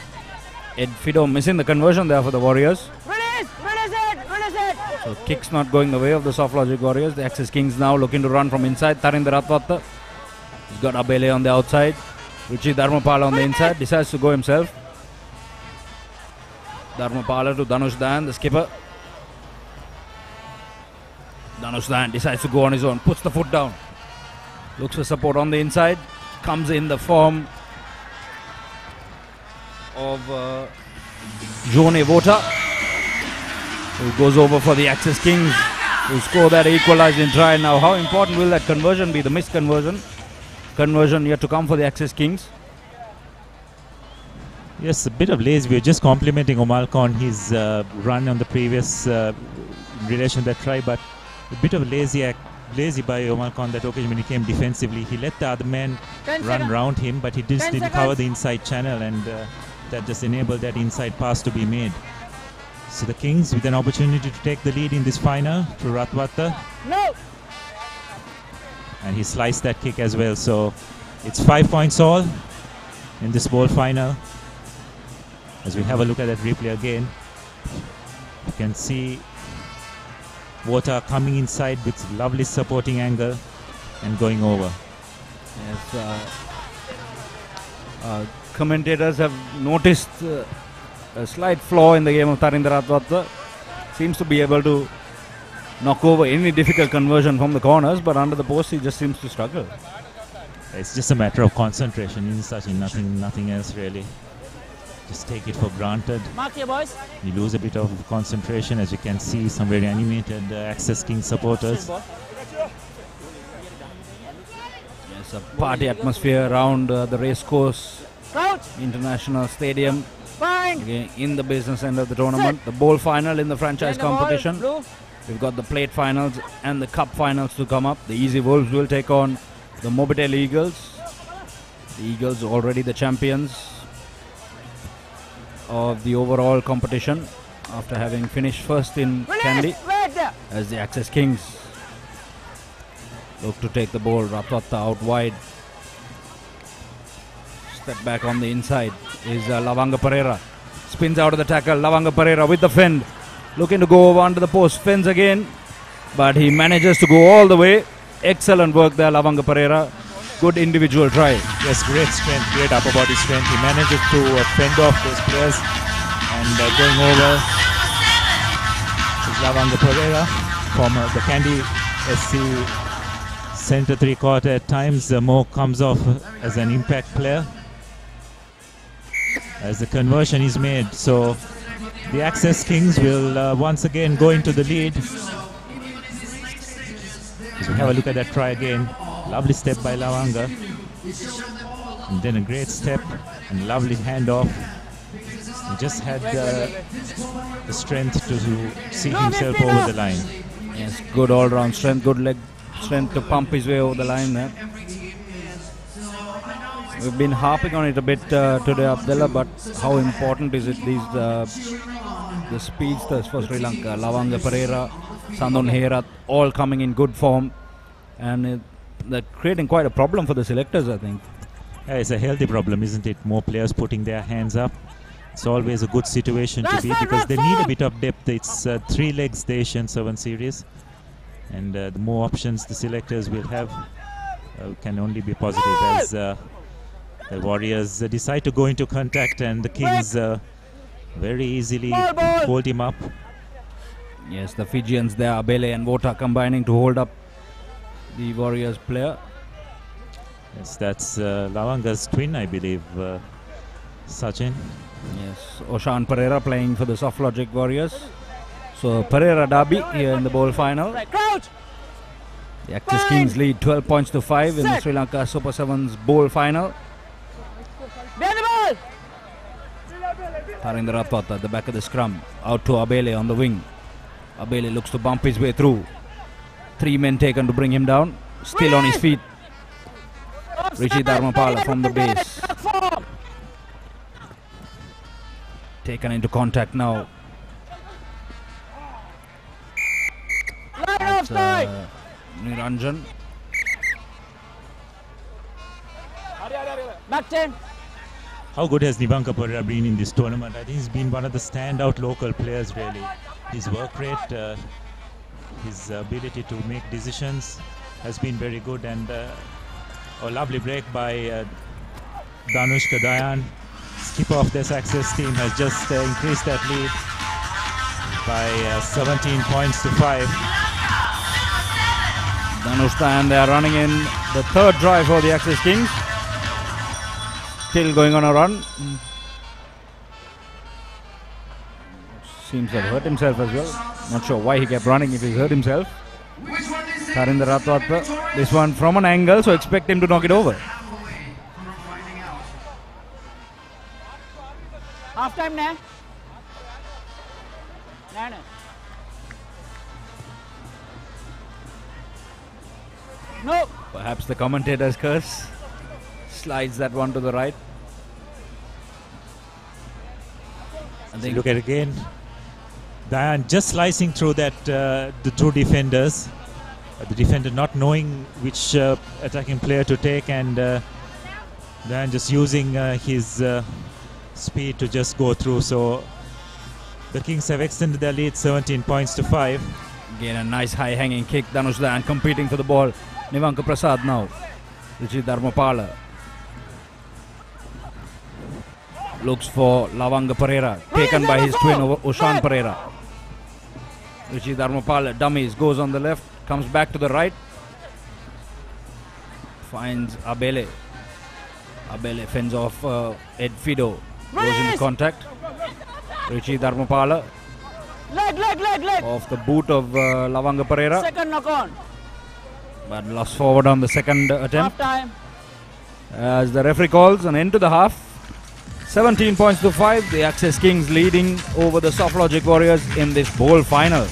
[SPEAKER 9] Ed Fido missing the conversion there for the Warriors. So kicks not going the way of the Soft Logic Warriors. The Access Kings now looking to run from inside. Tarinder Ratwata. He's got Abele on the outside. Ruchi Dharmapala on the inside. Decides to go himself. Dharmapala to Dhanush Dan, the skipper. Dhanush Dan decides to go on his own. Puts the foot down. Looks for support on the inside. Comes in the form of Jone Vota, who goes over for the Access Kings, who score that equalizing try. Now, how important will that conversion be? The missed conversion. Conversion yet to come for the Access Kings.
[SPEAKER 14] Yes, a bit of lazy. We were just complimenting Omalka on his run on the previous in relation to that try, but a bit of lazy by Omalka on that occasion when he came defensively. He let the other man run around him, but he just didn't cover the inside channel, and that just enabled that inside pass to be made. So the Kings with an opportunity to take the lead in this final to Ratwata. No. And he sliced that kick as well. So it's 5 points all in this bowl final. As we have a look at that replay again. You can see Water coming inside with lovely supporting angle and going over.
[SPEAKER 9] Yes, commentators have noticed a slight flaw in the game of Tharindra Ratwatha. Seems to be able to knock over any difficult conversion from the corners, but under the post he just seems to struggle.
[SPEAKER 14] It's just a matter of concentration in such, nothing else really. Just take it for granted.
[SPEAKER 22] Mark here, boys.
[SPEAKER 14] You lose a bit of concentration, as you can see some very animated Access King supporters.
[SPEAKER 9] Yes, a party atmosphere around the Racecourse International Stadium. Again, in the business end of the tournament. The bowl final in the franchise competition. We've got the plate finals and the cup finals to come up. The Easy Wolves will take on the Mobitel Eagles. The Eagles already the champions of the overall competition after having finished first in Kandy, as the Access Kings look to take the ball. Ratwatha out wide. Step back on the inside is Lavanga Pereira. Spins out of the tackle. Lavanga Pereira with the fend. Looking to go over under the post. Fends again. But he manages to go all the way. Excellent work there, Lavanga Pereira. Good individual try.
[SPEAKER 14] Yes, great strength, great upper body strength. He manages to fend off those players and going over is Lavanga Pereira from the Kandy SC center three-quarter. At times, Mo comes off as an impact player as the conversion is made. So the Access Kings will once again go into the lead. As we have a look at that try again. Lovely step by Lavanga. And then a great step and lovely handoff. He just had the strength to see himself over the line.
[SPEAKER 9] Yes, good all-round strength, good leg strength to pump his way over the line there. We've been harping on it a bit today, Abdullah, but how important is it the speedsters for Sri Lanka? Lavanga Pereira, Sandon Herat, all coming in good form, and they're creating quite a problem for the selectors, I think.
[SPEAKER 14] Yeah, it's a healthy problem, isn't it? More players putting their hands up. It's always a good situation to be because they need a bit of depth. It's 3 legs, the Asian 7 series, and the more options the selectors will have can only be positive as the Warriors decide to go into contact, and the Kings very easily hold him up.
[SPEAKER 9] Yes, the Fijians there, Abele and Vota, combining to hold up the Warriors player.
[SPEAKER 14] Yes, that's Lavanga's twin, I believe, Sachin.
[SPEAKER 9] Yes, Oshan Pereira playing for the Soft Logic Warriors. So Pereira Derby here in the bowl final. The Access Kings lead 12 points to 5 in the Sri Lanka Super 7's bowl final. Tharindra Ratwatha at the back of the scrum. Out to Abele on the wing. Abele looks to bump his way through. 3 men taken to bring him down. Still on his feet. Rishi Dharmapala from the base. Taken into contact now. That's Niranjan.
[SPEAKER 22] Back 10.
[SPEAKER 14] How good has Lavanga Pereira been in this tournament? I think he's been one of the standout local players really. His work rate, his ability to make decisions has been very good, and a lovely break by Danushka Dayan. Skipper of this Access team has just increased that lead by 17 points to 5.
[SPEAKER 9] Danushka, and they are running in the 3rd drive for the Access Kings. Still going on a run. Seems to have hurt himself as well. Not sure why he kept running if he hurt himself. Tharindra Ratwatha. This one from an angle, so expect him to knock it over.
[SPEAKER 22] Half time now. No. No.
[SPEAKER 9] Perhaps the commentator's curse. Slides that one to the right.
[SPEAKER 14] I think look at it again. Dayan just slicing through that the 2 defenders. The defender not knowing which attacking player to take, and Dayan just using his speed to just go through. So The Kings have extended their lead 17 points to 5.
[SPEAKER 9] Again a nice high hanging kick. Dhanush Dayan competing for the ball. Nivanka Prasad now. Rishi Dharmapala looks for Lavanga Pereira, taken by his twin Oshan Pereira. Rishi Dharmapala dummies, goes on the left, comes back to the right, finds Abele. Abele fends off Ed Fido, goes into contact. Rishi Dharmapala
[SPEAKER 22] Leg.
[SPEAKER 9] off the boot of Lavanga Pereira,
[SPEAKER 22] Second knock on.
[SPEAKER 9] but lost forward on the second attempt.
[SPEAKER 22] Half time.
[SPEAKER 9] As the referee calls an end to the half. 17 points to 5. The Access Kings leading over the Soft Logic Warriors in this bowl final.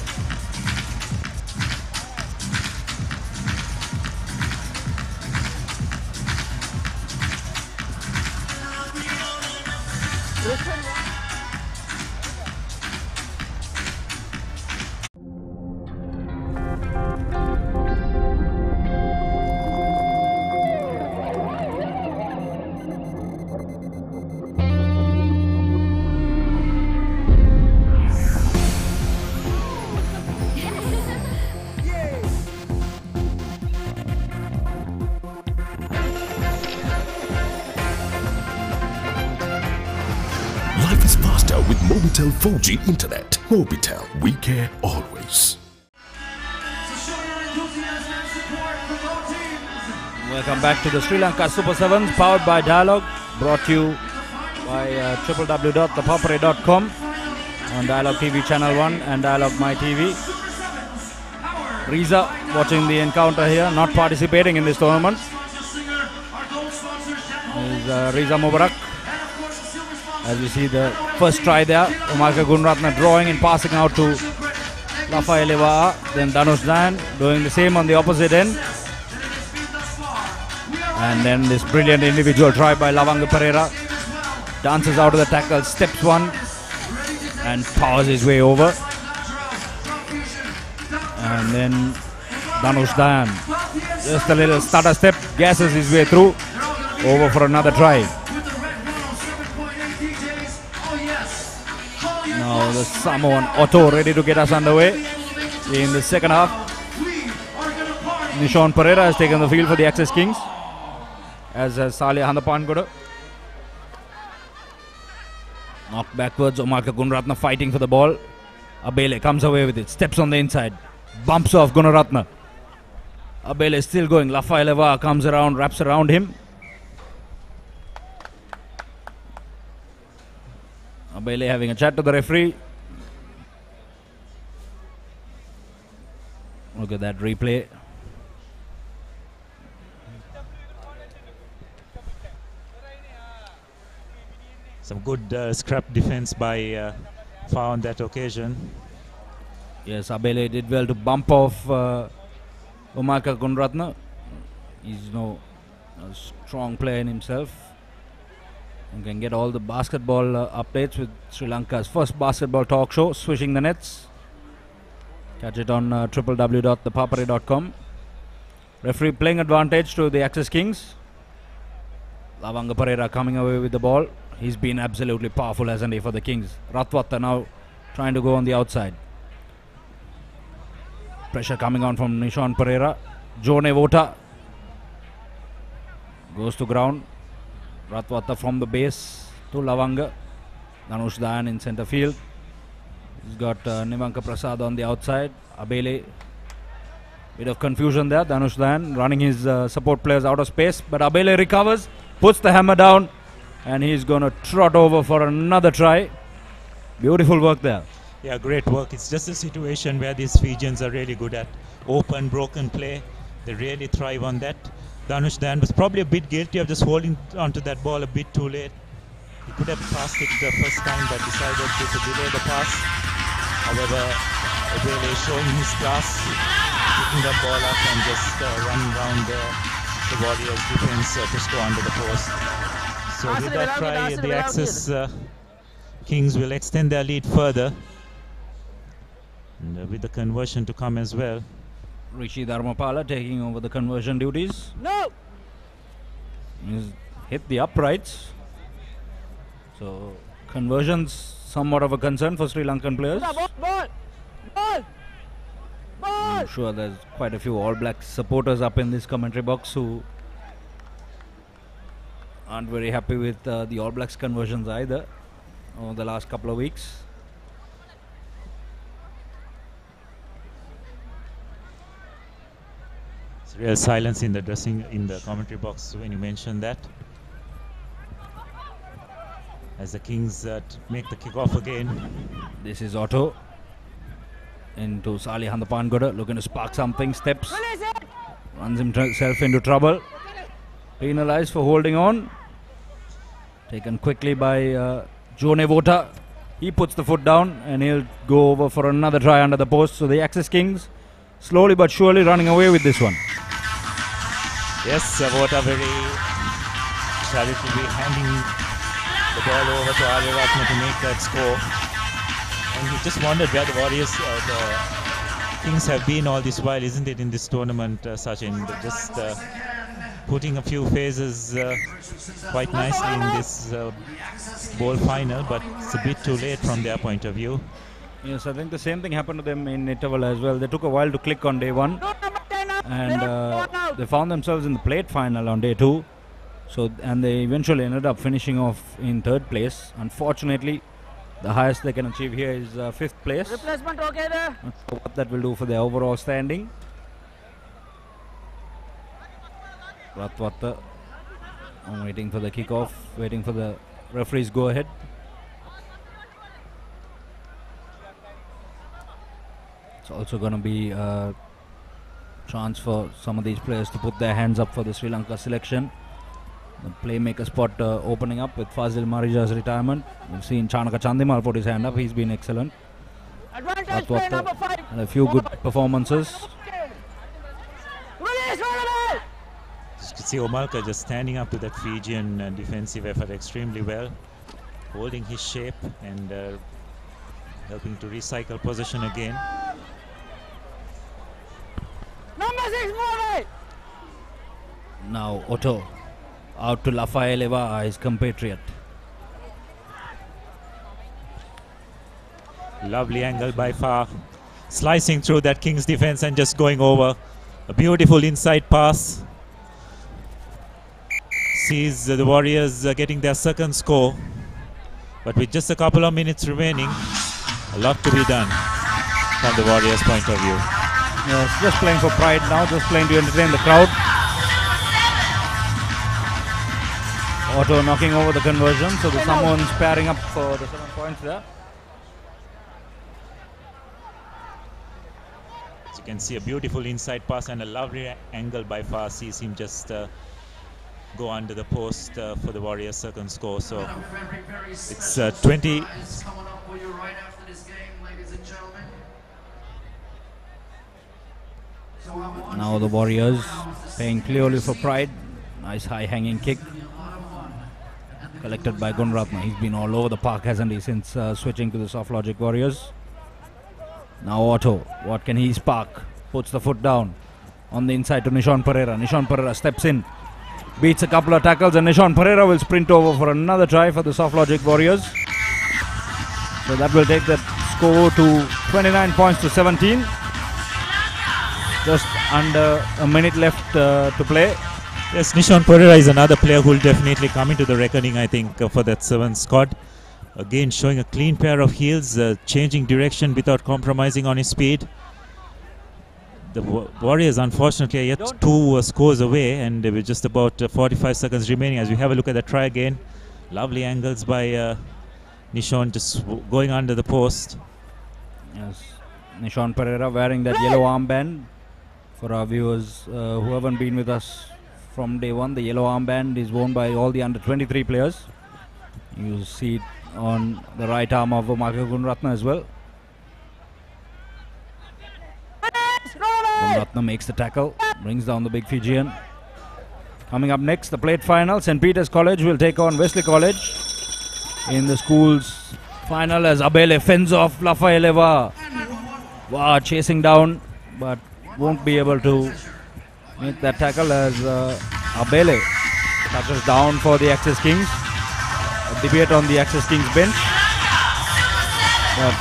[SPEAKER 15] Life is faster with Mobitel 4G internet. Mobitel, we care always.
[SPEAKER 9] Welcome back to the Sri Lanka Super 7's powered by Dialogue, brought to you by www.thepapare.com on Dialogue TV Channel 1 and Dialogue My TV. Riza watching the encounter here, not participating in this tournament. Is Riza Mubarak. As we see the first try there, Umarka Gunratna drawing and passing out to Lafa Eleva. Then Dhanush Dayan doing the same on the opposite end. And then this brilliant individual try by Lavanga Pereira. Dances out of the tackle, steps one and powers his way over. And then Dhanush Dayan, just a little stutter step, gasses his way through, over for another try. Now the Samoan Otto ready to get us underway in the second half. Nishan Pereira has taken the field for the Access Kings, as has Salih Handapangoda. Knocked backwards, Umarka Gunaratna fighting for the ball. Abele comes away with it, steps on the inside, bumps off Gunaratna. Abele is still going, Lafa Eleva comes around, wraps around him. Abele having a chat to the referee. Look at that replay.
[SPEAKER 14] Some good scrap defense by Fa on that occasion.
[SPEAKER 9] Yes, Abele did well to bump off Umarka Gunaratna. He's a strong player in himself. You can get all the basketball updates with Sri Lanka's first basketball talk show, Swishing the Nets. Catch it on www.thepapare.com. Referee playing advantage to the Access Kings. Lavanga Pereira coming away with the ball. He's been absolutely powerful, hasn't he, for the Kings. Ratwatta now trying to go on the outside. Pressure coming on from Nishan Pereira. Jone Vota goes to ground. Ratwatta from the base to Lavanga. Dhanush Dayan in center field. He's got Nivanka Prasad on the outside. Abele. Bit of confusion there. Dhanush Dayan running his support players out of space. But Abele recovers, puts the hammer down, and he's going to trot over for another try. Beautiful work there.
[SPEAKER 14] Yeah, great work. It's just a situation where these Fijians are really good at open, broken play. They really thrive on that. Dhanush Dayan was probably a bit guilty of just holding onto that ball a bit too late. He could have passed it the first time, but decided to delay the pass. However, Abele is showing his class, picking that ball up and just running around the Warriors' defense to score under the post. So with that try, the Access Kings will extend their lead further. And with the conversion to come as well.
[SPEAKER 9] Rishi Dharmapala taking over the conversion duties.
[SPEAKER 22] No!
[SPEAKER 9] He's hit the uprights. So conversions somewhat of a concern for Sri Lankan players.
[SPEAKER 22] Ball!
[SPEAKER 9] I'm sure there's quite a few All Blacks supporters up in this commentary box who aren't very happy with the All Blacks conversions either over the last couple of weeks.
[SPEAKER 14] It's real silence in the commentary box when you mention that. As the Kings make the kick-off again.
[SPEAKER 9] This is Otto into Salih Handapangoda, looking to spark something, steps, runs himself into trouble, penalised for holding on, taken quickly by Joe Nevota. He puts the foot down and he'll go over for another try under the post. So the Axis Kings slowly but surely running away with this one.
[SPEAKER 14] Yes, Nevota very charitably handing the ball over to Aryaratne to make that score. And he just wondered where the Warriors, the Kings have been all this while, isn't it, in this tournament, Sachin? Just putting a few phases quite nicely in this bowl final, but it's a bit too late from their point of view.
[SPEAKER 9] Yes, I think the same thing happened to them in interval as well. They took a while to click on day one, and they found themselves in the plate final on day two. So, and they eventually ended up finishing off in third place. Unfortunately, the highest they can achieve here is fifth place.
[SPEAKER 22] Replacement okay there?
[SPEAKER 9] Not sure what that will do for their overall standing. Ratwata, I'm waiting for the kickoff, waiting for the referee's go ahead. It's also going to be a chance for some of these players to put their hands up for the Sri Lanka selection. The playmaker spot opening up with Fazil Marija's retirement. We've seen Chanaka Chandimal put his hand up. He's been excellent.
[SPEAKER 22] Advantage play number 5.
[SPEAKER 9] And a few good performances.
[SPEAKER 14] You can see Omalka just standing up to that Fijian defensive effort extremely well, holding his shape and helping to recycle possession again.
[SPEAKER 22] Number 6, Murray!
[SPEAKER 9] Now Otto out to Lafaeleva, his compatriot.
[SPEAKER 14] Lovely angle by far, slicing through that Kings defense and just going over. A beautiful inside pass. Sees the Warriors getting their second score, but with just a couple of minutes remaining, a lot to be done from the Warriors' point of view.
[SPEAKER 9] Yes, just playing for pride now, just playing to entertain the crowd. Otto knocking over the conversion, so the Samoans pairing up for the 7 points there.
[SPEAKER 14] As you can see, a beautiful inside pass and a lovely angle by far sees him just go under the post for the Warriors' second score. So it's 20.
[SPEAKER 9] Now the Warriors playing clearly for pride. Nice high hanging kick collected by Gunratna. He's been all over the park, hasn't he, since switching to the Soft Logic Warriors. Now Otto, what can he spark? Puts the foot down on the inside to Nishon Pereira. Nishon Pereira steps in, beats a couple of tackles, and Nishon Pereira will sprint over for another try for the Soft Logic Warriors. So that will take that score to 29 points to 17. Just under a minute left to play.
[SPEAKER 14] Yes, Nishon Pereira is another player who will definitely come into the reckoning, I think, for that 7 squad. Again, showing a clean pair of heels, changing direction without compromising on his speed. The Warriors, unfortunately, are yet 2 scores away, and with just about 45 seconds remaining. As we have a look at the try again, lovely angles by Nishon, just going under the post.
[SPEAKER 9] Yes, Nishon Pereira wearing that yellow armband. For our viewers who haven't been with us from day one, the yellow armband is worn by all the under-23 players. You see it on the right arm of Omalka Gunratna as well. Gunratna makes the tackle, brings down the big Fijian. Coming up next, the plate final. St. Peter's College will take on Wesley College in the school's final as Abele fends off Lafaeleva. Wow, chasing down, but won't be able to make that tackle as Abele touches down for the Axis Kings. A debate on the Axis Kings bench. but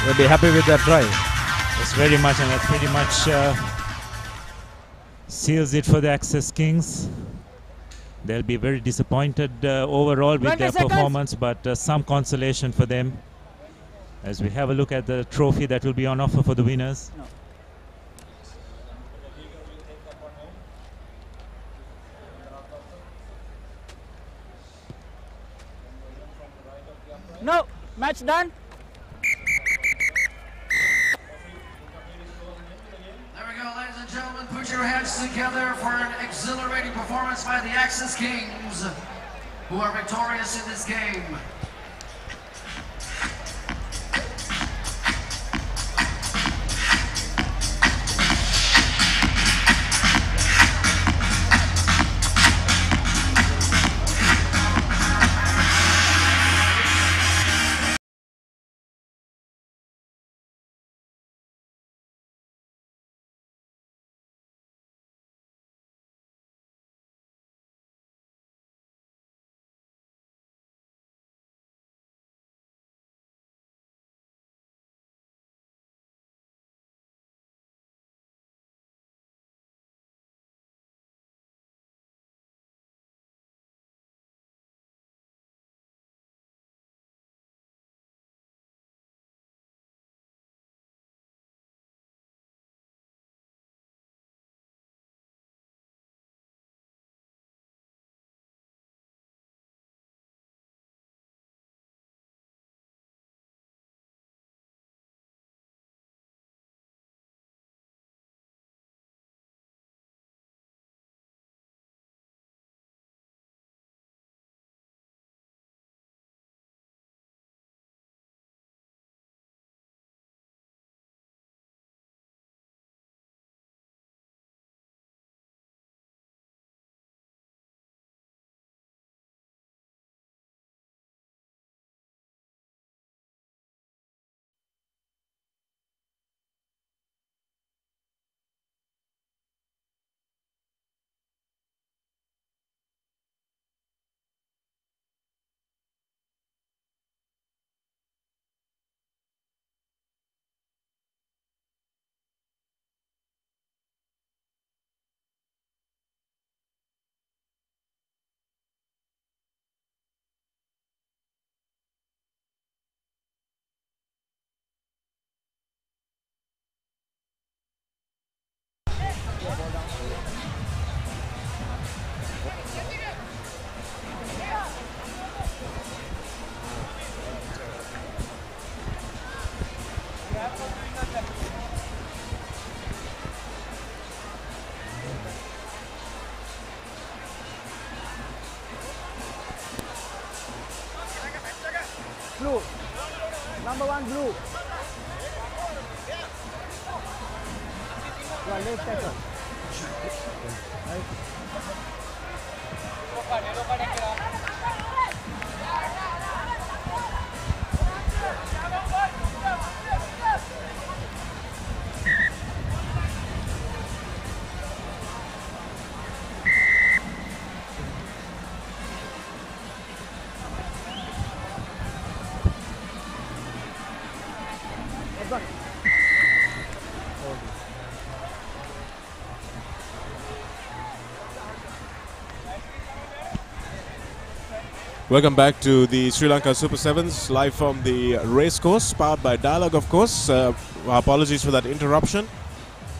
[SPEAKER 9] they'll be happy with that try.
[SPEAKER 14] Yes, very much, and that pretty much seals it for the Access Kings. They'll be very disappointed overall with their performance, but some consolation for them as we have a look at the trophy that will be on offer for the winners.
[SPEAKER 22] No, match done.
[SPEAKER 11] There we go, ladies and gentlemen. Put your hands together for an exhilarating performance by the Access Kings, who are victorious in this game.
[SPEAKER 22] Blue. Number 1 blue. Your left tackle.
[SPEAKER 17] Welcome back to the Sri Lanka Super 7's live from the racecourse, powered by Dialogue, of course. Apologies for that interruption.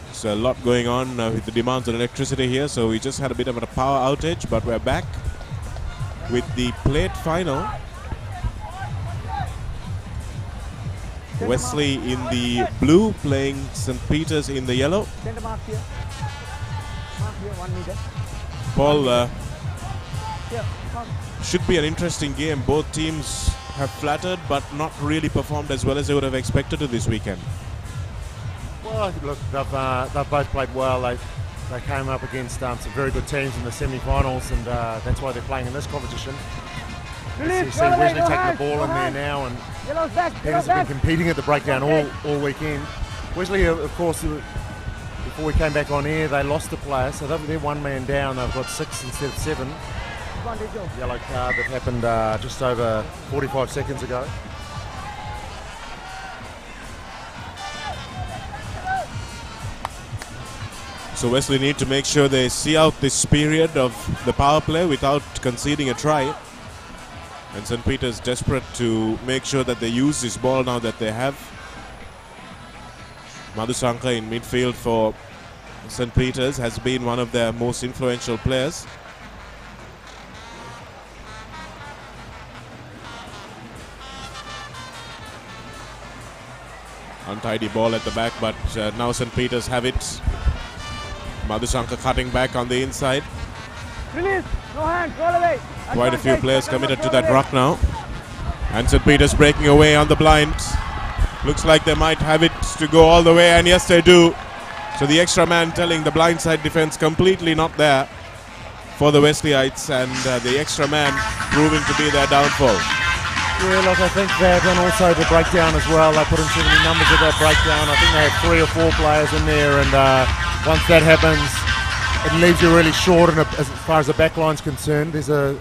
[SPEAKER 17] There's a lot going on with the demands on electricity here, so we just had a bit of a power outage, but we're back with the plate final. Wesley in the blue, playing St. Peter's in the yellow.
[SPEAKER 22] Center mark here. Mark here, 1 meter.
[SPEAKER 17] Paul,
[SPEAKER 22] Here, come.
[SPEAKER 17] should be an interesting game. Both teams have flattered but not really performed as well as they would have expected to this weekend.
[SPEAKER 20] Well, look, they've both played well. They came up against some very good teams in the semi-finals, and that's why they're playing in this competition. You see Wesley taking the ball in there now, and Peter's have been competing at the breakdown all weekend. Wesley, of course, before we came back on air, they lost a player, so they're one man down. They've got 6 instead of 7. Yellow card that happened just over 45 seconds ago.
[SPEAKER 17] So Wesley need to make sure they see out this period of the power play without conceding a try. And St. Peter's desperate to make sure that they use this ball now that they have. Madhusanka in midfield for St. Peter's has been one of their most influential players. Untidy ball at the back, but now St. Peter's have it. Madhusanka cutting back on the inside.
[SPEAKER 22] Release, no hands, roll away.
[SPEAKER 17] Quite a few players committed to that ruck now. And St. Peter's breaking away on the blind. Looks like they might have it to go all the way, and yes they do. So the extra man telling the blindside defense completely not there for the Wesleyites, and the extra man proving to be their downfall.
[SPEAKER 20] Yeah, look, I think that, and also the breakdown as well. They put in so many numbers of that breakdown. I think they had 3 or 4 players in there, and once that happens, it leaves you really short. And as far as the back line's concerned, there's a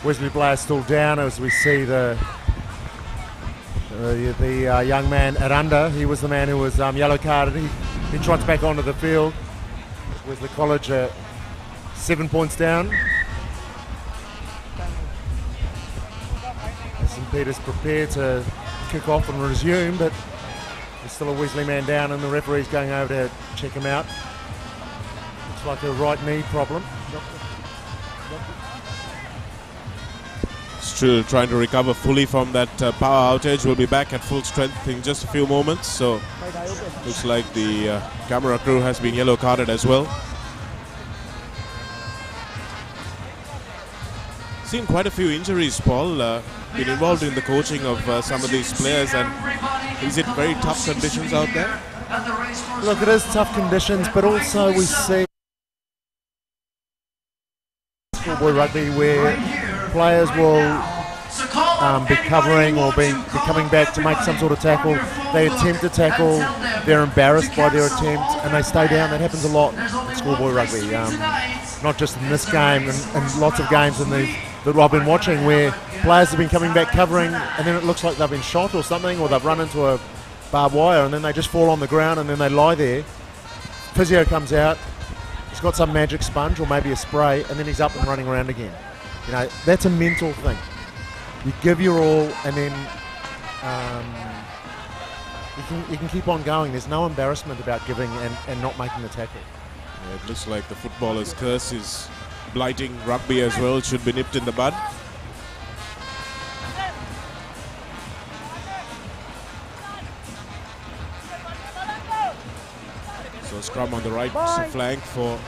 [SPEAKER 20] Wesley player still down, as we see the young man at under. He was the man who was yellow carded. He trots back onto the field. Wesley College 7 points down. St. Peter's prepared to kick off and resume, but there's still a Wesley man down, and the referee's going over to check him out. Looks like a right knee problem.
[SPEAKER 17] Still trying to recover fully from that power outage. Will be back at full strength in just a few moments. So looks like the camera crew has been yellow carded as well. Seen quite a few injuries, Paul. Been involved in the coaching of some of these players, and is it very tough conditions out there?
[SPEAKER 20] Look, it is tough conditions, but also we see schoolboy rugby where players will be covering or be coming back to make some sort of tackle. They attempt to tackle, they're embarrassed by their attempt, and they stay down. That happens a lot in schoolboy rugby, not just in this game, and lots of games in that I've been watching where players have been coming back covering, and then it looks like they've been shot or something, or they've run into a barbed wire, and then they just fall on the ground, and then they lie there. Physio comes out, he's got some magic sponge or maybe a spray, and then he's up and running around again. You know, that's a mental thing. You give your all, and then you can keep on going. There's no embarrassment about giving and not making the tackle.
[SPEAKER 17] Yeah, it looks like the footballer's curse is blighting rugby as well. It should be nipped in the bud. So scrum on the right flank for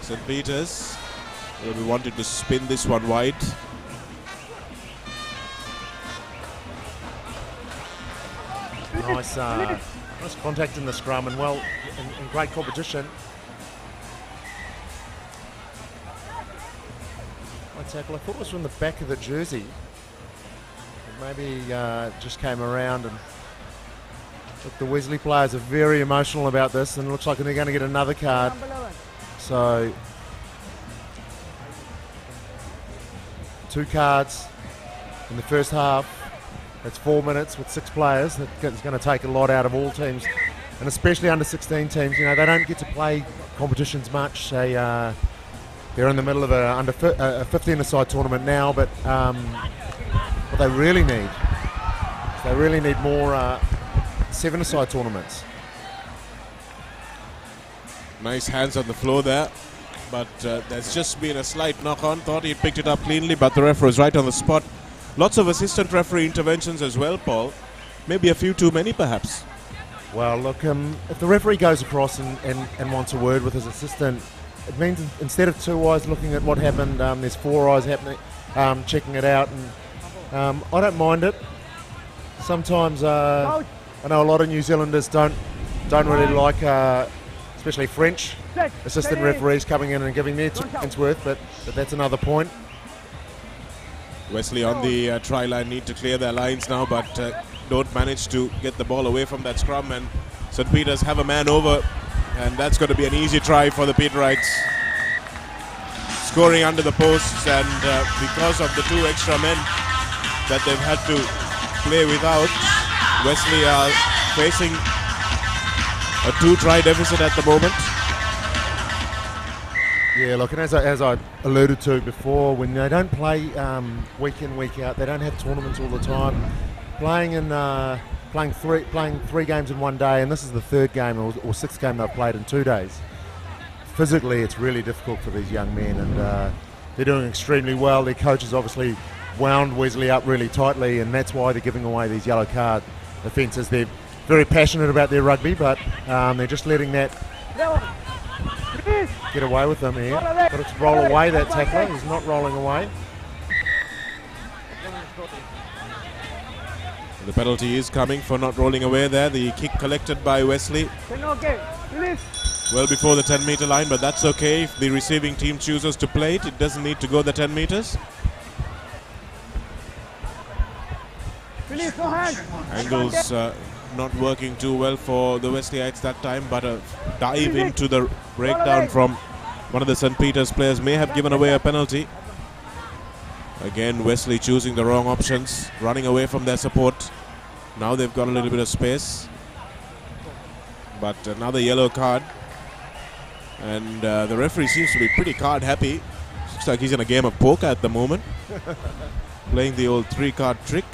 [SPEAKER 17] St. Peter's. We wanted to spin this one wide.
[SPEAKER 20] Nice contact in the scrum, and well, in great competition. Tackle. I thought it was from the back of the jersey. Maybe just came around, and look, the Wesley players are very emotional about this, and it looks like they're going to get another card. So 2 cards in the first half. That's 4 minutes with 6 players. It's going to take a lot out of all teams, and especially under 16 teams. You know, they don't get to play competitions much. They're in the middle of a 15-a-side tournament now, but what they really need more 7-a-side tournaments.
[SPEAKER 17] Nice hands on the floor there, but there's just been a slight knock-on. Thought he picked it up cleanly, but the referee was right on the spot. Lots of assistant referee interventions as well, Paul. Maybe a few too many, perhaps.
[SPEAKER 20] Well, look, if the referee goes across and wants a word with his assistant, it means instead of 2 eyes looking at what happened, there's 4 eyes happening, checking it out, and I don't mind it. Sometimes I know a lot of New Zealanders don't really like, especially French assistant referees coming in and giving their 2 cents worth, but that's another point.
[SPEAKER 17] Wesley on the try line need to clear their lines now, but don't manage to get the ball away from that scrum, and St. Peter's have a man over. And that's going to be an easy try for the Peterites. Scoring under the posts, and because of the 2 extra men that they've had to play without, Wesley are facing
[SPEAKER 5] a 2-try deficit at the moment.
[SPEAKER 20] Yeah, look, and as I alluded to before, when they don't play week in, week out, they don't have tournaments all the time. Playing three games in one day, and this is the third game or sixth game they've played in 2 days. Physically, it's really difficult for these young men, and they're doing extremely well. Their coaches obviously wound Wesley up really tightly, and that's why they're giving away these yellow card offences. They're very passionate about their rugby, but they're just letting that get away with them here. Got to roll away that tackler. He's not rolling away.
[SPEAKER 5] The penalty is coming for not rolling away there. The kick collected by Wesley well before the 10-meter line, but that's okay. If the receiving team chooses to play it, it doesn't need to go the 10 meters. Angles not working too well for the Wesleyites that time, but a dive into the breakdown from one of the St. Peter's players may have given away a penalty. Again, Wesley choosing the wrong options, running away from their support. Now they've got a little bit of space. But another yellow card. And the referee seems to be pretty card happy. Looks like he's in a game of poker at the moment. Playing the old 3-card trick.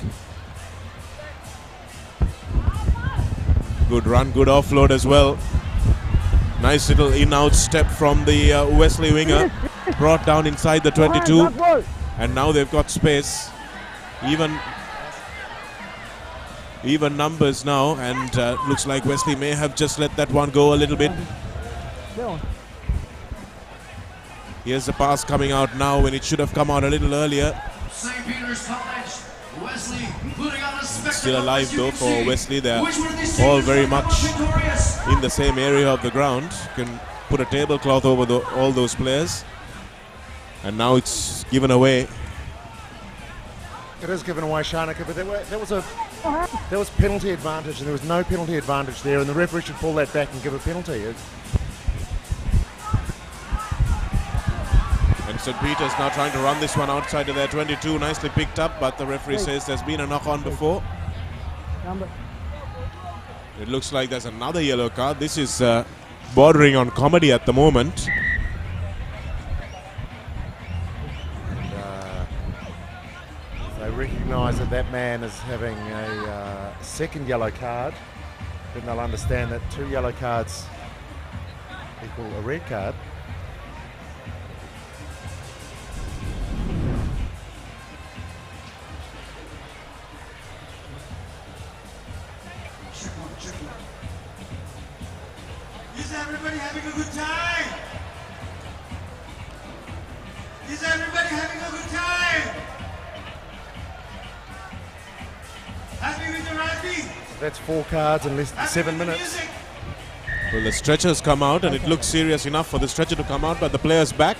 [SPEAKER 5] Good run, good offload as well. Nice little in-out step from the Wesley winger. Brought down inside the 22. And now they've got space. Even numbers now, and looks like Wesley may have just let that one go a little bit. Here's the pass coming out now when it should have come out a little earlier.
[SPEAKER 11] St. Peter's College, Wesley putting on a spectacle.
[SPEAKER 5] Still alive though for Wesley. They're all very much in the same area of the ground. You can put a tablecloth over all those players. And now it's given away.
[SPEAKER 20] It is given away, Shanaka, but there was penalty advantage, and there was no penalty advantage there, and the referee should pull that back and give a penalty.
[SPEAKER 5] And St. Peter's now trying to run this one outside of their 22, nicely picked up, but the referee says there's been a knock-on before. It looks like there's another yellow card. This is bordering on comedy at the moment.
[SPEAKER 20] They recognise that man is having a second yellow card, then they'll understand that 2 yellow cards equal a red card.
[SPEAKER 11] Is everybody having a good time? Is everybody having a good time? Happy with the rugby?
[SPEAKER 20] That's 4 cards in less than 7 minutes.
[SPEAKER 5] Well, the stretcher's come out, and it looks serious enough for the stretcher to come out, but the player's back.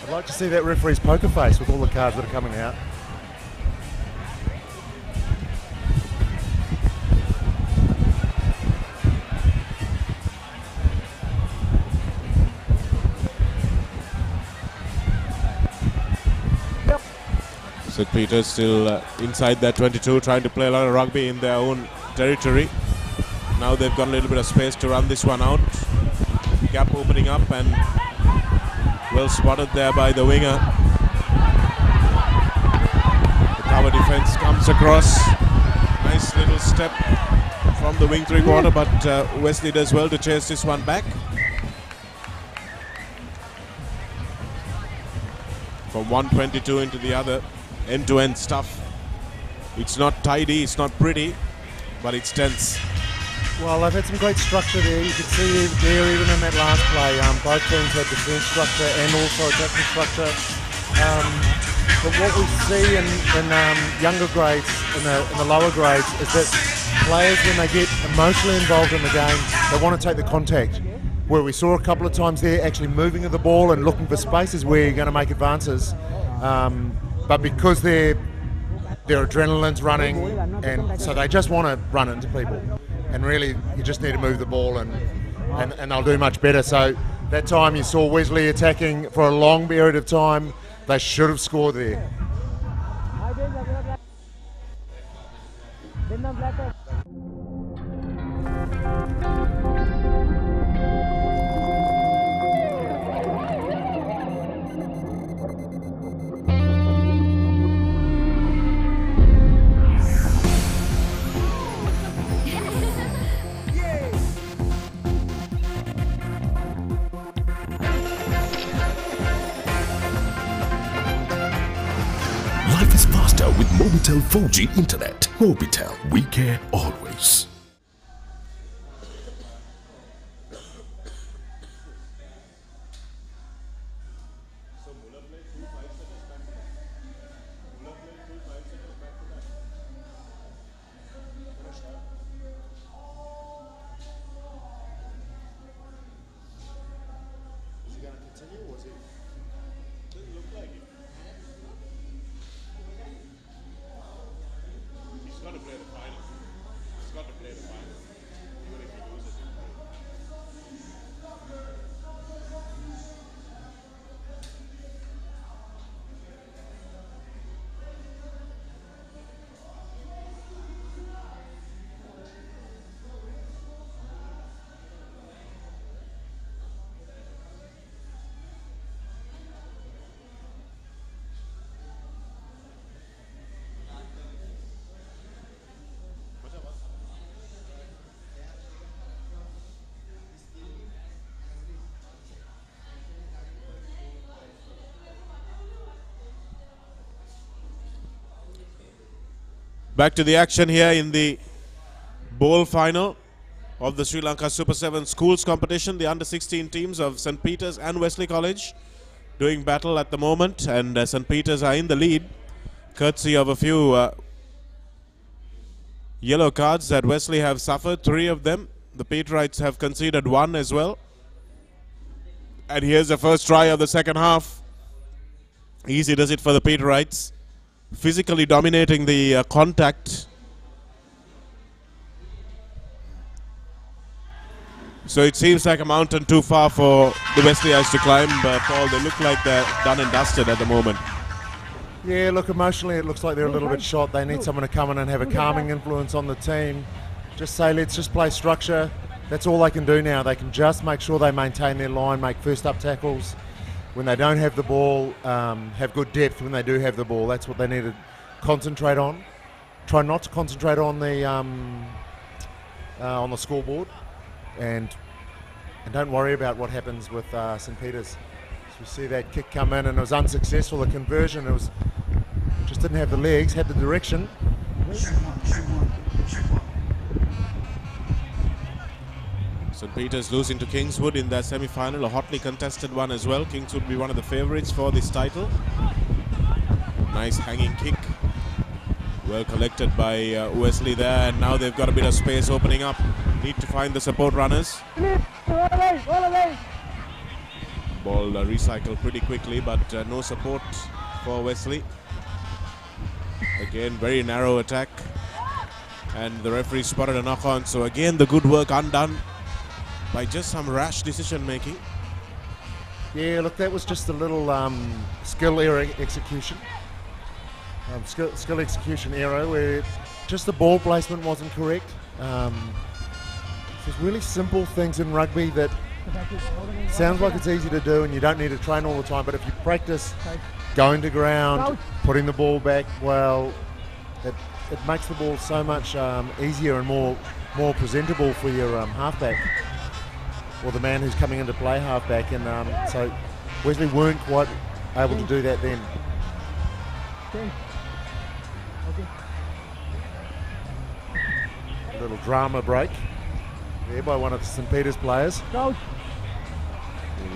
[SPEAKER 20] I'd like to see that referee's poker face with all the cards that are coming out.
[SPEAKER 5] St. Peter's still inside their 22, trying to play a lot of rugby in their own territory. Now they've got a little bit of space to run this one out. Gap opening up, and well spotted there by the winger. The cover defense comes across. Nice little step from the wing 3/4, but Wesley does well to chase this one back. From 122 into the other. End-to-end stuff. It's not tidy, it's not pretty, but it's tense.
[SPEAKER 20] Well, they've had some great structure there. You can see there, even in that last play, both teams had defence structure and also attacking structure. But what we see in younger grades, in the lower grades, is that players, when they get emotionally involved in the game, they want to take the contact. Where we saw a couple of times there, actually moving of the ball and looking for spaces where you're going to make advances. But because their adrenaline's running, and so they just want to run into people. And really, you just need to move the ball, and they'll do much better. So that time you saw Wesley attacking for a long period of time. They should have scored there.
[SPEAKER 15] with Mobitel 4G Internet. Mobitel, we care always.
[SPEAKER 5] Back to the action here in the bowl final of the Sri Lanka Super 7 schools competition. The under-16 teams of St. Peter's and Wesley College doing battle at the moment, and St. Peter's are in the lead courtesy of a few yellow cards that Wesley have suffered, 3 of them. The Peterites have conceded 1 as well. And here's the first try of the second half. Easy does it for the Peterites, physically dominating the contact. So it seems like a mountain too far for the Wesleyites to climb, Paul. They look like they're done and dusted at the moment.
[SPEAKER 20] Yeah, look, emotionally it looks like they're a little bit shot. They need someone to come in and have a calming influence on the team. Just say, let's just play structure. That's all they can do now. They can just make sure they maintain their line, make first up tackles. When they don't have the ball, have good depth when they do have the ball. That's what they need to concentrate on. Try not to concentrate on the scoreboard, and don't worry about what happens with St. Peter's. So we see that kick come in and it was unsuccessful. The conversion, it was just didn't have the legs, had the direction.
[SPEAKER 5] St. Peter's losing to Kingswood in that semi-final, a hotly contested one as well. Kingswood will be one of the favourites for this title. Nice hanging kick. Well collected by Wesley there, and now they've got a bit of space opening up. Need to find the support runners. Ball recycled pretty quickly, but no support for Wesley. Again, very narrow attack. And the referee spotted a knock-on, so again the good work undone by just some rash decision making.
[SPEAKER 20] Yeah, look, that was just a little skill error execution. Skill execution error where just the ball placement wasn't correct. There's really simple things in rugby that sounds like it's easy to do and you don't need to train all the time, but if you practice going to ground, putting the ball back, well, it makes the ball so much easier and more presentable for your halfback, or the man who's coming into play halfback, and so Wesley weren't quite able to do that then. A little drama break there by one of the St. Peter's players.
[SPEAKER 22] Coach.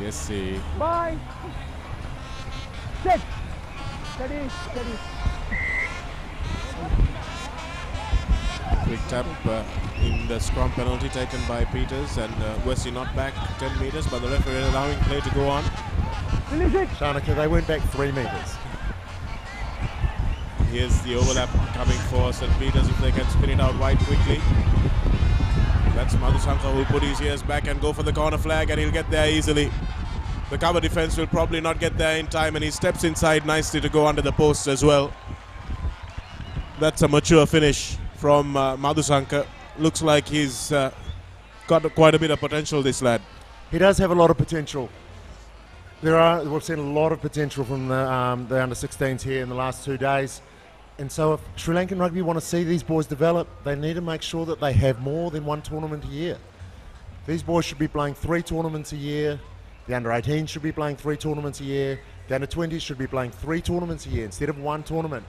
[SPEAKER 5] Yes, see.
[SPEAKER 22] Bye. Sit. Steady, steady.
[SPEAKER 5] Quick tap in the scrum penalty taken by Peters, and Wesley not back 10 metres, but the referee allowing play to go on.
[SPEAKER 20] Shanaka, they went back 3 metres.
[SPEAKER 5] Here's the overlap coming for St. Peter's if they can spin it out wide quickly. That's Madhusankar who will put his ears back and go for the corner flag, and he'll get there easily. The cover defence will probably not get there in time, and he steps inside nicely to go under the post as well. That's a mature finish from Madhusankar. Looks like he's got quite a bit of potential, this lad.
[SPEAKER 20] He does have a lot of potential. We've seen a lot of potential from the under-16s here in the last 2 days. And so if Sri Lankan rugby want to see these boys develop, they need to make sure that they have more than 1 tournament a year. These boys should be playing 3 tournaments a year. The under-18s should be playing 3 tournaments a year. The under-20s should be playing 3 tournaments a year instead of 1 tournament.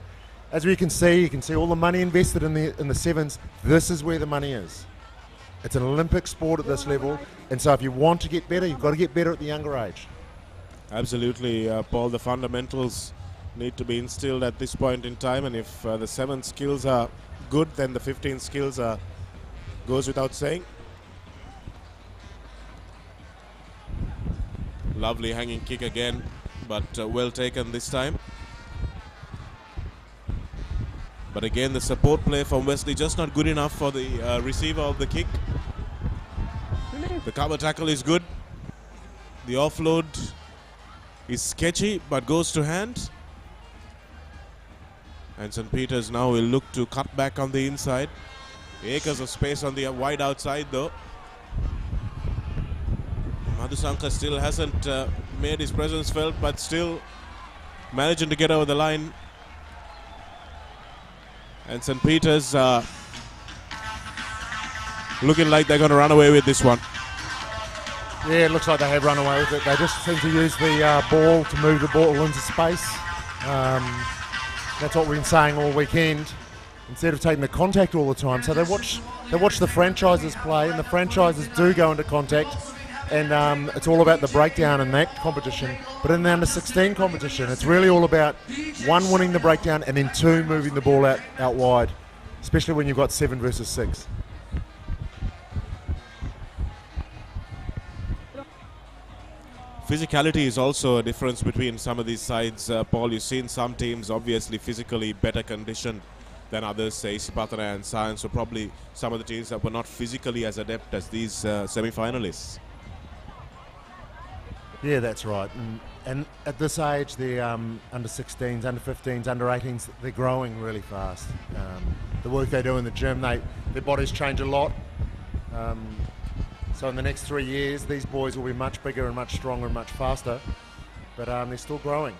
[SPEAKER 20] as you can see all the money invested in the sevens. This is where the money is. It's an Olympic sport at this level, and so if you want to get better, you've got to get better at the younger age.
[SPEAKER 5] Absolutely, Paul. The fundamentals need to be instilled at this point in time, and if the 7 skills are good, then the 15 skills goes without saying. Lovely hanging kick again, but well taken this time. But again, the support play from Wesley just not good enough for the receiver of the kick. The cover tackle is good. The offload is sketchy, but goes to hand. And St. Peter's now will look to cut back on the inside. Acres of space on the wide outside though. Madhusanka still hasn't made his presence felt, but still managing to get over the line. And St. Peter's looking like they're going to run away with this one.
[SPEAKER 20] Yeah, it looks like they have run away with it. They just seem to use the ball to move the ball into space. That's what we've been saying all weekend, instead of taking the contact all the time. So they watch the franchises play, and the franchises do go into contact, and it's all about the breakdown in that competition. But in the under-16 competition, it's really all about, 1, winning the breakdown, and then 2, moving the ball out wide, especially when you've got 7 versus 6.
[SPEAKER 5] Physicality is also a difference between some of these sides. Paul, you've seen some teams obviously physically better conditioned than others, say Isipatana and Science, so probably some of the teams that were not physically as adept as these semi-finalists.
[SPEAKER 20] Yeah, that's right. And at this age, the under-16s, under-15s, under-18s, they're growing really fast. The work they do in the gym, their bodies change a lot. So in the next 3 years, these boys will be much bigger and much stronger and much faster, but they're still growing.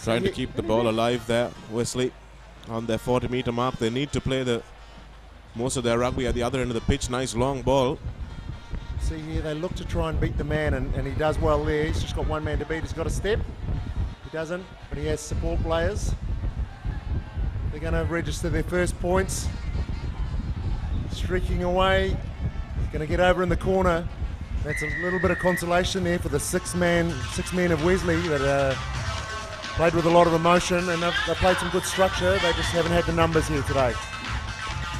[SPEAKER 5] Trying to keep the ball alive there, Wesley, on their 40-meter mark. They need to play most of their rugby at the other end of the pitch. Nice long ball.
[SPEAKER 20] See here, they look to try and beat the man, and he does well there. He's just got one man to beat. He's got a step. He doesn't, but he has support players. They're going to register their first points. Streaking away, he's going to get over in the corner. That's a little bit of consolation there for the six men of Wesley that played with a lot of emotion, and they've played some good structure. They just haven't had the numbers here today.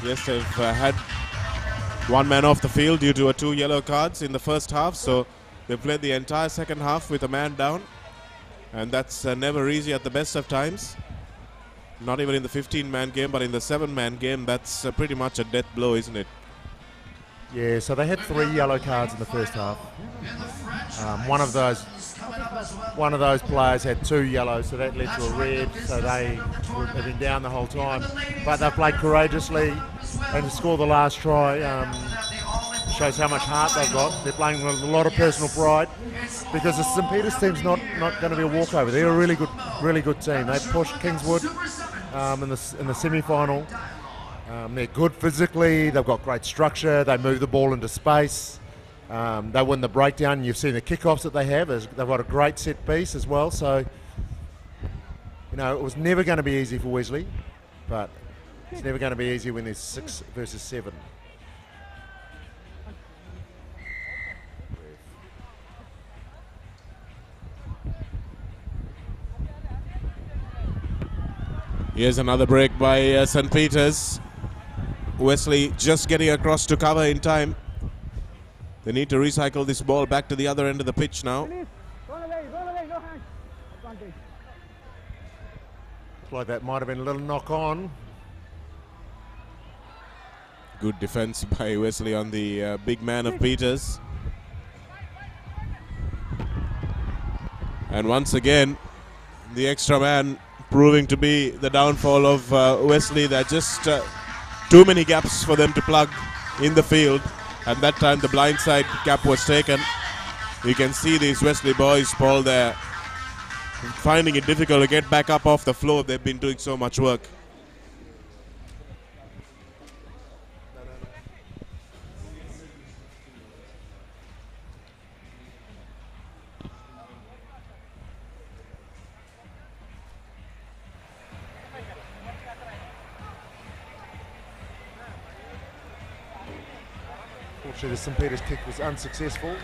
[SPEAKER 5] Yes, they've had one man off the field due to 2 yellow cards in the first half, so they played the entire second half with a man down, and that's never easy at the best of times. Not even in the 15-man game, but in the 7-man game, that's pretty much a death blow, isn't it?
[SPEAKER 20] Yeah, so they had 3 yellow cards in the first half. One of those players had 2 yellows, so that led to a red, so they've been down the whole time. But they've played courageously, and to score the last try shows how much heart they've got. They're playing with a lot of personal pride, because the St. Peter's team's not going to be a walkover. They're a really good team. They pushed Kingswood in the semi-final. They're good physically. They've got great structure. They move the ball into space. They win the breakdown. You've seen the kickoffs that they have. They've got a great set piece as well. So, it was never going to be easy for Wesley, but it's never going to be easy when there's 6 versus 7.
[SPEAKER 5] Here's another break by St. Peter's. Wesley just getting across to cover in time. They need to recycle this ball back to the other end of the pitch now.
[SPEAKER 20] Looks like that might have been a little knock on.
[SPEAKER 5] Good defense by Wesley on the big man of Peters. And once again, the extra man proving to be the downfall of Wesley. There are just too many gaps for them to plug in the field, and that time the blindside gap was taken. You can see these Wesley boys, Paul, there finding it difficult to get back up off the floor. They've been doing so much work.
[SPEAKER 20] Unfortunately, the St. Peter's kick was unsuccessful.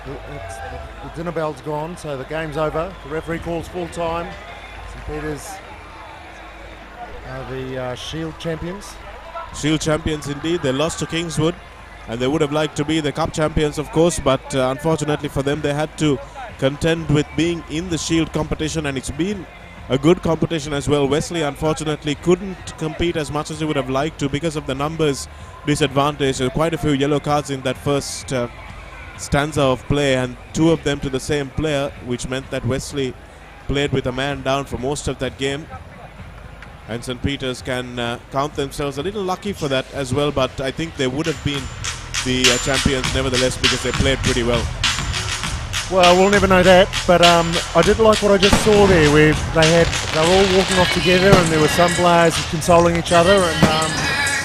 [SPEAKER 20] The dinner bell's gone, so the game's over. The referee calls full time. St. Peter's are the Shield champions.
[SPEAKER 5] Shield champions indeed. They lost to Kingswood, and they would have liked to be the Cup champions, of course, but unfortunately for them, they had to contend with being in the Shield competition, and it's been a good competition as well. Wesley unfortunately couldn't compete as much as they would have liked to because of the numbers disadvantage. There were quite a few yellow cards in that first stanza of play, and 2 of them to the same player, which meant that Wesley played with a man down for most of that game. And St. Peter's can count themselves a little lucky for that as well, but I think they would have been the champions nevertheless because they played pretty well.
[SPEAKER 20] Well, we'll never know that, but I did like what I just saw there, where they were all walking off together, and there were some players consoling each other, and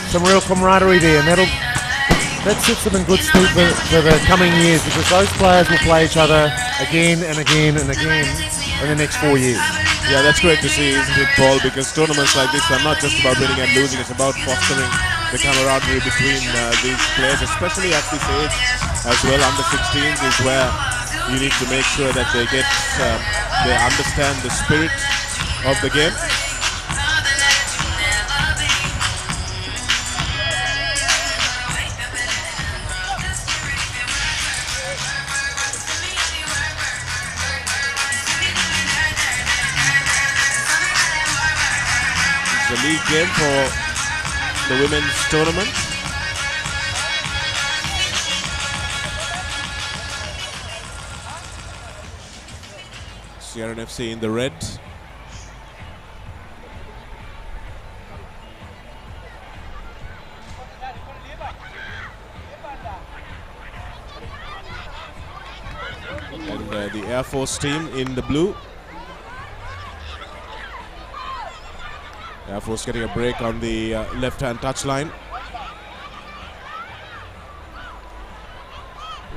[SPEAKER 20] some real camaraderie there, and that sets them in good stead for the coming years, because those players will play each other again and again and again in the next 4 years.
[SPEAKER 5] Yeah, that's great to see, isn't it, Paul? Because tournaments like this are not just about winning and losing, it's about fostering the camaraderie between these players, especially at this age as well. Under 16s is where you need to make sure that they understand the spirit of the game. It's a league game for the women's tournament. Sierra FC in the red. And the Air Force team in the blue. Air Force getting a break on the left-hand touchline.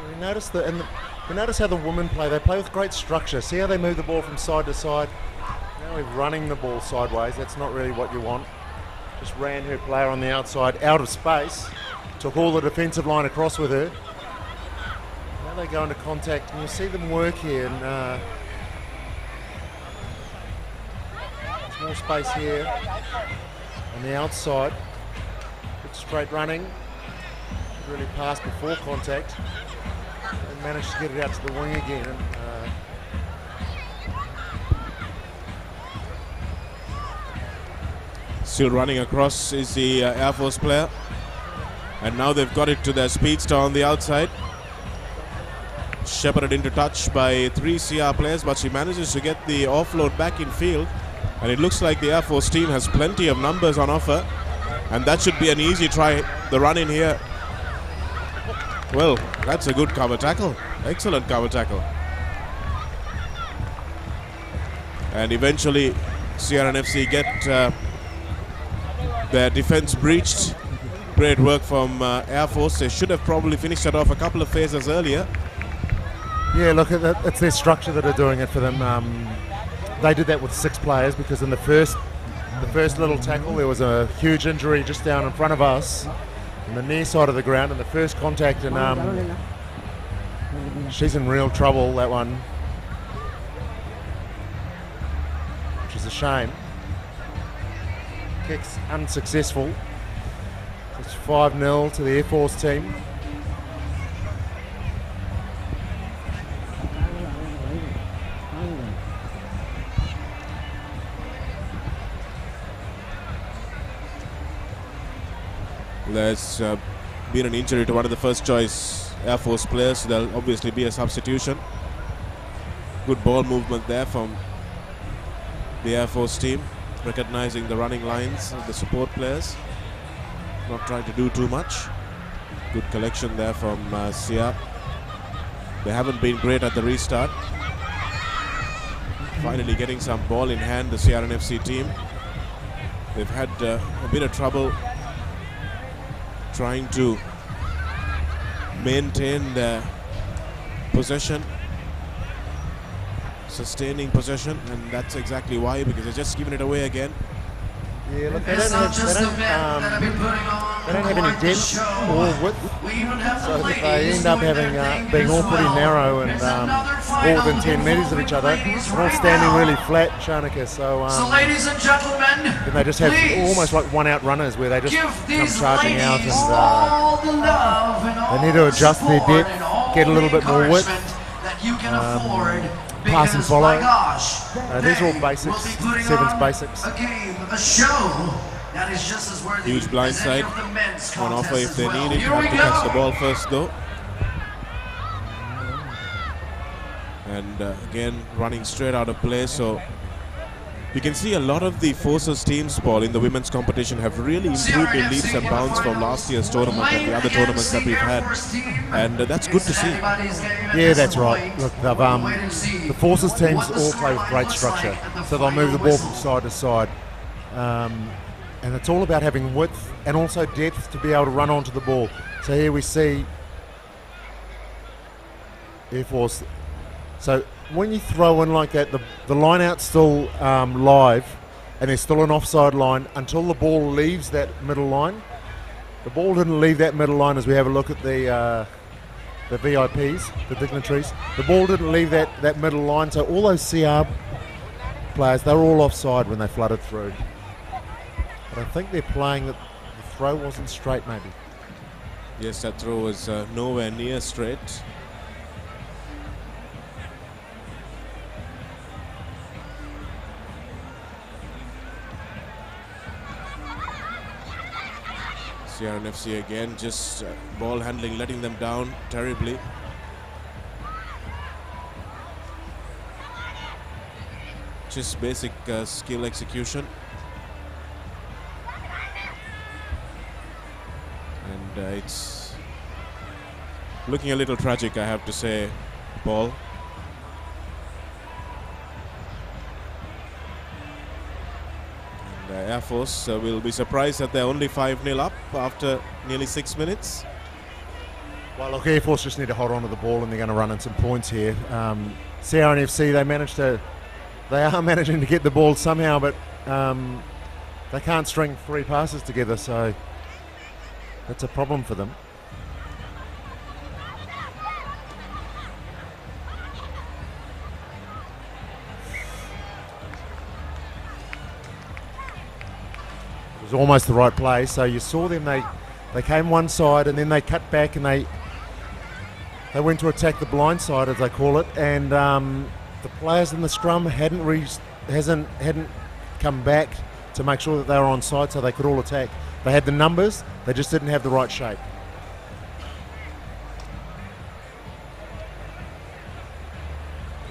[SPEAKER 20] We notice how the women play. They play with great structure. See how they move the ball from side to side. Now we're running the ball sideways. That's not really what you want. Just ran her player on the outside out of space. Took all the defensive line across with her. Now they go into contact, and you see them work here. And there's more space here on the outside. Good straight running. Should really pass before contact. And managed to get it out to the wing again.
[SPEAKER 5] Still running across is the Air Force player. And now they've got it to their speedster on the outside. Shepherded into touch by 3 CR players, but she manages to get the offload back in field. And it looks like the Air Force team has plenty of numbers on offer. And that should be an easy try. The run in here. Well, that's a good cover tackle. Excellent cover tackle. And eventually, Sierra FC get their defense breached. Great work from Air Force. They should have probably finished it off a couple of phases earlier.
[SPEAKER 20] Yeah, look, it's their structure that are doing it for them. They did that with 6 players because in the first little tackle, there was a huge injury just down in front of us. On the near side of the ground, and the first contact, and she's in real trouble, that one, which is a shame. Kick's unsuccessful. It's 5-0 to the Air Force team.
[SPEAKER 5] There's been an injury to one of the first choice Air Force players, so there'll obviously be a substitution. Good ball movement there from the Air Force team, recognizing the running lines of the support players, not trying to do too much. Good collection there from Sia. They haven't been great at the restart. Finally getting some ball in hand, the Sierra FC team. They've had a bit of trouble trying to maintain their possession, sustaining possession, and that's exactly why, because they're just giving it away again.
[SPEAKER 7] Yeah, look, they don't have any depth or width, so they end up having being all pretty narrow and all within 10 metres of each other. They're all standing really flat, Shanaka. So
[SPEAKER 11] ladies and gentlemen,
[SPEAKER 7] then they just have almost like one-out runners where they just come charging out and they need to adjust their depth, get a little bit more width. Pass and follow. These are all basics, sevens basics.
[SPEAKER 5] Huge blindside on offer if they need it. Have to catch the ball first though. And again running straight out of play, so you can see a lot of the Forces teams, Paul, in the women's competition have really improved in leaps and bounds from last year's tournament and the other tournaments that we've had, and that's good to see.
[SPEAKER 7] Yeah, that's right. Look, the Forces teams all play with great structure, so they'll move the ball from side to side, and it's all about having width and also depth to be able to run onto the ball. So here we see Air Force. So when you throw in like that, the line out's still live, and there's still an offside line until the ball leaves that middle line. The ball didn't leave that middle line as we have a look at the VIPs, the dignitaries. The ball didn't leave that middle line, so all those CR players, they were all offside when they flooded through. But I think they're playing that the throw wasn't straight, maybe.
[SPEAKER 5] Yes, that throw was nowhere near straight. CRNFC again, just ball handling, letting them down terribly. Just basic skill execution. And it's looking a little tragic, I have to say, Paul. Air Force will be surprised that they're only 5-0 up after nearly 6 minutes.
[SPEAKER 7] Well, look, Air Force just need to hold on to the ball and they're going to run in some points here. CRNFC, they are managing to get the ball somehow, but they can't string 3 passes together, so that's a problem for them. It was almost the right play, so you saw them, they came one side and then they cut back and they went to attack the blind side, as they call it, and the players in the scrum hadn't come back to make sure that they were on side so they could all attack. They had the numbers, they just didn't have the right shape.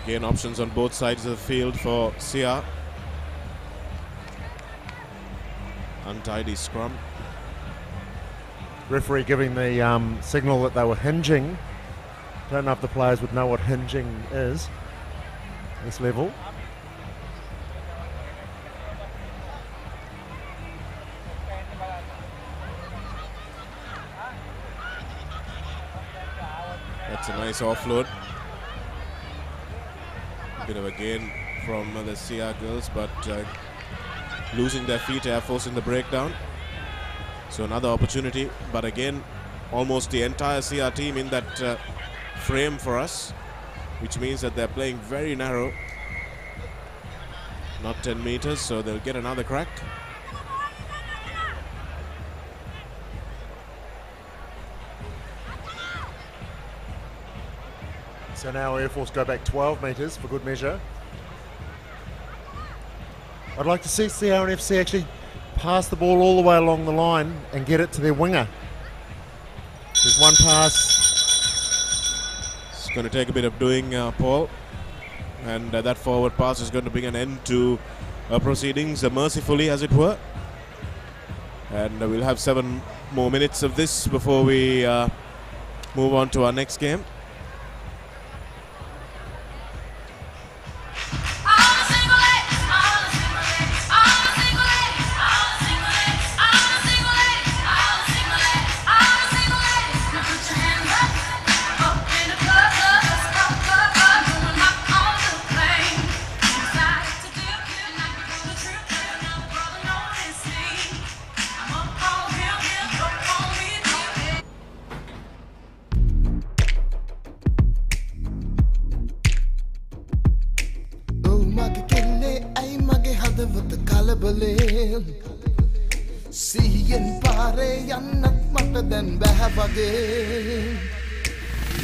[SPEAKER 5] Again, options on both sides of the field for CR. Untidy scrum.
[SPEAKER 7] Referee giving the signal that they were hinging. Don't know if the players would know what hinging is at this level.
[SPEAKER 5] That's a nice offload. A bit of a gain from the CR girls, but losing their feet, Air Force in the breakdown. So another opportunity, but again, almost the entire CR team in that frame for us, which means that they're playing very narrow. Not 10 meters, so they'll get another crack.
[SPEAKER 7] So now Air Force go back 12 metres for good measure. I'd like to see CRNFC actually pass the ball all the way along the line and get it to their winger. There's one pass.
[SPEAKER 5] It's going to take a bit of doing, Paul. And that forward pass is going to bring an end to proceedings, mercifully as it were. And we'll have 7 more minutes of this before we move on to our next game.
[SPEAKER 16] වලින් සිහියෙන් පාරේ යන්නත් මට දැන් බැහැ වගේ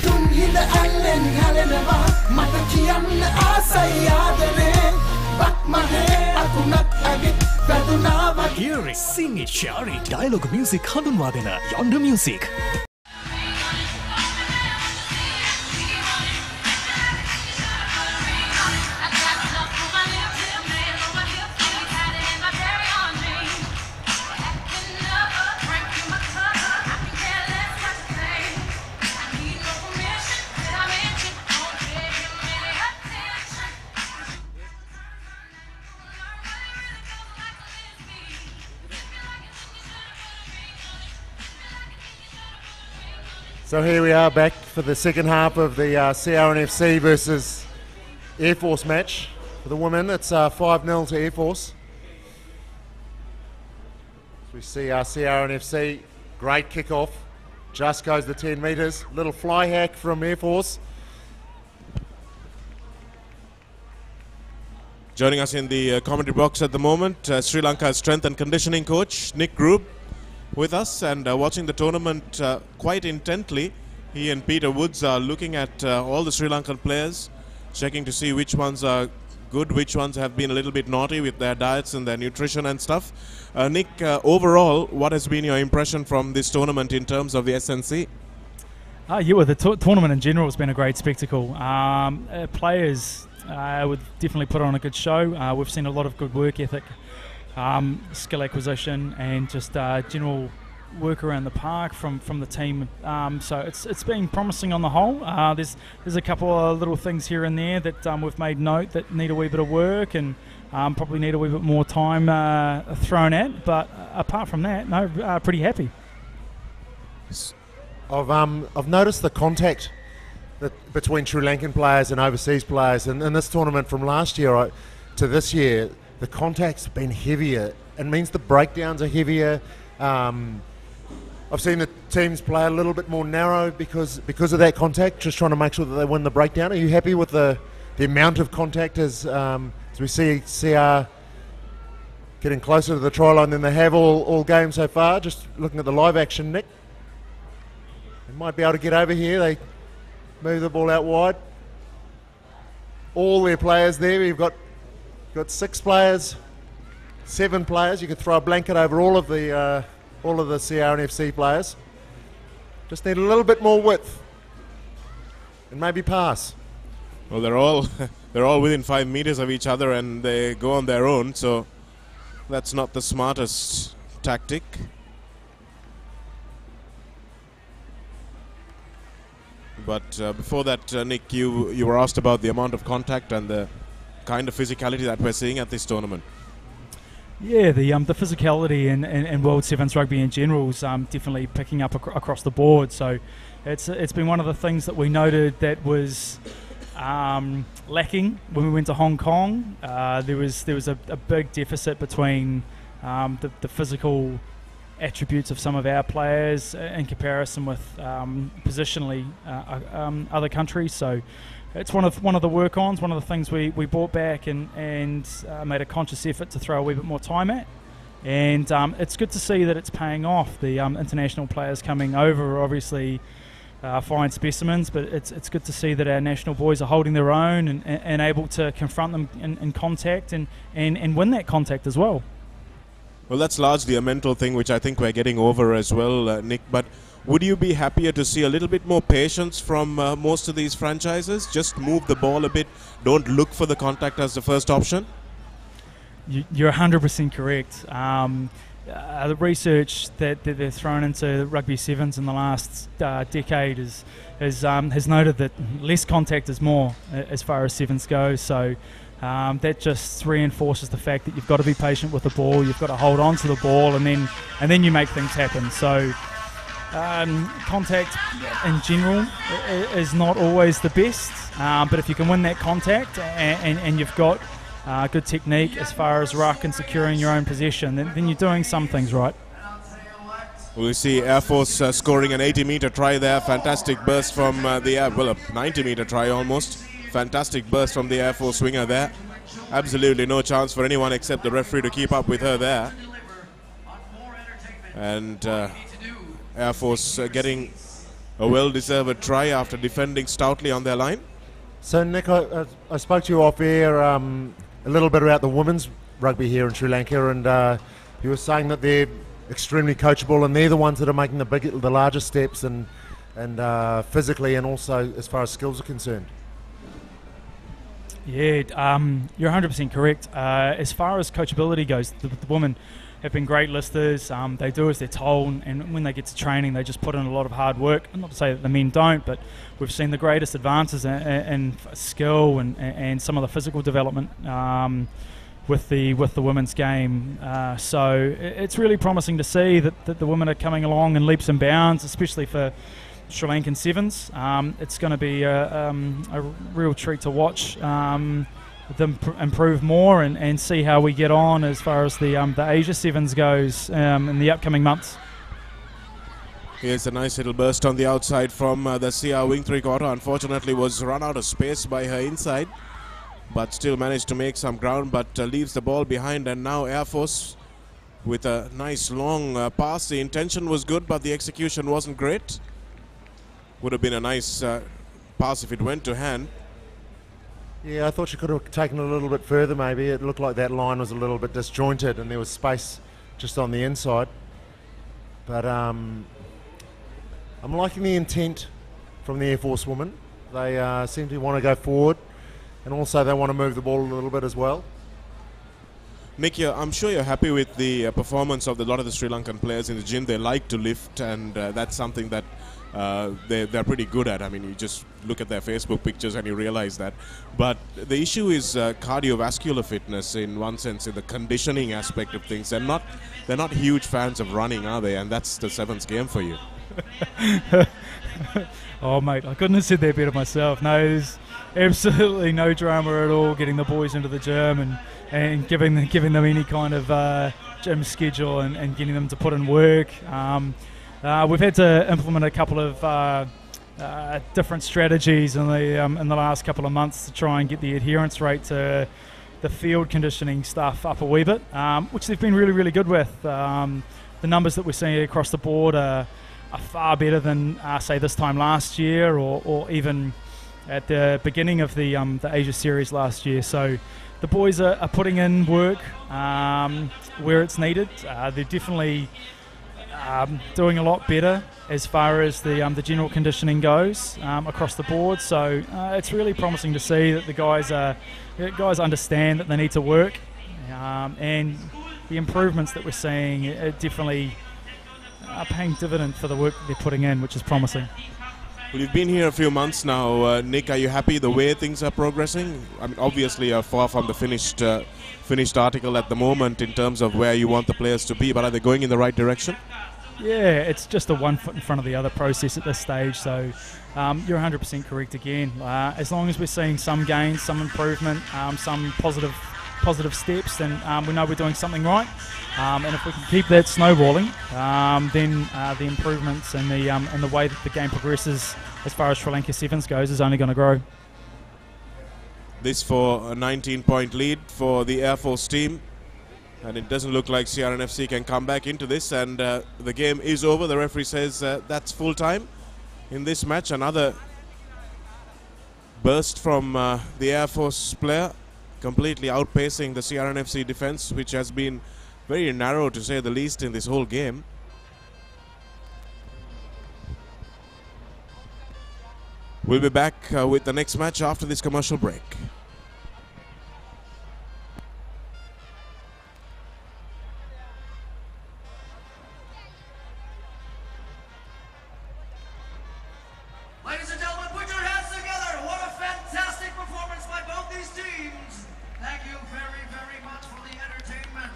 [SPEAKER 16] තුන් හිඳ ඇල්ලෙන් හැලෙනවා මට කියන්න ආසයි ආදරේ බක් මගේ අකුණක් ඇවිත් වැදුනා වගේ
[SPEAKER 18] Hear it, sing it, share it. Dialogue music හඳුන්වා දෙන Yonder Music.
[SPEAKER 7] So here we are back for the second half of the CRNFC versus Air Force match. For the women, it's 5-0 to Air Force. So we see our CRNFC, great kick-off. Just goes the 10 metres. Little fly hack from Air Force.
[SPEAKER 5] Joining us in the commentary box at the moment, Sri Lanka's strength and conditioning coach, Nick Grube, with us and watching the tournament quite intently. He and Peter Woods are looking at all the Sri Lankan players, checking to see which ones are good, which ones have been a little bit naughty with their diets and their nutrition and stuff. Nick, overall, what has been your impression from this tournament in terms of the SNC?
[SPEAKER 6] Yeah, the tournament in general has been a great spectacle. Players would definitely put on a good show. We've seen a lot of good work ethic. Skill acquisition and just general work around the park from the team. So it's been promising on the whole. There's a couple of little things here and there that we've made note that need a wee bit of work and probably need a wee bit more time thrown at. But apart from that, no, pretty happy.
[SPEAKER 7] I've noticed the contact between Sri Lankan players and overseas players, and in this tournament from last year to this year. The contact's been heavier. It means the breakdowns are heavier. I've seen the teams play a little bit more narrow because of that contact, just trying to make sure that they win the breakdown. Are you happy with the amount of contact as we see CR getting closer to the try line than they have all game so far? Just looking at the live action, Nick. They might be able to get over here. They move the ball out wide. All their players there. We've got 6 players, 7 players. You could throw a blanket over all of the CRNFC players. Just need a little bit more width, and maybe pass.
[SPEAKER 5] Well, they're all within 5 meters of each other, and they go on their own. So that's not the smartest tactic. But before that, Nick, you were asked about the amount of contact and the kind of physicality that we're seeing at this tournament.
[SPEAKER 6] Yeah, the physicality in World Sevens rugby in general is definitely picking up across the board. So it's been one of the things that we noted that was lacking when we went to Hong Kong. There was a big deficit between the physical attributes of some of our players in comparison with positionally other countries. So it's one of the work-ons, one of the things we brought back and made a conscious effort to throw a wee bit more time at. And it's good to see that it's paying off. The international players coming over are obviously fine specimens, but it's good to see that our national boys are holding their own and able to confront them in contact and win that contact as well.
[SPEAKER 5] Well, that's largely a mental thing, which I think we're getting over as well, Nick. But would you be happier to see a little bit more patience from most of these franchises? Just move the ball a bit. Don't look for the contact as the first option?
[SPEAKER 6] You're 100% correct. The research that they're thrown into rugby sevens in the last decade has noted that less contact is more as far as sevens go. So that just reinforces the fact that you've got to be patient with the ball. You've got to hold on to the ball, and then you make things happen. So contact in general is not always the best, but if you can win that contact and you've got good technique as far as ruck and securing your own possession, then you're doing some things right.
[SPEAKER 5] We see Air Force scoring an 80-meter try there. Fantastic burst from the Air, well, a 90-meter try almost. Fantastic burst from the Air Force winger there. Absolutely no chance for anyone except the referee to keep up with her there. And Air Force getting a well-deserved try after defending stoutly on their line.
[SPEAKER 7] So, Nick, I spoke to you off air a little bit about the women's rugby here in Sri Lanka, and you were saying that they're extremely coachable, and they're the ones that are making the larger steps, and physically, and also as far as skills are concerned.
[SPEAKER 6] Yeah, you're 100% correct. As far as coachability goes, the women have been great listers. They do as they're told, and when they get to training, they just put in a lot of hard work. Not to say that the men don't, but we've seen the greatest advances in skill and some of the physical development with the women's game. So it's really promising to see that the women are coming along in leaps and bounds, especially for Sri Lankan sevens. It's going to be a real treat to watch them improve more and see how we get on as far as the Asia sevens goes in the upcoming months.
[SPEAKER 5] Here's a nice little burst on the outside from the CR wing three-quarter. Unfortunately was run out of space by her inside, but still managed to make some ground, but leaves the ball behind. And now Air Force with a nice long pass. The intention was good, but the execution wasn't great. Would have been a nice pass if it went to hand.
[SPEAKER 7] Yeah, I thought she could have taken it a little bit further maybe. It looked like that line was a little bit disjointed and there was space just on the inside. But I'm liking the intent from the Air Force women. They seem to want to go forward, and also they want to move the ball a little bit as well.
[SPEAKER 5] Nick, I'm sure you're happy with the performance of a lot of the Sri Lankan players in the gym. They like to lift, and that's something that they're pretty good at. I mean, you just look at their Facebook pictures and you realize that. But the issue is cardiovascular fitness in one sense, in the conditioning aspect of things. They're not huge fans of running, are they? And that's the sevens game for you.
[SPEAKER 6] Oh, mate, I couldn't have said that better myself. No, there's absolutely no drama at all getting the boys into the gym and giving them any kind of gym schedule and getting them to put in work. We've had to implement a couple of different strategies in the last couple of months to try and get the adherence rate to the field conditioning stuff up a wee bit, which they've been really, really good with. The numbers that we're seeing across the board are far better than, say, this time last year or even at the beginning of the Asia Series last year. So the boys are putting in work where it's needed. They're definitely doing a lot better as far as the general conditioning goes across the board. So it's really promising to see that the guys understand that they need to work, and the improvements that we're seeing are definitely paying dividend for the work that they're putting in, which is promising.
[SPEAKER 5] Well, you've been here a few months now, Nick. Are you happy the way things are progressing? I mean, obviously you're far from the finished article at the moment in terms of where you want the players to be, but are they going in the right direction?
[SPEAKER 6] Yeah, it's just a one foot in front of the other process at this stage, so you're 100% correct again. As long as we're seeing some gains, some improvement, some positive steps, then we know we're doing something right. And if we can keep that snowballing, then the improvements and the way that the game progresses as far as Sri Lanka Sevens goes is only going to grow.
[SPEAKER 5] This for a 19-point lead for the Air Force team. And it doesn't look like CRNFC can come back into this, and the game is over. The referee says that's full time in this match. Another burst from the Air Force player, completely outpacing the CRNFC defense, which has been very narrow to say the least in this whole game. We'll be back with the next match after this commercial break.
[SPEAKER 11] Ladies and gentlemen, put your hands together. What a fantastic performance by both these teams. Thank you very, very much for the entertainment.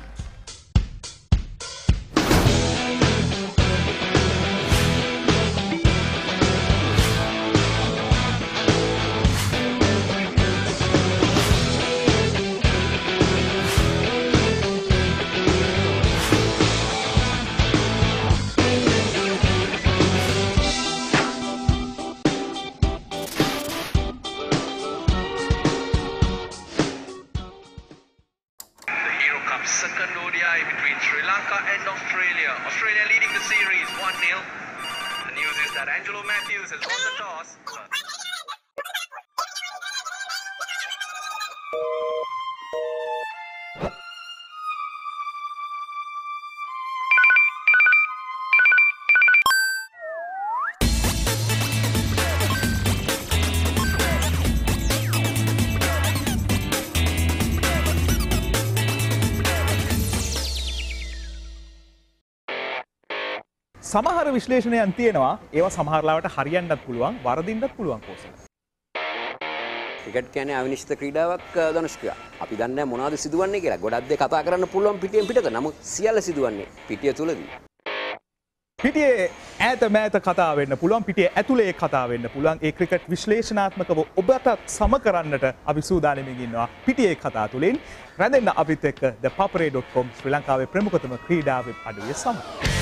[SPEAKER 8] සමහර විශ්ලේෂණයන් තියෙනවා ඒවා සමහර ලාවට හරියන්නත් පුළුවන් වරදින්නත් පුළුවන් Kosala.
[SPEAKER 13] Cricket කියන්නේ අවිනිශ්චිත ක්‍රීඩාවක් ධනුෂ්කයා. අපි දන්නේ නැහැ මොනවද සිදුවන්නේ කියලා. ගොඩක් දේ කතා කරන්න පුළුවන් පිටියෙන් පිටත. නමුත් සියල්ල සිදුවන්නේ පිටිය තුලදී.
[SPEAKER 8] පිටියේ ඈත මෑත කතා වෙන්න පුළුවන් පිටියේ ඇතුලේ කතා වෙන්න පුළුවන් ඒ ක්‍රිකට් විශ්ලේෂණාත්මකව ඔබට සම කරන්නට අපි සූදානම්ින් ඉන්නවා පිටියේ කතා තුලින් රැඳෙන්න අපිත් එක්ක ThePapare.com ශ්‍රී ලංකාවේ ප්‍රමුඛතම ක්‍රීඩා වෙබ් අඩවිය සමග.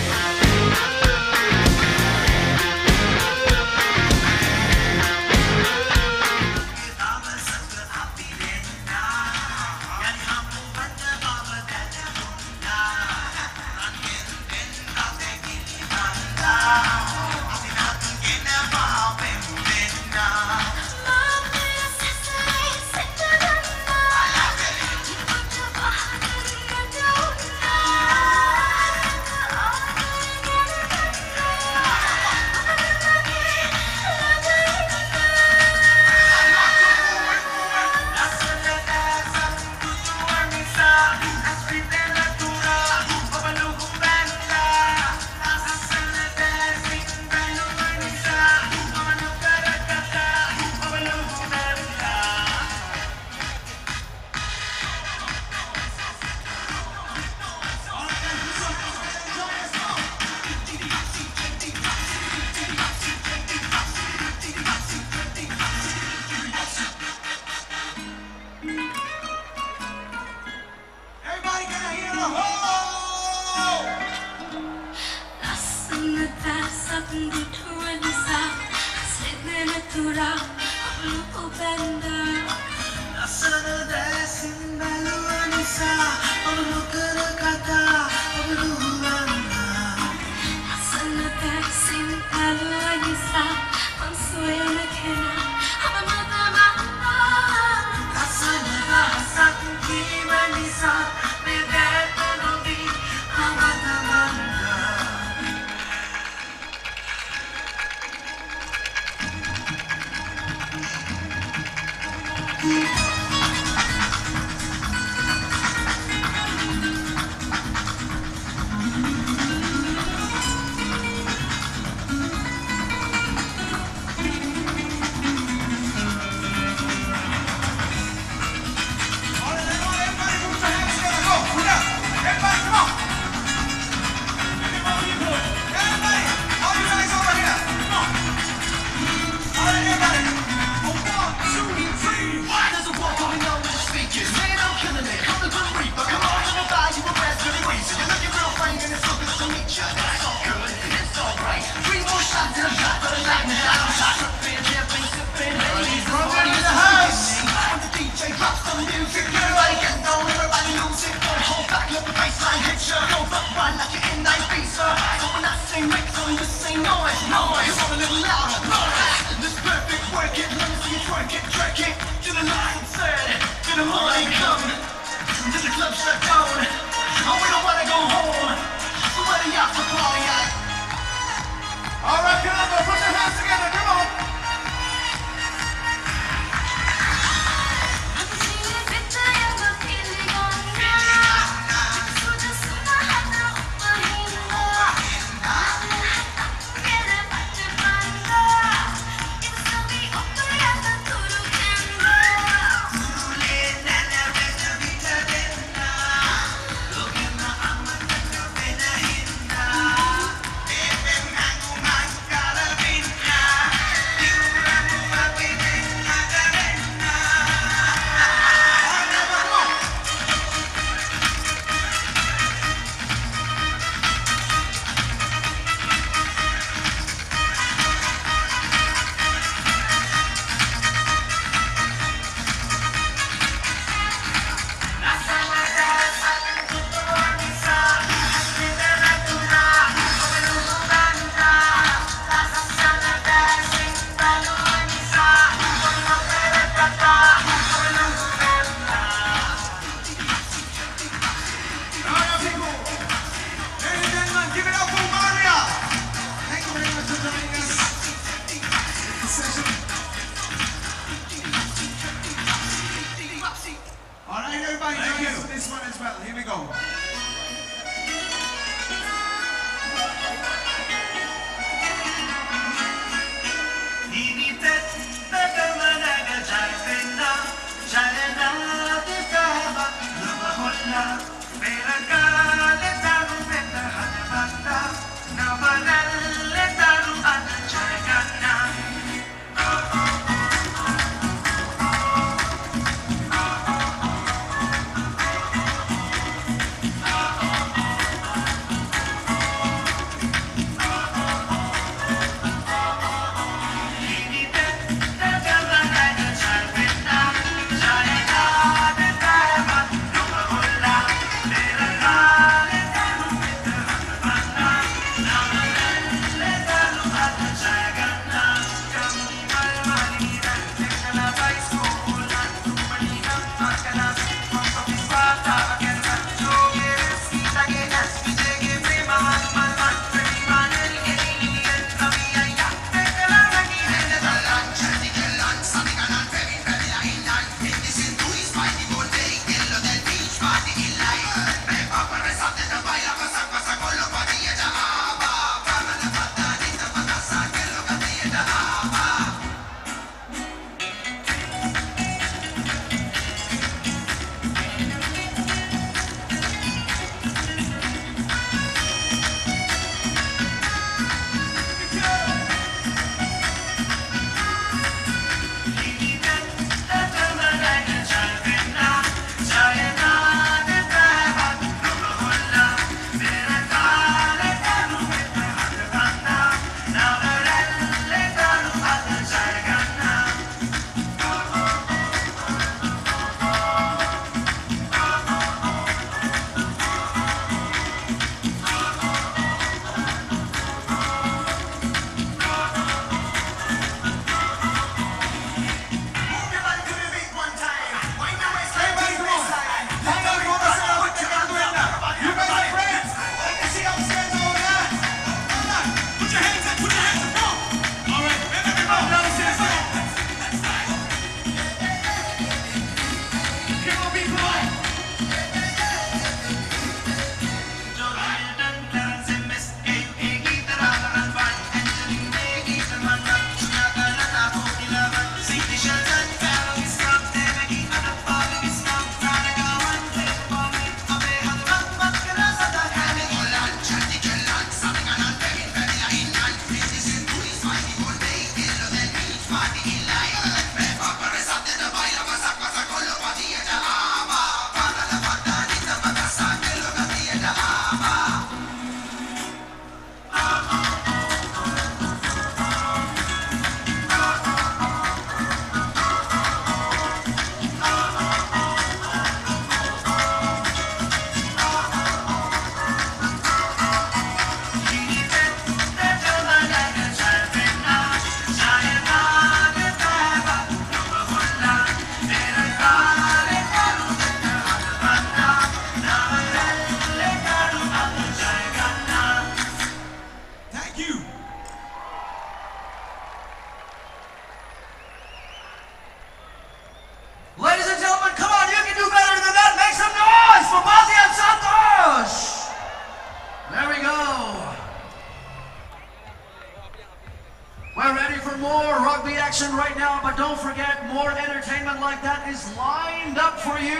[SPEAKER 11] action right now, but don't forget, more entertainment like that is lined up for you.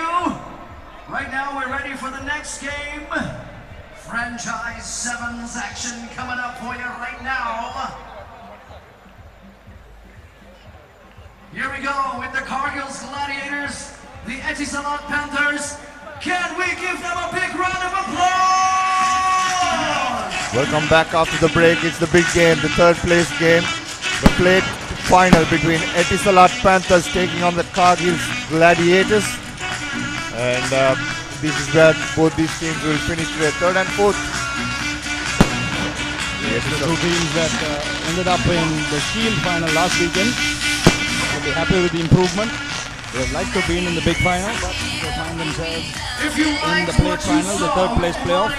[SPEAKER 11] Right now, we're ready for the next game. Franchise 7's action coming up for you right now. Here we go with the Cargill's Gladiators, the Etisalat Panthers. Can we give them a big round of applause?
[SPEAKER 20] Welcome back after the break. It's the big game, the third place game. The plate final between Etisalat Panthers taking on the Cargill's Gladiators. And this is where both these teams will finish their third and fourth.
[SPEAKER 9] Yes, the two teams that ended up in the Shield final last weekend will be happy with the improvement. They would like to be in the big final, but they find themselves in the plate final, the third place playoff.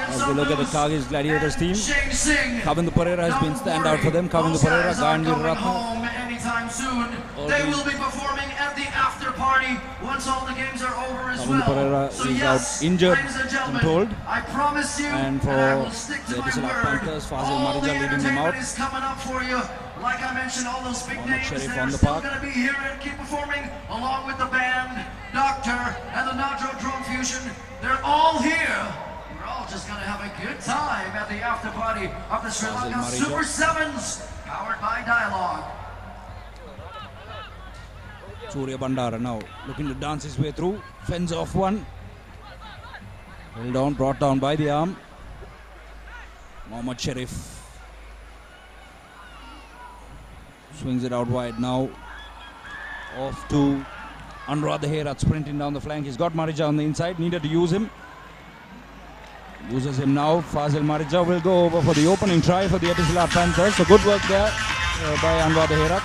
[SPEAKER 9] As we look at the Cargill's Gladiators team, Kavindu Pereira has been standout for them. Kavindu Pereira, Gayan Veeraratne.
[SPEAKER 11] Anytime soon, they will be performing at the after party once all the games are over as
[SPEAKER 9] Kavindu Pereira
[SPEAKER 11] well. So
[SPEAKER 9] is
[SPEAKER 11] yes,
[SPEAKER 9] out injured,
[SPEAKER 11] ladies and
[SPEAKER 9] I'm
[SPEAKER 11] gentlemen,
[SPEAKER 9] told.
[SPEAKER 11] I promise you,
[SPEAKER 9] And for
[SPEAKER 11] I will stick to
[SPEAKER 9] the
[SPEAKER 11] my
[SPEAKER 9] Etisalat
[SPEAKER 11] word.
[SPEAKER 9] Panthers, Fazil
[SPEAKER 11] All the
[SPEAKER 9] Marija leading them out.
[SPEAKER 11] entertainment is coming up for you. Like I mentioned, all those big names,
[SPEAKER 9] Sharif
[SPEAKER 11] they're
[SPEAKER 9] on the
[SPEAKER 11] still
[SPEAKER 9] park.
[SPEAKER 11] going to be here and keep performing along with the band, Doctor, and the Nadro Drone Fusion. They're all here. We're all just going to have a good time at the after party of the Sri Lanka
[SPEAKER 9] Marija.
[SPEAKER 11] Super 7's, powered by Dialogue.
[SPEAKER 9] Surya Bandara now looking to dance his way through. Fends off one. Held down, brought down by the arm. Mohammad Sharif swings it out wide now. Off to Anurag Herat sprinting down the flank. He's got Marija on the inside, needed to use him. Uses him now. Fazil Marija will go over for the opening try for the Etisalat Panthers. So good work there by Anurag Herat.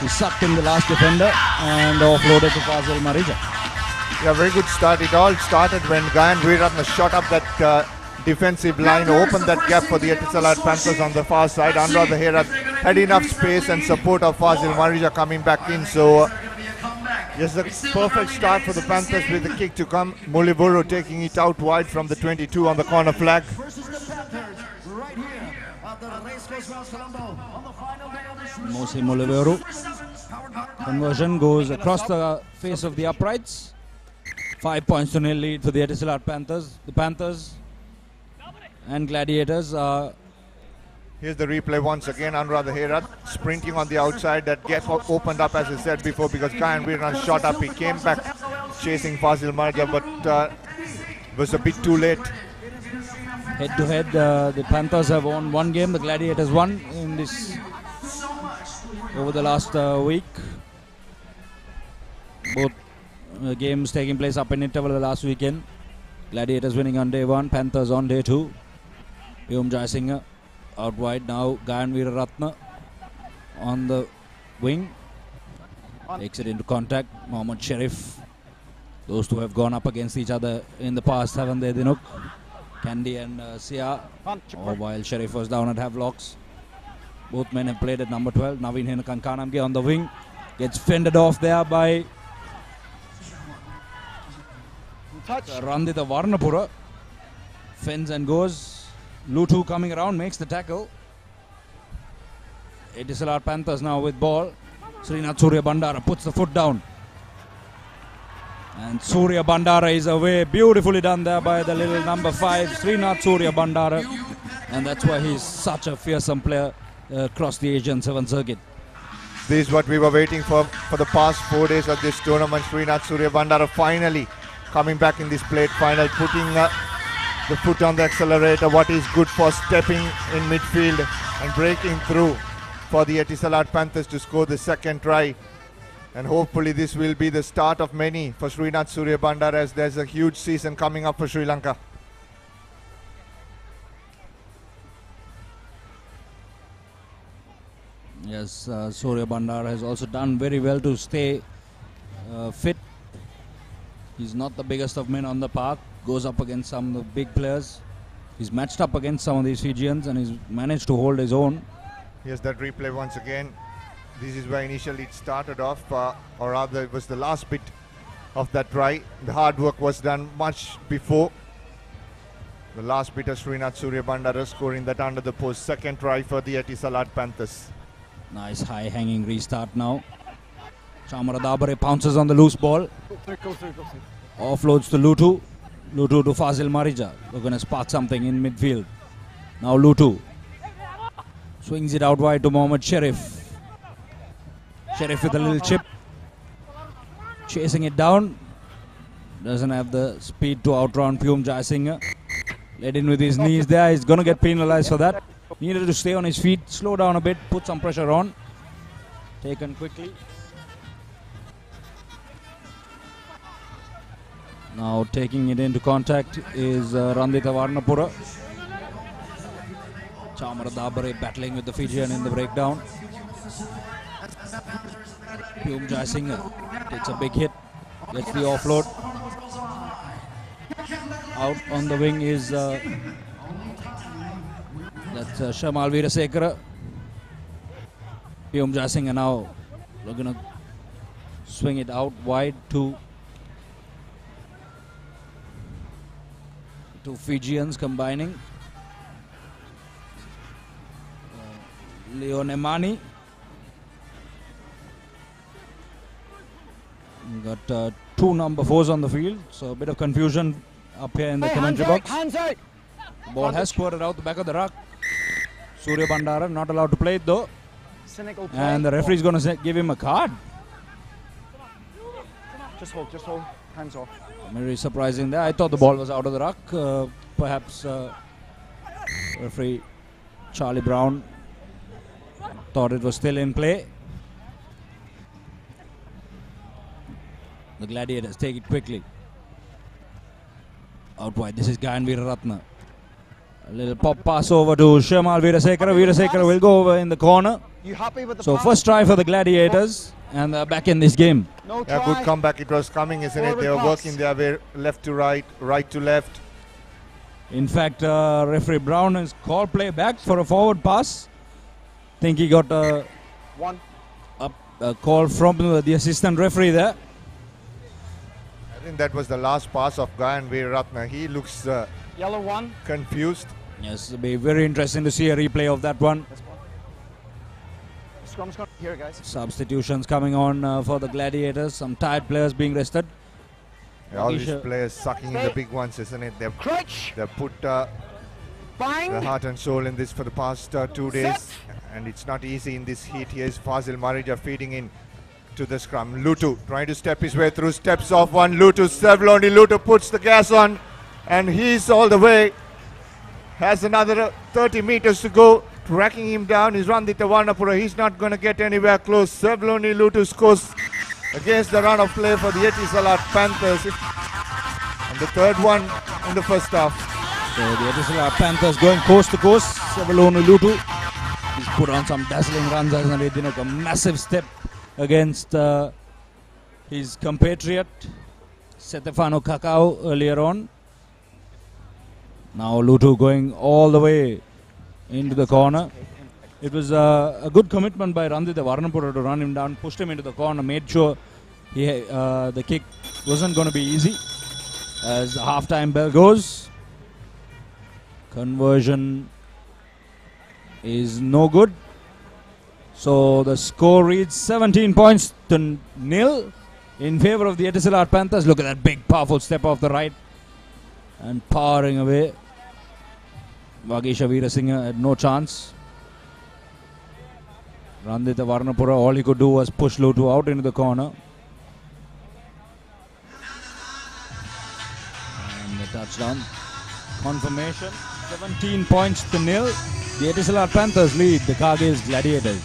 [SPEAKER 9] He sucked in the last defender and offloaded to Fazil Marija.
[SPEAKER 20] Yeah, very good start. It all started when Gayan Veeraratne shot up that defensive line, opened that gap for the Etisalat Panthers on the far side. Anurag Herat had enough space and support of Fazil Marija coming back in. So, yes, the perfect start for the Panthers with the kick to come. Muliburu taking it out wide from the 22 on the corner flag.
[SPEAKER 11] Versus the Panthers, right here at the Racecourse Grounds, Colombo, on the final day of the
[SPEAKER 9] Mosi Muliburu. Conversion goes across the face of the uprights. 5 points to nil lead for the Etisalat Panthers. The Panthers and Gladiators are...
[SPEAKER 20] Here's the replay once again. Anurag Herat sprinting on the outside. That gap opened up, as I said before, because Gayan Veeraratne shot up. He came back chasing Fazil Marija, but was a bit too late.
[SPEAKER 9] Head to head, the Panthers have won one game. The Gladiators won in this over the last week. Both games taking place up in interval the last weekend. Gladiators winning on day one, Panthers on day two. Vyom Jayasinghe out wide now. Gayan Veeraratne on the wing. Takes it into contact. Mohammad Sharif. Those two have gone up against each other in the past, haven't they, Dinuk? Candy and Sia. While Sharif was down at Havelocks. Both men have played at number 12. Naveen Henakankanamge on the wing. Gets fended off there by Randita Varnapura. Fends and goes. Lutu coming around, makes the tackle. Etisalat Panthers now with ball. Srinath Surya Bandara puts the foot down. And Surya Bandara is away. Beautifully done there by the little number 5, Srinath Surya Bandara. And that's why he's such a fearsome player across the Asian 7 circuit.
[SPEAKER 20] This is what we were waiting for the past 4 days of this tournament. Srinath Surya Bandara finally coming back in this plate final, putting the foot on the accelerator, what is good for stepping in midfield and breaking through for the Etisalat Panthers to score the second try. And hopefully this will be the start of many for Srinath Surya Bandara, as there's a huge season coming up for Sri Lanka.
[SPEAKER 9] Yes, Surya Bandara has also done very well to stay fit. He's not the biggest of men on the park. Goes up against some of the big players. He's matched up against some of these Fijians and he's managed to hold his own.
[SPEAKER 20] Here's that replay once again. This is where initially it started off, or rather it was the last bit of that try. The hard work was done much before. The last bit of Srinath Surya Bandara scoring that under the post. Second try for the Etisalat Panthers.
[SPEAKER 9] Nice high hanging restart now. Chamara Dabare pounces on the loose ball.
[SPEAKER 22] Go through.
[SPEAKER 9] Offloads to Lutu. Lutu to Fazil Marija. They're going to spark something in midfield. Now Lutu. Swings it out wide to Mohammad Sharif. Sharif with a little chip. Chasing it down. Doesn't have the speed to outrun Pyum Jaisingh. Led in with his knees there. He's going to get penalized for that. Needed to stay on his feet, slow down a bit, put some pressure on. Taken quickly. Now taking it into contact is Randita Varnapura. Chamara Dabare battling with the Fijian in the breakdown. Pyum Jaisingh takes a big hit, gets the offload. Out on the wing is Shamal Veerasekara. Pyum Jaisingh now going to swing it out wide to Fijians combining. Leo Nemani. Got two number 4s on the field, so a bit of confusion up here in the commentary box. The ball has squirted out the back of the ruck. Surya Bandara not allowed to play it though. And the referee is going to give him a card.
[SPEAKER 22] Just hold. Hands off.
[SPEAKER 9] Very surprising there. I thought the ball was out of the ruck. Perhaps referee Charlie Brown thought it was still in play. The Gladiators take it quickly. Out wide. This is Gayan Veeraratna. A little pop pass over to Shamal Veerasekara. Veerasekara will go over in the corner.
[SPEAKER 22] You happy with the
[SPEAKER 9] So
[SPEAKER 22] pass?
[SPEAKER 9] first try for the Gladiators, and they're back in this game.
[SPEAKER 20] Yeah, good comeback. It was coming, isn't it? They were working their way left to right, right to left.
[SPEAKER 9] In fact, referee Brown has called play back for a forward pass. Think he got a call from the assistant referee there.
[SPEAKER 20] I think that was the last pass of Gayan Veeraratna. He looks
[SPEAKER 22] Yellow one.
[SPEAKER 20] confused.
[SPEAKER 9] Yes, it'll be very interesting to see a replay of that one.
[SPEAKER 22] Scrum's got here, guys.
[SPEAKER 9] Substitutions coming on for the Gladiators. Some tired players being rested.
[SPEAKER 20] Yeah, all these players sucking in the big ones, isn't it? They've put their heart and soul in this for the past 2 days. And it's not easy in this heat. Here's Fazil Marija feeding in to the scrum. Lutu trying to step his way through, steps off one. Lutu, Sevloni Lutu puts the gas on, and he's all the way. Has another 30 meters to go. Tracking him down is Randita Varnapura. He's not going to get anywhere close. Sevloni Lutu scores against the run of play for the Etisalat Panthers. And the third one in the first half.
[SPEAKER 9] So the Etisalat Panthers going coast to coast. Sevloni Lutu. He's put on some dazzling runs as a massive step against his compatriot Stefano Kakao earlier on. Now Lutu going all the way into the corner. It was a good commitment by Randita Varnapura to run him down, pushed him into the corner, made sure the kick wasn't going to be easy. As the half-time bell goes, conversion is no good. So the score reads 17 points to 0 in favor of the Etisalat Panthers. Look at that big powerful step off the right and powering away. Vagisha Veerasinghe had no chance. Randita Varnapura, all he could do was push Lutu out into the corner. And the touchdown. Confirmation. 17 points to 0. The Etisalat Panthers lead the Kargil's Gladiators.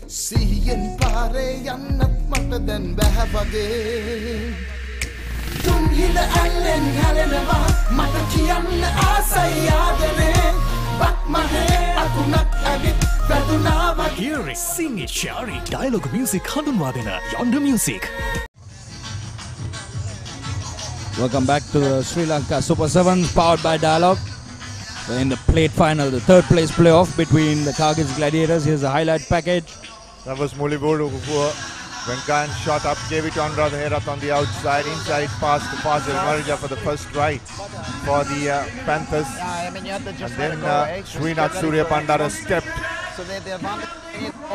[SPEAKER 16] Siyan pare yannat mata den beha wage tumhila allen halenawa mata kiyanna aasai adane bak mahe akunak agit vaduna wage.
[SPEAKER 18] Here is Sing It Shari dialogue music handunwa dena Yonder Music.
[SPEAKER 9] Welcome back to the Sri Lanka Super 7's powered by Dialogue. We're in the plate final, the third place playoff between the Kargil's Gladiators. Here's the highlight package
[SPEAKER 20] That was Mulivuru who, when Gan shot up, gave it to Anurag Herath on the outside. Inside pass to Fazil Marija for the first try for the Panthers.
[SPEAKER 22] Yeah, I mean, you have to just
[SPEAKER 20] And
[SPEAKER 22] let
[SPEAKER 20] then
[SPEAKER 22] it go,
[SPEAKER 20] Srinath Surya Bandara stepped
[SPEAKER 22] So the advantage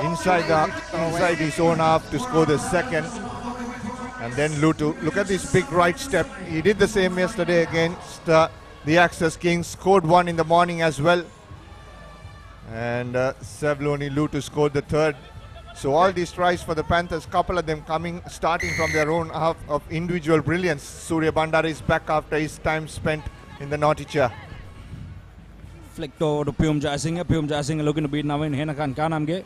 [SPEAKER 20] inside his own half to score the second. And then Lutu, look at this big right step. He did the same yesterday against the Access Kings. Scored one in the morning as well. And Sevloni Lutu scored the third. So all these tries for the Panthers, couple of them starting from their own half of individual brilliance. Surya Bandara is back after his time spent in the naughty chair.
[SPEAKER 9] Flicked over to Pyum Jaisinga. Pyum Jaisinga looking to beat Navin Henakan Kanamge.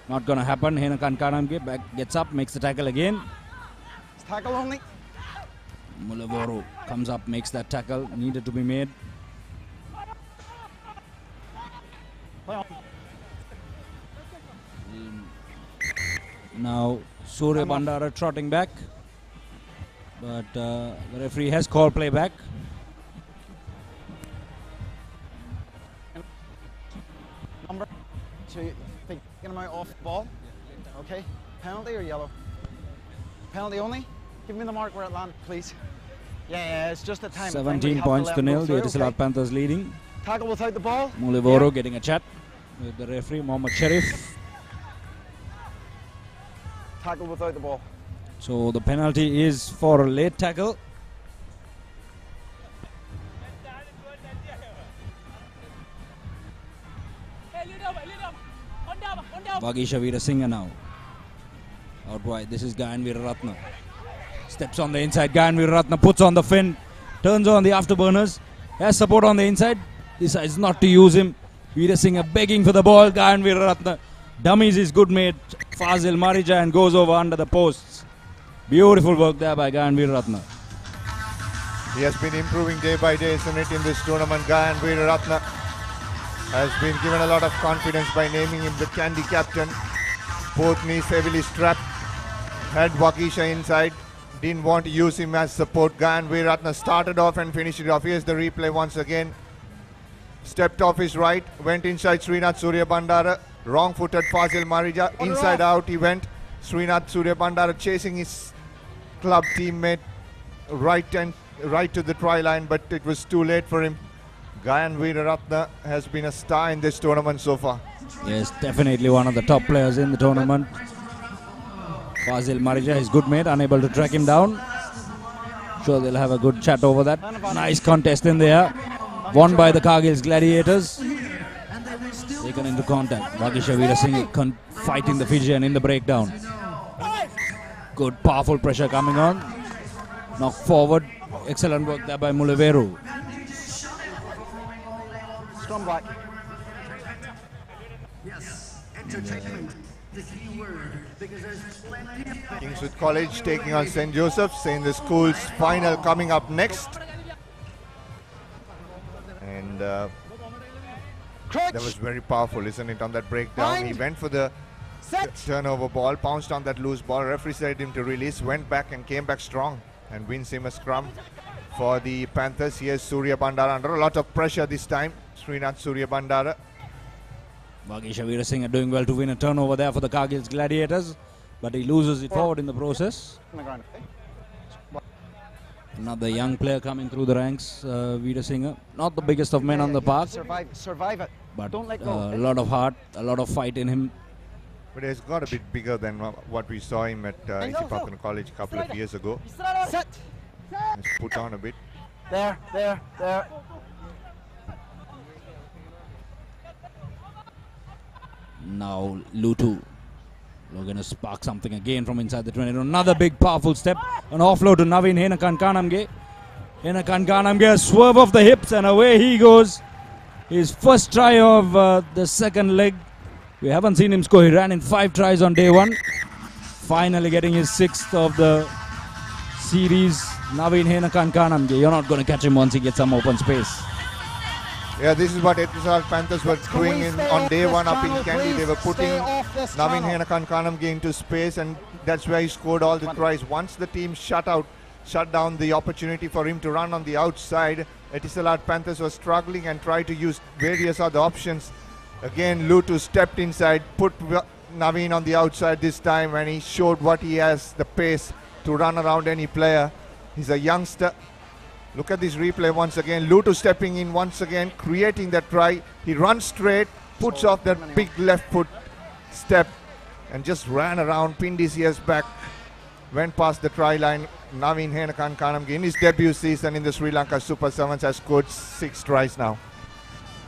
[SPEAKER 9] Not going to happen. Henakan Kanamge gets up, makes the tackle again.
[SPEAKER 22] It's tackle only.
[SPEAKER 9] Mulavoru comes up, makes that tackle. Needed to be made. Now Surya Bandara trotting back. But the referee has called play back.
[SPEAKER 22] Number 2, taking him out off the ball. Okay, penalty or yellow? Penalty only? Give me the mark where it landed, please. Yeah, it's just a time.
[SPEAKER 9] 17 points to nil. The Etisalat Panthers leading.
[SPEAKER 22] Tackle without the ball.
[SPEAKER 9] Mulivoro getting a chat with the referee, Mohammad Sharif.
[SPEAKER 22] Tackle without the ball.
[SPEAKER 9] So the penalty is for a late tackle. Vagisha Veerasinghe now. Out wide. This is Gayan Veeraratne. Steps on the inside. Gayan Veeraratne puts on the fin. Turns on the afterburners. Has support on the inside. Decides not to use him. Veerasinghe begging for the ball. Gayan Veeraratne dummies his good mate Fazil Marija and goes over under the posts. Beautiful work there by Gayan Veeraratne.
[SPEAKER 20] He has been improving day by day, isn't it, in this tournament. Gayan Veeraratne has been given a lot of confidence by naming him the candy captain. Both knees heavily strapped. Had Vagisha inside. Didn't want to use him as support. Gayan Veeraratne started off and finished it off. Here's the replay once again. Stepped off his right. Went inside Srinath Surya Bandara. Wrong-footed Fazil Marija. Inside out he went. Srinath Surya Bandara chasing his club teammate right to the try line, but it was too late for him. Gayan Veeraratne has been a star in this tournament so far.
[SPEAKER 9] Yes, definitely one of the top players in the tournament. Fazil Marija, his good mate, unable to track him down. Sure, they'll have a good chat over that. Nice contest in there. Won by the Kargil's Gladiators. Taken into contact. Vagisha Veerasinghe fighting the Fijian in the breakdown. Good, powerful pressure coming on. Knock forward. Excellent work there by Muliveru.
[SPEAKER 22] Scrum black.
[SPEAKER 11] Yes, entertainment, the key word, because there's plenty of...
[SPEAKER 20] Kingswood College taking on St. Joseph's in the school's final coming up next. And that was very powerful, isn't it, on that breakdown. He went for the turnover ball, pounced on that loose ball. Referee said him to release, went back and came back strong and wins him a scrum for the Panthers. Here's Surya Bandara under a lot of pressure this time. Srinath Surya Bandara.
[SPEAKER 9] Vagisha Veerasinghe doing well to win a turnover there for the Kargil's Gladiators, but he loses it forward in the process. Another young player coming through the ranks, Veerasinghe. Not the biggest of men on the park.
[SPEAKER 22] Survive it.
[SPEAKER 9] But
[SPEAKER 22] don't let go.
[SPEAKER 9] A lot of heart, a lot of fight in him.
[SPEAKER 20] But he's got a bit bigger than what we saw him at Isipakuna College a couple of years ago.
[SPEAKER 22] Sit.
[SPEAKER 20] He's put on a bit.
[SPEAKER 22] There.
[SPEAKER 9] Now Lutu going to spark something again from inside the 20. Another big powerful step. An offload to Navin Henakan Kanamge. Henakan Kanamge, a swerve of the hips and away he goes. His first try of the second leg. We haven't seen him score. He ran in 5 tries on day 1. Finally getting his 6th of the series. Navin Henakan Kanamge. You're not going to catch him once he gets some open space.
[SPEAKER 20] Yeah, this is what Etisalat Panthers were doing on day 1 up in Kandy. They were putting Navin Henakan Kanamge into space, and that's where he scored all the tries. Once the team shut down the opportunity for him to run on the outside, Etisalat Panthers were struggling and tried to use various other options. Again, Lutu stepped inside, put Naveen on the outside this time, and he showed what he has, the pace to run around any player. He's a youngster. Look at this replay once again. Lutu stepping in once again, creating that try. He runs straight, puts off that big left foot step, and just ran around, pinned his ears back, went past the try line. Naveen Henakan Kanamge in his debut season in the Sri Lanka Super 7s has scored 6 tries now.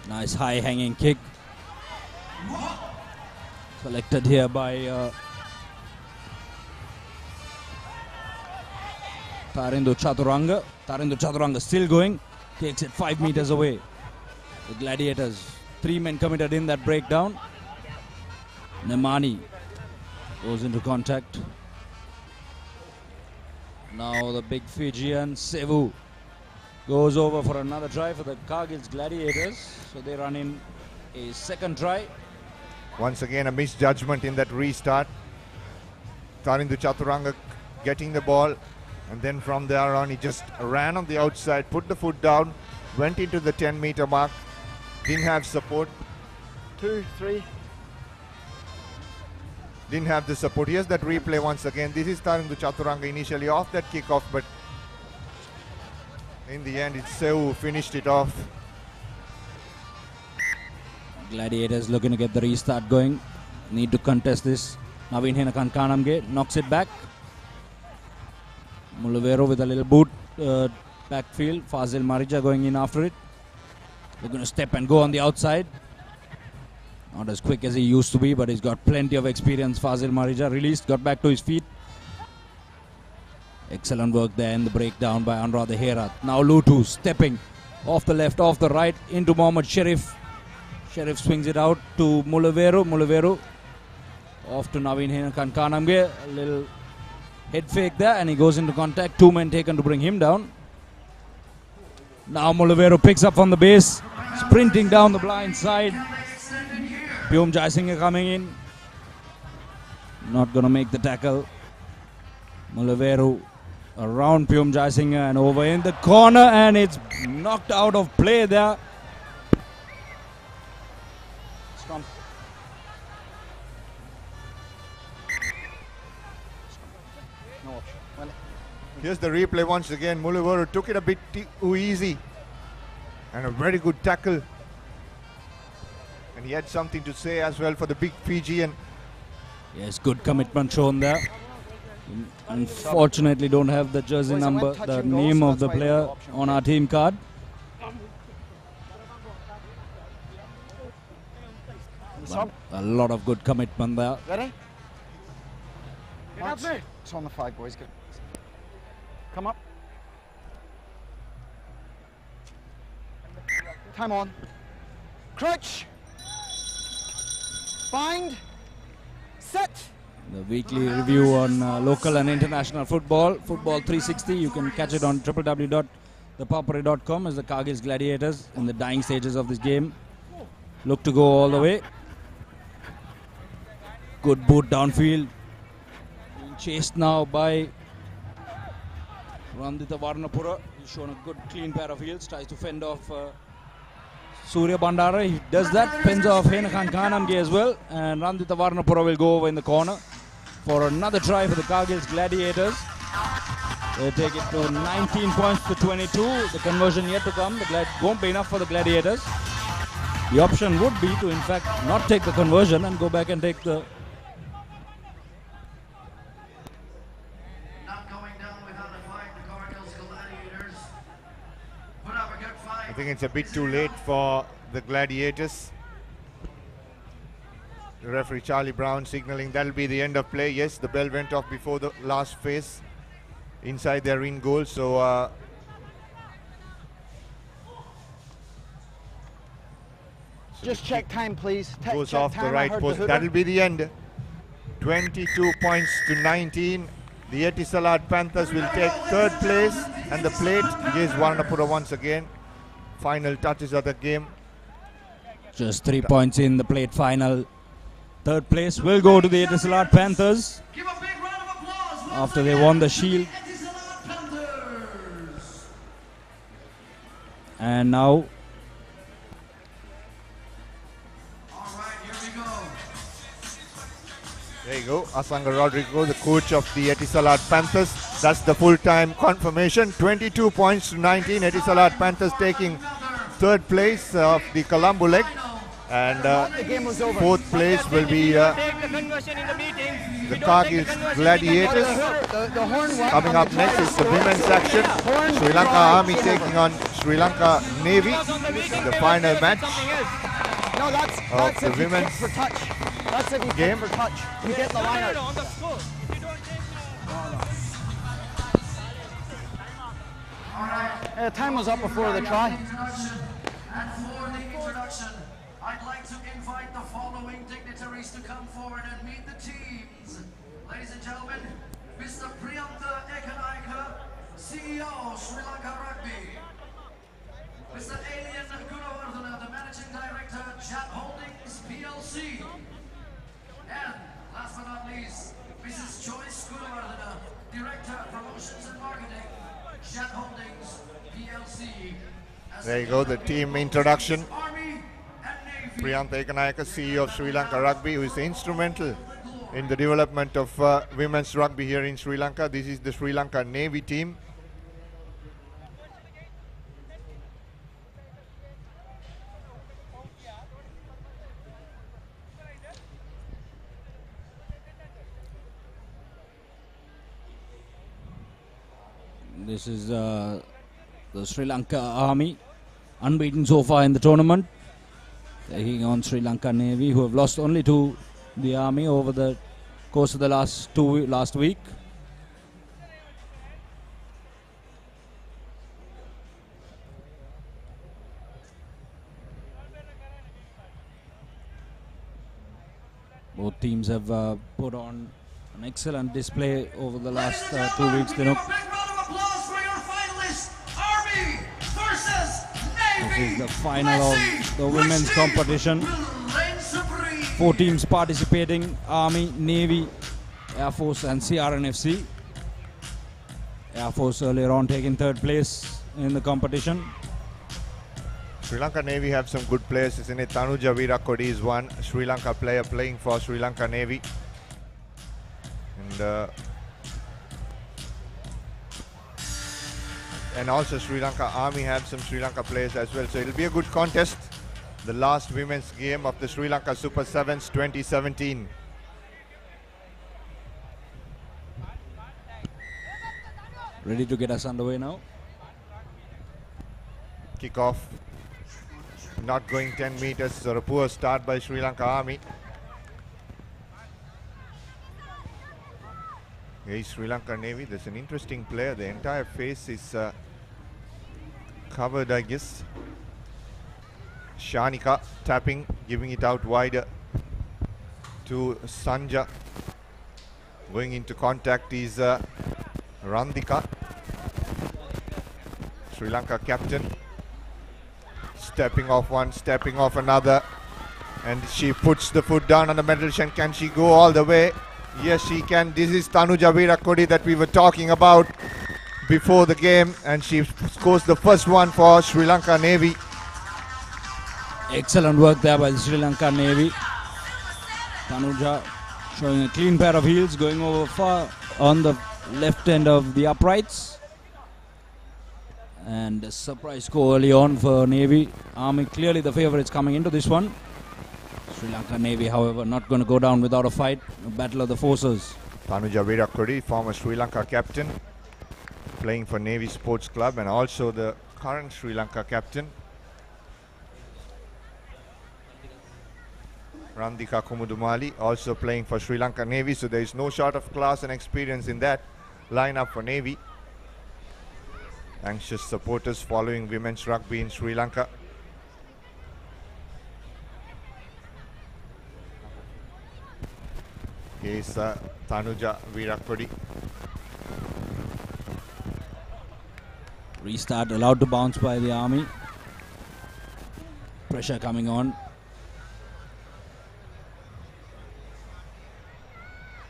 [SPEAKER 9] Nice high hanging kick. Collected here by Tarindu Chaturanga. Tarindu Chaturanga still going. Takes it 5 meters away. The Gladiators. 3 men committed in that breakdown. Nemani goes into contact. Now the big Fijian Sevu goes over for another try for the Cargill's Gladiators. So they run in a second try.
[SPEAKER 20] Once again a misjudgment in that restart. Tarindu Chaturanga getting the ball, and then from there on he just ran on the outside, put the foot down, went into the 10-meter mark, didn't have support.
[SPEAKER 22] 2, 3.
[SPEAKER 20] Didn't have the support. Here's that replay once again. This is Tarindu Chaturanga initially off that kickoff, but in the end it's Seu who finished it off.
[SPEAKER 9] Gladiators looking to get the restart going. Need to contest this. Naveen Henakan Kanamge knocks it back. Mulavero with a little boot backfield. Fazil Marija going in after it. They're going to step and go on the outside. Not as quick as he used to be, but he's got plenty of experience. Fazil Marija released, got back to his feet. Excellent work there in the breakdown by Anurad Herat. Now Lutu stepping off the left, off the right, into Mohammad Sharif. Sharif swings it out to Mulavero. Mulavero off to Naveen Henakan Kanamge. A little head fake there, and he goes into contact. 2 men taken to bring him down. Now Mulavero picks up on the base, sprinting down the blind side. Pyum Jaisingh coming in. Not going to make the tackle. Mulavero around Pyum Jaisingh and over in the corner, and it's knocked out of play there.
[SPEAKER 20] Here's the replay once again. Mulavero took it a bit too easy, and a very good tackle. And he had something to say as well for the big Fijian.
[SPEAKER 9] Yes, good commitment shown there. Unfortunately, don't have the jersey number, the name of the player on our team card. But a lot of good commitment there.
[SPEAKER 22] Ready? It's on the flag, boys. Come up. Time on. Crouch. Bind. Set.
[SPEAKER 9] The weekly review on local and international football. Football 360. You can catch it on www.ThePapare.com as the Cargill's Gladiators in the dying stages of this game look to go all the way. Good boot downfield. Being chased now by Randita Varnapura. He's shown a good clean pair of heels. Tries to fend off Surya Bandara. He does that. Fends off Henakan Kanamge as well. And Randita Varnapura will go over in the corner for another try for the Cargill's Gladiators. They take it to 19 points to 22. The conversion yet to come. The won't be enough for the Gladiators. The option would be to in fact not take the conversion and go back and take the
[SPEAKER 20] I think it's a bit too late for the Gladiators. The referee Charlie Brown signaling that'll be the end of play. Yes, the bell went off before the last phase inside their in goal. So
[SPEAKER 22] just check time, please.
[SPEAKER 20] Goes off the right post. That'll be the end. 22 points to 19. The Etisalat Panthers will take third place, and the plate is Varnapura once again. Final touches of the game.
[SPEAKER 9] Just 3 points in the plate final. Third place will go to the Etisalat Panthers after they won the Shield. And now
[SPEAKER 20] you go. Asanga Rodrigo, the coach of the Etisalat Panthers. That's the full-time confirmation. 22 points to 19. Etisalat Panthers taking third place of the Colombo leg. And fourth place will be the Kargil Gladiators. Coming up next is the women's section. Sri Lanka Army taking on Sri Lanka Navy in the final match of the women's game.
[SPEAKER 22] For touch. You get the line out. Time was up before the try.
[SPEAKER 11] And for the introduction, I'd like to invite the following dignitaries to come forward and meet the teams. Ladies and gentlemen, Mr. Priyanta Ekanaika, CEO, Sri Lanka Rugby. Mr. Alien Gunawardena, the Managing Director, Chat Holdings PLC. And last but not least, Mrs. Joyce Gunawardena, Director, Promotions and Marketing, Chat Holdings PLC.
[SPEAKER 20] There you go, the team introduction. Priyanta Ekanaika, CEO of Sri Lanka Rugby, who is instrumental in the development of women's rugby here in Sri Lanka. This is the Sri Lanka Navy team.
[SPEAKER 9] This is the Sri Lanka Army, unbeaten so far in the tournament, taking on Sri Lanka Navy, who have lost only to the Army over the course of the last week. Both teams have put on an excellent display over the last 2 weeks. This is the final of the women's competition. 4 teams participating: Army, Navy, Air Force and CRNFC. Air Force earlier on taking third place in the competition.
[SPEAKER 20] Sri Lanka Navy have some good players, isn't it? Tanuja Virakodi is one Sri Lanka player playing for Sri Lanka Navy. And also Sri Lanka Army have some Sri Lanka players as well. So it'll be a good contest. The last women's game of the Sri Lanka Super 7's 2017.
[SPEAKER 9] Ready to get us underway now.
[SPEAKER 20] Kickoff. Not going 10 meters, so a poor start by Sri Lanka Army. Hey, Sri Lanka Navy, there's an interesting player. The entire face is covered, I guess. Shanika tapping, giving it out wider to Sanja. Going into contact is Randika, Sri Lanka captain. Stepping off one, stepping off another. And she puts the foot down on the medal shed. Can she go all the way? Yes, she can. This is Tanuja Virakodi that we were talking about before the game, and she scores the first one for Sri Lanka Navy.
[SPEAKER 9] Excellent work there by the Sri Lanka Navy. Tanuja showing a clean pair of heels, going over far on the left end of the uprights. And a surprise score early on for Navy. Army clearly the favourites coming into this one. Sri Lanka Navy, however, not going to go down without a fight. A battle of the forces.
[SPEAKER 20] Tanuja Virakodi, former Sri Lanka captain, playing for Navy Sports Club, and also the current Sri Lanka captain. Randika Kumudumali, also playing for Sri Lanka Navy, so there is no short of class and experience in that lineup for Navy. Anxious supporters following women's rugby in Sri Lanka. Here's Tanuja Virakodi.
[SPEAKER 9] Restart allowed to bounce by the Army. Pressure coming on.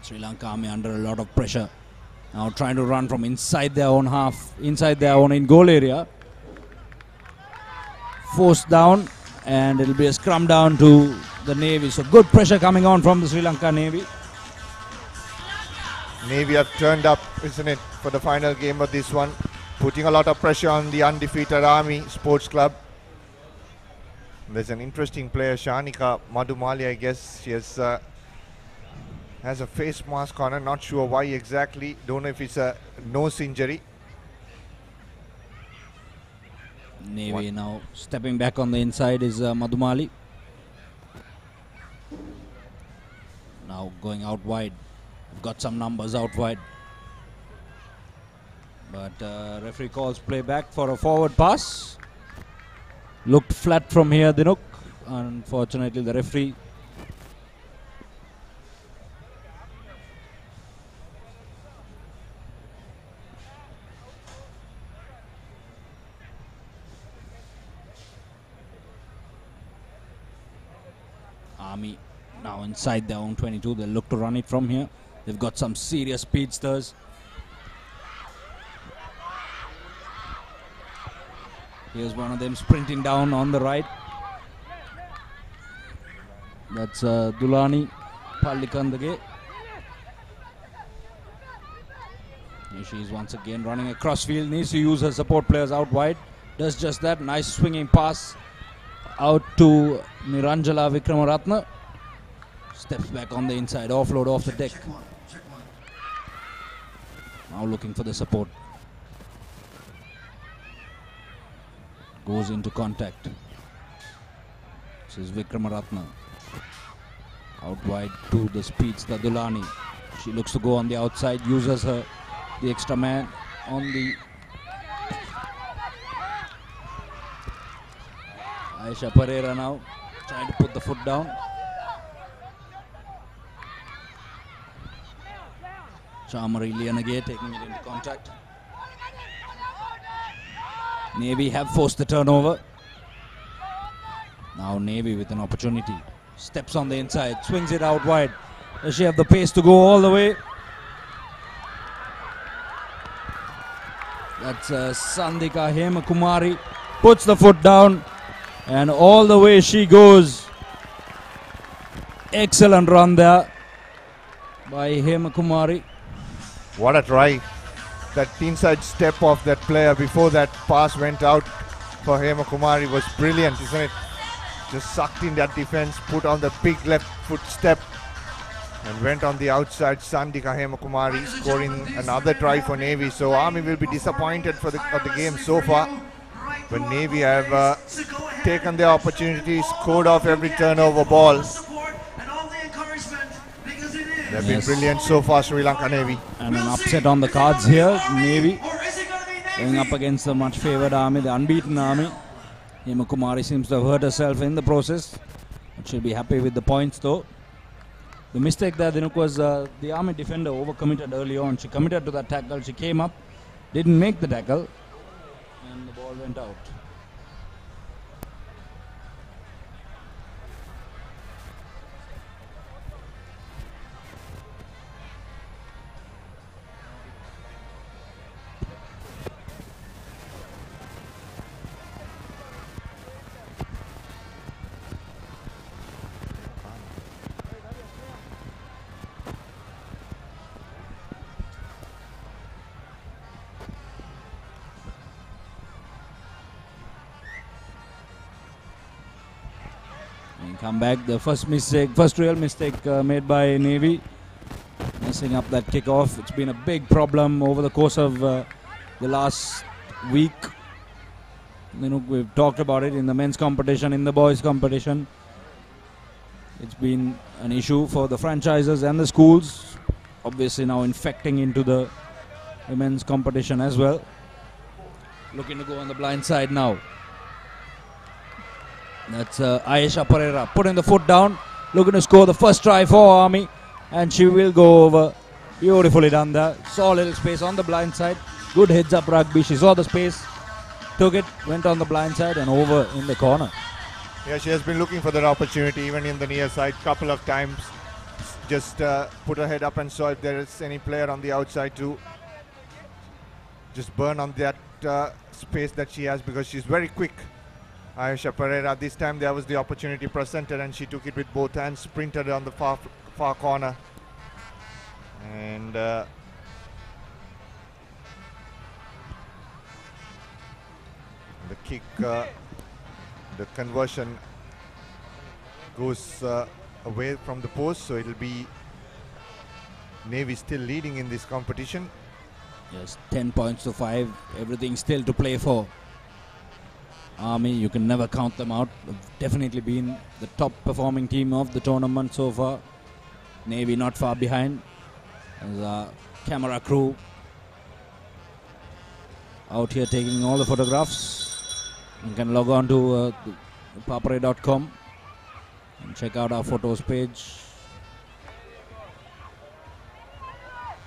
[SPEAKER 9] Sri Lanka Army under a lot of pressure. Now trying to run from inside their own half, inside their own in-goal area. Forced down, and it'll be a scrum down to the Navy. So good pressure coming on from the Sri Lanka Navy.
[SPEAKER 20] Navy have turned up, isn't it, for the final game of this one, putting a lot of pressure on the undefeated Army Sports Club. There's an interesting player, Shanika Madhumali, I guess. She has a face mask on her, not sure why exactly. Don't know if it's a nose injury.
[SPEAKER 9] Navy now stepping back on the inside is Madhumali. Now going out wide. Got some numbers out wide. But referee calls play back for a forward pass. Looked flat from here, Dinuk. Unfortunately, the referee Army now inside their own 22. They'll look to run it from here. They've got some serious speedsters. Here's one of them sprinting down on the right. That's Dulani Pallikandage. Here she is once again running across field. Needs to use her support players out wide. Does just that. Nice swinging pass out to Niranjala Vikramaratne. Steps back on the inside. Offload off the deck. Now looking for the support. Goes into contact. This is Vikramaratne. Out wide to the speedster Dulani. She looks to go on the outside. Uses the extra man on the Aisha Pereira now trying to put the foot down. Chamari Lianage taking it into contact. Navy have forced the turnover. Now Navy with an opportunity. Steps on the inside, swings it out wide. Does she have the pace to go all the way? That's Sandika Hemakumari. Puts the foot down and all the way she goes. Excellent run there by Hemakumari.
[SPEAKER 20] What a try. That inside step of that player before that pass went out for Hema Kumari was brilliant, isn't it? Just sucked in that defense, put on the big left foot step and went on the outside. Sandika Hema Kumari scoring another try for Navy. So Army will be disappointed for the game so far. But Navy have taken their opportunities, scored off every turnover ball. They've been brilliant so far, Sri Lanka Navy.
[SPEAKER 9] And an upset on the cards here. Navy going up against the much favoured Army, the unbeaten Army. Hema Kumari seems to have hurt herself in the process. But she'll be happy with the points though. The mistake there, Dinuk, was the Army defender overcommitted early on. She committed to that tackle. She came up, didn't make the tackle, and the ball went out. Come back, the first real mistake made by Navy, messing up that kickoff. It's been a big problem over the course of the last week. You know, we've talked about it in the men's competition, in the boys' competition. It's been an issue for the franchises and the schools, obviously now infecting into the women's competition as well. Looking to go on the blind side now. That's Aisha Pereira putting the foot down, looking to score the first try for Army, and she will go over. Beautifully done there. Saw a little space on the blind side. Good heads up rugby. She saw the space, took it, went on the blind side and over in the corner.
[SPEAKER 20] Yeah, she has been looking for that opportunity even in the near side couple of times. Just put her head up and saw if there is any player on the outside to just burn on that space that she has, because she's very quick. Aisha Pereira, this time there was the opportunity presented and she took it with both hands, sprinted on the far corner. And the kick, the conversion goes away from the post, so it'll be Navy still leading in this competition.
[SPEAKER 9] Yes, 10 points to 5. Everything still to play for. Army, you can never count them out. They've definitely been the top performing team of the tournament so far. Navy not far behind. There's our camera crew out here taking all the photographs. You can log on to ThePapare.com and check out our photos page.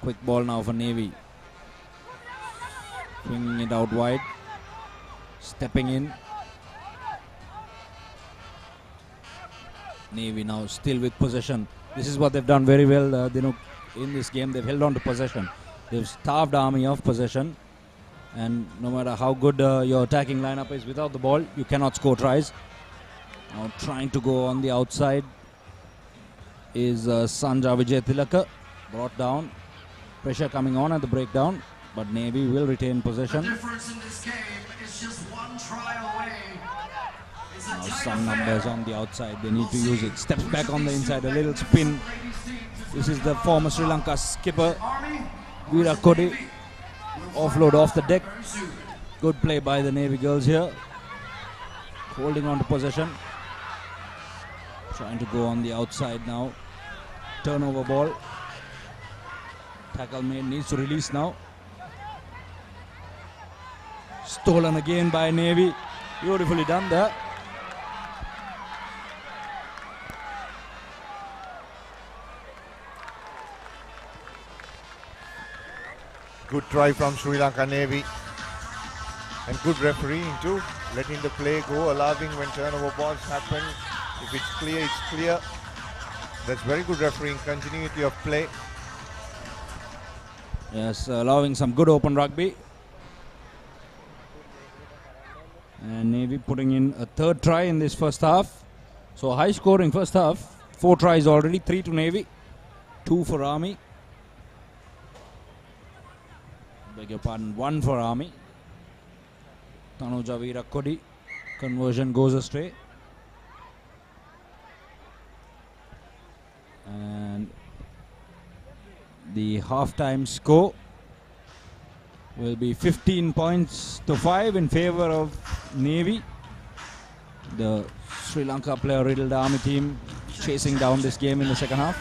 [SPEAKER 9] Quick ball now for Navy. Swinging it out wide. Stepping in. Navy now still with possession. This is what they've done very well. In this game, they've held on to possession. They've starved Army of possession. And no matter how good your attacking lineup is without the ball, you cannot score tries. Now trying to go on the outside is Sanja Vijay Tilaka. Brought down. Pressure coming on at the breakdown. But Navy will retain possession.
[SPEAKER 11] The difference in this game is just one try away.
[SPEAKER 9] Now some numbers on the outside. They need to use it. Steps back on the inside. A little spin. This is the former Sri Lanka skipper, Veera Kodi. Offload off the deck. Good play by the Navy girls here. Holding on to possession. Trying to go on the outside now. Turnover ball. Tackle made, needs to release now. Stolen again by Navy. Beautifully done there.
[SPEAKER 20] Good try from Sri Lanka Navy. And good refereeing too. Letting the play go, allowing when turnover balls happen. If it's clear, it's clear. That's very good refereeing, continuity of play.
[SPEAKER 9] Yes, allowing some good open rugby. And Navy putting in a third try in this first half. So high scoring first half. 4 tries already, 3 to Navy, 2 for Army. Beg your pardon, 1 for Army. Tanuja Veera Kodi. Conversion goes astray. And the half-time score will be 15 points to 5 in favor of Navy. The Sri Lanka player riddled Army team chasing down this game in the second half.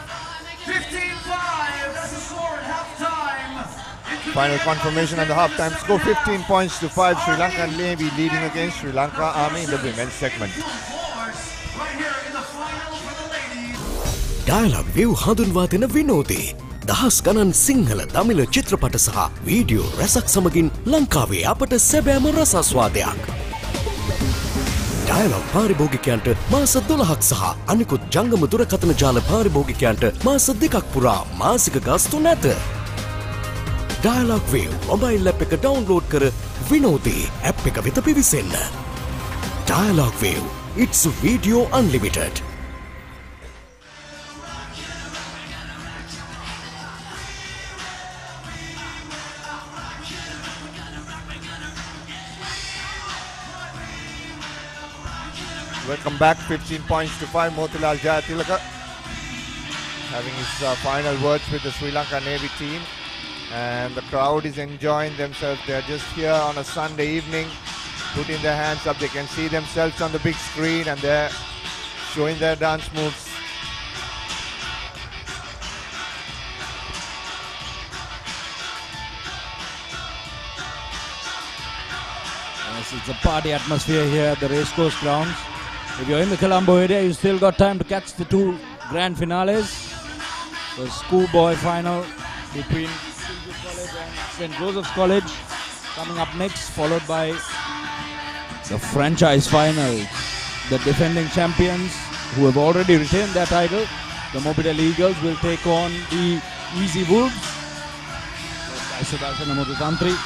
[SPEAKER 11] 15-5, that's the score at halftime.
[SPEAKER 20] Final confirmation on the halftime score, 15 points to 5. Sri Lanka Navy leading against Sri Lanka Army in the women's segment.
[SPEAKER 11] Right here in the final for the ladies.
[SPEAKER 3] Dialogue view හඳුන්වා දෙන විනෝදේ. දහස් ගණන් සිංහල දමිළ චිත්‍රපට සහ video රැසක් සමගින් ලංකාවේ අපට සැබෑම රසාස්වාදයක්. Dialogue පාරිභෝගිකයන්ට මාස 12ක් සහ අනිකුත් ජංගම දුරකථන ජාල පාරිභෝගිකයන්ට මාස 2ක් පුරා මාසික ගාස්තු නැත. Dialogue View මොබයිල් ඇප් එක ඩවුන්ලෝඩ් කර විනෝදේ ඇප් එක වෙත පිවිසෙන්න. Dialogue View, it's video unlimited.
[SPEAKER 20] Welcome back, 15 points to 5. Motilal Jayatilaka having his final words with the Sri Lanka Navy team. And the crowd is enjoying themselves. They're just here on a Sunday evening, putting their hands up. They can see themselves on the big screen and they're showing their dance moves.
[SPEAKER 9] Yes, it's a party atmosphere here at the Racecourse Grounds. If you're in the Colombo area, you still got time to catch the 2 grand finales. The schoolboy final between College and St. Joseph's College coming up next, followed by the franchise final. The defending champions who have already retained their title, the Mobitel Eagles, will take on the Easy Wolves led by Sudarsana Mudutantri.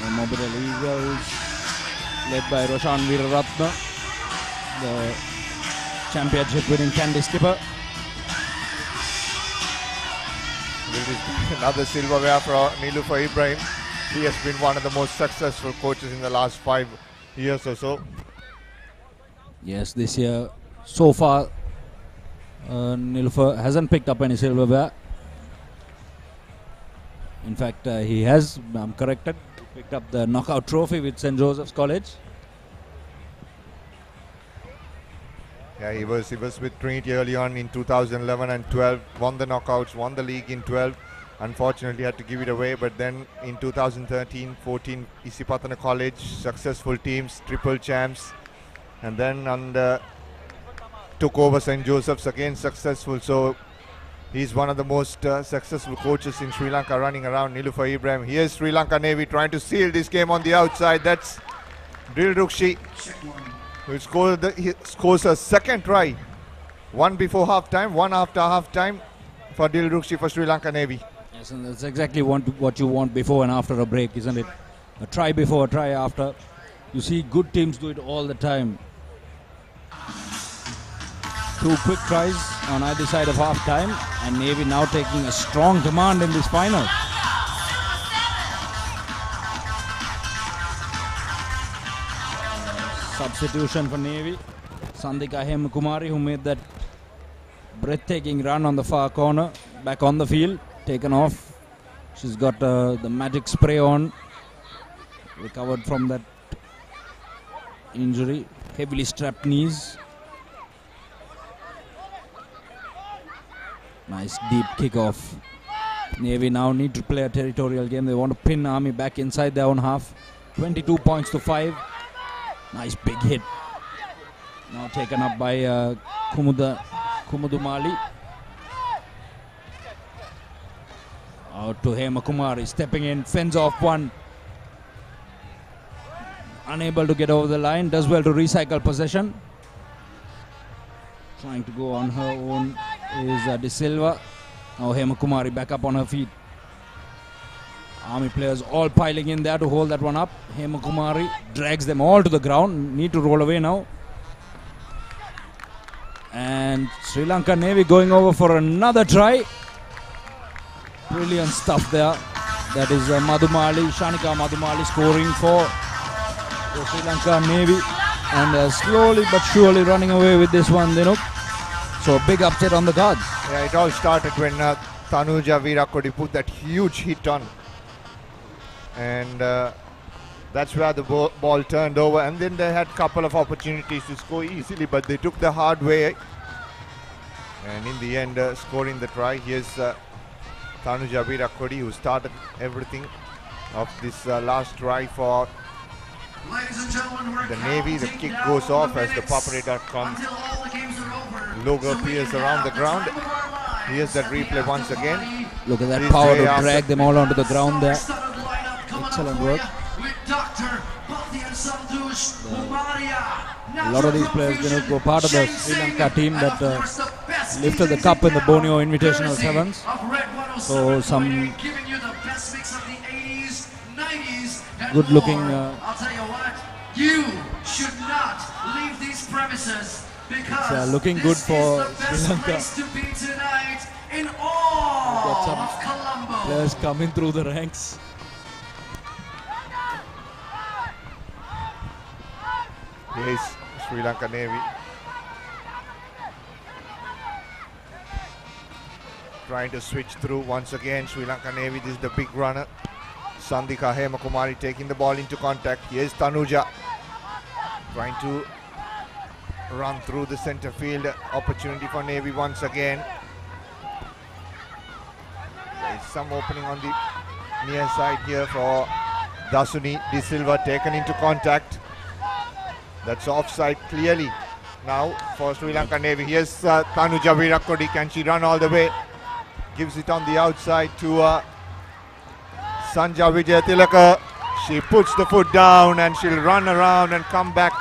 [SPEAKER 9] The Mobitel Eagles led by Roshan Veeraratna, the championship winning Candy skipper.
[SPEAKER 20] This is another silverware for Niloufar Ibrahim. He has been one of the most successful coaches in the last 5 years or so.
[SPEAKER 9] Yes, this year, so far, Niloufar hasn't picked up any silverware. In fact, he has, I'm corrected, picked up the knockout trophy with St. Joseph's College.
[SPEAKER 20] Yeah, he was with Trinity early on in 2011 and 12, won the knockouts, won the league in 12. Unfortunately, had to give it away, but then in 2013-14, Isipatana College, successful teams, triple champs, and then took over St. Joseph's, again successful. So he's one of the most successful coaches in Sri Lanka running around. Niloufar Ibrahim. Here's Sri Lanka Navy trying to seal this game on the outside. That's Dilrukshi, who scores a second try. One before half-time, one after half-time for Dilrukshi for Sri Lanka Navy.
[SPEAKER 9] Yes, and that's exactly what you want before and after a break, isn't it? A try before, a try after. You see good teams do it all the time. 2 quick tries on either side of half-time, and Navy now taking a strong command in this final. Substitution for Navy. Sandika Hemakumari, who made that breathtaking run on the far corner, back on the field, taken off. She's got the magic spray on, recovered from that injury, heavily strapped knees. Nice deep kickoff. Navy now need to play a territorial game. They want to pin Army back inside their own half. 22 points to 5. Nice big hit. Now taken up by Kumudumali. Out to Hema Kumari, stepping in, fends off one. Unable to get over the line, does well to recycle possession. Trying to go on her own is De Silva. Now Hema Kumari back up on her feet. Army players all piling in there to hold that one up. Hema Kumari drags them all to the ground. Need to roll away now. And Sri Lanka Navy going over for another try. Brilliant stuff there. That is Madhumali, Shanika Madhumali scoring for the Sri Lanka Navy. And slowly but surely running away with this one, Dinuk. So a big upset on the cards.
[SPEAKER 20] Yeah, it all started when Tanuja Virakodi put that huge hit on. And that's where the ball turned over. And then they had a couple of opportunities to score easily, but they took the hard way. And in the end, scoring the try. Here's Tanuja Virakodi, who started everything of this last try for the Navy. The kick goes off as ThePapare.com logo appears around the ground. Here's that replay once again.
[SPEAKER 9] Look at that power to drag them all onto the ground there. Excellent work. A lot of these players were part of the Sri Lanka team that lifted the cup in the Borneo Invitational Sevens. So some good looking.
[SPEAKER 11] I'll tell you what, you should not leave these premises because
[SPEAKER 9] looking good for Sri Lanka.
[SPEAKER 11] To be tonight in all
[SPEAKER 9] Got some
[SPEAKER 11] of Colombo.
[SPEAKER 9] players coming through the ranks.
[SPEAKER 20] Here's Sri Lanka Navy. Trying to switch through once again. Sri Lanka Navy, this is the big runner. Sandika Hemakumari taking the ball into contact. Here's Tanuja trying to run through the center field. Opportunity for Navy once again. There's some opening on the near side here for Dasuni De Silva, taken into contact. That's offside clearly now for Sri Lanka Navy. Here's Tanuja Virakodi. Can she run all the way? Gives it on the outside to Sanja Vijayatilaka. She puts the foot down and she'll run around and come back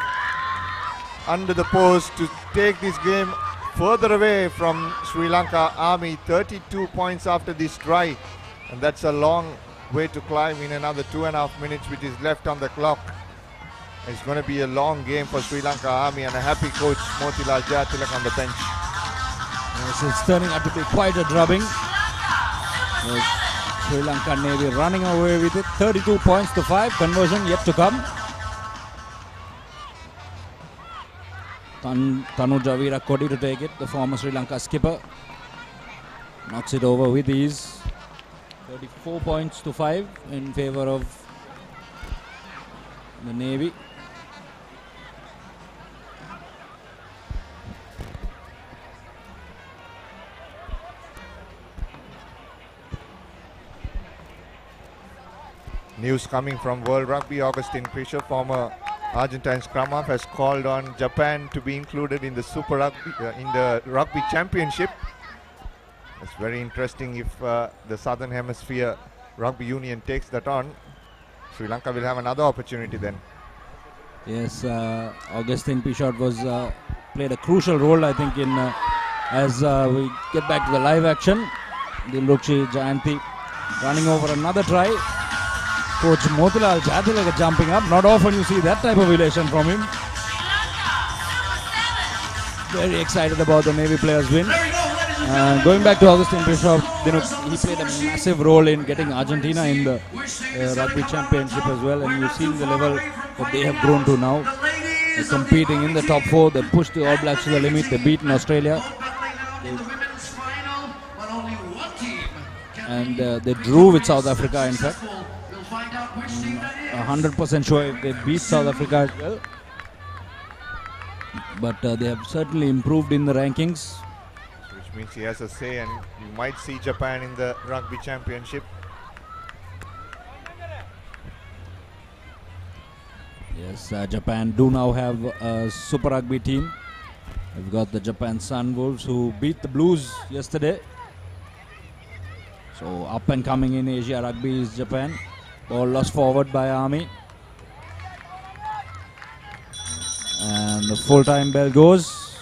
[SPEAKER 20] under the post to take this game further away from Sri Lanka Army. 32 points after this try, and that's a long way to climb in another 2.5 minutes which is left on the clock. It's going to be a long game for Sri Lanka Army, and a happy coach Motilal Jayatilak on the bench.
[SPEAKER 9] Yes, it's turning out to be quite a drubbing. There's Sri Lanka Navy running away with it. 32 points to 5. Conversion yet to come. Tanuja Virakodi to take it. The former Sri Lanka skipper knocks it over with ease. 34 points to 5 in favour of the Navy.
[SPEAKER 20] News coming from World Rugby. Augustine Fischer, former Argentine scrum half, has called on Japan to be included in the Super Rugby, in the Rugby Championship. It's very interesting if the Southern Hemisphere Rugby Union takes that on. Sri Lanka will have another opportunity then.
[SPEAKER 9] Yes, Augustine Pichot was played a crucial role, I think, in as we get back to the live action. Dilrukshi Jayanti running over another try. Coach Motilal Jatilaga jumping up. Not often you see that type of elation from him. Very excited about the Navy players' win. Going back to Augustine Bishop, he played a massive role in getting Argentina in the Rugby Championship as well, and you've seen the level that they have grown to now. They're competing in the top 4. They pushed the All Blacks to the limit. They beaten Australia. And they drew with South Africa, in fact. 100% sure if they beat South Africa as well. But they have certainly improved in the rankings.
[SPEAKER 20] Which means he has a say, and you might see Japan in the Rugby Championship.
[SPEAKER 9] Yes, Japan do now have a Super Rugby team. We've got the Japan Sun Wolves who beat the Blues yesterday. So up and coming in Asia Rugby is Japan. Ball lost forward by Army. And the full-time bell goes.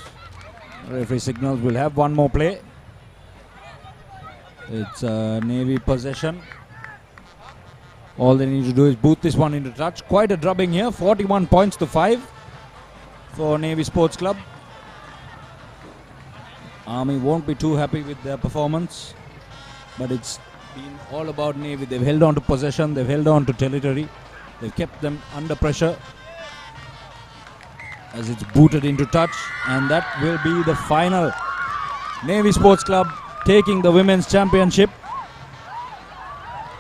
[SPEAKER 9] Referee signals we'll have one more play. It's Navy possession. All they need to do is boot this one into touch. Quite a drubbing here. 41 points to 5 for Navy Sports Club. Army won't be too happy with their performance, but it's been all about Navy. They've held on to possession, they've held on to territory, they've kept them under pressure as it's booted into touch, and that will be the final. Navy Sports Club taking the Women's Championship,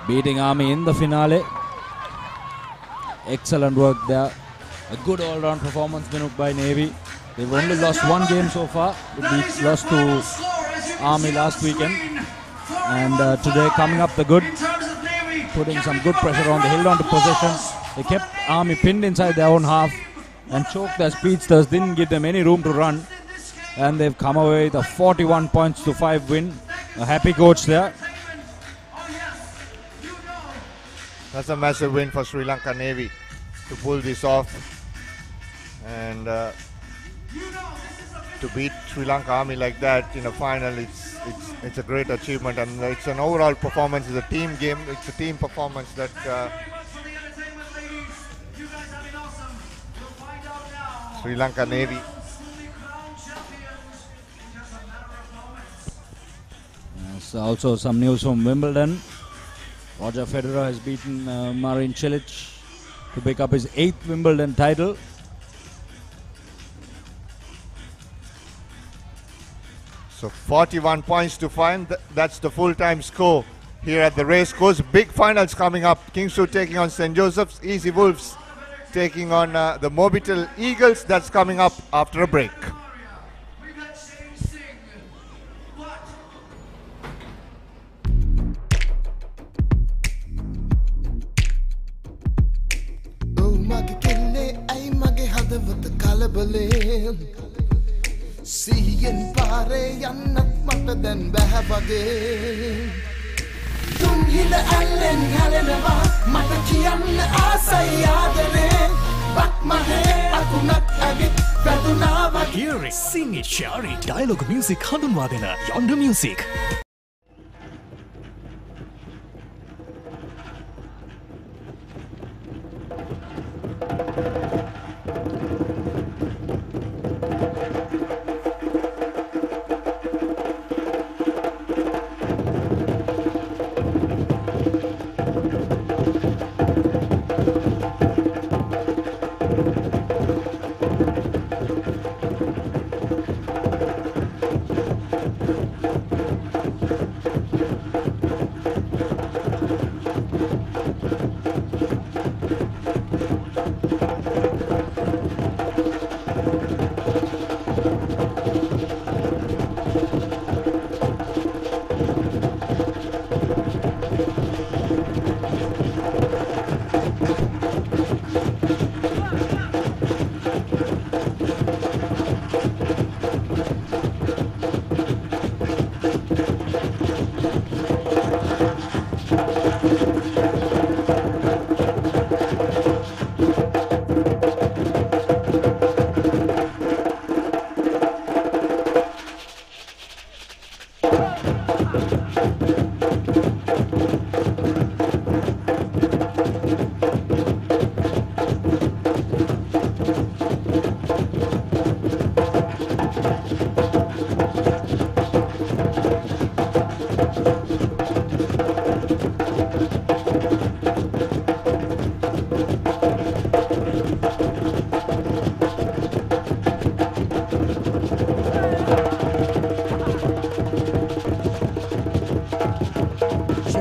[SPEAKER 9] beating Army in the finale. Excellent work there. A good all-round performance by Navy. They've only lost one game so far. They lost to Army last weekend. And today coming up the good, putting some good pressure on. They held on to possession. They kept Army pinned inside their own half and choked their speedsters, didn't give them any room to run. And they've come away with a 41 points to 5 win. A happy coach there.
[SPEAKER 20] That's a massive win for Sri Lanka Navy to pull this off. And to beat Sri Lanka Army like that in a final, it's a great achievement, and it's an overall performance. It's a team game. It's a team performance that Sri Lanka Navy.
[SPEAKER 9] There's also some news from Wimbledon. Roger Federer has beaten Marin Cilic to pick up his 8th Wimbledon title.
[SPEAKER 20] So 41 points to 5. That's the full-time score here at the Racecourse. Big finals coming up. Kingswood taking on St. Joseph's. Easy Wolves taking on the Mobitel Eagles. That's coming up after a break.
[SPEAKER 16] සිහියෙන් පාරේ යන්නත් මට දැන් බැහැ වගේ තුන්හිල ඇල්ලෙන් හැලෙනවා මට කියන්න ආසයි ආදරේ බක් මහේ අකුණක් ඇවිත් වැදුනා වගේ.
[SPEAKER 18] Hear it, sing it, share it. Dialogue music හඳුන්වා දෙන Yonder Music.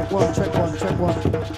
[SPEAKER 22] Check one, check one, check one.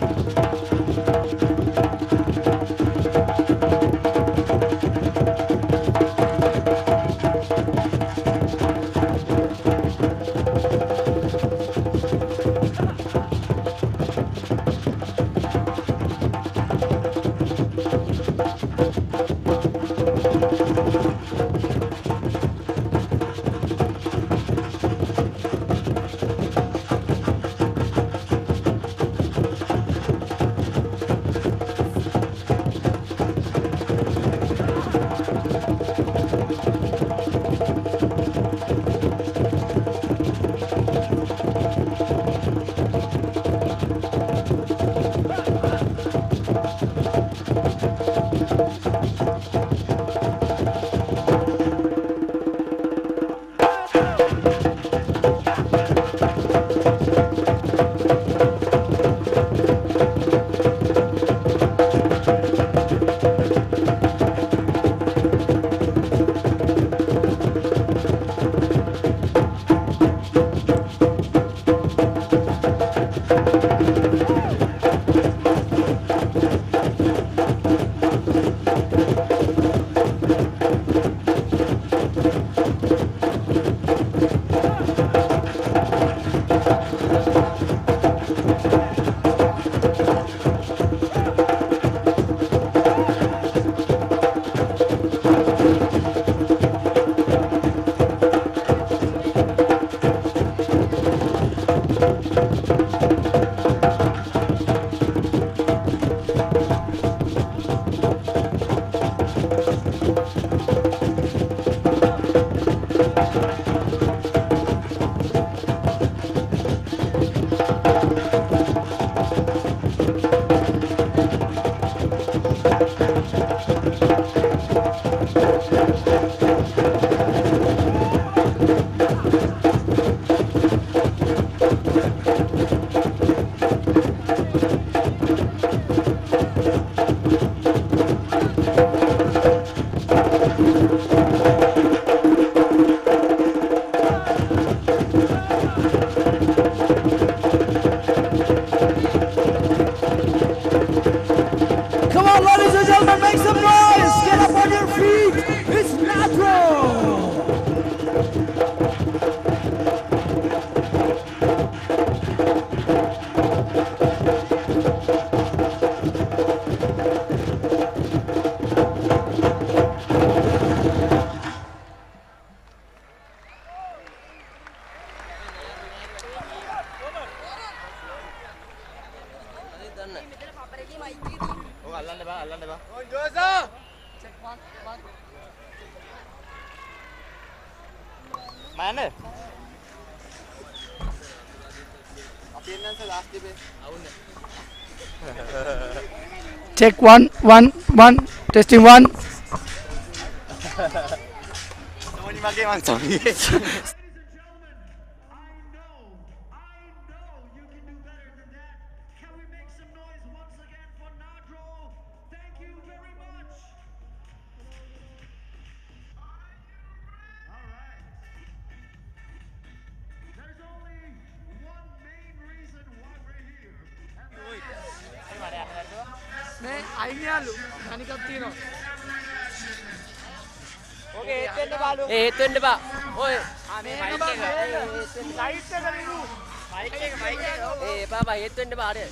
[SPEAKER 12] Check one, one, one. Testing one.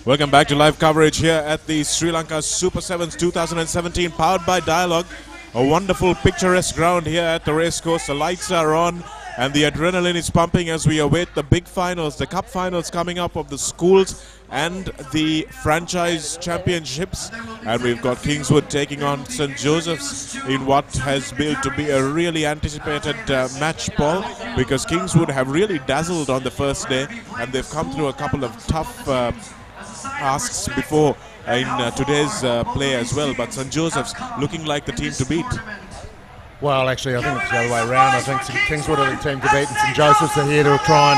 [SPEAKER 5] Welcome back to live coverage here at the Sri Lanka Super 7's 2017, powered by Dialogue. A wonderful picturesque ground here at the racecourse. The lights are on and the adrenaline is pumping as we await the big finals, the cup finals coming up of the schools and the franchise championships. And we've got Kingswood taking on St. Joseph's in what has built to be a really anticipated match, Paul, because Kingswood have really dazzled on the first day and they've come through a couple of tough asks before in today's play as well, but St. Joseph's looking like the team to beat.
[SPEAKER 7] Well, actually, I think it's the other way around. I think Kingswood are the team to beat, and St. Joseph's are here to try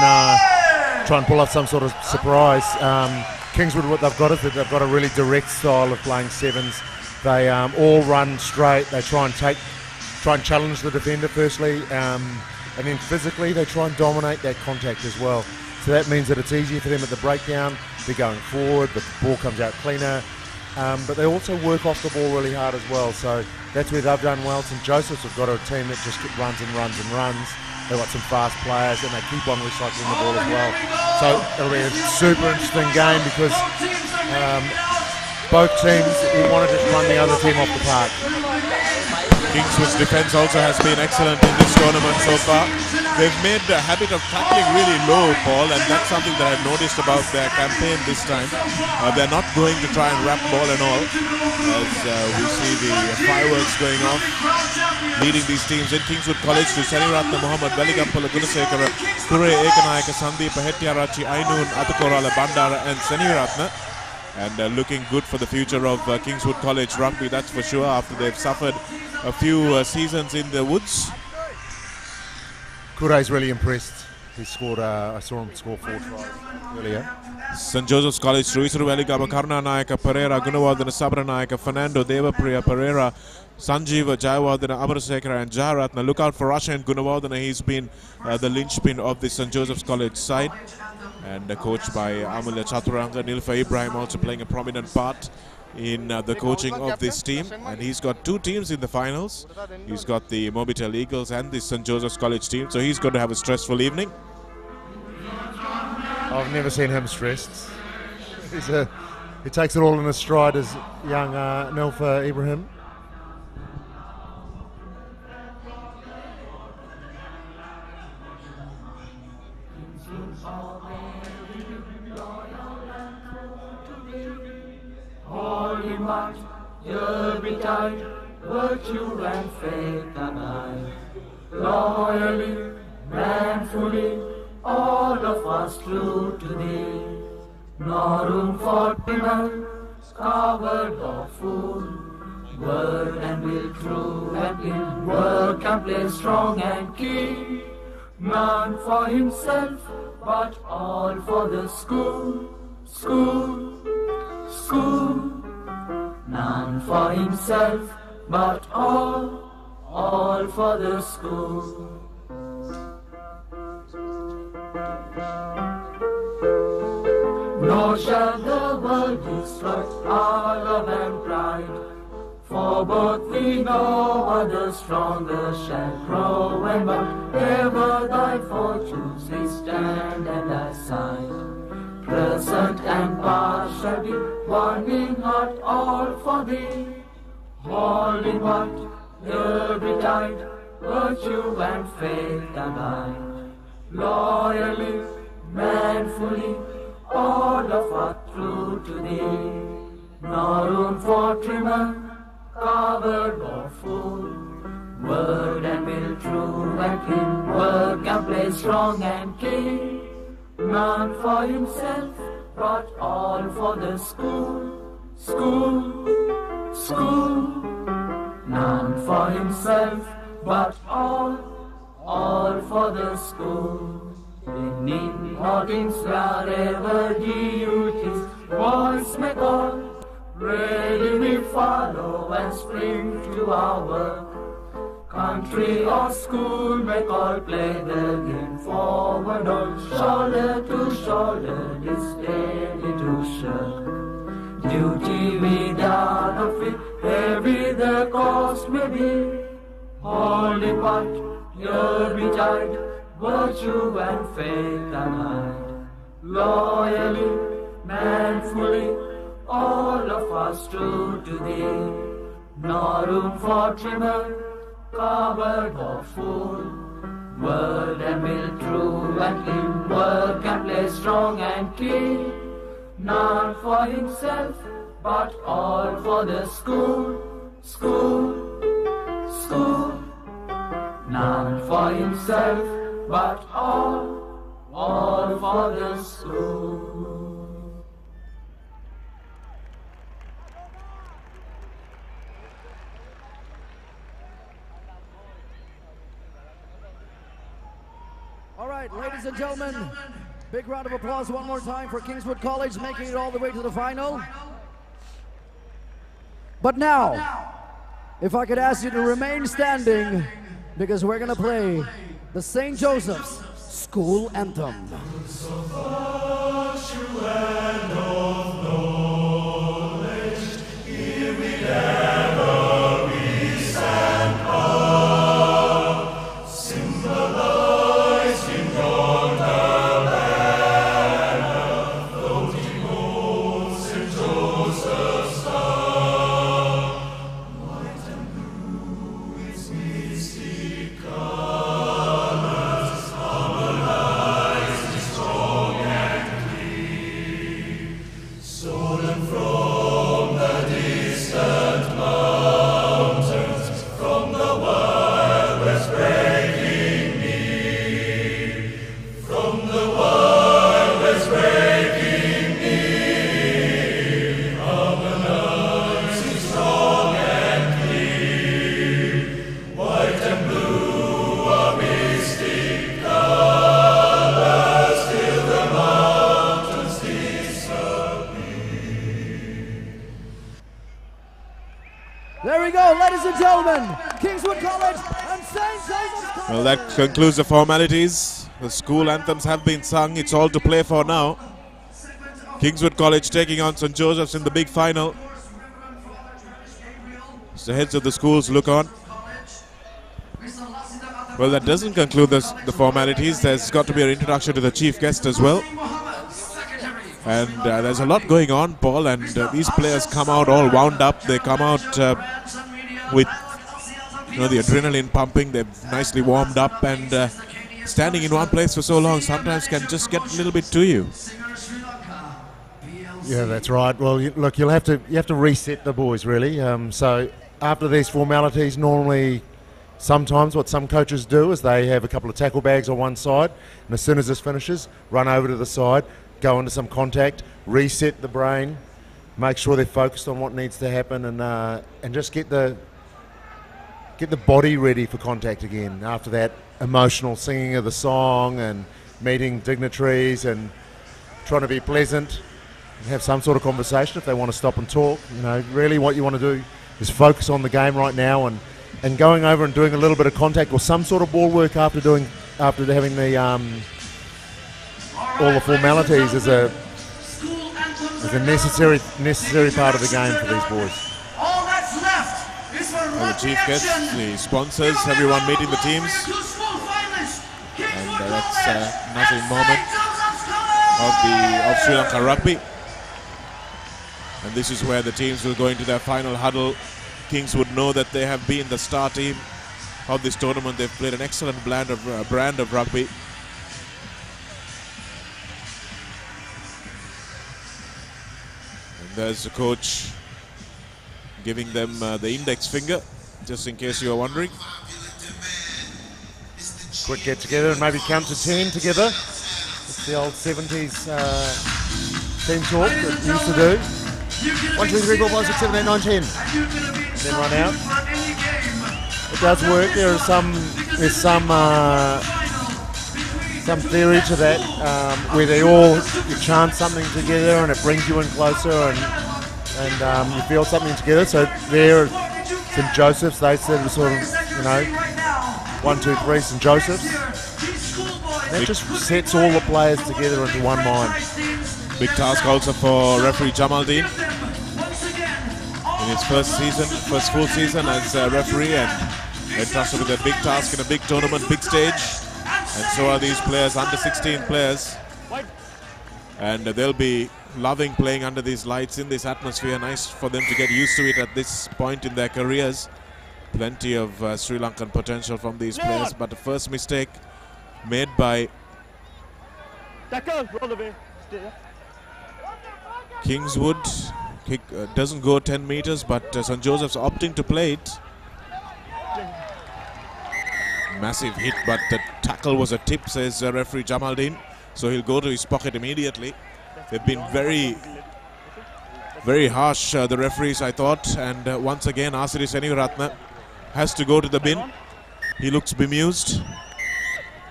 [SPEAKER 7] and pull off some sort of surprise. Kingswood, what they've got is that they've got a really direct style of playing sevens. They all run straight. They try and challenge the defender firstly, and then physically they try and dominate that contact as well. So that means that it's easier for them at the breakdown. They're going forward, the ball comes out cleaner. But they also work off the ball really hard as well. So that's where they've done well. St Joseph's have got a team that just runs and runs and runs. They've got some fast players and they keep on recycling the ball as well. So it'll be a super interesting game because both teams want to just run the other team off the park.
[SPEAKER 5] Kingswood's defence also has been excellent in this tournament so far. They've made a habit of tackling really low, Paul, and that's something that I've noticed about their campaign this time. They're not going to try and wrap ball and all, as we see the fireworks going off. Leading these teams in Kingswood College to Seniratna Mohammed, Veligampala Gunasekara, Kure Ekanayaka, Sandeepa Hettiarachi, Ainun, Atakorala Bandara and Seniratna. And looking good for the future of Kingswood College rugby, that's for sure, after they've suffered a few seasons in the woods.
[SPEAKER 7] Kure's really impressed. He scored, I saw him score 4 tries earlier.
[SPEAKER 5] St Joseph's College, Ruisuru Veligama, Karna Nayaka, Pereira, Gunawardana, Sabra Nayaka, Fernando, Devapriya, Pereira, Sanjeeva, Jayawardana, Amarasekara and Jayaratna. Look out for Rasha and Gunawardana. He's been the linchpin of the St Joseph's College side. And coached by Amulya Chaturanga. Nilfa Ibrahim also playing a prominent part in the coaching of this team. And he's got 2 teams in the finals. He's got the Mobitel Eagles and the St Joseph's College team. So he's going to have a stressful evening.
[SPEAKER 7] I've never seen him stressed. He takes it all in his stride as young Nilfa Ibrahim.
[SPEAKER 16] Holy might, here betide, virtue and faith abide. Loyally, manfully, all of us true to thee. No room for timor, coward or fool. Word and will true and in word can play strong and keen. None for himself, but all for the school, school, school. None for himself, but all for the school. Nor shall the world destroy our love and pride, for both we know other stronger shall grow, and whatever thy fortunes we stand at thy side. Present and past shall be one in heart, all for thee. All in one, here betide, virtue and faith abide. Loyally, manfully, all of us true to thee. No room for trimmer, coward or fool. Word and will true and clean, work and play strong and keen. None for himself, but all for the school, school, school. None for himself, but all for the school. Beneath hoardings wherever he used his voice may call, ready we follow and spring to our work. Country or school may call, play the game forward on shoulder to shoulder, this steady to shirk. Duty without a fit, heavy the cost may be. Holy part, here betide, virtue and faith abide. Loyally, manfully, all of us true to thee. No room for trimmer, coward or fool. Word and will true and clean, work and play strong and keen. None for himself, but all for the school, school, school. None for himself, but all for the school.
[SPEAKER 22] All right, ladies and gentlemen, big round of applause one more time for Kingswood College making it all the way to the final. But now, if I could ask you to remain standing, because we're going to play the St. Joseph's
[SPEAKER 1] school anthem. There we go, ladies and gentlemen, Kingswood College and St. Joseph's College.
[SPEAKER 5] Well, that concludes the formalities. The school anthems have been sung. It's all to play for now. Kingswood College taking on St. Joseph's in the big final. As the heads of the schools look on. Well, that doesn't conclude the formalities. There's got to be an introduction to the chief guest as well. And there's a lot going on, Paul, and these players come out all wound up. They come out with the adrenaline pumping. They're nicely warmed up, and standing in one place for so long sometimes can just get a little bit to you.
[SPEAKER 7] Yeah, that's right. Well, look, you have to reset the boys, really. So after these formalities, normally, sometimes what some coaches do is they have a couple of tackle bags on one side, and as soon as this finishes, run over to the side, go into some contact, reset the brain, make sure they're focused on what needs to happen, and just get the body ready for contact again. After that emotional singing of the song and meeting dignitaries and trying to be pleasant and have some sort of conversation if they want to stop and talk. Really what you want to do is focus on the game right now and going over and doing a little bit of contact or some sort of ball work after having the all the formalities is a necessary part of the game for these boys.
[SPEAKER 11] All that's left is for
[SPEAKER 5] the chief guests, the sponsors, everyone meeting the teams. And that's another moment of Sri Lanka rugby. And this is where the teams will go into their final huddle. Kings would know that they have been the star team of this tournament. They've played an excellent brand of rugby. There's the coach giving them the index finger, just in case you are wondering.
[SPEAKER 7] Quick get together and maybe count to 10 together. It's the old 70s team talk that we used to do. 1, 2, 3, 4, 5, 6, 7, 8, 9, 10. And then run out. It does work. There's some theory to that, where you chant something together and it brings you in closer and you feel something together. So there, St. Joseph's, they said sort of, 1, 2, 3, St. Joseph's. That just sets all the players together into one mind.
[SPEAKER 5] Big task also for referee Jamaldeen in his first full season as a referee, and entrusted with a big task in a big tournament, big stage. And so are these players, under 16 players. And they'll be loving playing under these lights in this atmosphere. Nice for them to get used to it at this point in their careers. Plenty of Sri Lankan potential from these players. But the first mistake made by Kingswood. Kick doesn't go 10 meters, but St. Joseph's opting to play it. Massive hit, but the tackle was a tip, says referee Jamaldeen. So he'll go to his pocket immediately. They've been very, very harsh, the referees, I thought. And once again, Asiri Senivaratna has to go to the bin. He looks bemused.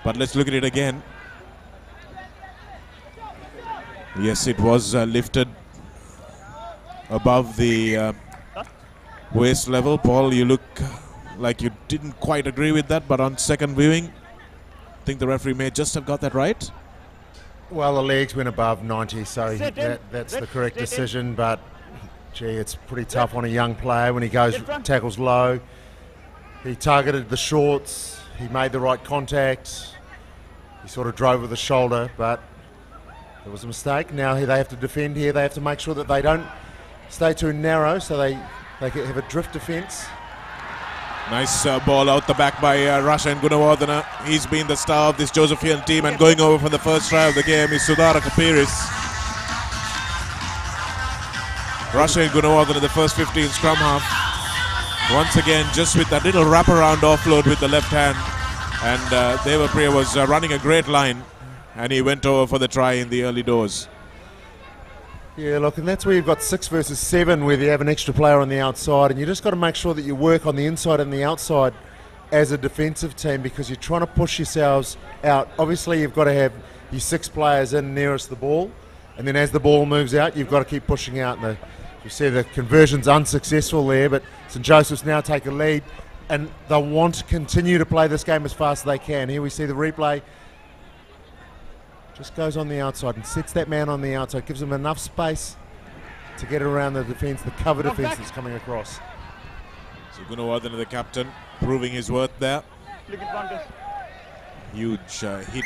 [SPEAKER 5] But let's look at it again. Yes, it was lifted above the waist level. Paul, you look like you didn't quite agree with that, but on second viewing, think the referee may just have got that right.
[SPEAKER 7] Well, the legs went above 90, so that's the correct decision, but gee, it's pretty tough on a young player when he tackles low. He targeted the shorts, he made the right contact, he sort of drove with the shoulder, but it was a mistake. Now they have to defend here, they have to make sure that they don't stay too narrow, so they have a drift defence.
[SPEAKER 5] Nice ball out the back by Rashan Gunawardena. He's been the star of this Josephian team, and going over for the first try of the game is Sudhara Kapiris. Rashan Gunawardena, the first 15 scrum half. Once again, just with that little wraparound offload with the left hand. And ThePapare was running a great line, and he went over for the try in the early doors.
[SPEAKER 7] Yeah, look, and that's where you've got 6 versus 7, where you have an extra player on the outside, and you just got to make sure that you work on the inside and the outside as a defensive team, because you're trying to push yourselves out. Obviously, you've got to have your 6 players in nearest the ball, and then as the ball moves out, you've got to keep pushing out. And you see the conversion's unsuccessful there, but St Joseph's now take a lead, and they'll want to continue to play this game as fast as they can. Here we see the replay. Just goes on the outside and sets that man on the outside, gives him enough space to get around the defence, the cover defence that's coming across.
[SPEAKER 5] So Gunawardena, the captain, proving his worth there. Huge hit,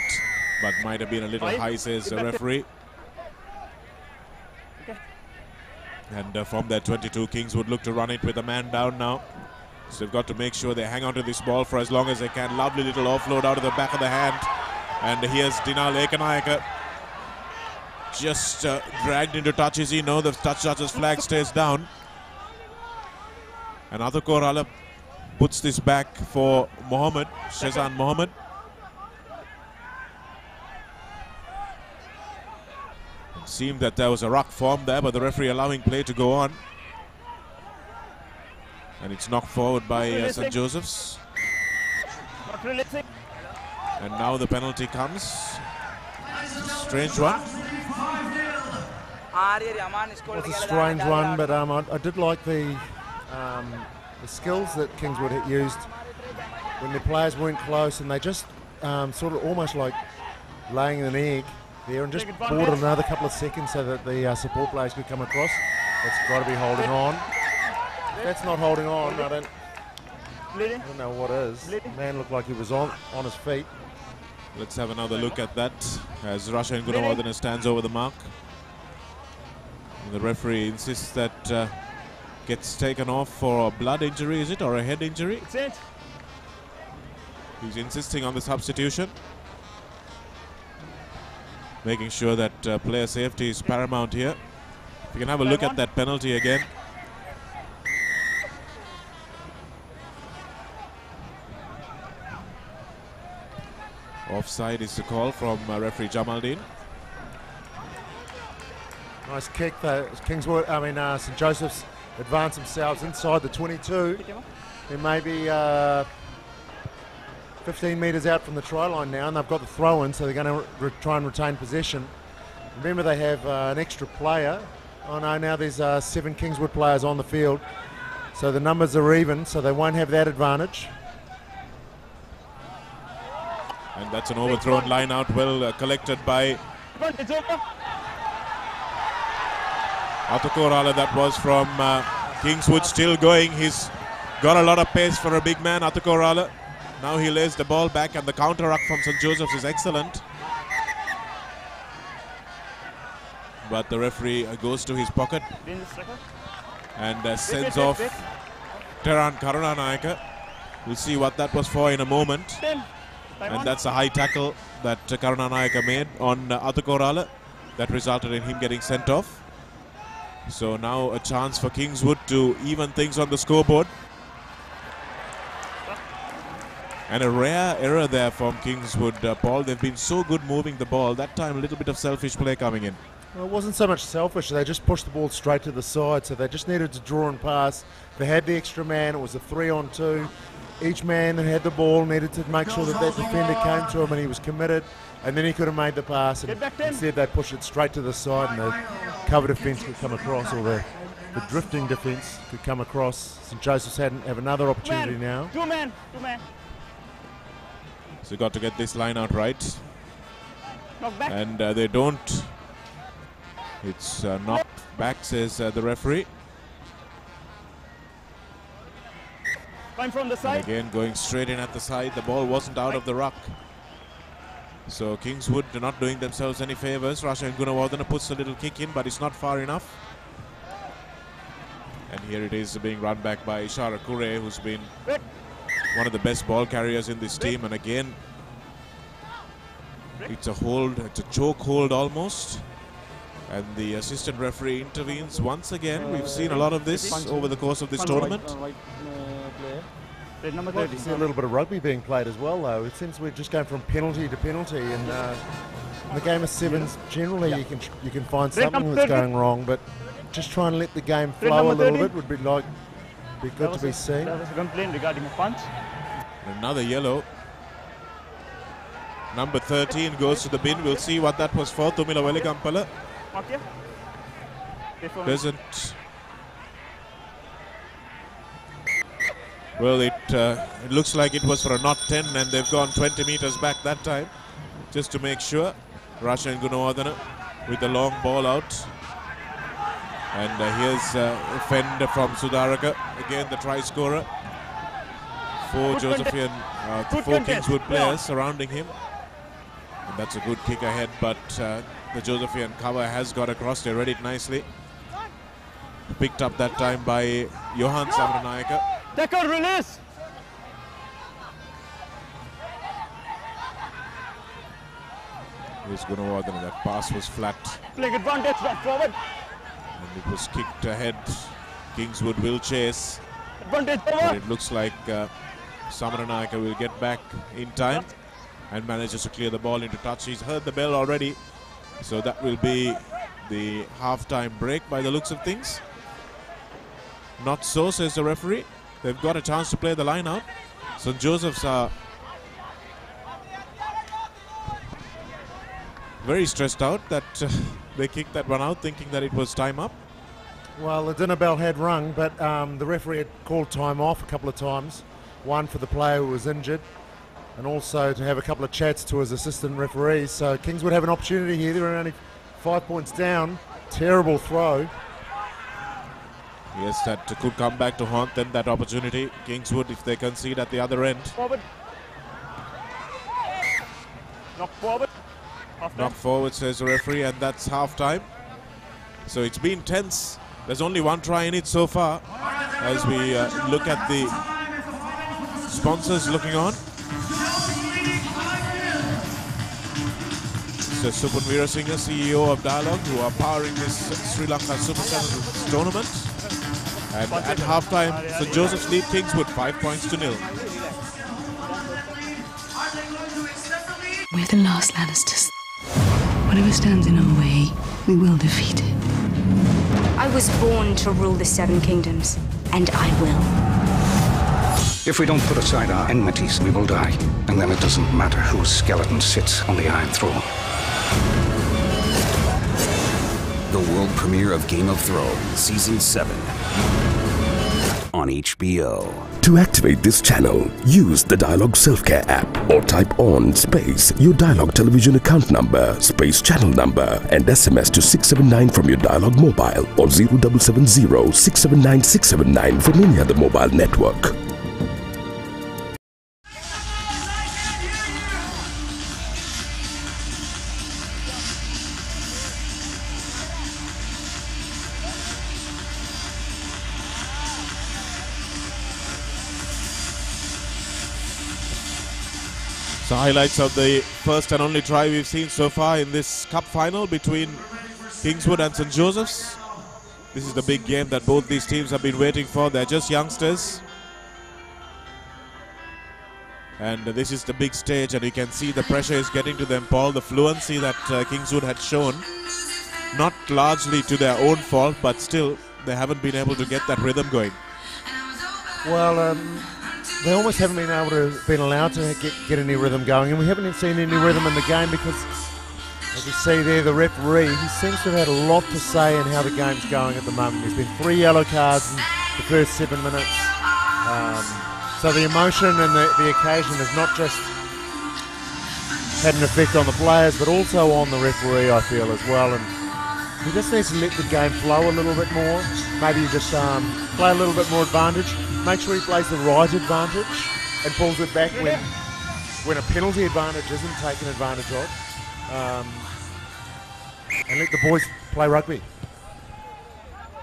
[SPEAKER 5] but might have been a little high, says the referee. And from that 22, Kings would look to run it with a man down now. So they've got to make sure they hang on to this ball for as long as they can. Lovely little offload out of the back of the hand. And here's Dinal Ekanayaka, just dragged into touches. You know, the touches flag stays down. And Athukorala puts this back for Mohammed, Shezan Mohammed. It seemed that there was a ruck form there, but the referee allowing play to go on. And it's knocked forward by St Joseph's. And now the penalty comes. Strange one.
[SPEAKER 7] It's a strange one, but I did like the skills that Kingswood had used when the players weren't close, and they just sort of almost like laying an egg there and just bought another couple of seconds so that the support players could come across. That's got to be holding on. That's not holding on. I don't know what is. The man looked like he was on his feet.
[SPEAKER 5] Let's have another look at that as Rashan Gunawardena stands over the mark. And the referee insists that gets taken off for a blood injury, is it, or a head injury?
[SPEAKER 8] That's it.
[SPEAKER 5] He's insisting on the substitution, making sure that player safety is paramount here. If you can have a look at that penalty again. Offside is the call from referee Jamaldeen.
[SPEAKER 7] Nice kick though. St Joseph's advance themselves inside the 22. They're maybe 15 metres out from the try line now, and they've got the throw in, so they're going to try and retain possession. Remember, they have an extra player. Oh no, now there's 7 Kingswood players on the field, so the numbers are even, so they won't have that advantage.
[SPEAKER 5] And that's an overthrown line out, well collected by Athukorala. That was from Kingswood, still going. He's got a lot of pace for a big man, Athukorala. Now he lays the ball back, and the counter ruck from St Joseph's is excellent. But the referee goes to his pocket and sends off Teran Karunanayaka. We'll see what that was for in a moment. And that's a high tackle that Karunanayaka made on Athukorala that resulted in him getting sent off. So now a chance for Kingswood to even things on the scoreboard. And a rare error there from Kingswood, Paul. They've been so good moving the ball. That time a little bit of selfish play coming in.
[SPEAKER 7] Well, it wasn't so much selfish. They just pushed the ball straight to the side, so they just needed to draw and pass. They had the extra man. It was a 3-on-2. Each man that had the ball needed to make sure that that defender came to him and he was committed, and then he could have made the pass. And instead they pushed it straight to the side, and the cover defence could come across, or the drifting defence could come across. St Joseph's have another opportunity now.
[SPEAKER 8] Two man.
[SPEAKER 5] So got to get this line out right. And they don't. It's knocked back, says the referee.
[SPEAKER 10] From the side.
[SPEAKER 5] And again, going straight in at the side. The ball wasn't out of the ruck. So Kingswood not doing themselves any favours. Rasha and Gunawardena puts a little kick in, but it's not far enough. And here it is being run back by Ishara Kure, who's been one of the best ball carriers in this team. And again, it's a hold, it's a choke hold almost. And the assistant referee intervenes once again. We've seen a lot of this over the course of this tournament.
[SPEAKER 7] Well, you see a little bit of rugby being played as well, though. It seems we're just going from penalty to penalty, and in the game of sevens, generally you can find something that's going wrong, but just try and let the game flow a little bit would be good to be seen.
[SPEAKER 10] There was a complaint regarding a punch.
[SPEAKER 5] Another yellow. Number 13 goes to the bin. We'll see what that was for. Tumila Velikampala doesn't. Well, it looks like it was for a not 10, and they've gone 20 meters back that time, just to make sure. Rasha and Gunawardena with the long ball out. And here's a fend from Sudaraka. Again, the try scorer. Four Kingswood players surrounding him. And that's a good kick ahead, but the Josephian cover has got across. They read it nicely. Picked up that time by Johan Samaranayaka.
[SPEAKER 10] Tackle release.
[SPEAKER 5] Here's Gunawardena. That pass was flat.
[SPEAKER 10] Playing advantage, back forward.
[SPEAKER 5] And it was kicked ahead. Kingswood will chase.
[SPEAKER 10] Advantage
[SPEAKER 5] but
[SPEAKER 10] over.
[SPEAKER 5] it looks like Samaranayaka will get back in time and manages to clear the ball into touch. He's heard the bell already. So that will be the half-time break by the looks of things. Not so, says the referee. They've got a chance to play the line out. St. Joseph's are very stressed out that they kicked that one out, thinking that it was time up.
[SPEAKER 7] Well, the dinner bell had rung, but the referee had called time off a couple of times. One for the player who was injured, and also to have a couple of chats to his assistant referees. So Kingswood have an opportunity here. They're only 5 points down. Terrible throw.
[SPEAKER 5] Yes, that could come back to haunt them, that opportunity. Kingswood, if they concede at the other end.
[SPEAKER 10] Forward. Knock forward.
[SPEAKER 5] Knock forward, says the referee, and that's half-time. So it's been tense. There's only one try in it so far. As we look at the sponsors looking on. So Supun Veerasinghe, CEO of Dialogue, who are powering this Sri Lanka Super 7 tournament. And at half-time, St. Joseph's lead Kingswood 5 points to 0.
[SPEAKER 19] We're the last Lannisters. Whatever stands in our way, we will defeat it.
[SPEAKER 21] I was born to rule the Seven Kingdoms, and I will.
[SPEAKER 24] If we don't put aside our enmities, we will die. And then it doesn't matter whose skeleton sits on the Iron Throne.
[SPEAKER 25] The world premiere of Game of Thrones, Season 7. On HBO.
[SPEAKER 15] To activate this channel, use the Dialogue Self-Care app or type on space your Dialogue television account number, space channel number and SMS to 679 from your Dialogue mobile or 0770 679 679 from any other mobile network.
[SPEAKER 5] The highlights of the first and only try we've seen so far in this cup final between Kingswood and St. Joseph's. This is the big game that both these teams have been waiting for. They're just youngsters. And this is the big stage, and you can see the pressure is getting to them, Paul. The fluency that Kingswood had shown, not largely to their own fault, but still they haven't been able to get that rhythm going.
[SPEAKER 7] Well, they almost haven't been allowed to get any rhythm going, and we haven't seen any rhythm in the game because, as you see there, the referee, he seems to have had a lot to say in how the game's going at the moment. There's been 3 yellow cards in the first 7 minutes. So the emotion and the occasion is not just had an effect on the players, but also on the referee, I feel, as well. And he just needs to let the game flow a little bit more. Maybe just play a little bit more advantage. Make sure he plays the right advantage and pulls it back when a penalty advantage isn't taken advantage of. And let the boys play rugby.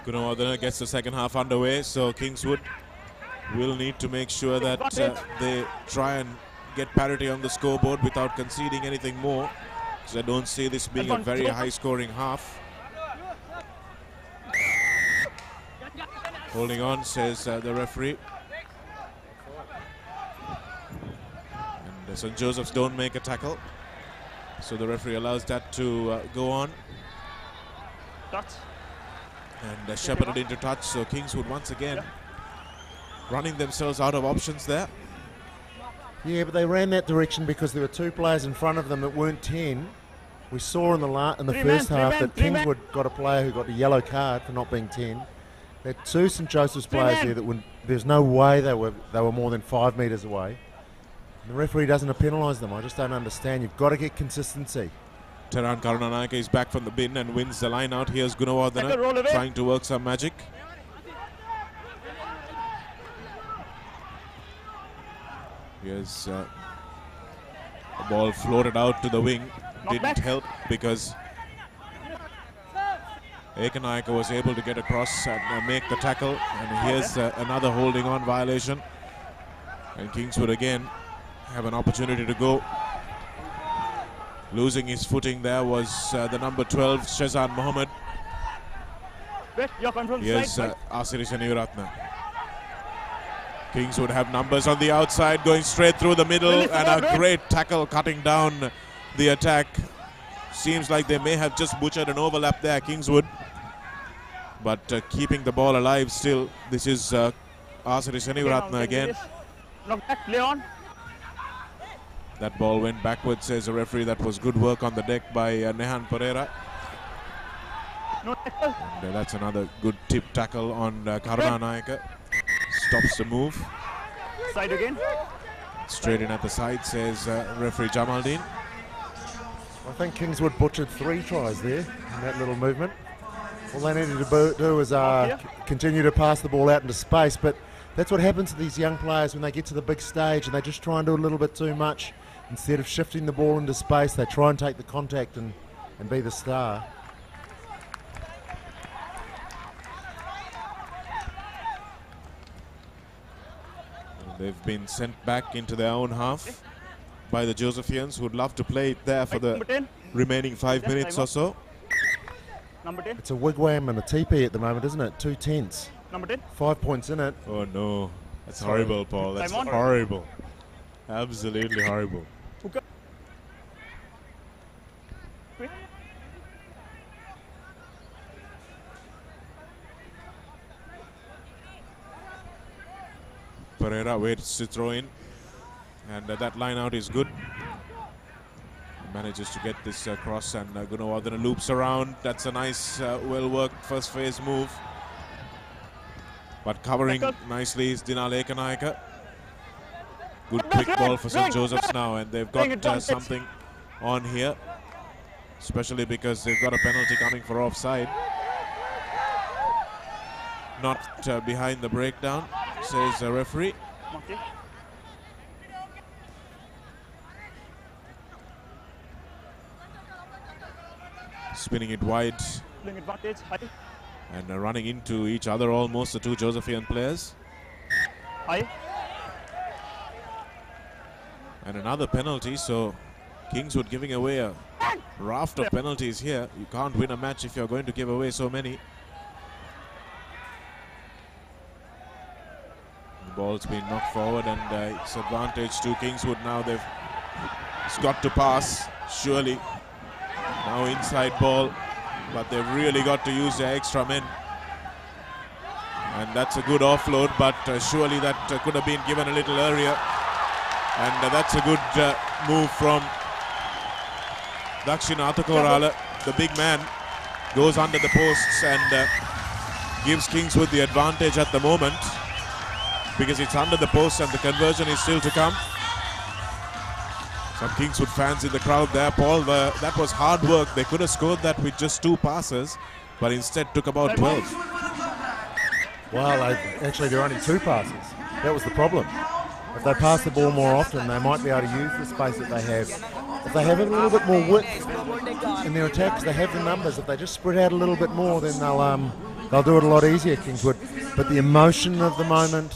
[SPEAKER 5] Gunawardena gets the second half underway, so Kingswood will need to make sure that they try and get parity on the scoreboard without conceding anything more. So I don't see this being a very high-scoring half. Holding on, says the referee. And St. Joseph's don't make a tackle, so the referee allows that to go on. And shepherded into touch, so Kingswood once again running themselves out of options there.
[SPEAKER 7] Yeah, but they ran that direction because there were two players in front of them that weren't 10. We saw in the first half that Kingswood got a player who got a yellow card for not being 10. There are two St. Joseph's players there that there's no way they were more than 5 metres away. And the referee doesn't penalise them. I just don't understand. You've got to get consistency.
[SPEAKER 5] Teran Karunanayake is back from the bin and wins the line out. Here's Gunawardena trying to work some magic. Here's a ball floated out to the wing. Didn't help because Ekanayake was able to get across and make the tackle. And here's another holding on violation. And Kingswood again have an opportunity to go. Losing his footing there was the number 12, Shazan Mohammed. Here's Asiri Seniuratna. Kingswood have numbers on the outside, going straight through the middle, and a great tackle cutting down the attack. Seems like they may have just butchered an overlap there, Kingswood. But keeping the ball alive still. This is Asiri Seniuratna again. That ball went backwards, says the referee. That was good work on the deck by Nehan Pereira. And that's another good tip tackle on Karunanayake. Stops the move.
[SPEAKER 10] Side again.
[SPEAKER 5] Straight in at the side, says referee Jamaldeen.
[SPEAKER 7] I think Kingswood butchered 3 tries there in that little movement. All they needed to do was continue to pass the ball out into space, but that's what happens to these young players when they get to the big stage and they just try and do a little bit too much. Instead of shifting the ball into space, they try and take the contact and be the star.
[SPEAKER 5] They've been sent back into their own half by the Josephians, who would love to play it there for the remaining 5 minutes or so.
[SPEAKER 7] It's a wigwam and a teepee at the moment, isn't it? 2 tenths. 5 points in it.
[SPEAKER 5] Oh no, that's horrible, Paul. That's horrible. Absolutely horrible. Pereira waits to throw in, and that line out is good. Manages to get this cross, and Gunawardena loops around. That's a nice, well-worked first phase move. But covering nicely is Dinal Ekanayake. Good quick ball for St. Joseph's now, and they've got something on here, especially because they've got a penalty coming for offside. Not behind the breakdown, says the referee. Spinning it wide and running into each other almost, the two Josephian players. And another penalty, so Kingswood giving away a raft of penalties here. You can't win a match if you're going to give away so many. The ball's been knocked forward, and it's advantage to Kingswood now. It's got to pass, surely. Now inside ball, but they've really got to use their extra men. And that's a good offload, but surely that could have been given a little earlier. And that's a good move from Dakshin Atakorala. The big man goes under the posts and gives Kingswood the advantage at the moment, because it's under the post and the conversion is still to come. Some Kingswood fans in the crowd there, Paul. That was hard work. They could have scored that with just 2 passes, but instead took about 12.
[SPEAKER 7] Well, actually, there are only 2 passes. That was the problem. If they pass the ball more often, they might be able to use the space that they have. If they have a little bit more width in their attacks, they have the numbers. If they just spread out a little bit more, then they'll do it a lot easier, Kingswood. But the emotion of the moment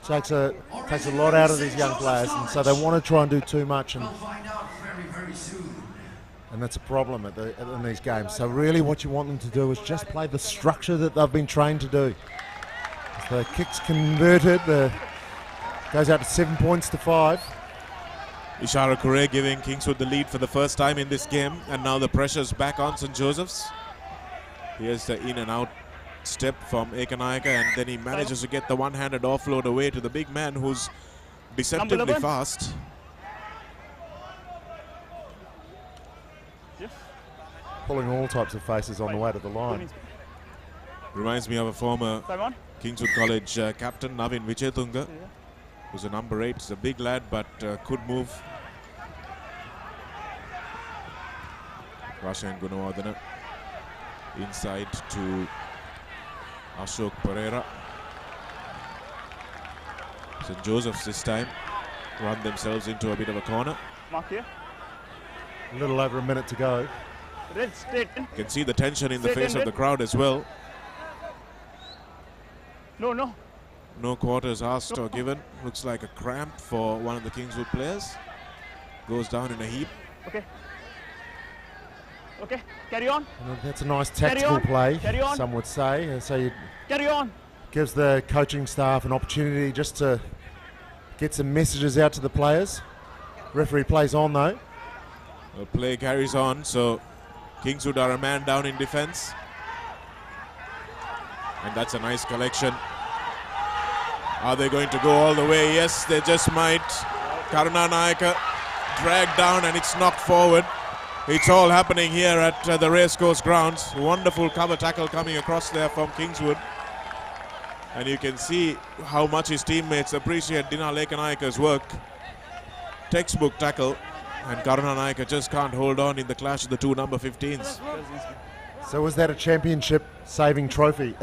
[SPEAKER 7] takes a lot out of these young players, and so they want to try and do too much, and that's a problem in these games. So really what you want them to do is just play the structure that they've been trained to do. If the kick's converted, goes out to 7 points to 5.
[SPEAKER 5] Ishara Kure giving Kingswood the lead for the first time in this game, and now the pressure's back on St. Joseph's. Here's the in and out step from Ekanayaka, and then he manages to get the one-handed offload away to the big man who's deceptively fast.
[SPEAKER 7] Pulling all types of faces on the way to the line.
[SPEAKER 5] Reminds me of a former Kingswood College captain, Navin Vichetunga, who's a number 8. He's a big lad, but could move. Rashan Gunawardena inside to Ashok Pereira. St. Joseph's this time run themselves into a bit of a corner.
[SPEAKER 10] Mark here.
[SPEAKER 7] A little over a minute to go.
[SPEAKER 10] Red straight in.
[SPEAKER 5] You can see the tension in the face of the crowd as well.
[SPEAKER 10] No.
[SPEAKER 5] No quarters asked or given. Looks like a cramp for one of the Kingswood players. Goes down in a heap.
[SPEAKER 10] Okay, carry on.
[SPEAKER 7] And that's a nice tactical play, some would say. So you
[SPEAKER 10] carry on.
[SPEAKER 7] Gives the coaching staff an opportunity just to get some messages out to the players. Referee plays on though.
[SPEAKER 5] The play carries on, so Kingswood are a man down in defense. And that's a nice collection. Are they going to go all the way? Yes, they just might. Karuna Nayaka dragged down and it's knocked forward. It's all happening here at the Racecourse Grounds. Wonderful cover tackle coming across there from Kingswood. And you can see how much his teammates appreciate Dina Lekanayaka's work. Textbook tackle. And Karuna Nayaka just can't hold on in the clash of the 2 number 15s.
[SPEAKER 7] So was that a championship saving trophy?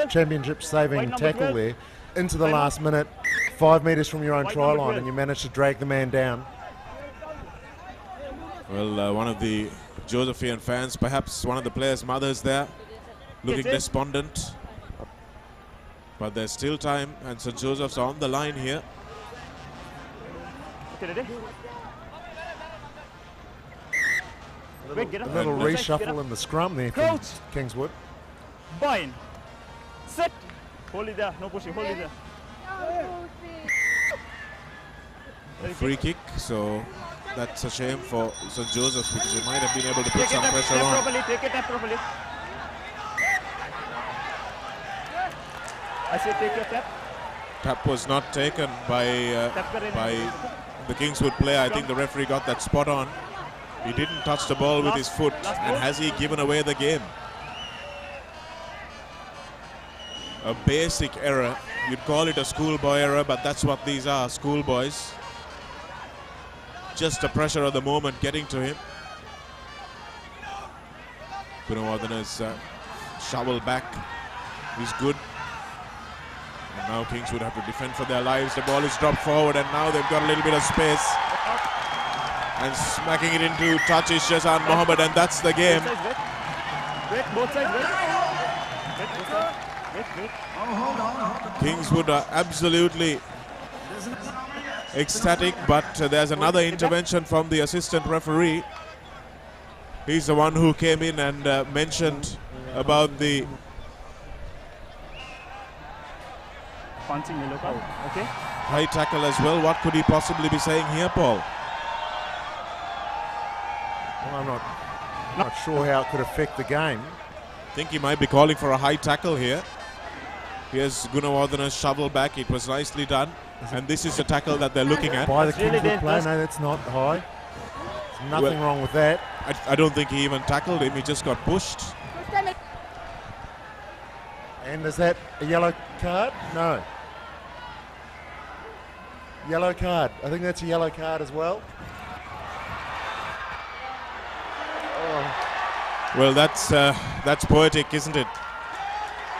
[SPEAKER 7] Championship saving tackle there into the last minute, 5 metres from your own try line, and you managed to drag the man down.
[SPEAKER 5] Well, one of the Josephian fans, perhaps one of the players' mothers there, looking despondent. But there's still time, and St. Joseph's on the line here.
[SPEAKER 7] A little reshuffle in the scrum there from Kingswood.
[SPEAKER 10] Bind. Set. Hold it there. No pushing. Hold it there.
[SPEAKER 5] A free kick, so that's a shame for St. Joseph's because they might have been able to put some pressure on.
[SPEAKER 10] Take it up properly. I say take your tap.
[SPEAKER 5] Tap was not taken by the Kingswood player. I think the referee got that spot on. He didn't touch the ball with his foot, and has he given away the game? A basic error. You'd call it a schoolboy error, but that's what these are, schoolboys. Just the pressure of the moment getting to him. Gunawardana's shovel back. He's good. And now Kingswood have to defend for their lives. The ball is dropped forward, and now they've got a little bit of space. And smacking it into touch is Shazan Mohammed, and that's the game.
[SPEAKER 10] Both sides
[SPEAKER 5] Kingswood are absolutely ecstatic, but there's another intervention from the assistant referee. He's the one who came in and mentioned about the
[SPEAKER 10] punching yellow card. Okay.
[SPEAKER 5] High tackle as well. What could he possibly be saying here, Paul?
[SPEAKER 7] Well, I'm not sure how it could affect the game.
[SPEAKER 5] I think he might be calling for a high tackle here. Here's Gunawardana's shovel back. It was nicely done. And this is the tackle that they're looking at.
[SPEAKER 7] By the Kingswood player, no, that's not high. There's nothing wrong with that.
[SPEAKER 5] I don't think he even tackled him. He just got pushed.
[SPEAKER 7] And is that a yellow card? No. Yellow card. I think that's a yellow card as well.
[SPEAKER 5] Well, that's poetic, isn't it?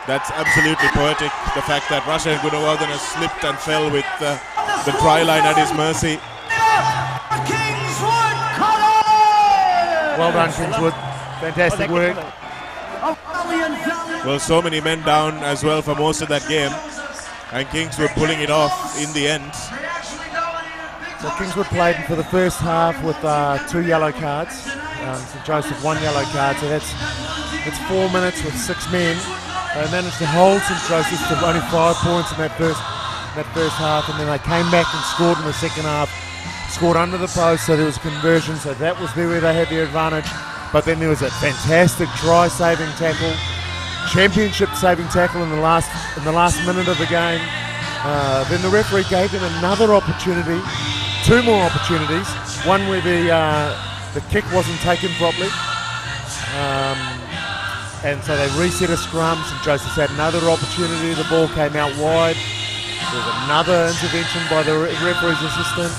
[SPEAKER 5] That's absolutely poetic. The fact that Rashan Gunawardena slipped and fell with the try line at his mercy.
[SPEAKER 7] Well done, Kingswood. Fantastic work.
[SPEAKER 5] Well, so many men down as well for most of that game, and Kingswood pulling it off in the end.
[SPEAKER 7] So Kingswood played for the first half with 2 yellow cards. St Joseph 1 yellow card, so that's 4 minutes with 6 men. They managed to hold St Joseph to only 5 points in that first half, and then they came back and scored in the second half. Scored under the post, so there was a conversion, so that was where they had their advantage. But then there was a fantastic try-saving tackle, championship-saving tackle in the last minute of the game. Then the referee gave them another opportunity, 2 more opportunities. One where the kick wasn't taken properly, and so they reset a scrum. St Joseph's had another opportunity. The ball came out wide. There was another intervention by the referee's assistant.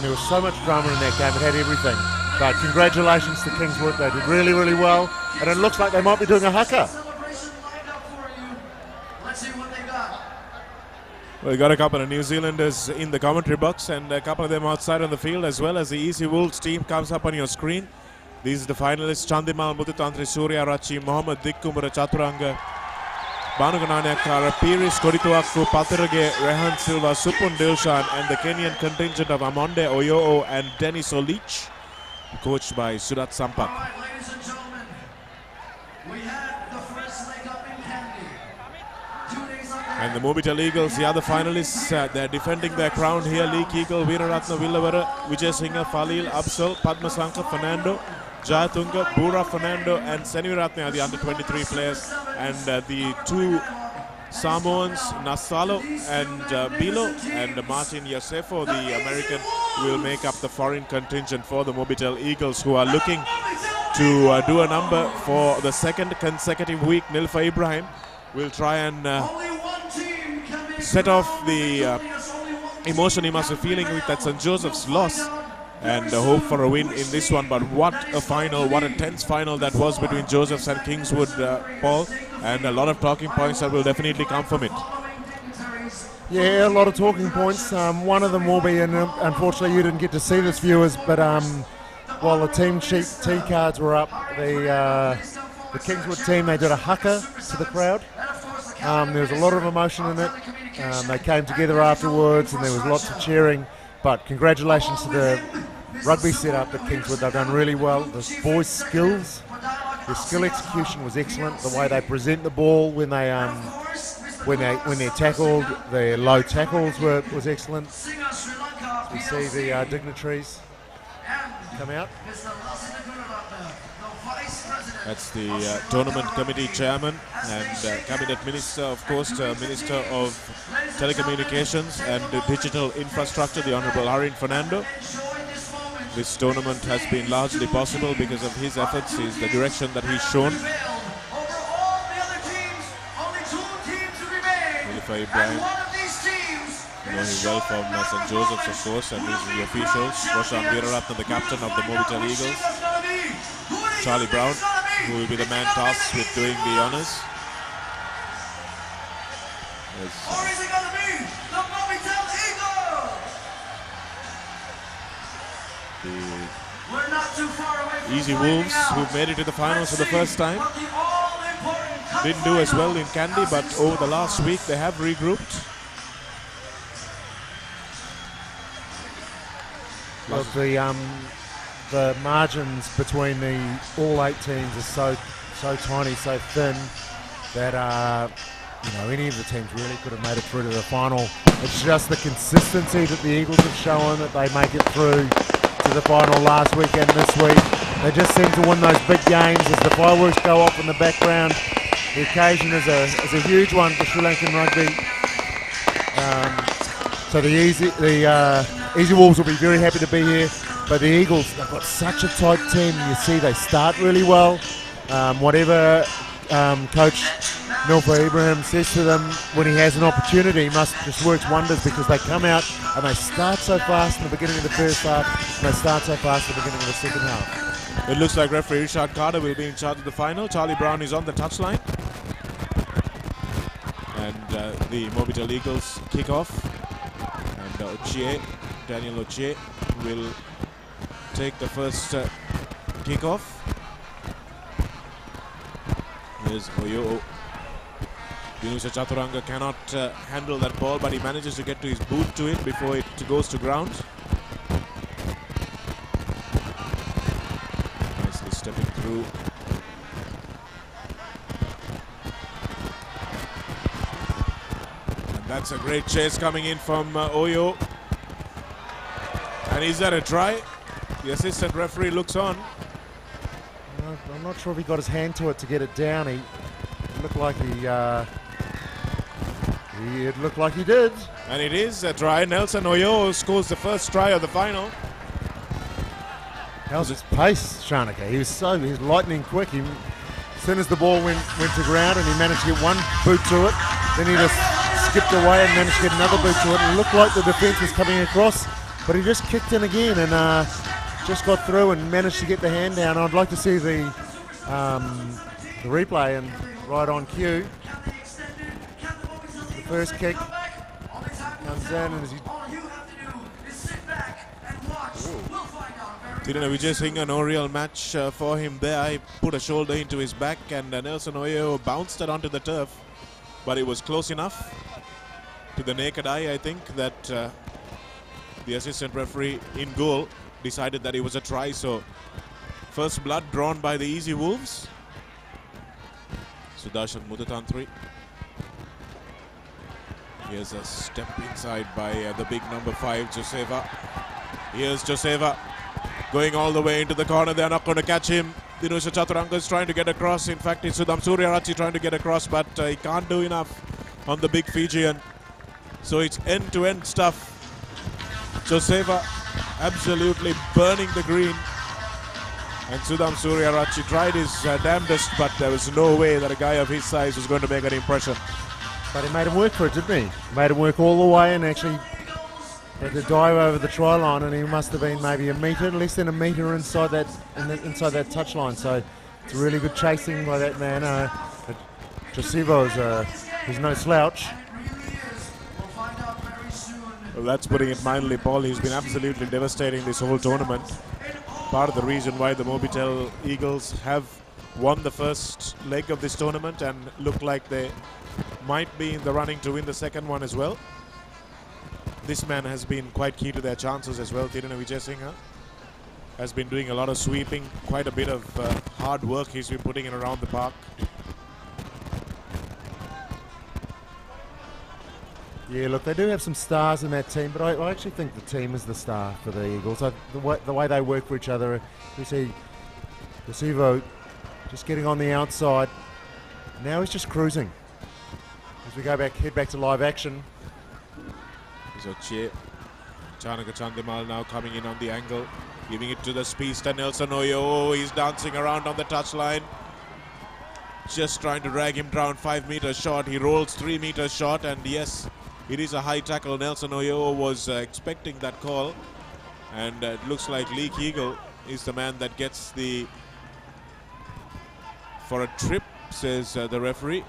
[SPEAKER 7] There was so much drama in that game. It had everything. But congratulations to Kingswood. They did really, really well. And it looks like they might be doing a haka.
[SPEAKER 5] Well, we got a couple of New Zealanders in the commentary box and a couple of them outside on the field, as well as the Easy Wolves team comes up on your screen. These are the finalists: Chandimal Muditantri, Surya Rachi, Mohammad Dikkumara Chaturanga, Banugananakara, Piris Korituaku, Patirage, Rehan Silva, Supun Dilshan, and the Kenyan contingent of Amonde Oyoo and Dennis Olich, coached by Surat Sampak.
[SPEAKER 11] Ladies and gentlemen, we had the first leg up in Kandy. 2 days ago.
[SPEAKER 5] And the Mobitel Eagles, the other finalists, they're defending their crown here. Leek Eagle, Veeraratna Villavara, Vijay Singha, Falil, Absal, Padmasanka, Fernando, Jayatunga, Bura Fernando, and Seniviratne are the under-23 players. And the 2 Samoans, Nasalo and Bilo, and Martin Yosefo, the American, will make up the foreign contingent for the Mobitel Eagles, who are looking to do a number for the 2nd consecutive week. Nilfa Ibrahim will try and set off the emotion he must be feeling with that St. Joseph's loss, and hope for a win in this one. But what a final, what a tense final that was between Joseph's and Kingswood, Paul, and a lot of talking points that will definitely come from it.
[SPEAKER 7] Yeah, a lot of talking points. One of them will be, and unfortunately you didn't get to see this, viewers, but while the team sheet T cards were up, the Kingswood team, they did a haka to the crowd. There was a lot of emotion in it. They came together afterwards and there was lots of cheering. But congratulations to the rugby setup at Kingswood. They've done really well. The boys' skills, their skill execution was excellent. The way they present the ball when they're tackled, their low tackles was excellent. We see the dignitaries come out.
[SPEAKER 5] That's the tournament committee chairman and cabinet minister, of course, Minister of Telecommunications and Digital Infrastructure, the Honorable Harin Fernando. This tournament has been largely possible because of his efforts, the direction that he's shown. Nilfa Ibrahim, you know him well from St. Joseph's, of course, and these are the officials. Roshan Veeraratna, the captain of the Mobitel Eagles. Charlie Brown, who will be the man tasked with doing the honours. The Easy Wolves, who've made it to the finals for the first time. Didn't do as well in Kandy, but over the last week they have regrouped.
[SPEAKER 7] Look, the margins between all 8 teams are so tiny, so thin that any of the teams really could have made it through to the final. It's just the consistency that the Eagles have shown that they make it through to the final last week and this week. They just seem to win those big games as the fireworks go off in the background. The occasion is a huge one for Sri Lankan rugby. So the Easy Wolves will be very happy to be here. But the Eagles, they've got such a tight team. You see they start really well. Whatever Coach Nilfa Ibrahim says to them when he has an opportunity just works wonders, because they come out and they start so fast in the beginning of the first half and they start so fast at the beginning of the second half.
[SPEAKER 5] It looks like referee Richard Carter will be in charge of the final. Charlie Brown is on the touchline. And the Mobitel Eagles kick off. And Daniel Ochie will take the first kick off. Here's Oyo. Dinusha Chaturanga cannot handle that ball, but he manages to get to his boot to it before it goes to ground. Nicely stepping through. And that's a great chase coming in from Oyo. And is that a try? The assistant referee looks on.
[SPEAKER 7] I'm not sure if he got his hand to it to get it down. It looked like it looked like he did.
[SPEAKER 5] And it is a try. Nelson Oyo scores the first try of the final.
[SPEAKER 7] How's his pace, Shanaka? He was lightning quick. As soon as the ball went to ground and he managed to get one boot to it, then he just skipped away and managed to get another boot to it. It looked like the defence was coming across, but he just kicked in again and just got through and managed to get the hand down. I'd like to see the replay and right on cue. The first kick comes in and as he...
[SPEAKER 5] Tirana Vijay Singh, no real match for him there. I put a shoulder into his back and Nelson Oyo bounced it onto the turf, but it was close enough to the naked eye, I think, that the assistant referee in goal decided that it was a try. So first blood drawn by the Easy Wolves. Sudarshan Mudatantri. Here's a step inside by the big number 5, Joseva. Here's Joseva going all the way into the corner. They're not going to catch him. Dinusha Chaturanga is trying to get across. In fact, it's Sudham Suryarachi trying to get across, but he can't do enough on the big Fijian. So it's end-to-end stuff. Joseva absolutely burning the green. And Sudham Suryarachi tried his damnedest, but there was no way that a guy of his size was going to make an impression.
[SPEAKER 7] But he made him work for it, didn't he? Made him work all the way and actually had to dive over the try line, and he must have been maybe a metre, less than a metre inside that touchline. So it's really good chasing by that man. Joseva is no slouch.
[SPEAKER 5] Well, that's putting it mildly, Paul. He's been absolutely devastating this whole tournament. Part of the reason why the Mobitel Eagles have won the first leg of this tournament and look like they might be in the running to win the second one as well. This man has been quite key to their chances as well. Tirana Vijayasinghe has been doing a lot of sweeping, quite a bit of hard work he's been putting in around the park.
[SPEAKER 7] Yeah, look, they do have some stars in that team, but I actually think the team is the star for the Eagles. The way they work for each other, you see Joseva just getting on the outside. Now he's just cruising. As we head back to live action.
[SPEAKER 5] Chanaka Chandimal now coming in on the angle, giving it to the speedster Nelson Oyo. Oh, he's dancing around on the touchline. Just trying to drag him down 5 meters short. He rolls 3 meters short, and yes, it is a high tackle. Nelson Oyo was expecting that call, and it looks like Leek Eagle is the man that gets the for a trip, says the referee.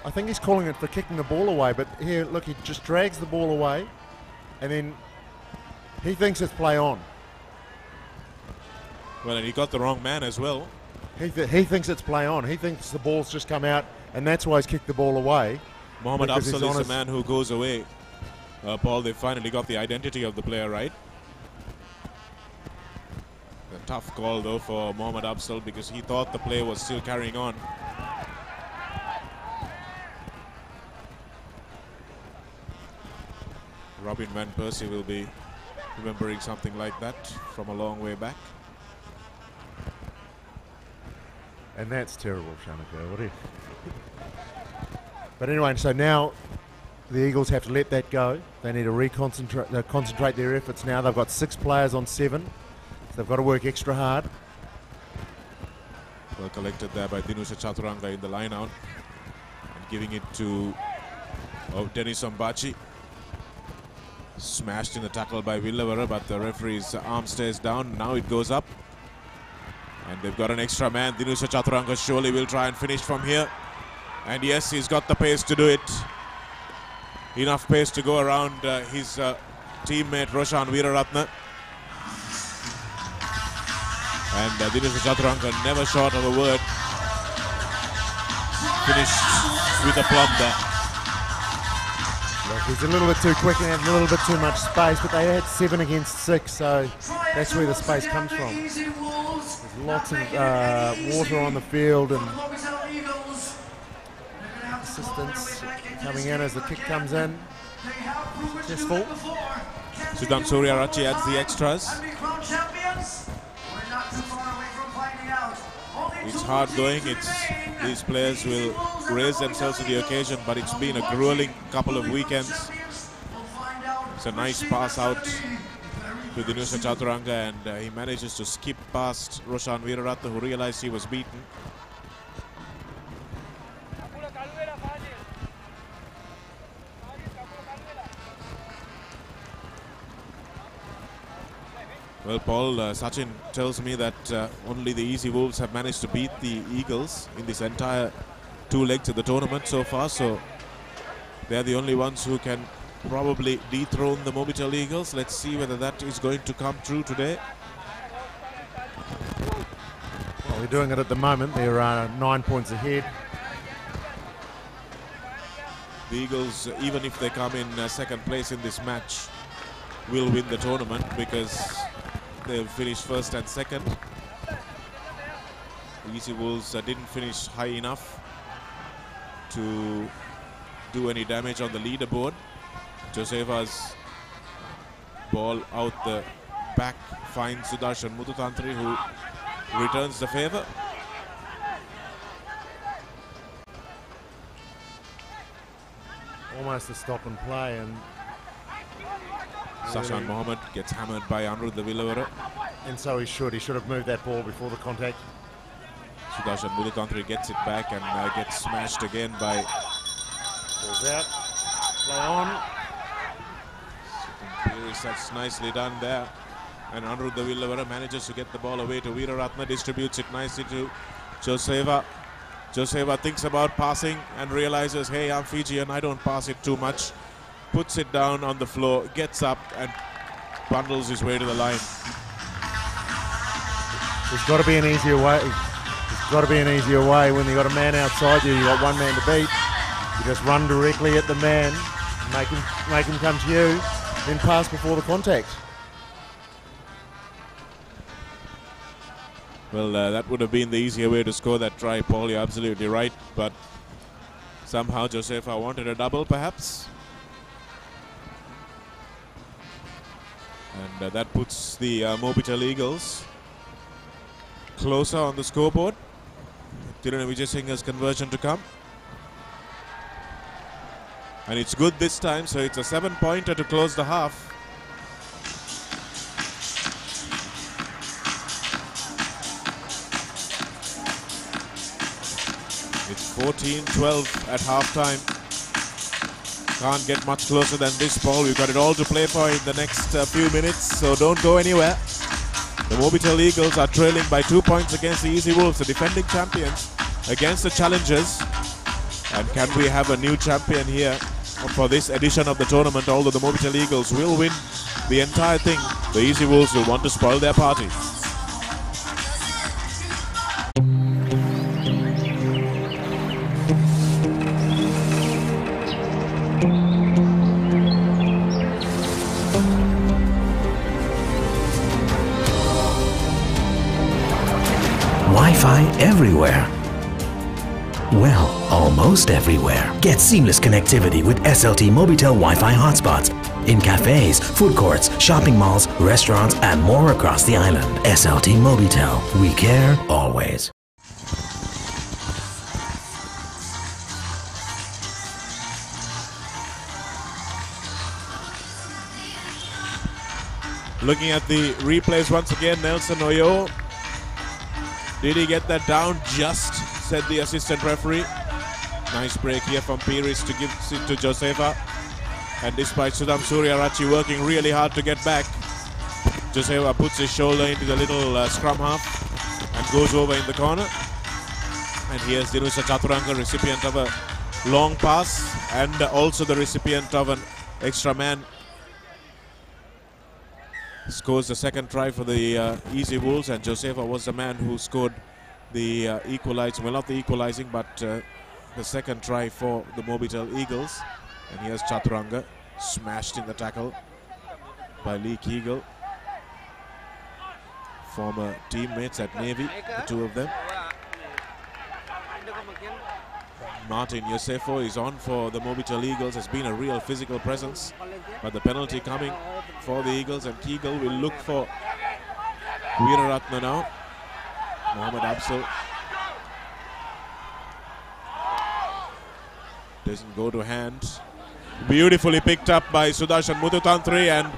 [SPEAKER 7] I think he's calling it for kicking the ball away, but here, look, he just drags the ball away, and then he thinks it's play on.
[SPEAKER 5] Well, and he got the wrong man as well.
[SPEAKER 7] He thinks it's play on. He thinks the ball's just come out, and that's why he's kicked the ball away.
[SPEAKER 5] Mohamed Afzal is the man who goes away. Paul, they finally got the identity of the player right. A tough call, though, for Mohamed Afzal because he thought the play was still carrying on. Robin Van Persie will be remembering something like that from a long way back.
[SPEAKER 7] And that's terrible, Shanaka. But anyway, so now the Eagles have to let that go. They need to concentrate their efforts now. They've got 6 players on 7. So they've got to work extra hard.
[SPEAKER 5] Well collected there by Dinusha Chaturanga in the line out. And giving it to Dennis Ambachi. Smashed in the tackle by Villavara, but the referee's arm stays down. Now it goes up. And they've got an extra man. Dinusha Chaturanga surely will try and finish from here. And yes, he's got the pace to do it. Enough pace to go around his teammate Roshan Veeraratne. And Dinusha Chaturanga never short of a word. Finished with a plum there.
[SPEAKER 7] Look, he's a little bit too quick and had a little bit too much space, but they had 7 against 6, so that's where the space comes from. There's lots of water on the field and assistance coming in as the kick comes in. Successful.
[SPEAKER 5] Sudham Suryarachi adds the extras. It's hard going. These players will raise themselves to the occasion, but it's been a grueling couple of weekends. It's a nice pass out to Dinusha Chaturanga, and he manages to skip past Roshan Veeraratne, who realized he was beaten. Well, Paul, Sachin tells me that only the Easy Wolves have managed to beat the Eagles in this entire 2 legs of the tournament so far, so they're the only ones who can probably dethrone the Mobitel Eagles. Let's see whether that is going to come true today.
[SPEAKER 7] Well, they're doing it at the moment. They're 9 points ahead.
[SPEAKER 5] The Eagles, even if they come in second place in this match, will win the tournament because they've finished first and second. The Easy Wolves didn't finish high enough to do any damage on the leaderboard. Josefa's ball out the back finds Sudarshan Mututantri, who returns the favour.
[SPEAKER 7] Almost a stop and play, and
[SPEAKER 5] Sashan Mohammed gets hammered by Anuruddha Villavara.
[SPEAKER 7] And so he should have moved that ball before the contact.
[SPEAKER 5] Sudarshan Mututantri gets it back and gets smashed again by...
[SPEAKER 7] Balls out, play on.
[SPEAKER 5] That's nicely done there. And Anuruddha Villavara manages to get the ball away to Veeraratne, distributes it nicely to Joseva. Joseva thinks about passing and realizes, hey, I'm Fijian, I don't pass it too much. Puts it down on the floor, gets up and bundles his way to the line.
[SPEAKER 7] There's got to be an easier way. There's got to be an easier way when you've got a man outside you, you've got one man to beat. You just run directly at the man, make him come to you, then pass before the contact.
[SPEAKER 5] Well, that would have been the easier way to score that try, Paul. You're absolutely right. But somehow Josefa wanted a double, perhaps. And that puts the Mobitel Eagles closer on the scoreboard. Tiruna Vijayasinghe's conversion to come. And it's good this time, so it's a 7-pointer to close the half. It's 14-12 at half-time. Can't get much closer than this, Paul. We've got it all to play for in the next few minutes, so don't go anywhere. The Mobitel Eagles are trailing by 2 points against the Easy Wolves, the defending champions, against the challengers. And can we have a new champion here for this edition of the tournament? Although the Mobitel Eagles will win the entire thing, the Easy Wolves will want to spoil their party.
[SPEAKER 3] Wi-Fi everywhere. Well, almost everywhere. Get seamless connectivity with SLT Mobitel Wi-Fi hotspots in cafes, food courts, shopping malls, restaurants, and more across the island. SLT Mobitel. We care always.
[SPEAKER 5] Looking at the replays once again, Nelson Oyo. Did he get that down? Just, said the assistant referee. Nice break here from Piris to give it to Josefa. And despite Sudham Suryarachi working really hard to get back, Josefa puts his shoulder into the little scrum half and goes over in the corner. And here's Dinusha Chaturanga, recipient of a long pass and also the recipient of an extra man. Scores the second try for the Easy Wolves, and Josefa was the man who scored the equalizing, well, not the equalizing, but the second try for the Mobitel Eagles. And here's Chaturanga, smashed in the tackle by Lee Kegel. Former teammates at Navy, the two of them. Martin Yosefo is on for the Mobitel Eagles, has been a real physical presence, but the penalty coming for the Eagles, and Kegel will look for Veeraratna now. Mohammad Absul doesn't go to hand. Beautifully picked up by Sudarshan Muthutantri, and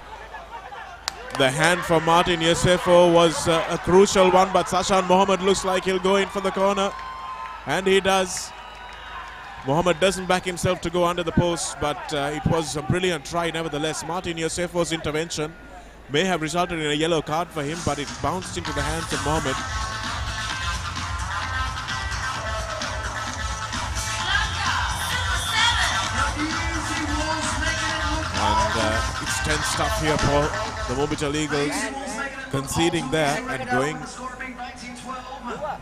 [SPEAKER 5] the hand from Martin Yosefo was a crucial one, but Sashan Mohammed looks like he'll go in for the corner, and he does. Mohammed doesn't back himself to go under the post, but it was a brilliant try nevertheless. Martin Yosefo's intervention may have resulted in a yellow card for him, but it bounced into the hands of Mohammed. And it's tense stuff here for the Mobitel Eagles, conceding there and going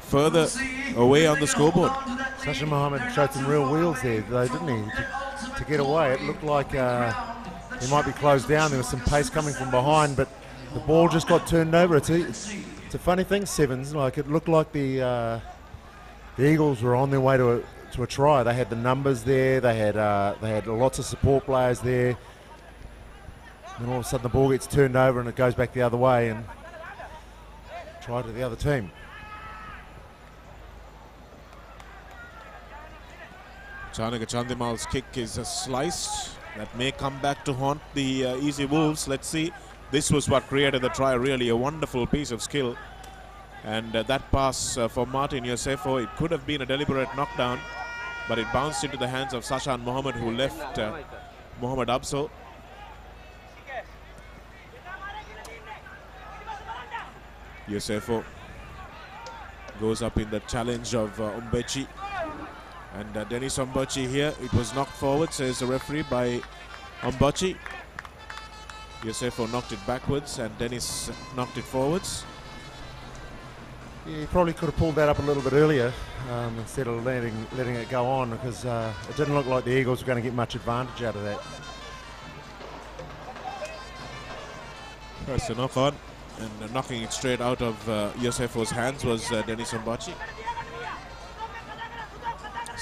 [SPEAKER 5] further away on the scoreboard.
[SPEAKER 7] Sasha Mohammed showed some real wheels there, though, didn't he? To get away, it looked like he might be closed down. There was some pace coming from behind, but the ball just got turned over. It's a funny thing, Sevens. Like, it looked like the Eagles were on their way to a try. They had the numbers there. They had lots of support players there. And all of a sudden, the ball gets turned over and it goes back the other way and try to the other team.
[SPEAKER 5] Chanaka Chandimal's kick is a slice that may come back to haunt the Easy Wolves. Let's see. This was what created the try, really a wonderful piece of skill. And that pass for Martin Yosefo, it could have been a deliberate knockdown, but it bounced into the hands of Sashan Mohammed, who left Mohammed Absul. Yosefo goes up in the challenge of Umbechi. And Dennis Umbachi here, it was knocked forward, says the referee, by Umbachi. Yosefo knocked it backwards and Dennis knocked it forwards.
[SPEAKER 7] Yeah, he probably could have pulled that up a little bit earlier instead of letting it go on, because it didn't look like the Eagles were going to get much advantage out of that.
[SPEAKER 5] That's a knock on, and knocking it straight out of Yosefo's hands was Dennis Umbachi.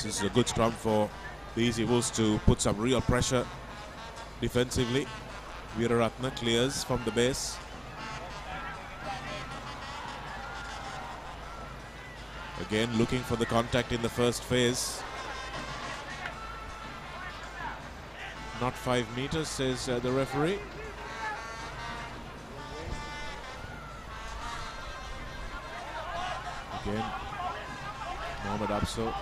[SPEAKER 5] This is a good scrum for the Easy Wolves to put some real pressure defensively. Veeraratna clears from the base. Again, looking for the contact in the first phase. Not 5 meters, says the referee. Again, Mohammed Absul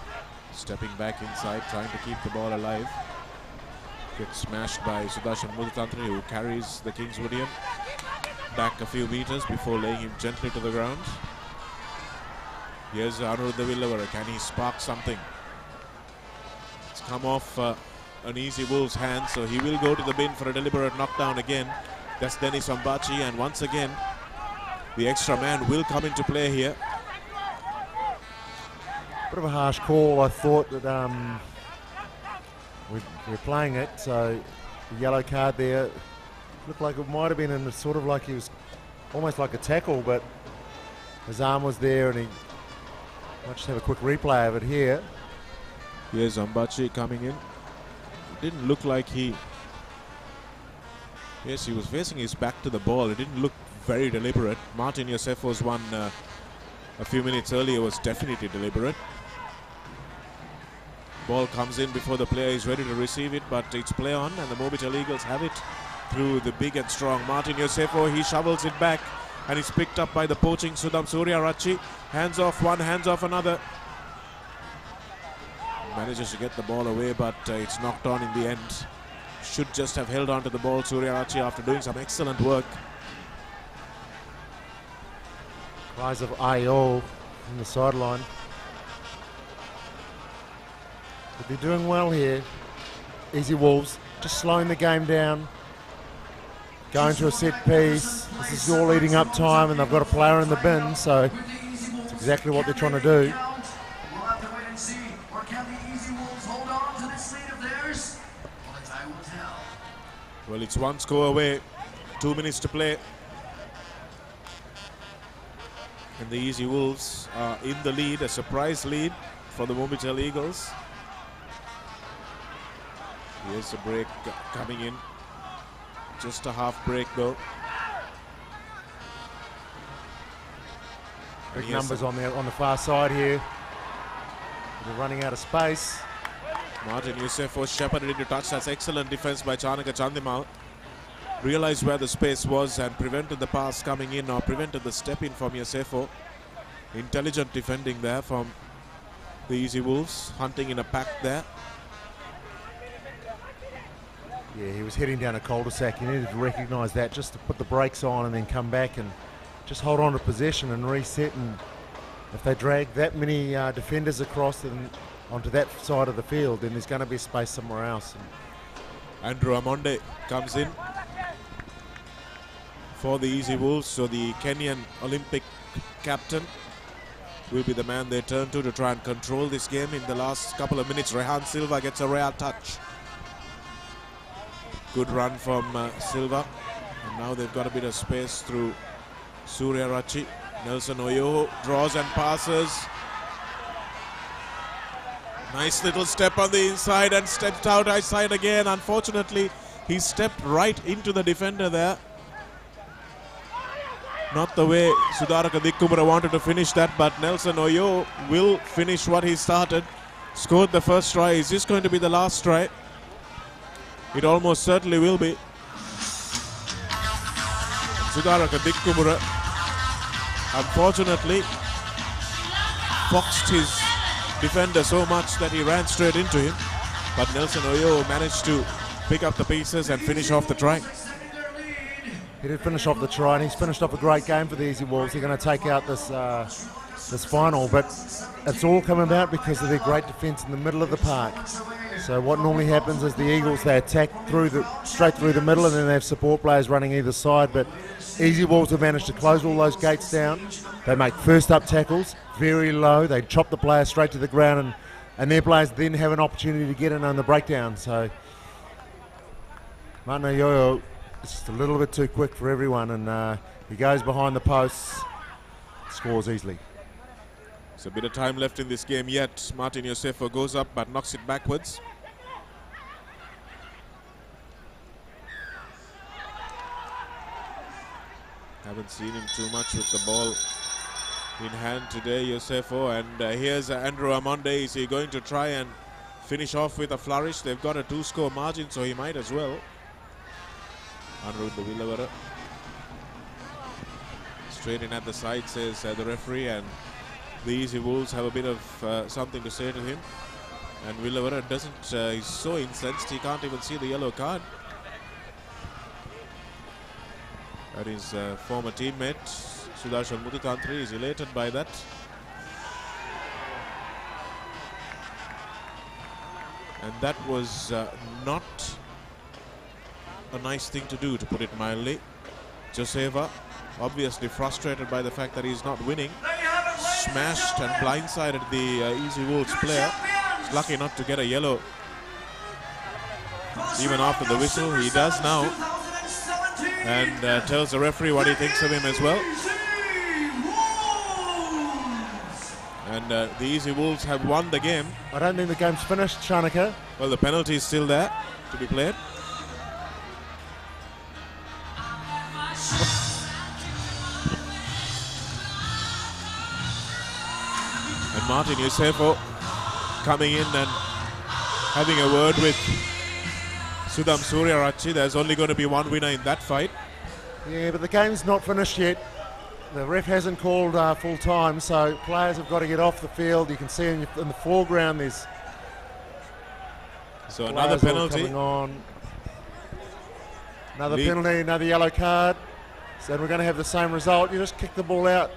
[SPEAKER 5] stepping back inside, trying to keep the ball alive. Gets smashed by Sudarshan Muthutantri, who carries the Kingswoodian back a few meters before laying him gently to the ground. Here's Anuruddha Villavara. Can he spark something? It's come off an Easy Wolves' hand, so he will go to the bin for a deliberate knockdown again. That's Dennis Umbachi, and once again, the extra man will come into play here.
[SPEAKER 7] Bit of a harsh call. I thought that we're playing it, so the yellow card there looked like it might have been in sort of like he was almost like a tackle, but his arm was there, and he might just have a quick replay of it here.
[SPEAKER 5] Here's Umbachi coming in. It didn't look like he... Yes, he was facing his back to the ball. It didn't look very deliberate. Martin Yosefo's one a few minutes earlier was definitely deliberate. Ball comes in before the player is ready to receive it, but it's play on, and the Mobitel Eagles have it through the big and strong Martin Yosefo. He shovels it back, and it's picked up by the poaching Sudham Suryarachi. Hands off one, hands off another. Manages to get the ball away, but it's knocked on in the end. Should just have held on to the ball, Suryarachi, after doing some excellent work.
[SPEAKER 7] Cries of I.O. from the sideline. But they're doing well here. Easy Wolves, just slowing the game down. Going to a set piece. This is your leading up time, and they've got a player in the bin, so it's exactly what they're trying to do.
[SPEAKER 11] We'll have to wait and see. Or can the Easy Wolves hold on to this lead of theirs? Well, the time will tell.
[SPEAKER 5] Well, it's one score away. 2 minutes to play. And the Easy Wolves are in the lead, a surprise lead for the Mobitel Eagles. Here's a break coming in. Just a half break though.
[SPEAKER 7] Big numbers on the far side here. They're running out of space.
[SPEAKER 5] Martin Yusefo shepherded into touch. That's excellent defense by Chanaka Chandimal. Realized where the space was and prevented the pass coming in, or prevented the step in from Yusefo. Intelligent defending there from the Easy Wolves, hunting in a pack there.
[SPEAKER 7] Yeah, he was heading down a cul-de-sac. You needed to recognise that, just to put the brakes on and then come back and just hold on to possession and reset. And if they drag that many defenders across and onto that side of the field, then there's going to be space somewhere else.
[SPEAKER 5] Andrew Amonde comes in for the Easy Wolves. So the Kenyan Olympic captain will be the man they turn to try and control this game in the last couple of minutes. Rehan Silva gets a rare touch. Good run from Silva. And now they've got a bit of space through Surya Rachi. Nelson Oyoho draws and passes. Nice little step on the inside and stepped out outside again. Unfortunately, he stepped right into the defender there. Not the way Sudaraka Dikkumara wanted to finish that, but Nelson Oyo will finish what he started. Scored the first try. Is this going to be the last try? It almost certainly will be. Sudaraka Dikkumara, unfortunately, foxed his defender so much that he ran straight into him. But Nelson Oyo managed to pick up the pieces and finish off the try.
[SPEAKER 7] He did finish off the try, and he's finished off a great game for the Easy Wolves. They're going to take out this this final, but it's all come about because of their great defence in the middle of the park. So what normally happens is the Eagles, they attack straight through the middle, and then they have support players running either side. But Easy Wolves have managed to close all those gates down. They make first up tackles very low. They chop the player straight to the ground, and their players then have an opportunity to get in on the breakdown. So Martin Oyoyo, it's just a little bit too quick for everyone, and he goes behind the posts, scores easily.
[SPEAKER 5] There's a bit of time left in this game yet. Martin Yosefo goes up but knocks it backwards. Haven't seen him too much with the ball in hand today, Yosefo. And here's Andrew Amonde. Is he going to try and finish off with a flourish? They've got a 2-score margin, so he might as well. Aniruddha Villavara. Straight in at the side, says the referee, and the Easy Wolves have a bit of something to say to him. And Villavara doesn't, he's so incensed he can't even see the yellow card. That his former teammate Sudarshan Mututantri is elated by that. And that was not a nice thing to do, to put it mildly. Joseva, obviously frustrated by the fact that he's not winning, smashed and blindsided the Easy Wolves player. He's lucky not to get a yellow even after the whistle. He does now, and tells the referee what he thinks of him as well. And the Easy Wolves have won the game.
[SPEAKER 7] I don't think the game's finished, Chanaka.
[SPEAKER 5] Well, the penalty is still there to be played. And Martin Yusefo coming in and having a word with Sudham Suryarachi. There's only going to be one winner in that fight.
[SPEAKER 7] Yeah, but the game's not finished yet. The ref hasn't called full time, so players have got to get off the field. You can see in the foreground there's
[SPEAKER 5] another penalty.
[SPEAKER 7] Coming on. Another penalty, another yellow card. So we're going to have the same result. You just kick the ball out.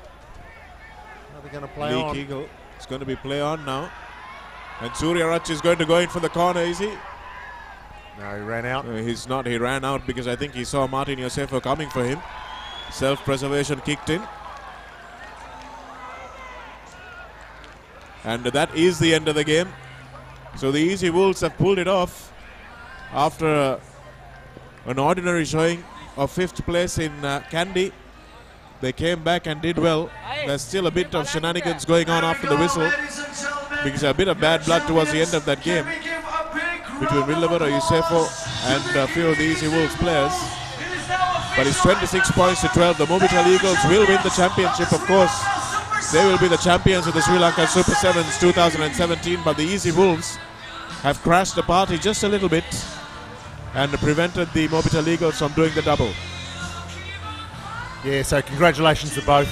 [SPEAKER 7] Are they going to play
[SPEAKER 5] Lee
[SPEAKER 7] on?
[SPEAKER 5] Kegel. It's going to be play on now. And Suryarachi is going to go in for the corner, is he?
[SPEAKER 7] No, he ran out.
[SPEAKER 5] He's not. He ran out because I think he saw Martin Yosefo coming for him. Self-preservation kicked in. And that is the end of the game. So the Easy Wolves have pulled it off after an ordinary showing of 5th place in Kandy. They came back and did well. There's still a bit of shenanigans going on after the whistle because a bit of bad blood towards the end of that game between Villavara, Yosefo and a few of the Easy Wolves players. But it's 26 points to 12. The Mobitel Eagles will win the championship, of course. They will be the champions of the Sri Lanka Super 7's 2017, but the Easy Wolves have crashed the party just a little bit and prevented the Mobitel Eagles from doing the double.
[SPEAKER 7] Yeah, so congratulations to both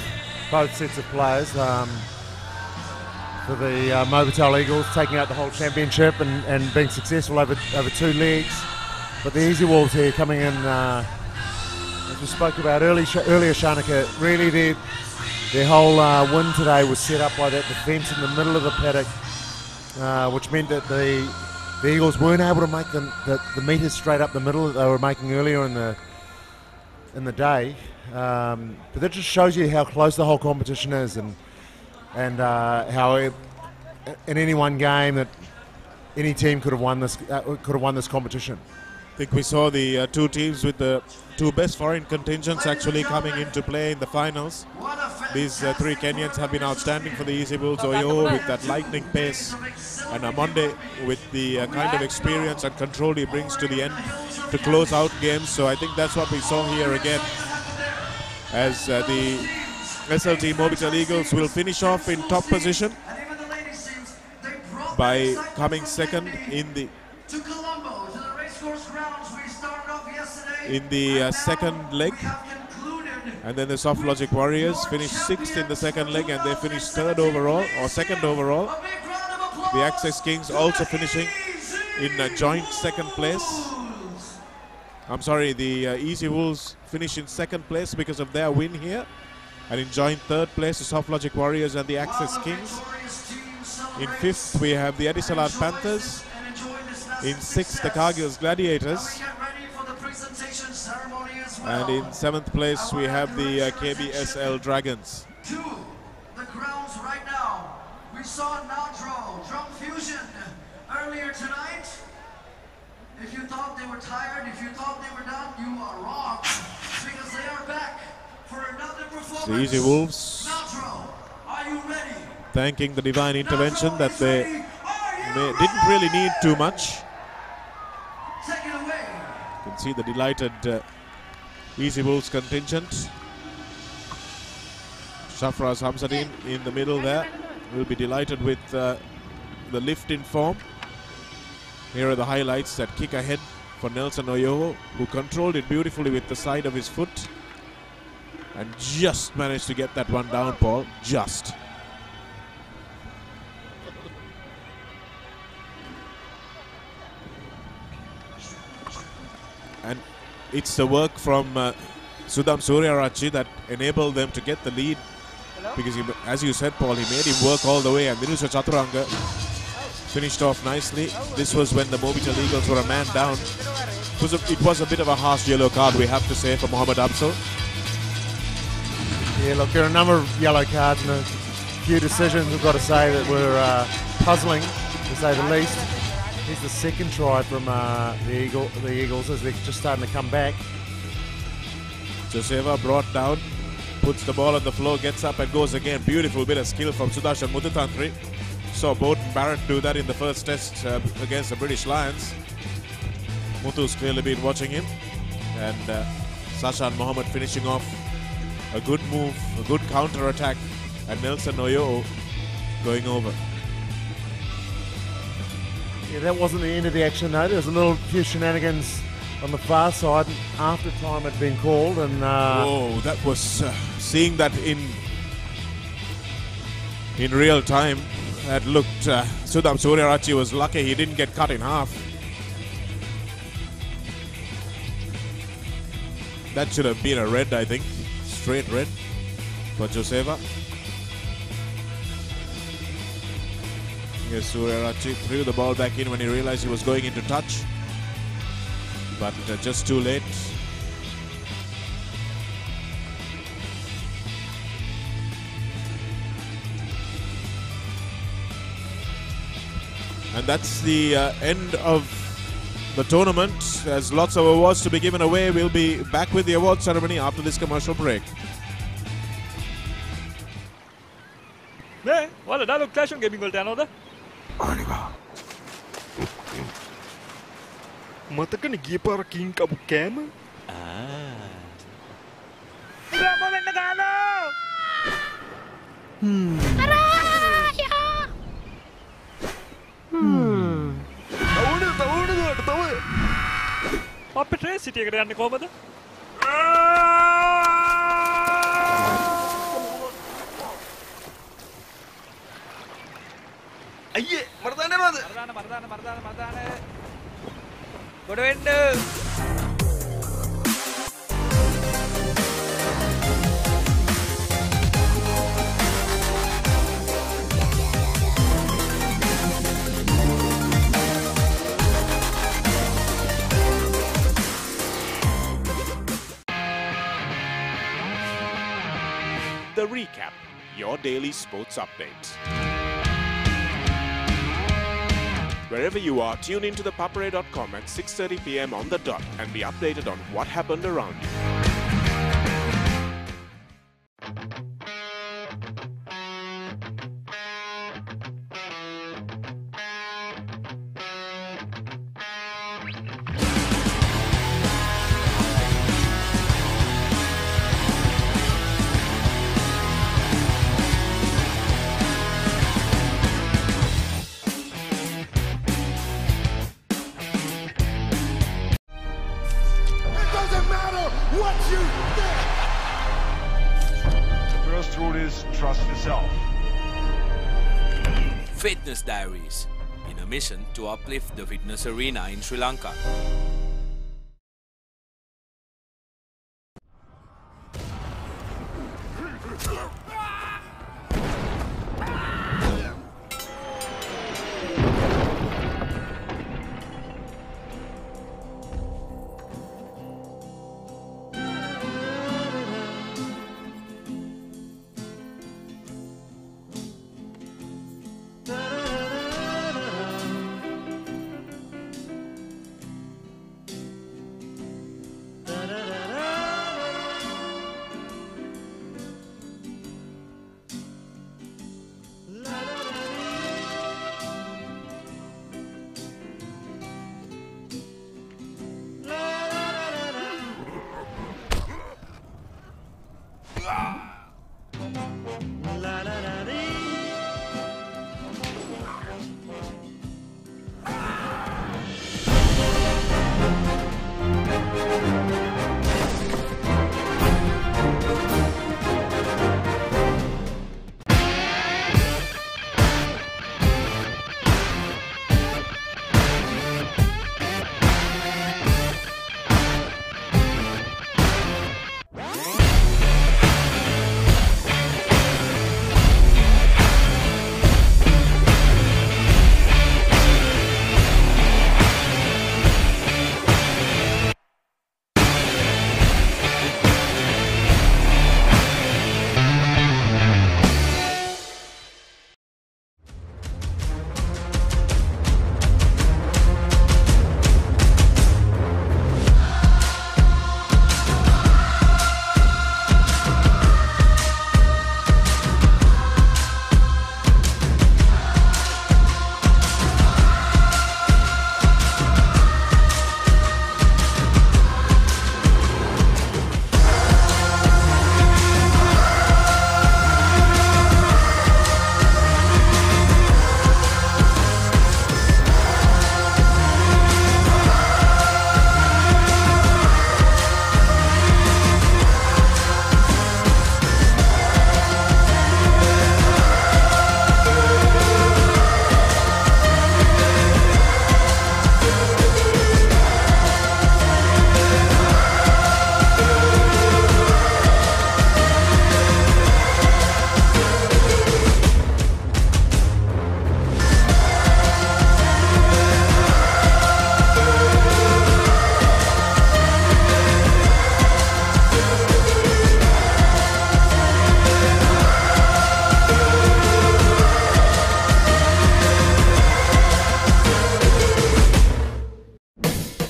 [SPEAKER 7] sets of players for the Mobitel Eagles taking out the whole championship and being successful over 2 legs. But the Easy Wolves here coming in, as we spoke about earlier, Shanika, really their whole win today was set up by that defence in the middle of the paddock, which meant that the Eagles weren't able to make the meters straight up the middle that they were making earlier in the day. But that just shows you how close the whole competition is, and how in any one game that any team could have won this competition.
[SPEAKER 5] I think we saw the 2 teams with the 2 best foreign contingents actually coming into play in the finals. These 3 Kenyans have been outstanding for the Easy Wolves. Oyo with that lightning pace, and Amonde with the kind of experience and control he brings to the end to close out games. So I think that's what we saw here again, as the SLT Mobitel Eagles will finish off in top position by coming second in the
[SPEAKER 11] To Colombo, to the Racecourse Grounds, we started off yesterday.
[SPEAKER 5] in the second leg, and then the Soft Logic Warriors finished 6th in the second leg, and they finished 3rd overall or 2nd overall. The Access Kings also finishing in a joint 2nd place. I'm sorry, the Easy Wolves finished in 2nd place because of their win here, and in joint 3rd place the Soft Logic Warriors and the Access Kings. In 5th we have the Etisalat Panthers. In 6th, the Cargill's Gladiators. And in 7th place, we have the KBSL Dragons.
[SPEAKER 11] To the grounds right now. We saw Naldro, Drum Fusion, earlier tonight. If you thought they were tired, if you thought they were done, you are wrong. Because they are back for another performance.
[SPEAKER 5] The Easy Wolves
[SPEAKER 11] Naldro, are you ready?
[SPEAKER 5] thanking the divine intervention that they didn't really need too much. You can see the delighted Easy Wolves contingent. Shafraz Hamzadin in the middle there will be delighted with the lift in form. Here are the highlights. That kick ahead for Nelson Oyoho, who controlled it beautifully with the side of his foot and just managed to get that one down, Paul. Just. And it's the work from Sudham Suryarachi that enabled them to get the lead. Because, he, as you said, Paul, he made him work all the way, and Minusa Chaturanga finished off nicely. This was when the Mobitel Eagles were a man down. It was a bit of a harsh yellow card, we have to say, for Mohammad Absal.
[SPEAKER 7] Yeah, look, there are a number of yellow cards and a few decisions, we've got to say, that were puzzling, to say the least. Here's the second try from the Eagles as they're just starting to come back.
[SPEAKER 5] Joseva brought down, puts the ball on the floor, gets up and goes again. Beautiful bit of skill from Sudarshan Mudutantri. Saw Bowden Barrett do that in the first test against the British Lions. Muthu's clearly been watching him. And Sashan Mohammed finishing off a good move, a good counter attack, and Nelson Oyo going over.
[SPEAKER 7] Yeah, that wasn't the end of the action though. There was a few shenanigans on the far side after time had been called, and
[SPEAKER 5] whoa, that was seeing that in real time. That looked Sudham Suryarachi was lucky he didn't get cut in half. That should have been a red, I think. Straight red for Joseva. Yes, Surya threw the ball back in when he realized he was going into touch. But just too late. And that's the end of the tournament. There's lots of awards to be given away. We'll be back with the award ceremony after this commercial break.
[SPEAKER 10] 네, ඔයාලා dialogue ක්ලෑෂන් gaming වලට යනවද?
[SPEAKER 2] අනිවා. මතකනේ ගිය පාර කිං කපු කෑම?
[SPEAKER 10] ඉතින් මෙන්න ගාලා.
[SPEAKER 2] තව
[SPEAKER 10] අපේ ට්‍රේස් සිටි එකට යන්නේ කොහමද?
[SPEAKER 2] අයියේ මට දන්නවද?
[SPEAKER 10] මරදාන. ගොඩ වෙන්න.
[SPEAKER 5] The Recap, your daily sports update. Wherever you are, tune into ThePapare.com at 6:30 p.m. on the dot and be updated on what happened around you.
[SPEAKER 2] Trust yourself.
[SPEAKER 4] Fitness Diaries, in a mission to uplift the fitness arena in Sri Lanka.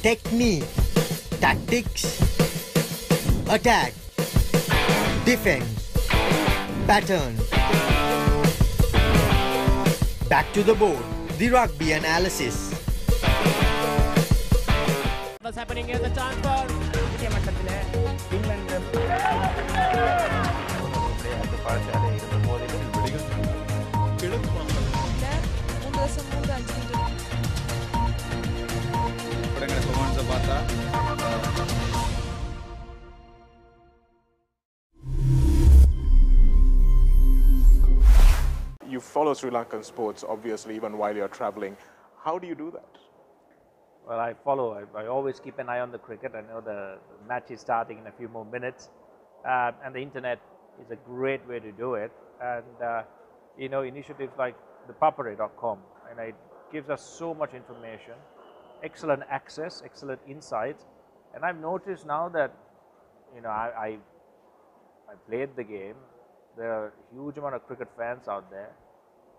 [SPEAKER 6] technique, tactics, attack, defense, pattern. Back to the board, the rugby analysis.
[SPEAKER 13] What's happening here? The chance for
[SPEAKER 5] You follow Sri Lankan sports, obviously, even while you're traveling. How do you do that?
[SPEAKER 14] Well, I follow. I always keep an eye on the cricket. I know the match is starting in a few more minutes. And the internet is a great way to do it. And, you know, initiatives like ThePapare.com, and it gives us so much information, excellent access, excellent insights. And I've noticed now that, you know, I played the game. There are a huge amount of cricket fans out there.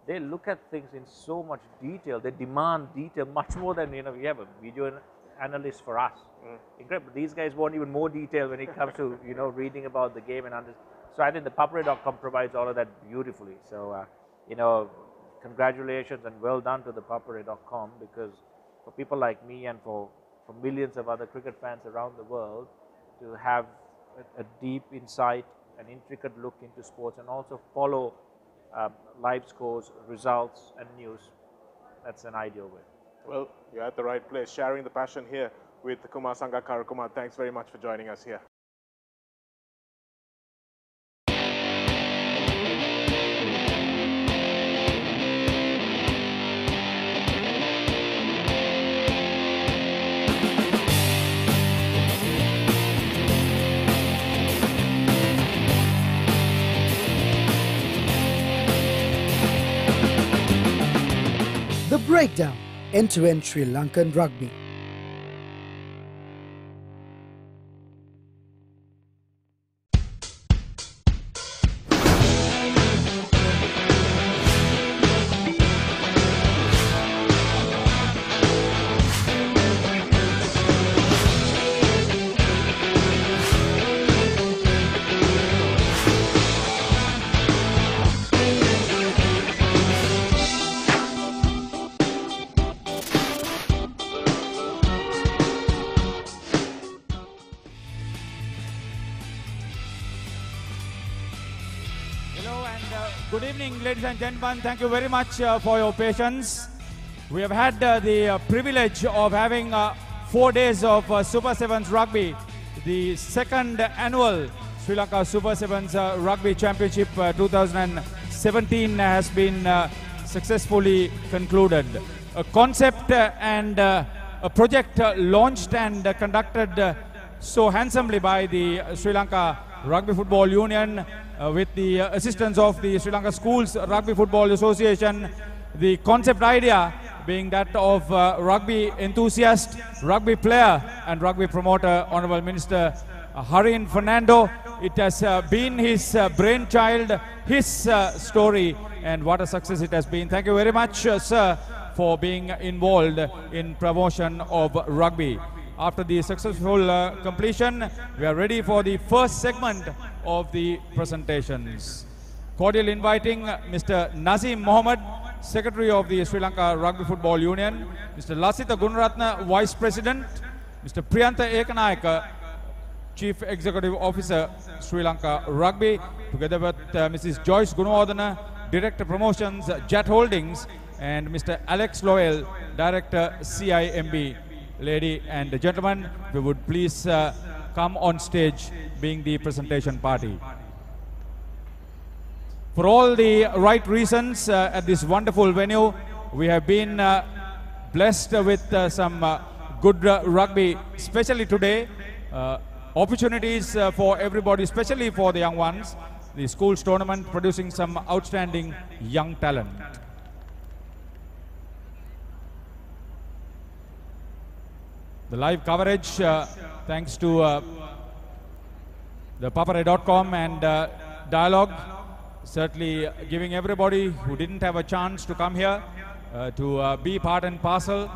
[SPEAKER 14] They look at things in so much detail. They demand detail much more than, you know, we have a video analyst for us. Incredible. These guys want even more detail when it comes to, you know, reading about the game and understanding. So I think the ThePapare.com provides all of that beautifully. So, you know, congratulations and well done to the ThePapare.com, because for people like me and for millions of other cricket fans around the world to have a deep insight, an intricate look into sports, and also follow live scores, results and news, that's an ideal way.
[SPEAKER 5] Well, you're at the right place, sharing the passion here with Kumar Sangakkara. Kumar, thanks very much for joining us here.
[SPEAKER 1] The Breakdown, end-to-end Sri Lankan rugby.
[SPEAKER 17] Good evening, ladies and gentlemen. Thank you very much for your patience. We have had the privilege of having 4 days of Super 7's rugby. The second annual Sri Lanka Super 7's Rugby Championship 2017 has been successfully concluded. A concept and a project launched and conducted so handsomely by the Sri Lanka Rugby Football Union with the assistance of the Sri Lanka Schools Rugby Football Association. The concept idea being that of rugby enthusiast, rugby player and rugby promoter, Honourable Minister Harin Fernando. It has been his brainchild, his story, and what a success it has been. Thank you very much, sir, for being involved in promotion of rugby. After the successful completion, we are ready for the first segment of the presentations. Cordial inviting Mr. Nazim Mohammed, Secretary of the Sri Lanka Rugby Football Union, Mr. Lasitha Gunaratna, Vice President, Mr. Priyantha Ekanayaka, Chief Executive Officer, Sri Lanka Rugby, together with Mrs. Joyce Gunawardana, Director Promotions, Jet Holdings, and Mr. Alex Lowell, Director, CIMB. Lady and gentlemen, we would please come on stage being the presentation party. For all the right reasons at this wonderful venue, we have been blessed with some good rugby, especially today. Opportunities for everybody, especially for the young ones. The schools tournament producing some outstanding young talent. The live coverage, thanks to ThePapare.com and Dialogue, certainly giving everybody who didn't have a chance to come here to be part and parcel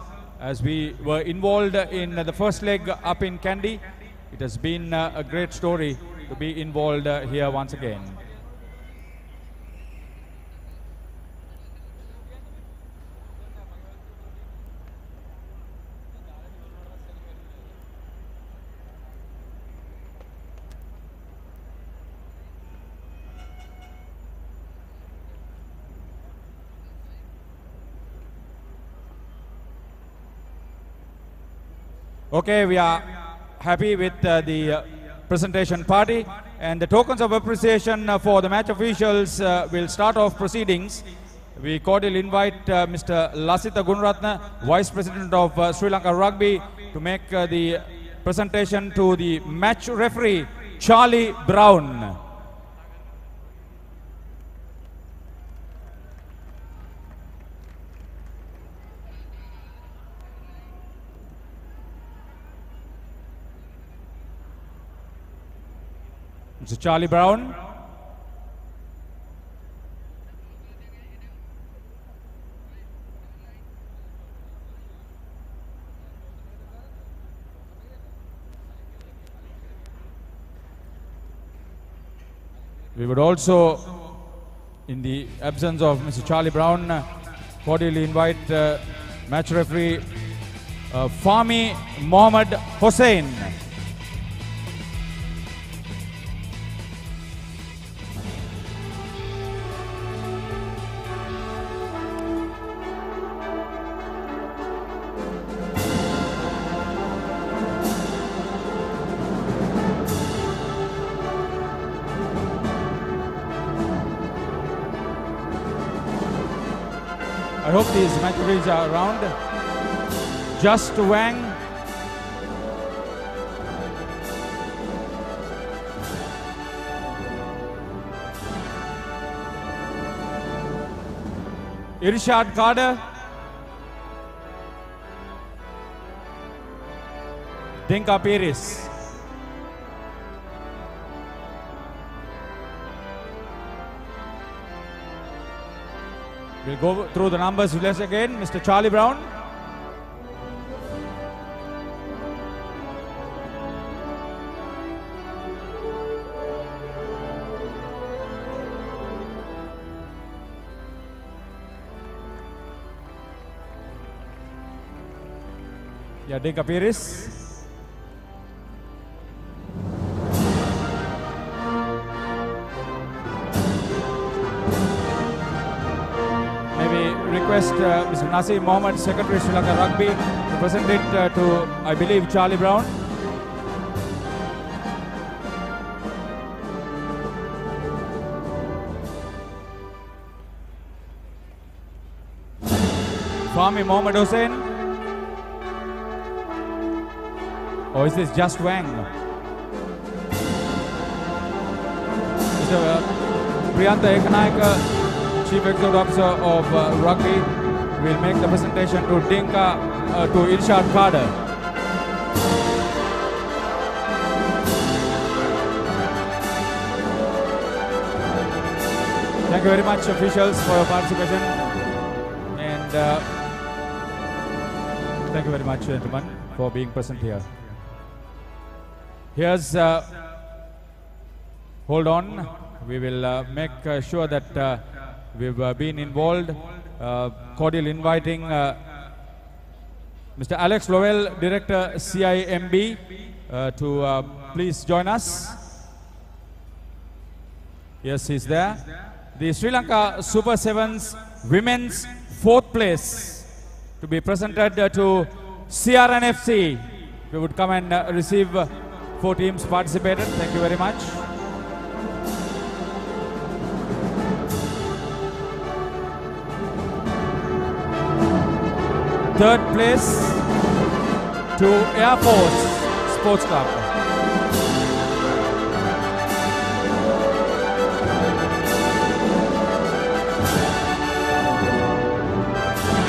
[SPEAKER 17] as we were involved in the first leg up in Kandy. It has been a great story to be involved here once again. Okay, we are happy with the presentation party, and the tokens of appreciation for the match officials will start off proceedings. We cordially invite Mr. Lasitha Gunaratna, Vice President of Sri Lanka Rugby, to make the presentation to the match referee, Charlie Brown. Mr. Charlie Brown. We would also, in the absence of Mr. Charlie Brown, cordially invite match referee Fahmi Mohammad Hossain. I hope these match referees are around. Just Wang. Irshad Carter. Dinka Piris. We'll go through the numbers once again. Mr. Charlie Brown. Yeah, Dinka Piris. Request Mr. Nasir Mohammed, Secretary Sri Lanka Rugby, to present it to, I believe, Charlie Brown. Fahmi Mohammad Hossain. Or is this just Wang? Mr. Priyantha Ekanayaka, Chief Executive Officer of Rugby, will make the presentation to to Irshad Carter. Thank you very much, officials, for your participation, and thank you very much, gentlemen, for being present here. Here's hold on. We will make sure that we've been involved. Cordial inviting Mr. Alex Lowell, Director CIMB, to please join us. Yes, he's there. The Sri Lanka Super 7's women's 4th place to be presented to CRNFC. We would come and receive 4 teams participated. Thank you very much. Third place to Air Force Sports Club.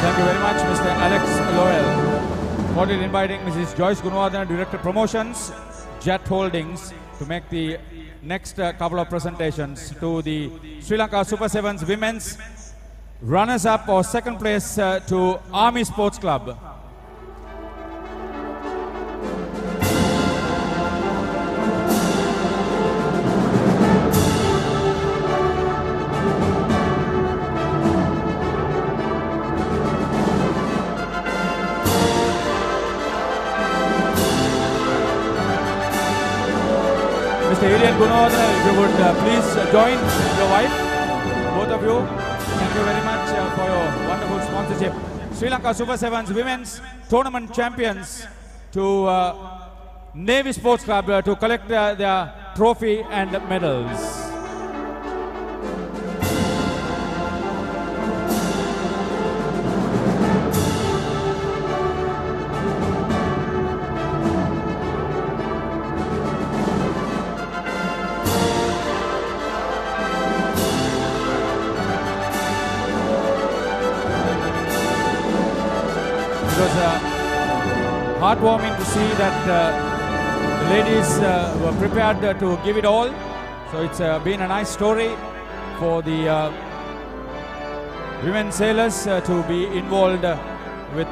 [SPEAKER 17] Thank you very much, Mr. Alex Lowell. Cordially inviting Mrs. Joyce Gunawardena, Director Promotions, Jet Holdings, to make the next couple of presentations to the Sri Lanka Super 7's women's runners-up or second place to Army Sports Club. Mr. Ilian Gunawardena, if you would please join your wife, both of you. Thank you very much for your wonderful sponsorship. Sri Lanka Super 7's women's tournament champions to Navy Sports Club to collect their trophy and medals. It was heartwarming to see that the ladies were prepared to give it all. So it's been a nice story for the women sailors to be involved with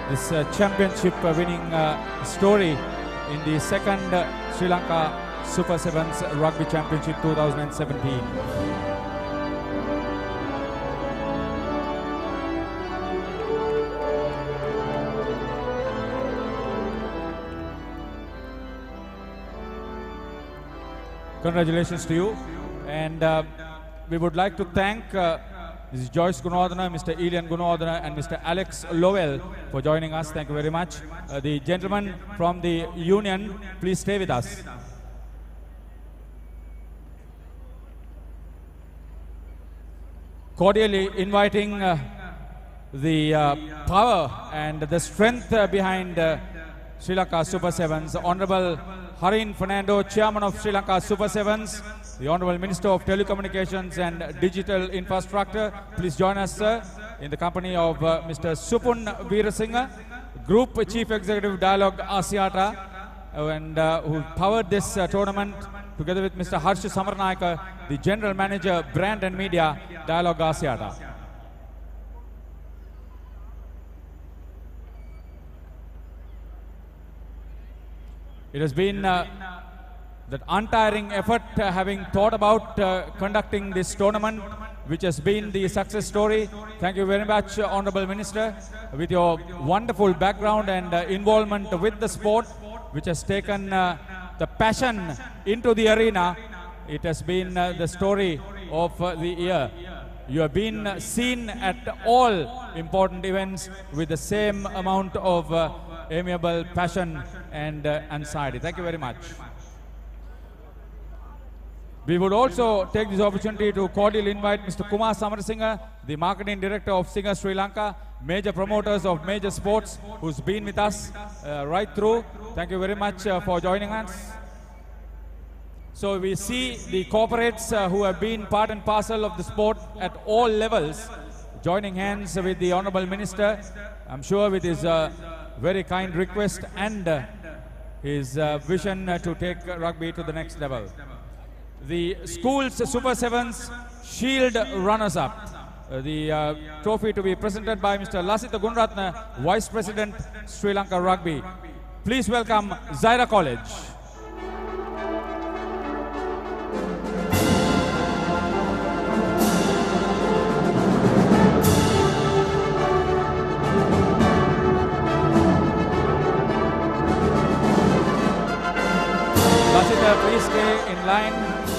[SPEAKER 17] this championship winning story in the second Sri Lanka Super 7's Rugby Championship 2017. Congratulations to you, and we would like to thank Mrs. Joyce Gunawardena, Mr. Ilian Gunawardena and Mr. Alex Lowell for joining us. Thank you very much. The gentleman from the union, please stay with us. Cordially inviting the power and the strength behind Sri Lanka Super 7's Honorable Harin Fernando, Chairman of Sri Lanka Super 7's, the Honorable Minister of Telecommunications and Digital Infrastructure. Please join us, sir, in the company of Mr. Supun Veerasinghe, Group Chief Executive Dialogue Asiata, and who powered this tournament, together with Mr. Harsh Samarnayaka, the General Manager, Brand and Media, Dialogue Asiata. It has been that untiring effort having thought about conducting this tournament, which has been the success story. Thank you very much, Honorable Minister, with your wonderful background and involvement with the sport, which has taken the passion into the arena. It has been the story of the year. You have been seen at all important events with the same amount of amiable passion and anxiety. Thank you very much. We would also take this opportunity to cordially invite Mr. Kumar Samarasinghe, the Marketing Director of Singer Sri Lanka, major promoters of major sports, who's been with us right through. Thank you very much for joining us. So we see the corporates who have been part and parcel of the sport at all levels, joining hands with the Honorable Minister, I'm sure with his very kind request and his vision to take rugby to the next level. The school's Super 7's Shield runners-up. The trophy to be presented by Mr. Lasitha Gunratna, Vice President, Sri Lanka Rugby. Please welcome Zaira College. Lasitha, please stay in line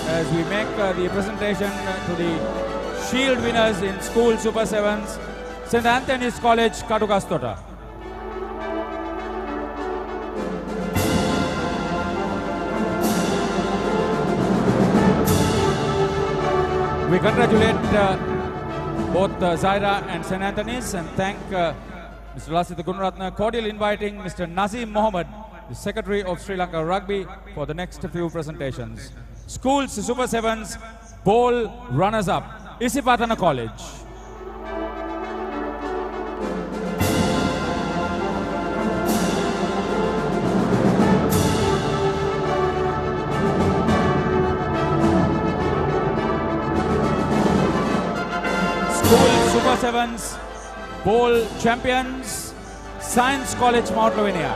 [SPEAKER 17] as we make the presentation to the Shield winners in School Super 7's, St. Anthony's College, Kadugastota. We congratulate both Zaira and St. Anthony's and thank Mr. Lasitha Gunratna, cordially inviting Mr. Nazim Mohammed, the Secretary of Sri Lanka Rugby, for the next few presentations. Schools Super 7's Bowl runners-up, Isipatana College. School Super 7's Bowl champions, Science College, Mount Lavinia.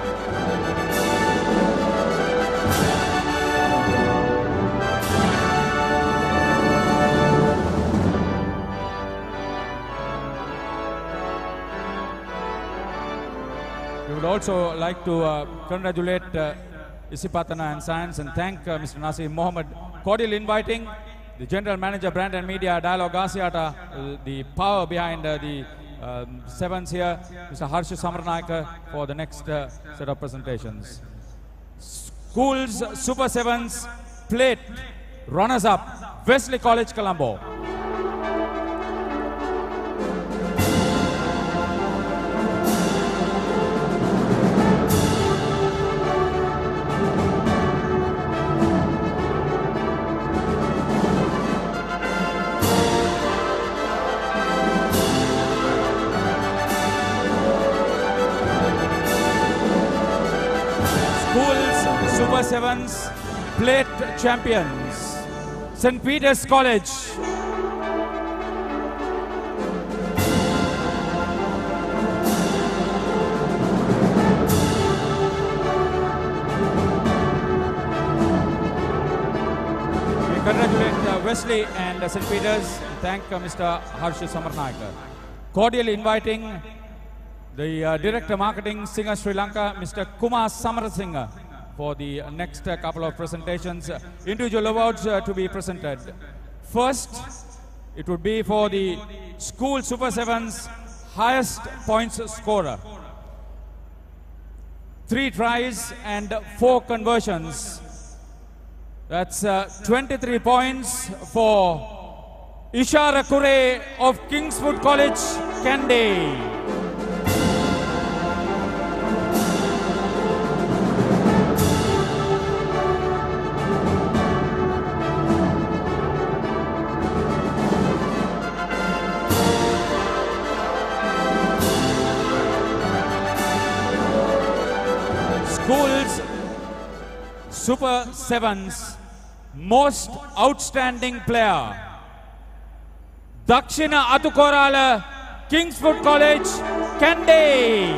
[SPEAKER 17] We would also like to congratulate Isipatana and Science, and thank Mr. Nasir Mohammed. Cordial inviting the General Manager, Brand and Media, Dialog Asiata, the power behind the 7's here, Mr. Harsha Samarnaika, for the next set of presentations. Schools Super 7's plate runners-up, Wesley College, Colombo. Super 7's plate champions, St. Peter's College. We congratulate Wesley and St. Peter's. Thank Mr. Harsha Samarnaika. Cordially inviting the Director Marketing, Singer Sri Lanka, Mr. Kumar Samarasinghe, for the next couple of presentations. Individual awards to be presented. First, it would be for the School Super 7's highest points scorer. 3 tries and 4 conversions. That's 23 points for Ishara Kure of Kingswood College, Kandy. Schools Super 7's most outstanding player, Dakshina Atukorala, Kingswood College, Kandy.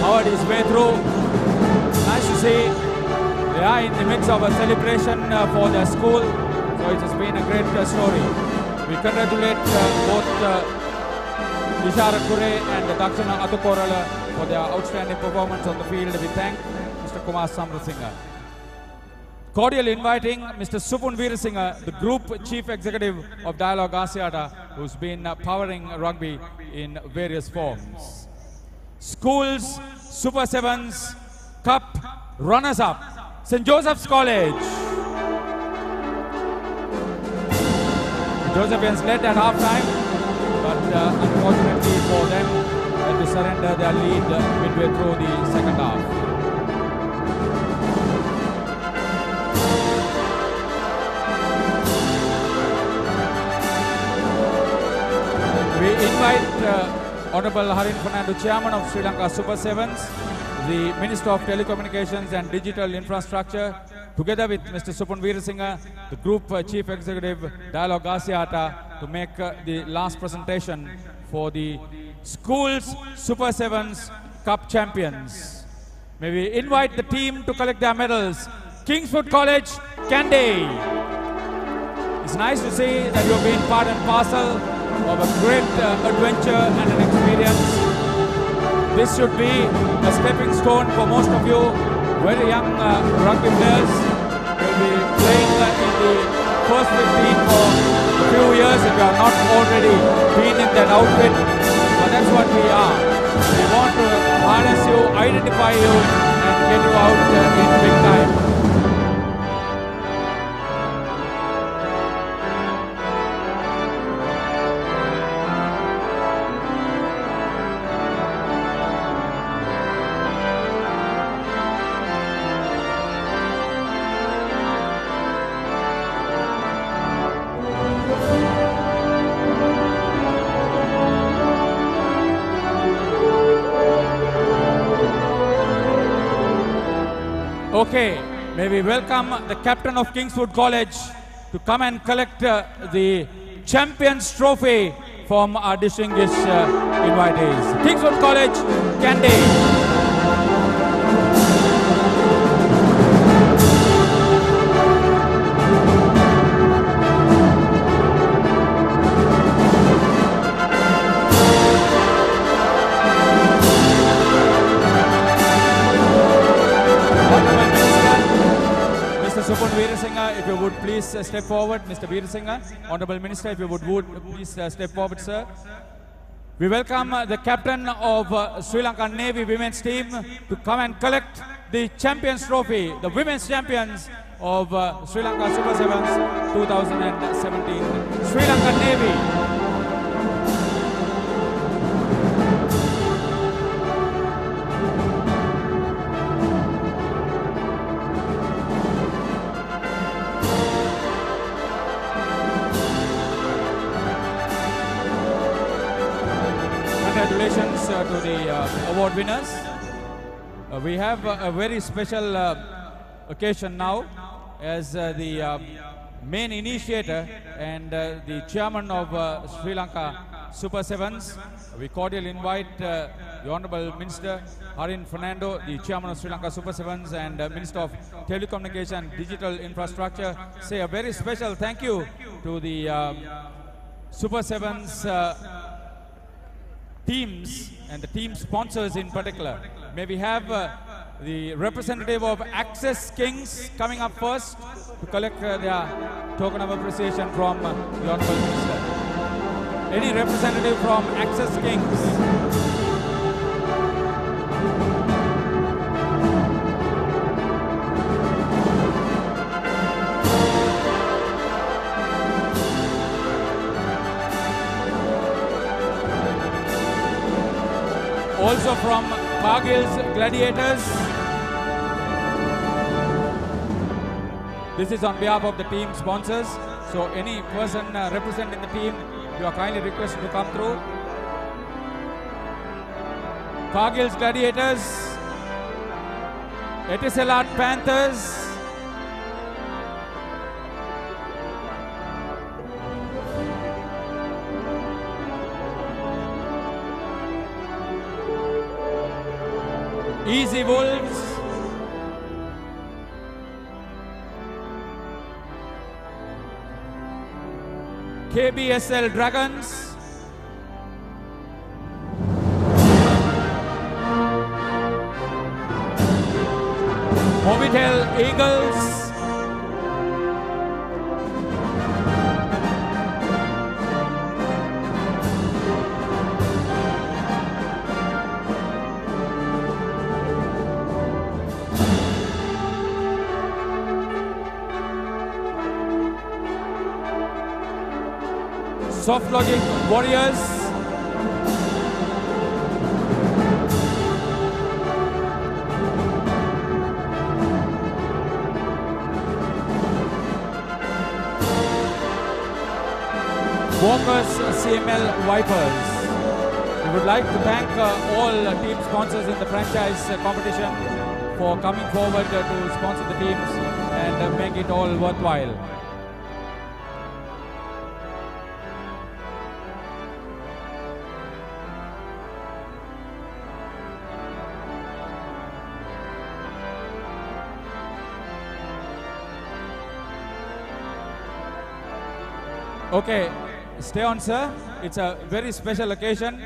[SPEAKER 17] Powered his way through. Nice to see they are in the midst of a celebration for their school. So it has been a great story. We congratulate both Ishara Kure and Dakshina Atukorala for their outstanding performance on the field. We thank Mr. Kumar Samarasinghe. Cordial inviting Mr. Supun Veerasinghe, the Group Chief Executive of Dialog Asiata, who's been powering rugby in various forms. Schools Super 7's Cup runners-up, St. Joseph's College. The Josephians led at half-time, but unfortunately for them, had to surrender their lead midway through the second half. We invite Honorable Harin Fernando, Chairman of Sri Lanka Super 7's, the Minister of Telecommunications and Digital Infrastructure, together with Mr. Supun Veerasinghe, the Group Chief Executive, Dialog Asiata, to make the last presentation for the Schools Super 7's Cup champions. May we invite the team to collect their medals. Kingswood College, Kandy. It's nice to see that you've been part and parcel of a great adventure and an experience. This should be a stepping stone for most of you. Very young rugby players will be playing in the first 15 for a few years if you have not already been in that outfit. But that's what we are. We want to harness you, identify you, and get you out in big time. Okay, may we welcome the captain of Kingswood College to come and collect the Champions Trophy from our distinguished invitees. Kingswood College, Kandy. you would please step forward. Mr. Veerasinghe, Honorable Minister, if you would please step forward, sir. We welcome the captain of Sri Lankan Navy women's team to come and collect the Champions Trophy, the women's champions of Sri Lanka Super 7's 2017. Sri Lankan Navy. Congratulations to the award winners. We have a very special occasion now, as the main initiator and the chairman of Sri Lanka Super 7's. We cordially invite the Honorable Minister Harin Fernando, the chairman of Sri Lanka Super 7's and Minister of Telecommunication and Digital Infrastructure, say a very special thank you to the Super 7's teams and the team sponsors in particular. May we have the representative of Access Kings coming up first to collect their token of appreciation from the Honorable Minister. Any representative from Access Kings? Also from Cargill's Gladiators. This is on behalf of the team sponsors. So any person representing the team, you are kindly requested to come through. Cargill's Gladiators, Etisalat Panthers, Easy Wolves, KBSL Dragons, Mobitel Eagles, Soft Logic Warriors, Walker's CML Vipers. We would like to thank all team sponsors in the franchise competition for coming forward to sponsor the teams and make it all worthwhile. Okay, stay on, sir. It's a very special occasion.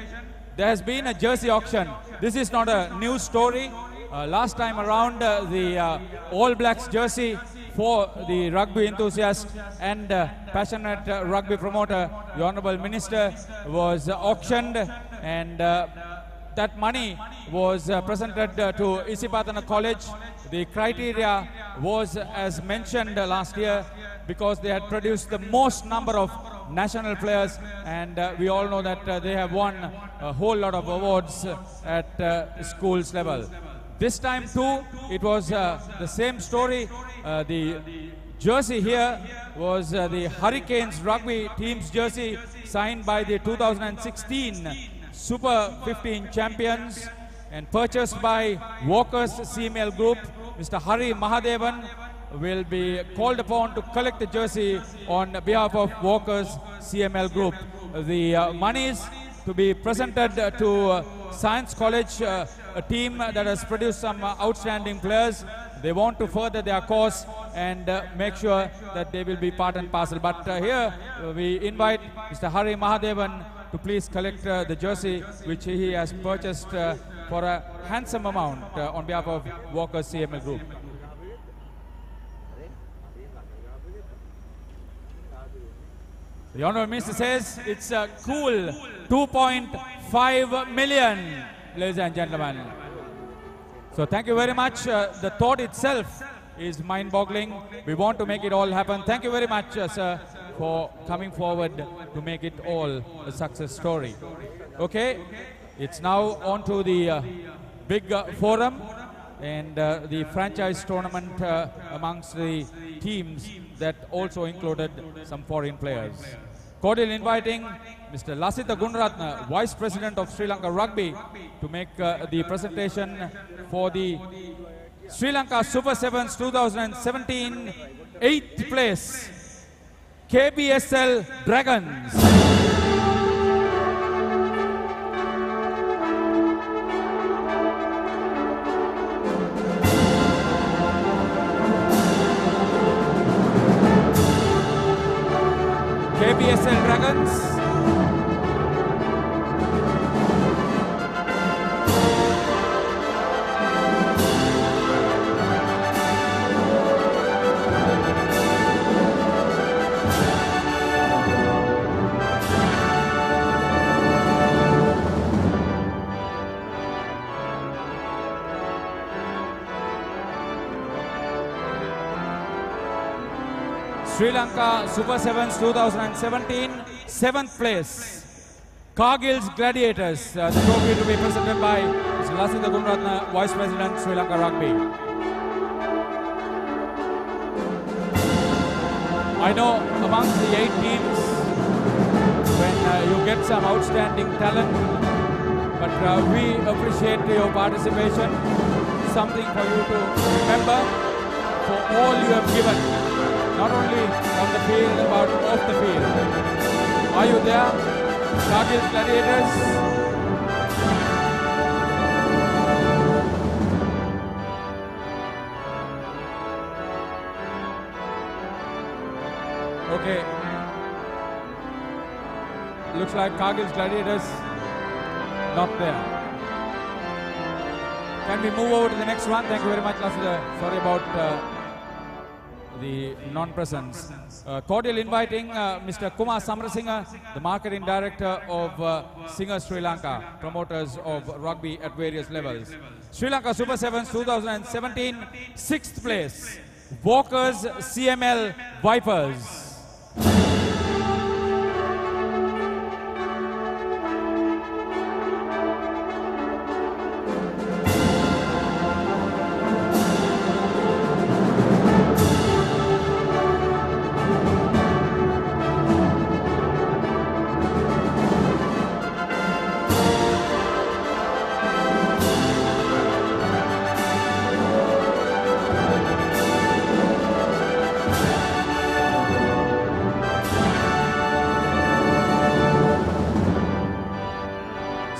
[SPEAKER 17] There has been a jersey auction. This is not a new story. Last time around, the All Blacks jersey for the rugby enthusiast and passionate rugby promoter, the Honourable Minister, was auctioned, and that money was presented to Isipatana College. The criteria was, as mentioned last year, because they had produced the most number of national players, and we all know that they have won a whole lot of awards at schools level. This time too, it was the same story. The jersey here was the Hurricanes rugby team's jersey, signed by the 2016 Super 15 champions and purchased by Walker's CML Group. Mr. Hari Mahadevan will be called upon to collect the jersey on behalf of Walker's CML Group. The monies to be presented to Science College, a team that has produced some outstanding players. They want to further their cause and make sure that they will be part and parcel. But here we invite Mr. Hari Mahadevan to please collect the jersey which he has purchased for a handsome amount on behalf of Walker's CML Group. The Honourable Minister says it's a cool 2.5 million, ladies and gentlemen. So thank you very much. The thought itself is mind-boggling. We want to make it all happen. Thank you very much, sir, for coming forward to make it all a success story. Okay, it's now on to the big forum and the franchise tournament amongst the teams that also included some foreign players. Cordial inviting Mr. Lasitha Gunaratne, Vice President of Sri Lanka Rugby, to make the presentation for the Sri Lanka Super 7's 2017 8th place KBSL Dragons. KBSL Dragons. Sri Lanka Super 7's 2017 7th place. Cargill's Gladiators. The trophy to be presented by Mr. Lasitha Gunaratne, Vice President, Sri Lanka Rugby. I know amongst the 8 teams, when you get some outstanding talent, but we appreciate your participation. Something for you to remember for all you have given. Not only on the field, but off the field. Are you there? Cargill's Gladiators. Okay. Looks like Cargill's Gladiators not there. Can we move over to the next one? Thank you very much, Lasitha. Sorry about the non-presence. Cordial inviting Mr. Kumar Samarasinha, the Marketing Director of Singer Sri Lanka, promoters of rugby at various levels. Sri Lanka Super 7's 2017 6th place, Walkers CML Vipers.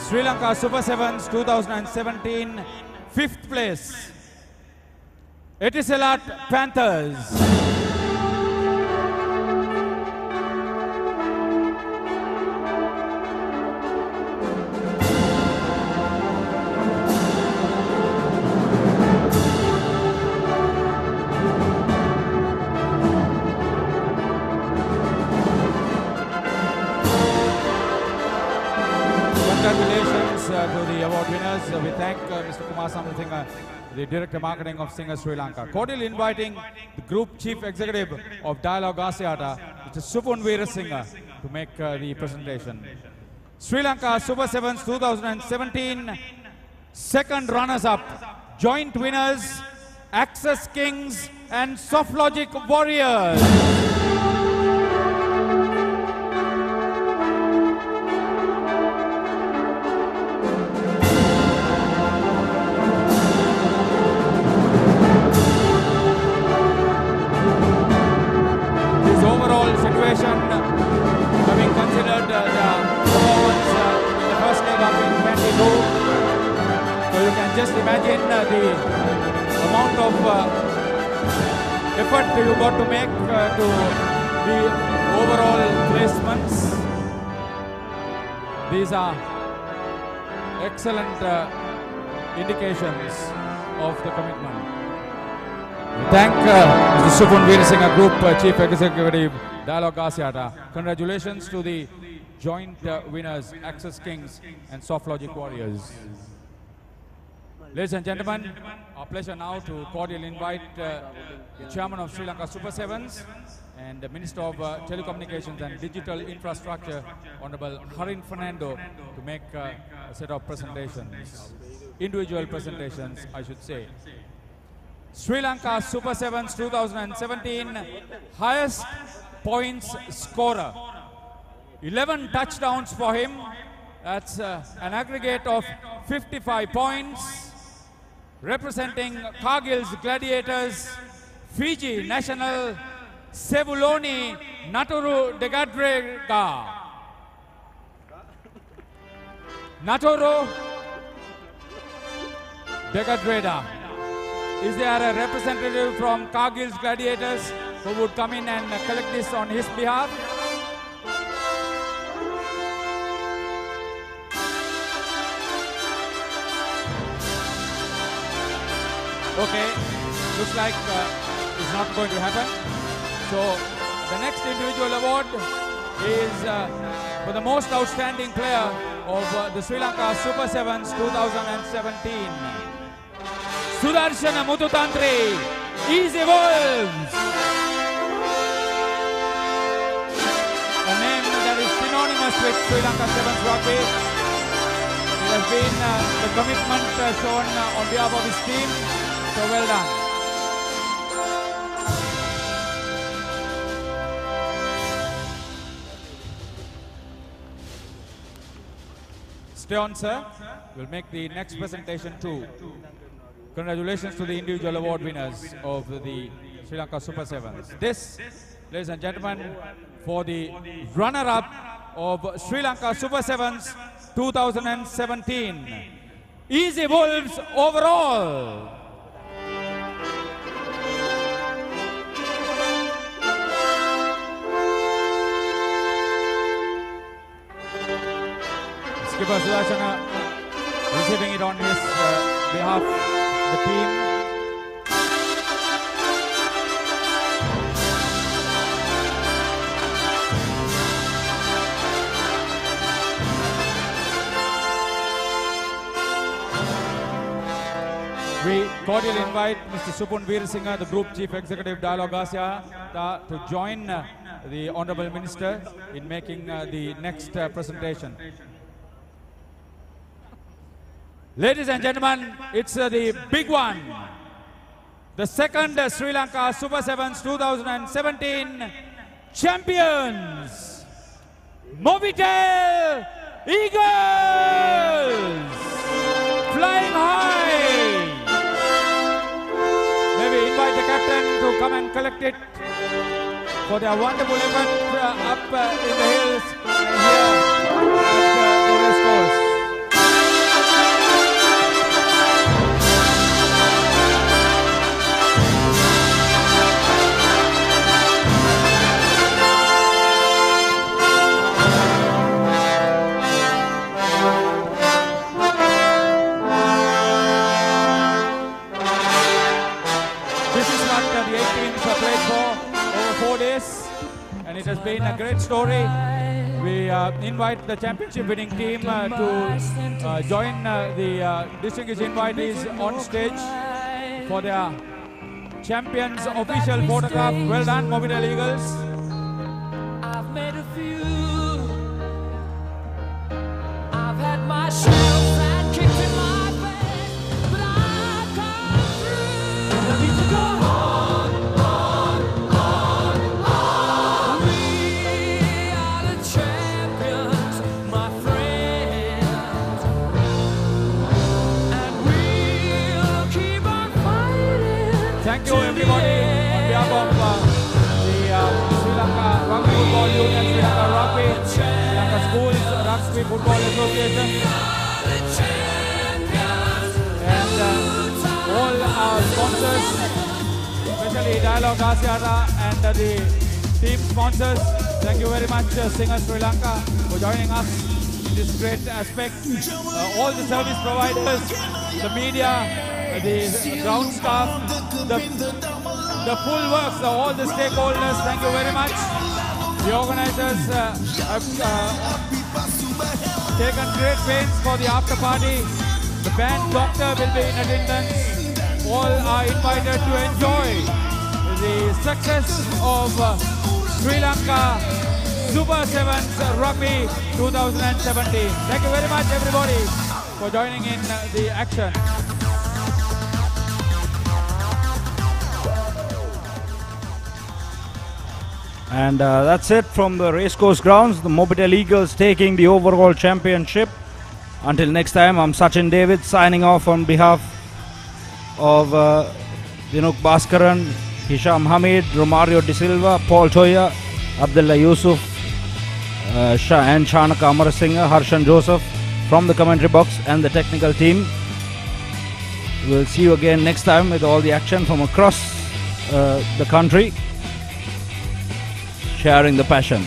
[SPEAKER 17] Sri Lanka Super 7's 2017 5th place, Etisalat Panthers. Congratulations to the award winners. We thank Mr. Kumar Samarasinha, the Director Marketing of Singer Sri Lanka. Cordially inviting the Group Chief Executive of Dialogue Asiata, Mr. Supun Veerasinghe, to make the presentation. Sri Lanka Super 7's 2017 second runners-up, joint winners, Access Kings and Softlogic Warriors. Having considered the performance in the first leg up in 22, so you can just imagine the amount of effort you got to make to the overall placements. These are excellent indications of the commitment. We thank Mr. Supun Veerasinghe, Group Chief Executive Dialogue Asiata. Congratulations to the joint winners, Access Kings and Soft Logic Warriors. Ladies and gentlemen, our pleasure now to cordially invite the Chairman of Sri Lanka Super 7's and the Minister of Telecommunications and Digital Infrastructure, Honorable Harin Fernando, to make a set of presentations, individual presentations, I should say. Sri Lanka Super 7's 2017 highest points scorer. 11 touchdowns for him. That's an aggregate of 55 points. Representing Cargill's Gladiators, Fiji National, Sevuloni Naturu Degadrega. Naturu Degadrega. Is there a representative from Cargill's Gladiators who would come in and collect this on his behalf? Okay, looks like it's not going to happen. So the next individual award is for the most outstanding player of the Sri Lanka Super 7's 2017. Sudarshana Mututantri, Easy Wolves. A name that is synonymous with Sri Lanka 7's rugby. It has been the commitment shown on behalf of his team. So well done. Stay on, sir. We'll make the next presentation too. Congratulations to the individual award winners of the Sri Lanka Super 7's. This, ladies and gentlemen, for the runner-up of Sri Lanka Super 7's 2017. Easy Wolves overall. Skipper Sudarshana receiving it on his behalf, the team. We cordially invite Mr. Supun Veerasinghe, the Group Chief Executive Dialogue Asia, to join the Honourable Minister in making the next presentation. Ladies and gentlemen, it's the big one. The second Sri Lanka Super 7's 2017 champions, Mobitel Eagles, flying high. Maybe invite the captain to come and collect it for their wonderful event up in the hills here at the racecourse. And it has been a great story. We invite the championship winning team to join the distinguished invitees on stage for their champions official photograph. Well done, Mobitel Eagles.
[SPEAKER 9] I've made a few. I've had my shadows and kicked in my face, but I've come through. I need to go home.
[SPEAKER 17] Thank you everybody on behalf of the Sri Lanka Rugby Football Union, Sri Lanka Rugby, Sri Lanka Schools Rugby Football Association, and all our sponsors, especially Dialogue Asiata and the team sponsors. Thank you very much, Singer Sri Lanka, for joining us in this great aspect. All the service providers, the media, the ground staff, the full works, all the stakeholders, thank you very much. The organizers have taken great pains for the after party. The band doctor will be in attendance. All are invited to enjoy the success of Sri Lanka Super 7's Rugby 2017. Thank you very much everybody for joining in the action.
[SPEAKER 12] And that's it from the Racecourse Grounds. The Mobitel Eagles taking the overall championship. Until next time, I'm Sachin David signing off on behalf of Dinuk Bhaskaran, Hisham Hamid, Romario De Silva, Paul Toya, Abdullah Yusuf, and Chanaka Amarasinghe, Harshan Joseph from the commentary box and the technical team. We'll see you again next time with all the action from across the country, sharing the passion.